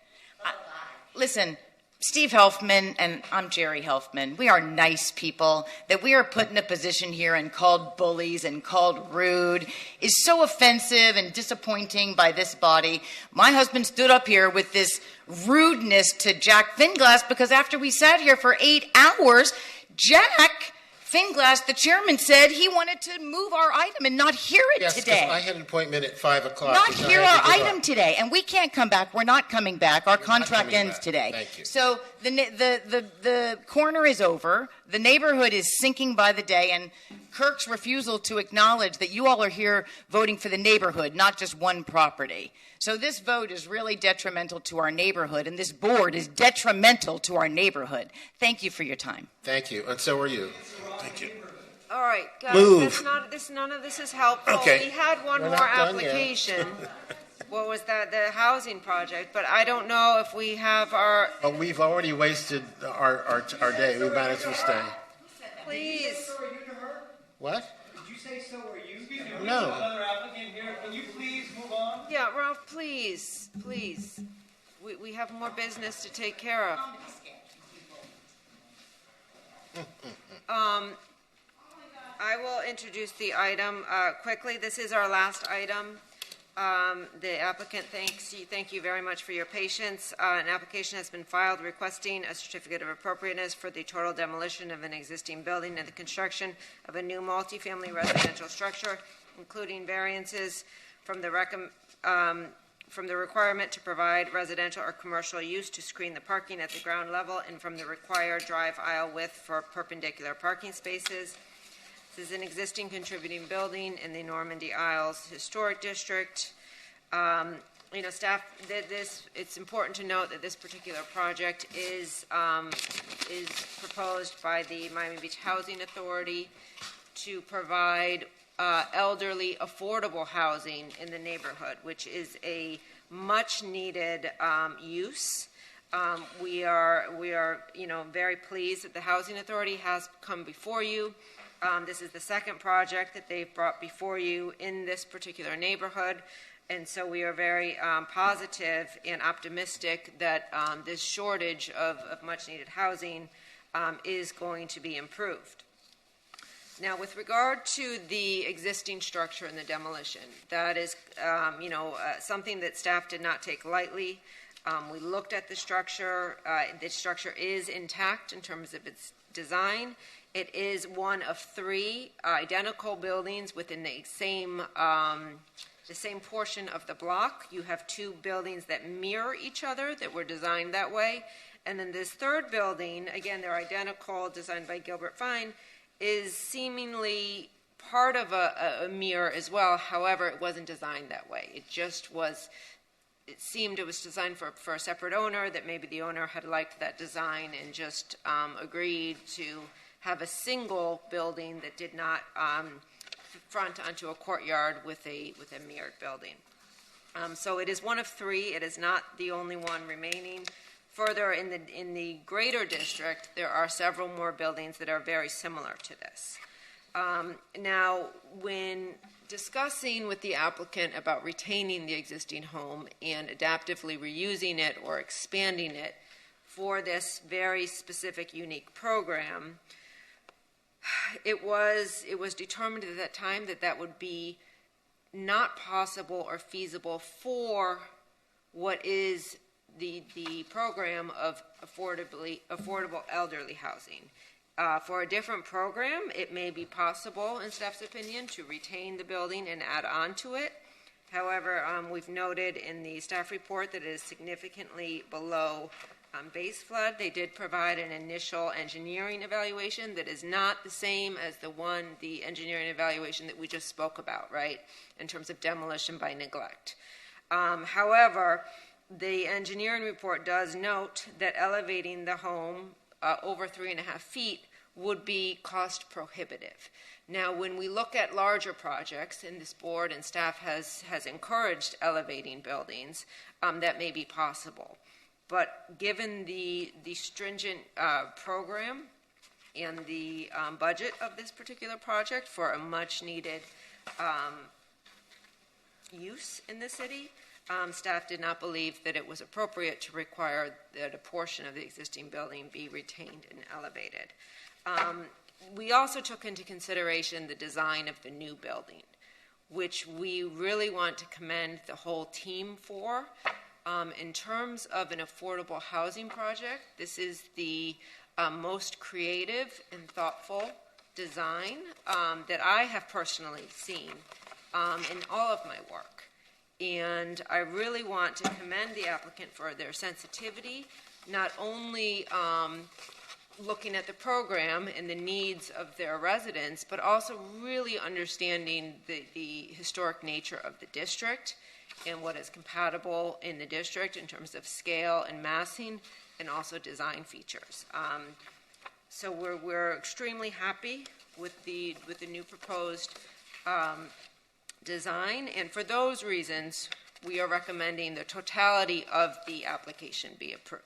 Listen, Steve Helfman and I'm Jerry Helfman. We are nice people. That we are put in a position here and called bullies and called rude is so offensive and disappointing by this body. My husband stood up here with this rudeness to Jack Finglass because after we sat here for 8 hours, Jack Finglass, the chairman, said he wanted to move our item and not hear it today. Yes, I had an appointment at 5 o'clock. Not hear our item today, and we can't come back. We're not coming back. Our contract ends today. Thank you. So the corner is over. The neighborhood is sinking by the day, and Kirk's refusal to acknowledge that you all are here voting for the neighborhood, not just one property. So this vote is really detrimental to our neighborhood, and this board is detrimental to our neighborhood. Thank you for your time. Thank you, and so are you. Thank you. All right, guys. Move. None of this is helpful. Okay. We had one We're more not done yet. application. What was that? The housing project. But I don't know if we have our. But we've already wasted our day. We might as well stay. Please. What? Did you say so are you? No. Another applicant here. Can you please move on? Yeah, Ralph, please. We have more business to take care of. I will introduce the item quickly. This is our last item. The applicant thank you very much for your patience. An application has been filed requesting a certificate of appropriateness for the total demolition of an existing building and the construction of a new multifamily residential structure, including variances from the requirement to provide residential or commercial use to screen the parking at the ground level and from the required drive aisle width for perpendicular parking spaces. This is an existing contributing building in the Normandy Isles Historic District. Staff, it's important to note that this particular project is proposed by the Miami Beach Housing Authority to provide elderly affordable housing in the neighborhood, which is a much needed use. We are very pleased that the Housing Authority has come before you. This is the second project that they've brought before you in this particular neighborhood, and so we are very positive and optimistic that this shortage of much-needed housing is going to be improved. Now, with regard to the existing structure and the demolition, that is, something that staff did not take lightly. We looked at the structure. The structure is intact in terms of its design. It is one of 3 identical buildings within the same portion of the block. You have 2 buildings that mirror each other that were designed that way. And then this third building, again, they're identical, designed by Gilbert Fine, is seemingly part of a mirror as well. However, it wasn't designed that way. It seemed it was designed for a separate owner, that maybe the owner had liked that design and just agreed to have a single building that did not front onto a courtyard with a mirrored building. So it is one of 3. It is not the only one remaining. Further, in the greater district, there are several more buildings that are very similar to this. Now, when discussing with the applicant about retaining the existing home and adaptively reusing it or expanding it for this very specific, unique program, it was determined at that time that would be not possible or feasible for what is the program of affordable elderly housing. For a different program, it may be possible, in staff's opinion, to retain the building and add on to it. However, we've noted in the staff report that it is significantly below base flood. They did provide an initial engineering evaluation that is not the same as the engineering evaluation that we just spoke about, right, in terms of demolition by neglect. However, the engineering report does note that elevating the home over 3.5 feet would be cost prohibitive. Now, when we look at larger projects, and this board and staff has encouraged elevating buildings, that may be possible. But given the stringent program and the budget of this particular project for a much-needed use in the city, staff did not believe that it was appropriate to require that a portion of the existing building be retained and elevated. We also took into consideration the design of the new building, which we really want to commend the whole team for. In terms of an affordable housing project, this is the most creative and thoughtful design that I have personally seen in all of my work. And I really want to commend the applicant for their sensitivity, not only looking at the program and the needs of their residents, but also really understanding the historic nature of the district and what is compatible in the district in terms of scale and massing and also design features. So we're extremely happy with the new proposed design, and for those reasons, we are recommending the totality of the application be approved.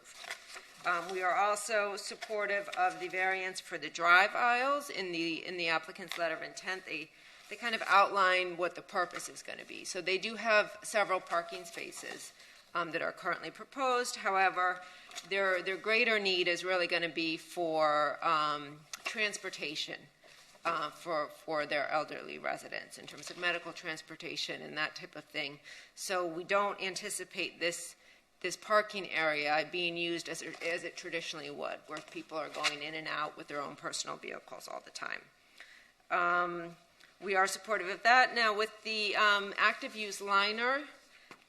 We are also supportive of the variance for the drive aisles in the applicant's letter of intent. They kind of outline what the purpose is going to be. So they do have several parking spaces that are currently proposed. However, their greater need is really going to be for transportation for their elderly residents in terms of medical transportation and that type of thing. So we don't anticipate this parking area being used as it traditionally would, where people are going in and out with their own personal vehicles all the time. We are supportive of that. Now, with the active use liner,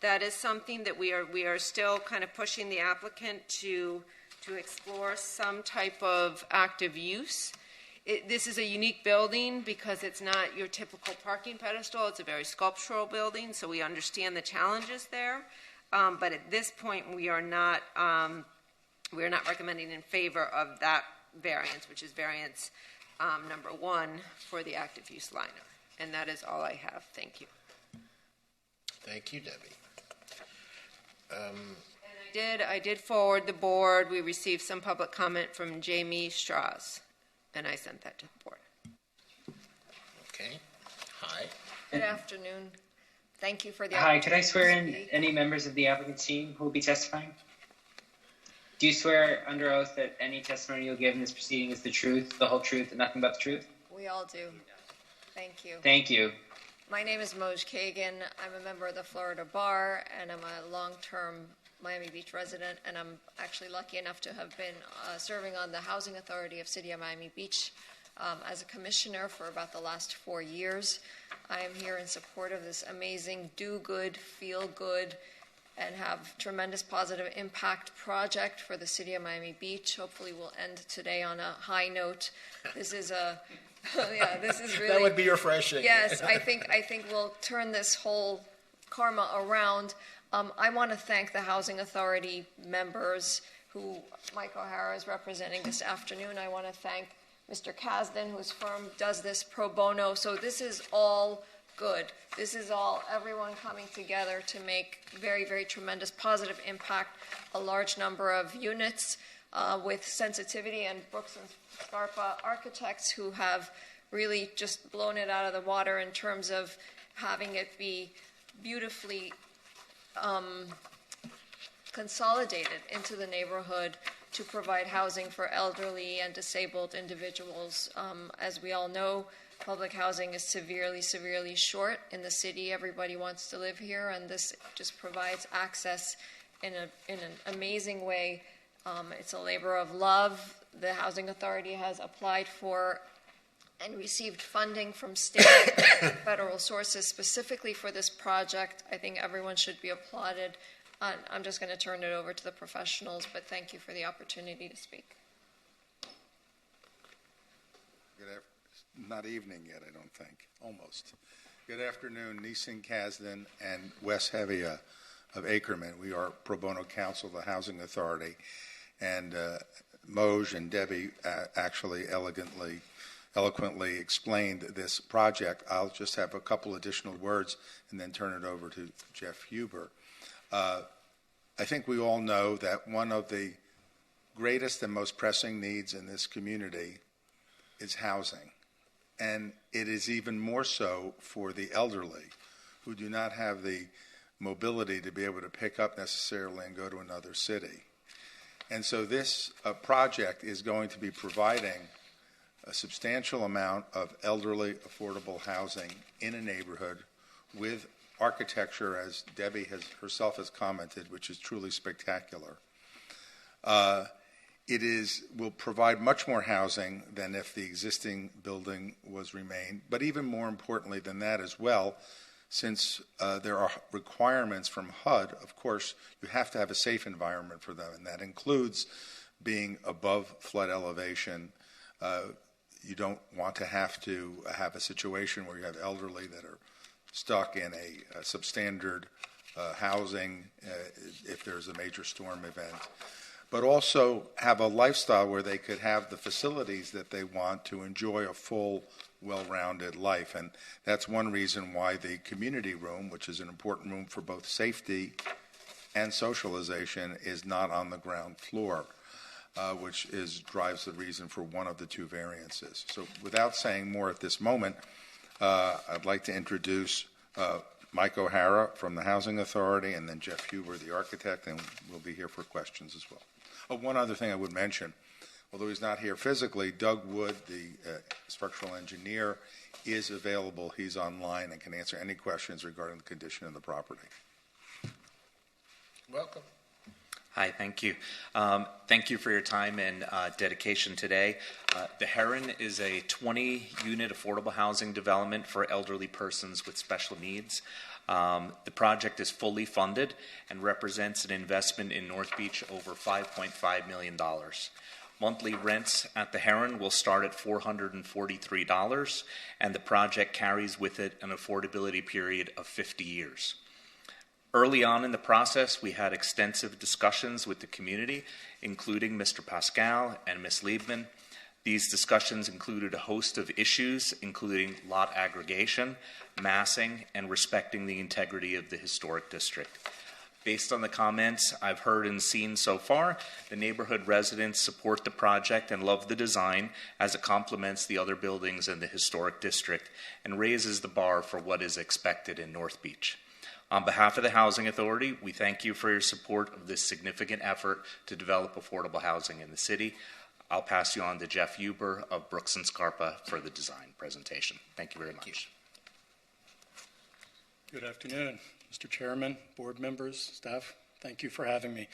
that is something that we are still kind of pushing the applicant to explore some type of active use. This is a unique building because it's not your typical parking pedestal. It's a very sculptural building, so we understand the challenges there. But at this point, we are not recommending in favor of that variance, which is variance number 1 for the active use liner. And that is all I have. Thank you. Thank you, Debbie. I did forward the board. We received some public comment from Jamie Strauss, and I sent that to the board. Okay. Hi. Good afternoon. Thank you for the Hi, could I opportunity swear to in speak. any members of the applicant's team who will be testifying? Do you swear under oath that any testimony you'll give in this proceeding is the truth, the whole truth, and nothing but the truth? We all do. Thank you. Thank you. My name is Moj Kagan. I'm a member of the Florida Bar, and I'm a long-term Miami Beach resident, and I'm actually lucky enough to have been serving on the Housing Authority of City of Miami Beach as a commissioner for about the last 4 years. I am here in support of this amazing do good, feel good, and have tremendous positive impact project for the City of Miami Beach. Hopefully we'll end today on a high note. This is a this is really... That would be refreshing. Yes, I think we'll turn this whole karma around. I want to thank the Housing Authority members who Mike O'Hara is representing this afternoon. I want to thank Mr. Kasdan, whose firm does this pro bono. So this is all good. This is all everyone coming together to make very, very tremendous positive impact, a large number of units with sensitivity, and Brooks and Scarpa architects who have really just blown it out of the water in terms of having it be beautifully consolidated into the neighborhood to provide housing for elderly and disabled individuals. As we all know, public housing is severely, severely short in the city. Everybody wants to live here, and this just provides access in an amazing way. It's a labor of love. The Housing Authority has applied for and received funding from state and federal sources specifically for this project. I think everyone should be applauded I'm just going to turn it over to the professionals, but thank you for the opportunity to speak. Not evening yet, I don't think. Almost. Good afternoon, Nissan Kasdan and Wes Hevia of Ackerman. We are pro bono counsel of the Housing Authority, and Moj and Debbie actually eloquently explained this project. I'll just have a couple additional words and then turn it over to Jeff Huber. I think we all know that one of the greatest and most pressing needs in this community is housing. And it is even more so for the elderly who do not have the mobility to be able to pick up necessarily and go to another city. And so this project is going to be providing a substantial amount of elderly affordable housing in a neighborhood with architecture, as Debbie herself has commented, which is truly spectacular. Will provide much more housing than if the existing building was remained, but even more importantly than that as well, since there are requirements from HUD, of course, you have to have a safe environment for them, and that includes being above flood elevation. You don't want to have a situation where you have elderly that are stuck in a substandard housing if there's a major storm event, but also have a lifestyle where they could have the facilities that they want to enjoy a full, well-rounded life. And that's one reason why the community room, which is an important room for both safety and socialization, is not on the ground floor, which drives the reason for one of the two variances. So without saying more at this moment, I'd like to introduce Mike O'Hara from the Housing Authority, and then Jeff Huber, the architect, and we'll be here for questions as well. One other thing I would mention, although he's not here physically, Doug Wood, the structural engineer, is available. He's online and can answer any questions regarding the condition of the property. Welcome. Hi, thank you. Thank you for your time and dedication today. The Heron is a 20-unit affordable housing development for elderly persons with special needs. The project is fully funded and represents an investment in North Beach over $5.5 million. Monthly rents at the Heron will start at $443, and the project carries with it an affordability period of 50 years. Early on in the process, we had extensive discussions with the community, including Mr. Pascal and Ms. Liebman. These discussions included a host of issues, including lot aggregation, massing, and respecting the integrity of the historic district. Based on the comments I've heard and seen so far, the neighborhood residents support the project and love the design as it complements the other buildings in the historic district and raises the bar for what is expected in North Beach. On behalf of the Housing Authority, we thank you for your support of this significant effort to develop affordable housing in the city. I'll pass you on to Jeff Huber of Brooks & Scarpa for the design presentation. Thank you very much. Good afternoon, Mr. Chairman, board members, staff. Thank you for having me.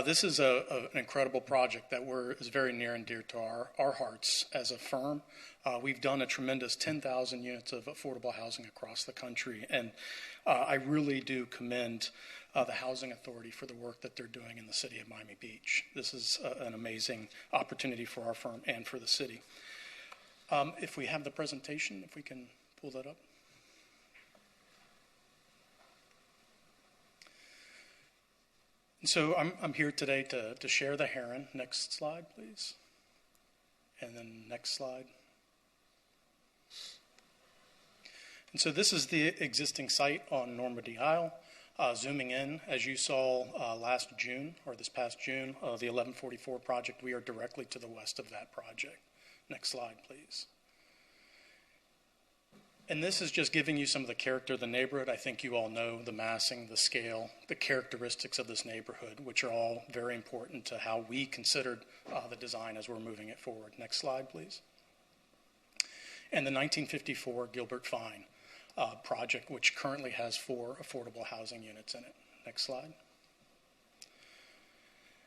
This is an incredible project that is very near and dear to our hearts as a firm. We've done a tremendous 10,000 units of affordable housing across the country, and I really do commend the Housing Authority for the work that they're doing in the city of Miami Beach. This is an amazing opportunity for our firm and for the city. If we have the presentation, if we can pull that up. And so I'm here today to share the Heron. Next slide, please. And then next slide. And so this is the existing site on Normandy Isle. Zooming in, as you saw last June, or this past June, the 1144 project, we are directly to the west of that project. Next slide, please. And this is just giving you some of the character of the neighborhood. I think you all know the massing, the scale, the characteristics of this neighborhood, which are all very important to how we considered the design as we're moving it forward. Next slide, please. And the 1954 Gilbert Fine project, which currently has 4 affordable housing units in it. Next slide.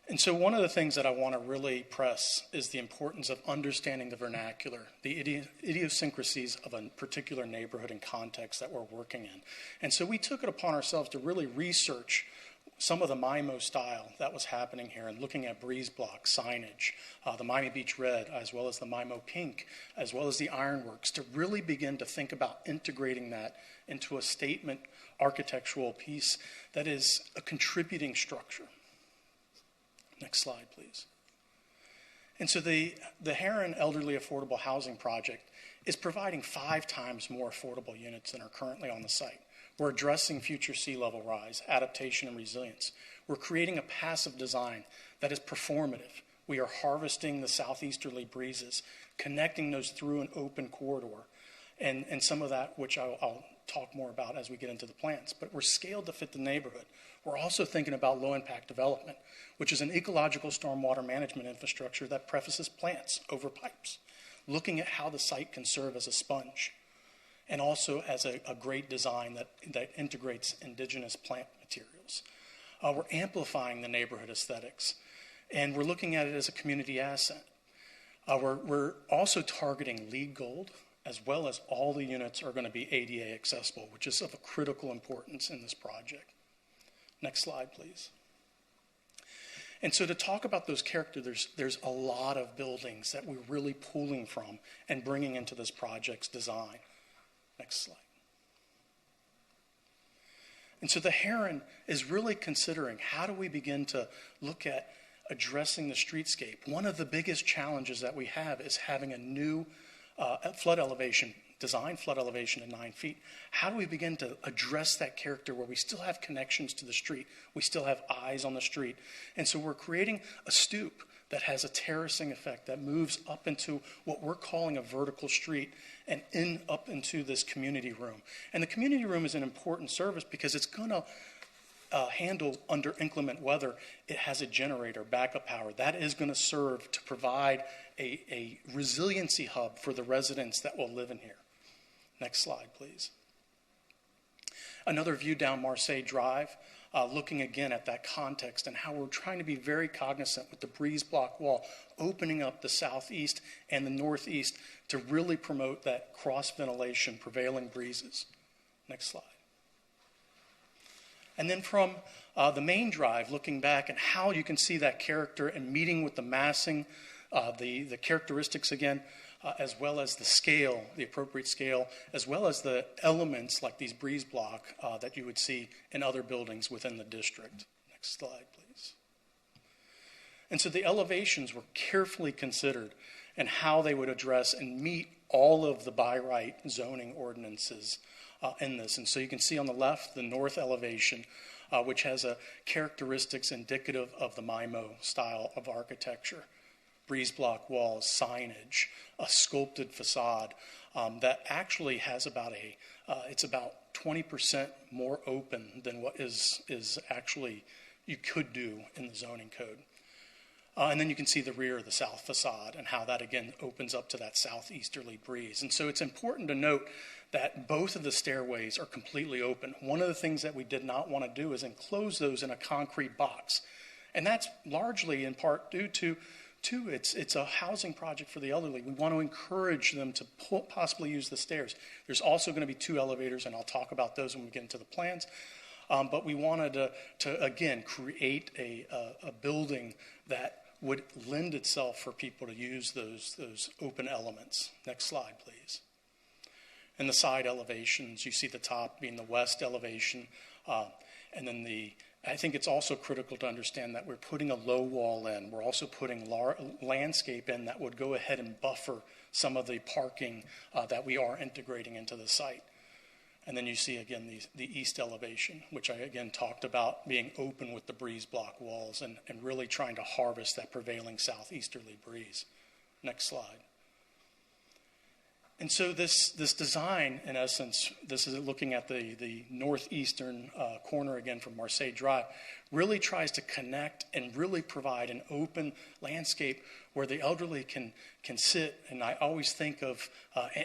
And so one of the things that I want to really press is the importance of understanding the vernacular, the idiosyncrasies of a particular neighborhood and context that we're working in. And so we took it upon ourselves to really research some of the MIMO style that was happening here and looking at breeze block signage, the Miami Beach Red, as well as the MIMO Pink, as well as the Ironworks, to really begin to think about integrating that into a statement architectural piece that is a contributing structure. Next slide, please. And so the Heron Elderly Affordable Housing Project is providing 5 times more affordable units than are currently on the site. We're addressing future sea level rise, adaptation, and resilience. We're creating a passive design that is performative. We are harvesting the southeasterly breezes, connecting those through an open corridor, and some of that, which I'll talk more about as we get into the plans. But we're scaled to fit the neighborhood. We're also thinking about low impact development, which is an ecological stormwater management infrastructure that prefaces plants over pipes, looking at how the site can serve as a sponge, and also as a great design that integrates indigenous plant materials. We're amplifying the neighborhood aesthetics, and we're looking at it as a community asset. We're also targeting LEED Gold, as well as all the units are going to be ADA accessible, which is of a critical importance in this project. Next slide, please. And so to talk about those characters, there's a lot of buildings that we're really pulling from and bringing into this project's design. Next slide. And so the Heron is really considering, how do we begin to look at addressing the streetscape? One of the biggest challenges that we have is having a new flood elevation, design flood elevation at 9 feet. How do we begin to address that character where we still have connections to the street? We still have eyes on the street. And so we're creating a stoop that has a terracing effect that moves up into what we're calling a vertical street and up into this community room. And the community room is an important service because it's going to handle under inclement weather. It has a generator, backup power. That is going to serve to provide a resiliency hub for the residents that will live in here. Next slide, please. Another view down Marseille Drive, looking again at that context and how we're trying to be very cognizant with the breeze block wall, opening up the southeast and the northeast to really promote that cross ventilation, prevailing breezes. Next slide. And then from the main drive, looking back and how you can see that character and meeting with the massing, the characteristics again, as well as the scale, the appropriate scale, as well as the elements like these breeze block that you would see in other buildings within the district. Next slide, please. And so the elevations were carefully considered and how they would address and meet all of the by right zoning ordinances in this. And so you can see on the left, the north elevation, which has a characteristics indicative of the MIMO style of architecture. Breeze block walls, signage, a sculpted facade that actually has about it's about 20% more open than what is actually you could do in the zoning code. And then you can see the rear of the south facade and how that again opens up to that southeasterly breeze. And so it's important to note that both of the stairways are completely open. One of the things that we did not want to do is enclose those in a concrete box. And that's largely in part due to it's a housing project for the elderly. We want to encourage them to possibly use the stairs. There's also going to be 2 elevators, and I'll talk about those when we get into the plans. But we wanted to again, create a building that would lend itself for people to use those open elements. Next slide, please. And the side elevations, you see the top being the west elevation, and then I think it's also critical to understand that we're putting a low wall in. We're also putting landscape in that would go ahead and buffer some of the parking that we are integrating into the site. And then you see again the east elevation, which I again talked about being open with the breeze block walls and really trying to harvest that prevailing southeasterly breeze. Next slide. And so this design, in essence, this is looking at the northeastern corner again from Marseille Drive, really tries to connect and really provide an open landscape where the elderly can sit. And I always think of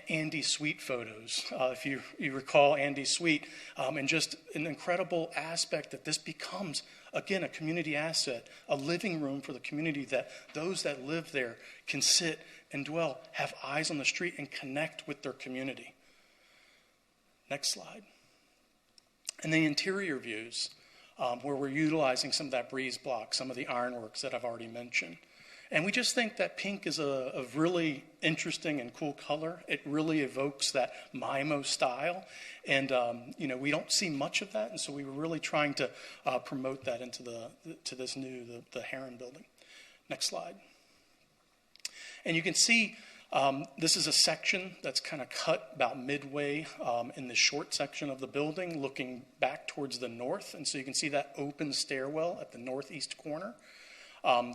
Andy Sweet photos, if you recall Andy Sweet, and just an incredible aspect that this becomes, again, a community asset, a living room for the community that those that live there can sit and dwell, have eyes on the street, and connect with their community. Next slide. And the interior views, where we're utilizing some of that breeze block, some of the ironworks that I've already mentioned. And we just think that pink is a really interesting and cool color. It really evokes that MIMO style. And, we don't see much of that. And so we were really trying to promote that into the Heron building. Next slide. And you can see this is a section that's kind of cut about midway in the short section of the building, looking back towards the north. And so you can see that open stairwell at the northeast corner.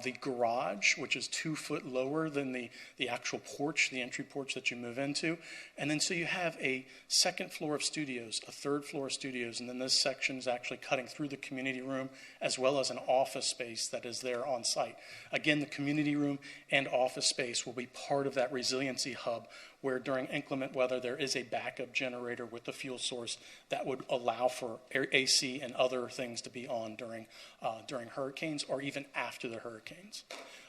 The garage, which is 2 foot lower than the actual porch, the entry porch that you move into. And then so you have a second floor of studios, a third floor of studios, and then this section is actually cutting through the community room as well as an office space that is there on site. Again, the community room and office space will be part of that resiliency hub where during inclement weather there is a backup generator with the fuel source that would allow for AC and other things to be on during hurricanes or even after the hurricanes.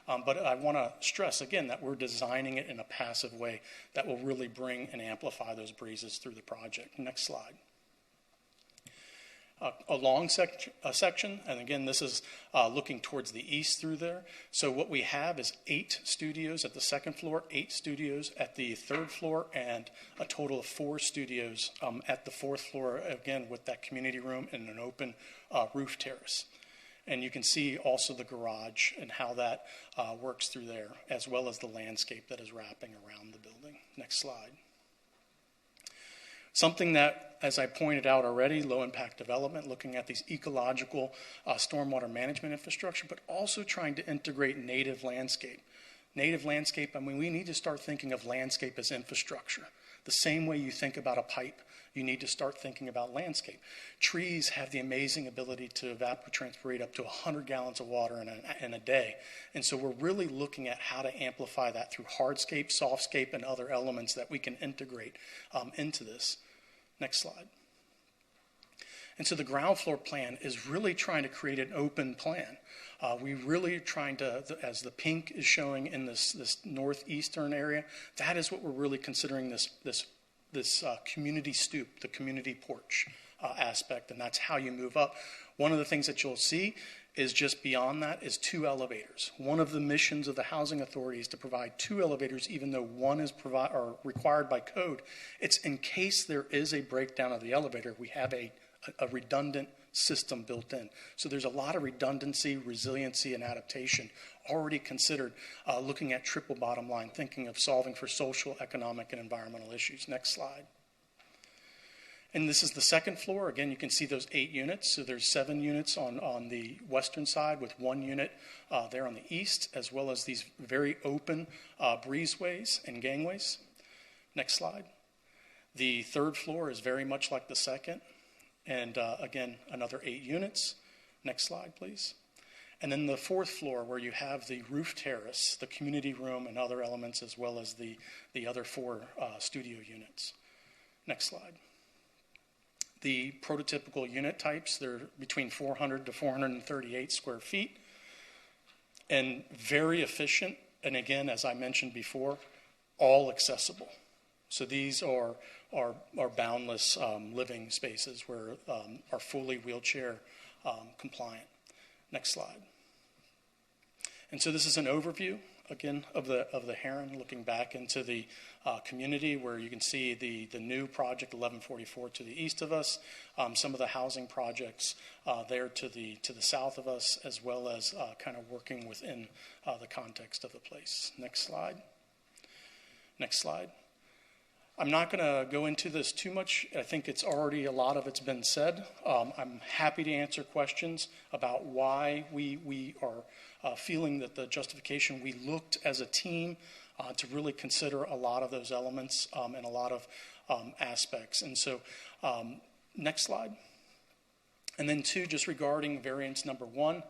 But I want to stress again that we're designing it in a passive way that will really bring and amplify those breezes through the project. Next slide. A long section, and again, this is looking towards the east through there. So what we have is 8 studios at the second floor, 8 studios at the third floor, and a total of 4 studios at the fourth floor, again, with that community room and an open roof terrace. And you can see also the garage and how that works through there, as well as the landscape that is wrapping around the building. Next slide. Something that, as I pointed out already, low impact development, looking at these ecological stormwater management infrastructure, but also trying to integrate native landscape. Native landscape, I mean, we need to start thinking of landscape as infrastructure. The same way you think about a pipe, you need to start thinking about landscape. Trees have the amazing ability to evapotranspirate up to 100 gallons of water in a day. And so we're really looking at how to amplify that through hardscape, softscape, and other elements that we can integrate into this. Next slide. And so the ground floor plan is really trying to create an open plan. We really are trying to, as the pink is showing in this northeastern area, that is what we're really considering this community stoop, the community porch aspect, and that's how you move up. One of the things that you'll see is just beyond that is 2 elevators. One of the missions of the Housing Authority is to provide 2 elevators, even though one is required by code. It's in case there is a breakdown of the elevator, we have a redundant system built in. So there's a lot of redundancy, resiliency, and adaptation already considered, looking at triple bottom line, thinking of solving for social, economic, and environmental issues. Next slide. And this is the second floor. Again, you can see those 8 units. So there's 7 units on the western side with 1 unit there on the east, as well as these very open breezeways and gangways. Next slide. The third floor is very much like the second. And again, another 8 units. Next slide, please. And then the fourth floor where you have the roof terrace, the community room, and other elements, as well as the other 4 studio units. Next slide. The prototypical unit types, they're between 400 to 438 square feet and very efficient. And again, as I mentioned before, all accessible. So these are boundless living spaces where are fully wheelchair compliant. Next slide. And so this is an overview again of the Heron, looking back into the community where you can see the new project 1144 to the east of us, some of the housing projects there to the south of us, as well as kind of working within the context of the place. Next slide. Next slide. I'm not going to go into this too much. I think it's already, a lot of it's been said. I'm happy to answer questions about why we are feeling that the justification, we looked as a team to really consider a lot of those elements and a lot of aspects. And so next slide. And then 2, just regarding variance number 1.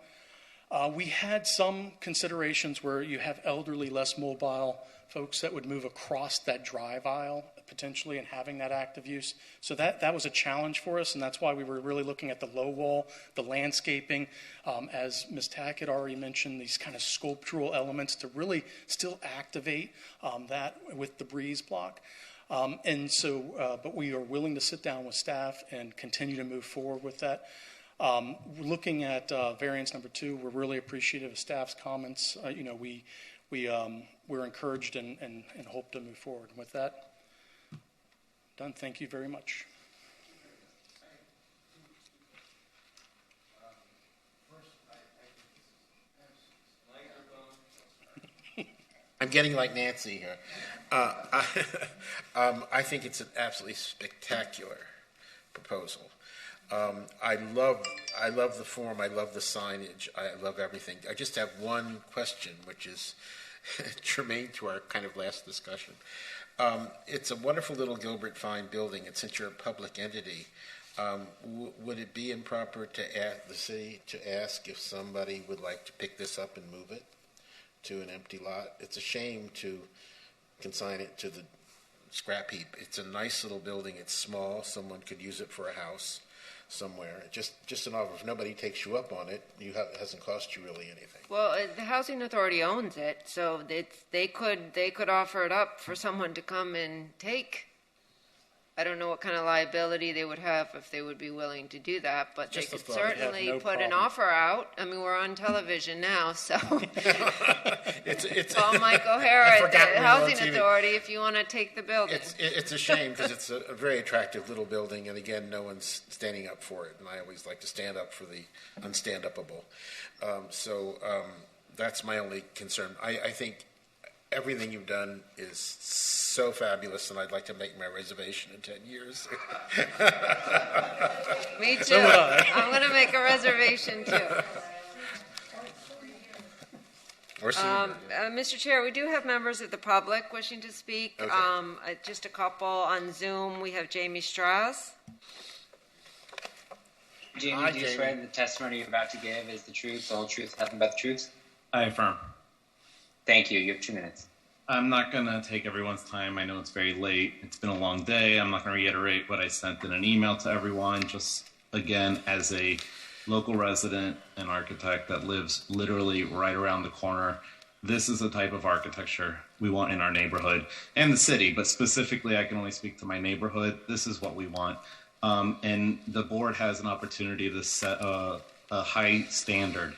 We had some considerations where you have elderly, less mobile folks that would move across that drive aisle potentially and having that active use. So that was a challenge for us, and that's why we were really looking at the low wall, the landscaping, as Ms. Tack had already mentioned, these kind of sculptural elements to really still activate that with the breeze block. And so, but we are willing to sit down with staff and continue to move forward with that. Looking at variance number 2, we're really appreciative of staff's comments. We're encouraged and hope to move forward. With that, done. Thank you very much. I'm getting like Nancy here. I think it's an absolutely spectacular proposal. I love the form. I love the signage. I love everything. I just have one question, which is germane to our kind of last discussion. It's a wonderful little Gilbert Fine building, and since you're a public entity, would it be improper to ask the city to ask if somebody would like to pick this up and move it to an empty lot? It's a shame to consign it to the scrap heap. It's a nice little building. It's small. Someone could use it for a house somewhere. Just an offer. If nobody takes you up on it, it hasn't cost you really anything. Well, the housing authority owns it, so they could offer it up for someone to come and take. I don't know what kind of liability they would have if they would be willing to do that, but Just they a could thought. certainly Have no put an problem. offer out. I mean, we're on television now, so It's call Mike I O'Hara at forgot we the were on Housing TV. Authority if you want to take the building. It's a shame because it's a very attractive little building, and again, no one's standing up for it. And I always like to stand up for the unstand-upable. That's my only concern. I think everything you've done is so fabulous, and I'd like to make my reservation in 10 years. Me too. So would I. I'm going to make a reservation too. Or sooner. Mr. Chair, we do have members of the public wishing to speak. Okay. Just a couple on Zoom. We have Jamie Strauss. Jamie, Hi, do you Jamie. swear that the testimony you're about to give is the truth, the whole truth, nothing but the truth? I affirm. Thank you. You have 2 minutes. I'm not going to take everyone's time. I know it's very late. It's been a long day. I'm not going to reiterate what I sent in an email to everyone. Just, again, as a local resident and architect that lives literally right around the corner, this is the type of architecture we want in our neighborhood and the city. But specifically, I can only speak to my neighborhood. This is what we want. And the board has an opportunity to set a high standard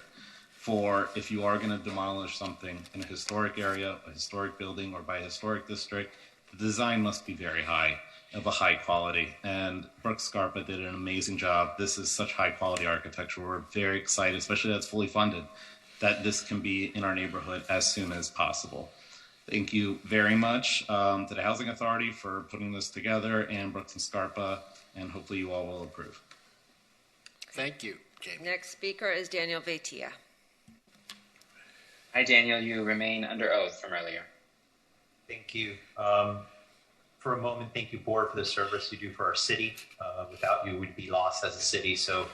for if you are going to demolish something in a historic area, a historic building, or by a historic district, the design must be very high, of a high quality. And Brooks Scarpa did an amazing job. This is such high quality architecture. We're very excited, especially that's fully funded, that this can be in our neighborhood as soon as possible. Thank you very much to the Housing Authority for putting this together, and Brooks and Scarpa, and hopefully you all will approve. Thank you, Jamie. Next speaker is Daniel Vaitia. Hi, Daniel. You remain under oath from earlier. Thank you. For a moment, thank you, Board, for the service you do for our city. Without you, we'd be lost as a city. So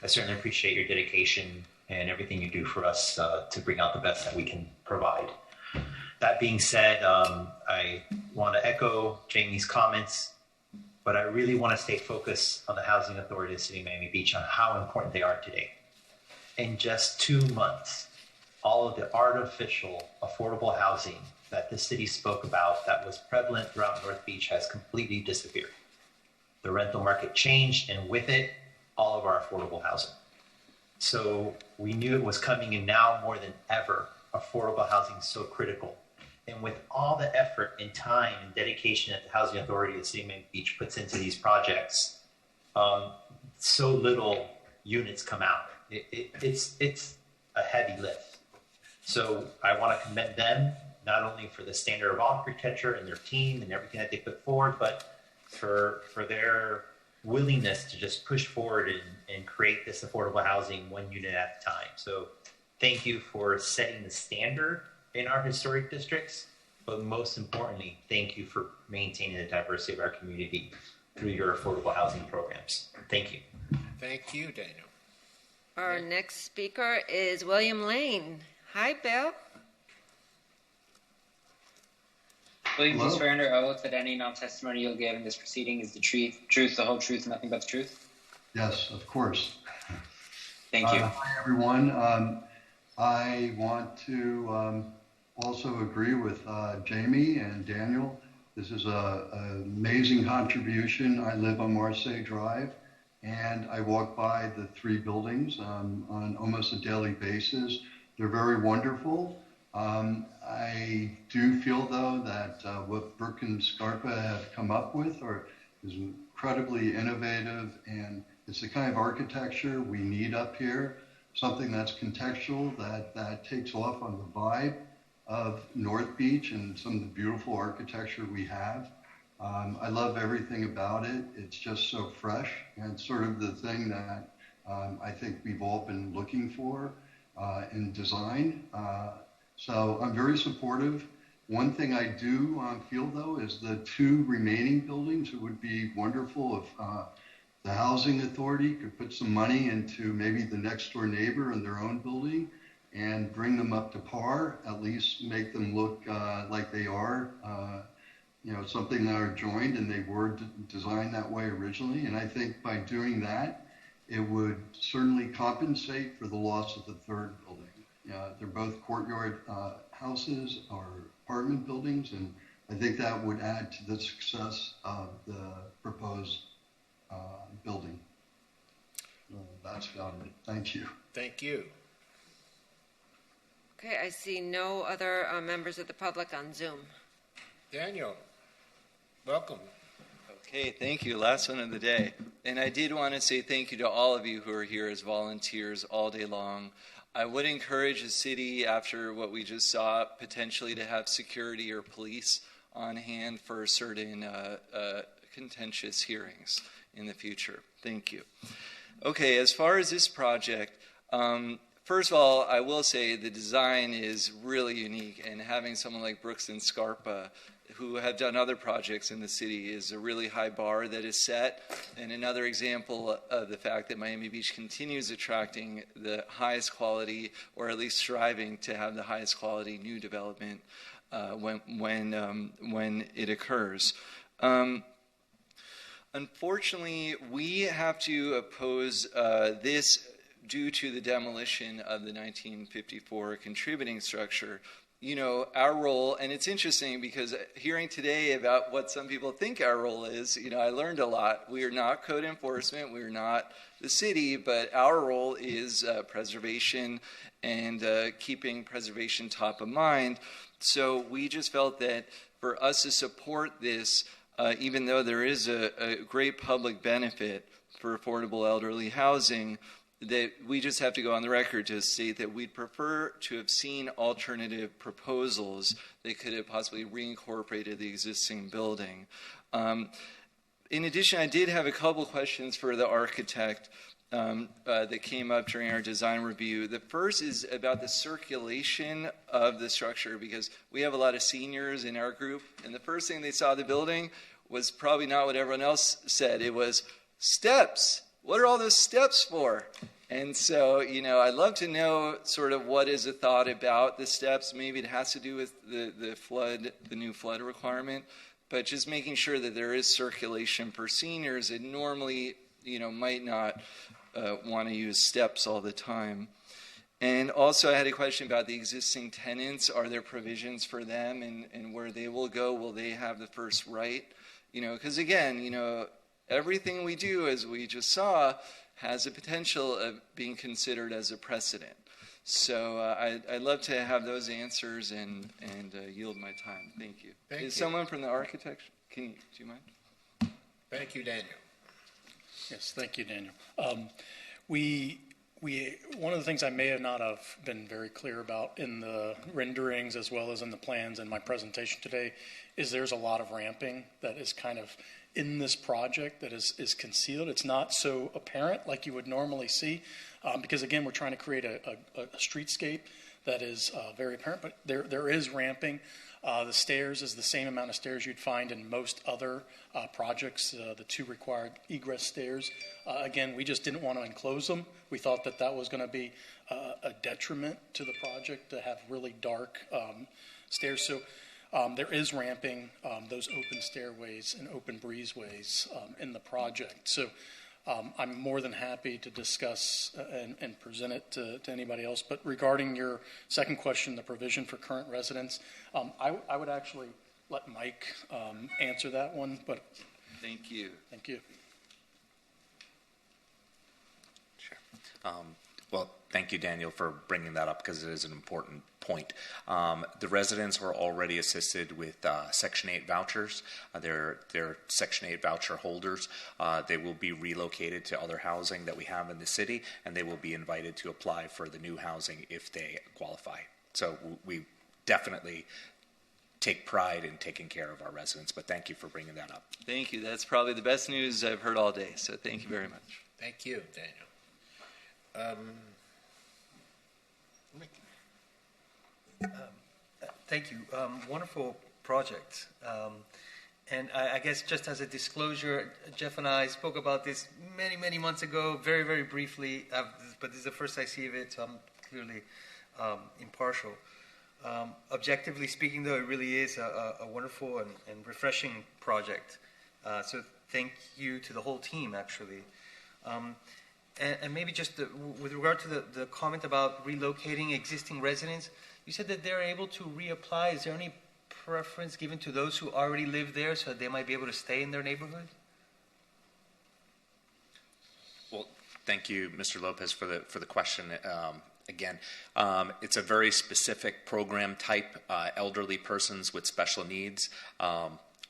I certainly appreciate your dedication and everything you do for us to bring out the best that we can provide. That being said, I want to echo Jamie's comments, but I really want to stay focused on the Housing Authority of the City of Miami Beach on how important they are today. In just 2 months, all of the artificial affordable housing that the city spoke about that was prevalent throughout North Beach has completely disappeared. The rental market changed, and with it, all of our affordable housing. So we knew it was coming, and now more than ever, affordable housing is so critical. And with all the effort and time and dedication that the Housing Authority of the City of Miami Beach puts into these projects, so little units come out. It's a heavy lift. So I want to commend them, not only for the standard of architecture and their team and everything that they put forward, but for their willingness to just push forward and create this affordable housing 1 unit at a time. So thank you for setting the standard in our historic districts, but most importantly, thank you for maintaining the diversity of our community through your affordable housing programs. Thank you. Thank you, Daniel. Our next speaker is William Lane. Hi, Bill. Will you please swear under oath that any non-testimony you'll give in this proceeding is the truth, the whole truth, and nothing but the truth? Yes, of course. Thank you. Hi, everyone. I want to also agree with Jamie and Daniel. This is an amazing contribution. I live on Marseille Drive, and I walk by the three buildings on almost a daily basis. They're very wonderful. I do feel, though, that what Brook and Scarpa have come up with is incredibly innovative, and it's the kind of architecture we need up here, something that's contextual, that takes off on the vibe of North Beach and some of the beautiful architecture we have. I love everything about it. It's just so fresh, and it's sort of the thing that I think we've all been looking for in design. So I'm very supportive. One thing I do feel, though, is the two remaining buildings. It would be wonderful if the housing authority could put some money into maybe the next door neighbor in their own building and bring them up to par, at least make them look like they are, something that are joined and they were designed that way originally. And I think by doing that, it would certainly compensate for the loss of the third building. They're both courtyard houses or apartment buildings, and I think that would add to the success of the proposed building. That's about it. Thank you. Thank you. Okay, I see no other members of the public on Zoom. Daniel, welcome. Okay, thank you. Last one of the day. And I did want to say thank you to all of you who are here as volunteers all day long. I would encourage the city, after what we just saw, potentially to have security or police on hand for certain contentious hearings in the future. Thank you. Okay, as far as this project, first of all, I will say the design is really unique, and having someone like Brooks and Scarpa, who have done other projects in the city, is a really high bar that is set, and another example of the fact that Miami Beach continues attracting the highest quality, or at least striving to have the highest quality new development when it occurs. Unfortunately, we have to oppose this due to the demolition of the 1954 contributing structure. Our role, and it's interesting because hearing today about what some people think our role is, I learned a lot. We are not code enforcement, we are not the city, but our role is preservation and keeping preservation top of mind. So we just felt that for us to support this, even though there is a great public benefit for affordable elderly housing, that we just have to go on the record to state that we'd prefer to have seen alternative proposals that could have possibly reincorporated the existing building. In addition, I did have a couple questions for the architect that came up during our design review. The first is about the circulation of the structure, because we have a lot of seniors in our group, and the first thing they saw the building was probably not what everyone else said. It was steps. What are all those steps for? And so, I'd love to know sort of what is the thought about the steps. Maybe it has to do with the new flood requirement, but just making sure that there is circulation for seniors that normally, might not want to use steps all the time. And also I had a question about the existing tenants. Are there provisions for them and where they will go? Will they have the first right? Because again, everything we do, as we just saw, has the potential of being considered as a precedent. So I'd love to have those answers and yield my time. Thank you. Thank you. Someone from the architecture? Do you mind? Thank you, Daniel. Yes, thank you, Daniel. One of the things I may not have been very clear about in the renderings as well as in the plans in my presentation today is there's a lot of ramping that is kind of in this project that is concealed. It's not so apparent like you would normally see because, again, we're trying to create a streetscape that is very apparent, but there is ramping. The stairs is the same amount of stairs you'd find in most other projects, the two required egress stairs. Again, we just didn't want to enclose them. We thought that was going to be a detriment to the project to have really dark stairs. So there is ramping, those open stairways and open breezeways in the project. So I'm more than happy to discuss and present it to anybody else. But regarding your second question, the provision for current residents, I would actually let Mike answer that one. But thank you. Thank you. Well, thank you, Daniel, for bringing that up because it is an important point. The residents are already assisted with Section 8 vouchers. They're Section 8 voucher holders. They will be relocated to other housing that we have in the city, and they will be invited to apply for the new housing if they qualify. So we definitely take pride in taking care of our residents, but thank you for bringing that up. Thank you. That's probably the best news I've heard all day, so thank you very much. Thank you, Daniel. Thank you. Wonderful project. And I guess just as a disclosure, Jeff and I spoke about this many, many months ago, very, very briefly, but this is the first I see of it, so I'm clearly impartial. Objectively speaking, though, it really is a wonderful and refreshing project. So thank you to the whole team, actually. And maybe just with regard to the comment about relocating existing residents, you said that they're able to reapply. Is there any preference given to those who already live there so that they might be able to stay in their neighborhood? Well, thank you, Mr. Lopez, for the question. Again, it's a very specific program type, elderly persons with special needs.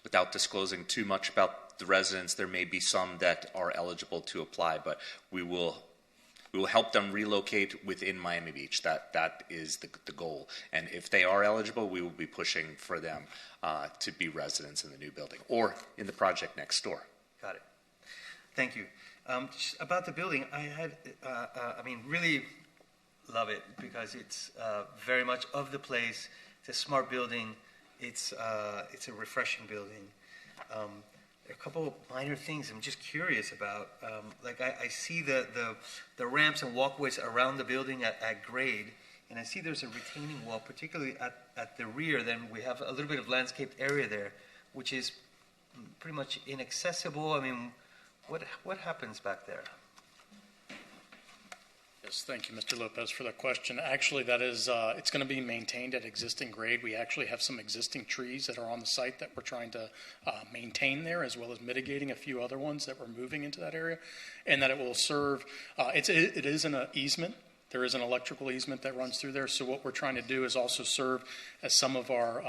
Without disclosing too much about the residents, there may be some that are eligible to apply, but we will help them relocate within Miami Beach. That is the goal. And if they are eligible, we will be pushing for them to be residents in the new building or in the project next door. Got it. Thank you. Just about the building, I really love it because it's very much of the place. It's a smart building. It's a refreshing building. A couple of minor things I'm just curious about. Like I see the ramps and walkways around the building at grade, and I see there's a retaining wall, particularly at the rear. Then we have a little bit of landscaped area there, which is pretty much inaccessible. I mean, what happens back there? Yes, thank you, Mr. Lopez, for the question. Actually, that is, it's going to be maintained at existing grade. We actually have some existing trees that are on the site that we're trying to maintain there, as well as mitigating a few other ones that we're moving into that area, and that it will serve, it is an easement. There is an electrical easement that runs through there, so what we're trying to do is also serve as some of our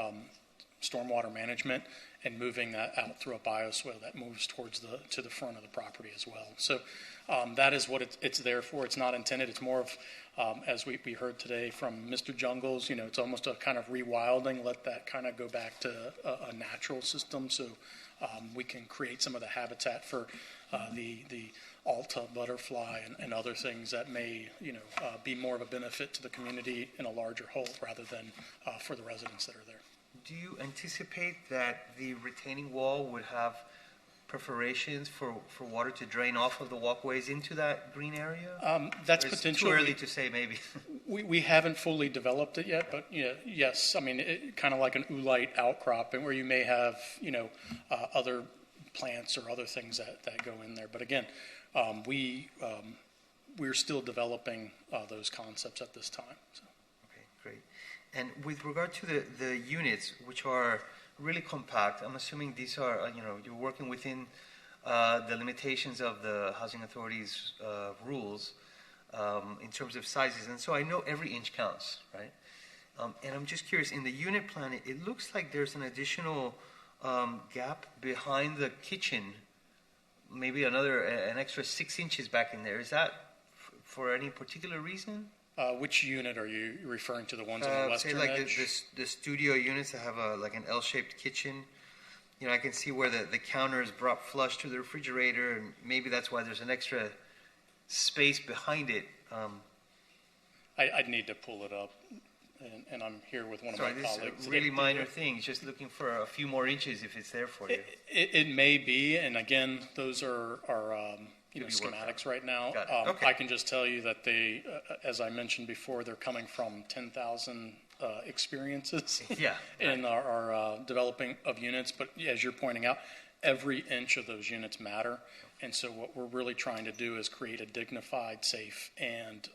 stormwater management and moving that out through a bioswale that moves towards to the front of the property as well. So that is what it's there for. It's not intended. It's more of, as we heard today from Mr. Jungles, it's almost a kind of rewilding, let that kind of go back to a natural system so we can create some of the habitat for the Alta butterfly and other things that may, be more of a benefit to the community in a larger whole rather than for the residents that are there. Do you anticipate that the retaining wall would have perforations for water to drain off of the walkways into that green area? That's or potentially too early to say, maybe. we haven't fully developed it yet, but yes, I mean, kind of like an oolite outcropping where you may have, other plants or other things that go in there. But again, we're still developing those concepts at this time. So. Okay, great. And with regard to the units, which are really compact, I'm assuming these are, you're working within the limitations of the Housing Authority's rules in terms of sizes. And so I know every inch counts, right? And I'm just curious, in the unit plan, it looks like there's an additional gap behind the kitchen, maybe an extra 6 inches back in there. Is that for any particular reason? Which unit are you referring to? The ones on the western say like edge? the studio units that have like an L-shaped kitchen. I can see where the counter is brought flush to the refrigerator, and maybe that's why there's an extra space behind it. I'd need to pull it up, and I'm here with one of my colleagues. These are really minor things, just looking for a few more inches if it's there for you. It may be, and again, those are schematics right now. Okay. I can just tell you that they, as I mentioned before, they're coming from 10,000 experiences in our developing of units. But as you're pointing out, every inch of those units matter. And so what we're really trying to do is create a dignified, safe, and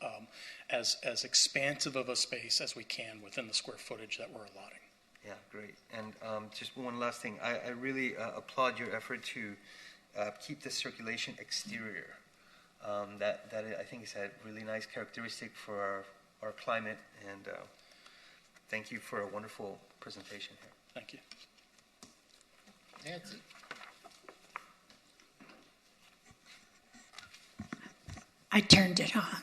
as expansive of a space as we can within the square footage that we're allotting. Yeah, great. And just one last thing. I really applaud your effort to keep the circulation exterior. that I think is a really nice characteristic for our climate. And thank you for a wonderful presentation here. Thank you. Nancy. I turned it on.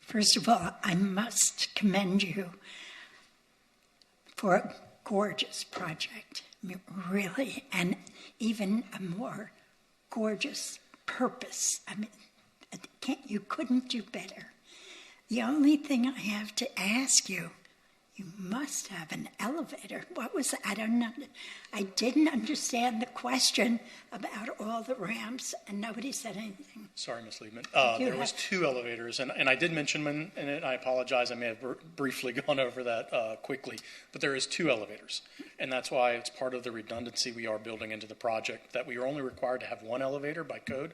First of all, I must commend you for a gorgeous project, really, and even a more gorgeous purpose. I mean, you couldn't do better. The only thing I have to ask you, you must have an elevator. What was that? I didn't understand the question about all the ramps, and nobody said anything. Sorry, Ms. Liebman. There was 2 elevators, and I did mention them in it. I apologize. I may have briefly gone over that quickly. But there is 2 elevators, and that's why it's part of the redundancy we are building into the project, that we are only required to have 1 elevator by code.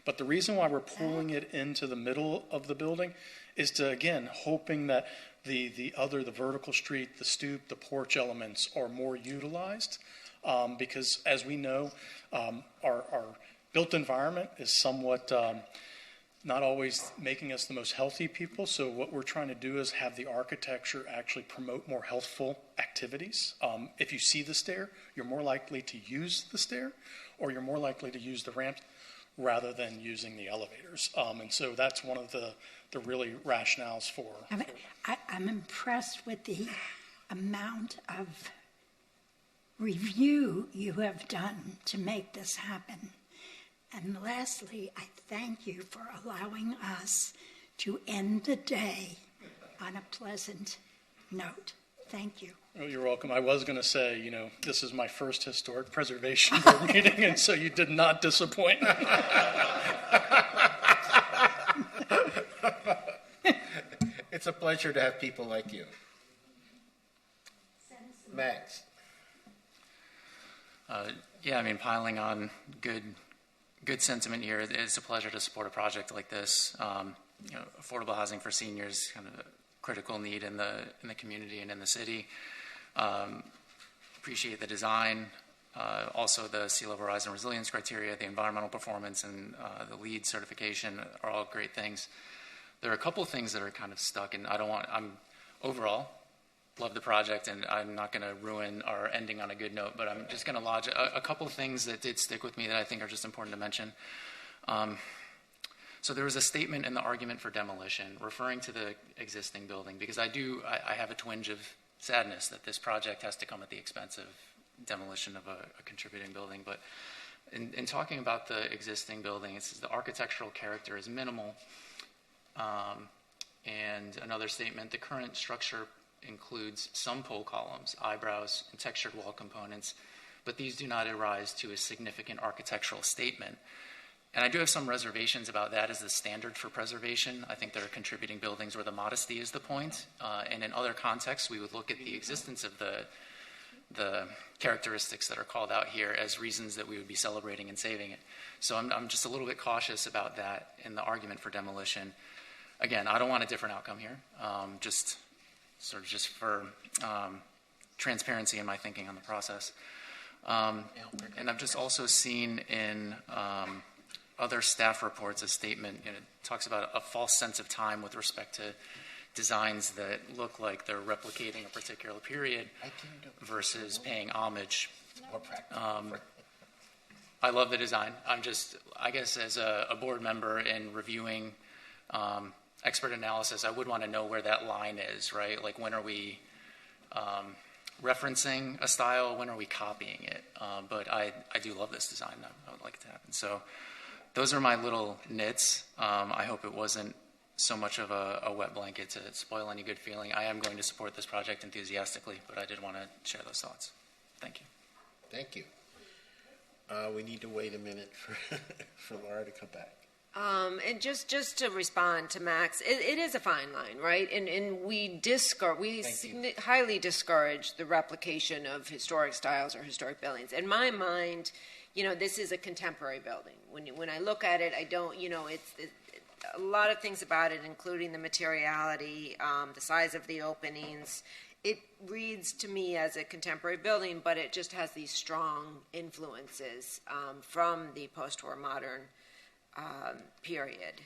But the reason why we're pulling it into the middle of the building is to, again, hoping that the vertical street, the stoop, the porch elements are more utilized, because as we know, our built environment is somewhat not always making us the most healthy people. So what we're trying to do is have the architecture actually promote more healthful activities. If you see the stair, you're more likely to use the stair, or you're more likely to use the ramp rather than using the elevators. And so that's one of the really rationales for. I'm impressed with the amount of review you have done to make this happen. And lastly, I thank you for allowing us to end the day on a pleasant note. Thank you. Oh, you're welcome. I was going to say, this is my first historic preservation board meeting, and so you did not disappoint. It's a pleasure to have people like you. Max. Piling on good sentiment here. It's a pleasure to support a project like this. Affordable housing for seniors, kind of a critical need in the community and in the city. Appreciate the design. Also, the Sea Level Rise and Resilience criteria, the environmental performance, and the LEED certification are all great things. There are a couple of things that are kind of stuck, and I'm overall love the project, and I'm not going to ruin our ending on a good note, but I'm just going to lodge a couple of things that did stick with me that I think are just important to mention. So there was a statement in the argument for demolition referring to the existing building, because I have a twinge of sadness that this project has to come at the expense of demolition of a contributing building. But in talking about the existing building, it says the architectural character is minimal. And another statement, the current structure includes some pole columns, eyebrows, and textured wall components, but these do not arise to a significant architectural statement. And I do have some reservations about that as the standard for preservation. I think there are contributing buildings where the modesty is the point, and in other contexts, we would look at the existence of the characteristics that are called out here as reasons that we would be celebrating and saving it. So I'm just a little bit cautious about that in the argument for demolition. Again, I don't want a different outcome here, just for transparency in my thinking on the process. And I've just also seen in other staff reports a statement, it talks about a false sense of time with respect to designs that look like they're replicating a particular period versus paying homage. I love the design. I guess as a board member in reviewing expert analysis, I would want to know where that line is, right? Like, when are we referencing a style? When are we copying it? But I do love this design. I would like it to happen. So those are my little nits. I hope it wasn't so much of a wet blanket to spoil any good feeling. I am going to support this project enthusiastically, but I did want to share those thoughts. Thank you. Thank you. We need to wait a minute for Laura to come back. And just to respond to Max, it is a fine line, right? And we highly discourage the replication of historic styles or historic buildings. In my mind, this is a contemporary building. When I look at it, I don't, it's a lot of things about it, including the materiality, the size of the openings. it reads to me as a contemporary building, but it just has these strong influences from the post-war modern period,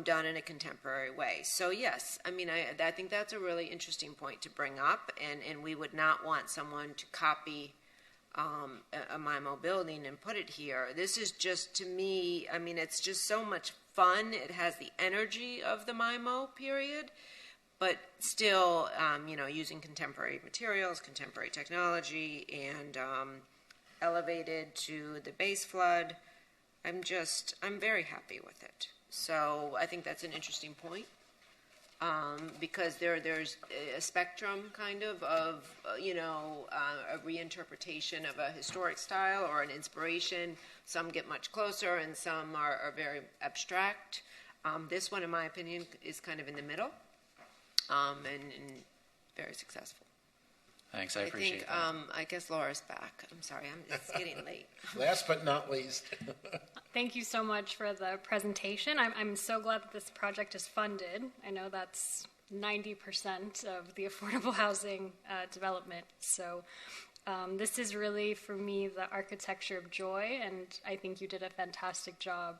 done in a contemporary way. So yes, I mean, I think that's a really interesting point to bring up, and we would not want someone to copy a MIMO building and put it here. This is just, to me, I mean, it's just so much fun. It has the energy of the MIMO period, but still, using contemporary materials, contemporary technology, and elevated to the base flood. I'm very happy with it. So I think that's an interesting point, because there's a spectrum kind of a reinterpretation of a historic style or an inspiration. Some get much closer and some are very abstract. This one, in my opinion, is kind of in the middle, and very successful. Thanks, I appreciate that. I guess Laura's back. I'm sorry, it's getting late. Last but not least. Thank you so much for the presentation. I'm so glad that this project is funded. I know that's 90% of the affordable housing development. So this is really, for me, the architecture of joy, and I think you did a fantastic job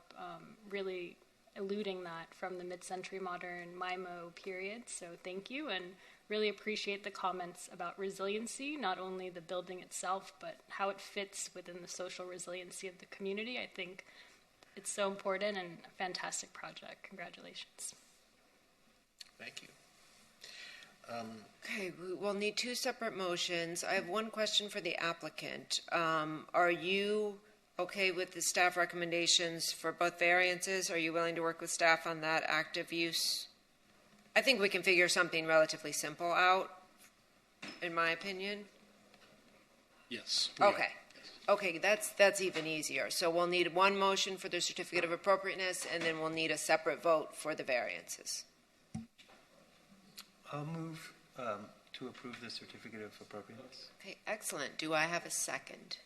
really eluding that from the mid-century modern MIMO period. So thank you, and really appreciate the comments about resiliency, not only the building itself, but how it fits within the social resiliency of the community. I think it's so important and a fantastic project. Congratulations. Thank you. Okay, we'll need two separate motions. I have one question for the applicant. Are you okay with the staff recommendations for both variances? Are you willing to work with staff on that active use? I think we can figure something relatively simple out, in my opinion. Yes. Okay. Okay, that's even easier. So we'll need one motion for the certificate of appropriateness, and then we'll need a separate vote for the variances. I'll move to approve the certificate of appropriateness. Okay, excellent. Do I have a second?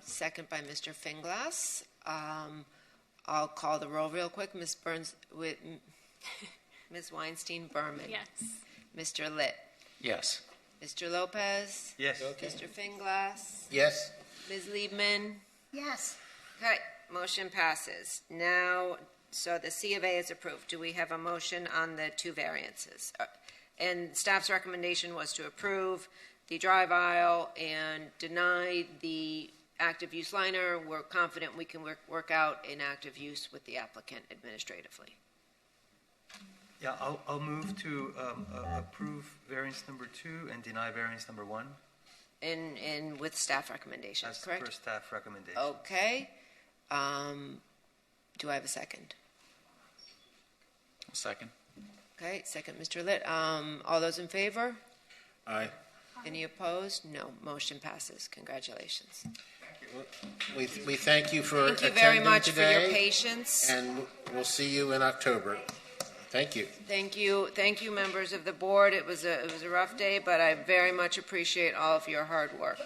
Second by Mr. Finglas. I'll call the roll real quick. Ms. Burns, with Ms. Weinstein-Berman. Yes. Mr. Litt. Yes. Mr. Lopez. Yes. Mr. Finglas. Yes. Ms. Liebman. Yes. Okay, motion passes. Now, so the C of A is approved. Do we have a motion on the two variances? And staff's recommendation was to approve the drive aisle and deny the active use liner. We're confident we can work out an active use with the applicant administratively. Yeah, I'll move to approve variance number 2 and deny variance number 1. And with staff recommendations, That's correct? per staff recommendation. Okay. Do I have a second? Second. Okay, second, Mr. Litt. All those in favor? Aye. Any opposed? No. Motion passes. Congratulations. We thank you for Thank you very attending much for your today, patience. and we'll see you in October. Thank you. Thank you. Thank you, members of the board. It was a rough day, but I very much appreciate all of your hard work.